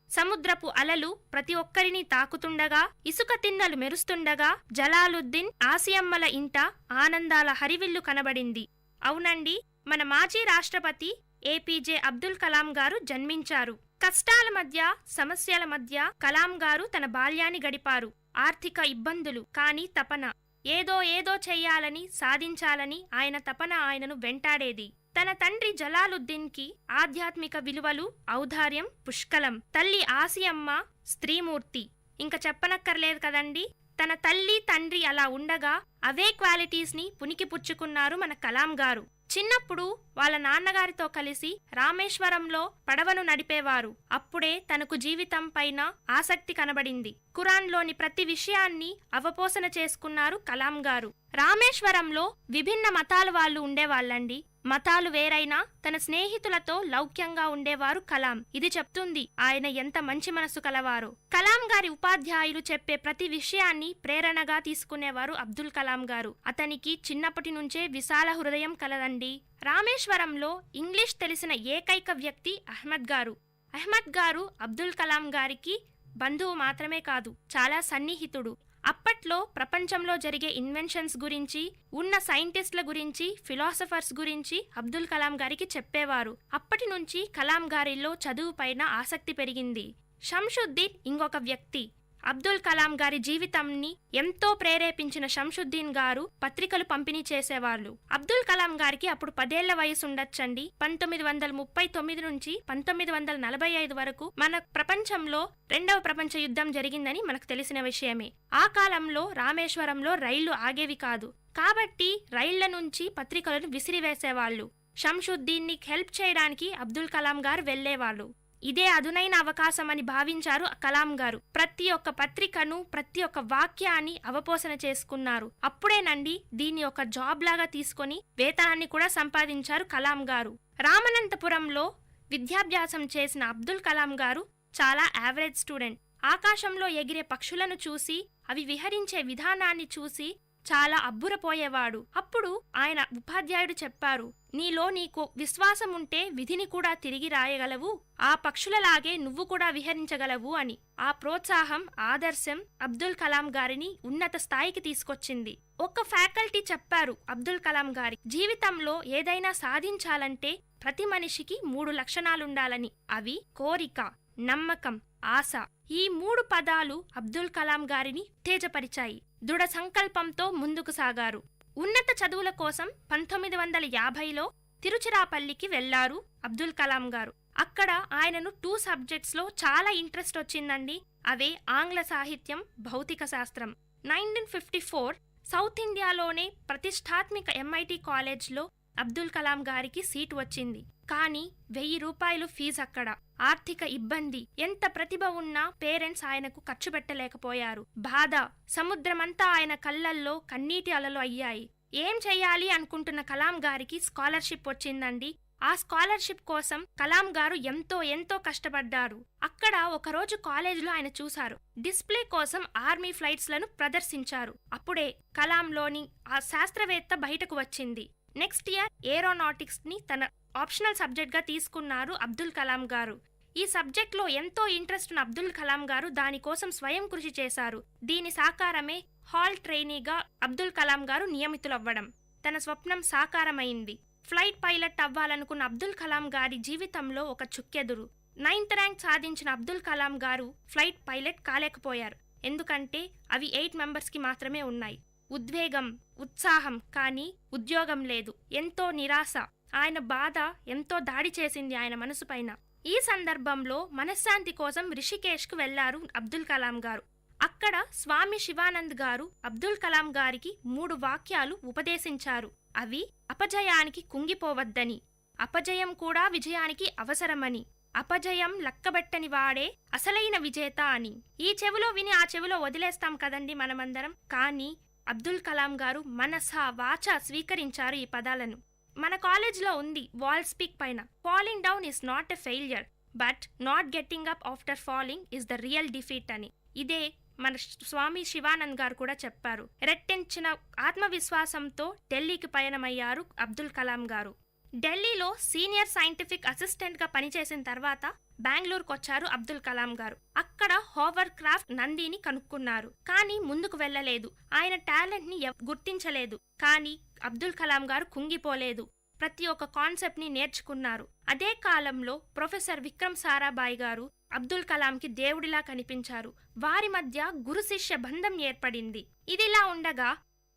సముద్రపు అలలు ప్రతి ఒక్కరిని తాకుతుండగా, ఇసుక తిన్నలు మెరుస్తుండగా జలాలుద్దీన్ ఆసియమ్మల ఇంట ఆనందాల హరివిల్లు కనబడింది. అవునండి, మన మాజీ రాష్ట్రపతి ఏపీజే అబ్దుల్ కలాం గారు జన్మించారు. కష్టాల మధ్య, సమస్యల మధ్య కలాం గారు తన బాల్యాన్ని గడిపారు. ఆర్థిక ఇబ్బందులు, కానీ తపన ఏదో చెయ్యాలని, సాధించాలని ఆయన తపన ఆయనను వెంటాడేది. తన తండ్రి జలాలుద్దీన్కి ఆధ్యాత్మిక విలువలు, ఔదార్యం పుష్కలం. తల్లి ఆసియమ్మ స్త్రీమూర్తి, ఇంక చెప్పనక్కర్లేదు కదండి. తన తల్లి తండ్రి అలా ఉండగా అవే క్వాలిటీస్ని పుణికిపుచ్చుకున్నారు మన కలాం గారు. చిన్నప్పుడు వాళ్ళ నాన్నగారితో కలిసి రామేశ్వరంలో పడవను నడిపేవారు. అప్పుడే తనకు జీవితం పైన ఆసక్తి కనబడింది. ఖురాన్లోని ప్రతి విషయాన్ని అవపోసన చేసుకున్నారు కలాం గారు. రామేశ్వరంలో విభిన్న మతాల వాళ్ళు ఉండేవాళ్ళండి. మతాలు వేరైనా తన స్నేహితులతో లౌక్యంగా ఉండేవారు కలాం. ఇది చెప్తుంది ఆయన ఎంత మంచి మనసు కలవారో. కలాం గారి ఉపాధ్యాయులు చెప్పే ప్రతి విషయాన్ని ప్రేరణగా తీసుకునేవారు అబ్దుల్ కలాం గారు. అతనికి చిన్నప్పటి నుంచే విశాల హృదయం కలదండి. రామేశ్వరంలో ఇంగ్లీష్ తెలిసిన ఏకైక వ్యక్తి అహ్మద్ గారు. అహ్మద్ గారు అబ్దుల్ కలాం గారికి బంధువు మాత్రమే కాదు, చాలా సన్నిహితుడు. అప్పట్లో ప్రపంచంలో జరిగే ఇన్వెన్షన్స్ గురించి, ఉన్న సైంటిస్టుల గురించి, ఫిలాసఫర్స్ గురించి అబ్దుల్ కలాం గారికి చెప్పేవారు. అప్పటి నుంచి కలాం గారిలో చదువు పైన ఆసక్తి పెరిగింది. షంషుద్దీన్ ఇంకొక వ్యక్తి. అబ్దుల్ కలాం గారి జీవితాన్ని ఎంతో ప్రేరేపించిన షంషుద్దీన్ గారు పత్రికలు పంపిణీ చేసేవాళ్ళు. అబ్దుల్ కలాం గారికి అప్పుడు 10 ఏళ్ల వయసు ఉండొచ్చండి. 1939 నుంచి 1945 వరకు మన ప్రపంచంలో 2వ ప్రపంచ యుద్ధం జరిగిందని మనకు తెలిసిన విషయమే. ఆ కాలంలో రామేశ్వరంలో రైళ్లు ఆగేవి కాదు. కాబట్టి రైళ్ల నుంచి పత్రికలను విసిరివేసేవాళ్లు. షంషుద్దీన్ని హెల్ప్ చేయడానికి అబ్దుల్ కలాం గారు వెళ్లేవాళ్ళు. ఇదే అదునైన అవకాశం అని భావించారు కలాం గారు. ప్రతి ఒక్క పత్రికను, ప్రతి ఒక్క వాక్యాన్ని అవపోసన చేసుకున్నారు. అప్పుడేనండి దీన్ని ఒక జాబ్ లాగా తీసుకొని వేతనాన్ని కూడా సంపాదించారు కలాం గారు. రామనంతపురంలో విద్యాభ్యాసం చేసిన అబ్దుల్ కలాం గారు చాలా యావరేజ్ స్టూడెంట్. ఆకాశంలో ఎగిరే పక్షులను చూసి, అవి విహరించే విధానాన్ని చూసి చాలా అబ్బురపోయేవాడు. అప్పుడు ఆయన ఉపాధ్యాయుడు చెప్పారు, నీకు విశ్వాసం ఉంటే విధిని కూడా తిరిగి రాయగలవు, ఆ పక్షులలాగే నువ్వు కూడా విహరించగలవు అని. ఆ ప్రోత్సాహం, ఆదర్శం అబ్దుల్ కలాం గారిని ఉన్నత స్థాయికి తీసుకొచ్చింది. ఒక ఫ్యాకల్టీ చెప్పారు అబ్దుల్ కలాం గారి జీవితంలో ఏదైనా సాధించాలంటే ప్రతి మనిషికి 3 లక్షణాలుండాలని. అవి కోరిక, నమ్మకం, ఆశ. ఈ 3 పదాలు అబ్దుల్ కలాం గారిని ఉత్తేజపరిచాయి. దృఢ సంకల్పంతో ముందుకు సాగారు. ఉన్నత చదువుల కోసం 1950లో తిరుచిరాపల్లికి వెళ్లారు అబ్దుల్ కలాం గారు. అక్కడ ఆయనను 2 సబ్జెక్ట్స్లో చాలా ఇంట్రెస్ట్ వచ్చిందండి. అవే ఆంగ్ల సాహిత్యం, భౌతిక శాస్త్రం. 1954 సౌత్ ఇండియాలోనే ప్రతిష్టాత్మక MIT కాలేజ్లో అబ్దుల్ కలాం గారికి సీటు వచ్చింది. కానీ 1000 రూపాయలు ఫీజు అక్కడ. ఆర్థిక ఇబ్బంది. ఎంత ప్రతిభ ఉన్నా పేరెంట్స్ ఆయనకు ఖర్చు పెట్టలేకపోయారు. బాధ, సముద్రమంతా ఆయన కళ్ళల్లో కన్నీటి అలలు అయ్యాయి. ఏం చెయ్యాలి అనుకుంటున్న కలాం గారికి స్కాలర్షిప్ వచ్చిందండి. ఆ స్కాలర్షిప్ కోసం కలాం గారు ఎంతో కష్టపడ్డారు. అక్కడ ఒకరోజు కాలేజీలో ఆయన చూశారు. డిస్ప్లే కోసం ఆర్మీ ఫ్లైట్స్ లను ప్రదర్శించారు. అప్పుడే కలాంలోని ఆ శాస్త్రవేత్త బయటకు వచ్చింది. నెక్స్ట్ ఇయర్ ఏరోనాటిక్స్ ని తన ఆప్షనల్ సబ్జెక్ట్ గా తీసుకున్నారు అబ్దుల్ కలాం గారు. ఈ సబ్జెక్ట్ లో ఎంతో ఇంట్రెస్ట్ ఉన్న అబ్దుల్ కలాం గారు దానికోసం స్వయం కృషి చేశారు. దీని సాకారమే హాల్ ట్రైనీగా అబ్దుల్ కలాం గారు నియమితులవ్వడం. తన స్వప్నం సాకారమైంది. ఫ్లైట్ పైలట్ అవ్వాలనుకున్న అబ్దుల్ కలాం గారి జీవితంలో ఒక చుక్కెదురు. 9th ర్యాంక్ సాధించిన అబ్దుల్ కలాం గారు ఫ్లైట్ పైలట్ కాలేకపోయారు. ఎందుకంటే అవి 8 మెంబర్స్కి మాత్రమే ఉన్నాయి. ఉద్వేగం, ఉత్సాహం, కానీ ఉద్యోగం లేదు. ఎంతో నిరాశ. ఆయన బాధ ఎంతో దాడి చేసింది ఆయన మనసు పైన. ఈ సందర్భంలో మనశ్శాంతి కోసం రిషికేష్కు వెళ్లారు అబ్దుల్ కలాం గారు. అక్కడ స్వామి శివానంద్ గారు అబ్దుల్ కలాం గారికి 3 వాక్యాలు ఉపదేశించారు. అవి అపజయానికి కుంగిపోవద్దని, అపజయం కూడా విజయానికి అవసరమని, అపజయం లక్కబెట్టని వాడే అసలైన విజేత అని. ఈ చెవిలో విని ఆ చెవిలో వదిలేస్తాం కదండి మనమందరం. కానీ అబ్దుల్ కలాం గారు మనసా వాచా స్వీకరించారు ఈ పదాలను. మన కాలేజ్లో ఉంది వాల్ స్పీక్ పైన, falling down is not a failure but not getting up after falling is the real defeat అని. ఇదే మన స్వామి శివానంద్ గారు కూడా చెప్పారు. రెట్టించిన ఆత్మవిశ్వాసంతో ఢిల్లీకి పయనమయ్యారు అబ్దుల్ కలాం గారు. ఢిల్లీలో సీనియర్ సైంటిఫిక్ అసిస్టెంట్గా పనిచేసిన తర్వాత బెంగళూరుకు వచ్చారు అబ్దుల్ కలాం గారు. అక్కడ హోవర్ క్రాఫ్ట్ నందిని కనుక్కున్నారు. కానీ ముందుకు వెళ్ళలేదు. ఆయన టాలెంట్ ని గుర్తించలేదు. కానీ అబ్దుల్ కలాం గారు కుంగిపోలేదు. ప్రతి ఒక్క కాన్సెప్ట్ ని నేర్చుకున్నారు. అదే కాలంలో ప్రొఫెసర్ విక్రమ్ సారాభాయ్ గారు అబ్దుల్ కలాంకి దేవుడిలా కనిపించారు. వారి మధ్య గురు శిష్య బంధం ఏర్పడింది. ఇదిలా ఉండగా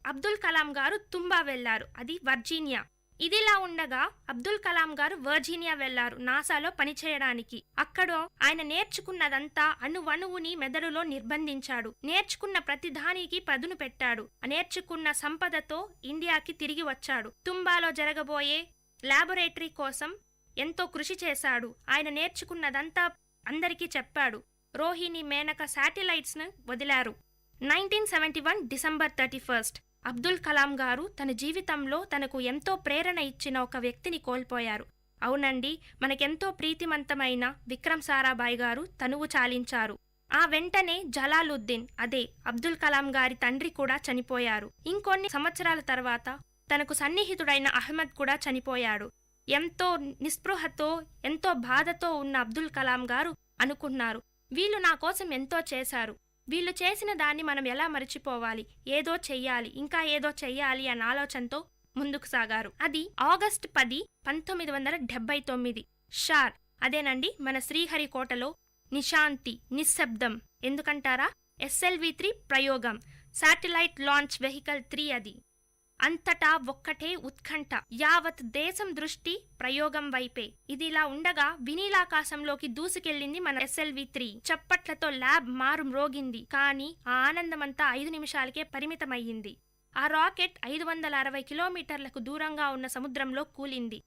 అబ్దుల్ కలాం గారు తుంబా వెళ్లారు, అది వర్జీనియా. ఇదిలా ఉండగా అబ్దుల్ కలాం గారు వర్జీనియా వెళ్లారు నాసాలో పనిచేయడానికి. అక్కడ ఆయన నేర్చుకున్నదంతా అణువణువుని మెదడులో నిర్బంధించాడు. నేర్చుకున్న ప్రతి దానికి పదును పెట్టాడు. నేర్చుకున్న సంపదతో ఇండియాకి తిరిగి వచ్చాడు. తుంబాలో జరగబోయే ల్యాబొరేటరీ కోసం ఎంతో కృషి చేశాడు. ఆయన నేర్చుకున్నదంతా అందరికీ చెప్పాడు. రోహిణి, మేనక శాటిలైట్స్ ను వదిలారు. 1971 డిసెంబర్ 31 అబ్దుల్ కలాం గారు తన జీవితంలో తనకు ఎంతో ప్రేరణ ఇచ్చిన ఒక వ్యక్తిని కోల్పోయారు. అవునండి, మనకెంతో ప్రీతిమంతమైన విక్రమ్ సారాభాయ్ గారు తనువు చాలించారు. ఆ వెంటనే జలాలుద్దీన్, అదే అబ్దుల్ కలాం గారి తండ్రి కూడా చనిపోయారు. ఇంకొన్ని సంవత్సరాల తర్వాత తనకు సన్నిహితుడైన అహ్మద్ కూడా చనిపోయాడు. ఎంతో నిస్పృహతో, ఎంతో బాధతో ఉన్న అబ్దుల్ కలాం గారు అనుకున్నారు, వీళ్ళు నా కోసం ఎంతో చేశారు. వీళ్ళు చేసిన దాన్ని మనం ఎలా మర్చిపోవాలి? ఏదో చెయ్యాలి, ఇంకా ఏదో చెయ్యాలి అన్న ఆలోచనతో ముందుకు సాగారు. అది ఆగస్టు 10, 1979. షార్, అదేనండి మన శ్రీహరికోటలో నిశాంతి, నిశ్శబ్దం. ఎందుకంటారా? SLV-3 ప్రయోగం, శాటిలైట్ లాంచ్ వెహికల్ 3 అది. అంతటా ఒక్కటే ఉత్కంఠ. యావత్ దేశం దృష్టి ప్రయోగం వైపే. ఇదిలా ఉండగా వినీలాకాశంలోకి దూసుకెళ్లింది మన SLV-3. చప్పట్లతో ల్యాబ్ మారు మ్రోగింది. కానీ ఆ ఆనందమంతా 5 నిమిషాలకే పరిమితమయ్యింది. ఆ రాకెట్ 560 కిలోమీటర్లకు దూరంగా ఉన్న సముద్రంలో కూలింది.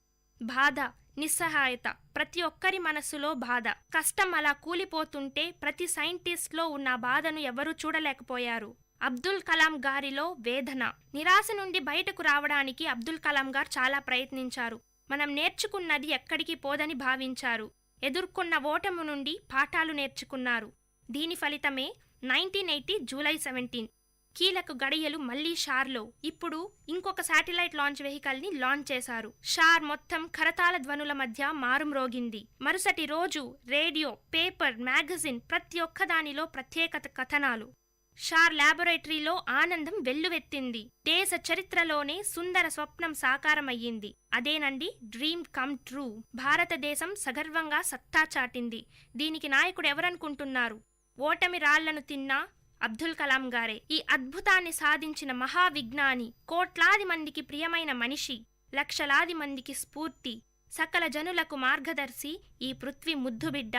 బాధ, నిస్సహాయత, ప్రతి ఒక్కరి మనస్సులో బాధ. కష్టం అలా కూలిపోతుంటే ప్రతి సైంటిస్ట్లో ఉన్న బాధను ఎవరూ చూడలేకపోయారు. అబ్దుల్ కలాం గారిలో వేదన, నిరాశ నుండి బయటకు రావడానికి అబ్దుల్ కలాం గారు చాలా ప్రయత్నించారు. మనం నేర్చుకున్నది ఎక్కడికి పోదని భావించారు. ఎదుర్కొన్న ఓటము నుండి పాఠాలు నేర్చుకున్నారు. దీని ఫలితమే 1980 జూలై 17 కీలక గడియలు మళ్లీ షార్లో. ఇప్పుడు ఇంకొక శాటిలైట్ లాంచ్ వెహికల్ ని లాంచ్ చేశారు. షార్ మొత్తం కరతాళ ధ్వనుల మధ్య మారుమ్రోగింది. మరుసటి రోజు రేడియో, పేపర్, మ్యాగజిన్ ప్రతి ఒక్కదానిలో ప్రత్యేక కథనాలు. షార్ ల్యాబొరేటరీలో ఆనందం వెల్లువెత్తింది. దేశ చరిత్రలోనే సుందర స్వప్నం సాకారమయ్యింది. అదేనండి డ్రీమ్ కమ్ ట్రూ. భారతదేశం సగర్వంగా సత్తా చాటింది. దీనికి నాయకుడు ఎవరనుకుంటున్నారు? ఓటమి రాళ్లను తిన్నా అబ్దుల్ కలాం గారే. ఈ అద్భుతాన్ని సాధించిన మహావిజ్ఞాని, కోట్లాది మందికి ప్రియమైన మనిషి, లక్షలాది మందికి స్ఫూర్తి, సకల జనులకు మార్గదర్శి, ఈ పృథ్వీ ముద్దుబిడ్డ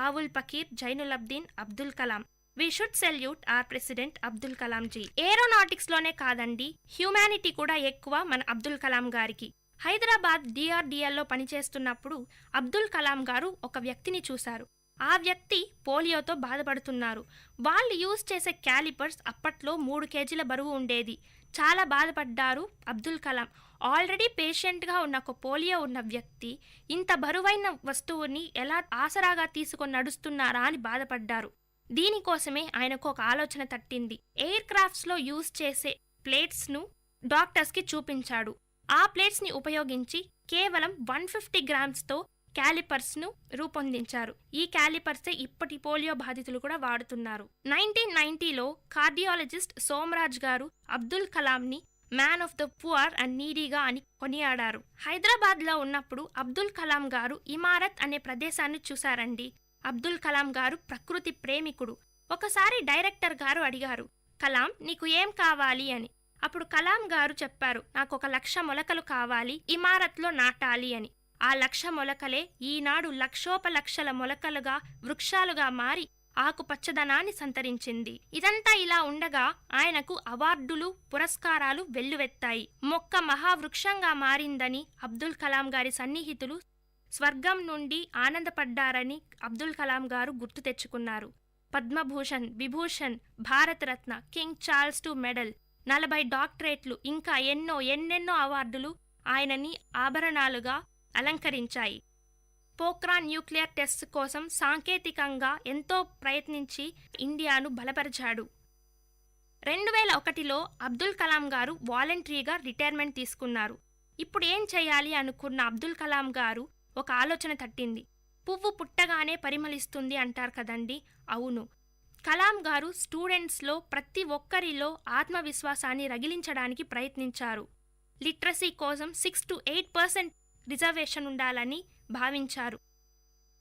Avul Pakir Jainulabdeen Abdul Kalam. We should salute our president Abdul Kalam ji. Aeronautics లోనే కాదండి, హ్యూమానిటీ కూడా ఎక్కువ మన అబ్దుల్ కలాం గారికి. హైదరాబాద్ DRDLలో పనిచేస్తున్నప్పుడు అబ్దుల్ కలాం గారు ఒక వ్యక్తిని చూశారు. ఆ వ్యక్తి పోలియోతో బాధపడుతున్నారు. వాళ్ళు యూజ్ చేసే క్యాలిపర్స్ అప్పట్లో 3 కేజీల బరువు ఉండేది. చాలా బాధపడ్డారు అబ్దుల్ కలాం. ఆల్రెడీ పేషెంట్గా ఉన్న ఒక పోలియో ఉన్న వ్యక్తి ఇంత బరువైన వస్తువుని ఎలా ఆసరాగా తీసుకొని నడుస్తున్నారా అని బాధపడ్డారు. దీనికోసమే ఆయనకు ఒక ఆలోచన తట్టింది. ఎయిర్ క్రాఫ్ట్స్ లో యూజ్ చేసే ప్లేట్స్ ను డాక్టర్స్ కి చూపించాడు. ఆ ప్లేట్స్ ని ఉపయోగించి కేవలం 150 గ్రామ్స్ తో క్యాలిపర్స్ ను రూపొందించారు. ఈ క్యాలిపర్సే ఇప్పటి పోలియో బాధితులు కూడా వాడుతున్నారు. 1990లో కార్డియాలజిస్ట్ సోమరాజ్ గారు అబ్దుల్ కలాం ని man of the poor and నీడీగా అని కొనియాడారు. హైదరాబాద్లో ఉన్నప్పుడు అబ్దుల్ కలాం గారు ఇమారత్ అనే ప్రదేశాన్ని చూశారండి. అబ్దుల్ కలాం గారు ప్రకృతి ప్రేమికుడు. ఒకసారి డైరెక్టర్ గారు అడిగారు, కలాం నీకు ఏం కావాలి అని. అప్పుడు కలాం గారు చెప్పారు, నాకు 1,00,000 మొలకలు కావాలి, ఇమారత్లో నాటాలి అని. ఆ 1,00,000 మొలకలే ఈనాడు లక్షోపలక్షల మొలకలుగా వృక్షాలుగా మారి ఆకుపచ్చదనాన్ని సంతరించింది. ఇదంతా ఇలా ఉండగా ఆయనకు అవార్డులు పురస్కారాలు వెల్లువెత్తాయి. మొక్క మహావృక్షంగా మారిందని అబ్దుల్ కలాం గారి సన్నిహితులు స్వర్గం నుండి ఆనందపడ్డారని అబ్దుల్ కలాం గారు గుర్తు తెచ్చుకున్నారు. Padma Bhushan, Vibhushan, Bharat Ratna, king Charles II medal, 40 డాక్టరేట్లు, ఇంకా ఎన్నెన్నో అవార్డులు ఆయనని ఆభరణాలుగా అలంకరించాయి. పోఖ్రాన్ న్యూక్లియర్ టెస్ట్ కోసం సాంకేతికంగా ఎంతో ప్రయత్నించి ఇండియాను బలపరిచాడు. 2001లో అబ్దుల్ కలాం గారు వాలంటరీగా రిటైర్మెంట్ తీసుకున్నారు. ఇప్పుడు ఏం చేయాలి అనుకున్న అబ్దుల్ కలాం గారు ఒక ఆలోచన తట్టింది. పువ్వు పుట్టగానే పరిమళిస్తుంది అంటారు కదండి, అవును. కలాం గారు స్టూడెంట్స్లో ప్రతి ఒక్కరిలో ఆత్మవిశ్వాసాన్ని రగిలించడానికి ప్రయత్నించారు. లిటరసీ కోసం 6 to 8% రిజర్వేషన్ ఉండాలని భావించారు.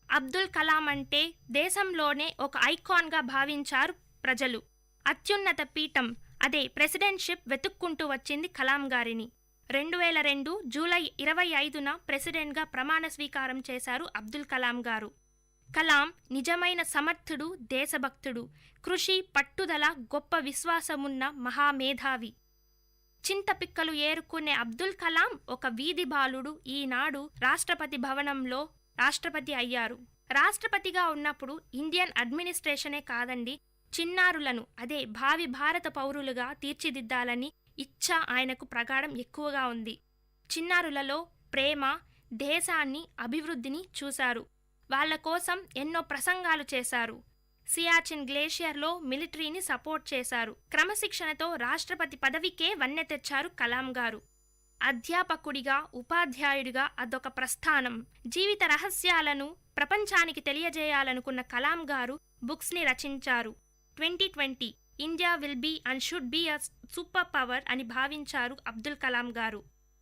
అబ్దుల్ కలాం అంటే దేశంలోనే ఒక ఐకాన్గా భావించారు ప్రజలు. అత్యున్నత పీఠం అదే ప్రెసిడెంట్షిప్ వెతుక్కుంటూ వచ్చింది కలాం గారిని. 2002 జూలై 25న ప్రెసిడెంట్గా ప్రమాణ స్వీకారం చేశారు అబ్దుల్ కలాం గారు. కలాం నిజమైన సమర్థుడు, దేశభక్తుడు, కృషి, పట్టుదల, గొప్ప విశ్వాసమున్న మహామేధావి. చింతపిక్కలు ఏరుకునే అబ్దుల్ కలాం ఒక వీధి బాలుడు ఈనాడు రాష్ట్రపతి భవనంలో రాష్ట్రపతి అయ్యారు. రాష్ట్రపతిగా ఉన్నప్పుడు ఇండియన్ అడ్మినిస్ట్రేషనే కాదండి, చిన్నారులను అదే భావి భారత పౌరులుగా తీర్చిదిద్దాలని ఇచ్ఛ ఆయనకు ప్రగాఢం ఎక్కువగా ఉంది. చిన్నారులలో ప్రేమ, దేశాన్ని, అభివృద్ధిని చూశారు. వాళ్ల కోసం ఎన్నో ప్రసంగాలు చేశారు. సియాచిన్ గ్లేషియర్లో మిలిటరీని సపోర్ట్ చేశారు. క్రమశిక్షణతో రాష్ట్రపతి పదవికే వన్నె తెచ్చారు కలాం గారు. అధ్యాపకుడిగా, ఉపాధ్యాయుడిగా అదొక ప్రస్థానం. జీవిత రహస్యాలను ప్రపంచానికి తెలియజేయాలనుకున్న కలాం గారు బుక్స్ని రచించారు. 2020 India will be and should be a super power అని భావించారు అబ్దుల్ కలాం గారు.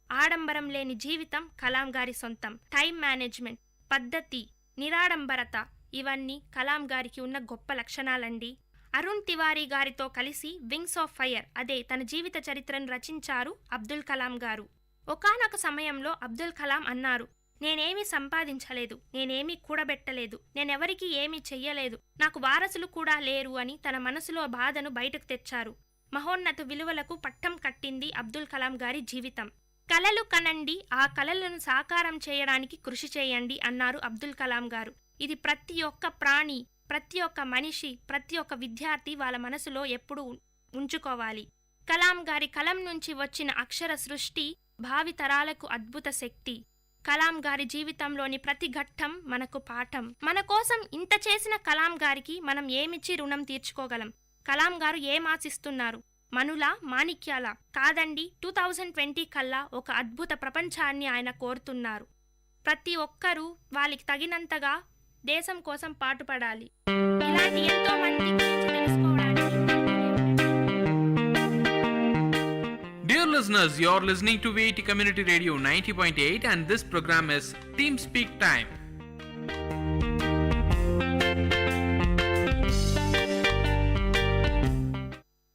ఆడంబరం లేని జీవితం కలాం గారి సొంతం. టైం మేనేజ్మెంట్, పద్ధతి, నిరాడంబరత ఇవన్నీ కలాం గారికి ఉన్న గొప్ప లక్షణాలండి. అరుణ్ తివారీ గారితో కలిసి వింగ్స్ ఆఫ్ ఫైర్ అదే తన జీవిత చరిత్రను రచించారు అబ్దుల్ కలాం గారు. ఒకానొక సమయంలో అబ్దుల్ కలాం అన్నారు, నేనేమీ సంపాదించలేదు, నేనేమీ కూడబెట్టలేదు, నేనెవరికీ ఏమీ చెయ్యలేదు, నాకు వారసులు కూడా లేరు అని తన మనసులో బాధను బయటకు తెచ్చారు. మహోన్నత విలువలకు పట్టం కట్టింది అబ్దుల్ కలాం గారి జీవితం. కలలు కనండి, ఆ కలలను సాకారం చేయడానికి కృషి చేయండి అన్నారు అబ్దుల్ కలాం గారు. ఇది ప్రతి ఒక్క ప్రాణి, ప్రతి ఒక్క మనిషి, ప్రతి ఒక్క విద్యార్థి వాళ్ళ మనసులో ఎప్పుడూ ఉంచుకోవాలి. కలాం గారి కలం నుంచి వచ్చిన అక్షర సృష్టి భావితరాలకు అద్భుత శక్తి. కలాం గారి జీవితంలోని ప్రతి ఘట్టం మనకు పాఠం. మన కోసం ఇంత చేసిన కలాం గారికి మనం ఏమిచ్చి రుణం తీర్చుకోగలం? కలాం గారు ఏం ఆశిస్తున్నారు? మనులా, మాణిక్యాల? కాదండి, 2020 కల్లా ఒక అద్భుత ప్రపంచాన్ని ఆయన కోరుతున్నారు. ప్రతి ఒక్కరూ వాళ్ళకి తగినంతగా దేశం కోసం పాటుపడాలి. ఇలాంటి ఎంతో మంది గురించి తెలుసుకోవడానికి. Dear listeners, you're listening to Vit Community Radio 90.8 and this program is Team Speak Time.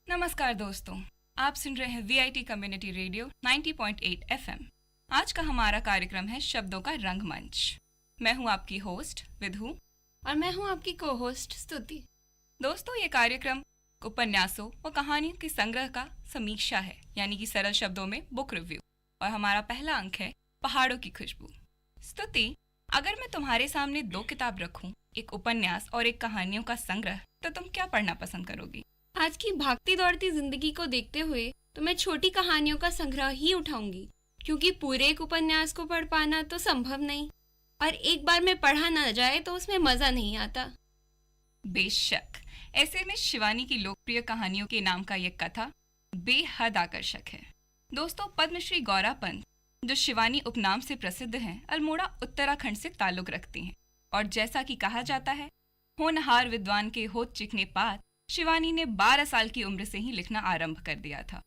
नमस्कार दोस्तों, आप सुन रहे हैं वीआईटी कम्युनिटी रेडियो 90.8 एफएम। आज का हमारा कार्यक्रम है शब्दों का रंगमंच। मैं हूं आपकी होस्ट विधु और मैं हूं आपकी को होस्ट स्तुति। दोस्तों, ये कार्यक्रम उपन्यासों और कहानियों के संग्रह का समीक्षा है, यानी कि सरल शब्दों में बुक रिव्यू। और हमारा पहला अंक है पहाड़ों की खुशबू। स्तुति, अगर मैं तुम्हारे सामने 2 किताब रखूं, एक उपन्यास और एक कहानियों का संग्रह, तो तुम क्या पढ़ना पसंद करोगी? आज की भागती दौड़ती जिंदगी को देखते हुए तो मैं छोटी कहानियों का संग्रह ही उठाऊंगी, क्योंकि पूरे एक उपन्यास को पढ़ पाना तो संभव नहीं, और एक बार में पढ़ा न जाए तो उसमें मजा नहीं आता। बेशक, ऐसे में शिवानी की लोकप्रिय कहानियों के नाम का यह कथा बेहद आकर्षक है। दोस्तों, पद्मश्री गौरा पंत, जो शिवानी उपनाम से प्रसिद्ध हैं, अल्मोड़ा उत्तराखंड से ताल्लुक रखती हैं, और जैसा कि कहा जाता है, होनहार विद्वान के होत चिकने पात शिवानी ने 12 साल की उम्र से ही लिखना आरंभ कर दिया था।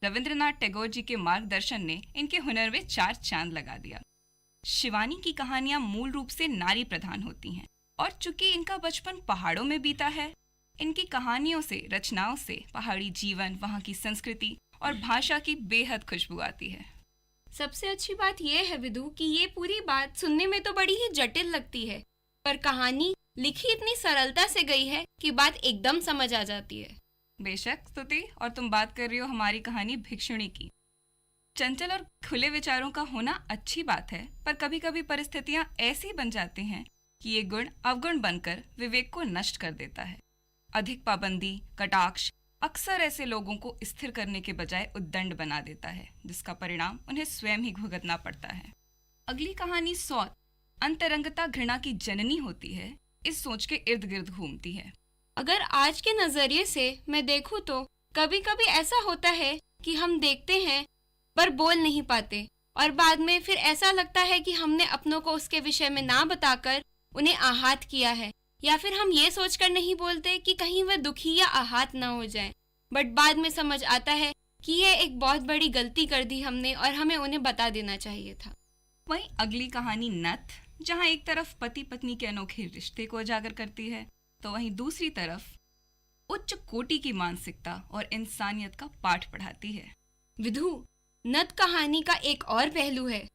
रविंद्रनाथ टैगोर जी के मार्गदर्शन ने इनके हुनर में 4 चांद लगा दिया। शिवानी की कहानियां मूल रूप से नारी प्रधान होती हैं और चूंकि इनका बचपन पहाड़ों में बीता है, इनकी कहानियों से, रचनाओं से पहाड़ी जीवन, वहाँ की संस्कृति और भाषा की बेहद खुशबू आती है। सबसे अच्छी बात यह है विदु कि ये पूरी बात सुनने में तो बड़ी ही जटिल लगती है, पर कहानी लिखी इतनी सरलता से गई है कि बात एकदम समझ आ जाती है। बेशक स्तुति, और तुम बात कर रही हो हमारी कहानी भिक्षुणी की। चंचल और खुले विचारों का होना अच्छी बात है, पर कभी कभी परिस्थितियां ऐसी बन जाती हैं कि ये गुण अवगुण बनकर विवेक को नष्ट कर देता है। अधिक पाबंदी, कटाक्ष अक्सर ऐसे लोगों को स्थिर करने के बजाय उद्दंड बना देता है, जिसका परिणाम उन्हें स्वयं ही भुगतना पड़ता है। अगली कहानी सौत, अंतरंगता घृणा की जननी होती है, इस सोच के इर्द गिर्द घूमती है। अगर आज के नजरिए से मैं देखूं तो कभी कभी ऐसा होता है कि हम देखते हैं पर बोल नहीं पाते, और बाद में फिर ऐसा लगता है कि हमने अपनों को उसके विषय में ना बताकर उन्हें आहत किया है, या फिर हम ये सोचकर नहीं बोलते कि कहीं वह दुखी या आहत ना हो जाए, बट बाद में समझ आता है कि ये एक बहुत बड़ी गलती कर दी हमने और हमें उन्हें बता देना चाहिए था। वहीं अगली कहानी नथ, जहां एक तरफ पति पत्नी के अनोखे रिश्ते को उजागर करती है, तो वहीं दूसरी तरफ उच्च कोटि की मानसिकता और इंसानियत का पाठ पढ़ाती है। विधु, नथ कहानी का एक और पहलू है।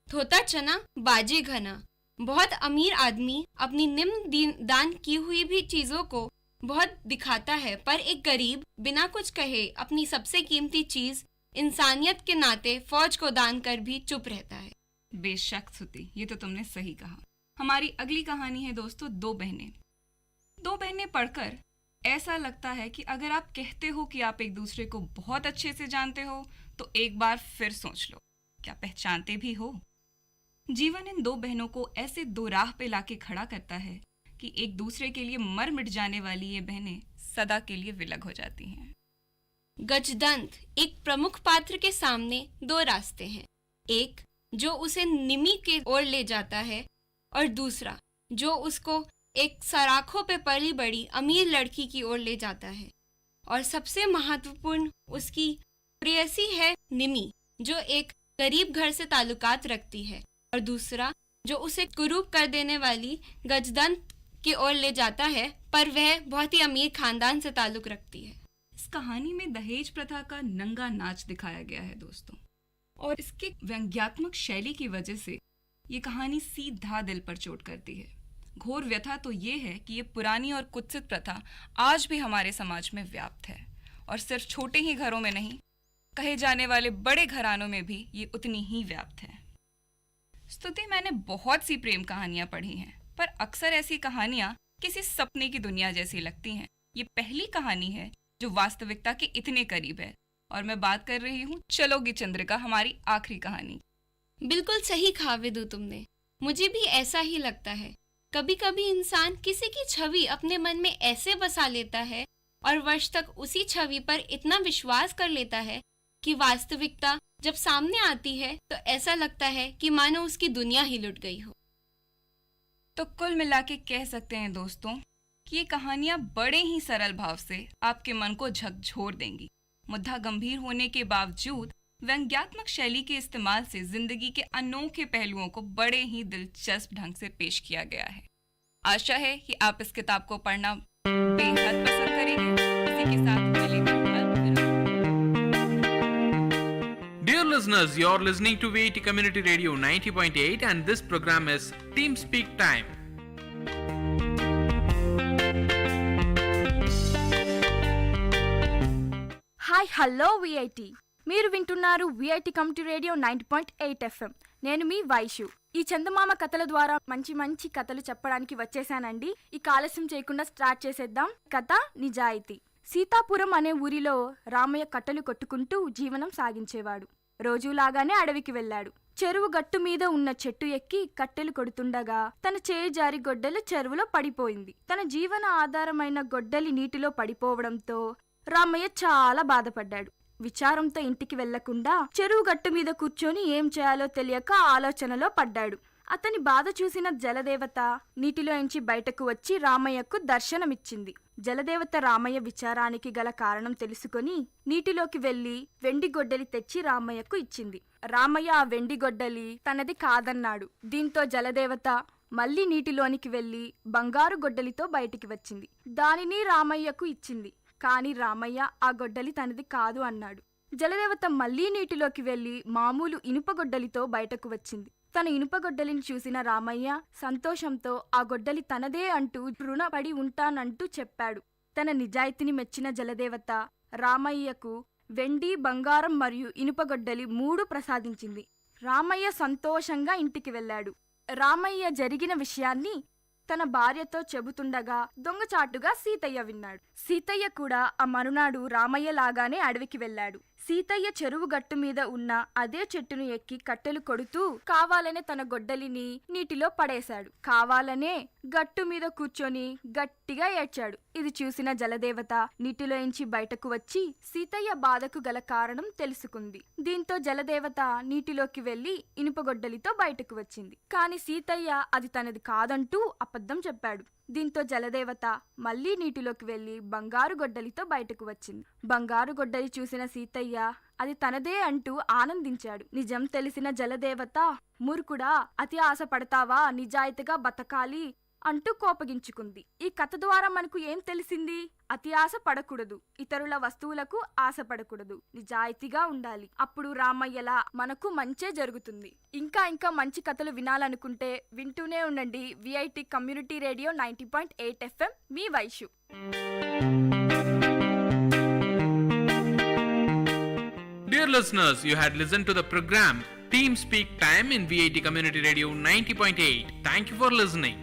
थोता चना बाजे घना। बहुत अमीर आदमी अपनी निम्न दान की हुई भी चीजों को बहुत दिखाता है, पर एक गरीब बिना कुछ कहे अपनी सबसे कीमती चीज इंसानियत के नाते फौज को दान कर भी चुप रहता है। बेशक स्तुति, ये तो तुमने सही कहा। हमारी अगली कहानी है दोस्तों, 2 बहनें। 2 बहनें पढ़कर ऐसा लगता है कि अगर आप कहते हो कि आप एक दूसरे को बहुत अच्छे से जानते हो, तो एक बार फिर सोच लो, क्या पहचानते भी हो? जीवन इन 2 बहनों को ऐसे 2 राह पे लाके खड़ा करता है कि एक दूसरे के लिए मर मिट जाने वाली ये बहनें सदा के लिए विलग हो जाती हैं। गजदंत, एक प्रमुख पात्र के सामने 2 रास्ते हैं, एक जो उसे निमी के ओर ले जाता है और दूसरा जो उसको एक सराखों पे पली बड़ी अमीर लड़की की ओर ले जाता है। और सबसे महत्वपूर्ण उसकी प्रेयसी है निमी, जो एक गरीब घर से ताल्लुकात रखती है, और दूसरा जो उसे कुरूप कर देने वाली गजदंत की ओर ले जाता है, पर वह बहुत ही अमीर खानदान से ताल्लुक रखती है। इस कहानी में दहेज प्रथा का नंगा नाच दिखाया गया है दोस्तों, और इसके व्यंग्यात्मक शैली की वजह से ये कहानी सीधा दिल पर चोट करती है। घोर व्यथा तो ये है कि ये पुरानी और कुत्सित प्रथा आज भी हमारे समाज में व्याप्त है, और सिर्फ छोटे ही घरों में नहीं, कहे जाने वाले बड़े घरानों में भी ये उतनी ही व्याप्त है। स्तुति, मैंने बहुत सी प्रेम कहानियां पढ़ी हैं, पर अक्सर ऐसी कहानियां किसी सपने की दुनिया जैसी लगती हैं। ये पहली कहानी है जो वास्तविकता के इतने करीब है, और मैं बात कर रही हूँ चलोगी चंद्रिका, हमारी आखिरी कहानी। बिल्कुल सही कहा विदु तुमने, मुझे भी ऐसा ही लगता है। कभी कभी इंसान किसी की छवि अपने मन में ऐसे बसा लेता है और वर्ष तक उसी छवि पर इतना विश्वास कर लेता है कि वास्तविकता जब सामने आती है तो ऐसा लगता है कि मानो उसकी दुनिया ही लुट गई हो। तो कुल मिला के कह सकते हैं दोस्तों कि ये कहानियां बड़े ही सरल भाव से आपके मन को झकझोर देंगी। मुद्दा गंभीर होने के बावजूद व्यंग्यात्मक शैली के इस्तेमाल से जिंदगी के अनोखे पहलुओं को बड़े ही दिलचस्प ढंग से पेश किया गया है। आशा है कि आप इस किताब को पढ़ना बेहद पसंद करेंगे। इसी के साथ Dear listeners, you're listening to Vit Community Radio 90.8 and this program is Team Speak Time. Hi hello VIT, మీరు వింటున్నారు విఐటి కమ్యూనిటీ రేడియో 90.8 FM. నేను మీ వైషు. ఈ చందమామ కథల ద్వారా మంచి మంచి కథలు చెప్పడానికి వచ్చేసానండి. ఈ ఆలస్యం చేయకుండా స్టార్ట్ చేసేద్దాం. కథ నిజాయితీ. సీతాపురం అనే ఊరిలో రామయ్య కట్టెలు కొట్టుకుంటూ జీవనం సాగించేవాడు. రోజులాగానే అడవికి వెళ్ళాడు. చెరువు గట్టు మీద ఉన్న చెట్టు ఎక్కి కట్టెలు కొడుతుండగా తన చేయి జారి గొడ్డలి చెరువులో పడిపోయింది. తన జీవన ఆధారమైన గొడ్డలి నీటిలో పడిపోవడంతో రామయ్య చాలా బాధపడ్డాడు. విచారంతో ఇంటికి వెళ్లకుండా చెరువు గట్టు మీద కూర్చొని ఏం చేయాలో తెలియక ఆలోచనలో పడ్డాడు. అతని బాధ చూసిన జలదేవత నీటిలోంచి బయటకు వచ్చి రామయ్యకు దర్శనమిచ్చింది. జలదేవత రామయ్య విచారానికి గల కారణం తెలుసుకొని నీటిలోకి వెళ్లి వెండి గొడ్డలి తెచ్చి రామయ్యకు ఇచ్చింది. రామయ్య ఆ వెండి గొడ్డలి తనది కాదన్నాడు. దీంతో జలదేవత మళ్లీ నీటిలోనికి వెళ్లి బంగారు గొడ్డలితో బయటికి వచ్చింది. దానిని రామయ్యకు ఇచ్చింది. కాని రామయ్య ఆ గొడ్డలి తనది కాదు అన్నాడు. జలదేవత మళ్లీ నీటిలోకి వెళ్లి మామూలు ఇనుపగొడ్డలితో బయటకు వచ్చింది. తన ఇనుపగొడ్డలిని చూసిన రామయ్య సంతోషంతో ఆ గొడ్డలి తనదే అంటూ రుణపడి ఉంటానంటూ చెప్పాడు. తన నిజాయితీని మెచ్చిన జలదేవత రామయ్యకు వెండి, బంగారం మరియు ఇనుపగొడ్డలి 3 ప్రసాదించింది. రామయ్య సంతోషంగా ఇంటికి వెళ్ళాడు. రామయ్య జరిగిన విషయాన్ని తన భార్యతో చెబుతుండగా దొంగచాటుగా సీతయ్య విన్నాడు. సీతయ్య కూడా ఆ మరునాడు రామయ్య లాగానే అడవికి వెళ్ళాడు. సీతయ్య చెరువు గట్టు మీద ఉన్న అదే చెట్టును ఎక్కి కట్టెలు కొడుతూ కావాలనే తన గొడ్డలిని నీటిలో పడేశాడు. కావాలనే గట్టు మీద కూర్చొని గట్టిగా ఏడ్చాడు. ఇది చూసిన జలదేవత నీటిలోంచి బయటకు వచ్చి సీతయ్య బాధకు గల కారణం తెలుసుకుంది. దీంతో జలదేవత నీటిలోకి వెళ్లి ఇనుపగొడ్డలితో బయటకు వచ్చింది. కాని సీతయ్య అది తనది కాదంటూ అబద్ధం చెప్పాడు. దీంతో జలదేవత మళ్లీ నీటిలోకి వెళ్లి బంగారు గొడ్డలితో బయటకు వచ్చింది. బంగారు గొడ్డలి చూసిన సీతయ్య అది తనదే అంటూ ఆనందించాడు. నిజం తెలిసిన జలదేవత, మూర్ఖుడా, అతి ఆశ పడతావా, నిజాయితీగా బతకాలి అంటూ కోపగించుకుంది. ఈ కథ ద్వారా మనకు ఏం తెలిసింది? అతి ఆశ పడకూడదు, ఇతరుల వస్తువులకు ఆశపడకూడదు, నిజాయితీగా ఉండాలి. అప్పుడు రామయ్యలా మనకు మంచే జరుగుతుంది. ఇంకా మంచి కథలు వినాలనుకుంటే వింటూనే ఉండండి VIT community radio 90.8 FM. Me Vaishu. Dear listeners, you had listened to the program Team Speak Time in VIT Community Radio 90.8. Thank you for listening.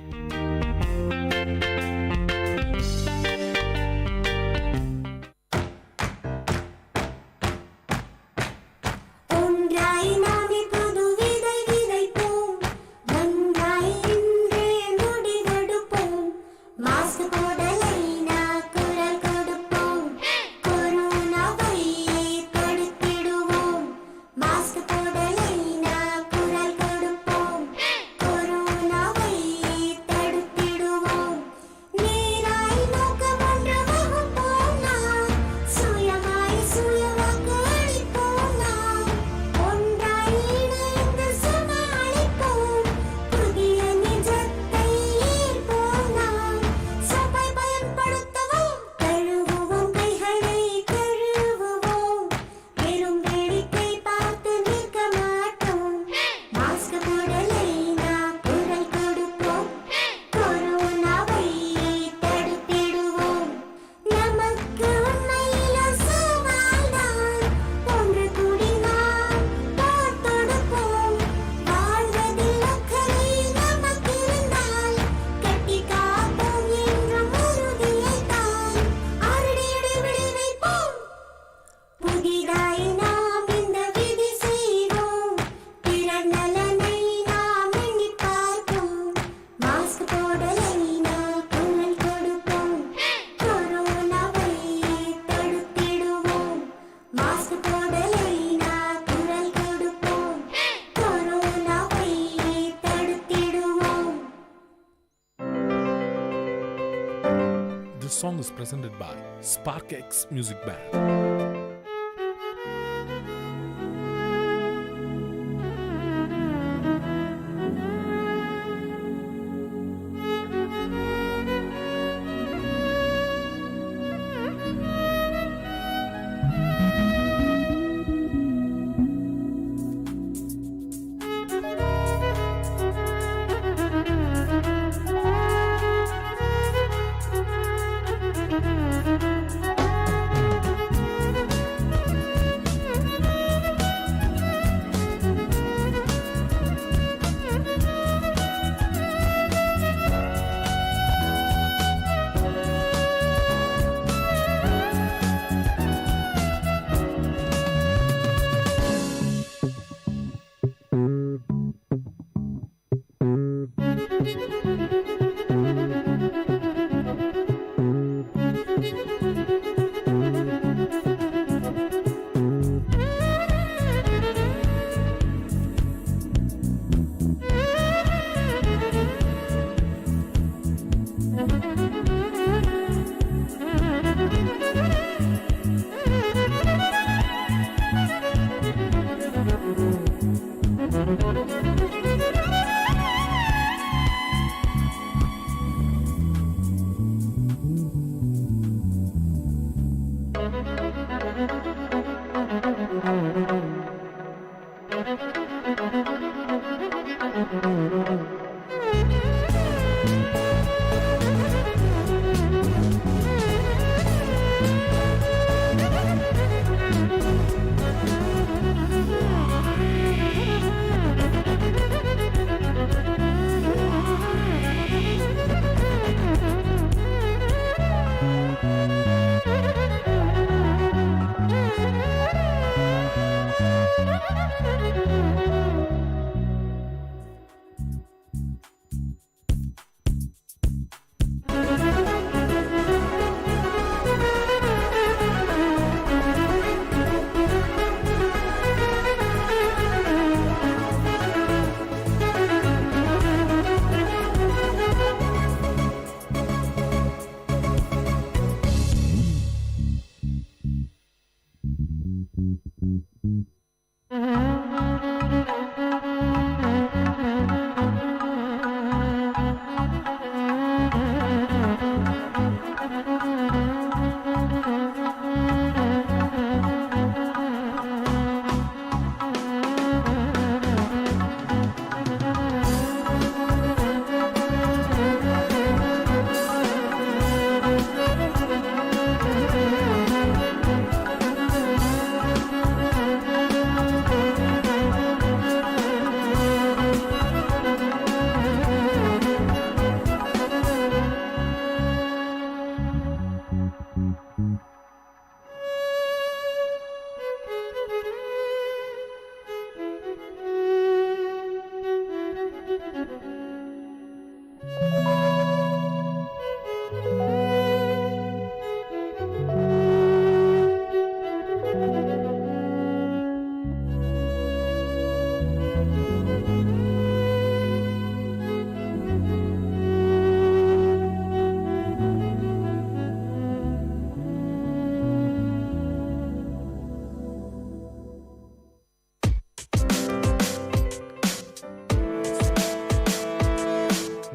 This song is presented by SparkX Music Band.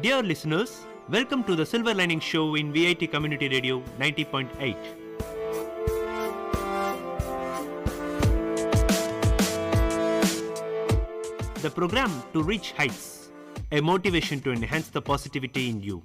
Dear listeners, welcome to the Silver Lining Show in VIT Community Radio 90.8. The program to reach heights, a motivation to enhance the positivity in you.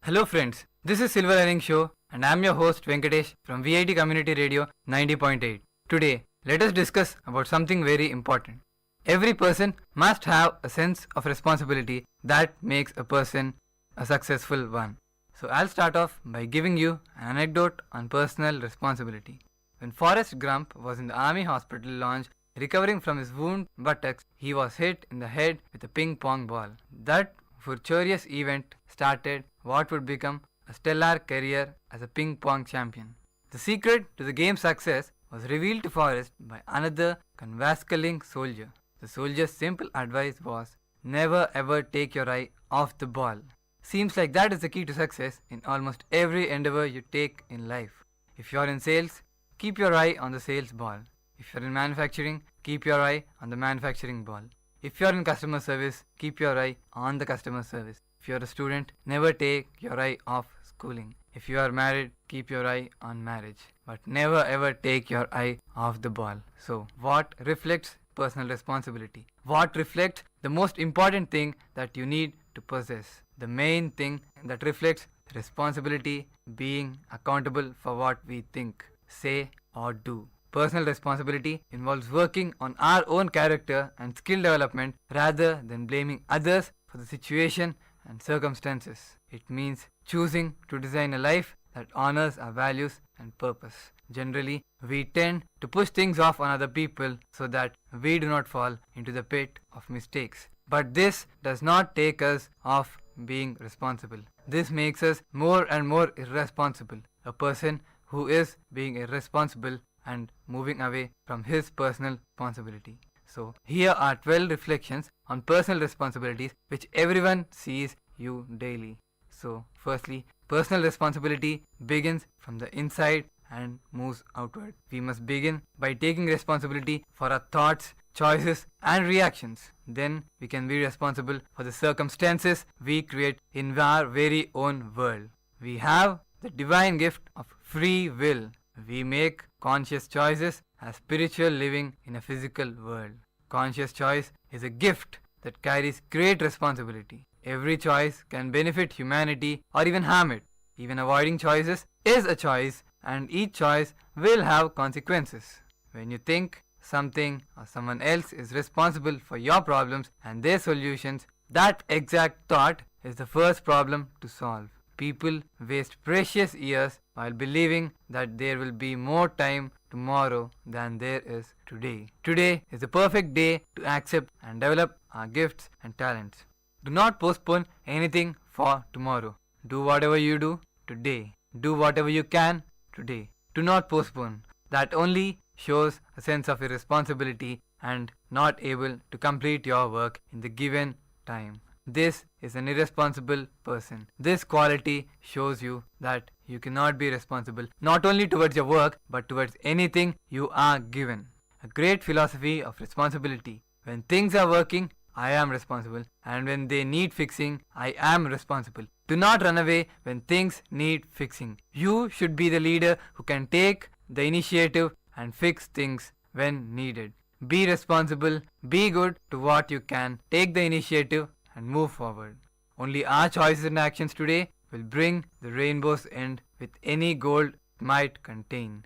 Hello friends, this is Silver Lining Show and I am your host Venkatesh from VIT Community Radio 90.8. Today, let us discuss about something very important. Every person must have a sense of responsibility that makes a person a successful one. So I'll start off by giving you an anecdote on personal responsibility. When Forrest Gump was in the army hospital lounge recovering from his wound buttocks, he was hit in the head with a ping pong ball. That fortuitous event started what would become a stellar career as a ping pong champion. The secret to the game's success was revealed to Forrest by another convalescing soldier. The soldier's simple advice was, never ever take your eye off the ball. Seems like that is the key to success in almost every endeavor you take in life. If you are in sales, keep your eye on the sales ball. If you are in manufacturing, keep your eye on the manufacturing ball. If you are in customer service, keep your eye on the customer service. If you are a student, never take your eye off schooling. If you are married, keep your eye on marriage. But never ever take your eye off the ball. So, what reflects personal responsibility? What reflects the most important thing that you need to possess? The main thing that reflects responsibility, being accountable for what we think, say or do. Personal responsibility involves working on our own character and skill development rather than blaming others for the situation and circumstances. It means choosing to design a life that honors our values and purpose. Generally, we tend to push things off on other people so that we do not fall into the pit of mistakes. But this does not take us off being responsible. This makes us more and more irresponsible. A person who is being irresponsible and moving away from his personal responsibility. So, here are 12 reflections on personal responsibilities which everyone sees you daily. So, firstly, personal responsibility begins from the inside and moves outward. We must begin by taking responsibility for our thoughts, choices, and reactions. Then we can be responsible for the circumstances we create in our very own world. We have the divine gift of free will. We make conscious choices as spiritual living in a physical world. Conscious choice is a gift that carries great responsibility. Every choice can benefit humanity or even harm it. Even avoiding choices is a choice, and each choice will have consequences. When you think something or someone else is responsible for your problems and their solutions, that exact thought is the first problem to solve. People waste precious years while believing that there will be more time tomorrow than there is today. Today is the perfect day to accept and develop our gifts and talents. Do not postpone anything for tomorrow. Do whatever you do today. Do whatever you can today. Do not postpone. That only shows a sense of irresponsibility and not able to complete your work in the given time. This is an irresponsible person. This quality shows you that you cannot be responsible not only towards your work but towards anything you are given. A great philosophy of responsibility. When things are working, I am responsible, and when they need fixing, I am responsible. Do not run away when things need fixing. You should be the leader who can take the initiative and fix things when needed. Be responsible, be good to what you can, take the initiative and move forward. Only our choices and actions today will bring the rainbow's end with any gold it might contain.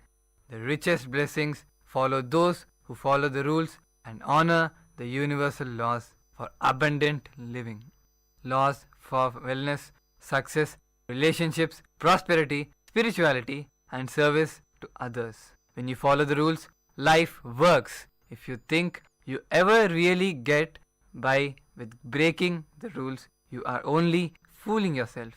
The richest blessings follow those who follow the rules and honor the universal laws for abundant living. Laws for wellness, success, relationships, prosperity, spirituality, and service to others. When you follow the rules, life works. If you think you ever really get by with breaking the rules, you are only fooling yourself.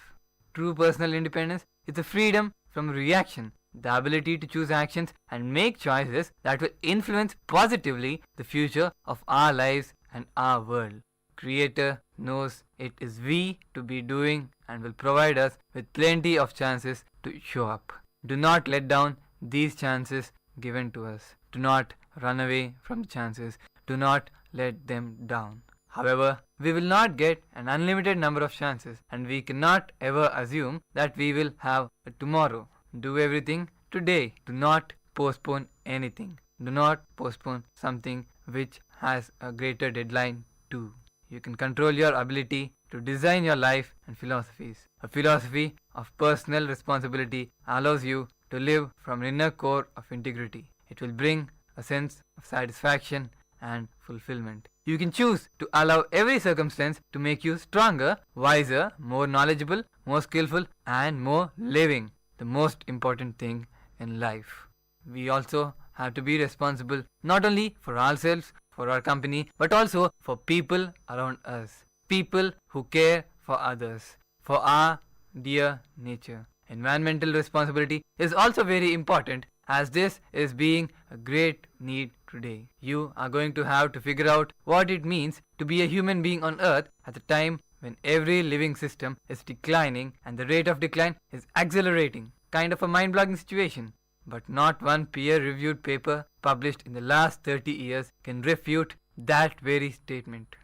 True personal independence is the freedom from reaction, the ability to choose actions and make choices that will influence positively the future of our lives and our world. Creator knows it is we to be doing and will provide us with plenty of chances to show up. Do not let down these chances given to us. Do not run away from the chances. Do not let them down. However, we will not get an unlimited number of chances, and we cannot ever assume that we will have a tomorrow. Do everything today. Do not postpone anything. Do not postpone something which has a greater deadline too. You can control your ability to design your life and philosophies. A philosophy of personal responsibility allows you to live from an inner core of integrity. It will bring a sense of satisfaction and fulfillment. You can choose to allow every circumstance to make you stronger, wiser, more knowledgeable, more skillful, and more living. The most important thing in life. We also have to be responsible not only for ourselves, for our company, but also for people around us. People who care for others, for our dear nature. Environmental responsibility is also very important, as this is being a great need today. You are going to have to figure out what it means to be a human being on earth at a time when every living system is declining and the rate of decline is accelerating. Kind of a mind-blogging situation. But not one peer-reviewed paper published in the last 30 years can refute that very statement.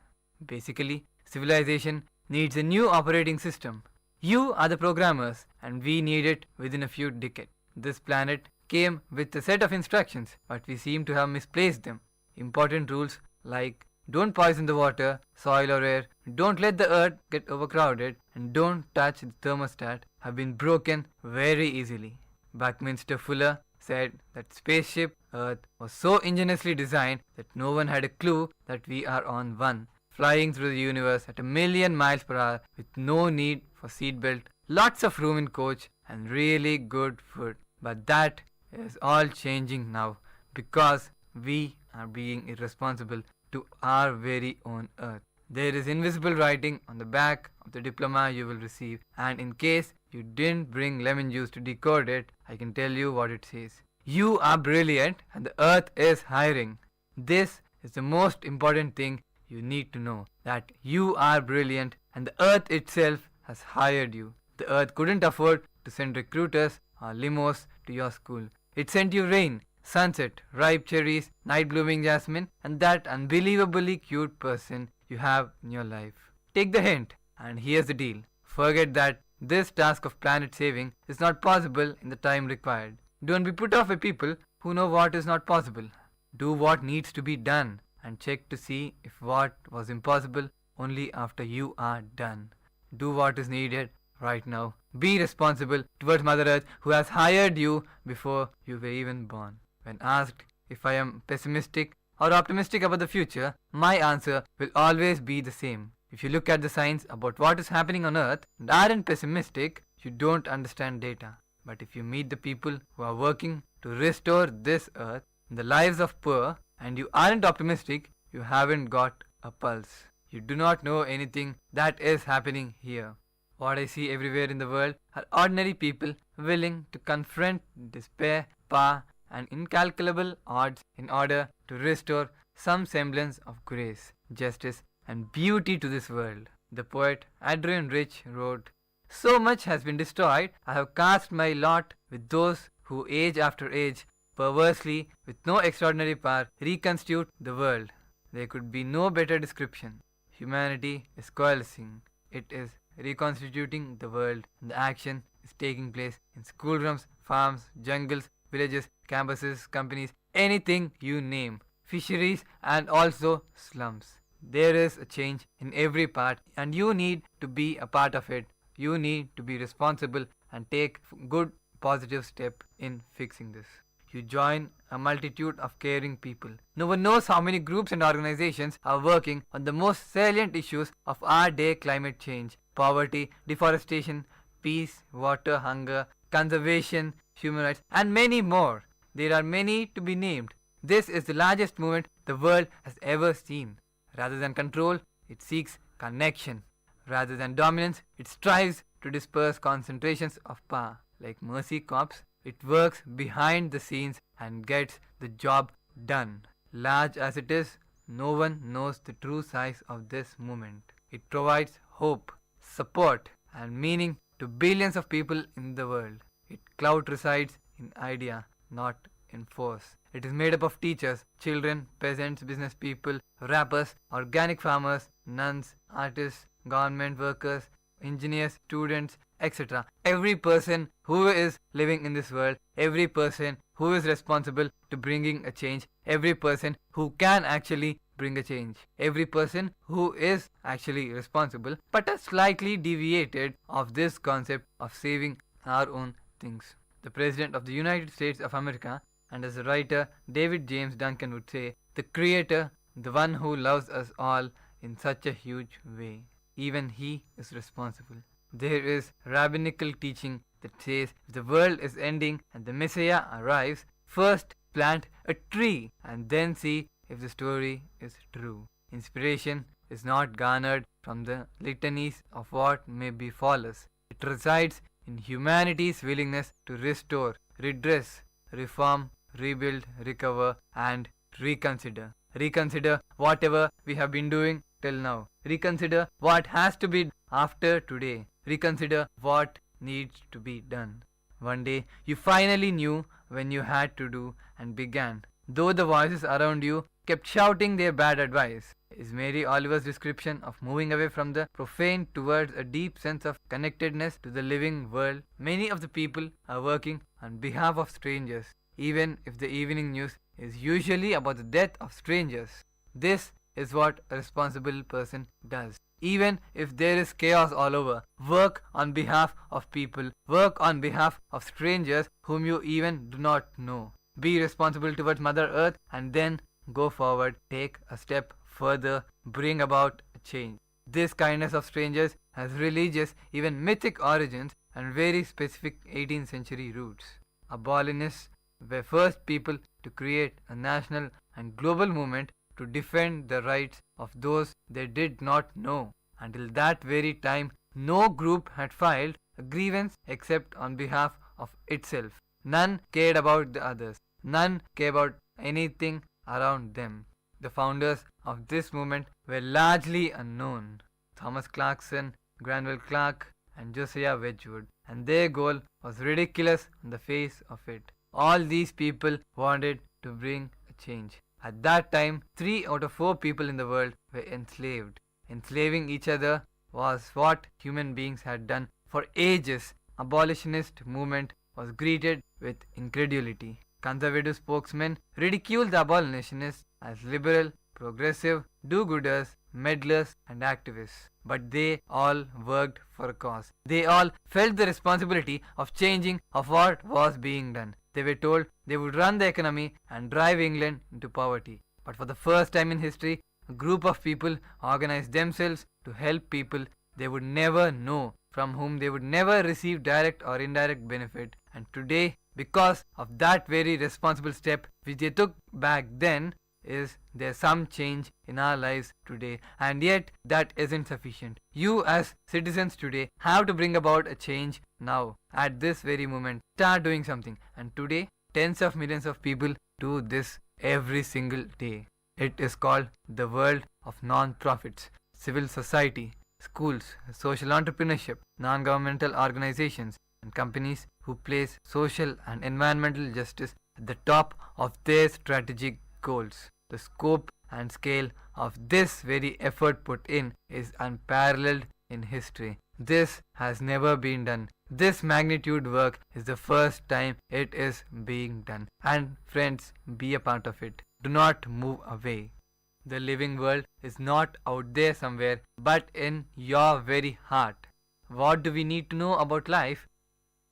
Basically, civilization needs a new operating system. You are the programmers, and we need it within a few decades. This planet came with a set of instructions, but we seem to have misplaced them. Important rules like don't poison the water, soil or air, don't let the earth get overcrowded, and don't touch the thermostat have been broken very easily. Buckminster Fuller said that spaceship Earth was so ingeniously designed that no one had a clue that we are on one, flying through the universe at 1,000,000 miles per hour with no need for seatbelt, lots of room in coach, and really good food. But that is all changing now because we are being irresponsible to our very own Earth. There is invisible writing on the back of the diploma you will receive, and in case you didn't bring lemon juice to decode it, I can tell you what it says. You are brilliant and the Earth is hiring. This is the most important thing you need to know, that you are brilliant and the Earth itself has hired you. The Earth couldn't afford to send recruiters or limos to your school. It sent you rain, sunset, ripe cherries, night blooming jasmine, and that unbelievably cute person you have in your life. Take the hint, and here's the deal. Forget that this task of planet saving is not possible in the time required. Don't be put off by people who know what is not possible. Do what needs to be done and check to see if what was impossible only after you are done. Do what is needed right now. Be responsible towards Mother Earth who has hired you before you were even born. When asked if I am pessimistic or optimistic about the future, my answer will always be the same. If you look at the signs about what is happening on Earth and aren't pessimistic, you don't understand data. But if you meet the people who are working to restore this Earth and the lives of poor, and you aren't optimistic, you haven't got a pulse. You do not know anything that is happening here. What I see everywhere in the world are ordinary people willing to confront despair, power, and incalculable odds in order to restore some semblance of grace, justice, and beauty to this world. The poet Adrian Rich wrote, "So much has been destroyed, I have cast my lot with those who age after age, perversely, with no extraordinary power, reconstitute the world." There could be no better description. Humanity is coalescing. It is reconstituting the world, and the action is taking place in schoolrooms, farms, jungles, villages, campuses, companies, anything you name, fisheries, and also slums. There is a change in every part, and you need to be a part of it. You need to be responsible and take good positive step in fixing this. You join a multitude of caring people. No one knows how many groups and organizations are working on the most salient issues of our day: climate change, poverty, deforestation, peace, water, hunger, conservation, human rights, and many more. There are many to be named. This is the largest movement the world has ever seen. Rather than control, it seeks connection. Rather than dominance, it strives to disperse concentrations of power. Like Mercy Corps, it works behind the scenes and gets the job done. Large as it is, no one knows the true size of this movement. It provides hope, support, and meaning to billions of people in the world. Its clout resides in idea, not in force. It is made up of teachers, children, peasants, business people, rappers, organic farmers, nuns, artists, government workers, engineers, students, etc. Every person who is living in this world, every person who is responsible to bringing a change, every person who can actually bring a change, every person who is actually responsible, but has slightly deviated of this concept of saving our own things. The President of the United States of America, and as a writer David James Duncan would say, the Creator, the one who loves us all in such a huge way, even He is responsible. There is rabbinical teaching that says if the world is ending and the Messiah arrives, first plant a tree and then see if the story is true. Inspiration is not garnered from the litanies of what may befall us. It resides in humanity's willingness to restore, redress, reform, rebuild, recover, and reconsider. Reconsider whatever we have been doing till now. Reconsider what has to be after today. Reconsider what needs to be done. One day you finally knew when you had to do and began, though the voices around you kept shouting their bad advice. Is Mary Oliver's description of moving away from the profane towards a deep sense of connectedness to the living world. Many of the people are working on behalf of strangers, even if the evening news is usually about the death of strangers. This is what a responsible person does. Even if there is chaos all over, work on behalf of people, work on behalf of strangers whom you even do not know. Be responsible towards Mother Earth and then go forward, take a step further, bring about a change. This kindness of strangers has religious, even mythic origins and very specific 18th century roots. Abolitionists were first people to create a national and global movement to defend the rights of those they did not know. Until that very time, no group had filed a grievance except on behalf of itself. None cared about the others. None cared about anything around them. The founders of this movement were largely unknown. Thomas Clarkson, Granville Clark, and Josiah Wedgwood, and their goal was ridiculous on the face of it. All these people wanted to bring a change. At that time, 3 out of 4 people in the world were enslaved. Enslaving each other was what human beings had done for ages. Abolitionist movement was greeted with incredulity. Conservative spokesmen ridiculed the abolitionists as liberal, progressive, do-gooders, meddlers and activists. But they all worked for a cause. They all felt the responsibility of changing of what was being done. They were told they would run the economy and drive England into poverty. But for the first time in history, a group of people organized themselves to help people they would never know, from whom they would never receive direct or indirect benefit. And today, because of that very responsible step which they took back then, is there some change in our lives today, and yet that isn't sufficient. You as citizens today have to bring about a change now, at this very moment. Start doing something, and today tens of millions of people do this every single day. It is called the world of non-profits, civil society, schools, social entrepreneurship, non-governmental organizations and companies who place social and environmental justice at the top of their strategic goals. The scope and scale of this very effort put in is unparalleled in history. This has never been done. This magnitude work is the first time it is being done. And friends, be a part of it. Do not move away. The living world is not out there somewhere, but in your very heart. What do we need to know about life?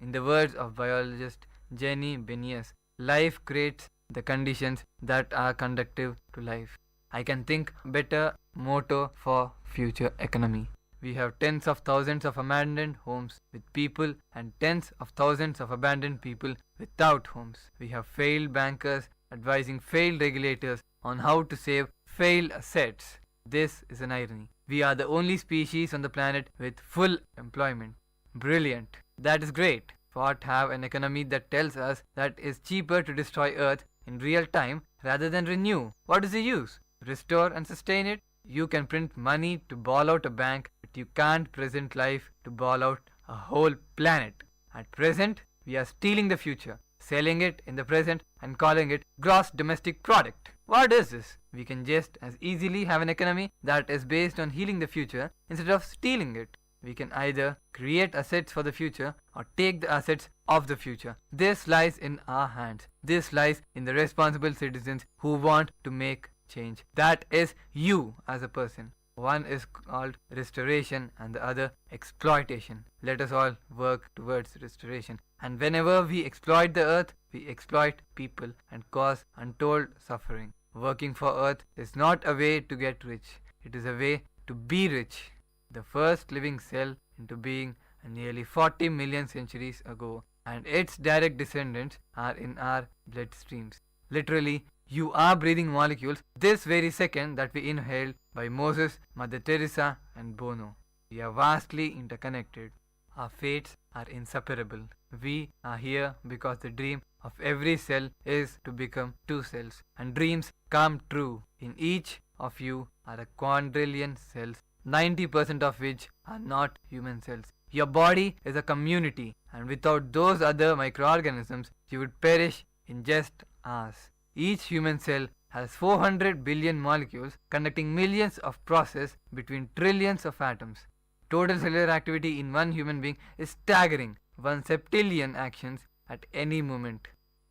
In the words of biologist Jenny Benias, life creates the conditions that are conducive to life. I can think better motto for future economy. We have tens of thousands of abandoned homes with people and tens of thousands of abandoned people without homes. We have failed bankers advising failed regulators on how to save failed assets. This is an irony. We are the only species on the planet with full employment. Brilliant. That is great. What have an economy that tells us that it's cheaper to destroy Earth in real time rather than renew? What is the use? Restore and sustain it? You can print money to ball out a bank, but you can't present life to ball out a whole planet. At present, we are stealing the future, selling it in the present and calling it gross domestic product. What is this? We can just as easily have an economy that is based on healing the future instead of stealing it. We can either create assets for the future or take the assets of the future. This lies in our hands. This lies in the responsible citizens who want to make change. That is you as a person. One is called restoration and the other exploitation. Let us all work towards restoration. And whenever we exploit the earth, we exploit people and cause untold suffering. Working for earth is not a way to get rich. It is a way to be rich. The first living cell into being nearly 40 million centuries ago, and its direct descendants are in our bloodstreams. Literally, you are breathing molecules this very second that we inhaled by Moses, Mother Teresa and Bono. We are vastly interconnected. Our fates are inseparable. We are here because the dream of every cell is to become 2 cells, and dreams come true. In each of you are a quadrillion cells, 90% of which are not human cells. Your body is a community, and without those other microorganisms, you would perish in just hours. Each human cell has 400 billion molecules conducting millions of processes between trillions of atoms. Total cellular activity in one human being is staggering, 1 septillion actions at any moment,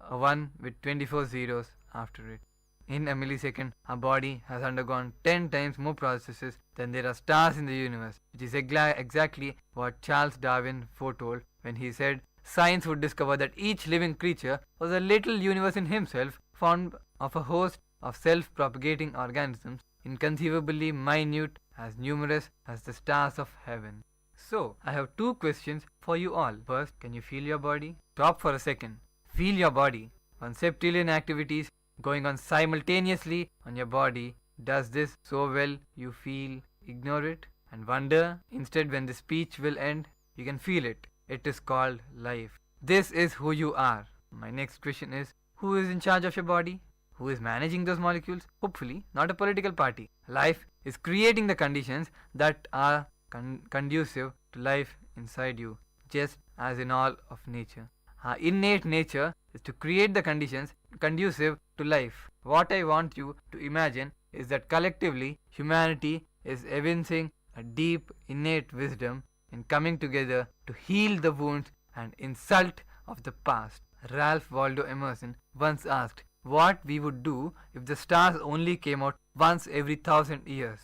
a 1 with 24 zeros after it. In a millisecond, our body has undergone 10 times more processes than there are stars in the universe, which is exactly what Charles Darwin foretold when he said science would discover that each living creature was a little universe in himself, formed of a host of self-propagating organisms, inconceivably minute, as numerous as the stars of heaven. So, I have 2 questions for you all. First, can you feel your body? Stop for a second. Feel your body. 1 septillion activities going on simultaneously on your body. Does this so well you feel ignore it and wonder instead when the speech will end? You can feel it. It is called life. This is who you are. My next question is, who is in charge of your body? Who is managing those molecules? Hopefully not a political party. Life is creating the conditions that are conducive to life inside you, just as in all of nature. Our innate nature is to create the conditions conducive to life. What I want you to imagine is that collectively humanity is evincing a deep innate wisdom in coming together to heal the wounds and insult of the past. Ralph Waldo Emerson once asked what we would do if the stars only came out once every 1,000 years.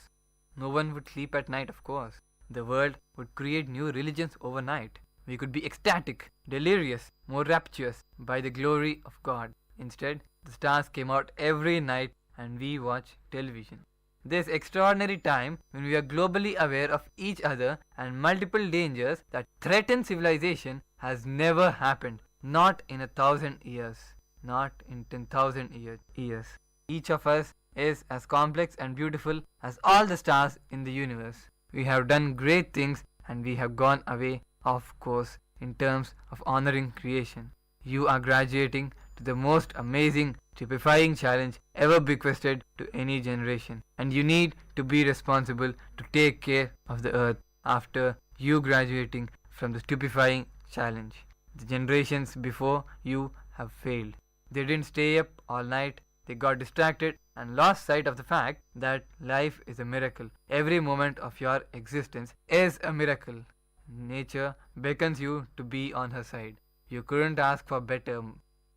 No one would sleep at night, of course. The world would create new religions overnight. We could be ecstatic, delirious, more rapturous by the glory of God. Instead, the stars came out every night and we watch television. This extraordinary time when we are globally aware of each other and multiple dangers that threaten civilization has never happened. Not in 1,000 years. Not in 10,000 years. Each of us is as complex and beautiful as all the stars in the universe. We have done great things and we have gone away off course in terms of honoring creation. You are graduating to the most amazing, stupefying challenge ever bequested to any generation. And you need to be responsible to take care of the earth after you graduating from the stupefying challenge. The generations before you have failed. They didn't stay up all night. They got distracted and lost sight of the fact that life is a miracle. Every moment of your existence is a miracle. Nature beckons you to be on her side. You couldn't ask for better.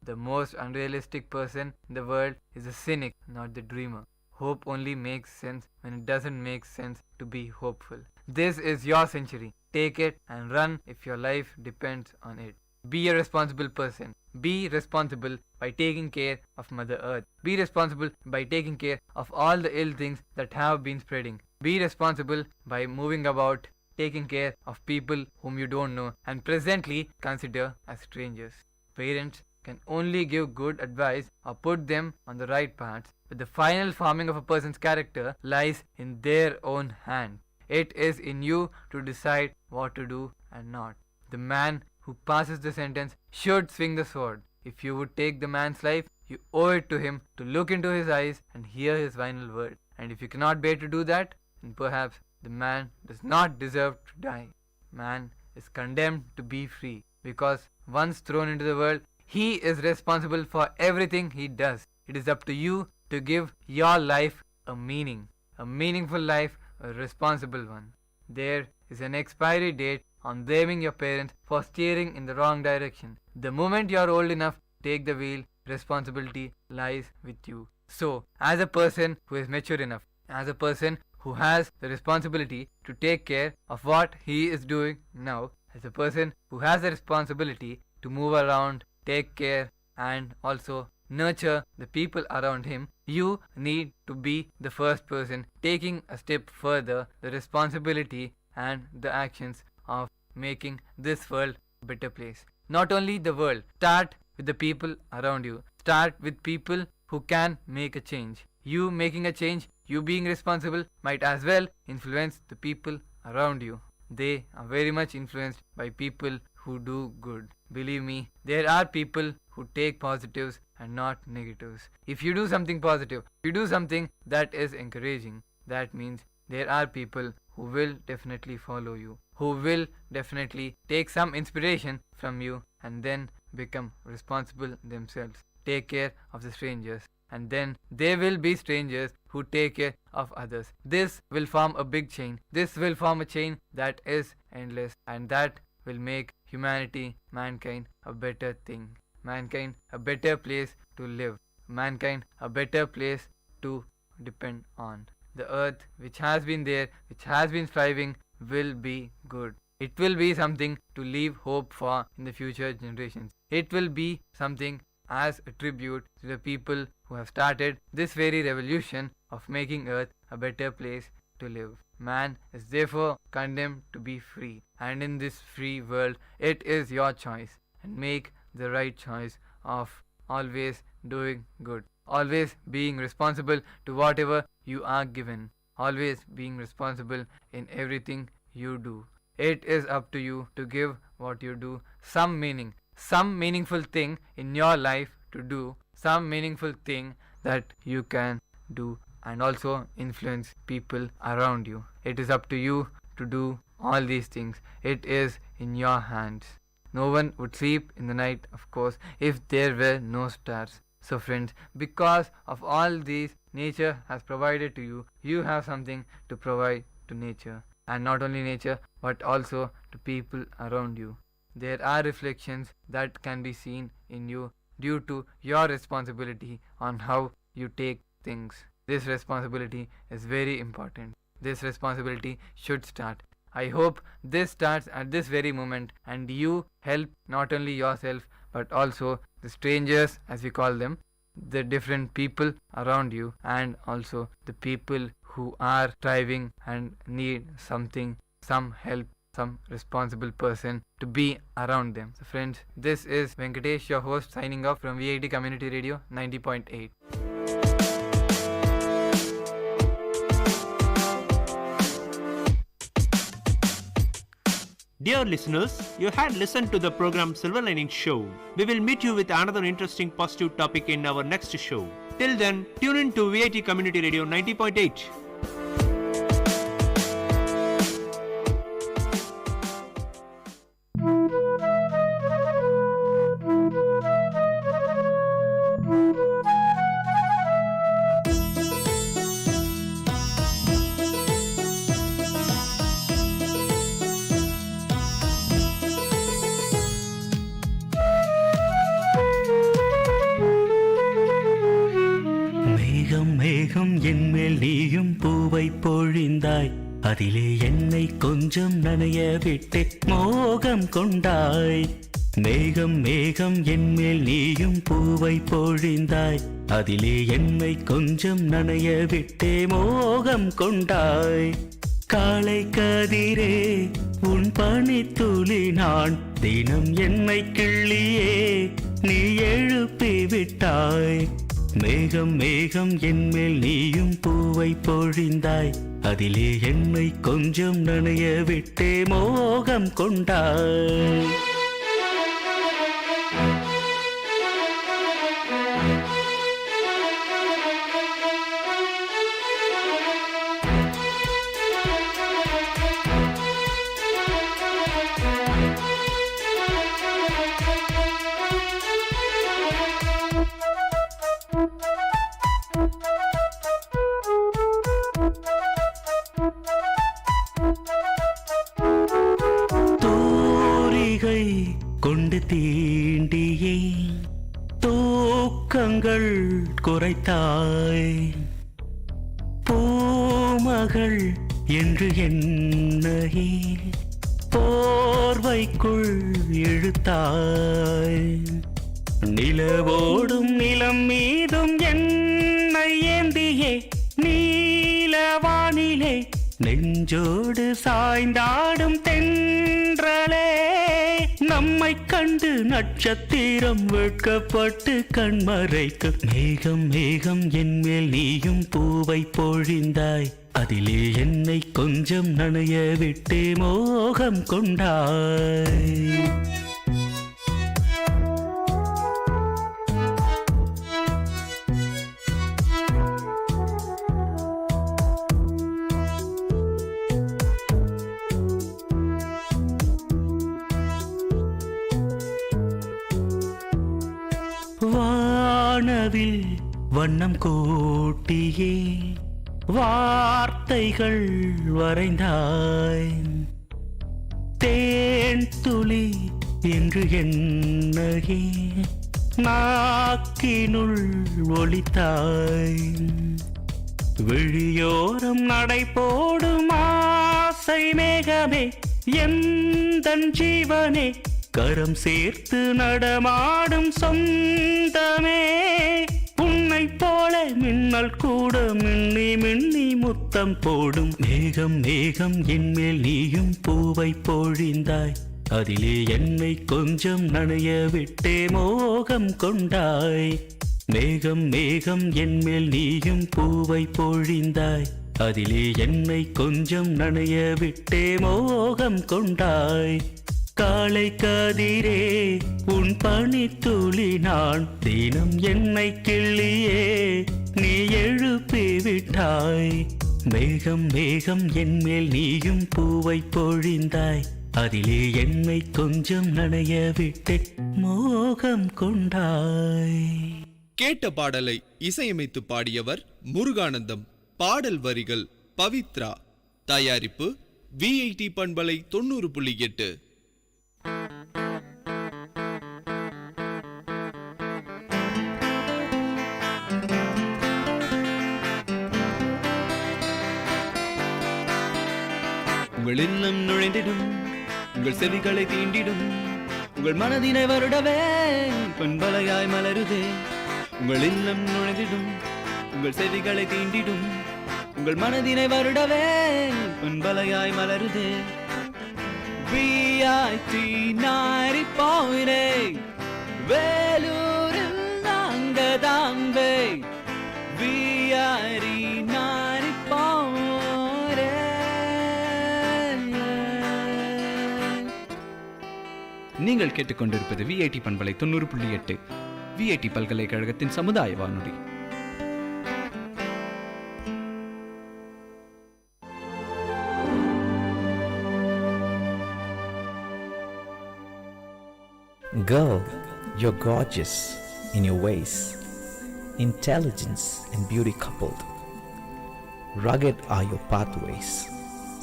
The most unrealistic person in the world is a cynic, not the dreamer. Hope only makes sense when it doesn't make sense to be hopeful. This is your century. Take it and run if your life depends on it. Be a responsible person. Be responsible by taking care of Mother Earth. Be responsible by taking care of all the ill things that have been spreading. Be responsible by moving about, taking care of people whom you don't know and presently consider as strangers. Parents can only give good advice or put them on the right paths, but the final forming of a person's character lies in their own hand. It is in you to decide what to do and not. The man who passes the sentence should swing the sword. If you would take the man's life, you owe it to him to look into his eyes and hear his final word. And if you cannot bear to do that, then perhaps the man does not deserve to die. Man is condemned to be free, because once thrown into the world, he is responsible for everything he does. It is up to you to give your life a meaning, a meaningful life, a responsible one. There is an expiry date on blaming your parents for steering in the wrong direction. The moment you are old enough to take the wheel, responsibility lies with you. So, as a person who is mature enough, as a person who has the responsibility to take care of what he is doing now, as a person who has the responsibility to move around, take care and also nurture the people around him, you need to be the first person taking a step further the responsibility and the actions of making this world a better place. Not only the world, start with the people around you. Start with people who can make a change. You making a change, you being responsible, might as well influence the people around you. They are very much influenced by people who do good. Believe me, there are people who take positives and not negatives. If you do something positive, if you do something that is encouraging, that means there are people who will definitely follow you, who will definitely take some inspiration from you and then become responsible themselves. Take care of the strangers, and then there will be strangers who take care of others. This will form a big chain. This will form a chain that is endless, and that will make humanity, mankind, a better thing. Mankind, a better place to live. Mankind, a better place to depend on. The earth, which has been there, which has been striving, will be good. It will be something to leave hope for in the future generations. It will be something as a tribute to the people who have started this very revolution of making earth a better place to live. Man is therefore condemned to be free, and in this free world it is your choice, and make the right choice of always doing good, always being responsible to whatever you are given, always being responsible in everything you do. It is up to you to give what you do some meaning, some meaningful thing in your life to do, some meaningful thing that you can do and also influence people around you. It is up to you to do all these things. It is in your hands. No one would sleep in the night, of course, if there were no stars. So friends, because of all these nature has provided to you, you have something to provide to nature. And not only nature, but also to people around you. There are reflections that can be seen in you due to your responsibility on how you take things. This responsibility is very important. This responsibility should start. I hope this starts at this very moment and you help not only yourself but also the strangers, as we call them, the different people around you, and also the people who are striving and need something, some help, some responsible person to be around them. So friends, this is Venkatesh, your host, signing off from VIT Community Radio 90.8. Dear listeners, you had listened to the program Silver Lining Show. We will meet you with another interesting positive topic in our next show. Till then, tune in to VIT Community Radio 90.8. என்மேல் நீயும் பூவை பொழிந்தாய், அதிலே என்னை கொஞ்சம் நனைய விட்டு மோகம் கொண்டாய். மேகம் மேகம் என்மேல் நீயும் பூவை பொழிந்தாய், அதிலே என்னை கொஞ்சம் நனைய விட்டே மோகம் கொண்டாய். காலை கதிரே உன் பனித்துளி நான், தினம் என்னை கிள்ளியே நீ எழுப்பி விட்டாய். மேகம் மேகம் என்மேல் நீயும் பூவை பொழிந்தாய், அதிலே என்னை கொஞ்சம் நனைய விட்டே மோகம் கொண்டாய். கொண்டு தீண்டியே தூக்கங்கள் குறைத்தாய். பூமகள் என்று என்னையே போர்வைக்குள் இழுத்தாய். நிலவோடும் நிலம் மீதும் என்னை ஏந்தியே நீலவானிலே நெஞ்சோடு சாய்ந்தாடும் தென்றலே. நம்மை கண்டு நட்சத்திரம் வெட்கப்பட்டு கண்மறைக்கு. மேகம் மேகம் என்மேல் நீயும் பூவை பொழிந்தாய், அதிலே என்னை கொஞ்சம் நனைய விட்டே மோகம் கொண்டாய். வானவில் வண்ணம் கூட்டியே வார்த்தைகள் வரைந்தாய். தேன் துளி என்று என்னையே நாக்கினுள் ஒளித்தாய். விழியோரம் நடை போடும் ஆசை மேகமே எந்தன் ஜீவனே, கரம் சேர்த்து நடமாடும் சொந்தமே. உன்னை போல மின்னல் கூட மின்னி மின்னி முத்தம் போடும். மேகம் மேகம் என்மேல் நீயும் பூவை பொழிந்தாய், அதிலே என்னை கொஞ்சம் நனைய விட்டே மோகம் கொண்டாய். மேகம் மேகம் என்மேல் நீயும் பூவை பொழிந்தாய், அதிலே என்னை கொஞ்சம் நனைய விட்டே மோகம் கொண்டாய். காலை கதிரே உன் பனித்துளி நான், தினம் என்னை கிள்ளியே நீ எழுப்பி விட்டாய். மேகம் மேகம் என்மேல் நீயும் பூவை பொழிந்தாய், அதிலே என்னை கொஞ்சம் நனைய விட்டு மோகம் கொண்டாய். கேட்ட பாடலை இசையமைத்து பாடியவர் முருகானந்தம். பாடல் வரிகள் பவித்ரா. தயாரிப்பு விஐடி பண்பலை 90.8. உங்கள் இல்லம் நுழைந்திடும், உங்கள் செவிகளை தீண்டிடும், உங்கள் மனதினை வருடவே பண்பலையாய் மலருதே. உங்கள் இல்லம் நுழைந்திடும், உங்கள் செவிகளை தீண்டிடும், உங்கள் மனதினை வருடவே பண்பலையாய் மலருதே. விஐடி 90.8 வேலூரில் நாங்கதாம்பே. விஐடி 90.8. நீங்கள் கேட்டுக்கொண்டிருப்பது விஐடி பண்பலை 90.8, விஐடி பல்கலைக்கழகத்தின் சமுதாய வானொலி. Girl, you're gorgeous in your ways, intelligence and beauty coupled. Rugged are your pathways,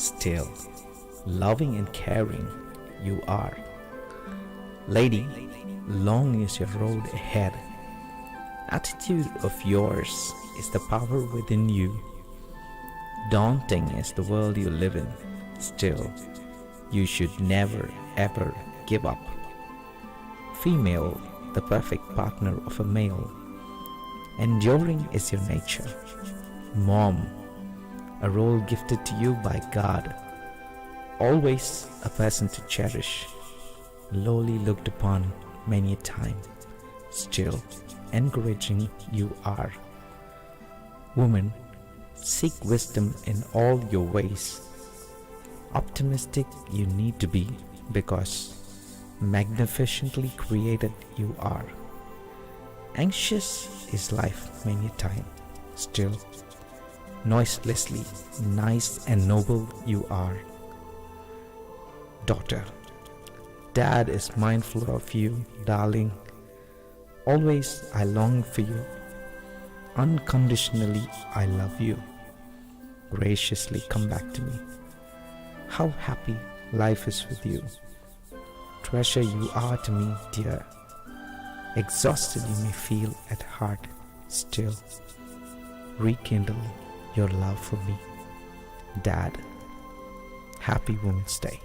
still loving and caring you are. Lady, long is your road ahead. Attitude of yours is the power within you. Daunting is the world you live in, still you should never ever give up. Female, the perfect partner of a male. Enduring is your nature. Mom, a role gifted to you by God. Always a person to cherish. Lowly looked upon many a time, still encouraging you are. Woman, seek wisdom in all your ways. Optimistic you need to be, because magnificently created you are. Anxious is life many a time, still noiselessly nice and noble you are. Daughter, Dad is mindful of you, darling. Always I long for you. Unconditionally I love you. Graciously come back to me. How happy life is with you. Treasure you are to me, dear. Exhausted you may feel at heart, still rekindle your love for me. Dad, happy Women's Day.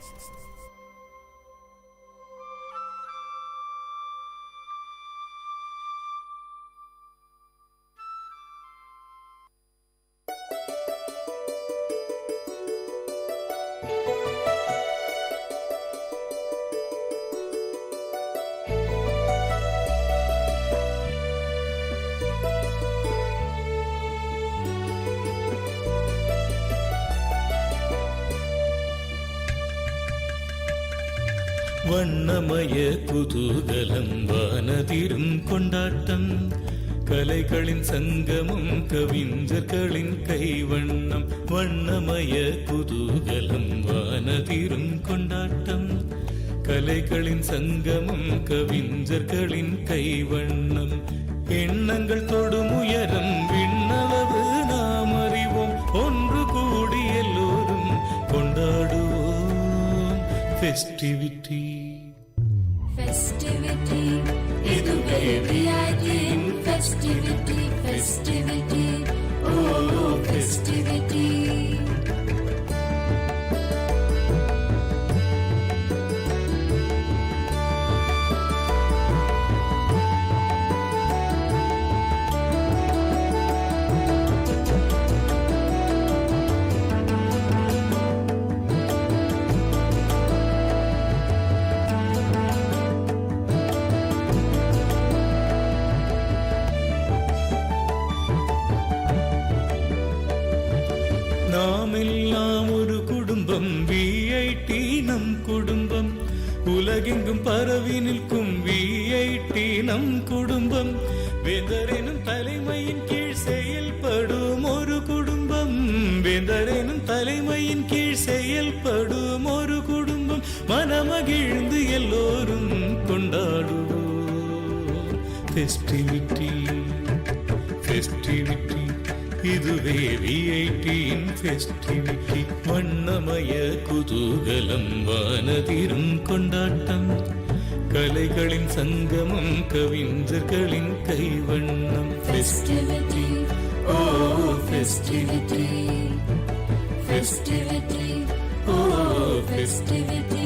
வண்ணமய குதூகலம் வானதிரும் கொண்டாட்டம், கலைகளின் சங்கமம் கவிஞர்களின் கைவண்ணம். வண்ணமய குதூகலம் வானதிரும் கொண்டாட்டம், கலைகளின் சங்கமம் கவிஞர்களின் கைவண்ணம். எண்ணங்கள் தொடும் உயரம் விண்ணளவு நாம் அறிவோம், ஒன்று கூடி எல்லோரும் கொண்டாடுவோம் ஃபெஸ்டிவிட்டி. Festivity, இதுவே விஐடியின் festivity, festivity, oh festivity. நாமெல்லாம் ஒரு குடும்பம், விஐடி நம் குடும்பம். உலகெங்கும் பரவி நிற்கும் விஐடி நம் குடும்பம். வேந்தர் எனும் தலைமையின் கீழ் செயல்படும் ஒரு குடும்பம். வேந்தர் ஃபெஸ்டிவிட்டி ஃபெஸ்டிவிட்டி இதுவே விஐடியின் ஃபெஸ்டிவிட்டி. வண்ணமய குதூகலம் வானதிரும் கொண்டாட்டம், கலைகளின் சங்கமம் கவிஞர்களின் கைவண்ணம். ஃபெஸ்டிவிட்டி ஓ ஃபெஸ்டிவிட்டி ஃபெஸ்டிவிட்டி ஓ ஃபெஸ்டிவிட்டி.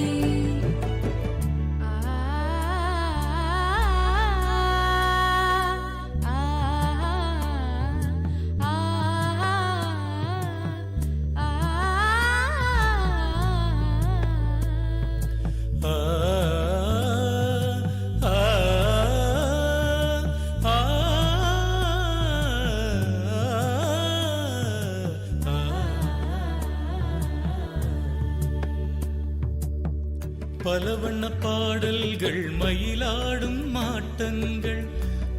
பல வண்ண பாடல்கள், மயிலாடும் மாட்டங்கள்,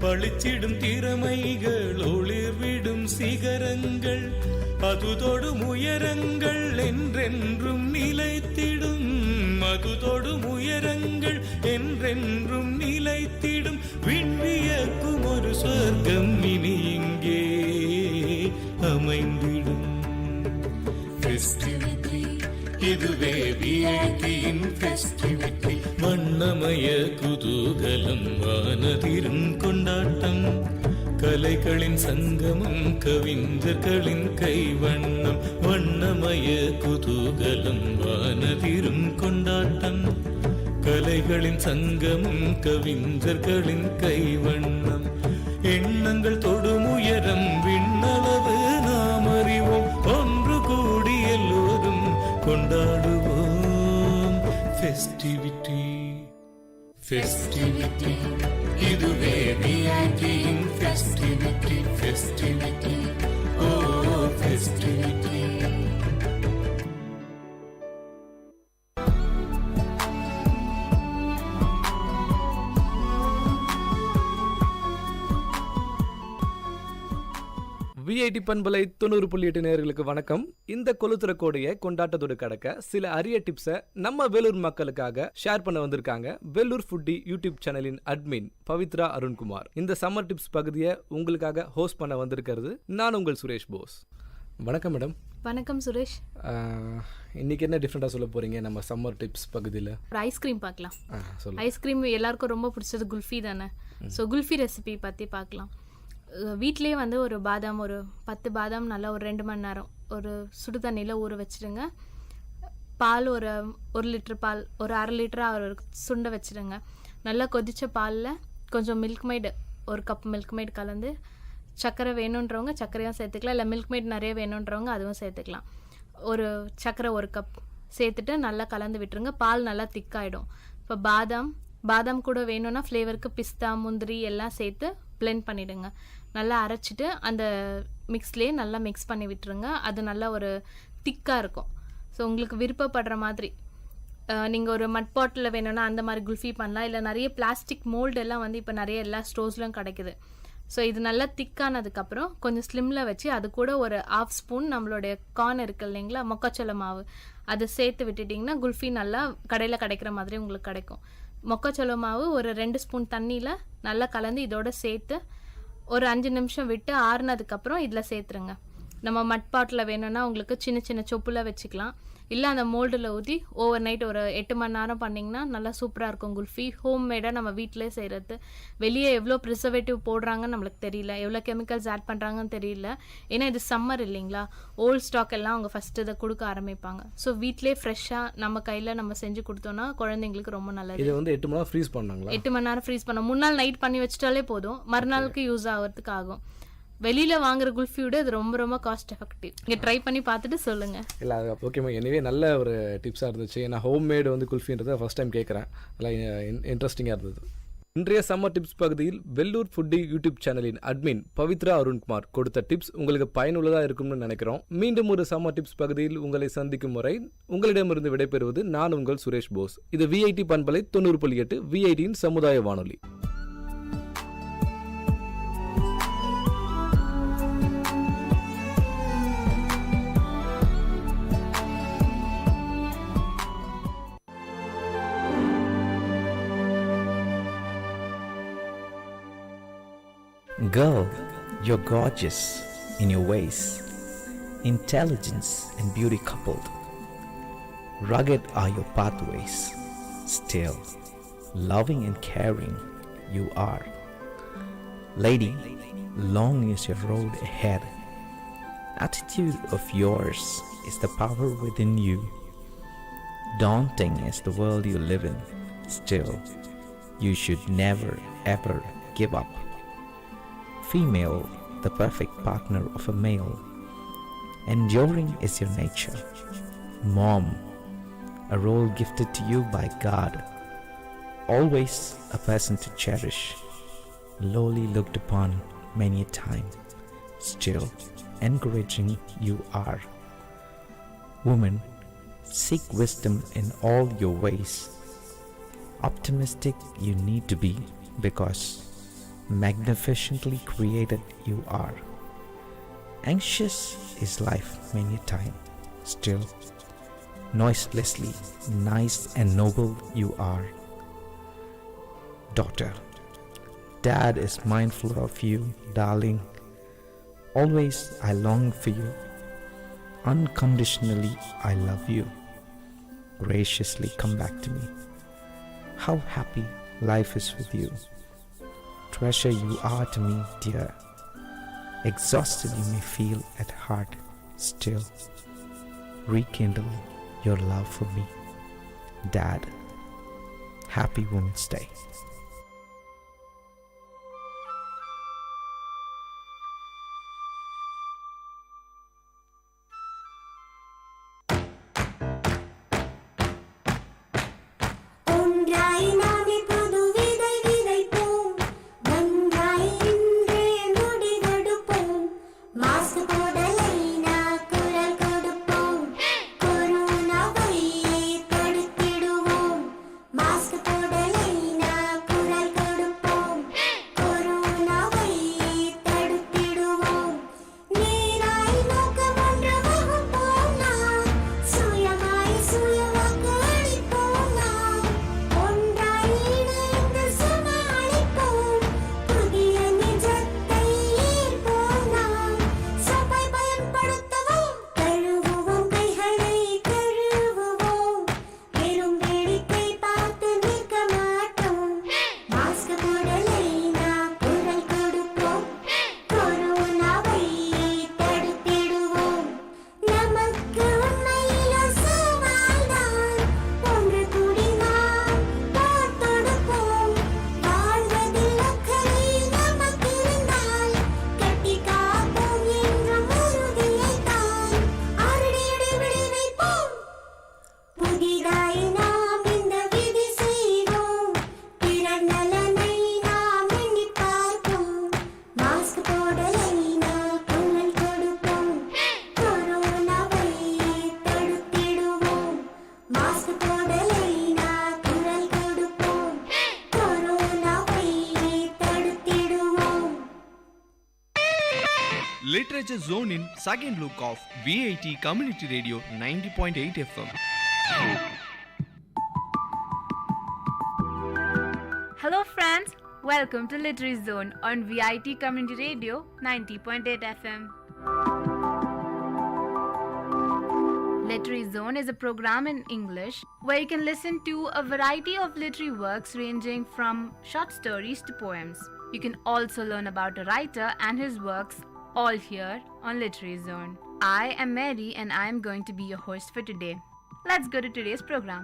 பளிச்சிடும் திறமைகள், ஒளிர்விடும் சிகரங்கள், அதுதொடும் உயரங்கள் என்றென்றும் நிலைத்திடும். அதுதொடும் உயரங்கள் என்றென்றும் நிலைத்திடும். விண்வியக்கும் ஒரு சொர்க்கம் இனி இங்கே அமைந்திடும். ஃபெஸ்டிவிட்டி இதுவே விஐடியின் ஃபெஸ்டிவிட்டி. வண்ணமய குதூகலம் வானதிரும் கொண்டாட்டம், கலைகளின் சங்கமம் கவிஞர்களின் கைவண்ணம். வண்ணமய குதூகலம் வானதிரும் கொண்டாட்டம், கலைகளின் சங்கமம் கவிஞர்களின் கைவண்ணம். எண்ணங்கள் தொடும் உயரம் விண்ணளவு நாம் அறிவோம். ஒன்று கூடி எல்லோரும் கொண்டாடுவோம். ஃபெஸ்டிவிட்டி ஃபெஸ்டிவிட்டி இதுவே விஐடியின் ஃபெஸ்டிவிட்டி. ஃபெஸ்டிவிட்டி ஓ ஃபெஸ்டிவிட்டி. விஐடி பண்பலை 90.8 நேயர்களுக்கு வணக்கம். இந்த கொளுத்துறக்கோடைய கொண்டாட்டத்தோடு கடக்க சில அரிய டிப்ஸை நம்ம வேலூர் மக்களுக்காக ஷேர் பண்ண வந்திருக்காங்க வேலூர் ஃபுட்டி யூடியூப் சேனலின் அட்மின் பவித்ரா அருண்குமார். இந்த சம்மர் டிப்ஸ் பகுதியை உங்களுக்காக ஹோஸ்ட் பண்ண வந்திருக்கிறது நான் உங்கள் சுரேஷ் போஸ். வணக்கம் மேடம். வணக்கம் சுரேஷ். இன்னைக்கு என்ன டிஃப்ரெண்டாக சொல்ல போறீங்க நம்ம சம்மர் டிப்ஸ் பகுதியில்? ஒரு ஐஸ்கிரீம் பார்க்கலாம். ஐஸ்கிரீம் எல்லாருக்கும் ரொம்ப பிடிச்சது குல்ஃபி தானே. ஸோ குல்ஃபி ரெசிபி பற்றி பார்க்கலாம். வீட்டிலே வந்து ஒரு பாதாம், ஒரு 10 பாதாம் நல்லா ஒரு 2 மணி நேரம் ஒரு சுடு தண்ணியில் ஊற வச்சுடுங்க. பால் ஒரு 1 லிட்டர் பால் ஒரு 1/2 லிட்டராக ஒரு சுண்டை வச்சுடுங்க. நல்லா கொதித்த பாலில் கொஞ்சம் milk maid, 1 cup milk maid கலந்து, சர்க்கரை வேணுன்றவங்க சர்க்கரையும் சேர்த்துக்கலாம், இல்லை மில்க் மைட் நிறைய வேணுன்றவங்க அதுவும் சேர்த்துக்கலாம். ஒரு சர்க்கரை 1 கப் சேர்த்துட்டு நல்லா கலந்து விட்டுருங்க. பால் நல்லா திக்காயிடும். இப்போ பாதாம் கூட வேணும்னா ஃப்ளேவருக்கு பிஸ்தா, முந்திரி எல்லாம் சேர்த்து பிளெண்ட் பண்ணிவிடுங்க. நல்லா அரைச்சிட்டு அந்த மிக்ஸ்லேயே நல்லா மிக்ஸ் பண்ணி விட்டுருங்க. அது நல்லா ஒரு திக்காக இருக்கும். ஸோ உங்களுக்கு விருப்பப்படுற மாதிரி நீங்கள் ஒரு மட் பாட்டில் வேணும்னா அந்த மாதிரி குல்ஃபி பண்ணலாம். இல்லை நிறைய பிளாஸ்டிக் மோல்டெல்லாம் வந்து இப்போ நிறைய எல்லா ஸ்டோர்ஸ்லையும் கிடைக்குது. ஸோ இது நல்லா திக்கானதுக்கப்புறம் கொஞ்சம் ஸ்லிம்மில் வச்சு அது கூட ஒரு 1/2 ஸ்பூன் நம்மளுடைய கார்ன் இருக்குது இல்லைங்களா, மொக்கச்சோள மாவு, அதை சேர்த்து விட்டுட்டிங்கன்னா குல்ஃபி நல்லா கடையில் கிடைக்கிற மாதிரி உங்களுக்கு கிடைக்கும். மொக்கச்சோள மாவு ஒரு 2 ஸ்பூன் தண்ணியில் நல்லா கலந்து இதோட சேர்த்து ஒரு 5 நிமிஷம் விட்டு ஆறுனதுக்கப்புறம் இதில் சேர்த்துருங்க. நம்ம மட் பாட்டில் வேணும்னா உங்களுக்கு சின்ன சின்ன சொப்பில் வச்சுக்கலாம். இல்லை அந்த மோல்டில் ஊற்றி ஓவர் நைட் ஒரு 8 மணி நேரம் பண்ணிங்கன்னா நல்லா சூப்பராக இருக்கும் குல்ஃபி. ஹோம் மேடாக நம்ம வீட்டிலே செய்கிறது. வெளியே எவ்வளோ ப்ரிசர்வேட்டிவ் போடுறாங்கன்னு நம்மளுக்கு தெரியல, எவ்வளோ கெமிக்கல்ஸ் ஆட் பண்ணுறாங்கன்னு தெரியல. ஏன்னா இது சம்மர் இல்லைங்களா, ஓல்ட் ஸ்டாக் எல்லாம் அவங்க ஃபஸ்ட்டு இதை கொடுக்க ஆரம்பிப்பாங்க. ஸோ வீட்டிலே ஃப்ரெஷ்ஷாக நம்ம கையில் நம்ம செஞ்சு கொடுத்தோன்னா குழந்தைங்களுக்கு ரொம்ப நல்லது. இது வந்து 8 மணி நேரம் ஃப்ரீஸ் பண்ணாங்களா? 8 மணி நேரம் ஃப்ரீஸ் பண்ணோம். முன்னாள் நைட் பண்ணி வச்சிட்டாலே போதும், மறுநாளுக்கு யூஸ் ஆகிறதுக்கு ஆகும். வெளியில் வாங்குற குல்ஃபியோட இது ரொம்ப ரொம்ப காஸ்ட் எஃபெக்டிவ். நீங்கள் ட்ரை பண்ணி பார்த்துட்டு சொல்லுங்கள். இல்லை ஓகேம்மா, எனிவே நல்ல ஒரு டிப்ஸாக இருந்துச்சு. நான் ஹோம் மேடு வந்து குல்ஃபின்றதை ஃபஸ்ட் டைம் கேட்குறேன். நல்லா இன்ட்ரெஸ்டிங்காக இருந்தது. இன்றைய சம்மர் டிப்ஸ் பகுதியில் வெல்லூர் ஃபுட்டி யூடியூப் சேனலின் அட்மின் பவித்ரா அருண்குமார் கொடுத்த டிப்ஸ் உங்களுக்கு பயனுள்ளதாக இருக்கும்னு நினைக்கிறோம். மீண்டும் ஒரு சம்மர் டிப்ஸ் பகுதியில் உங்களை சந்திக்கும் முறை உங்களிடமிருந்து விடைபெறுவது நான் உங்கள் சுரேஷ் போஸ். இது விஐடி பண்பலை 90.8 விஐடியின் சமுதாய வானொலி. You're gorgeous in your ways, intelligence and beauty coupled. Rugged are your pathways, still loving and caring you are. Lady, long is your road ahead. Attitude of yours is the power within you. Daunting is the world you live in, still you should never ever give up. Female, the perfect partner of a male. Enduring is your nature. Mom, a role gifted to you by God. Always a person to cherish. Lowly looked upon many a time, still encouraging you are. Woman, seek wisdom in all your ways. Optimistic you need to be because magnificently created you are. Anxious is life many a time, still noiselessly nice and noble you are. Daughter, Dad is mindful of you, darling. Always I long for you. Unconditionally I love you. Graciously come back to me. How happy life is with you. Treasure you are to me, dear. Exhausted you may feel at heart, still rekindle your love for me. Dad, happy Women's Day. ஒன்றாய் நாமே புது விதை விதைப்போம் ஒன்றாய் இன்றே முடிவெடுப்போம் mask போடலைனா குரல் கொடுப்போம் கொரோனாவை தடுத்திடுவோம் mask போடலைனா குரல் கொடுப்போம் கொரோனாவை தடுத்திடுவோம் நேராய் நோக்கம் ஒன்று வகுப்போம் நாம் சுயமாய் சுயவாக்கு அளிப்போம் நாம் ஒன்றாய் இணைந்து சமாளிப்போம் புதிய நிஜத்தை ஈர்ப்போம் நாம் சபை பயன்படுத்துவோம் கழுவுவோம் கைகளை கழுவுவோம் வெறும் வேடிக்கை பார்த்து நிற்க மாட்டோம் மாஸ்க் போடலைனா குரல் கொடுப்போம் கொரோனாவை தடுத்திடுவோம் நமக்கு உண்மையில் சவால்தான் ஒன்று கூடி நாம் போர் தொடுப்போம் வாழ்வதில் அக்கறை நமக்கிருந்தால் கட்டி காப்போம் என்றும் உறுதியைத்தான் அறுதியிடி விளைவிப்போம் புதிதாய் நாம் இந்த விதி செய்வோம் பிறர் நலனை நாம் எண்ணி பார்ப்போம் மாஸ்க் போடலைனா குரல் கொடுப்போம் கொரோனாவை தடுத்திடுவோம் மாஸ்க் போடலைனா குரல் கொடுப்போம் கொரோனாவை தடுத்திடுவோம் Literature Zone in second look of VIT Community Radio 90.8 FM. Hello friends, welcome to Literary Zone on VIT Community Radio 90.8 FM. Literary Zone is a program in English where you can listen to a variety of literary works ranging from short stories to poems. You can also learn about a writer and his works all here on Literary Zone. I am Mary and I am going to be your host for today. Let's go to today's program.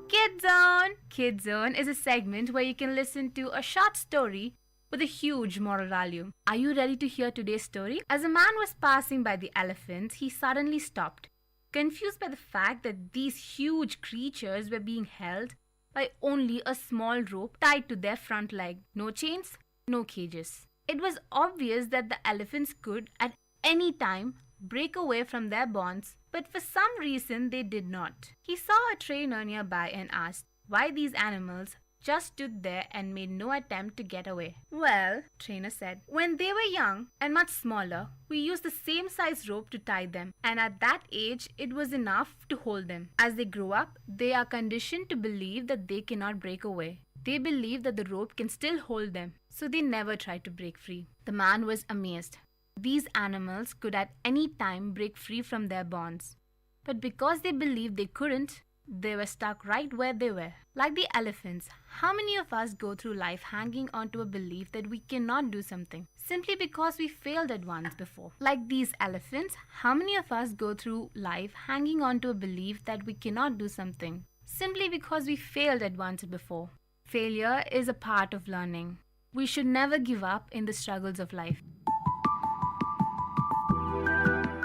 Kid Zone! Kid Zone is a segment where you can listen to a short story with a huge moral value. Are you ready to hear today's story? As a man was passing by the elephants, he suddenly stopped, confused by the fact that these huge creatures were being held by only a small rope tied to their front leg. No chains, no cages. It was obvious that the elephants could, at any time, break away from their bonds, but for some reason they did not. He saw a trainer nearby and asked why these animals just stood there and made no attempt to get away. Well, Trainer said, when they were young and much smaller, we used the same size rope to tie them, and at that age, it was enough to hold them. As they grow up, they are conditioned to believe that they cannot break away. They believe that the rope can still hold them, so they never try to break free. The man was amazed. These animals could at any time break free from their bonds. But because they believed they couldn't, they were stuck right where they were. Like the elephants, how many of us go through life hanging onto a belief that we cannot do something simply because we failed at once before? Like these elephants, how many of us go through life hanging onto a belief that we cannot do something simply because we failed at once before? Failure is a part of learning. We should never give up in the struggles of life.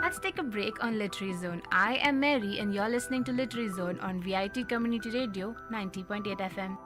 Let's take a break on Literary Zone. I am Mary and you're listening to Literary Zone on VIT Community Radio 90.8 FM.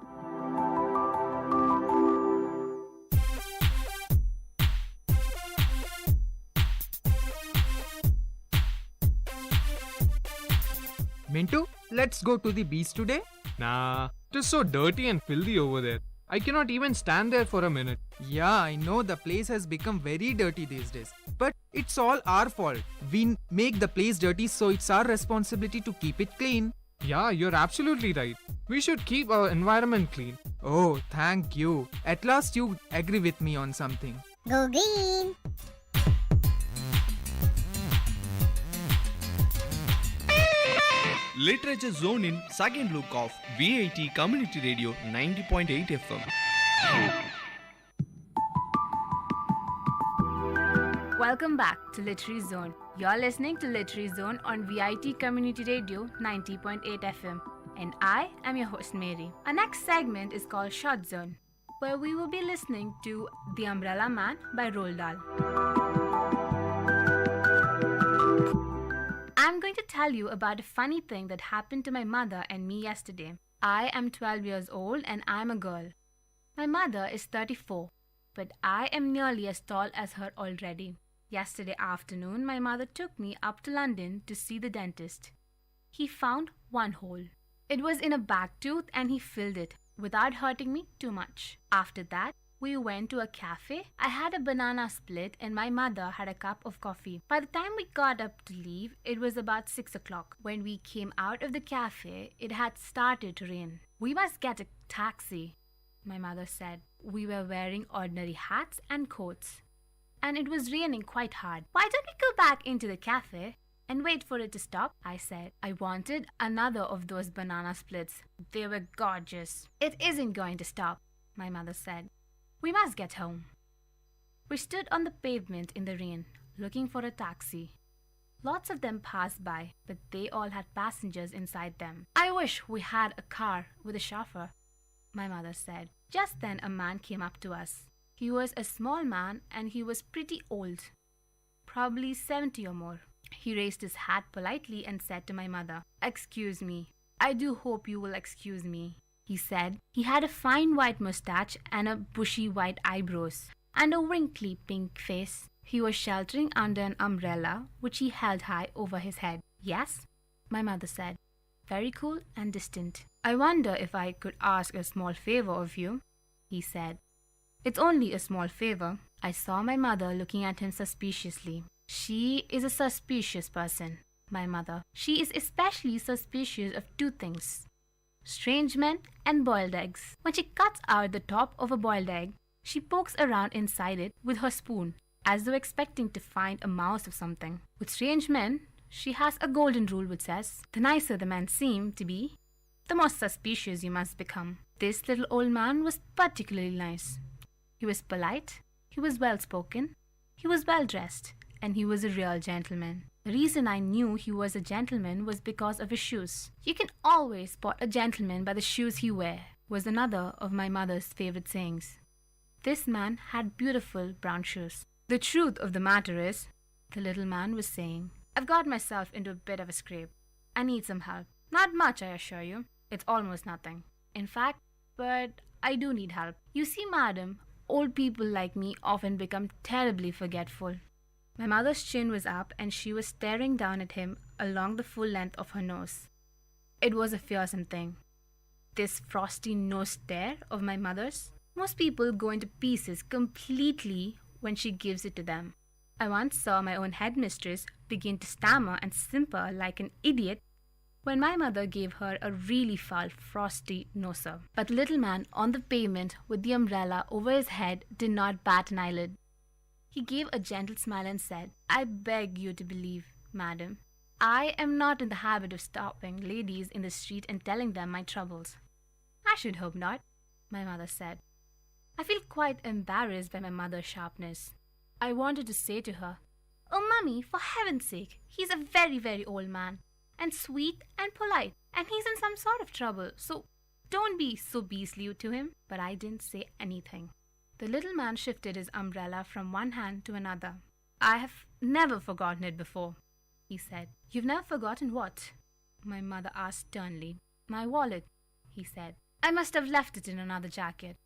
Mintu, let's go to the beach today? Nah, it is so dirty and filthy over there. I cannot even stand there for a minute. Yeah, I know the place has become very dirty these days. But it's all our fault. We make the place dirty, so it's our responsibility to keep it clean. Yeah, you're absolutely right. We should keep our environment clean. Oh, thank you. At last you agree with me on something. Go green! Literature Zone in second look of VIT Community Radio 90.8 FM. Welcome back to Literary Zone. You're listening to Literary Zone on VIT Community Radio 90.8 FM. And I am your host Mary. Our next segment is called Short Zone, where we will be listening to The Umbrella Man by Roald Dahl. I'm going to tell you about a funny thing that happened to my mother and me yesterday. I am 12 years old and I'm a girl. My mother is 34, but I am nearly as tall as her already. Yesterday afternoon, my mother took me up to London to see the dentist. He found one hole. It was in a back tooth and he filled it without hurting me too much. After that, we went to a cafe. I had a banana split and my mother had a cup of coffee. By the time we got up to leave, it was about 6 o'clock. When we came out of the cafe, it had started to rain. We must get a taxi, my mother said. We were wearing ordinary hats and coats, and it was raining quite hard. Why don't we go back into the cafe and wait for it to stop? I said. I wanted another of those banana splits. They were gorgeous. It isn't going to stop, my mother said. We must get home. We stood on the pavement in the rain, looking for a taxi. Lots of them passed by, but they all had passengers inside them. I wish we had a car with a chauffeur, my mother said. Just then a man came up to us. He was a small man and he was pretty old, probably 70 or more. He raised his hat politely and said to my mother, "Excuse me. I do hope you will excuse me," he said. He had a fine white mustache and a bushy white eyebrows and a wrinkly pink face. He was sheltering under an umbrella which he held high over his head. "Yes," my mother said, very cool and distant. "I wonder if I could ask a small favor of you," he said. "It's only a small favor." I saw my mother looking at him suspiciously. She is a suspicious person, my mother. She is especially suspicious of two things: strange men and boiled eggs. When she cuts out the top of a boiled egg, she pokes around inside it with her spoon, as though expecting to find a mouse or something. With strange men, she has a golden rule which says, the nicer the men seem to be, the more suspicious you must become. This little old man was particularly nice. He was polite, he was well-spoken, he was well-dressed, and he was a real gentleman. The reason I knew he was a gentleman was because of his shoes. "You can always spot a gentleman by the shoes he wears," was another of my mother's favorite sayings. This man had beautiful brown shoes. "The truth of the matter is," the little man was saying, "I've got myself into a bit of a scrape. I need some help. Not much, I assure you. It's almost nothing. In fact, but I do need help. You see, madam, old people like me often become terribly forgetful." My mother's chin was up and she was staring down at him along the full length of her nose. It was a fearsome thing. this frosty nose stare of my mother's? Most people go into pieces completely when she gives it to them. I once saw my own headmistress begin to stammer and simper like an idiot when my mother gave her a really foul frosty noser. But the little man on the pavement with the umbrella over his head did not bat an eyelid. He gave a gentle smile and said, "I beg you to believe, madam, I am not in the habit of stopping ladies in the street and telling them my troubles." "I should hope not," my mother said. I feel quite embarrassed by my mother's sharpness. I wanted to say to her, "Oh, mummy, for heaven's sake, he's a very, very old man, and sweet and polite, and he's in some sort of trouble, so don't be so beastly to him." But I didn't say anything. The little man shifted his umbrella from one hand to another. "I have never forgotten it before," he said. "You've never forgotten what?" my mother asked sternly. "My wallet," he said. "I must have left it in another jacket.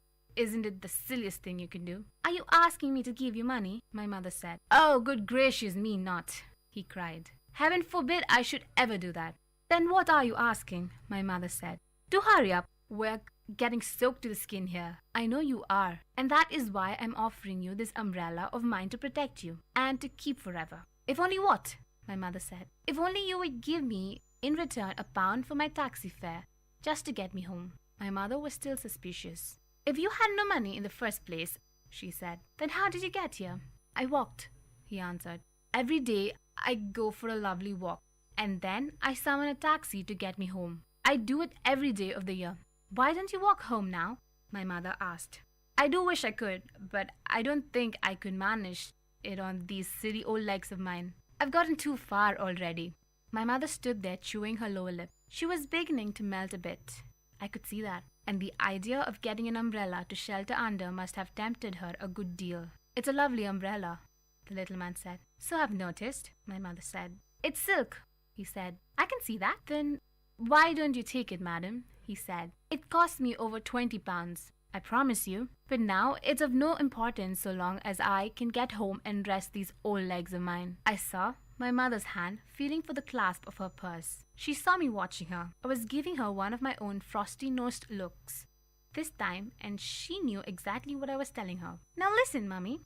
Isn't it the silliest thing you can do?" "Are you asking me to give you money?" my mother said. "Oh, good gracious me not," he cried. "Heaven forbid I should ever do that." "Then what are you asking?" my mother said. "Do hurry up. We're getting soaked to the skin here." "I know you are, and that is why I'm offering you this umbrella of mine to protect you, and to keep forever." "If only what?" my mother said. "If only you would give me in return £1 for my taxi fare, just to get me home." My mother was still suspicious. "If you had no money in the first place," she said, "then how did you get here?" "I walked," he answered. "Every day I go for a lovely walk, and then I summon a taxi to get me home. I do it every day of the year." "Why don't you walk home now?" my mother asked. "I do wish I could, but I don't think I could manage it on these silly old legs of mine. I've gotten too far already." My mother stood there chewing her lower lip. She was beginning to melt a bit. I could see that, and the idea of getting an umbrella to shelter under must have tempted her a good deal. "It's a lovely umbrella," the little man said. "So I've noticed," my mother said. "It's silk," he said. "I can see that." "Then why don't you take it, madam?" he said. "It cost me over £20, I promise you. But now it's of no importance so long as I can get home and rest these old legs of mine." I saw my mother's hand feeling for the clasp of her purse. She saw me watching her. I was giving her one of my own frosty-nosed looks this time, and she knew exactly what I was telling her. "Now listen, mummy,"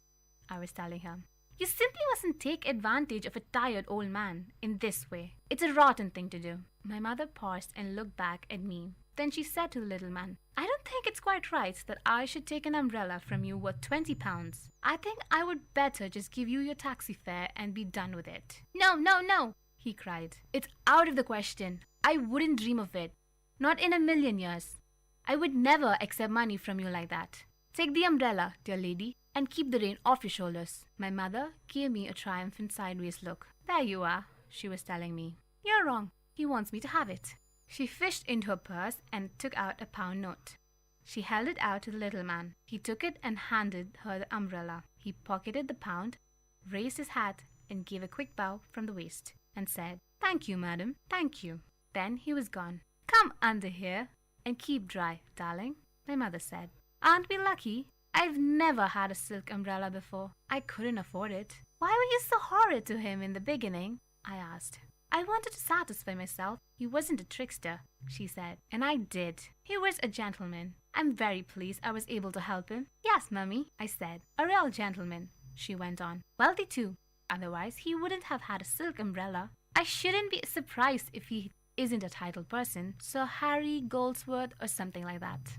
I was telling her. "You simply mustn't take advantage of a tired old man in this way. It's a rotten thing to do." My mother paused and looked back at me. Then she said to the little man, "I don't think it's quite right that I should take an umbrella from you worth £20. I think I would better just give you your taxi fare and be done with it." "No, no, no," he cried. "It's out of the question. I wouldn't dream of it. Not in a million years. I would never accept money from you like that. Take the umbrella, dear lady, and keep the rain off your shoulders." My mother gave me a triumphant sideways look. "There you are," she was telling me. "You're wrong. He wants me to have it." She fished into her purse and took out a £1 note. She held it out to the little man. He took it and handed her the umbrella. He pocketed the £1, raised his hat, and gave a quick bow from the waist, and said, "Thank you, madam, thank you." Then he was gone. "Come under here and keep dry, darling," my mother said. "Aren't we lucky? I've never had a silk umbrella before. I couldn't afford it." "Why were you so horrid to him in the beginning?" I asked. "I wanted to satisfy myself he wasn't a trickster," she said. "And I did. He was a gentleman. I'm very pleased I was able to help him." "Yes, mummy," I said. "A real gentleman," she went on. "Wealthy too. Otherwise he wouldn't have had a silk umbrella. I shouldn't be surprised if he isn't a titled person, Sir Harry Goldsworth or something like that."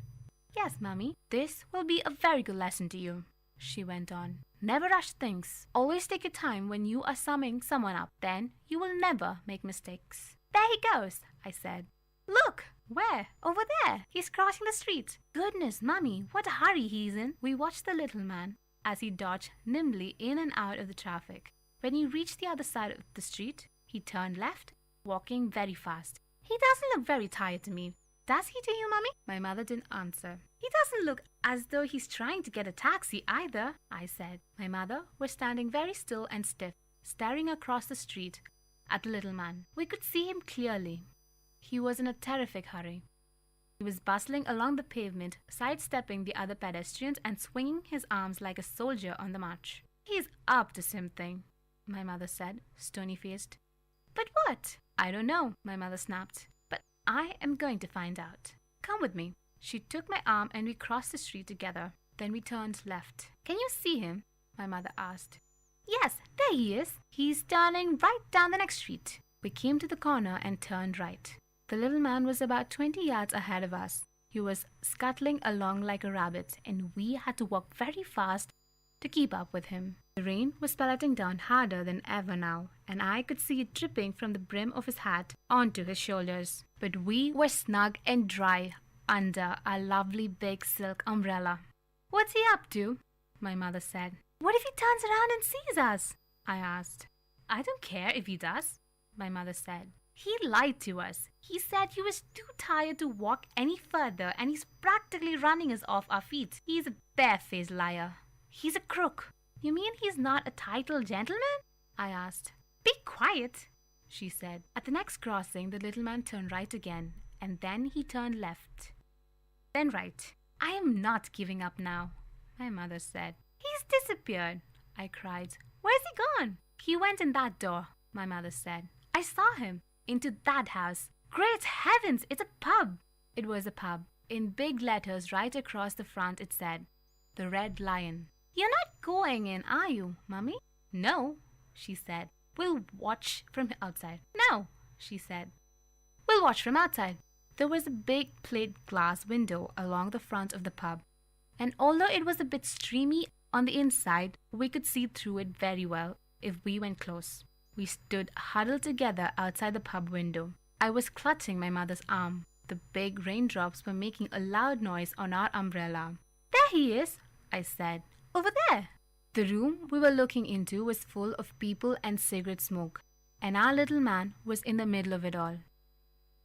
"Yes, mummy. This will be a very good lesson to you," she went on. "Never rush things. Always take your time when you are summing someone up. Then you will never make mistakes." "There he goes," I said. "Look!" "Where?" "Over there. He's crossing the street." "Goodness, mummy, what a hurry he's in." We watched the little man as he dodged nimbly in and out of the traffic. When he reached the other side of the street, he turned left, walking very fast. "He doesn't look very tired to me. Does he to you, mummy?" My mother didn't answer. "He doesn't look as though he's trying to get a taxi either," I said. My mother was standing very still and stiff, staring across the street at the little man. We could see him clearly. He was in a terrific hurry. He was bustling along the pavement, sidestepping the other pedestrians and swinging his arms like a soldier on the march. "He's up to something," my mother said, stony-faced. "But what?" "I don't know," my mother snapped. "But I am going to find out." Come with me. She took my arm and we crossed the street together. Then we turned left. Can you see him? My mother asked. Yes, there he is. He's turning right down the next street. We came to the corner and turned right. The little man was about 20 yards ahead of us. He was scuttling along like a rabbit, and we had to walk very fast to keep up with him. The rain was pelleting down harder than ever now, and I could see it dripping from the brim of his hat onto his shoulders. But we were snug and dry under our lovely big silk umbrella. What's he up to? My mother said. What if he turns around and sees us? I asked. I don't care if he does, my mother said. He lied to us. He said he was too tired to walk any further, and he's practically running us off our feet. He's a barefaced liar. He's a crook. You mean he's not a titled gentleman? I asked. Be quiet, she said. At the next crossing, the little man turned right again, and then he turned left. Then right. I am not giving up now, my mother said. He's disappeared, I cried. Where's he gone? He went in that door, my mother said. I saw him. Into that house. Great heavens, it's a pub. It was a pub. In big letters right across the front it said, The Red Lion. You're not going in, are you, Mummy? No, she said. We'll watch from outside. No, she said. We'll watch from outside. There was a big plate glass window along the front of the pub, and although it was a bit streamy on the inside, we could see through it very well if we went close. We stood huddled together outside the pub window. I was clutching my mother's arm. The big raindrops were making a loud noise on our umbrella. There he is, I said. Over there. The room we were looking into was full of people and cigarette smoke, and our little man was in the middle of it all.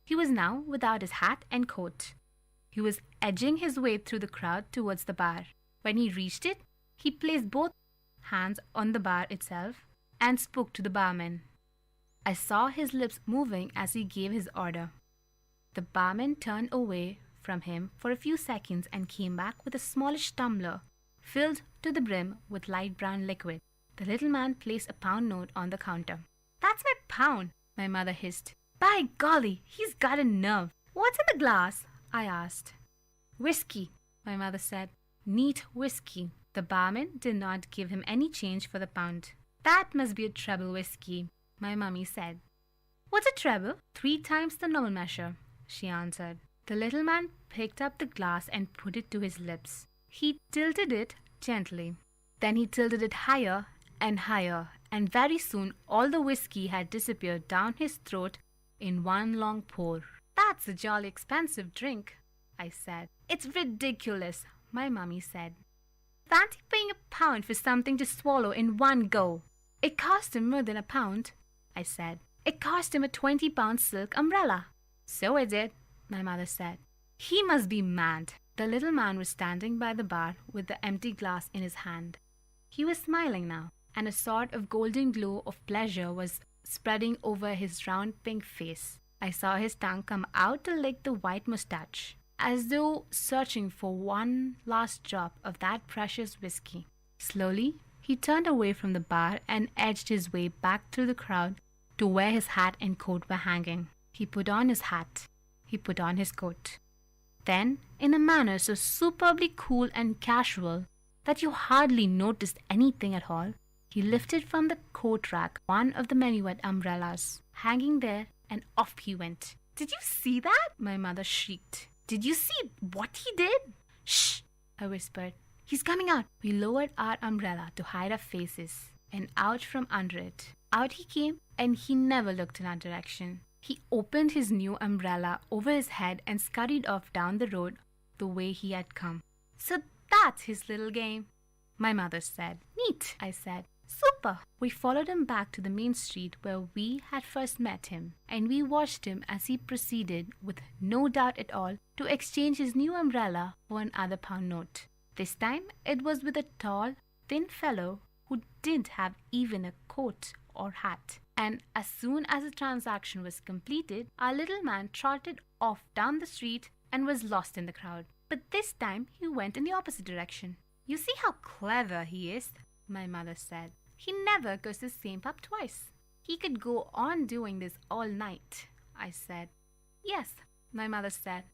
He was now without his hat and coat. He was edging his way through the crowd towards the bar. When he reached it, he placed both hands on the bar itself and spoke to the barman. I saw his lips moving as he gave his order. The barman turned away from him for a few seconds and came back with a smallish tumbler filled to the brim with light brown liquid. The little man placed a pound note on the counter. That's my pound, my mother hissed. By golly, he's got a nerve. What's in the glass? I asked. Whiskey, my mother said. Neat whiskey. The barman did not give him any change for the pound. That must be a treble whiskey, my mummy said. What's a treble? 3 times the normal measure, she answered. The little man picked up the glass and put it to his lips. He tilted it gently. Then he tilted it higher, and very soon all the whiskey had disappeared down his throat in one long pour. That's a jolly expensive drink, I said. It's ridiculous, my mummy said. Fancy paying a pound for something to swallow in one go. It cost him more than a pound, I said. It cost him a 20-pound silk umbrella. So it did, my mother said. He must be mad. The little man was standing by the bar with the empty glass in his hand. He was smiling now, and a sort of golden glow of pleasure was spreading over his round pink face. I saw his tongue come out to lick the white mustache, as though searching for one last drop of that precious whiskey. Slowly, he turned away from the bar and edged his way back through the crowd to where his hat and coat were hanging. He put on his hat. He put on his coat. Then, in a manner so superbly cool and casual that you hardly noticed anything at all, he lifted from the coat rack one of the many wet umbrellas, hanging there, and off he went. Did you see that? My mother shrieked. Did you see what he did? Shh, I whispered. He's coming out. We lowered our umbrella to hide our faces, and out from under it. Out he came, and he never looked in our direction. He opened his new umbrella over his head and scurried off down the road the way he had come. So that's his little game, my mother said. Neat, I said. Super. We followed him back to the main street where we had first met him, and we watched him as he proceeded, with no doubt at all, to exchange his new umbrella for another pound note. This time it was with a tall, thin fellow who didn't have even a coat or hat. And as soon as the transaction was completed, our little man trotted off down the street and was lost in the crowd. But this time he went in the opposite direction. You see how clever he is, my mother said. He never goes to the same pub twice. He could go on doing this all night, I said. Yes, my mother said.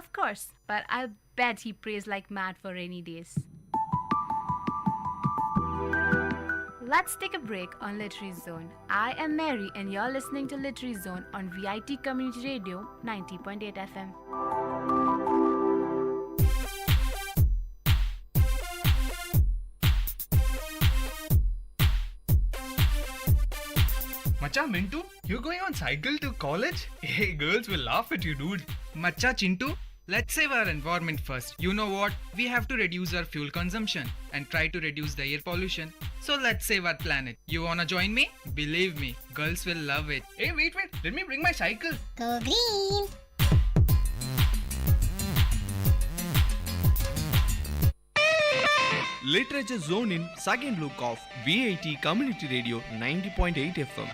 Of course, but I'll bet he prays like mad for rainy days. Let's take a break on Literary Zone. I am Mary and you're listening to Literary Zone on VIT Community Radio 90.8 FM. Macha Mintu, you're going on cycle to college? Hey, girls will laugh at you, dude. Macha Chintu, let's save our environment first. You know what? We have to reduce our fuel consumption and try to reduce the air pollution. So let's save our planet. You wanna join me? Believe me, girls will love it. Hey, wait, let me bring my cycle. Go green! Literature Zone in second look of VIT Community Radio 90.8 FM.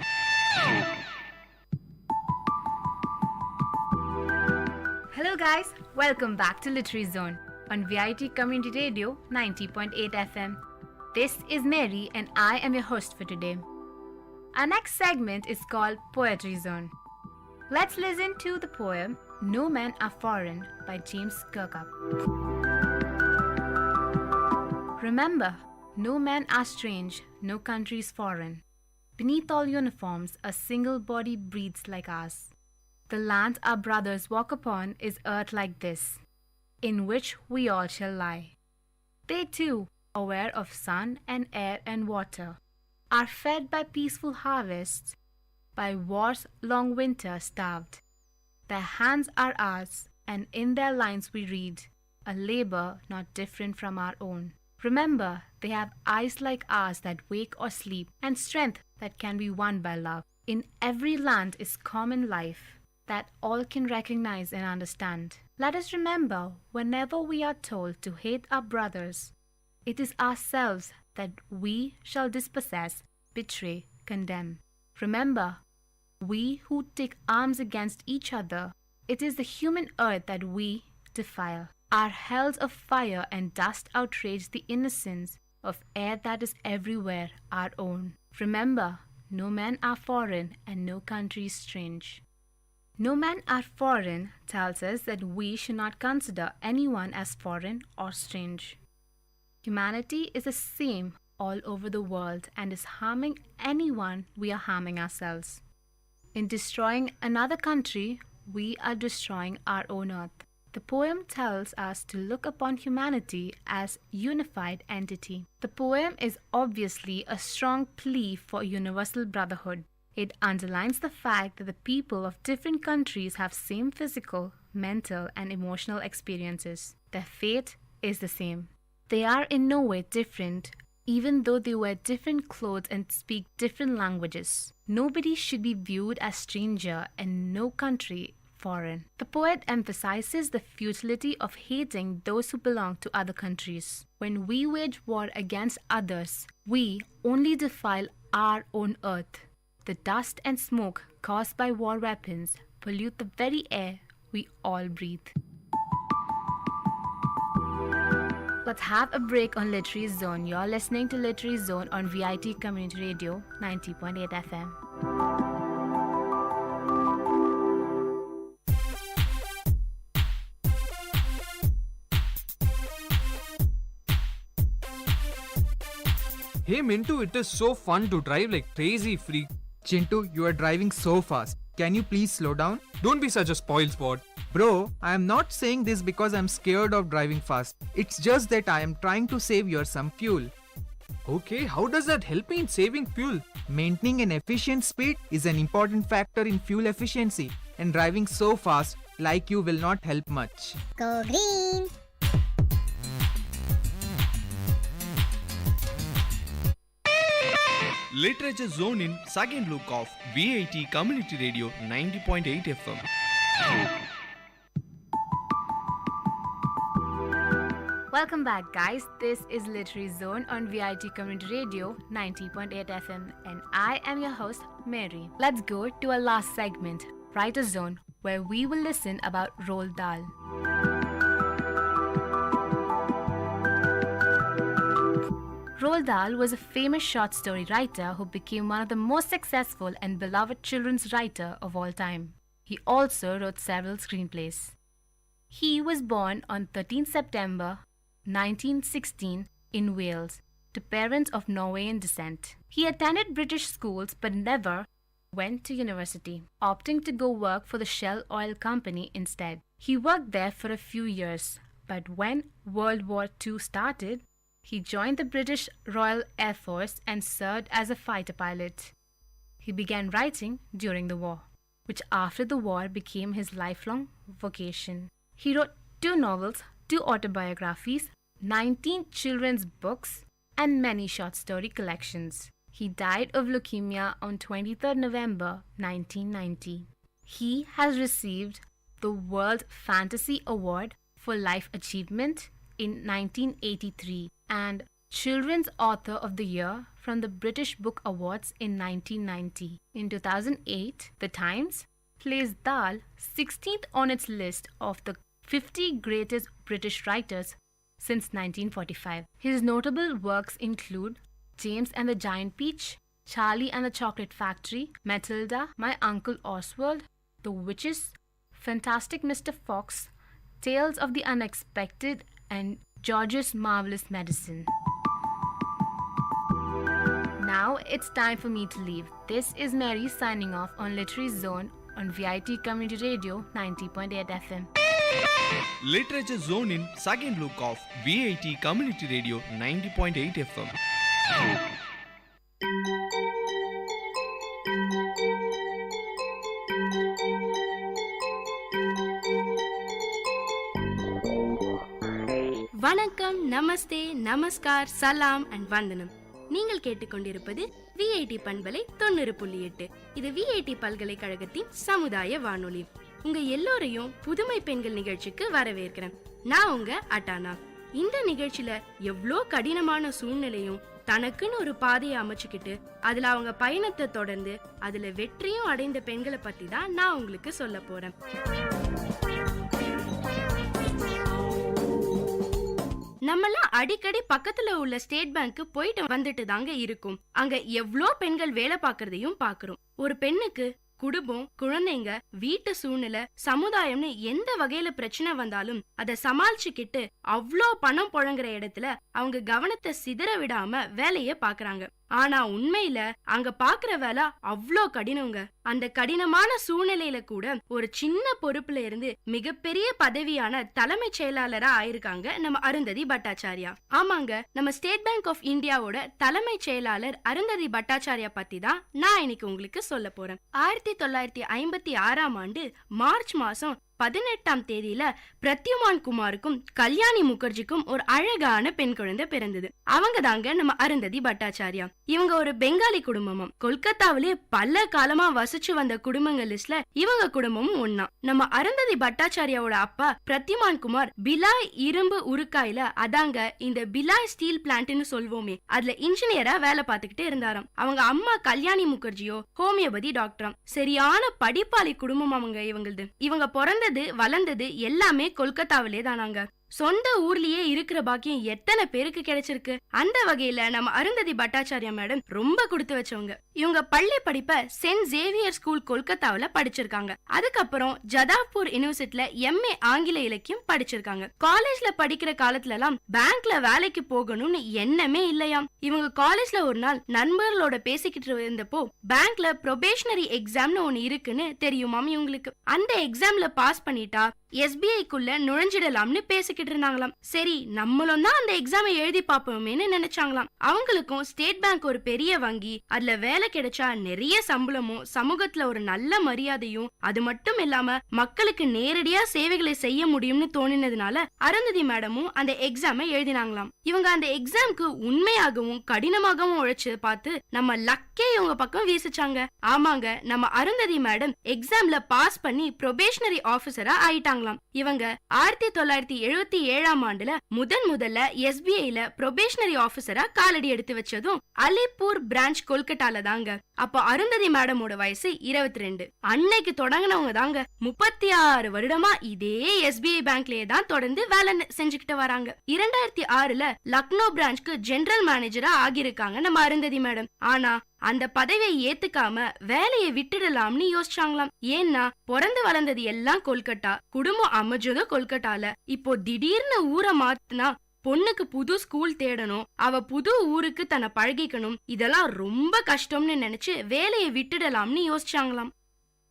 Hello guys, welcome back to Literary Zone on VIT Community Radio 90.8 FM. This is Mary and I am your host for today. Our next segment is called Poetry Zone. Let's listen to the poem No Men Are Foreign by James Kirkup. Remember, no men are strange, no country is foreign. Beneath all uniforms, a single body breathes like ours. The land our brothers walk upon is earth like this, in which we all shall lie. They too, aware of sun and air and water, are fed by peaceful harvests, by war's long winter starved. Their hands are ours, and in their lines we read a labor not different from our own. Remember, they have eyes like ours that wake or sleep, and strength that can be won by love. In every land is common life that all can recognize and understand. Let us remember, whenever we are told to hate our brothers, it is ourselves that we shall dispossess, betray, condemn. Remember, we who take arms against each other, it is the human earth that we defile. Our hells of fire and dust outrage the innocence of air that is everywhere our own. Remember, no men are foreign and no country is strange. No men are foreign tells us that we should not consider anyone as foreign or strange. Humanity is the same all over the world and is harming anyone, we are harming ourselves. In destroying another country, we are destroying our own earth. The poem tells us to look upon humanity as a unified entity. The poem is obviously a strong plea for universal brotherhood. It underlines the fact that the people of different countries have same physical, mental, and emotional experiences. Their fate is the same. They are in no way different, even though they wear different clothes and speak different languages. Nobody should be viewed as stranger and no country foreign. The poet emphasizes the futility of hating those who belong to other countries. When we wage war against others, we only defile our own earth. The dust and smoke caused by war weapons pollute the very air we all breathe. Let's have a break on Literary Zone. You're listening to Literary Zone on VIT Community Radio 90.8 FM. Hey Mintu, it is so fun to drive like crazy freak. Chintu, you are driving so fast. Can you please slow down? Don't be such a spoilsport. Bro, I am not saying this because I am scared of driving fast. It's just that I am trying to save you some fuel. Okay, how does that help me in saving fuel? Maintaining an efficient speed is an important factor in fuel efficiency, and driving so fast like you will not help much. Go green! Literature Zone in second look of VIT Community Radio 90.8 FM. Welcome back guys, this is Literary Zone on VIT Community Radio 90.8 FM and I am your host Mary. Let's go to our last segment, Writer Zone, where we will listen about Roald Dahl. Roald Dahl was a famous short story writer who became one of the most successful and beloved children's writer of all time. He also wrote several screenplays. He was born on 13 September 1916 in Wales to parents of Norwegian descent. He attended British schools but never went to university, opting to go work for the Shell Oil Company instead. He worked there for a few years, but when World War II started, he joined the British Royal Air Force and served as a fighter pilot. He began writing during the war, which after the war became his lifelong vocation. He wrote 2 novels, 2 autobiographies, 19 children's books, and many short story collections. He died of leukemia on 23rd November 1990. He has received the World Fantasy Award for Life Achievement in 1983 and Children's Author of the Year from the British Book Awards in 1990. In 2008, The Times placed Dal 16th on its list of the 50 greatest British writers since 1945. His notable works include James and the Giant Peach, Charlie and the Chocolate Factory, Matilda, My Uncle Oswald, The Witches, Fantastic Mr. Fox, Tales of the Unexpected, and George's Marvelous Medicine. Now it's time for me to leave. This is Mary signing off on Literary Zone on VIT Community Radio 90.8 FM. Literature Zone in second look of VIT Community Radio 90.8 FM. வணக்கம், நமஸ்தே, நமஸ்கார், சலாம் and வந்தனம். நீங்கள் கேட்டுக்கொண்டிருப்பது VIT பண்பலை 90.8. இது VIT பல்கலைக்கழகத்தின் சமுதாய வானொலி. உங்க எல்லோரையும் புதுமை பெண்கள் நிகழ்ச்சிக்கு வரவேற்கிறேன். நான் உங்க அட்டானா. இந்த நிகழ்ச்சியில எவ்வளோ கடினமான சூழ்நிலையும் தனக்குன்னு ஒரு பாதையை அமைச்சுக்கிட்டு அதுல அவங்க பயணத்தை தொடர்ந்து அதுல வெற்றியும் அடைந்த பெண்களை பத்தி தான் நான் உங்களுக்கு சொல்ல போறேன். நம்மலாம் அடிக்கடி பக்கத்துல உள்ள ஸ்டேட் பேங்க் போயிட்டு வந்துட்டு தாங்க இருக்கும். அங்க எவ்வளோ பெண்கள் வேலை பார்க்கறதையும் பாக்குறோம். ஒரு பெண்ணுக்கு குடும்பம், குழந்தைங்க, வீட்டு சூழ்நிலை, சமுதாயம்னு எந்த வகையில பிரச்சனை வந்தாலும் அதை சமாளிச்சுக்கிட்டு அவ்வளோ பணம் புழங்குற இடத்துல அவங்க கவனத்தை சிதற விடாம வேலைய பாக்குறாங்க. ஆனா உண்மையில அங்க பாக்குற வேலை அவ்வளோ கடினங்க. அந்த கடினமான சூழ்நிலையில கூட ஒரு சின்ன பொறுப்புல இருந்து மிகப்பெரிய பதவியான தலைமைச் செயலாளரா ஆயிருக்காங்க நம்ம அருந்ததி பட்டாச்சாரியா. ஆமாங்க, நம்ம ஸ்டேட் பேங்க் ஆஃப் இந்தியாவோட தலைமைச் செயலாளர் அருந்ததி பட்டாச்சாரியா பத்தி தான் நான் இன்னைக்கு உங்களுக்கு சொல்ல போறேன். 1956ஆம் ஆண்டு மார்ச் மாசம் 18ஆம் தேதியில பிரத்யுமான் குமாருக்கும் கல்யாணி முகர்ஜிக்கும் ஒரு அழகான பெண் குழந்தை பிறந்தது. அவங்க தாங்க நம்ம அருந்ததி பட்டாச்சாரியா. இவங்க ஒரு பெங்காலி குடும்பமும் கொல்கத்தாவிலே பல காலமா வசிச்சு வந்த குடும்பங்கள் லிஸ்ட்ல இவங்க குடும்பமும் ஒன்னா. நம்ம அருந்ததி பட்டாச்சாரியாவோட அப்பா பிரத்யுமான் குமார் பிலாய் இரும்பு உருக்காயில, அதாங்க இந்த பிலாய் ஸ்டீல் பிளான்ட்னு சொல்வோமே, அதுல இன்ஜினியரா வேலை பார்த்துக்கிட்டு இருந்தாராம். அவங்க அம்மா கல்யாணி முகர்ஜியோ ஹோமியோபதி டாக்டராம். சரியான படிப்பாளி குடும்பம் அவங்க இவங்களது. இவங்க பிறந்தது வளர்ந்தது எல்லாமே கொல்கத்தாவிலே தானாங்க. சொந்த ஊர்லயே இருக்கிற பாக்கியம் எத்தனை பேருக்கு கிடைச்சிருக்கு. அந்த வகையில நம்ம அருந்ததி பட்டாச்சாரியா மேடம் ரொம்ப கொடுத்து வச்சவங்க. இவங்க பள்ளி படிப்ப சென்ட் சேவியர் ஸ்கூல் கொல்கத்தாவில படிச்சிருக்காங்க. அதுக்கப்புறம் ஜதாவ்பூர் யூனிவர்சிட்டில MA ஆங்கில இலக்கியம் படிச்சிருக்காங்க. காலேஜ்ல படிக்கிற காலத்துல எல்லாம் பேங்க்ல வேலைக்கு போகணும்னு எண்ணமே இல்லையாம். இவங்க காலேஜ்ல ஒரு நாள் நண்பர்களோட பேசிக்கிட்டு இருந்தப்போ பேங்க்ல ப்ரொபேஷனரி எக்ஸாம்னு ஒன்னு இருக்குன்னு தெரியுமாம் இவங்களுக்கு. அந்த எக்ஸாம்ல பாஸ் பண்ணிட்டா SBI-க்குள்ள நுழைஞ்சிடலாம்னு பேசிக்கிட்டு இருந்தாங்களாம். சரி, நம்மளும் தான் அந்த எக்ஸாமை எழுதி பாப்போமேன்னு நினைச்சாங்களாம். அவங்களுக்கும் ஸ்டேட் பேங்க் ஒரு பெரிய வங்கி, அதுல வேலை கிடைச்சா நிறைய சம்பளமும் சமூகத்துல ஒரு நல்ல மரியாதையும் அது மட்டும் இல்லாம மக்களுக்கு நேரடியா சேவைகளை செய்ய முடியும்னு தோணினதுனால அருந்ததி மேடமும் அந்த எக்ஸாமை எழுதினாங்களாம். இவங்க அந்த எக்ஸாம்க்கு உண்மையாகவும் கடினமாகவும் உழைச்சு பார்த்து நம்ம லக்கே இவங்க பக்கம் வீசிச்சாங்க. ஆமாங்க, நம்ம அருந்ததி மேடம் எக்ஸாம்ல பாஸ் பண்ணி ப்ரொபேஷனரி ஆபீசரா ஆயிட்டாங்க. இவங்க 1977ஆம் ஆண்டுல முதல்ல SBI-ல ப்ரொபேஷனரி ஆபீசரா காலடி எடுத்து வச்சதும் அலிப்பூர் பிரான்ச் கொல்கட்டால தாங்க. அப்ப அருந்ததி மேடமோட வயசு 22. அன்னைக்கு தொடங்கினவங்க தாங்க 36 வருடமா இதே SBI பேங்க்லயே தான் தொடர்ந்து வேலை செஞ்சுக்கிட்டு வராங்க. 2006ல லக்னோ பிரான்ச்க்கு ஜெனரல் மேனேஜரா ஆகியிருக்காங்க நம்ம அருந்ததி மேடம். ஆனா அந்த பதவியை ஏத்துக்காம வேலையை விட்டுடலாம்னு யோசிச்சாங்களாம். ஏன்னா பிறந்து வளர்ந்தது எல்லாம் கொல்கட்டா, குடும்பம் அமைஞ்சதும் கொல்கட்டால. இப்போ திடீர்னு ஊரை மாத்துனா பொண்ணுக்கு புது ஸ்கூல் தேடணும், அவ புது ஊருக்கு தன்னை பழகிக்கணும், இதெல்லாம் ரொம்ப கஷ்டம்னு நினைச்சு வேலையை விட்டுடலாம்னு யோசிச்சாங்களாம்.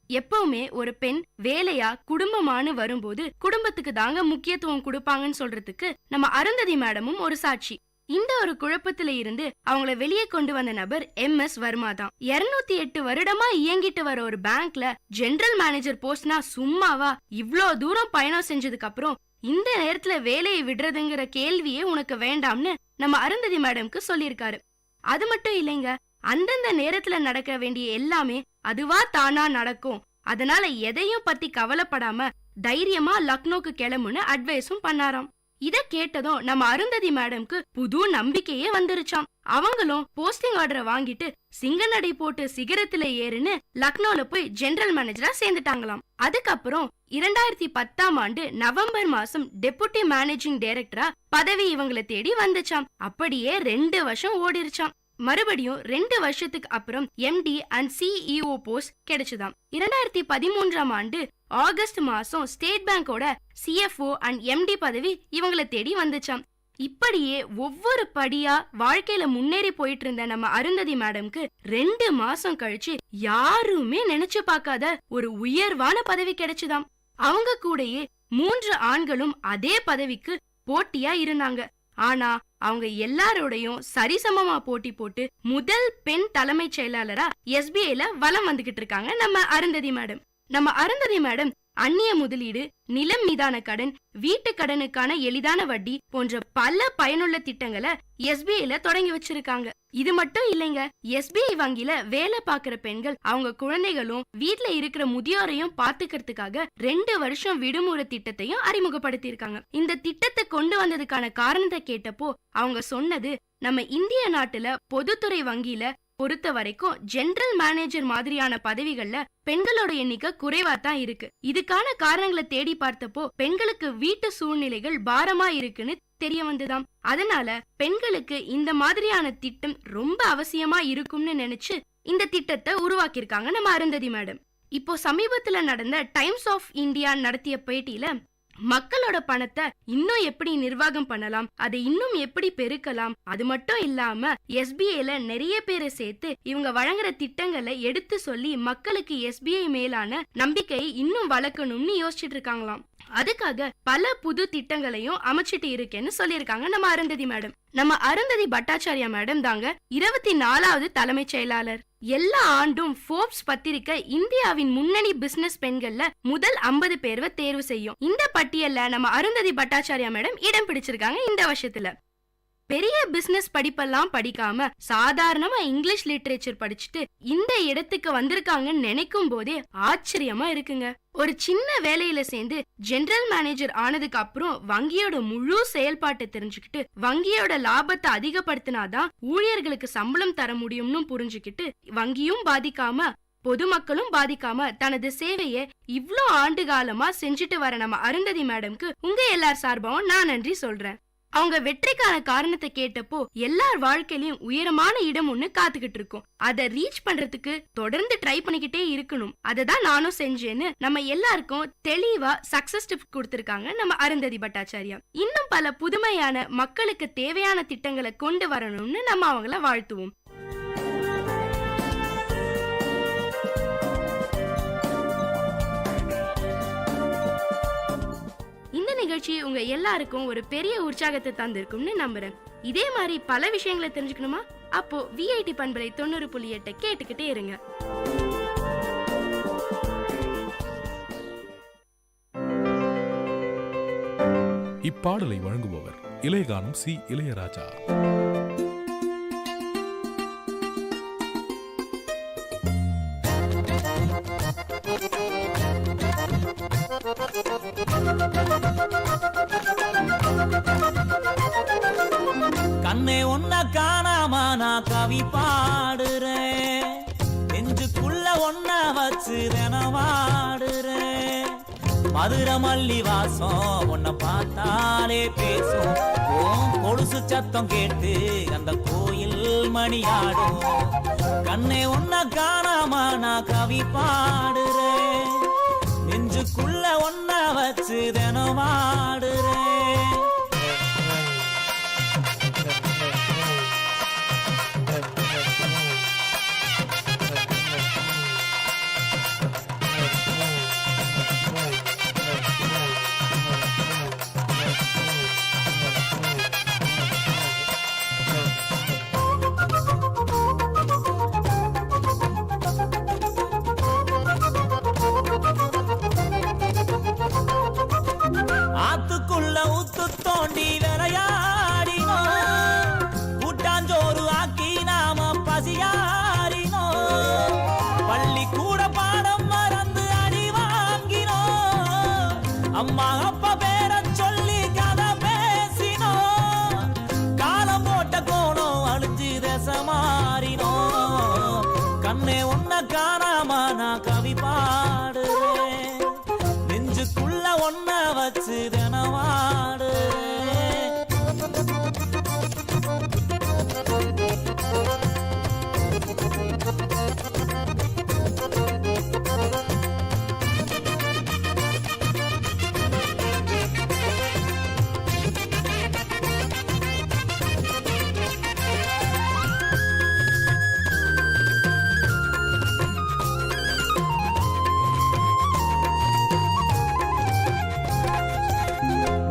எப்பவுமே ஒரு பெண் வேலையா குடும்பமானு வரும்போது குடும்பத்துக்கு தாங்க முக்கியத்துவம் கொடுப்பாங்கன்னு சொல்றதுக்கு நம்ம அருந்ததி மேடமும் ஒரு சாட்சி. இந்த ஒரு குழப்பத்துல இருந்து அவங்கள வெளியே கொண்டு வந்த நபர் MS வர்மா தான். 208 வருடமா இயங்கிட்டு வர ஒரு பேங்க்ல ஜெனரல் மேனேஜர் போஸ்ட்னா சும்மாவா? இவ்ளோ தூரம் பயணம் செஞ்சதுக்கு அப்புறம் இந்த நேரத்துல வேலையை விடுறதுங்கிற கேள்வியே உனக்கு வேண்டாம்னு நம்ம அருந்ததி மேடம்க்கு சொல்லியிருக்காரு. அது மட்டும் இல்லைங்க, அந்தந்த நேரத்துல நடக்க வேண்டிய எல்லாமே அதுவா தானா நடக்கும், அதனால எதையும் பத்தி கவலைப்படாம தைரியமா லக்னோக்கு கிளம்புன்னு அட்வைஸும் பண்ணாராம். இத கேட்டதும் நம்ம அருந்ததி மேடம்க்கு புது நம்பிக்கையே வந்துருச்சாம். அவங்களும் போஸ்டிங் ஆர்டரை வாங்கிட்டு சிங்கநடை போட்டு சிகரத்துல ஏறுன்னு லக்னோல போய் ஜெனரல் மேனேஜரா சேர்ந்துட்டாங்களாம். அதுக்கப்புறம் 2010ஆம் ஆண்டு நவம்பர் மாசம் டெபுட்டி மேனேஜிங் டைரக்டரா பதவி இவங்களை தேடி வந்துச்சாம். அப்படியே 2 வருஷம் ஓடிருச்சாம். மறுபடியும் 2 வருஷத்துக்கு அப்புறம் MD அண்ட் CEO போஸ்ட் கிடைச்சுதாம். 2013ஆம் ஆண்டு ஆகஸ்ட் மாசம் ஸ்டேட் பேங்கோட CFO அண்ட் MD பதவி இவங்களை தேடி வந்துச்சாம். இப்படியே ஒவ்வொரு படியா வாழ்க்கையில முன்னேறி போயிட்டு இருந்த நம்ம அருந்ததி மேடம்க்கு 2 மாசம் கழிச்சு யாருமே நினைச்சு பார்க்காத ஒரு உயர்வான பதவி கிடைச்சுதாம். அவங்க கூடயே 3 ஆண்களும் அதே பதவிக்கு போட்டியா இருந்தாங்க. ஆனா அவங்க எல்லாரோடையும் சரிசமமா போட்டி போட்டு முதல் பெண் தலைமைச் செயலாளரா SBIல வலம் வந்துகிட்டு இருக்காங்க நம்ம அருந்ததி மேடம். நம்ம அருந்ததி மேடம் அந்நிய முதலீடு, நிலம் மீதான கடன், வீட்டு கடனுக்கான எளிதான வட்டி போன்ற பல பயனுள்ள திட்டங்களை SBIல தொடங்கி வச்சிருக்காங்க. இது மட்டும் இல்லைங்க, SBI வங்கியில வேலை பாக்குற பெண்கள் அவங்க குழந்தைகளும் வீட்டுல இருக்கிற முதியோரையும் பாத்துக்கிறதுக்காக 2 வருஷம் விடுமுறை திட்டத்தையும் அறிமுகப்படுத்தி இருக்காங்க. இந்த திட்டத்தை கொண்டு வந்ததுக்கான காரணத்தை கேட்டப்போ அவங்க சொன்னது, நம்ம இந்திய நாட்டுல பொதுத்துறை வங்கியில பொறுத்த வரைக்கும் ஜெனரல் மேனேஜர் மாதிரியான பதவிகள்ல பெண்களோட எண்ணிக்கை குறைவா தான் இருக்கு. இதுக்கான காரணங்களை தேடி பார்த்தப்போ பெண்களுக்கு வீட்டு சூழ்நிலைகள் பாரமா இருக்குன்னு தெரிய வந்துதாம். அதனால பெண்களுக்கு இந்த மாதிரியான திட்டம் ரொம்ப அவசியமா இருக்கும்னு நினைச்சு இந்த திட்டத்தை உருவாக்கியிருக்காங்க நம்ம அருந்ததி மேடம். இப்போ சமீபத்துல நடந்த டைம்ஸ் ஆஃப் இந்தியா நடத்திய பேட்டியில மக்களோட பணத்தை இன்னும் எப்படி நிர்வாகம் பண்ணலாம், அதை இன்னும் எப்படி பெருக்கலாம், அது மட்டும் இல்லாம SBIல நிறைய பேரை சேர்த்து இவங்க வழங்குற திட்டங்களை எடுத்து சொல்லி மக்களுக்கு SBI மேலான நம்பிக்கையை இன்னும் வளர்க்கணும்னு யோசிச்சுட்டு இருக்காங்களாம். அதுக்காக பல புது திட்டங்களையும் அமைச்சிட்டு இருக்கேன்னு சொல்லியிருக்காங்க நம்ம அருந்ததி மேடம். நம்ம அருந்ததி பட்டாச்சாரியா மேடம் தாங்க 24வது தலைமைச் செயலாளர். எல்லா ஆண்டும் ஃபோர்ப்ஸ் பத்திரிக்கை இந்தியாவின் முன்னணி பிசினஸ் பெண்கள்ல முதல் 50 பேரை தேர்வு செய்யும். இந்த பட்டியல்ல நம்ம அருந்ததி பட்டாச்சாரியா மேடம் இடம் பிடிச்சிருக்காங்க. இந்த வருஷத்துல பெரிய பிசினஸ் படிப்பெல்லாம் படிக்காம சாதாரணமா இங்கிலீஷ் லிட்டரேச்சர் படிச்சுட்டு இந்த இடத்துக்கு வந்திருக்காங்கன்னு நினைக்கும் போதே ஆச்சரியமா இருக்குங்க. ஒரு சின்ன வேலையில சேர்ந்து ஜெனரல் மேனேஜர் ஆனதுக்கு அப்புறம் வங்கியோட முழு செயல்பாட்டை தெரிஞ்சுக்கிட்டு வங்கியோட லாபத்தை அதிகப்படுத்தினாதான் ஊழியர்களுக்கு சம்பளம் தர முடியும்னு புரிஞ்சுக்கிட்டு வங்கியும் பாதிக்காம பொதுமக்களும் பாதிக்காம தனது சேவையை இவ்ளோ ஆண்டு காலமா செஞ்சுட்டு வர நம்ம அருந்ததி மேடம்க்கு உங்க எல்லார் சார்பாவும் நான் நன்றி சொல்றேன். அவங்க வெற்றிக்கான காரணத்தை கேட்டப்போ எல்லார் வாழ்க்கையிலயும் உயரமான இடம் ஒண்ணு காத்துக்கிட்டு இருக்கும். அதை ரீச் பண்றதுக்கு தொடர்ந்து ட்ரை பண்ணிக்கிட்டே இருக்கணும். அதை தான் நானும் செஞ்சேன்னு நம்ம எல்லாருக்கும் தெளிவா சக்சஸ் டிப்ஸ் கொடுத்திருக்காங்க நம்ம அருந்ததி பட்டாச்சாரியா. இன்னும் பல புதுமையான மக்களுக்கு தேவையான திட்டங்களை கொண்டு வரணும்னு நம்ம அவங்கள வாழ்த்துவோம். இந்த நிகழ்ச்சி உங்க எல்லாருக்கும் ஒரு பெரிய உற்சாகத்தை தந்திருக்கும்னு நம்புறேன். இதே மாதிரி பல விஷயங்களை தெரிஞ்சுக்கணுமா? அப்போ VIT பண்பலை 90.8 கேட்டுக்கிட்டே இருங்க. இப்பாடலை வழங்குபவர் இளையகானம் C. இளையராஜா. கண்ணே ஒன்ன காணாம நான் கவி பாடுறேன், நெஞ்சுக்குள்ள ஒன்ன வச்சு தினமாடுறேன். மதுரை மல்லி வாசம் உன்னை பார்த்தாலே பேசும், கொலுசு சத்தம் கேட்டு அந்த கோயில் மணியாடும். கண்ணே உன்னை காணாம நான் கவி பாடுறேன், நெஞ்சுக்குள்ள ஒன்ன வச்சு தினம் ஆடுறேன். ஆத்துக்குள்ள ஊத்து தோண்டி விளையாடினோ, கூட்டாஞ்சோறு ஆக்கி நாம பசியாரினோ, பள்ளி கூட பாடம் மறந்து அடி வாங்கினோ, அம்மா அப்பா பேர சொல்லி கதை பேசினோ, காலம் போட்ட கோணம் அழிஞ்சு தசை மாறினோ. கண்ணே உன்னை காணாம நான் கவி பாடுறேன், நெஞ்சுக்குள்ள ஒன்ன வச்சு தினவாடு.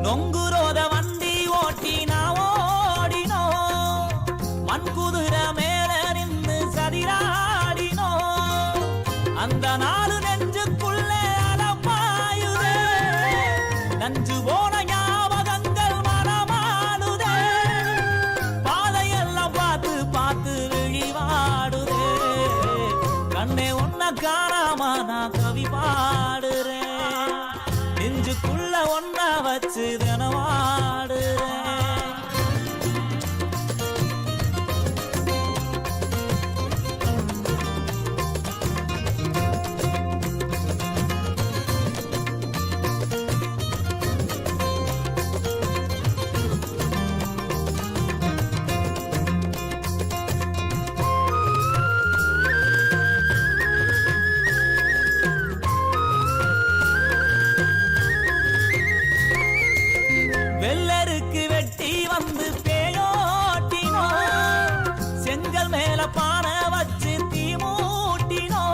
நொங்குரோத வண்டி ஓட்டி நான் ஓடினோ, மண்குதிரை மேல நின்று சதிராடினோ, அந்த நாலு நெஞ்சுக்குள்ள அலப்பாயுதே, நஞ்சு போன ஞாபகங்கள் மனமாடுதே, பாதையெல்லாம் பார்த்து பார்த்து விழிவாடுதே. கண்ணே உன்னை காணாம நான் கவி பாடுறேன், நெஞ்சுக்குள்ள ஒன்ன வச்சு தினவாடுறேன். வெள்ளருக்கு வெட்டி வந்து பேயோட்டினோ, செங்கல் மேல பானை வச்சு தீ மூட்டினோ,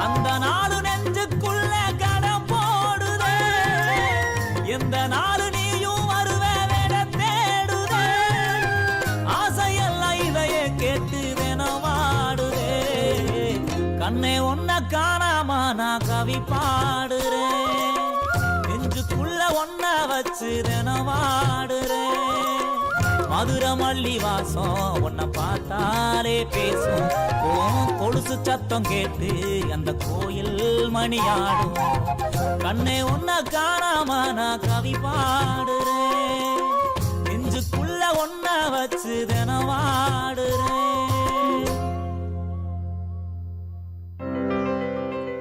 அந்த நாலு நெஞ்சுக்குள்ள கடை போடுதே, எந்த நாலு நீயும் வருவ விட தேடுதே, ஆசையெல்லாம் இதையே கேட்டு தினவாடுதே. கண்ணே உன்னை காணாம நான் கவி பாடுறேன், நெஞ்சுக்குள்ள ஒன்ன வச்சு தினவாடுறேன். மதுரை மல்லி வாசம் உன்னை பார்த்தாலே பேசும், கொலுசு சத்தம் கேட்டு அந்த கோயில் மணியாடும். கண்ணே உன்னை காணாம நான் கவி பாடுறேன், நெஞ்சுக்குள்ள ஒன்ன வச்சு தினவாடுறேன்.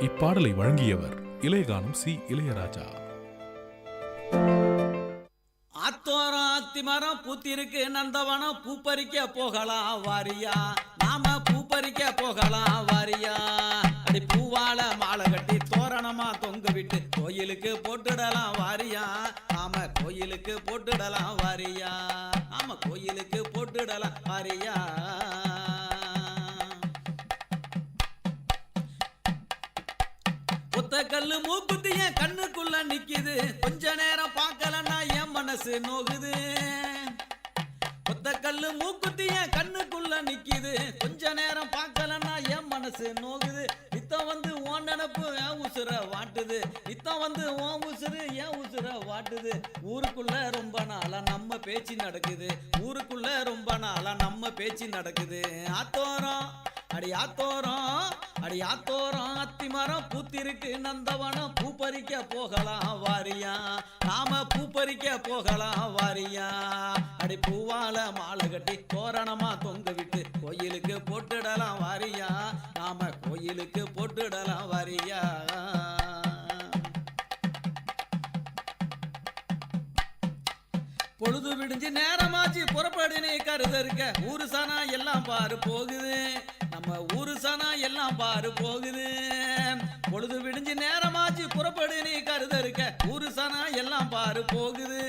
இப்பாடலை வழங்கியவர் இளையகானம் சி இளையராஜா. ஆத்தோரம் அத்திமரம் பூத்திருக்கு நந்தவனம், பூப்பறிக்க போகலாம் வாரியா, நாம பூப்பறிக்க போகலாம் வாரியா. அடி பூவால மாலை கட்டி தோரணமா தொங்க விட்டு கோயிலுக்கு போட்டுடலாம் வாரியா, நாம கோயிலுக்கு போட்டுடலாம் வாரியா, நாம கோயிலுக்கு போட்டுடலாம் வாரியா. ஒத்த கல்லு மூக்குத்திய கண்ணுக்குள்ள நிக்குது, கொஞ்ச நேரம் பார்க்கலன்னா என் மனசு நோகுது. ஒத்த கல்லு மூக்குத்திய கண்ணுக்குள்ள நிக்குது, கொஞ்ச நேரம் பார்க்கலன்னா என் மனசு நோகுது. இத்தம் வந்து ஓன் நினப்பு என் உசுர வாட்டுது, இத்தம் வந்து ஓன் உசுறு என் உசுர வாட்டுது. ஊருக்குள்ள ரொம்ப நாளா நம்ம பேச்சு நடக்குது, ஊருக்குள்ள ரொம்ப நாளா நம்ம பேச்சு நடக்குது. ஆத்தோரம் அடி ஆத்தோரம், அடி ஆத்தோரம் அத்திமரம் பூத்திருக்கு நந்தவனம், பூப்பறிக்க போகலாம் வாரியா, நாம பூப்பறிக்க போகலாம் வாரியா. அடி பூவால மாலை கட்டி தோரணமா தொங்க விட்டு கோயிலுக்கு போட்டுடலாம் வாரியா, நாம கோயிலுக்கு போட்டுடலாம் வாரியா. பொழுது விடிஞ்சு நேரமாச்சு புறப்படினே கருதருக்க ஊரு சனா எல்லாம் பாரு போகுது, நம்ம ஊரு சனா எல்லாம் பாரு போகுது. பொழுது விடிஞ்சு நேரமாச்சு புறப்படினே கருதருக்க ஊரு சனா எல்லாம் பாரு போகுது,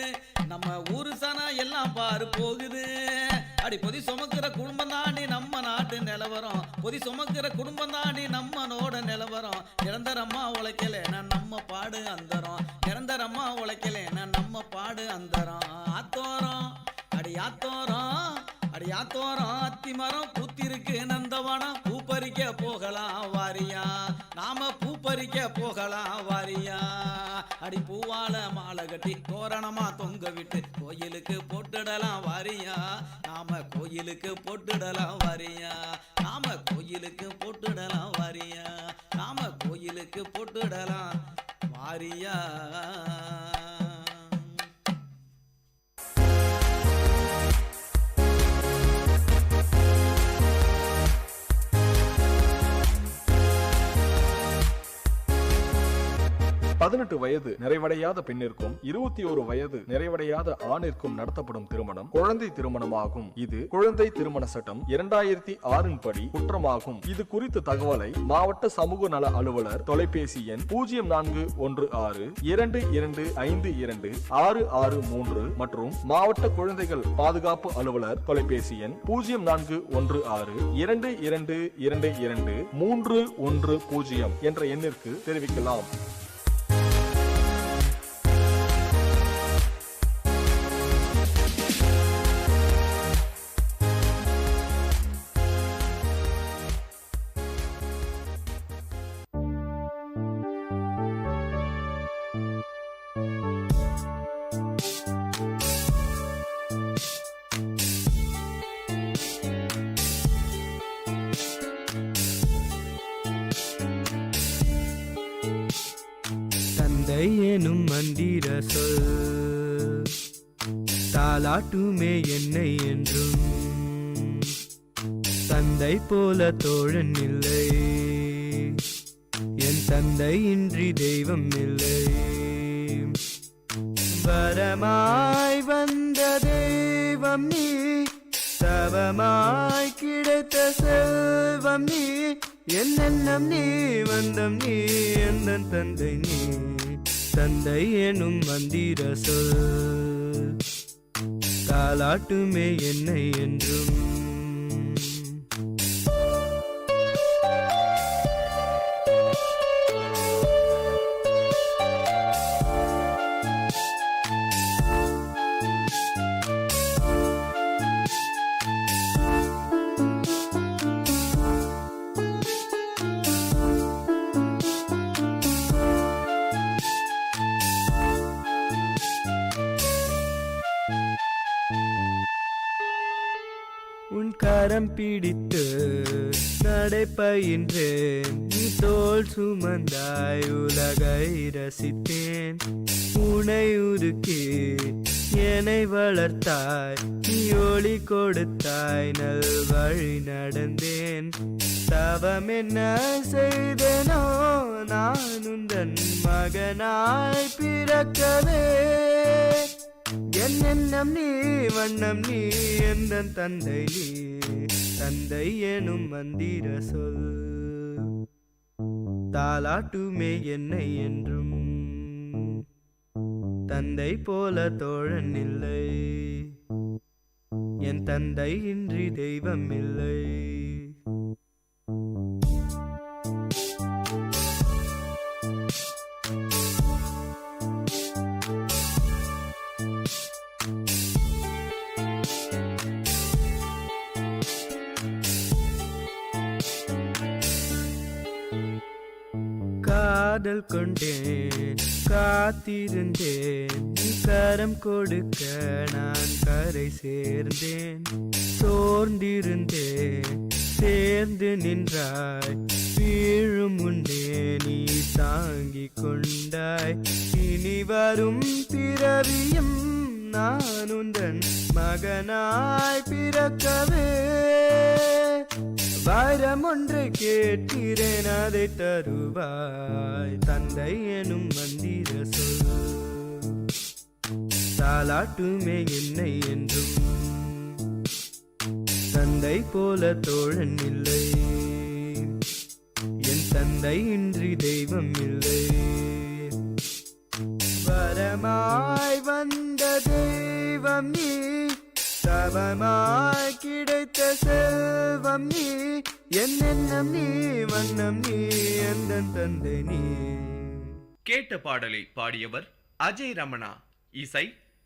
நம்ம ஊரு சனா எல்லாம் பாரு போகுது. அடி பொதி சுமக்கிற குடும்பம் தாண்டி நம்ம நாட்டு நிலவரம், பொதி சுமக்கிற குடும்பம் தாண்டி நம்மனோட நிலவரம். நிரந்தரமா உழைக்கல நம்ம பாடு அந்தரம், நிரந்தரமா உழைக்கல நம்ம பாடு அந்தரம். ஆத்தோரம் அடி ஆத்தோரம் அடி ஆத்தோரம் அத்திமரம் பூத்திருக்கு நந்தவனம், பூ பறிக்க போகலாம் வாரியா, நாம பூ பறிக்க போகலாம் வாரியா. அடி பூவால மாலை கட்டி தோரணமா தொங்க விட்டு கோயிலுக்கு போட்டுடலாம் வாரியா, நாம கோயிலுக்கு போட்டுடலாம் வாரியா, நாம கோயிலுக்கு போட்டுடலாம் வாரியா, நாம கோயிலுக்கு போட்டுடலாம் வாரியா. பதினெட்டு வயது நிறைவடையாத பெண்ணிற்கும் 21 வயது நிறைவடையாத ஆணிற்கும் நடத்தப்படும் திருமணம் குழந்தை திருமணமாகும். இது குழந்தை திருமண சட்டம் 2006 படி குற்றமாகும். இது குறித்த தகவலை மாவட்ட சமூக நல அலுவலர் தொலைபேசி எண் 041622526663 மற்றும் மாவட்ட குழந்தைகள் பாதுகாப்பு அலுவலர் தொலைபேசி எண் 041622223110 என்ற எண்ணிற்கு தெரிவிக்கலாம். எனும் மந்திர சொல் தாலாட்டுமே என்னை என்றும், தந்தை போல தோழன் இல்லை, என் தந்தை இன்றி தெய்வம் இல்லை. வரமாய் வந்த தெய்வம் நீ, தவமாய் கிடைத்த செல்வம் நீ, என்னென்னம் நீ வந்தம் நீ, எந்த தந்தை நீ. தந்தை எனும் மந்திர சொல் தாலாட்டுமே என்னை என்றும். கரம் பிடித்து நடைபயின்றேன், நீ தோள் சுமந்தாய் உலகை ரசித்தேன். உனை உருக்கி என்னை வளர்த்தாய், நீ ஒளி கொடுத்தாய், நல் வழி நடந்தேன். தவம் என்ன செய்தேனோ நான் உந்தன் மகனாய் பிறக்கவே, என்னென்னம் நீ வண்ணம் நீ, எந்த தந்தை நீ. தந்தை எனும் மந்திர சொல் தாலாட்டுமே என்னை என்றும், தந்தை போல தோழன் இல்லை, என் தந்தை இன்றி தெய்வம் இல்லை. காதல் கொண்டேன் காத்திருந்தேன், கரம் கொடுக்க நான் கரை சேர்ந்தேன். சோர்ந்திருந்தேன் சேர்ந்து நின்றாய், வீழும் முன்னே நீ தாங்கிக் கொண்டாய். இனி வரும் பிறவியும் நான் உந்தன் மகனாய் பிறக்கவே, வரம் ஒன்று கேட்கிறேன் அதை தருவாய். தந்தை எனும் மந்திர சொல் தாலாட்டுமே என்னை என்றும். தந்தை போல தோழன் இல்லை, என் தந்தை இன்றி தெய்வம் இல்லை. வரமாய் வந்த தெய்வம் நீ, தவமாய் கிடைத்த செல்வம் நீ, என் எண்ணம் நீ, வண்ணம் நீ, எந்தன் தந்தை நீ. கேட்ட பாடலை பாடியவர் அஜய் ரமணா, இசை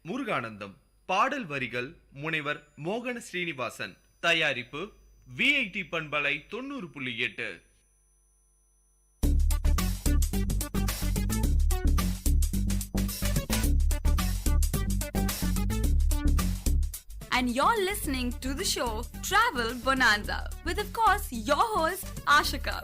முருகானந்தம், பாடல் வரிகள் முனைவர் மோகன ஸ்ரீனிவாசன், தயாரிப்பு VIT பண்பலை 90.8. And you're listening to the show Travel Bonanza with, of course, your host Ashika.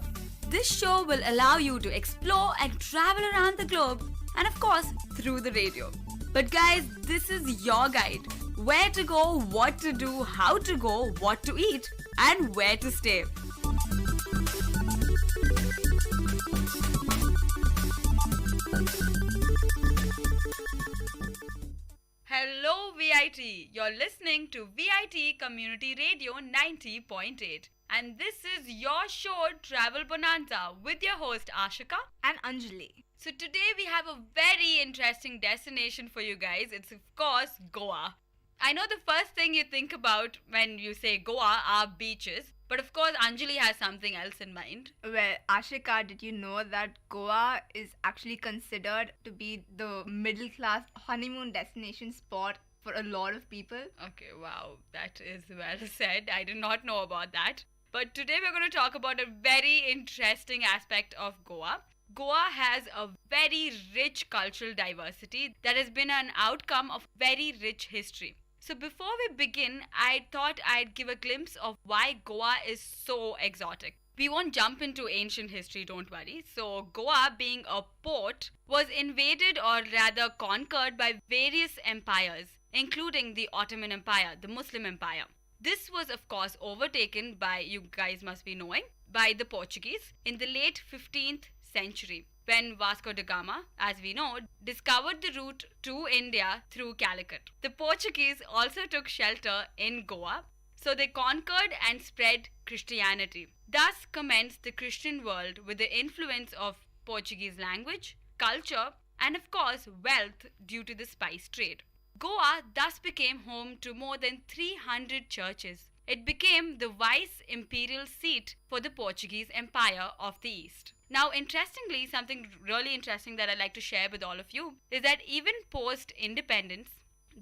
This show will allow you to explore and travel around the globe, and of course through the radio. But guys, this is your guide. Where to go, what to do, how to go, what to eat, and where to stay. Hello VIT, you're listening to VIT Community Radio 90.8, and this is your show Travel Bonanza with your host Ashika and Anjali. So today we have a very interesting destination for you guys. It's of course Goa. I know the first thing you think about when you say Goa are beaches, but of course Anjali has something else in mind. Well, Ashika, did you know that Goa is actually considered to be the middle class honeymoon destination spot for a lot of people? Okay, wow, that is well said. I did not know about that. But today we're going to talk about a very interesting aspect of Goa. Goa has a very rich cultural diversity that has been an outcome of very rich history. So before we begin, I thought I'd give a glimpse of why Goa is so exotic. We won't jump into ancient history, don't worry. So Goa, being a port, was invaded or rather conquered by various empires, including the Ottoman Empire, the Muslim Empire. This was of course overtaken by, you guys must be knowing, by the Portuguese in the late 15th century, when Vasco da Gama, as we know, discovered the route to India through Calicut. The Portuguese also took shelter in Goa, so they conquered and spread Christianity. Thus commenced the Christian world with the influence of Portuguese language, culture, and of course wealth due to the spice trade. Goa thus became home to more than 300 churches. It became the vice imperial seat for the Portuguese Empire of the East. Now, interestingly, something really interesting that I'd like to share with all of you is that even post-independence,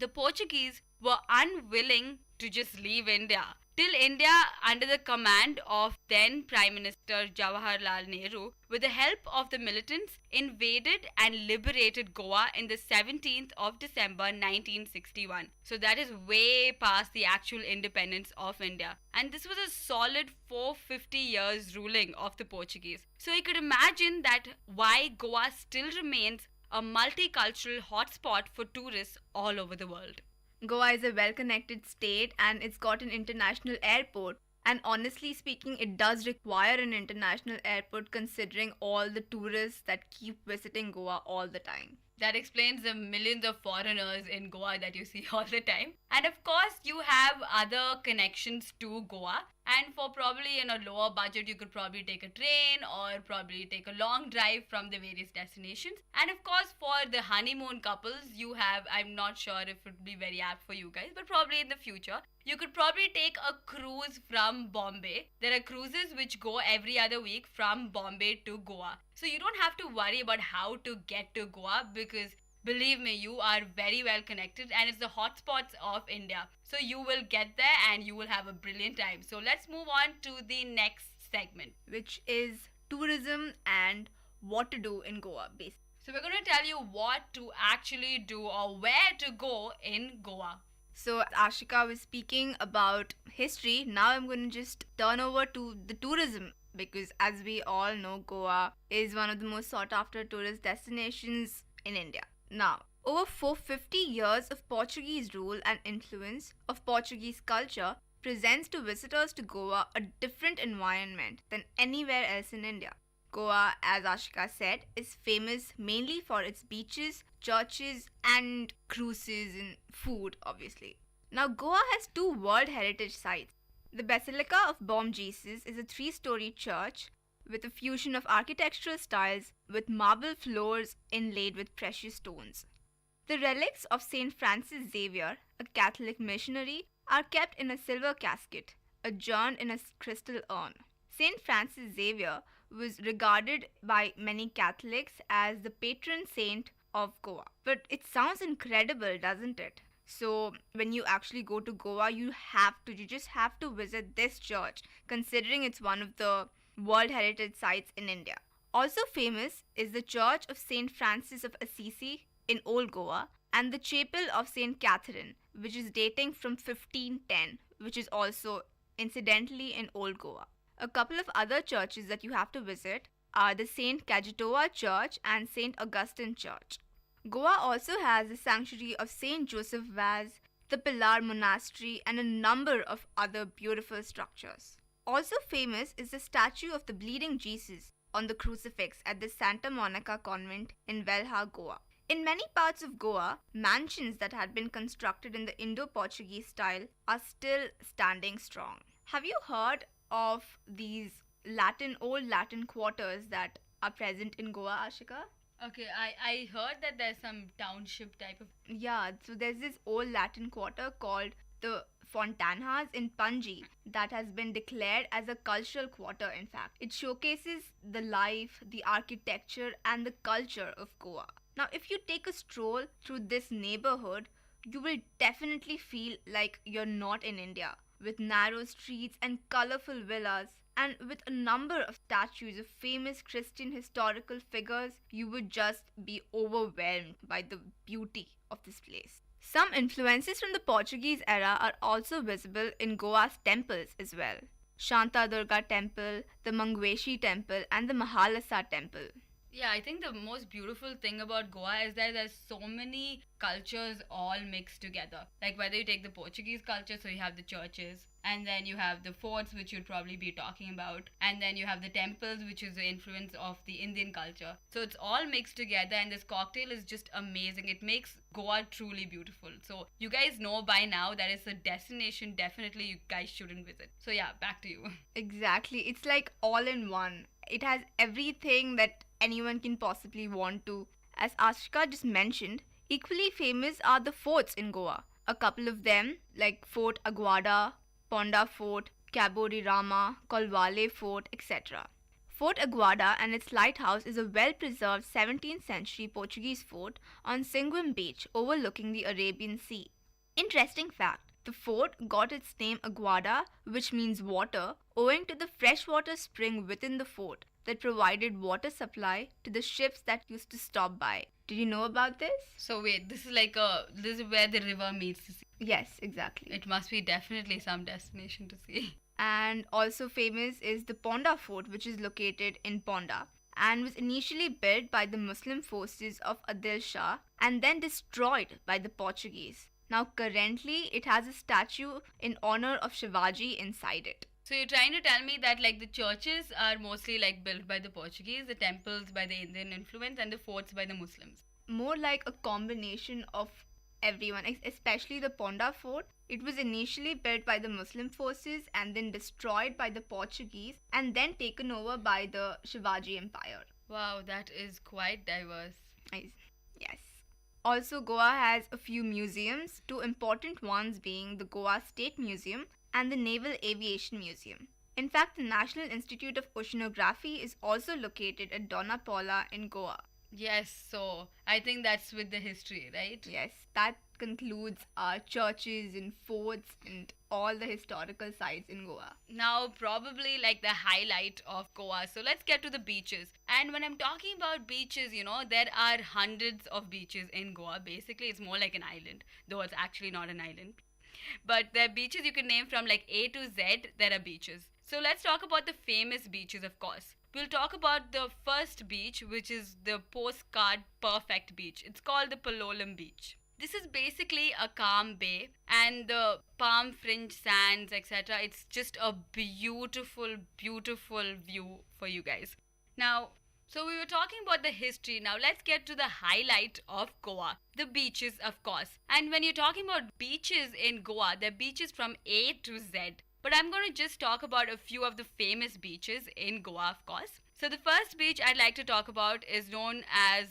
the Portuguese were unwilling to just leave India. Till India, under the command of then Prime Minister Jawaharlal Nehru, with the help of the militants, invaded and liberated Goa in the 17th of December 1961. So that is way past the actual independence of India. And this was a solid 450 years ruling of the Portuguese. So you could imagine that why Goa still remains a multicultural hotspot for tourists all over the world. Goa is a well-connected state and it's got an international airport. And honestly speaking, it does require an international airport considering all the tourists that keep visiting Goa all the time. That explains the millions of foreigners in Goa that you see all the time. And of course, you have other connections to Goa. And for probably in a lower budget, you could probably take a train or probably take a long drive from the various destinations. And of course, for the honeymoon couples, you have, I'm not sure if it would be very apt for you guys, but probably in the future, you could probably take a cruise from Bombay. There are cruises which go every other week from Bombay to Goa. So you don't have to worry about how to get to Goa because believe me, you are very well connected and it's the hotspots of India. So you will get there and you will have a brilliant time. So let's move on to the next segment, which is tourism and what to do in Goa, basically. So we're going to tell you what to actually do or where to go in Goa. So Ashika was speaking about history. Now I'm going to just turn over to the tourism because as we all know, Goa is one of the most sought after tourist destinations in India. Now, over 450 years of Portuguese rule and influence of Portuguese culture presents to visitors to Goa a different environment than anywhere else in India. Goa, as Ashika said, is famous mainly for its beaches, churches, and cruises and food, obviously. Now, Goa has two World Heritage sites. The Basilica of Bom Jesus is a 3-story church with a fusion of architectural styles with marble floors inlaid with precious stones. The relics of Saint Francis Xavier, a Catholic missionary, are kept in a silver casket, adjourned in a crystal urn. Saint Francis Xavier was regarded by many Catholics as the patron saint of Goa. But it sounds incredible, doesn't it? So when you actually go to Goa, you just have to visit this church, considering it's one of the World Heritage Sites in India. Also famous is the Church of Saint Francis of Assisi in Old Goa and the Chapel of Saint Catherine, which is dating from 1510, which is also incidentally in Old Goa. A couple of other churches that you have to visit are the Saint Kajitoa Church and Saint Augustine Church. Goa also has the sanctuary of Saint Joseph Vaz, the Pilar Monastery, and a number of other beautiful structures. Also famous is the statue of the Bleeding Jesus on the crucifix at the Santa Monica Convent in Velha, Goa. In many parts of Goa, mansions that had been constructed in the Indo-Portuguese style are still standing strong. Have you heard of these old Latin quarters that are present in Goa, Ashika? Okay, I heard that there's some township type of... Yeah, so there's this old Latin quarter called the Fontanhas in Panji that has been declared as a cultural quarter, in fact. It showcases the life, the architecture, and the culture of Goa. Now, if you take a stroll through this neighborhood, you will definitely feel like you're not in India, with narrow streets and colorful villas. And with a number of statues of famous Christian historical figures, you would just be overwhelmed by the beauty of this place. Some influences from the Portuguese era are also visible in Goa's temples as well. Shanta Durga Temple, the Mangweshi Temple, and the Mahalasa Temple. Yeah, I think the most beautiful thing about Goa is that there's so many cultures all mixed together. Like whether you take the Portuguese culture, so you have the churches, and then you have the forts, which you'd probably be talking about, and then you have the temples, which is the influence of the Indian culture. So it's all mixed together, and this cocktail is just amazing. It makes Goa truly beautiful. So you guys know by now that it's a destination definitely you guys shouldn't visit. So yeah, back to you. Exactly. It's like all in one. It has everything that anyone can possibly want to. As Ashika just mentioned, equally famous are the forts in Goa. A couple of them, like Fort Aguada, Ponda Fort, Cabo de Rama, Colvale Fort, etc. Fort Aguada and its lighthouse is a well-preserved 17th century Portuguese fort on Singuim Beach overlooking the Arabian Sea. Interesting fact, the fort got its name Aguada, which means water, owing to the freshwater spring within the fort that provided water supply to the ships that used to stop by. Did you know about this? So wait, this is where the river meets the sea. Yes, exactly. It must be definitely some destination to see. And also famous is the Ponda Fort, which is located in Ponda and was initially built by the Muslim forces of Adil Shah and then destroyed by the Portuguese. Now currently it has a statue in honor of Shivaji inside it. So you're trying to tell me that like the churches are mostly like built by the Portuguese, the temples by the Indian influence, and the forts by the Muslims? More like a combination of everyone, especially the Ponda Fort. It was initially built by the Muslim forces and then destroyed by the Portuguese and then taken over by the Shivaji Empire. Wow, that is quite diverse. Yes. Also, Goa has a few museums, two important ones being the Goa State Museum and the Naval Aviation Museum. In fact, the National Institute of Oceanography is also located at Dona Paula in Goa. Yes, so I think that's with the history, right? Yes, that concludes our churches and forts and all the historical sites in Goa. Now, probably like the highlight of Goa. So let's get to the beaches. And when I'm talking about beaches, there are hundreds of beaches in Goa. Basically, it's more like an island, though it's actually not an island. But there are beaches you can name from like A to Z, there are beaches. So let's talk about the famous beaches, of course. We'll talk about the first beach, which is the postcard perfect beach. It's called the Palolem Beach. This is basically a calm bay and the palm fringe sands, etc. It's just a beautiful, beautiful view for you guys. Now, so we were talking about the history. Now let's get to the highlight of Goa. The beaches, of course. And when you're talking about beaches in Goa, they're beaches from A to Z. But I'm going to just talk about a few of the famous beaches in Goa, of course. So the first beach I'd like to talk about is known as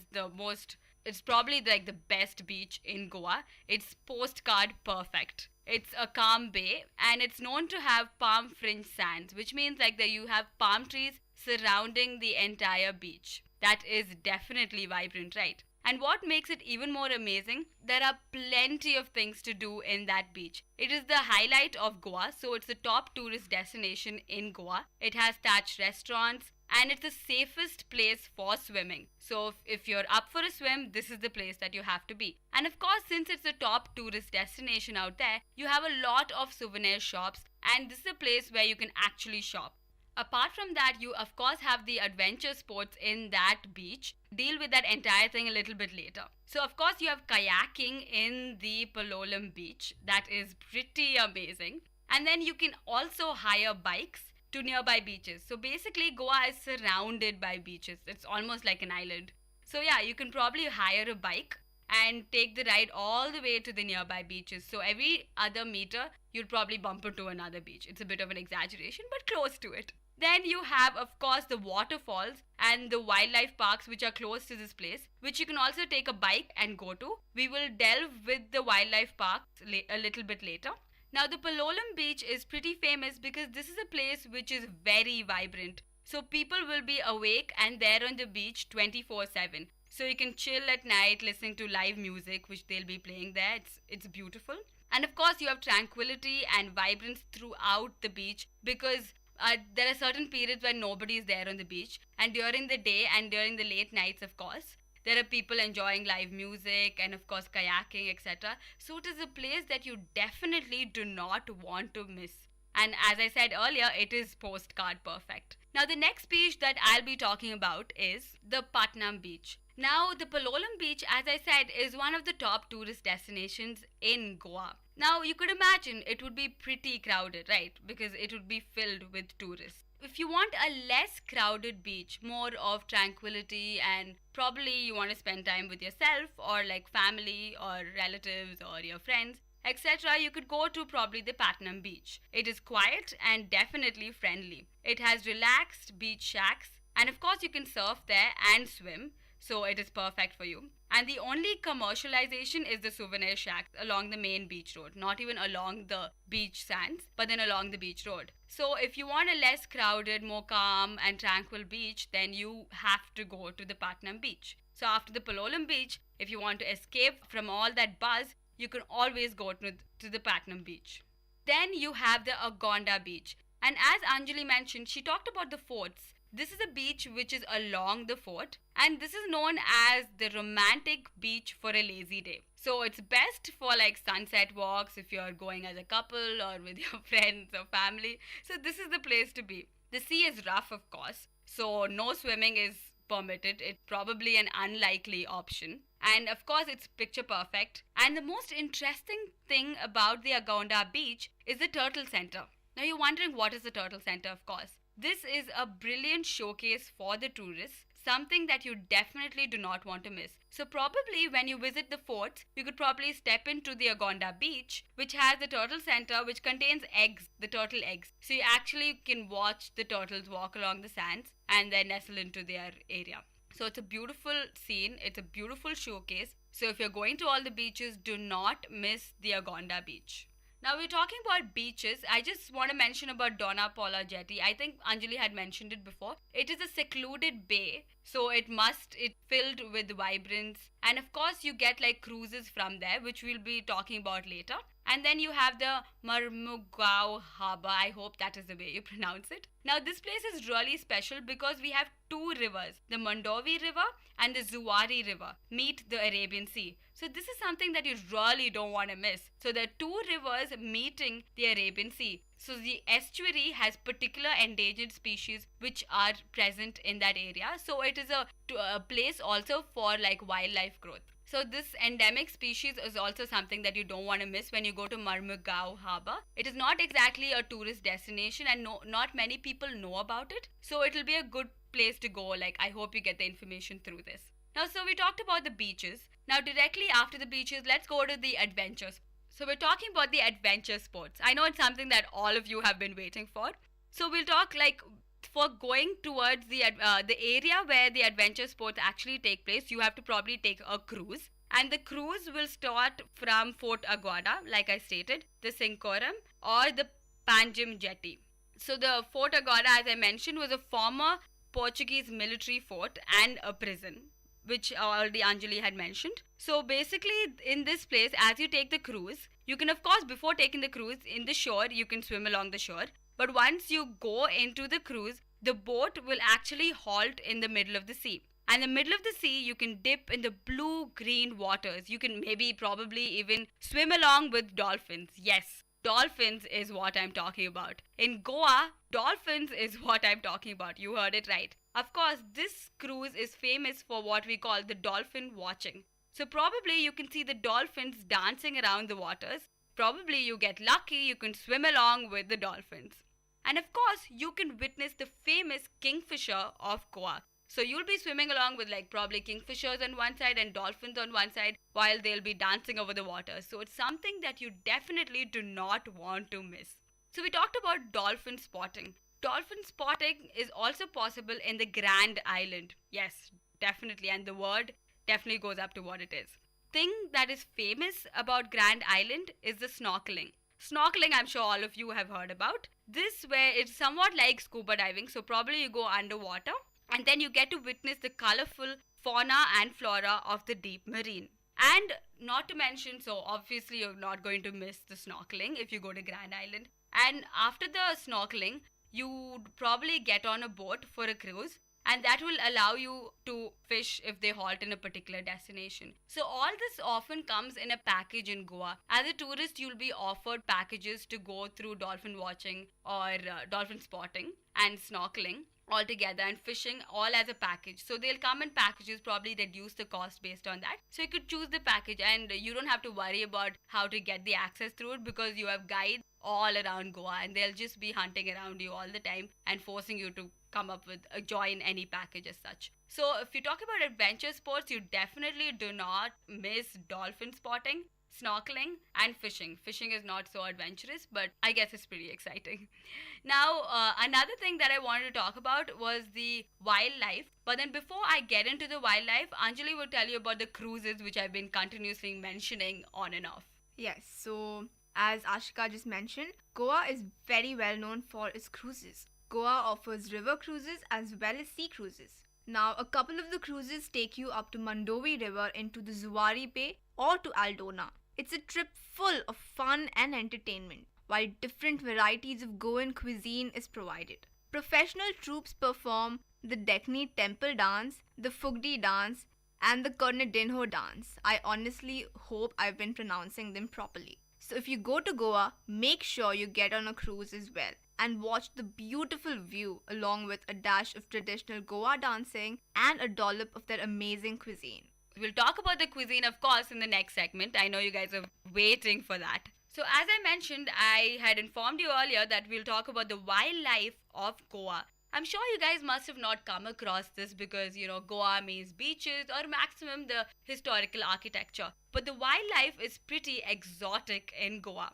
it's probably like the best beach in Goa. It's postcard perfect. It's a calm bay and it's known to have palm fringe sands, which means like that you have palm trees surrounding the entire beach. That is definitely vibrant, right? And what makes it even more amazing, there are plenty of things to do in that beach. It is the highlight of Goa, so it's the top tourist destination in Goa. It has thatched restaurants and it's the safest place for swimming. So if you're up for a swim, this is the place that you have to be. And of course, since it's the top tourist destination out there, you have a lot of souvenir shops and this is a place where you can actually shop. Apart from that, you of course have the adventure sports in that beach. Deal with that entire thing a little bit later. So of course you have kayaking in the Palolem beach. That is pretty amazing. And then you can also hire bikes to nearby beaches. So basically Goa is surrounded by beaches. It's almost like an island. So yeah, you can probably hire a bike and take the ride all the way to the nearby beaches. So every other meter, you'll probably bump into another beach. It's a bit of an exaggeration, but close to it. Then you have, of course, the waterfalls and the wildlife parks which are close to this place, which you can also take a bike and go to. We will delve with the wildlife parks a little bit later. Now, the Palolem beach is pretty famous because this is a place which is very vibrant. So people will be awake and there on the beach 24/7. So you can chill at night listening to live music which they'll be playing there. It's beautiful. And of course, you have tranquility and vibrance throughout the beach because there are certain periods when nobody is there on the beach, and during the day and during the late nights, of course, there are people enjoying live music and of course kayaking, etc. So it is a place that you definitely do not want to miss. And as I said earlier, it is postcard perfect. Now the next beach that I'll be talking about is the Patnam beach. Now the Palolem beach, as I said, is one of the top tourist destinations in Goa. Now you could imagine it would be pretty crowded, right? Because it would be filled with tourists. If you want a less crowded beach, more of tranquility, and probably you want to spend time with yourself or like family or relatives or your friends, etc., you could go to probably the Patnam beach. It is quiet and definitely friendly. It has relaxed beach shacks and of course you can surf there and swim. So it is perfect for you. And the only commercialization is the souvenir shacks along the main beach road, not even along the beach sands, but then along the beach road. So if you want a less crowded, more calm and tranquil beach, then you have to go to the Patnam beach. So after the Palolem beach, if you want to escape from all that buzz, you can always go to the Patnam beach. Then you have the Agonda beach. And as Anjali mentioned, she talked about the forts. This is a beach which is along the fort, and this is known as the romantic beach for a lazy day. So it's best for like sunset walks if you're going as a couple or with your friends or family. So this is the place to be. The sea is rough, of course, so no swimming is permitted. It's probably an unlikely option. And of course, it's picture perfect. And the most interesting thing about the Agonda beach is the Turtle Center. Now you're wondering, what is the Turtle Center? Of course, this is a brilliant showcase for the tourists, something that you definitely do not want to miss. So probably when you visit the forts, you could probably step into the Agonda beach, which has the turtle center, which contains eggs, the turtle eggs. So you actually can watch the turtles walk along the sands and then nestle into their area. So it's a beautiful scene. It's a beautiful showcase. So if you're going to all the beaches, do not miss the Agonda beach. Now we're talking about beaches. I just want to mention about Donna Paula Jetty. I think Anjali had mentioned it before. It is a secluded bay, so it's filled with vibrance. And of course you get like cruises from there, which we'll be talking about later. And then you have the Marmugao Harbor. I hope that is the way you pronounce it. Now this place is really special because we have two rivers, the Mandovi River and the Zuari River, meet the Arabian Sea. So this is something that you really don't want to miss. So there are two rivers meeting the Arabian Sea. So the estuary has particular endangered species which are present in that area. So it is a place also for like wildlife growth. So this endemic species is also something that you don't want to miss when you go to Marmugao Harbor. It is not exactly a tourist destination and not many people know about it. So it will be a good place to go. Like, I hope you get the information through this. Now, so we talked about the beaches. Now, directly after the beaches, let's go to the adventures. So we're talking about the adventure sports. I know it's something that all of you have been waiting for. So we'll talk like for going towards the area where the adventure sports actually take place, you have to probably take a cruise. And the cruise will start from Fort Aguada, like I stated, the Sinkoram or the Panjim Jetty. So the Fort Aguada, as I mentioned, was a former Portuguese military fort and a prison, which already Anjali had mentioned. So basically in this place, as you take the cruise, you can, of course, before taking the cruise in the shore, you can swim along the shore. But once you go into the cruise, the boat will actually halt in the middle of the sea. And in the middle of the sea, you can dip in the blue-green waters. You can maybe probably even swim along with dolphins. Yes, dolphins is what I'm talking about. In Goa, dolphins is what I'm talking about. You heard it right. Of course, this cruise is famous for what we call the dolphin watching. So probably you can see the dolphins dancing around the waters. Probably you get lucky, you can swim along with the dolphins. And of course, you can witness the famous kingfisher of Goa. So you'll be swimming along with like probably kingfishers on one side and dolphins on one side while they'll be dancing over the water. So it's something that you definitely do not want to miss. So we talked about dolphin spotting. Dolphin spotting is also possible in the Grand Island. Yes, definitely. And the word definitely goes up to what it is. Thing that is famous about Grand Island is the snorkeling. Snorkeling, I'm sure all of you have heard about. This where it's somewhat like scuba diving. So probably you go underwater and then you get to witness the colorful fauna and flora of the deep marine. And not to mention, so obviously you're not going to miss the snorkeling if you go to Grand Island. And after the snorkeling, you probably get on a boat for a cruise, and that will allow you to fish if they halt in a particular destination. So all this often comes in a package in Goa. As a tourist, you'll be offered packages to go through dolphin watching or dolphin spotting and snorkeling all together, and fishing all as a package. So they'll come in packages, probably reduce the cost based on that. So you could choose the package and you don't have to worry about how to get the access through it because you have guides all around Goa and they'll just be hunting around you all the time and forcing you to come up with join any package as such. So if you talk about adventure sports, you definitely do not miss dolphin spotting, snorkeling and fishing. Fishing is not so adventurous, but I guess it's pretty exciting. Now, another thing that I wanted to talk about was the wildlife. But then before I get into the wildlife, Anjali will tell you about the cruises, which I've been continuously mentioning on and off. Yes, so as Ashika just mentioned, Goa is very well known for its cruises. Goa offers river cruises as well as sea cruises. Now, a couple of the cruises take you up to Mandovi River into the Zuari Bay or to Aldona. It's a trip full of fun and entertainment, while different varieties of Goan cuisine is provided. Professional troupes perform the Dekni temple dance, the Fugdi dance, and the Kornedinho dance. I honestly hope I've been pronouncing them properly. So if you go to Goa, make sure you get on a cruise as well and watch the beautiful view along with a dash of traditional Goa dancing and a dollop of their amazing cuisine. We'll talk about the cuisine, of course, in the next segment. I know you guys are waiting for that. So as I mentioned, I had informed you earlier that we'll talk about the wildlife of Goa. I'm sure you guys must have not come across this because, Goa means beaches or maximum the historical architecture. But the wildlife is pretty exotic in Goa.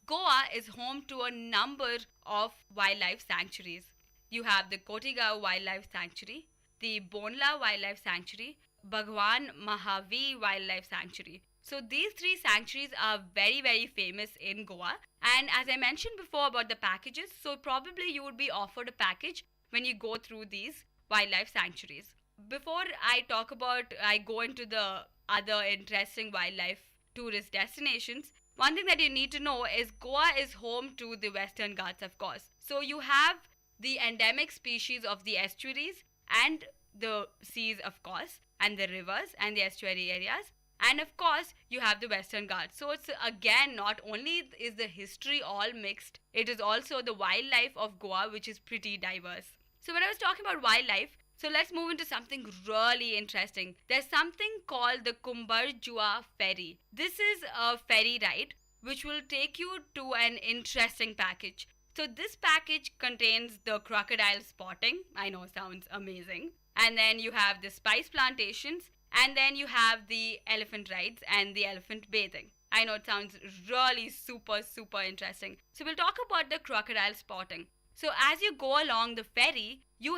Goa is home to a number of wildlife sanctuaries. You have the Kotigao Wildlife Sanctuary, the Bonla Wildlife Sanctuary, Bhagwan Mahavi Wildlife Sanctuary. So these three sanctuaries are very, very famous in Goa. And as I mentioned before about the packages, so probably you would be offered a package when you go through these wildlife sanctuaries. Before I go into the other interesting wildlife tourist destinations, one thing that you need to know is Goa is home to the Western Ghats, of course. So you have the endemic species of the estuaries and the seas, of course, and the rivers and the estuary areas. And of course, you have the Western Ghats. So it's again, not only is the history all mixed, it is also the wildlife of Goa, which is pretty diverse. So when I was talking about wildlife, so let's move into something really interesting. There's something called the Kumbarjua ferry. This is a ferry ride which will take you to an interesting package. So this package contains the crocodile spotting. I know, sounds amazing. And then you have the spice plantations, and then you have the elephant rides and the elephant bathing. I know it sounds really super interesting. So we'll talk about the crocodile spotting. So as you go along the ferry, you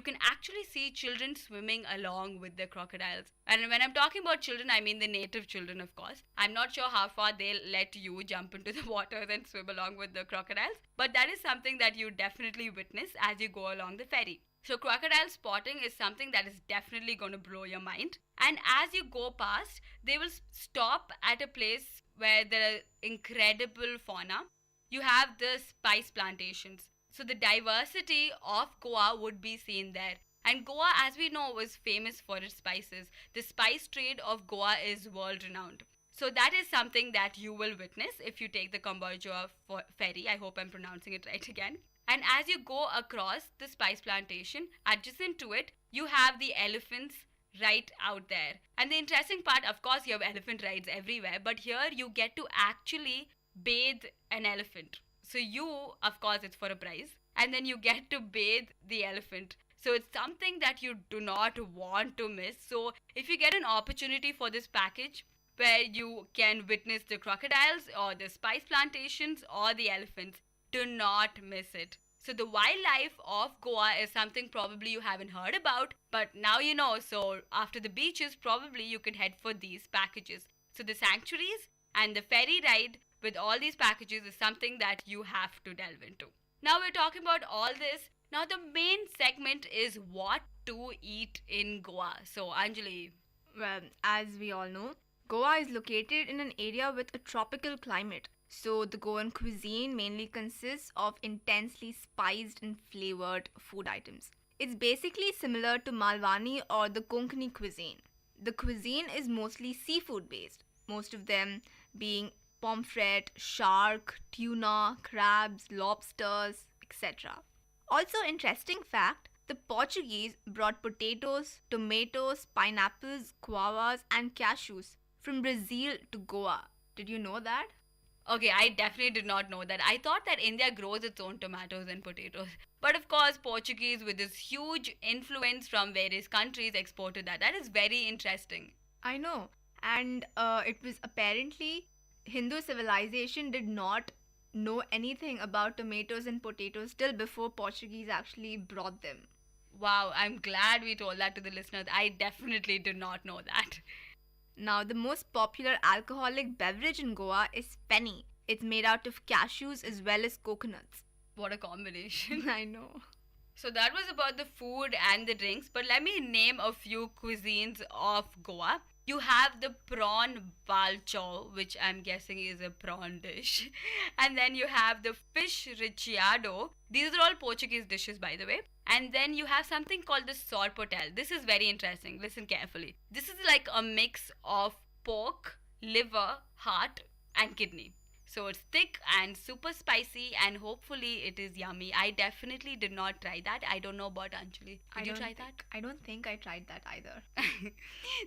can actually see children swimming along with the crocodiles. And when I'm talking about children, I mean the native children, of course. I'm not sure how far they'll let you jump into the water and swim along with the crocodiles, but that is something that you definitely witness as you go along the ferry. So crocodile spotting is something that is definitely going to blow your mind. And as you go past, they will stop at a place where there are incredible fauna. You have the spice plantations. So the diversity of Goa would be seen there. And Goa, as we know, was famous for its spices. The spice trade of Goa is world renowned. So that is something that you will witness if you take the Kamboja ferry. I hope I'm pronouncing it right again. And as you go across the spice plantation, adjacent to it, you have the elephants right out there. And the interesting part, of course, you have elephant rides everywhere, but here you get to actually bathe an elephant. So you, of course, it's for a prize, and then you get to bathe the elephant. So it's something that you do not want to miss. So if you get an opportunity for this package where you can witness the crocodiles or the spice plantations or the elephants, do not miss it. So the wildlife of Goa is something probably you haven't heard about, but now you know. So after the beaches, probably you can head for these packages. So the sanctuaries and the ferry ride with all these packages is something that you have to delve into. Now we're talking about all this. Now the main segment is what to eat in Goa. So Anjali. Well, as we all know, Goa is located in an area with a tropical climate. So the Goan cuisine mainly consists of intensely spiced and flavored food items. It's basically similar to Malwani or the Konkani cuisine. The cuisine is mostly seafood based, most of them being pomfret, shark, tuna, crabs, lobsters, etc. Also, interesting fact, the Portuguese brought potatoes, tomatoes, pineapples, guavas and cashews from Brazil to Goa. Did you know that? Okay, I definitely did not know that. I thought that India grows its own tomatoes and potatoes. But of course, Portuguese with this huge influence from various countries exported that. That is very interesting. I know. And it was apparently Hindu civilization did not know anything about tomatoes and potatoes till before Portuguese actually brought them. Wow, I'm glad we told that to the listeners. I definitely did not know that. Now, the most popular alcoholic beverage in Goa is feni. It's made out of cashews as well as coconuts. What a combination. I know. So that was about the food and the drinks, but let me name a few cuisines of Goa. You have the prawn balcho, which I'm guessing is a prawn dish. And then you have the fish ricciado. These are all Portuguese dishes, by the way. And then you have something called the sorpotel. This is very interesting. Listen carefully. This is like a mix of pork, liver, heart, and kidney. So it's thick and super spicy, and hopefully it is yummy. I definitely did not try that. I don't know about Anjali. Did you try that? I don't think I tried that either.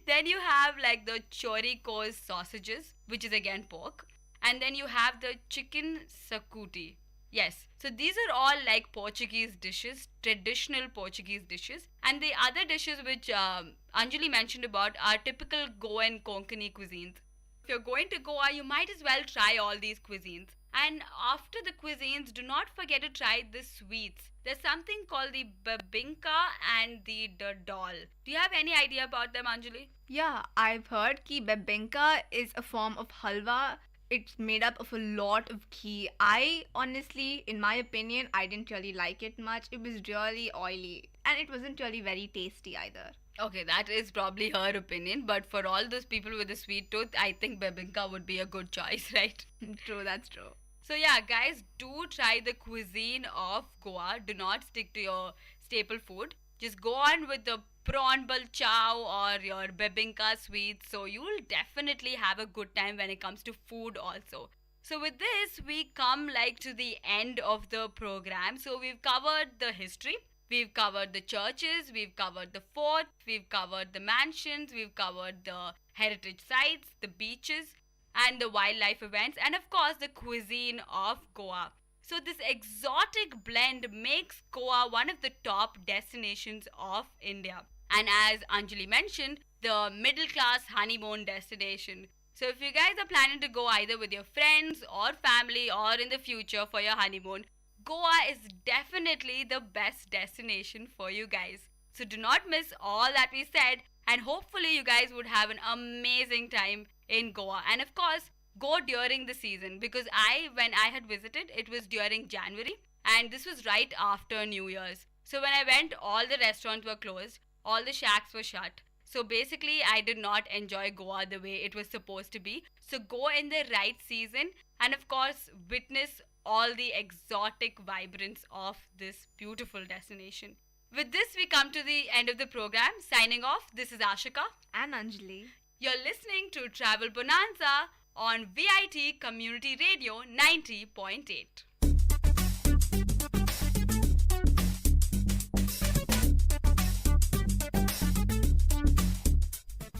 Then you have like the choricos sausages, which is again pork. And then you have the chicken sakuti. Yes. So these are all like Portuguese dishes, traditional Portuguese dishes. And the other dishes which Anjali mentioned about are typical Goan Konkani cuisines. If you're going to Goa, you might as well try all these cuisines. And after the cuisines, do not forget to try the sweets. There's something called the babinka and the dadal. Do you have any idea about them, Anjali? Yeah, I've heard ki babinka is a form of halwa. It's made up of a lot of ghee. I honestly, in my opinion, I didn't really like it much. It was really oily and it wasn't really very tasty either. Okay, that is probably her opinion, but for all those people with a sweet tooth, I think babinka would be a good choice, right? True, that's true. So yeah, guys, do try the cuisine of Goa. Do not stick to your staple food. Just go on with the prawn balchao or your babinka sweets. So you will definitely have a good time when it comes to food also. So with this, we come like to the end of the program. So we've covered the history. We've covered the churches, we've covered the forts, we've covered the mansions, we've covered the heritage sites, the beaches, and the wildlife events, and of course the cuisine of Goa. So this exotic blend makes Goa one of the top destinations of India. And as Anjali mentioned, the middle class honeymoon destination. So if you guys are planning to go either with your friends or family or in the future for your honeymoon, Goa is definitely the best destination for you guys. So do not miss all that we said, and hopefully you guys would have an amazing time in Goa. And of course, go during the season, because when I had visited, it was during January, and this was right after New Year's. So when I went, all the restaurants were closed, all the shacks were shut. So basically, I did not enjoy Goa the way it was supposed to be. So go in the right season and of course, witness all the exotic vibrance of this beautiful destination. With this, we come to the end of the program. Signing off, this is Ashika and Anjali. You're listening to Travel Bonanza on VIT Community Radio 90.8.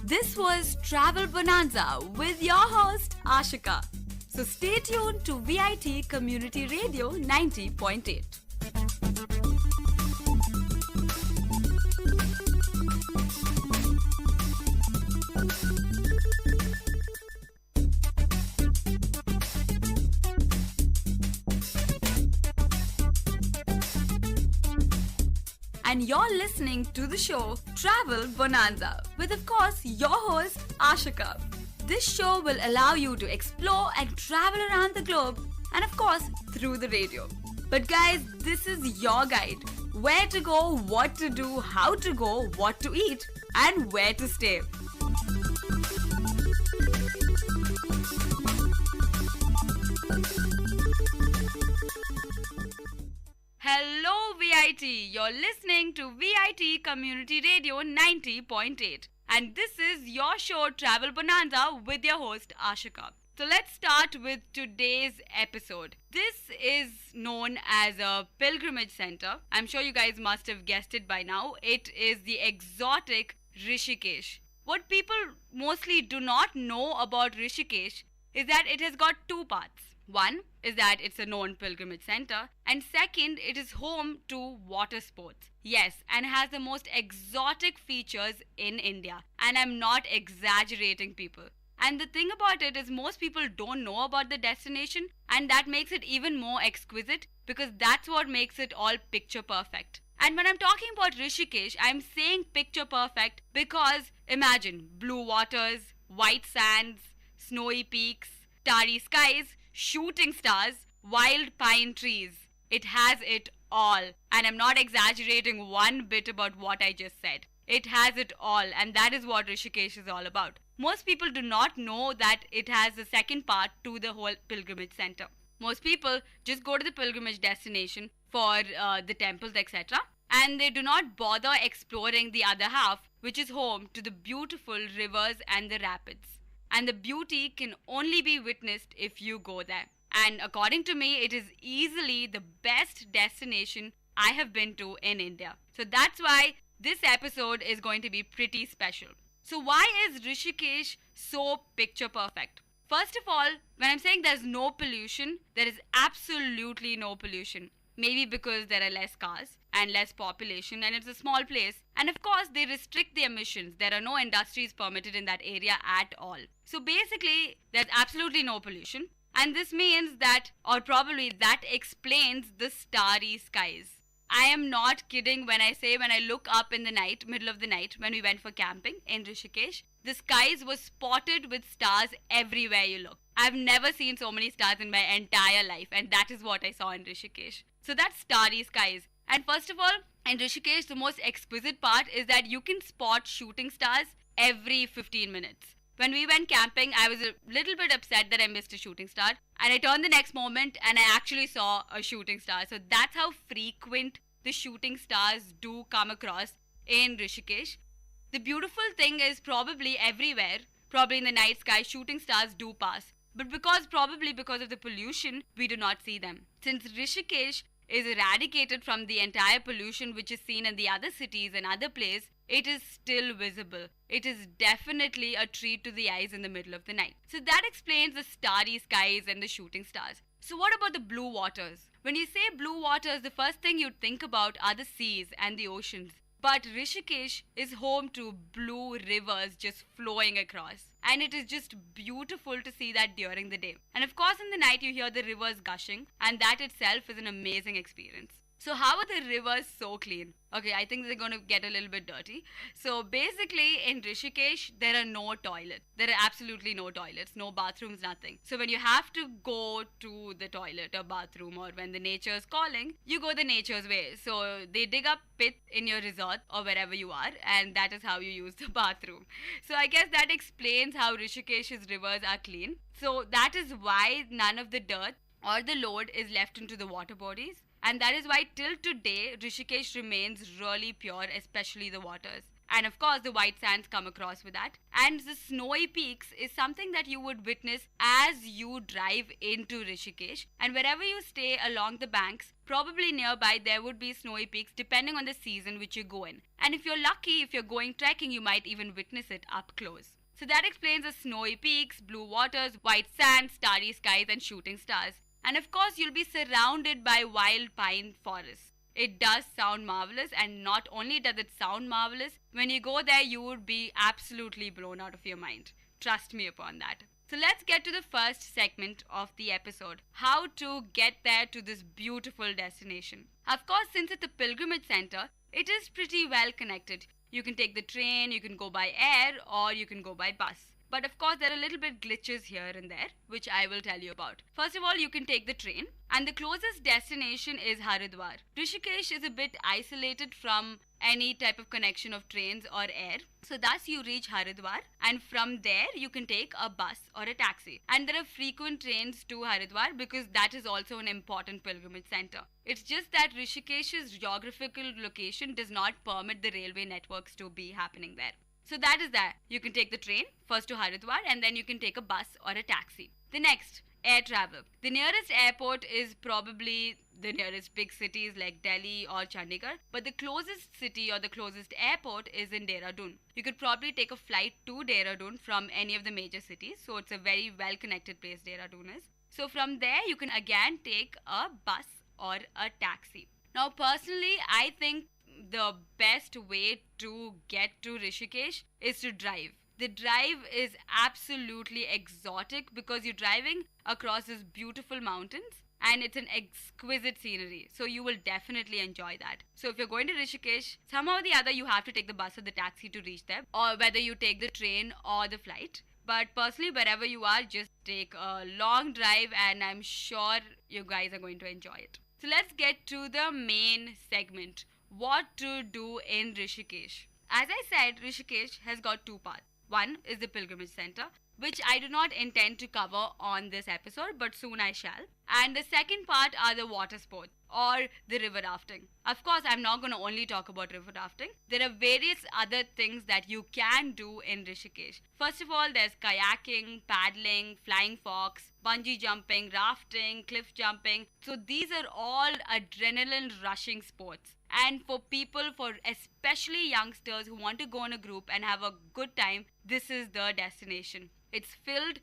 This was Travel Bonanza with your host Ashika. So stay tuned to VIT Community Radio 90.8. And you're listening to the show Travel Bonanza with, of course, your host Ashika. This show will allow you to explore and travel around the globe, and of course, through the radio. But guys, this is your guide. Where to go, what to do, how to go, what to eat, and where to stay. Hello VIT, you're listening to VIT Community Radio 90.8, and this is your show Travel Bonanza with your host Ashika. So let's start with today's episode. This is known as a pilgrimage center. I'm sure you guys must have guessed it by now. It is the exotic Rishikesh. What people mostly do not know about Rishikesh is that it has got two parts. One is that it's a known pilgrimage center, and second, it is home to water sports. Yes, and has the most exotic features in India. And I'm not exaggerating, people. And the thing about it is most people don't know about the destination, and that makes it even more exquisite because that's what makes it all picture perfect. And when I'm talking about Rishikesh, I'm saying picture perfect because imagine blue waters, white sands, snowy peaks, starry skies, shooting stars, wild pine trees. It has it all. And I'm not exaggerating one bit about what I just said. It has it all, and that is what Rishikesh is all about. Most people do not know that it has a second part to the whole pilgrimage center. Most people just go to the pilgrimage destination for the temples, etc. And they do not bother exploring the other half, which is home to the beautiful rivers and the rapids. And the beauty can only be witnessed if you go there. And according to me, it is easily the best destination I have been to in India. So that's why this episode is going to be pretty special. So why is Rishikesh so picture perfect? First of all, when I'm saying there's no pollution, there is absolutely no pollution. Maybe because there are less cars and less population and it's a small place. And of course, they restrict the emissions. There are no industries permitted in that area at all. So basically, there's absolutely no pollution. And this means that, or probably that explains the starry skies. I am not kidding when I say when I look up in the night, middle of the night, when we went for camping in Rishikesh, the skies were spotted with stars everywhere you look. I've never seen so many stars in my entire life, and that is what I saw in Rishikesh. So that's starry skies. And first of all, in Rishikesh, the most exquisite part is that you can spot shooting stars every 15 minutes. When we went camping, I was a little bit upset that I missed a shooting star. And I turned the next moment and I actually saw a shooting star. So that's how frequent the shooting stars do come across in Rishikesh. The beautiful thing is probably everywhere, probably in the night sky, shooting stars do pass. But probably because of the pollution, we do not see them. Since Rishikesh is eradicated from the entire pollution which is seen in the other cities and other places, it is still visible. It is definitely a treat to the eyes in the middle of the night. So that explains the starry skies and the shooting stars. So what about the blue waters? When you say blue waters, the first thing you'd think about are the seas and the oceans. But Rishikesh is home to blue rivers just flowing across. And it is just beautiful to see that during the day. And of course, in the night, you hear the rivers gushing, and that itself is an amazing experience. So how are the rivers so clean? Okay, I think they're going to get a little bit dirty. So basically in Rishikesh, there are no toilets. There are absolutely no toilets, no bathrooms, nothing. So when you have to go to the toilet or bathroom, or when the nature is calling, you go the nature's way. So they dig up pit in your resort or wherever you are, and that is how you use the bathroom. So I guess that explains how Rishikesh's rivers are clean. So that is why none of the dirt or the load is left into the water bodies. And that is why till today, Rishikesh remains really pure, especially the waters. And of course, the white sands come across with that. And the snowy peaks is something that you would witness as you drive into Rishikesh. And wherever you stay along the banks, probably nearby, there would be snowy peaks depending on the season which you go in. And if you're lucky, if you're going trekking, you might even witness it up close. So that explains the snowy peaks, blue waters, white sands, starry skies, and shooting stars. And of course, you'll be surrounded by wild pine forests. It does sound marvelous, and not only does it sound marvelous, when you go there, you would be absolutely blown out of your mind. Trust me upon that. So let's get to the first segment of the episode, how to get there to this beautiful destination. Of course, since it's a pilgrimage center, it is pretty well connected. You can take the train, you can go by air, or you can go by bus. But of course, there are a little bit glitches here and there, which I will tell you about. First of all, you can take the train, and the closest destination is Haridwar. Rishikesh is a bit isolated from any type of connection of trains or air. So thus you reach Haridwar, and from there you can take a bus or a taxi. And there are frequent trains to Haridwar because that is also an important pilgrimage center. It's just that Rishikesh's geographical location does not permit the railway networks to be happening there. So that is that. You can take the train first to Haridwar, and then you can take a bus or a taxi. The next, air travel. The nearest airport is probably the nearest big cities like Delhi or Chandigarh, but the closest city or the closest airport is in Dehradun. You could probably take a flight to Dehradun from any of the major cities, so it's a very well connected place Dehradun is. So from there you can again take a bus or a taxi. Now personally, I think the best way to get to Rishikesh is to drive. The drive is absolutely exotic because you're driving across these beautiful mountains and it's an exquisite scenery. So you will definitely enjoy that. So if you're going to Rishikesh, somehow or the other you have to take the bus or the taxi to reach there, or whether you take the train or the flight. But personally, wherever you are, just take a long drive and I'm sure you guys are going to enjoy it. So let's get to the main segment. What to do in Rishikesh. As I said, Rishikesh has got two parts. One is the pilgrimage center, which I do not intend to cover on this episode, but soon I shall. And the second part are the water sports or the river rafting. Of course, I'm not going to only talk about river rafting. There are various other things that you can do in Rishikesh. First of all, there's kayaking, paddling, flying fox, bungee jumping, rafting, cliff jumping. So these are all adrenaline rushing sports. And for people, for especially youngsters who want to go in a group and have a good time, this is the destination. It's filled,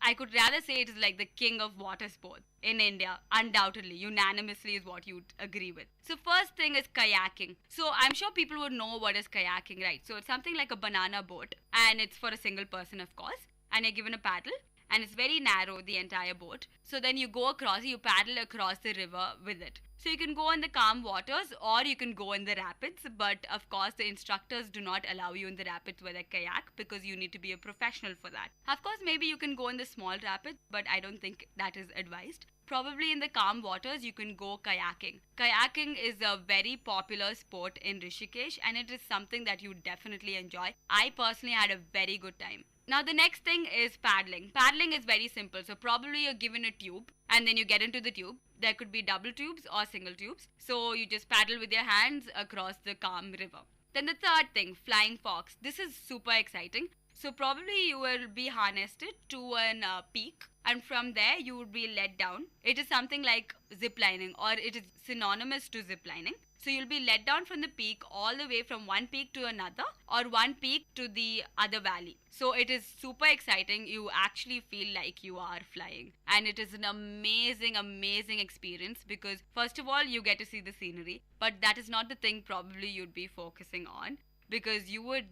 I could rather say it is like the king of water sports in India, undoubtedly, unanimously is what you'd agree with. So first thing is kayaking. So I'm sure people would know what is kayaking, right? So it's something like a banana boat, and it's for a single person, of course, and you're given a paddle, and it's very narrow, the entire boat. So then you go across, you paddle across the river with it. So you can go in the calm waters or you can go in the rapids, but of course the instructors do not allow you in the rapids with a kayak because you need to be a professional for that. Of course, maybe you can go in the small rapids, but I don't think that is advised. Probably in the calm waters, you can go kayaking. Kayaking is a very popular sport in Rishikesh and it is something that you definitely enjoy. I personally had a very good time. Now the next thing is paddling. Paddling is very simple. So probably you're given a tube and then you get into the tube. There could be double tubes or single tubes. So you just paddle with your hands across the calm river. Then the third thing, flying fox. This is super exciting. So probably you will be harnessed to an peak, and from there you would be let down. It is something like zip lining, or it is synonymous to zip lining. So you'll be let down from the peak all the way from one peak to another, or one peak to the other valley. So it is super exciting. You actually feel like you are flying. And it is an amazing, amazing experience because first of all, you get to see the scenery, but that is not the thing probably you'd be focusing on because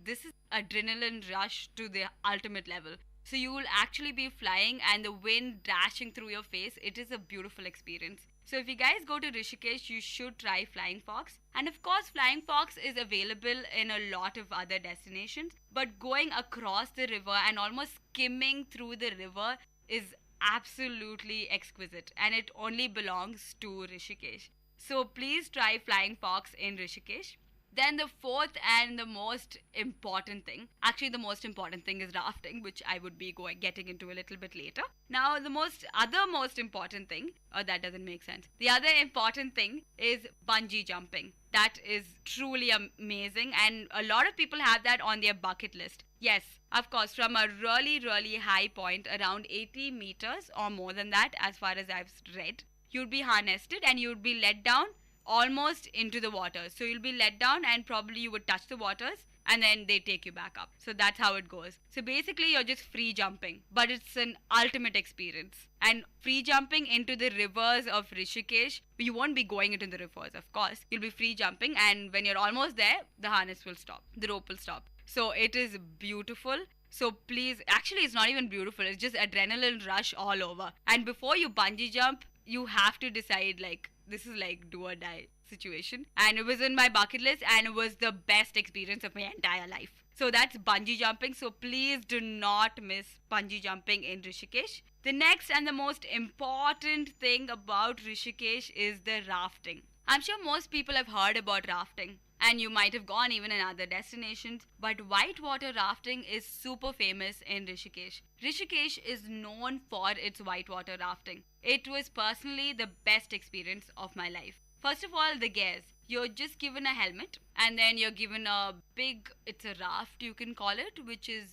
this is adrenaline rush to the ultimate level. So you will actually be flying and the wind dashing through your face. It is a beautiful experience. So if you guys go to Rishikesh, you should try Flying Fox. And of course, Flying Fox is available in a lot of other destinations. But going across the river and almost skimming through the river is absolutely exquisite. And it only belongs to Rishikesh. So please try Flying Fox in Rishikesh. Then the fourth and the most important thing, actually the most important thing is rafting, which I would be getting into a little bit later. Now the most important thing, that doesn't make sense. The other important thing is bungee jumping. That is truly amazing and a lot of people have that on their bucket list. Yes, of course, from a really, really high point, around 80 meters or more than that, as far as I've read, you'd be harnessed and you'd be let down almost into the water. So you'll be let down and probably you would touch the waters and then they take you back up. So that's how it goes. So basically you're just free jumping, but it's an ultimate experience. And free jumping into the rivers of Rishikesh, you won't be going into the rivers, of course. You'll be free jumping and when you're almost there, the harness will stop, the rope will stop. So it is beautiful. So please, actually it's not even beautiful, it's just adrenaline rush all over. And before you bungee jump, you have to decide like, this is like do or die situation. And it was in my bucket list and it was the best experience of my entire life. So that's bungee jumping. So please do not miss bungee jumping in Rishikesh. The next and the most important thing about Rishikesh is the rafting. I'm sure most people have heard about rafting and you might have gone even in other destinations, but whitewater rafting is super famous in Rishikesh. Rishikesh is known for its whitewater rafting. It was personally the best experience of my life. First of all, the gears. You're just given a helmet and then you're given a big, it's a raft you can call it, which is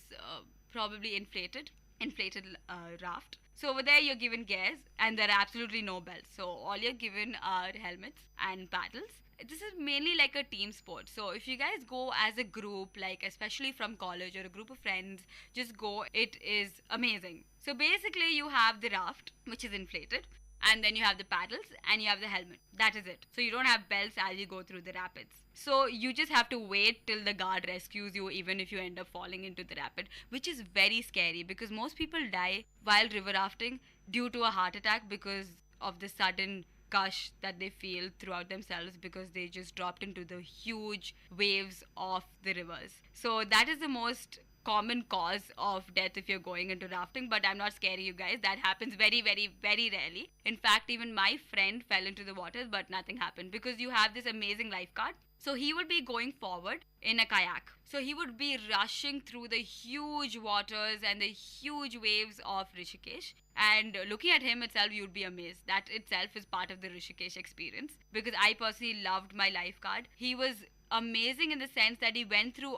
probably inflated raft. So over there you're given gears and there are absolutely no belts. So all you're given are helmets and paddles. This is mainly like a team sport. So if you guys go as a group, like especially from college or a group of friends, just go. It is amazing. So basically you have the raft, which is inflated, and then you have the paddles and you have the helmet. That is it. So you don't have belts as you go through the rapids. So you just have to wait till the guard rescues you, even if you end up falling into the rapid, which is very scary because most people die while river rafting due to a heart attack because of the sudden gush that they feel throughout themselves because they just dropped into the huge waves of the rivers. So that is the most common cause of death if you're going into rafting, but I'm not scaring you guys. That happens very, very, very rarely. In fact, even my friend fell into the water, but nothing happened because you have this amazing lifeguard. So he would be going forward in a kayak. So he would be rushing through the huge waters and the huge waves of Rishikesh. And looking at him itself, you'd be amazed. That itself is part of the Rishikesh experience because I personally loved my lifeguard. He was amazing in the sense that he went through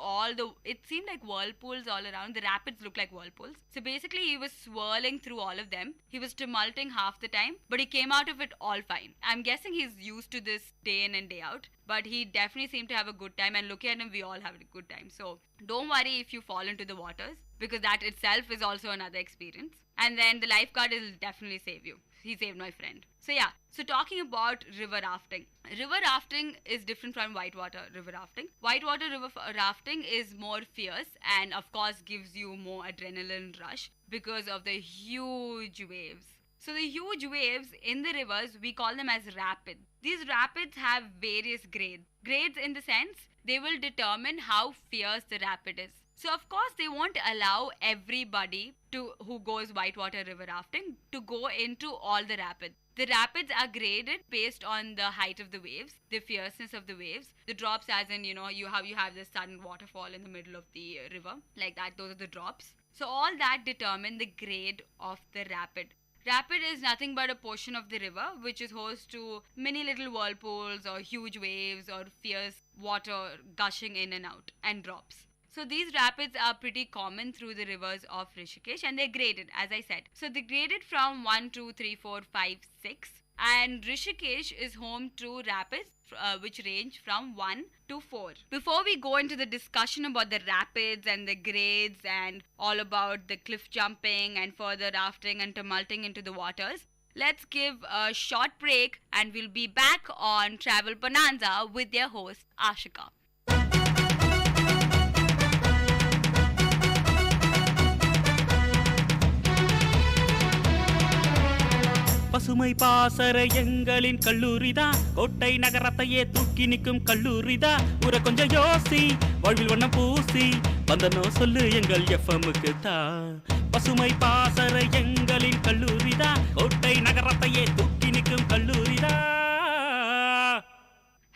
it seemed like whirlpools all around. The rapids looked like whirlpools. So basically he was swirling through all of them. He was tumulting half the time, but he came out of it all fine. I'm guessing he's used to this day in and day out, but he definitely seemed to have a good time, and looking at him, we all have a good time. So don't worry if you fall into the waters because that itself is also another experience. And then the lifeguard will definitely save you. He saved my friend. So yeah, so talking about river rafting. River rafting is different from whitewater river rafting. Whitewater river rafting is more fierce and of course gives you more adrenaline rush because of the huge waves. So the huge waves in the rivers, we call them as rapids. These rapids have various grades. Grades in the sense, they will determine how fierce the rapid is. So of course they won't allow everybody who goes whitewater river rafting to go into all the rapids. The rapids are graded based on the height of the waves, the fierceness of the waves. The drops as in, you have this sudden waterfall in the middle of the river, like that, those are the drops. So all that determine the grade of the rapid. Rapid is nothing but a portion of the river which is host to many little whirlpools or huge waves or fierce water gushing in and out and drops. So So these rapids are pretty common through the rivers of Rishikesh, and they're graded, as I said. So they're graded from 1, 2, 3, 4, 5, 6. And Rishikesh is home to rapids which range from 1 to 4. Before we go into the discussion about the rapids and the grades and all about the cliff jumping and further rafting and tumulting into the waters, let's give a short break and we'll be back on Travel Bonanza with their host Ashika. பசுமை பாசற எங்களின் கல்லூரிதான், கோட்டை நகரத்தையே தூக்கி நிற்கும் கல்லூரிதான். ஊரை கொஞ்சம் யோசி, வாழ்வில் வண்ணம் பூசி, வந்தனோ சொல்லு எங்கள் எஃப்எம்முக்கு தான். பசுமை பாசற எங்களின் கல்லூரிதான், கோட்டை நகரத்தையே தூக்கி நிற்கும் கல்லூரிதான்.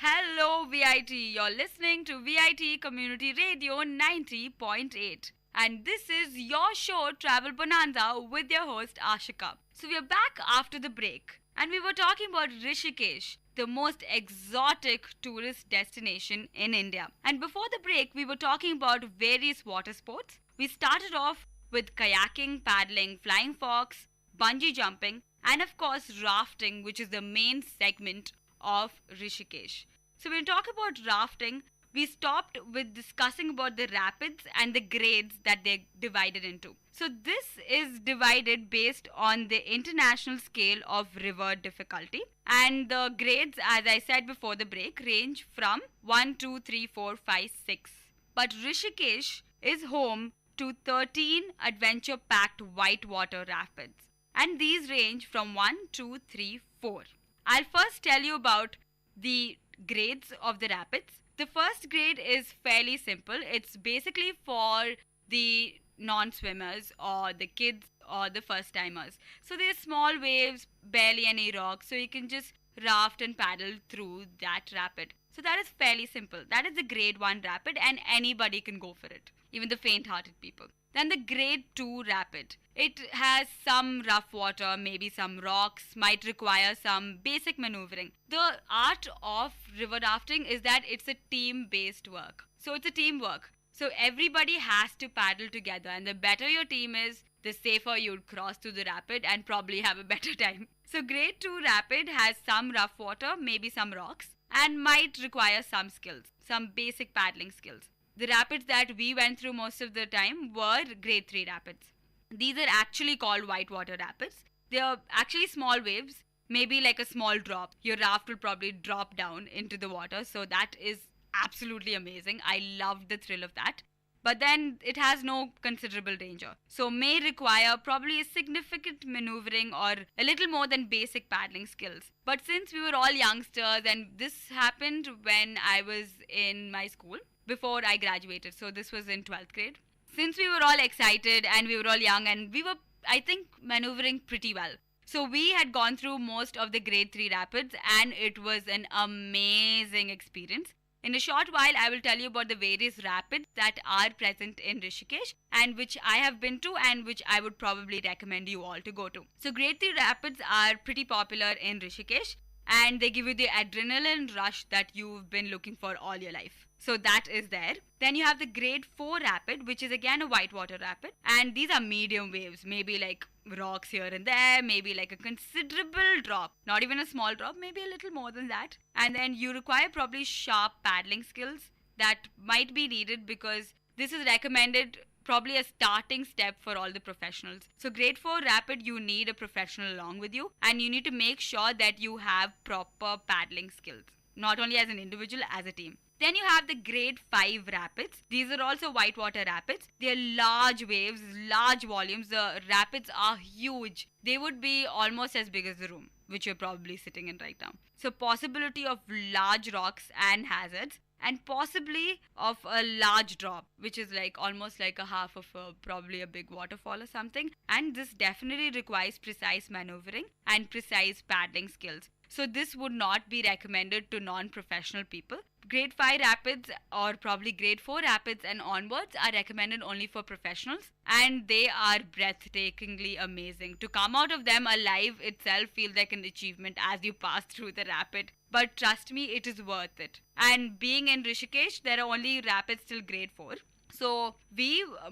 Hello VIT, you're listening to VIT Community Radio 90.8. And this is your show Travel Bonanza with your host Ashika. So we are back after the break and we were talking about Rishikesh, the most exotic tourist destination in India. And before the break we were talking about various water sports. We started off with kayaking, paddling, flying fox, bungee jumping and of course rafting, which is the main segment of Rishikesh. So when we talk about rafting, we stopped with discussing about the rapids and the grades that they're divided into. So this is divided based on the international scale of river difficulty. And the grades, as I said before the break, range from 1, 2, 3, 4, 5, 6. But Rishikesh is home to 13 adventure-packed whitewater rapids. And these range from 1, 2, 3, 4. I'll first tell you about the grades of the rapids. The first grade is fairly simple. It's basically for the non-swimmers or the kids or the first-timers. So there's small waves, barely any rocks, so you can just raft and paddle through that rapid. So that is fairly simple. That is the grade 1 rapid and anybody can go for it, even the faint-hearted people. Then the grade 2 rapid. It has some rough water, maybe some rocks, might require some basic maneuvering. The art of river rafting is that it's a team-based work. So it's a teamwork. So everybody has to paddle together, and the better your team is, the safer you'd cross through the rapid and probably have a better time. So grade 2 rapid has some rough water, maybe some rocks, and might require some skills, some basic paddling skills. The rapids that we went through most of the time were grade 3 rapids. These are actually called whitewater rapids. They are actually small waves, maybe like a small drop. Your raft will probably drop down into the water, so that is absolutely amazing. I loved the thrill of that. But then it has no considerable danger. So may require probably a significant maneuvering or a little more than basic paddling skills. But since we were all youngsters and this happened when I was in my school, before I graduated, so this was in 12th grade. Since we were all excited and we were all young and we were, I think, maneuvering pretty well. So we had gone through most of the grade 3 rapids and it was an amazing experience. In a short while, I will tell you about the various rapids that are present in Rishikesh and which I have been to and which I would probably recommend you all to go to. So grade 3 rapids are pretty popular in Rishikesh and they give you the adrenaline rush that you've been looking for all your life. So that is there. Then you have the grade 4 rapid, which is again a whitewater rapid. And these are medium waves, maybe like rocks here and there, maybe like a considerable drop. Not even a small drop, maybe a little more than that. And then you require probably sharp paddling skills that might be needed because this is recommended probably a starting step for all the professionals. So grade 4 rapid, you need a professional along with you and you need to make sure that you have proper paddling skills. Not only as an individual, as a team. Then you have the grade 5 rapids. These are also whitewater rapids. They are large waves, large volumes. The rapids are huge. They would be almost as big as the room, which you're probably sitting in right now. So possibility of large rocks and hazards and possibly of a large drop, which is like almost like a half of probably a big waterfall or something. And this definitely requires precise maneuvering and precise paddling skills. So this would not be recommended to non-professional people. Grade 5 rapids or probably grade 4 rapids and onwards are recommended only for professionals and they are breathtakingly amazing. To come out of them alive itself feels like an achievement as you pass through the rapid. But trust me, it is worth it. And being in Rishikesh, there are only rapids till grade 4. So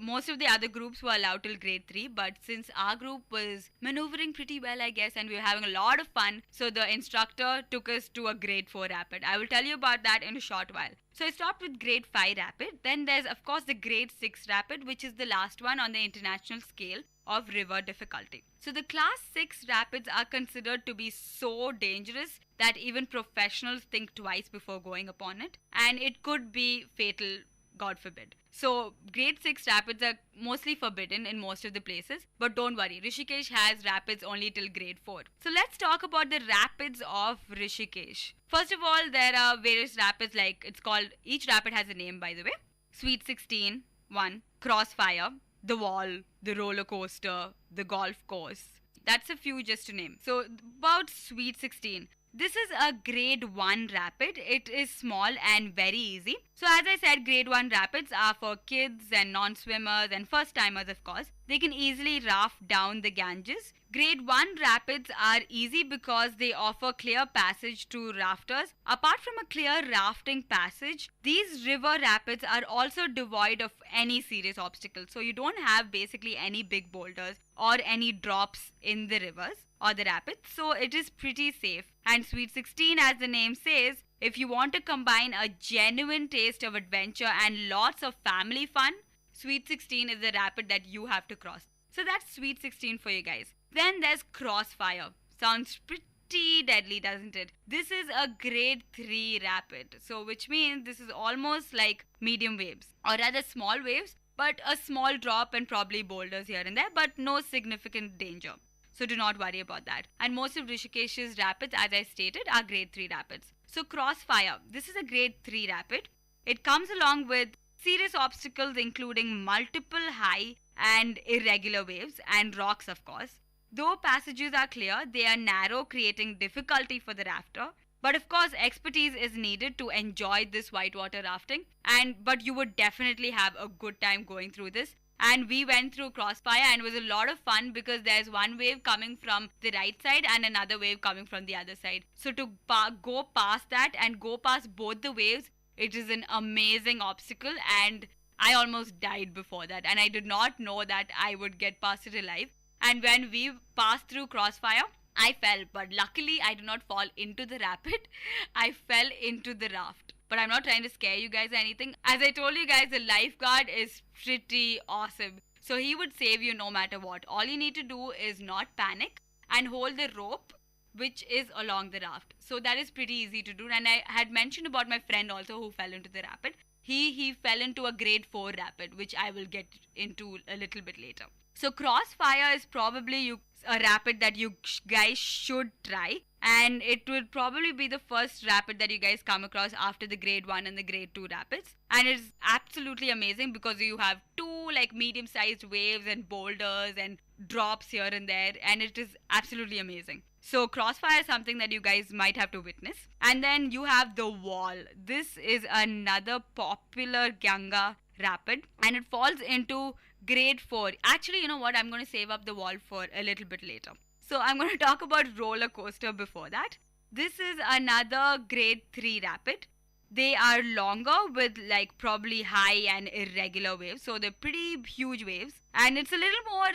most of the other groups were allowed till grade 3, but since our group was maneuvering pretty well, I guess, and we were having a lot of fun, so the instructor took us to a grade 4 rapid. I will tell you about that in a short while. So I stopped with grade 5 rapid. Then there's, of course, the grade 6 rapid, which is the last one on the international scale of river difficulty. So the class 6 rapids are considered to be so dangerous that even professionals think twice before going upon it, and it could be fatal, God forbid. So grade 6 rapids are mostly forbidden in most of the places, but don't worry, Rishikesh has rapids only till grade 4. So let's talk about the rapids of Rishikesh. First of all, there are various rapids, like each rapid has a name, by the way. Sweet 16, 1, Crossfire, the Wall, the Roller Coaster, the Golf Course. That's a few just to name. So about Sweet 16. This is a grade 1 rapid. It is small and very easy. So as I said, grade 1 rapids are for kids and non-swimmers and first timers, of course. They can easily raft down the Ganges. Grade 1 rapids are easy because they offer clear passage to rafters. Apart from a clear rafting passage, these river rapids are also devoid of any serious obstacles. So you don't have basically any big boulders or any drops in the rivers or the rapids. So it is pretty safe. And Sweet 16, as the name says, if you want to combine a genuine taste of adventure and lots of family fun, Sweet 16 is the rapid that you have to cross. So that's Sweet 16 for you guys. Then there's Crossfire. Sounds pretty deadly, doesn't it? This is a grade 3 rapid. So which means this is almost like medium waves, or rather small waves, but a small drop and probably boulders here and there, but no significant danger. So do not worry about that. And most of Rishikesh's rapids, as I stated, are grade 3 rapids. So Crossfire, this is a grade 3 rapid. It comes along with serious obstacles including multiple high and irregular waves and rocks, of course. Though passages are clear, they are narrow, creating difficulty for the rafter. But of course, expertise is needed to enjoy this whitewater rafting. But you would definitely have a good time going through this. And we went through Crossfire and it was a lot of fun because there's one wave coming from the right side and another wave coming from the other side. So to go past that and go past both the waves, it is an amazing obstacle, and I almost died before that. And I did not know that I would get past it alive. And when we passed through Crossfire, I fell, but luckily I did not fall into the rapid. I fell into the raft. But I'm not trying to scare you guys or anything. As I told you guys, the lifeguard is pretty awesome. So he would save you no matter what. All you need to do is not panic and hold the rope which is along the raft. So that is pretty easy to do. And I had mentioned about my friend also who fell into the rapid. He fell into a grade 4 rapid, which I will get into a little bit later. So Crossfire is probably a rapid that you guys should try. And it would probably be the first rapid that you guys come across after the grade 1 and the grade 2 rapids. And it's absolutely amazing because you have two like medium-sized waves and boulders and drops here and there. And it is absolutely amazing. So Crossfire is something that you guys might have to witness. And then you have the Wall. This is another popular Ganga rapid. And it falls into grade 4. Actually, you know what? I'm going to save up the Wall for a little bit later. So I'm going to talk about Roller Coaster before that. This is another grade 3 rapid. They are longer with like probably high and irregular waves. So they're pretty huge waves. And it's a little more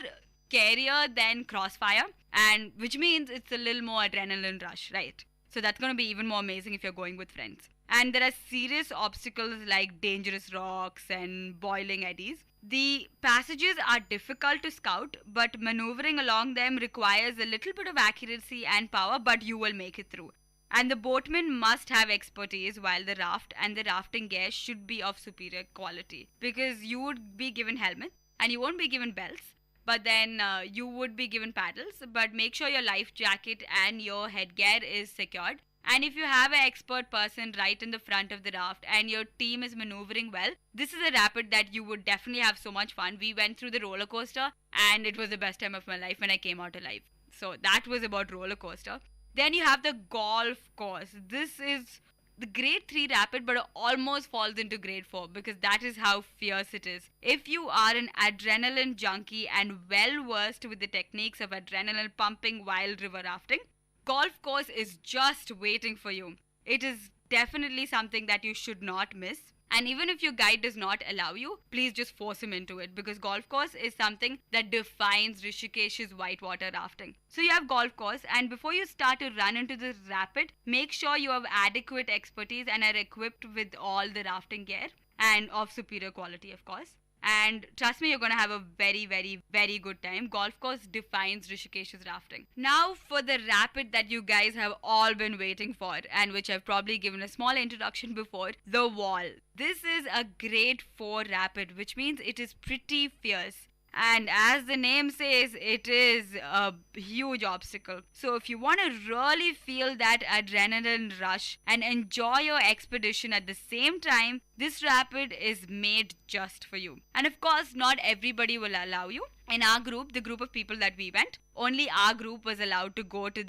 scarier than Crossfire. And which means it's a little more adrenaline rush, right? So that's going to be even more amazing if you're going with friends. And there are serious obstacles like dangerous rocks and boiling eddies. The passages are difficult to scout, but maneuvering along them requires a little bit of accuracy and power, but you will make it through. And the boatman must have expertise, while the raft and the rafting gear should be of superior quality. Because you would be given helmets and you won't be given belts, but then you would be given paddles. But make sure your life jacket and your headgear is secured. And if you have an expert person right in the front of the raft and your team is maneuvering well, this is a rapid that you would definitely have so much fun. We went through the roller coaster and it was the best time of my life when I came out alive. So that was about roller coaster. Then you have the golf course. This is the grade 3 rapid, but it almost falls into grade 4 because that is how fierce it is. If you are an adrenaline junkie and well versed with the techniques of adrenaline pumping while river rafting, golf course is just waiting for you. It is definitely something that you should not miss. And even if your guide does not allow you, please just force him into it, because golf course is something that defines Rishikesh's whitewater rafting. So you have golf course, and before you start to run into the rapid, make sure you have adequate expertise and are equipped with all the rafting gear, and of superior quality, of course. And trust me, you're going to have a very, very, very good time. Golf course defines Rishikesh's rafting. Now for the rapid that you guys have all been waiting for, and which I've probably given a small introduction before, the wall. This is a grade 4 rapid, which means it is pretty fierce. And as the name says, it is a huge obstacle. So if you want to really feel that adrenaline rush and enjoy your expedition at the same time, this rapid is made just for you. And of course, not everybody will allow you. In our group, the group of people that we went, only our group was allowed to go to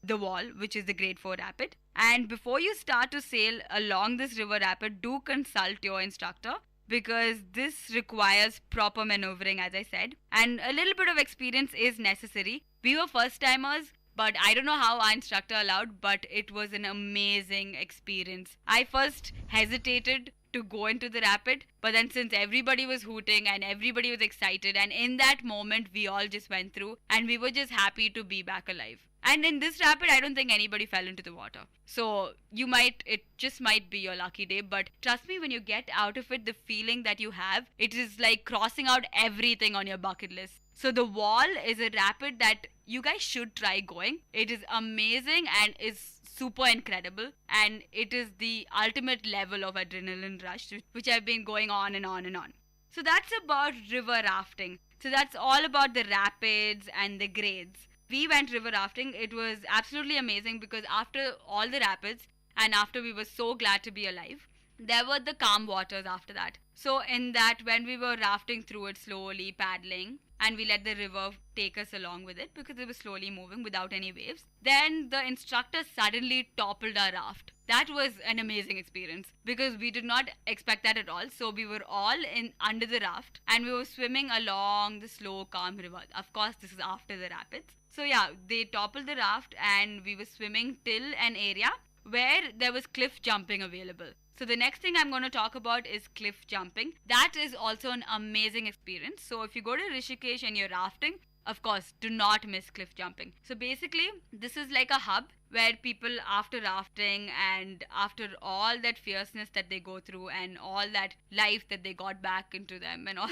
the wall, which is the grade 4 rapid. And before you start to sail along this river rapid, do consult your instructor, because this requires proper maneuvering, as I said, and a little bit of experience is necessary. We were first timers, but I don't know how our instructor allowed, but it was an amazing experience. I first hesitated to go into the rapid, but then since everybody was hooting and everybody was excited, and in that moment we all just went through and we were just happy to be back alive. And in this rapid, I don't think anybody fell into the water. So it just might be your lucky day. But trust me, when you get out of it, the feeling that you have, it is like crossing out everything on your bucket list. So the wall is a rapid that you guys should try going. It is amazing and is super incredible. And it is the ultimate level of adrenaline rush, which have been going on and on and on. So that's about river rafting. So that's all about the rapids and the grades. We went river rafting. It was absolutely amazing because after all the rapids and after we were so glad to be alive, there were the calm waters after that. So in that, when we were rafting through it slowly, paddling, and we let the river take us along with it because it was slowly moving without any waves, then the instructor suddenly toppled our raft. That was an amazing experience because we did not expect that at all. So we were all under the raft and we were swimming along the slow, calm river. Of course, this is after the rapids. So yeah, they toppled the raft and we were swimming till an area where there was cliff jumping available. So the next thing I'm going to talk about is cliff jumping. That is also an amazing experience. So if you go to Rishikesh and you're rafting, of course, do not miss cliff jumping. So basically, this is like a hub where people, after rafting and after all that fierceness that they go through and all that life that they got back into them and all,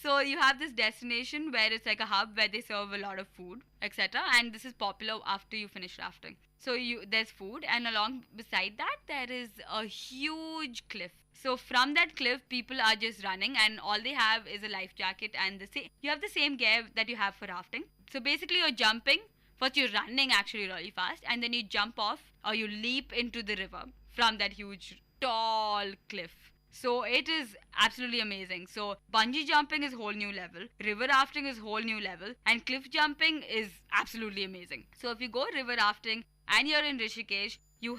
so you have this destination where it's like a hub where they serve a lot of food, etc. And this is popular after you finish rafting. So there's food, and along beside that there is a huge cliff. So from that cliff, people are just running, and all they have is a life jacket, and you have the same gear that you have for rafting. So basically, you're jumping. First, you're running actually really fast, and then you jump off or you leap into the river from that huge, tall cliff. So it is absolutely amazing. So bungee jumping is whole new level, river rafting is whole new level, and cliff jumping is absolutely amazing. So if you go river rafting and you're in Rishikesh, you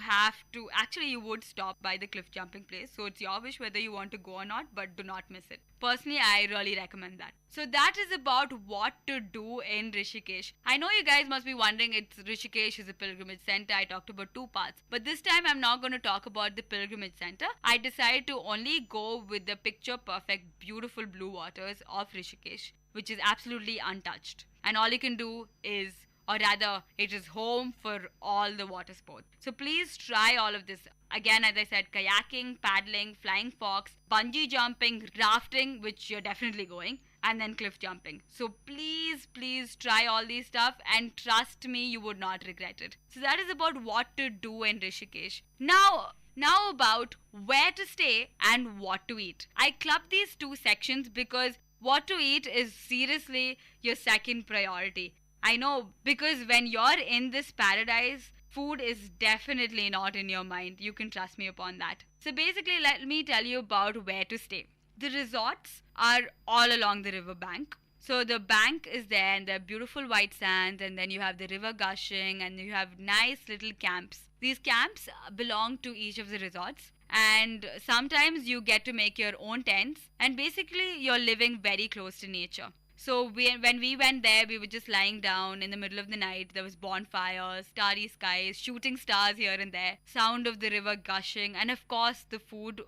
would stop by the cliff jumping place. So it's your wish whether you want to go or not, but do not miss it. Personally, I really recommend that. So that is about what to do in Rishikesh. I know you guys must be wondering, Rishikesh is a pilgrimage center. I talked about 2 parts. But this time I'm not going to talk about the pilgrimage center. I decided to only go with the picture perfect, beautiful blue waters of Rishikesh, which is absolutely untouched. And all you can do is, or rather, it is home for all the water sports. So please try all of this. Again, as I said, kayaking, paddling, flying fox, bungee jumping, rafting, which you're definitely going, and then cliff jumping. So please try all these stuff, and trust me, you would not regret it. So that is about what to do in Rishikesh. Now about where to stay and what to eat. I clubbed these 2 sections because what to eat is seriously your second priority. I know, because when you're in this paradise, food is definitely not in your mind. You can trust me upon that. So basically, let me tell you about where to stay. The resorts are all along the river bank. So the bank is there and there are beautiful white sands, and then you have the river gushing, and you have nice little camps. These camps belong to each of the resorts, and sometimes you get to make your own tents, and basically you're living very close to nature. So when we went there, we were just lying down in the middle of the night. There was bonfires, starry skies, shooting stars here and there, sound of the river gushing, and of course the food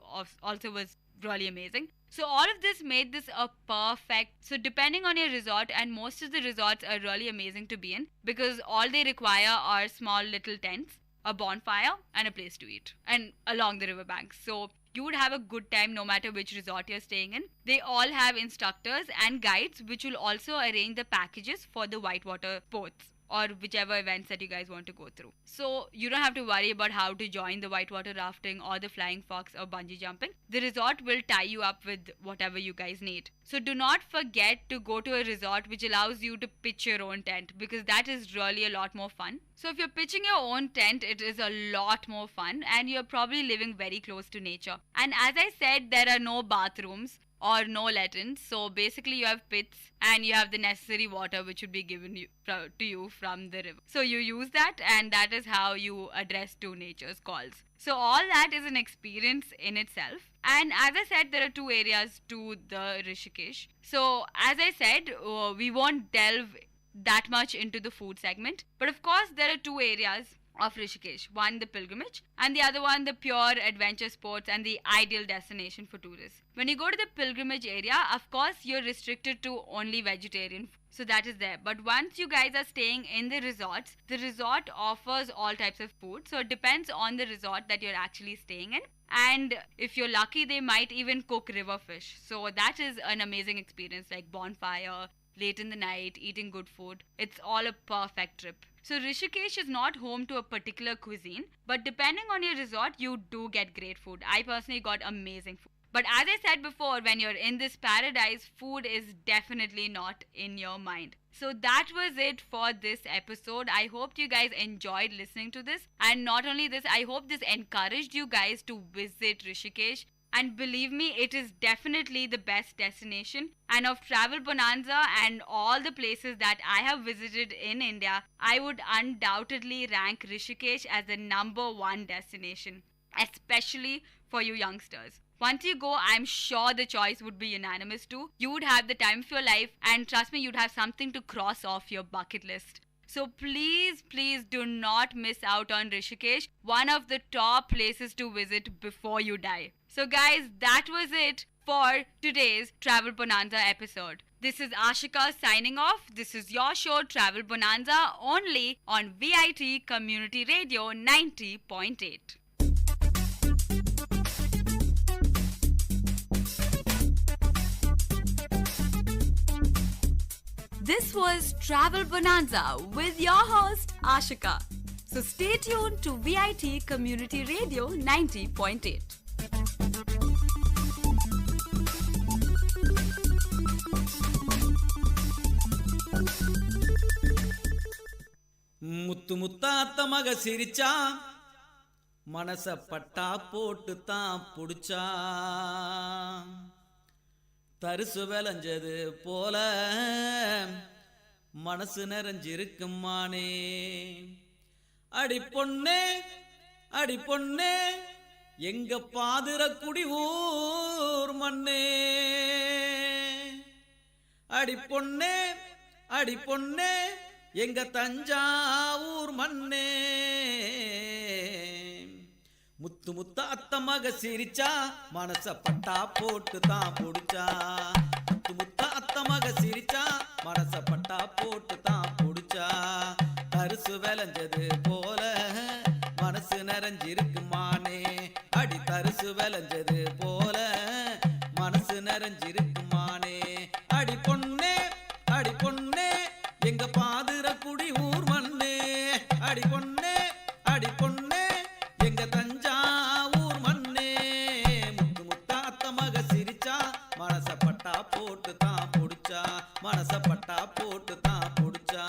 also was really amazing. So all of this made this a perfect, so depending on your resort, and most of the resorts are really amazing to be in because all they require are small little tents, a bonfire, and a place to eat, and along the riverbanks. So you would have a good time no matter which resort you're staying in. They all have instructors and guides which will also arrange the packages for the whitewater sports or whichever events that you guys want to go through. So you don't have to worry about how to join the whitewater rafting or the flying fox or bungee jumping. The resort will tie you up with whatever you guys need. So do not forget to go to a resort which allows you to pitch your own tent because that is really a lot more fun. So if you're pitching your own tent, it is a lot more fun and you're probably living very close to nature. And as I said, there are no bathrooms or no latrines. So basically you have pits and you have the necessary water which would be given to you from the river. So you use that and that is how you address to nature's calls. So all that is an experience in itself. And as I said, there are two areas to the Rishikesh. So as I said, we won't delve that much into the food segment. But of course, there are two areas of Rishikesh. One, the pilgrimage, and the other one, the pure adventure sports and the ideal destination for tourists. When you go to the pilgrimage area, of course, you're restricted to only vegetarian food. So that is there. But once you guys are staying in the resort offers all types of food. So it depends on the resort that you're actually staying in. And if you're lucky, they might even cook river fish. So that is an amazing experience, like bonfire, late in the night, eating good food. It's all a perfect trip. So Rishikesh is not home to a particular cuisine, but depending on your resort, you do get great food. I personally got amazing food. But as I said before, when you're in this paradise, food is definitely not in your mind. So that was it for this episode. I hope you guys enjoyed listening to this. And not only this, I hope this encouraged you guys to visit Rishikesh. And believe me, it is definitely the best destination. And of Travel Bonanza and all the places that I have visited in India, I would undoubtedly rank Rishikesh as the #1 destination, especially for you youngsters. Once you go, I'm sure the choice would be unanimous too. You would have the time of your life, and trust me, you'd have something to cross off your bucket list. So please do not miss out on Rishikesh, one of the top places to visit before you die. So guys, that was it for today's Travel Bonanza episode. This is Ashika signing off. This is your show Travel Bonanza only on VIT Community Radio 90.8. This was Travel Bonanza with your host Ashika. So stay tuned to VIT Community Radio 90.8. முத்து முத்தாத்த மக சிரிச்சா மனச பட்டா போட்டு தான் புடிச்சா தரிசு விளைஞ்சது போல மனசு நிறைஞ்சிருக்குமானே அடி பொண்ணே எங்க பாதுரக்குடி ஊர் மண்ணே அடி பொண்ணே எங்க தஞ்சாவூர் மண்ணே முத்து முத்தா அத்த மக சிரிச்சா மனச பட்டா போட்டு தான் புடிச்சா முத்து முத்தா அத்த மக சிரிச்சா மனச பட்டா போட்டு தான் புடிச்சா தரிசு விளைஞ்சது போல மனசு நிறைஞ்சிருக்குமானே அடி தரிசு விளைஞ்சது போல மனசு நிறைஞ்சிருக்குமானே அடி பொண்ணே எங்க பாதுரக்குடி ஊர் மண்ணே அடி பொண்ணே எங்க தஞ்சாவூர் மண்ணே முத்து முத்தாத்த மக சிரிச்சா மனச பட்டா போட்டு தான் புடிச்சா மனச பட்டா போட்டு தான் புடிச்சா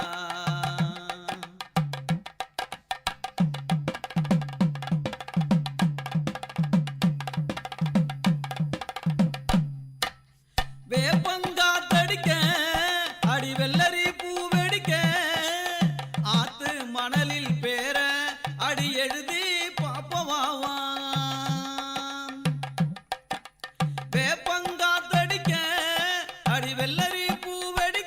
வேப்பங்கா தடிக்க அடி வெள்ளரி பூ வெடிக்க ஆத்து மணலில் பேர அடி எழுதி பாப்பவாவா வேப்பங்கா தடிக்க அடி வெள்ளரி பூ வெடிக்க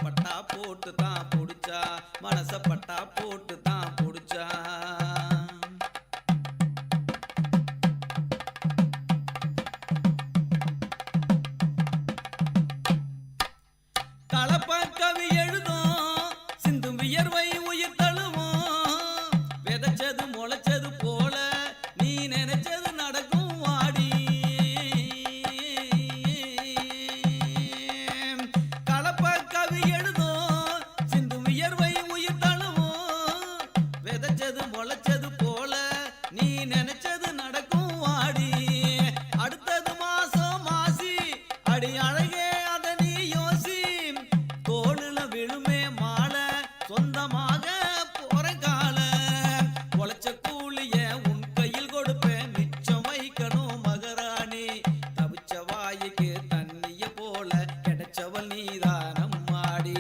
பட்டா போட்டு தான் புடிச்சா மனச பட்டா போட்டு தான் புடிச்சா கலப்ப கவி எழுதும் சிந்தும் வியர்வை உயிர் தழுவும் விதைச்சது முளைச்சது போல நீ நினைச்சது நடக்கும் வாடி கலப்ப கவி எழுதும் சிந்தும் வியர்வை உயிர் தழுவும் விதைச்சது முளைச்சது போல நீ நினைச்சது நடக்கும் வாடி அடுத்தது மாசம் மாசி அடி அழகே அத நீ யோசி தோளுல விழுமே மாலை சொந்தமாக போற கால உழைச்ச கூலிய உன் கையில் கொடுப்பேன் மிச்சம் வைக்கணும் மகராணி தவிச்ச வாய்க்கு தண்ணிய போல கிடைச்சவள் நீதானம் மாடி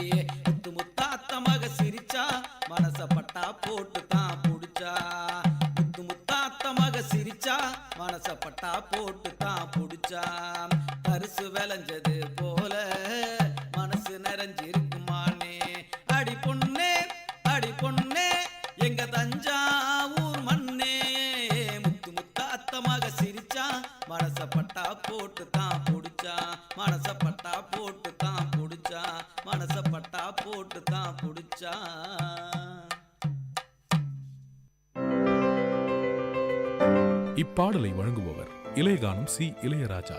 முத்து முத்தாத்த மக சிரிச்சா மனச பட்டா போட்டு தான் புடிச்சா முத்து முத்தாத்த மக சிரிச்சா மனச பட்டா போட்டு தான் புடிச்சா பரிசு விளைஞ்சது போல மனசு நிறைஞ்சிருக்குமானே அடி பொண்ணே எங்க தஞ்சாவூர் மண்ணே முத்து முத்தாத்த மக சிரிச்சா மனச பட்டா போட்டு தான் புடிச்சா மனச பட்டா போட்டு தான் புடிச்சா மனச பட்டா போட்டு தான் புடிச்சா இப்பாடலை வழங்குபவர் இளையகானம் சி இளையராஜா.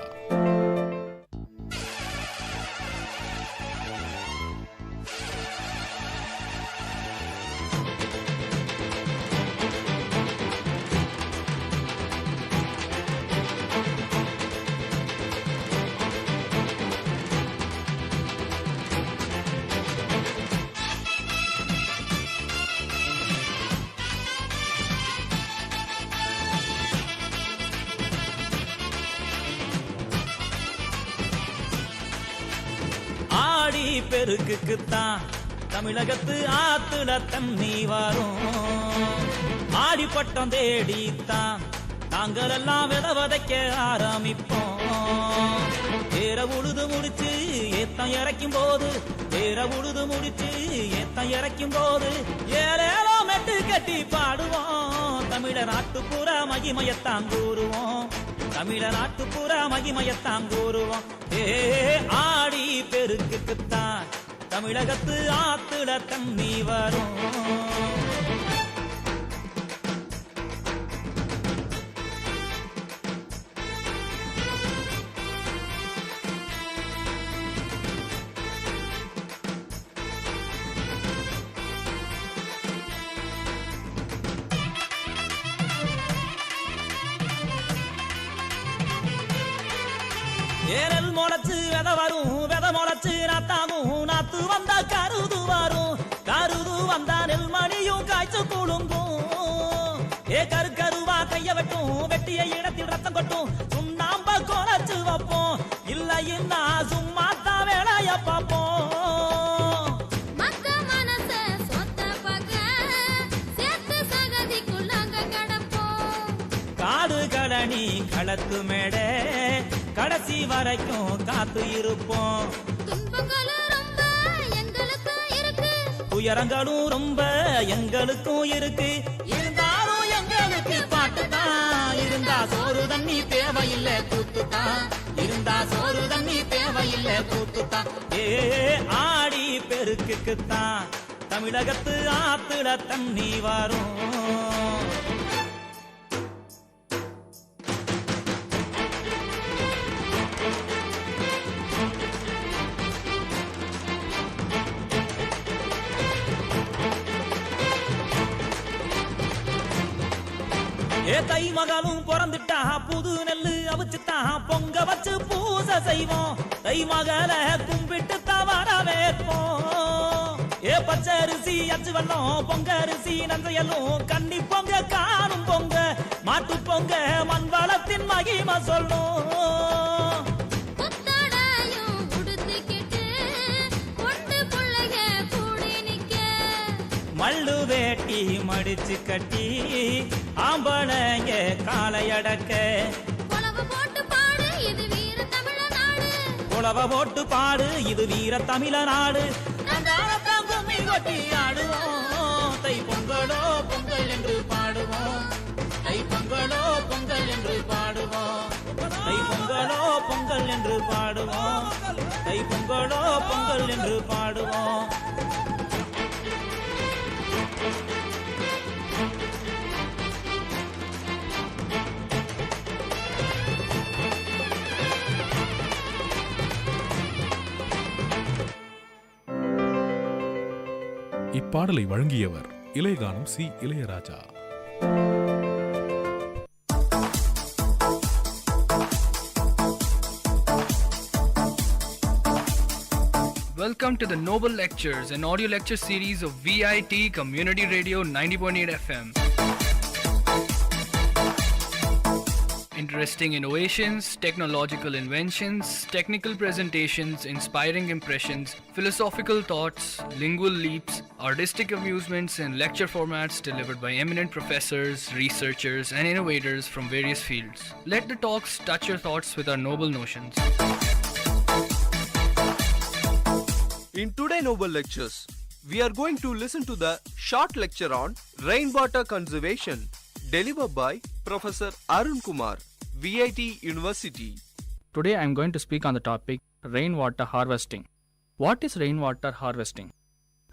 ஆடி பெருக்குத்தான் தமிழகத்து ஆத்துல தண்ணி வரும் ஆடி பட்டம் தேடித்தான் நாங்கள் எல்லாம் விதைக்க ஆரம்பிப்போம் தேர உழுது முடிச்சு ஏத்தம் இறக்கும் போது தேர உழுது முடிச்சு ஏத்தம் இறக்கும் போது ஏழேலோ மெட்டு கட்டி பாடுவோம் தமிழ நாட்டுப்புற மகிமையத்தான் கூறுவோம் தமிழ நாட்டுப்புற மகிமையத்தான் கூறுவோம் ஆடி பெருக்குத்தான் தமிழகத்து ஆத்துல தண்ணி வரும் ஏரல் முளைச்சு வித வரும் வித முளைச்சு நாத்தாகும் நாத்து வந்தா கருது வரும் கருது வந்தா நெல்மணியும் காய்ச்சு குழுங்கும் கருவா கைய வெட்டும் வெட்டிய இடத்தில் ரத்தம் கொட்டும் சுண்ணாம்ப குறைச்சு வைப்போம் இல்லைன்னா சும்மா தான் வேலைய பார்ப்போம் காடு கடனி களத்து மேடை கடைசி வரைக்கும் காத்து இருப்போம் துயரங்களும் ரொம்ப எங்களுக்கும் இருக்கு இருந்தாலும் எங்களுக்கு பாட்டு தான் இருந்தா சோறு தண்ணி தேவையில்லை கூத்துத்தான் இருந்தா சோறு தண்ணி தேவையில்லை கூத்துத்தான் ஆடி பெருக்குத்தான் தமிழகத்து ஆத்துல தண்ணி வரும் தை மகளும் பிறந்துட்டா புது நெல்லு அவிச்சுட்டா பொங்க வச்சு பூசை செய்வோம் தை மகள கும்பிட்டு வரவேற்போம் பச்சை அரிசி அச்சு வெள்ளம் பொங்க அரிசி நன்றையலும் கன்னி பொங்க காணும் பொங்க மாட்டு பொங்க மண் வளத்தின் மகிமை சொல்லும் மல்லு வேட்டி மடிச்சு கட்டி ஆம்பளைங்க காலை அடக்க உழவ போட்டு பாடு இது வீர தமிழ நாடு கொட்டி ஆடுவோம் தை பொங்கலோ பொங்கல் என்று பாடுவோம் தை பொங்கலோ பொங்கல் என்று பாடுவோம் தை பொங்கலோ பொங்கல் என்று பாடுவோம் தை பொங்கலோ பொங்கல் என்று பாடுவோம் இப்பாடலை வழங்கியவர் இளையகானம் C Ilaiyaraaja. Welcome to the Noble Lectures, an audio lecture series of VIT Community Radio 90.8 FM. Interesting innovations, technological inventions, technical presentations, inspiring impressions, philosophical thoughts, lingual leaps, artistic amusements, and lecture formats delivered by eminent professors, researchers, and innovators from various fields. Let the talks touch your thoughts with our noble notions. In today's Noble Lectures, we are going to listen to the short lecture on rainwater conservation delivered by Professor Arun Kumar, VIT University. Today I am going to speak on the topic rainwater harvesting. What is rainwater harvesting?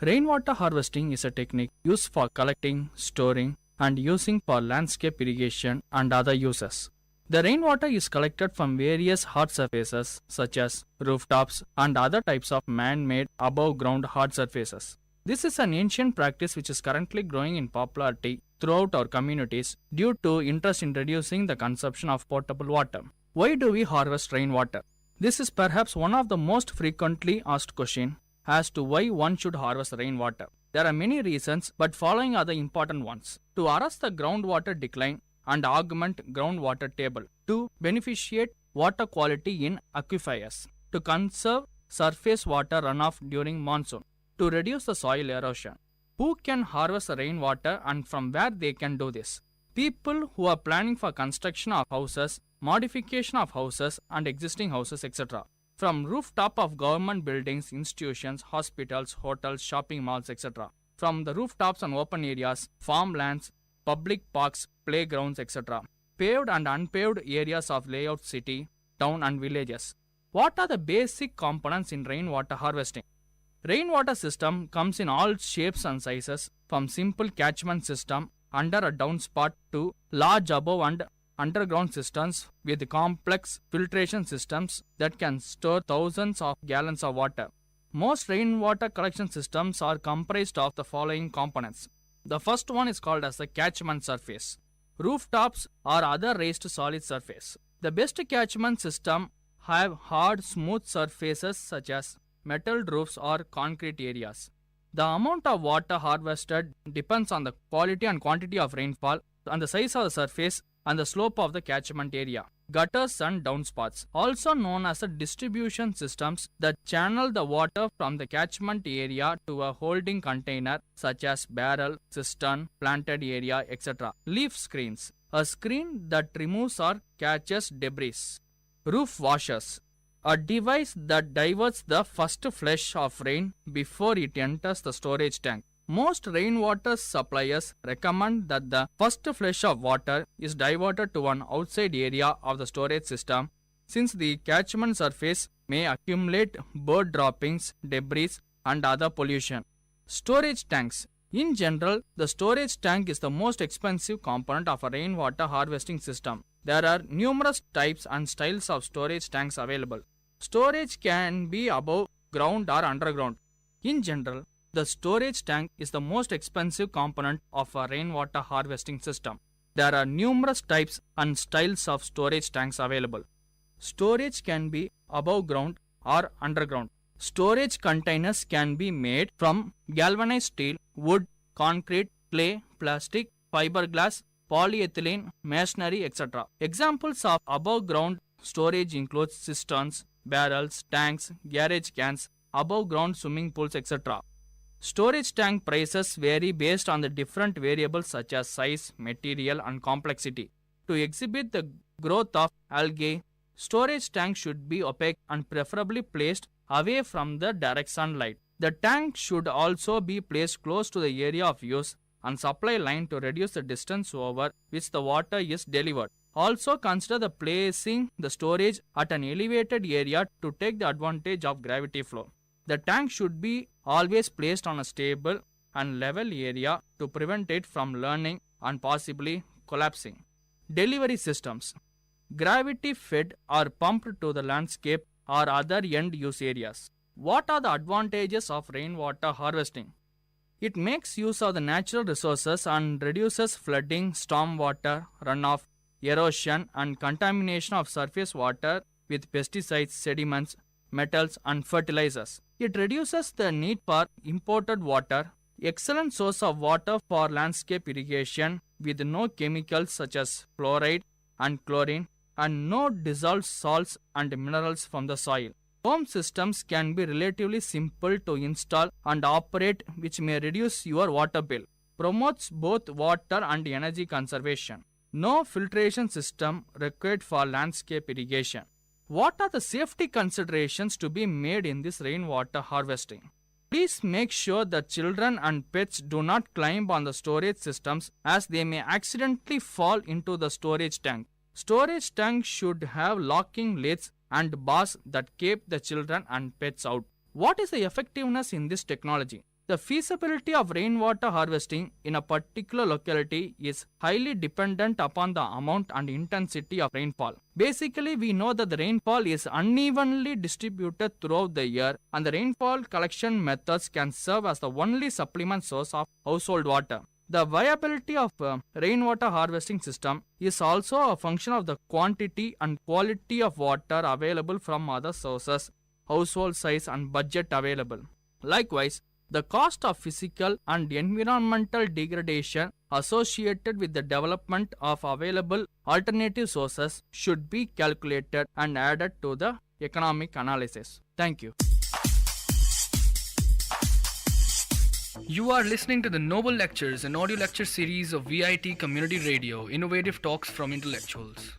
Rainwater harvesting is a technique used for collecting, storing, and using for landscape irrigation and other uses. The rainwater is collected from various hard surfaces such as rooftops and other types of man-made above-ground hard surfaces. This is an ancient practice which is currently growing in popularity throughout our communities due to interest in reducing the consumption of potable water. Why do we harvest rainwater? This is perhaps one of the most frequently asked questions as to why one should harvest rainwater. There are many reasons, but following are the important ones. To arrest the groundwater decline and augment groundwater table, to beneficiate water quality in aquifers, to conserve surface water runoff during monsoon, to reduce the soil erosion. Who can harvest the rainwater and from where they can do this? People who are planning for construction of houses, modification of houses and existing houses, etc. From rooftop of government buildings, institutions, hospitals, hotels, shopping malls, etc. From the rooftops and open areas, farmlands, public parks, playgrounds, etc. Paved and unpaved areas of layout city, town and villages. What are the basic components in rainwater harvesting? Rainwater system comes in all shapes and sizes, from simple catchment system under a downspout to large above and underground systems with complex filtration systems that can store thousands of gallons of water. Most rainwater collection systems are comprised of the following components. The first one is called as the catchment surface. Rooftops or other raised solid surface. The best catchment system have hard, smooth surfaces such as metal roofs or concrete areas. The amount of water harvested depends on the quality and quantity of rainfall, on the size of the surface, and the slope of the catchment area. Gutters and downspouts, also known as the distribution systems that channel the water from the catchment area to a holding container such as barrel, cistern, planted area, etc. Leaf screens, a screen that removes or catches debris. Roof washers, a device that diverts the first flush of rain before it enters the storage tank. Most rainwater suppliers recommend that the first flush of water is diverted to an outside area of the storage system, since the catchment surface may accumulate bird droppings, debris, and other pollution. Storage tanks. In general, the storage tank is the most expensive component of a rainwater harvesting system. There are numerous types and styles of storage tanks available. Storage can be above ground or underground. In general, the storage tank is the most expensive component of a rainwater harvesting system. There are numerous types and styles of storage tanks available. Storage can be above ground or underground. Storage containers can be made from galvanized steel, wood, concrete, clay, plastic, fiberglass, polyethylene, masonry, etc. Examples of above ground storage include cisterns, barrels, tanks, garage cans, above ground swimming pools, etc. Storage tank prices vary based on the different variables such as size, material, and complexity. To exhibit the growth of algae, storage tank should be opaque and preferably placed away from the direct sunlight. The tank should also be placed close to the area of use and supply line to reduce the distance over which the water is delivered. Also consider the placing the storage at an elevated area to take the advantage of gravity flow. The tank should be always placed on a stable and level area to prevent it from learning and possibly collapsing. Delivery systems. Gravity fed or pumped to the landscape or other end use areas. What are the advantages of rainwater harvesting? It makes use of the natural resources and reduces flooding, stormwater, runoff, erosion and contamination of surface water with pesticides, sediments, metals and fertilizers. It reduces the need for imported water, excellent source of water for landscape irrigation with no chemicals such as fluoride and chlorine and no dissolved salts and minerals from the soil. Home systems can be relatively simple to install and operate, which may reduce your water bill. Promotes both water and energy conservation. No filtration system required for landscape irrigation. What are the safety considerations to be made in this rainwater harvesting? Please make sure that children and pets do not climb on the storage systems as they may accidentally fall into the storage tank. Storage tank should have locking lids and bars that keep the children and pets out. What is the effectiveness in this technology? The feasibility of rainwater harvesting in a particular locality is highly dependent upon the amount and intensity of rainfall. Basically, we know that the rainfall is unevenly distributed throughout the year and the rainfall collection methods can serve as the only supplement source of household water. The viability of rainwater harvesting system is also a function of the quantity and quality of water available from other sources, household size and budget available. Likewise, the cost of physical and environmental degradation associated with the development of available alternative sources should be calculated and added to the economic analysis. Thank you. You are listening to the Noble Lectures, an audio lecture series of VIT Community Radio, innovative talks from intellectuals.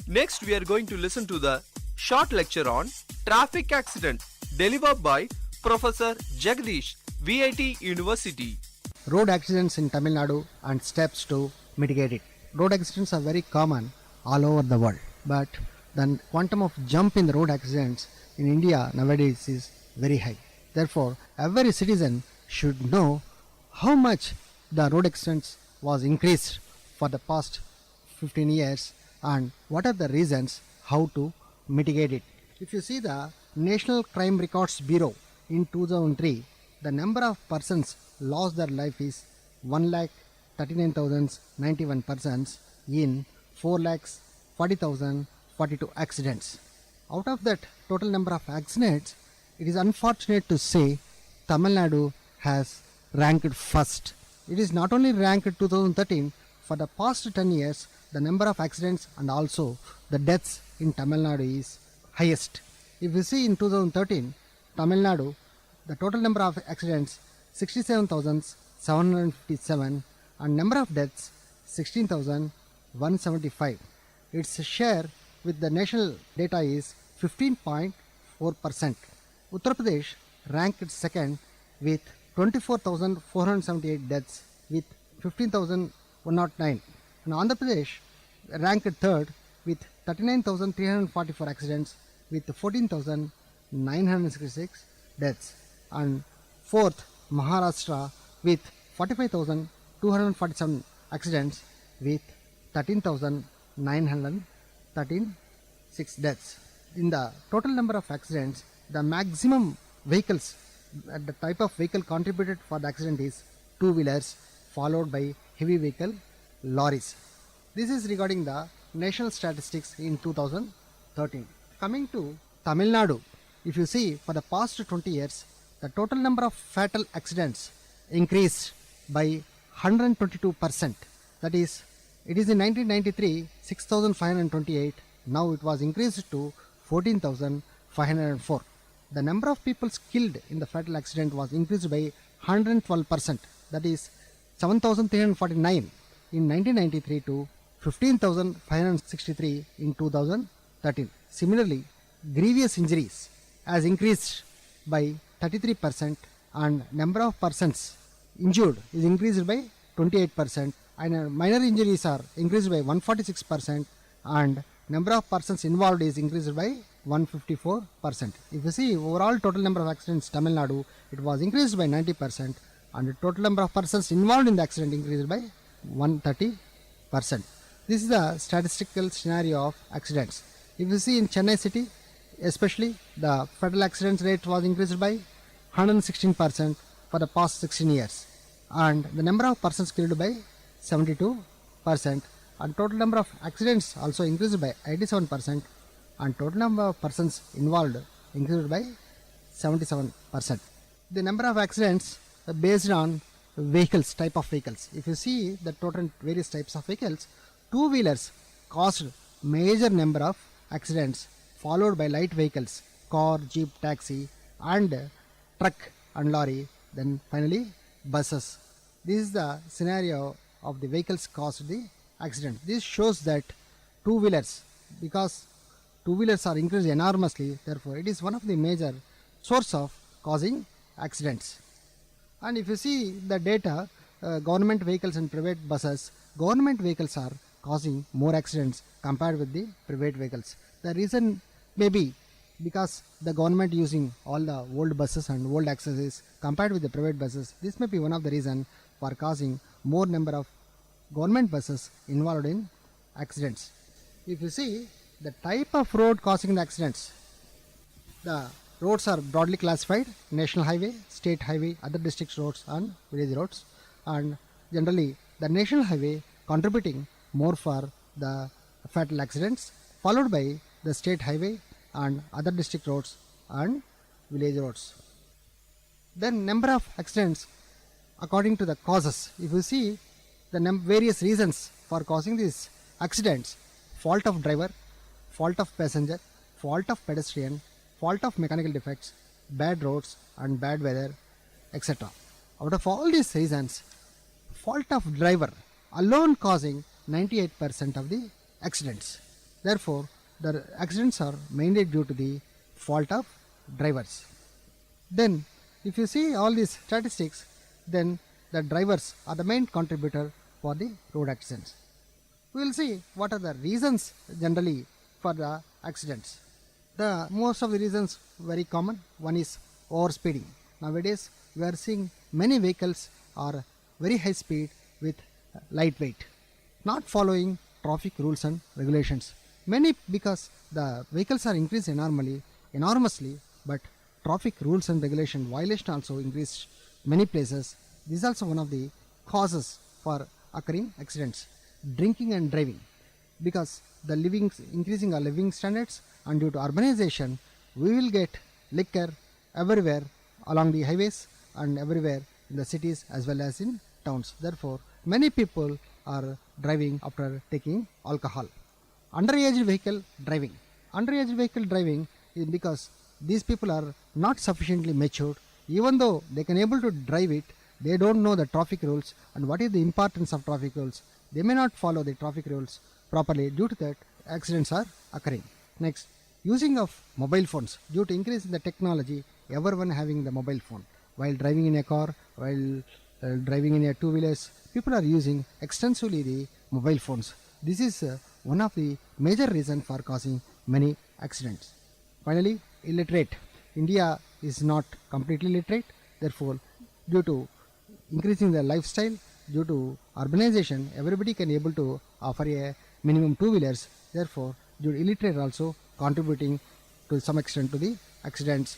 Next, we are going to listen to the short lecture on traffic accident delivered by Professor Jagdish, VIT University. Road accidents in Tamil Nadu and steps to mitigate it. Road accidents are very common all over the world, but the quantum of jump in the road accidents in India nowadays is very high. Therefore, every citizen should know how much the road accidents was increased for the past 15 years and what are the reasons how to mitigate it. If you see the National Crime Records Bureau in 2003, the number of persons lost their life is 1,39,091 persons in 4,40,042 accidents. Out of that total number of accidents, it is unfortunate to say Tamil Nadu has ranked first. It is not only ranked 2013, for the past 10 years, the number of accidents and also the deaths in Tamil Nadu is highest. If you see in 2013, Tamil Nadu, the total number of accidents 67,757 and number of deaths 16,175. Its share with the national data is 15.4%. Uttar Pradesh ranked second with 24,478 deaths with 15,109. And Andhra Pradesh ranked third with 39,344 accidents with 14,966 deaths. And fourth, Maharashtra with 45,247 accidents with 13,936 deaths. In the total number of accidents, the maximum vehicles, the type of vehicle contributed for the accident is two-wheelers followed by heavy vehicle lorries. This is regarding the national statistics in 2013. Coming to Tamil Nadu, if you see for the past 20 years, the total number of fatal accidents increased by 122%. That is, it is in 1993 6,528. Now it was increased to 14,504. The number of people killed in the fatal accident was increased by 112%. That is 7,349 in 1993 to 15,563 in 2013. Similarly, grievous injuries has increased by 33% and number of persons injured is increased by 28% and minor injuries are increased by 146% and number of persons involved is increased by 154%. If you see overall total number of accidents in Tamil Nadu, it was increased by 90% and the total number of persons involved in the accident increased by 130%. This is the statistical scenario of accidents. If you see in Chennai city, especially the fatal accidents rate was increased by 116% for the past 16 years and the number of persons killed by 72% and total number of accidents also increased by 87% and total number of persons involved increased by 77%. The number of accidents are based on vehicles, type of vehicles. If you see the total various types of vehicles, two-wheelers caused major number of accidents followed by light vehicles, car, jeep, taxi and truck and lorry, then finally buses. This is the scenario of the vehicles caused the accident. This shows that two-wheelers, because two-wheelers are increased enormously, therefore it is one of the major source of causing accidents. And if you see the data, government vehicles and private buses, government vehicles are causing more accidents compared with the private vehicles. The reason may be because the government using all the old buses and old accessories compared with the private buses. This may be one of the reason for causing more number of government buses involved in accidents. If you see the type of road causing the accidents, the roads are broadly classified: national highway, state highway, other district roads and village roads. And generally the national highway contributing more for the fatal accidents, followed by the state highway and other district roads and village roads. Then number of accidents according to the causes. If you see the various reasons for causing these accidents: fault of driver, fault of passenger, fault of pedestrian, fault of mechanical defects, bad roads and bad weather, etc. Out of all these reasons, fault of driver alone causing 98% of the accidents. Therefore, the accidents are mainly due to the fault of drivers. Then if you see all these statistics, then the drivers are the main contributor for the road accidents. We will see what are the reasons generally for the accidents. The most of the reasons very common. One is overspeeding. Nowadays we are seeing many vehicles are very high speed with lightweight, not following traffic rules and regulations. Many because the vehicles are increased enormously, but traffic rules and regulation violation also increased many places. This is also one of the causes for occurring accidents. Drinking and driving, because the increasing our living standards and due to urbanization, we will get liquor everywhere along the highways and everywhere in the cities as well as in towns. Therefore, many people are driving after taking alcohol. Underage vehicle driving. Underage vehicle driving is because these people are not sufficiently matured. Even though they can able to drive it, they don't know the traffic rules and what is the importance of traffic rules. They may not follow the traffic rules properly. Due to that, accidents are occurring. Next, using of mobile phones. Due to increase in the technology, everyone having the mobile phone. While driving in a car, while driving in a two-wheelers, people are using extensively the mobile phones. This is one of the major reasons for causing many accidents. Finally, illiterate. India is not completely literate. Therefore, due to increasing the lifestyle, due to urbanization, everybody can able to offer a minimum two-wheelers. Therefore, due to illiterate also contributing to some extent to the accidents.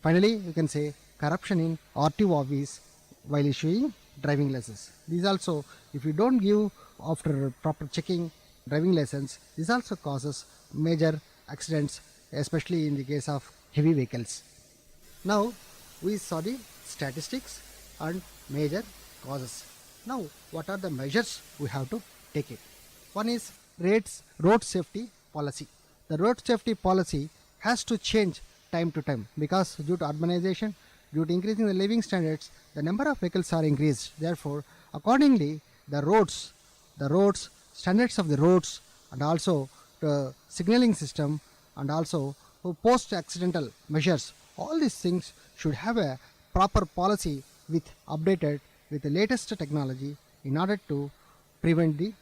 Finally, you can say corruption in RTO office while issuing driving license. These also, if you don't give after proper checking driving license, this also causes major accidents, especially in the case of heavy vehicles. Now, we saw the statistics and major causes. Now, what are the measures we have to take it? One is road safety policy. The road safety policy has to change time to time because due to urbanization, due to increasing the living standards, the number of vehicles are increased. Therefore, accordingly, the roads standards of the roads, and also the signaling system, and also post-accidental measures. All these things should have a proper policy updated with the latest technology in order to prevent the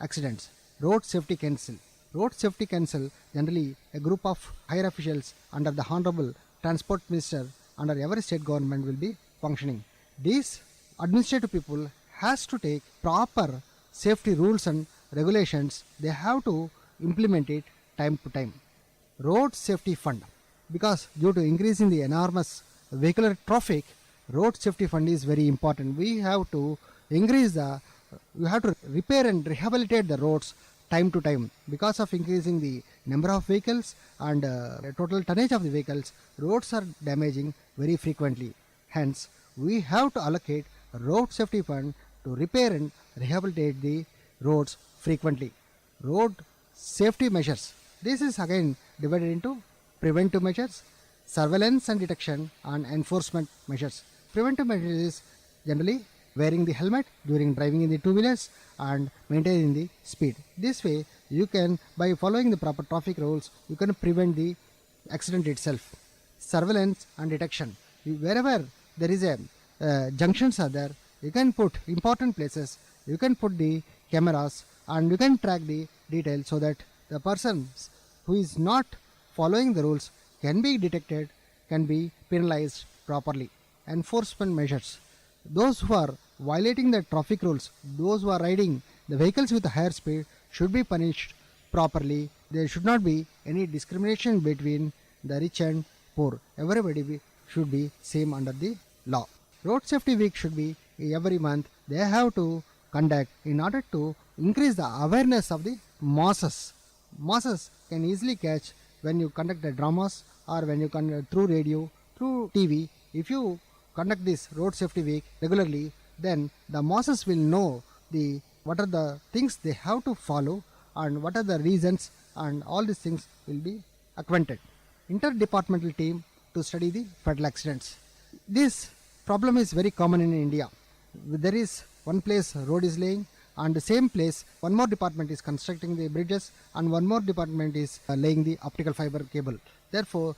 accidents. Road Safety Council. Road Safety Council, generally a group of higher officials under the Honorable Transport Minister under every state government will be functioning. These administrative people has to take proper safety rules and regulations. They have to implement it time to time. Road Safety Fund. Because due to increasing the enormous vehicular traffic, Road Safety Fund is very important. We have to repair and rehabilitate the roads time to time. Because of increasing the number of vehicles and total tonnage of the vehicles, roads are damaging very frequently. Hence, we have to allocate a road safety fund to repair and rehabilitate the roads frequently. Road safety measures. This is again divided into preventive measures, surveillance and detection, and enforcement measures. Preventive measures is generally wearing the helmet during driving in the two-wheelers and maintaining the speed. This way, you can, by following the proper traffic rules, you can prevent the accident itself. Surveillance and detection. Wherever there is a junctions are there, you can put important places, you can put the cameras, and you can track the details so that the person who is not following the rules can be detected, can be penalized properly. Enforcement measures. Those who are violating the traffic rules, those who are riding the vehicles with a higher speed should be punished properly. There should not be any discrimination between the rich and poor. Everybody should be same under the law. Road Safety Week should be every month. They have to conduct in order to increase the awareness of the masses. Masses can easily catch when you conduct the dramas or when you conduct through radio, through TV. If you conduct this Road Safety Week regularly, then the masses will know what are the things they have to follow and what are the reasons, and all these things will be acquainted. Interdepartmental team to study the fatal accidents. This problem is very common in India. There is one place road is laying, and the same place one more department is constructing the bridges, and one more department is laying the optical fiber cable. Therefore,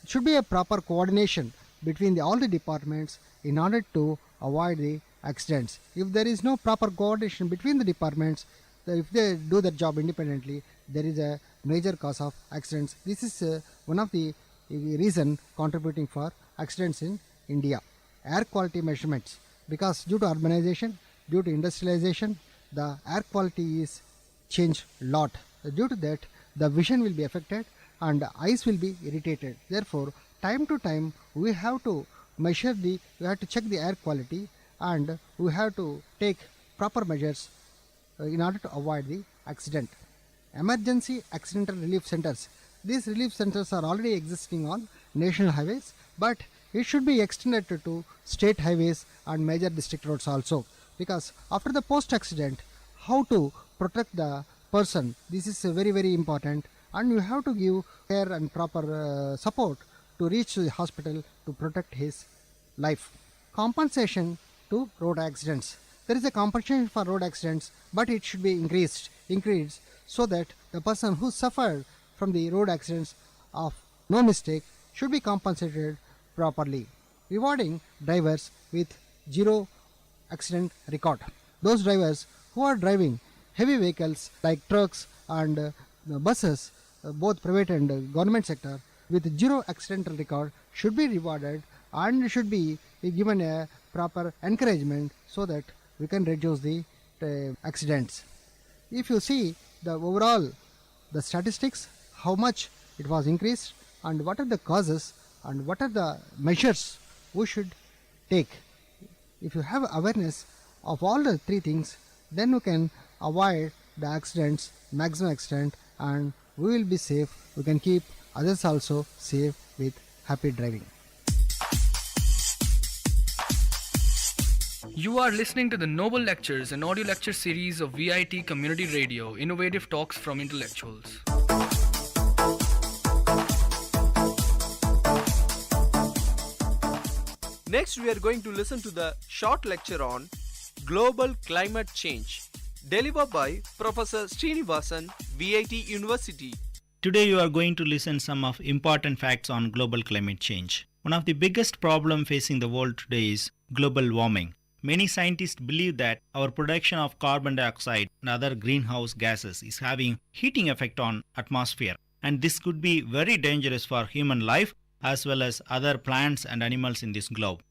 should be a proper coordination between all the departments in order to avoid the accidents. If there is no proper coordination between the departments, if they do their job independently, there is a major cause of accidents. This is one of the reason contributing for accidents in India. Air quality measurements. Because due to urbanization, due to industrialization, the air quality is changed a lot. Due to that, the vision will be affected and eyes will be irritated. Therefore, time to time, we have to check the air quality, and we have to take proper measures in order to avoid the accident. Emergency accidental relief centers. These relief centers are already existing on national highways, but it should be extended to state highways and major district roads also. Because after the post-accident, how to protect the person, this is very, very important, and you have to give care and proper support to reach the hospital to protect his life. Compensation to road accidents. There is a compensation for road accidents, but it should be increased so that the person who suffered from the road accidents of no mistake should be compensated properly. Rewarding drivers with zero accident record. Those drivers who are driving heavy vehicles like trucks and buses, both private and government sector, with zero accidental record should be rewarded and should be given a proper encouragement so that we can reduce the accidents. If you see the overall the statistics, how much it was increased and what are the causes and what are the measures we should take. If you have awareness of all the three things, then you can avoid the accidents maximum extent, and we will be safe. We can keep others also safe with happy driving. You are listening to the Noble Lectures, an audio lecture series of VIT Community Radio, innovative talks from intellectuals. Next, we are going to listen to the short lecture on global climate change, delivered by Professor Srinivasan, VIT University. Today you are going to listen some of important facts on global climate change. One of the biggest problem facing the world today is global warming. Many scientists believe that our production of carbon dioxide and other greenhouse gases is having heating effect on atmosphere, and this could be very dangerous for human life as well as other plants and animals in this globe.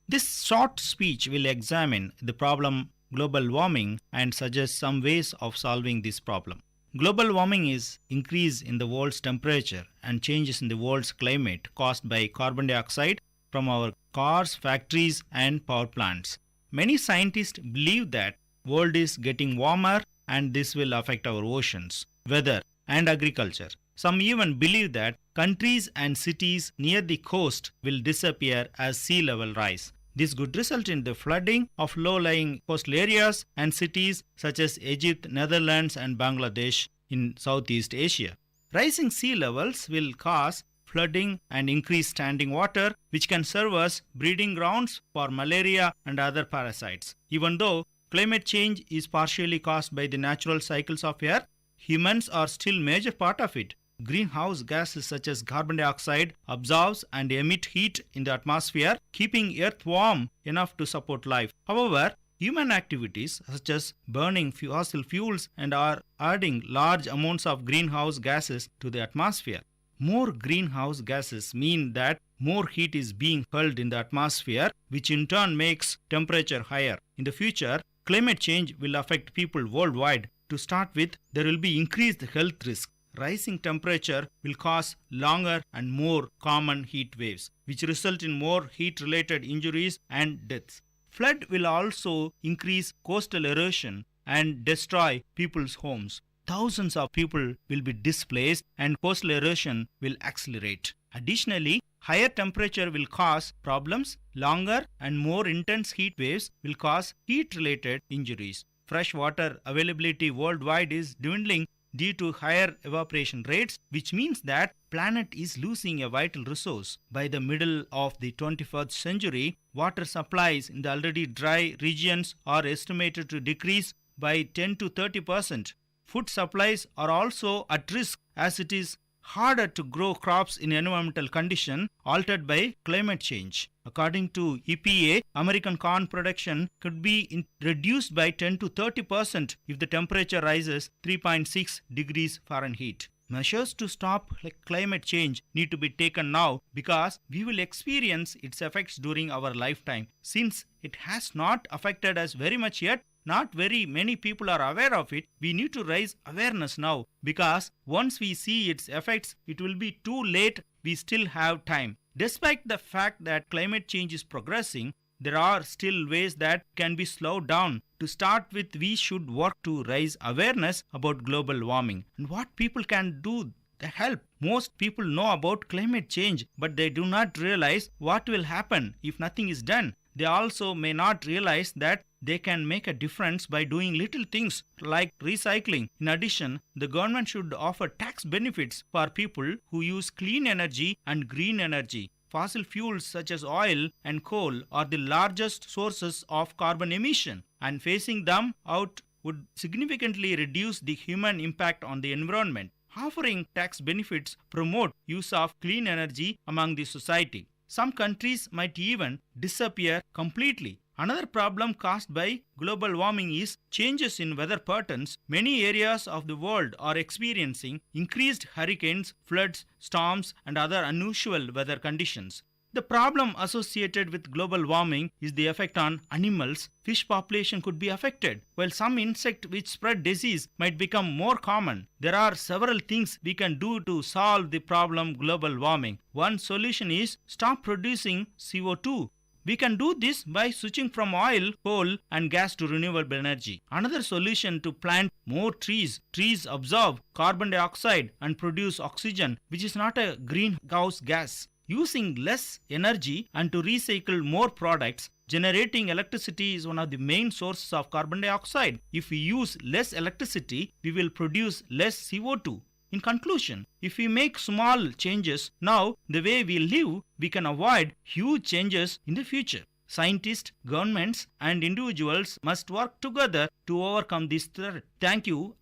This short speech will examine the problem global warming and suggest some ways of solving this problem. Global warming is increase in the world's temperature and changes in the world's climate caused by carbon dioxide from our cars, factories and power plants. Many scientists believe that world is getting warmer and this will affect our oceans, weather and agriculture. Some even believe that countries and cities near the coast will disappear as sea level rise. This could result in the flooding of low-lying coastal areas and cities such as Egypt, Netherlands and Bangladesh in Southeast Asia. Rising sea levels will cause flooding and increase standing water, which can serve as breeding grounds for malaria and other parasites. Even though climate change is partially caused by the natural cycles of Earth, humans are still major part of it. Greenhouse gases such as carbon dioxide absorbs and emit heat in the atmosphere, keeping Earth warm enough to support life. However, human activities such as burning fossil fuels and are adding large amounts of greenhouse gases to the atmosphere. More greenhouse gases mean that more heat is being held in the atmosphere, which in turn makes temperature higher. In the future, climate change will affect people worldwide. To start with, there will be increased health risk. Rising temperature will cause longer and more common heat waves, which result in more heat-related injuries and deaths. Flood will also increase coastal erosion and destroy people's homes. Thousands of people will be displaced and coastal erosion will accelerate. Additionally, higher temperature will cause problems. Longer and more intense heat waves will cause heat-related injuries. Fresh water availability worldwide is dwindling due to higher evaporation rates, which means that planet is losing a vital resource. By the middle of the 21st century, water supplies in the already dry regions are estimated to decrease by 10 to 30%. Food supplies are also at risk as it is harder to grow crops in environmental conditions altered by climate change. According to EPA, American corn production could be reduced by 10 to 30% if the temperature rises 3.6 degrees Fahrenheit. Measures to stop climate change need to be taken now because we will experience its effects during our lifetime. Since it has not affected us very much yet, not very many people are aware of it. We need to raise awareness now because once we see its effects, it will be too late. We still have time. Despite the fact that climate change is progressing, there are still ways that can be slowed down. To start with, we should work to raise awareness about global warming and what people can do to help. Most people know about climate change, but they do not realize what will happen if nothing is done. They also may not realize that they can make a difference by doing little things like recycling. In addition, the government should offer tax benefits for people who use clean energy and green energy. Fossil fuels such as oil and coal are the largest sources of carbon emission, and phasing them out would significantly reduce the human impact on the environment. Offering tax benefits promote use of clean energy among the society. Some countries might even disappear completely. Another problem caused by global warming is changes in weather patterns. Many areas of the world are experiencing increased hurricanes, floods, storms, and other unusual weather conditions. The problem associated with global warming is the effect on animals. Fish population could be affected, while some insect which spread disease might become more common. There are several things we can do to solve the problem global warming. One solution is stop producing CO2. We can do this by switching from oil, coal and gas to renewable energy. Another solution to plant more trees. Trees absorb carbon dioxide and produce oxygen, which is not a greenhouse gas. Using less energy and to recycle more products, generating electricity is one of the main sources of carbon dioxide. If we use less electricity, we will produce less CO2. In conclusion, if we make small changes now, the way we live, we can avoid huge changes in the future. Scientists, governments, and individuals must work together to overcome this threat. Thank you.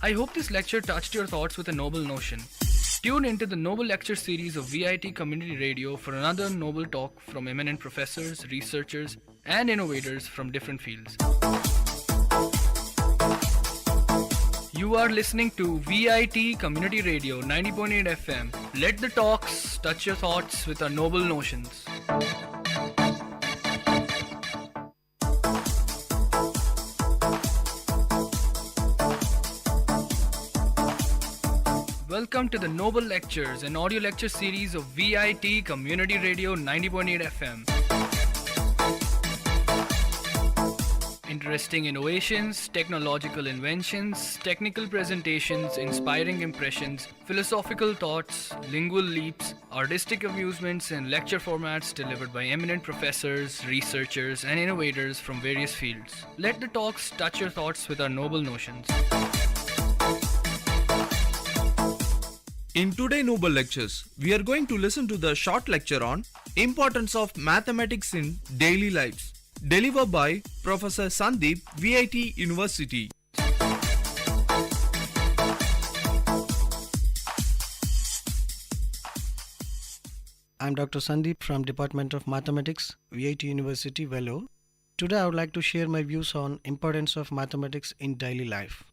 I hope this lecture touched your thoughts with a noble notion. Tune into the Noble Lecture series of VIT Community Radio for another noble talk from eminent professors, researchers, and innovators from different fields. You are listening to VIT Community Radio 90.8 FM. Let the talks touch your thoughts with our noble notions. Welcome to the Noble Lectures, an audio lecture series of VIT Community Radio 90.8 FM. Interesting innovations, technological inventions, technical presentations, inspiring impressions, philosophical thoughts, lingual leaps, artistic amusements, and lecture formats delivered by eminent professors, researchers, and innovators from various fields. Let the talks touch your thoughts with our noble notions. In today's Noble Lectures, we are going to listen to the short lecture on Importance of Mathematics in Daily Lives, delivered by Professor Sandeep, VIT University. I'm Dr. Sandeep from Department of Mathematics, VIT University, Vellore. Today I would like to share my views on importance of mathematics in daily life.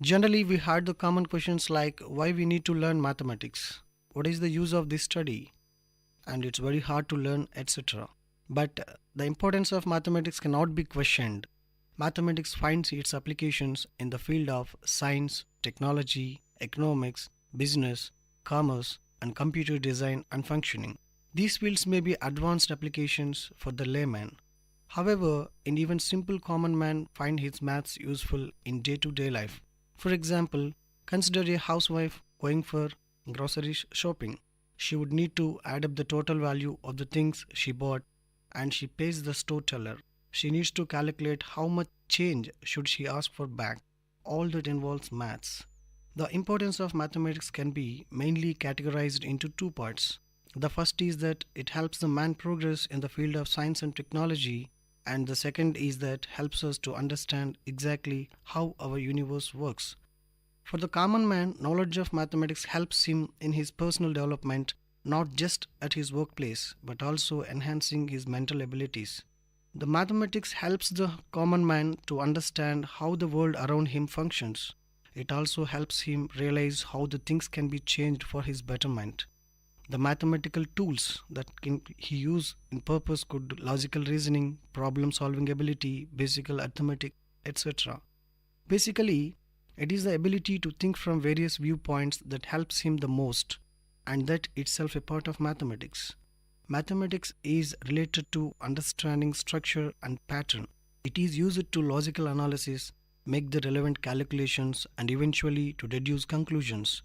Generally, we heard the common questions like why we need to learn mathematics, what is the use of this study, and it's very hard to learn, etc. But the importance of mathematics cannot be questioned. Mathematics finds its applications in the field of science, technology, economics, business, commerce, and computer design and functioning. These fields may be advanced applications for the layman. However, an even simple common man find his maths useful in day-to-day life. For example, consider a housewife going for grocery shopping. She would need to add up the total value of the things she bought and she pays the store teller. She needs to calculate how much change should she ask for back. All that involves maths. The importance of mathematics can be mainly categorized into two parts. The first is that it helps the man progress in the field of science and technology, and the second is that helps us to understand exactly how our universe works. For the common man, knowledge of mathematics helps him in his personal development, not just at his workplace, but also enhancing his mental abilities. The mathematics helps the common man to understand how the world around him functions. It also helps him realize how the things can be changed for his betterment. The mathematical tools that he use in purpose could logical reasoning, problem-solving ability, basic arithmetic, etc. Basically, it is the ability to think from various viewpoints that helps him the most, and that itself a part of mathematics. Mathematics is related to understanding structure and pattern. It is used to logical analysis, make the relevant calculations, and eventually to deduce conclusions.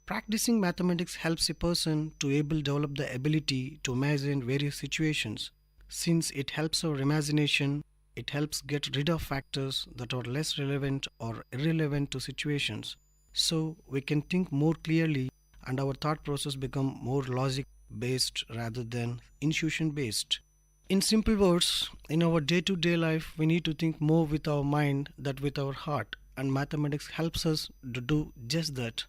Practicing mathematics helps a person to develop the ability to imagine various situations. Since it helps our imagination, it helps get rid of factors that are less relevant or irrelevant to situations. So we can think more clearly and our thought process become more logic-based rather than intuition-based. In simple words, in our day-to-day life, we need to think more with our mind than with our heart, and mathematics helps us to do just that.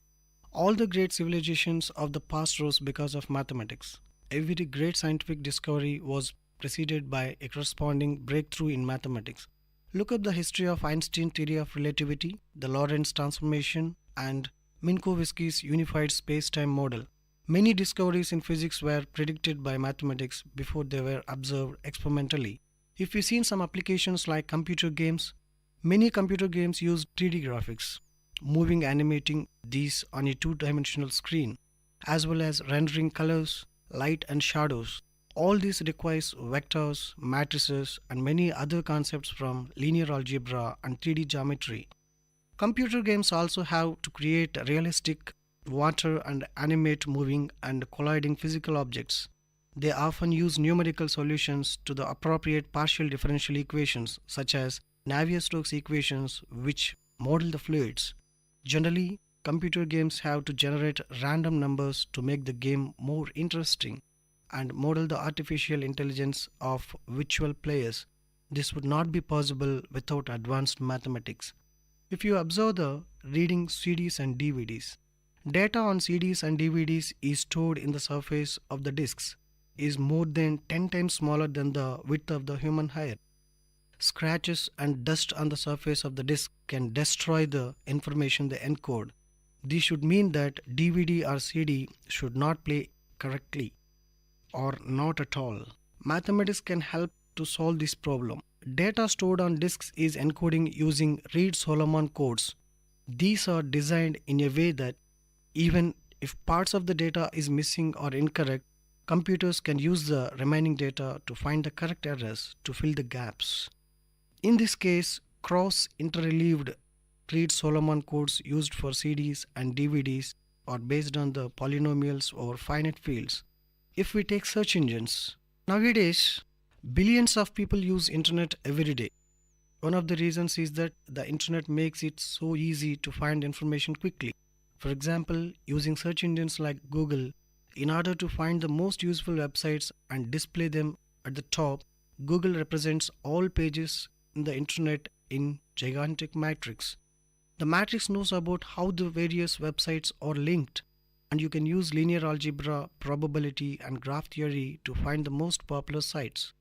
All the great civilizations of the past rose because of mathematics. Every great scientific discovery was preceded by a corresponding breakthrough in mathematics. Look up the history of Einstein's theory of relativity, the Lorentz transformation, and Minkowski's unified space-time model. Many discoveries in physics were predicted by mathematics before they were observed experimentally. If we see some applications like computer games, many computer games use 3D graphics, moving animating these on a two-dimensional screen, as well as rendering colors, light and shadows. All this requires vectors, matrices, and many other concepts from linear algebra and 3D geometry. Computer games also have to create realistic water and animate moving and colliding physical objects. They often use numerical solutions to the appropriate partial differential equations such as Navier-Stokes equations which model the fluids. Generally, computer games have to generate random numbers to make the game more interesting. and model the artificial intelligence of virtual players. This would not be possible without advanced mathematics. If you observe the reading CDs and DVDs, data on CDs and DVDs is stored in the surface of the discs is more than 10 times smaller than the width of the human hair. Scratches and dust on the surface of the disc can destroy the information they encode. This should mean that DVD or CD should not play correctly or not at all. Mathematics can help to solve this problem. Data stored on disks is encoding using Reed-Solomon codes. These are designed in a way that even if parts of the data is missing or incorrect, computers can use the remaining data to find the correct errors to fill the gaps. In this case, cross-interleaved Reed-Solomon codes used for CDs and DVDs are based on the polynomials over finite fields. If we take search engines, nowadays, billions of people use internet every day. One of the reasons is that the internet makes it so easy to find information quickly. For example, using search engines like Google, in order to find the most useful websites and display them at the top, Google represents all pages in the internet in gigantic matrix. The matrix knows about how the various websites are linked, and you can use linear algebra, probability, and graph theory to find the most popular sites.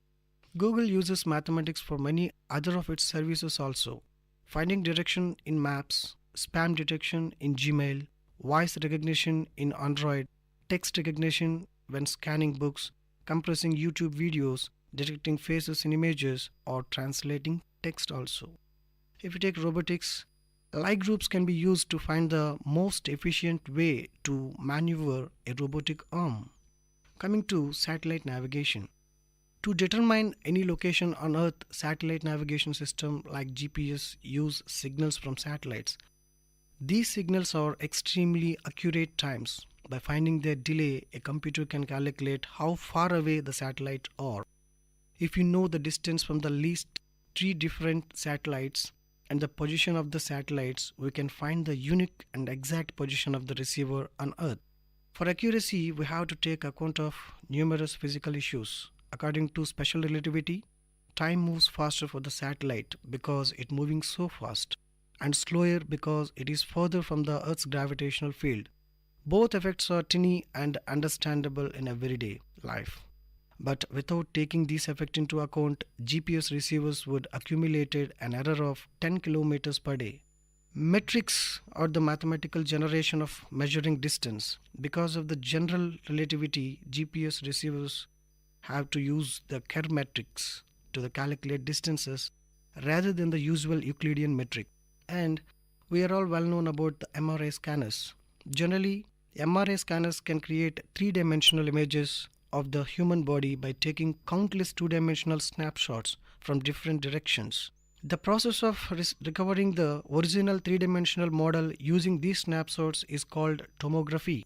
Google uses mathematics for many other of its services also. Finding direction in maps, spam detection in Gmail, voice recognition in Android, text recognition when scanning books, compressing YouTube videos, detecting faces in images, or translating text also. If you take robotics, Lie groups can be used to find the most efficient way to maneuver a robotic arm. Coming to satellite navigation. To determine any location on Earth, satellite navigation system like GPS use signals from satellites. These signals are extremely accurate times. By finding their delay, a computer can calculate how far away the satellites are. If you know the distance from the least 3 different satellites and the position of the satellites, we can find the unique and exact position of the receiver on Earth. For accuracy, we have to take account of numerous physical issues. According to special relativity, time moves faster for the satellite because it's moving so fast, and slower because it is further from the Earth's gravitational field. Both effects are tiny and understandable in everyday life. But without taking this effect into account, GPS receivers would accumulate an error of 10 kilometers per day. Metrics are the mathematical generation of measuring distance. Because of the general relativity, GPS receivers have to use the Kerr metrics to calculate distances rather than the usual Euclidean metric. And we are all well known about the MRI scanners. Generally, MRI scanners can create 3-dimensional images of the human body by taking countless 2-dimensional snapshots from different directions. The process of recovering the original 3-dimensional model using these snapshots is called tomography,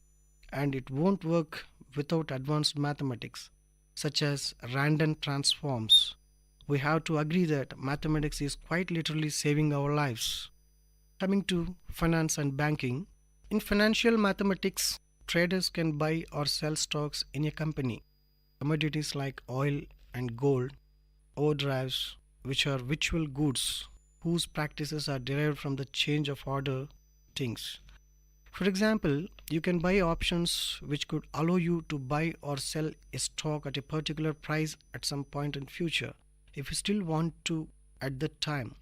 and it won't work without advanced mathematics, such as random transforms. We have to agree that mathematics is quite literally saving our lives. Coming to finance and banking, in financial mathematics, traders can buy or sell stocks in a company. Commodities like oil and gold, overdrives, which are virtual goods whose practices are derived from the change of order things. For example, you can buy options which could allow you to buy or sell a stock at a particular price at some point in future if you still want to at that time.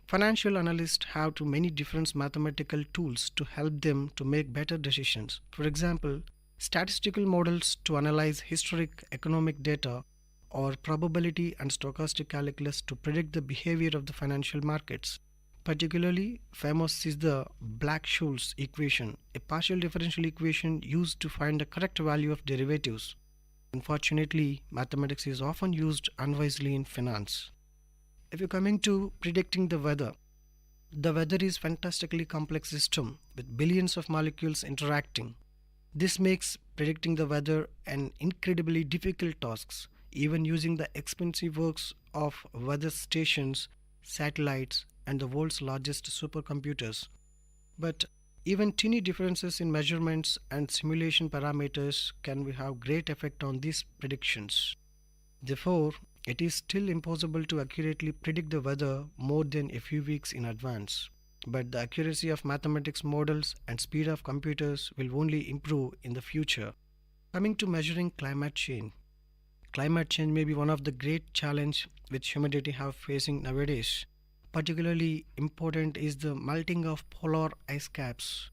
Financial analysts have many different mathematical tools to help them to make better decisions. For example, statistical models to analyze historic economic data, or probability and stochastic calculus to predict the behavior of the financial markets. Particularly famous is the Black-Scholes equation, a partial differential equation used to find the correct value of derivatives. Unfortunately, mathematics is often used unwisely in finance. If you're coming to predicting the weather is a fantastically complex system with billions of molecules interacting. This makes predicting the weather an incredibly difficult task, even using the expensive works of weather stations, satellites, and the world's largest supercomputers. But Even tiny differences in measurements and simulation parameters can have great effect on these predictions. Therefore, it is still impossible to accurately predict the weather more than a few weeks in advance. But the accuracy of mathematics models and speed of computers will only improve in the future. Coming to measuring climate change. Climate change may be one of the great challenges which humanity have facing nowadays. Particularly important is the melting of polar ice caps,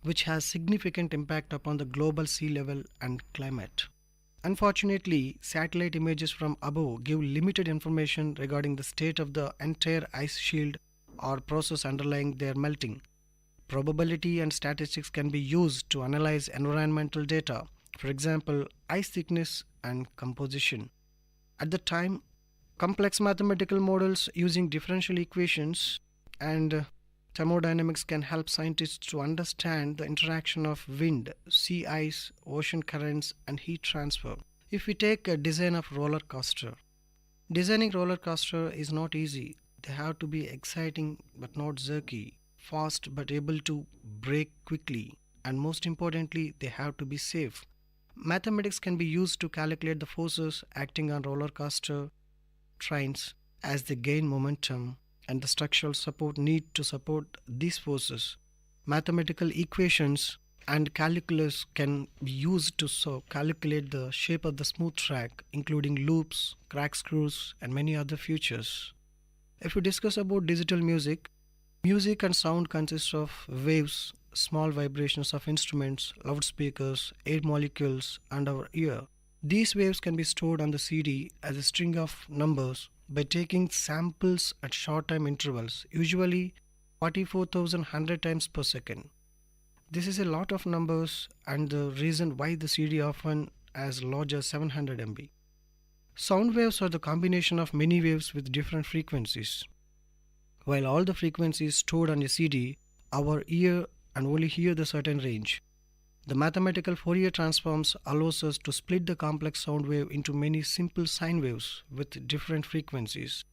which has significant impact upon the global sea level and climate. Unfortunately, satellite images from above give limited information regarding the state of the entire ice shield or process underlying their melting. Probability and statistics can be used to analyze environmental data, for example, ice thickness and composition. At the time, complex mathematical models using differential equations and thermodynamics can help scientists to understand the interaction of wind, sea ice, ocean currents, and heat transfer. If we take a design of roller coaster, designing roller coaster is not easy. They have to be exciting but not jerky, fast but able to brake quickly, and most importantly, they have to be safe. Mathematics can be used to calculate the forces acting on roller coaster trains as they gain momentum and the structural support need to support these forces. Mathematical equations and calculus can be used to calculate the shape of the smooth track, including loops, crack screws, and many other features. If we discuss about digital music, music and sound consist of waves, small vibrations of instruments, loudspeakers, air molecules, and our ear. These waves can be stored on the CD as a string of numbers by taking samples at short time intervals, usually 44,100 times per second. This is a lot of numbers and the reason why the CD often as large as 700 MB. Sound waves are the combination of many waves with different frequencies. While all the frequencies stored on a CD, our ear and only hear the certain range. The mathematical Fourier transforms allows us to split the complex sound wave into many simple sine waves with different frequencies.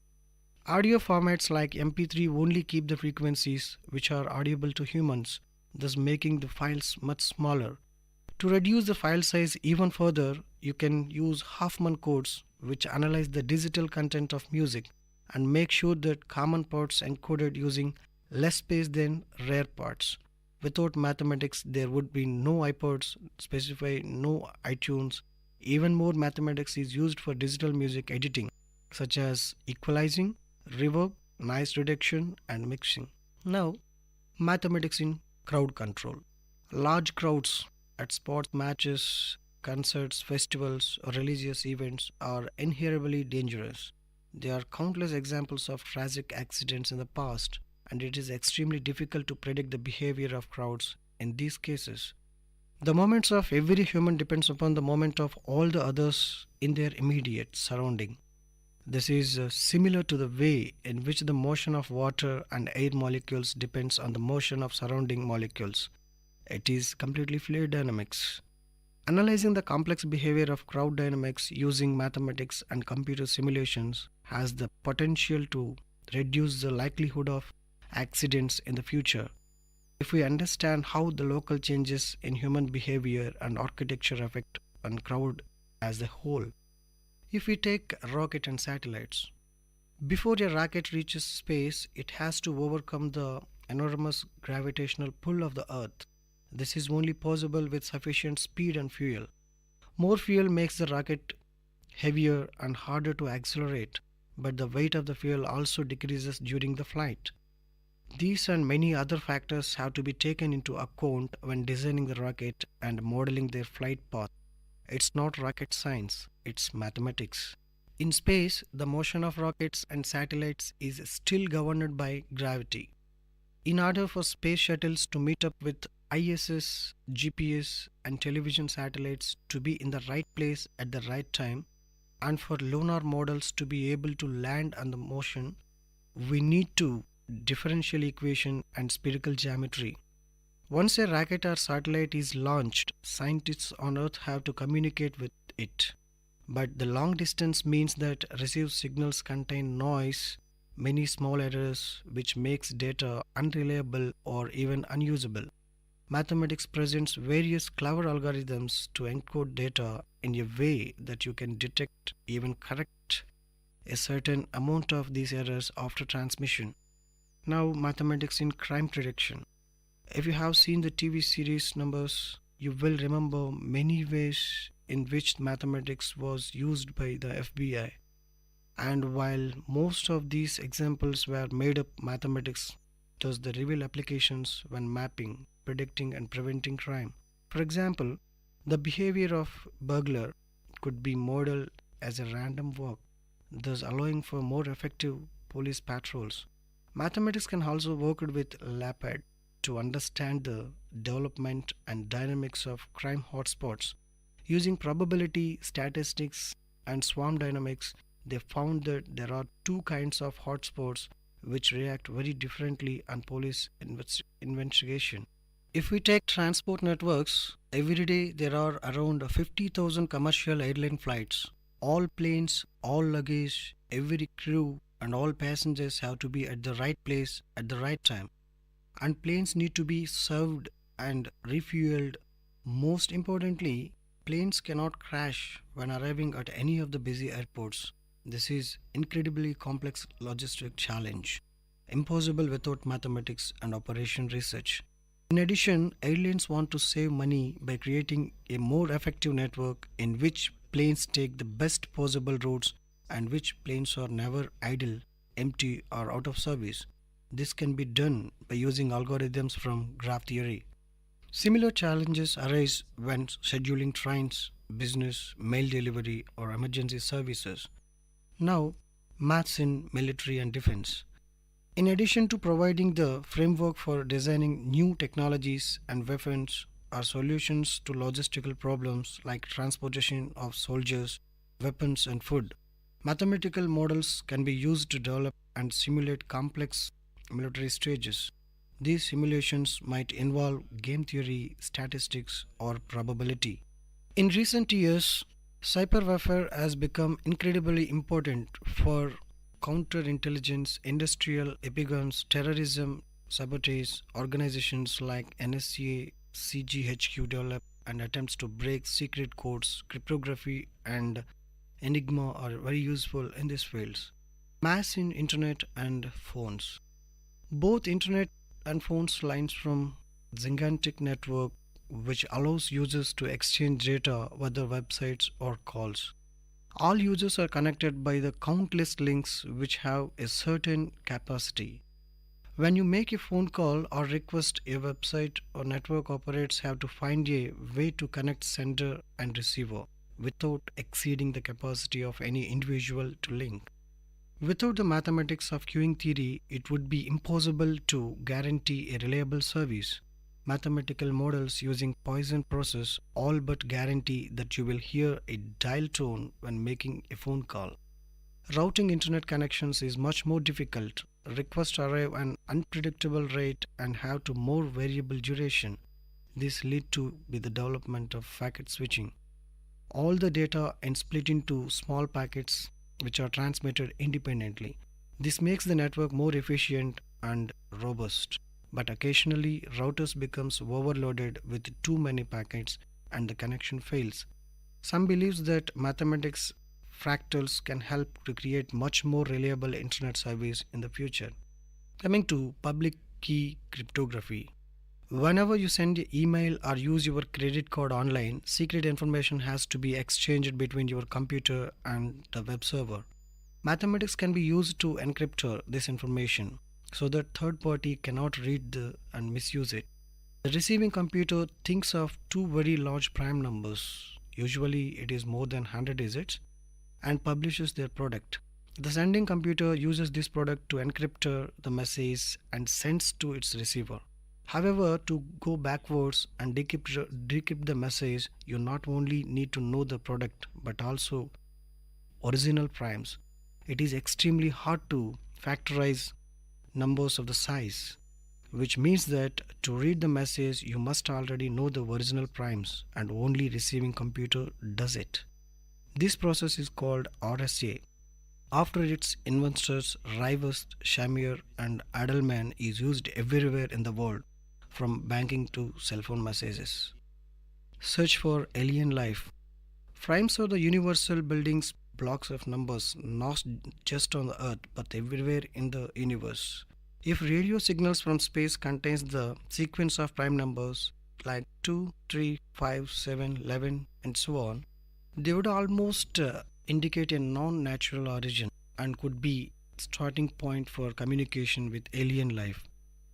Audio formats like MP3 only keep the frequencies which are audible to humans, thus making the files much smaller. To reduce the file size even further, you can use Huffman codes which analyze the digital content of music and make sure that common parts encoded using less space than rare parts. Without mathematics, there would be no iPods, specify no iTunes. Even more mathematics is used for digital music editing, such as equalizing, reverb, noise reduction, and mixing. Now, mathematics in crowd control. Large crowds at sports matches, concerts, festivals, or religious events are inherently dangerous. There are countless examples of tragic accidents in the past, and it is extremely difficult to predict the behavior of crowds in these cases. The moments of every human depends upon the moment of all the others in their immediate surrounding. This is similar to the way in which the motion of water and air molecules depends on the motion of surrounding molecules. It is completely fluid dynamics. Analyzing the complex behavior of crowd dynamics using mathematics and computer simulations has the potential to reduce the likelihood of accidents in the future. If we understand how the local changes in human behavior and architecture affect on crowd as a whole. If we take a rocket and satellites, before a rocket reaches space, it has to overcome the enormous gravitational pull of the Earth. This is only possible with sufficient speed and fuel. More fuel makes the rocket heavier and harder to accelerate, but the weight of the fuel also decreases during the flight. These and many other factors have to be taken into account when designing the rocket and modeling their flight path. It's not rocket science, it's mathematics. In space, the motion of rockets and satellites is still governed by gravity. In order for space shuttles to meet up with ISS, GPS, and television satellites to be in the right place at the right time, and for lunar models to be able to land on the motion, we need to differential equation and spherical geometry. Once a rocket or satellite is launched, scientists on Earth have to communicate with it. But the long distance means that received signals contain noise, many small errors, which makes data unreliable or even unusable. Mathematics presents various clever algorithms to encode data in a way that you can detect, even correct, a certain amount of these errors after transmission. Now, mathematics in crime prediction. If you have seen the TV series Numbers, you will remember many ways in which mathematics was used by the FBI. And while most of these examples were made up, mathematics does the real applications when mapping, predicting and preventing crime. For example, the behavior of burglar could be modeled as a random walk, thus allowing for more effective police patrols. Mathematics can also work with LAPAD to understand the development and dynamics of crime hotspots. Using probability, statistics, and swarm dynamics, they found that there are two kinds of hotspots which react very differently on police investigation. If we take transport networks, every day there are around 50,000 commercial airline flights. All planes, all luggage, every crew, and all passengers have to be at the right place at the right time. And planes need to be served and refueled. Most importantly, planes cannot crash when arriving at any of the busy airports. This is incredibly complex logistic challenge, impossible without mathematics and operation research. In addition, airlines want to save money by creating a more effective network in which planes take the best possible routes and which planes are never idle, empty or out of service. This can be done by using algorithms from graph theory. Similar challenges arise when scheduling trains, business, mail delivery or emergency services. Now, maths in military and defense. In addition to providing the framework for designing new technologies and weapons or solutions to logistical problems like transportation of soldiers, weapons and food, mathematical models can be used to develop and simulate complex military stages. These simulations might involve game theory, statistics, or probability. In recent years, cyber warfare has become incredibly important for counterintelligence, industrial epigons, terrorism, sabotage. Organizations like NSA, CGHQ develop and attempts to break secret codes, cryptography, and Enigma are very useful in these fields. Mass in internet and phones. Both internet and phones lines from gigantic network which allows users to exchange data, whether websites or calls. All users are connected by the countless links which have a certain capacity. When you make a phone call or request, a website or network operators have to find a way to connect sender and receiver without exceeding the capacity of any individual to link. Without the mathematics of queuing theory, it would be impossible to guarantee a reliable service. Mathematical models using Poisson process all but guarantee that you will hear a dial tone when making a phone call. Routing internet connections is much more difficult. Requests arrive at an unpredictable rate and have to more variable duration. This lead to the development of packet switching. All the data is split into small packets which are transmitted independently. This makes the network more efficient and robust. But occasionally routers becomes overloaded with too many packets and the connection fails. Some believes that mathematics fractals can help to create much more reliable internet service in the future. Coming to public key cryptography. Whenever you send an email or use your credit card online, secret information has to be exchanged between your computer and the web server. Mathematics can be used to encrypt this information so that third party cannot read and misuse it. The receiving computer thinks of two very large prime numbers, usually it is more than 100 digits, and publishes their product. The sending computer uses this product to encrypt the message and sends to its receiver. However, to go backwards and decrypt the message, you not only need to know the product but also original primes. It is extremely hard to factorize numbers of the size, which means that to read the message you must already know the original primes and only receiving computer does it. This process is called RSA. After its inventors Rivest, Shamir and Adelman is used everywhere in the world. from banking to cell phone messages. Search for alien life. Frames are the universal building blocks of numbers, not just on the Earth but everywhere in the universe. If radio signals from space contains the sequence of prime numbers like 2, 3, 5, 7, 11 and so on, they would almost indicate a non-natural origin and could be starting point for communication with alien life.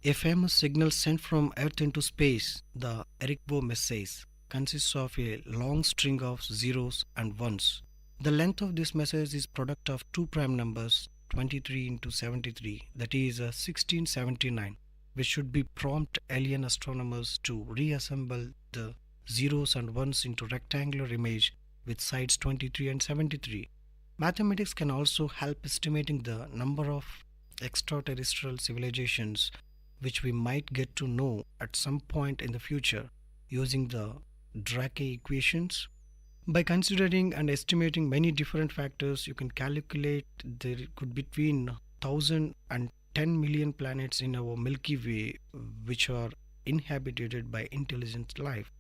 A famous signal sent from Earth into space, the Ericbo message, consists of a long string of zeros and ones. The length of this message is product of two prime numbers 23 into 73, that is 1679, which should be prompt alien astronomers to reassemble the zeros and ones into rectangular image with sides 23 and 73. Mathematics can also help estimating the number of extraterrestrial civilizations which we might get to know at some point in the future using the Drake equations. By considering and estimating many different factors, you can calculate there could be between 1,000 and 10 million planets in our Milky Way which are inhabited by intelligent life.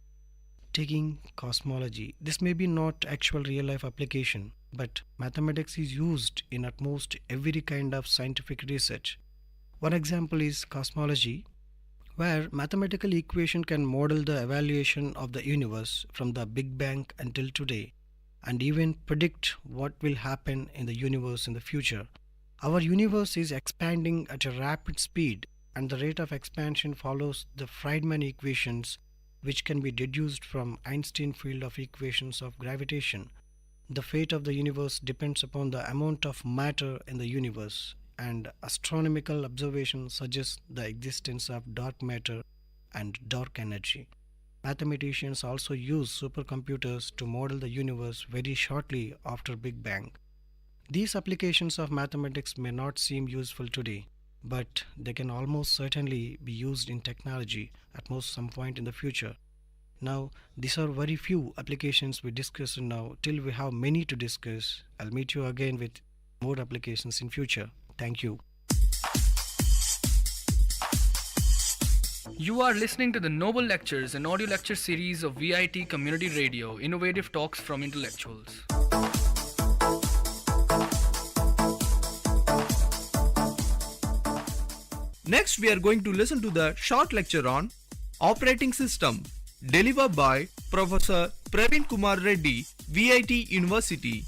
Taking cosmology, this may be not actual real life application, but mathematics is used in almost every kind of scientific research. One example is cosmology, where mathematical equation can model the evaluation of the universe from the Big Bang until today and even predict what will happen in the universe in the future. Our universe is expanding at a rapid speed and the rate of expansion follows the Friedman equations, which can be deduced from Einstein field of equations of gravitation. The fate of the universe depends upon the amount of matter in the universe, and astronomical observations suggest the existence of dark matter and dark energy. Mathematicians also use supercomputers to model the universe very shortly after Big Bang. These applications of mathematics may not seem useful today, but they can almost certainly be used in technology at most some point in the future. Now, these are very few applications we discussed now. Till we have many to discuss, I'll meet you again with more applications in future. Thank you. You are listening to the Noble Lectures, an audio lecture series of VIT Community Radio, innovative talks from intellectuals. Next, we are going to listen to the short lecture on operating system, delivered by Professor Praveen Kumar Reddy, VIT University.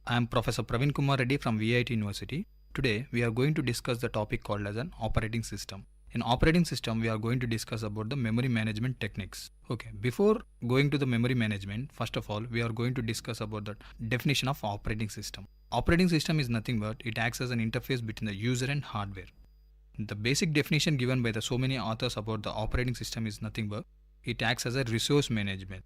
I am Professor Praveen Kumar Reddy from VIT University. Today, we are going to discuss the topic called as an operating system. In operating system, we are going to discuss about the memory management techniques. Okay, before going to the memory management, first of all, we are going to discuss about the definition of operating system. Operating system is nothing but it acts as an interface between the user and hardware. The basic definition given by the so many authors about the operating system is nothing but it acts as a resource management,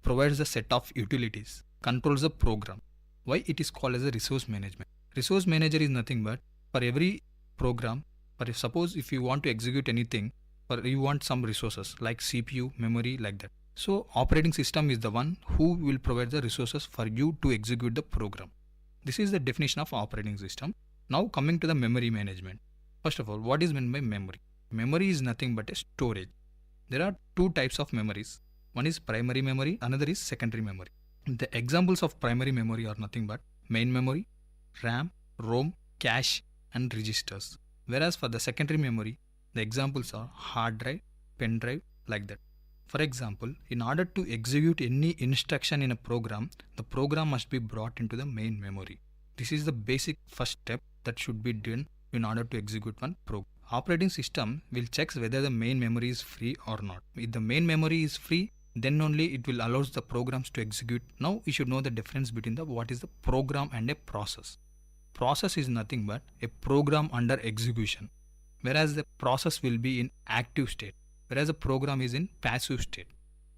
provides a set of utilities, controls the program. Why it is called as a resource management? Resource manager is nothing but for every program, but suppose if you want to execute anything, or you want some resources like CPU, memory, like that. So operating system is the one who will provide the resources for you to execute the program. This is the definition of operating system. Now coming to the memory management. First of all, what is meant by memory? Memory is nothing but a storage. There are two types of memories. One is primary memory, another is secondary memory. The examples of primary memory are nothing but main memory, RAM, ROM, cache and registers. Whereas for the secondary memory, the examples are hard drive, pen drive, like that. For example, in order to execute any instruction in a program, the program must be brought into the main memory. This is the basic first step that should be done in order to execute one program. Operating system will check whether the main memory is free or not. If the main memory is free, then only it will allow the programs to execute. Now you should know the difference between what is the program and a process. Process is nothing but a program under execution, whereas the process will be in active state, whereas the program is in passive state.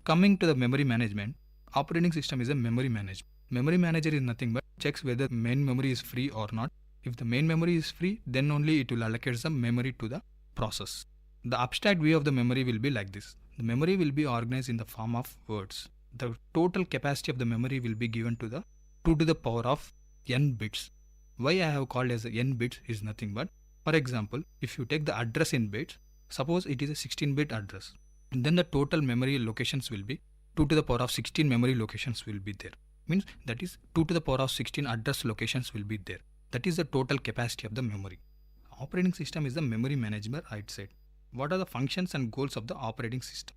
Coming to the memory management, operating system is a memory management. Memory manager is nothing but checks whether main memory is free or not. If the main memory is free, then only it will allocate some memory to the process. The abstract view of the memory will be like this. The memory will be organized in the form of words. The total capacity of the memory will be given to the 2 to the power of n bits. Why I have called as n bits is nothing but, for example, if you take the address in bits, Suppose it is a 16-bit address. Then the total memory locations will be 2 to the power of 16 memory locations will be there. Means that is 2 to the power of 16 address locations will be there. That is the total capacity of the memory. Operating system is the memory management, I'd said. What are the functions and goals of the operating system?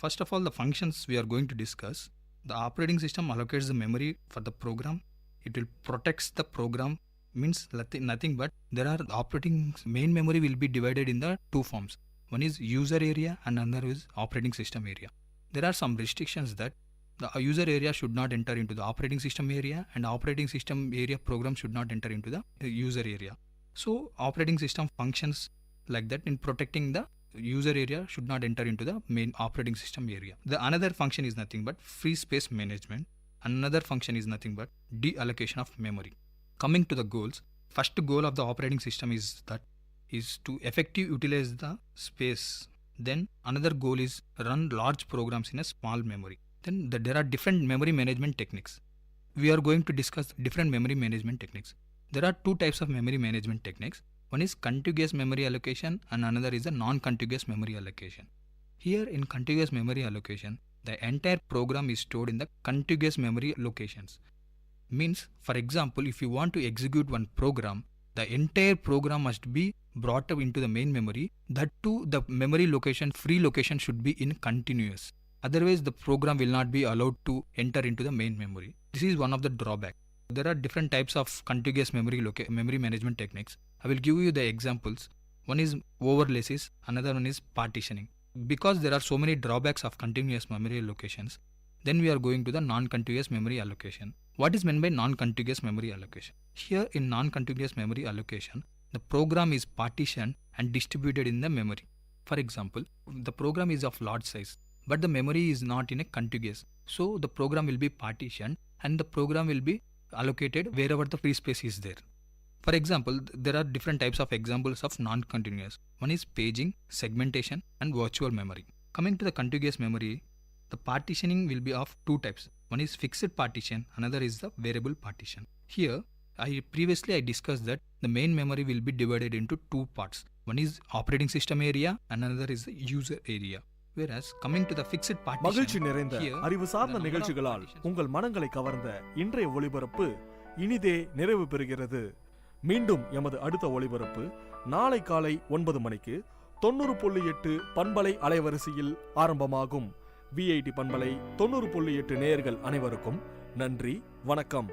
First of all, the functions we are going to discuss. The operating system allocates the memory for the program. It will protect the program. Means nothing but there are operating main memory will be divided in the two forms. One is user area and another is operating system area. There are some restrictions that the user area should not enter into the operating system area, and operating system area program should not enter into the user area. So operating system functions like that in protecting the user area should not enter into the main operating system area. The another function is nothing but free space management. Another function is nothing but deallocation of memory. Coming to the goals, first goal of the operating system is to effectively utilize the space. Then another goal is run large programs in a small memory. Then there are different memory management techniques. We are going to discuss different memory management techniques. There are two types of memory management techniques. One is contiguous memory allocation and another is a non-contiguous memory allocation. Here in contiguous memory allocation, the entire program is stored in the contiguous memory locations. Means, for example, if you want to execute one program, the entire program must be brought up into the main memory. That too, the memory location, free location should be in continuous. Otherwise, the program will not be allowed to enter into the main memory. This is one of the drawbacks. There are different types of contiguous memory management techniques. I will give you the examples. One is overlays, another one is partitioning. Because there are so many drawbacks of continuous memory allocations, then we are going to the non-contiguous memory allocation. What is meant by non-contiguous memory allocation? Here in non-contiguous memory allocation, the program is partitioned and distributed in the memory. For example, the program is of large size, but the memory is not in a contiguous. So the program will be partitioned and the program will be allocated wherever the free space is there. For example, there are different types of examples of non-continuous. One is paging, segmentation and virtual memory. Coming to the contiguous memory, the partitioning will be of two types. One is fixed partition, another is the variable partition. Here, I discussed that the main memory will be divided into two parts. One is operating system area and another is the user area. Whereas coming to the fixed partition, மகிழ்ச்சி நிறைந்த அறிவு சார்ந்த நிகழ்ச்சிகளால் உங்கள் மனங்களை கவர்ந்த இன்றைய ஒளிபரப்பு இனிதே நிறைவு பெறுகிறது. மீண்டும் எமது அடுத்த ஒளிபரப்பு நாளை காலை 9 மணிக்கு 90.8 பண்பலை அலைவரிசையில் ஆரம்பமாகும். VIT பண்பலை 90.8 நேயர்கள் அனைவருக்கும் நன்றி, வணக்கம்.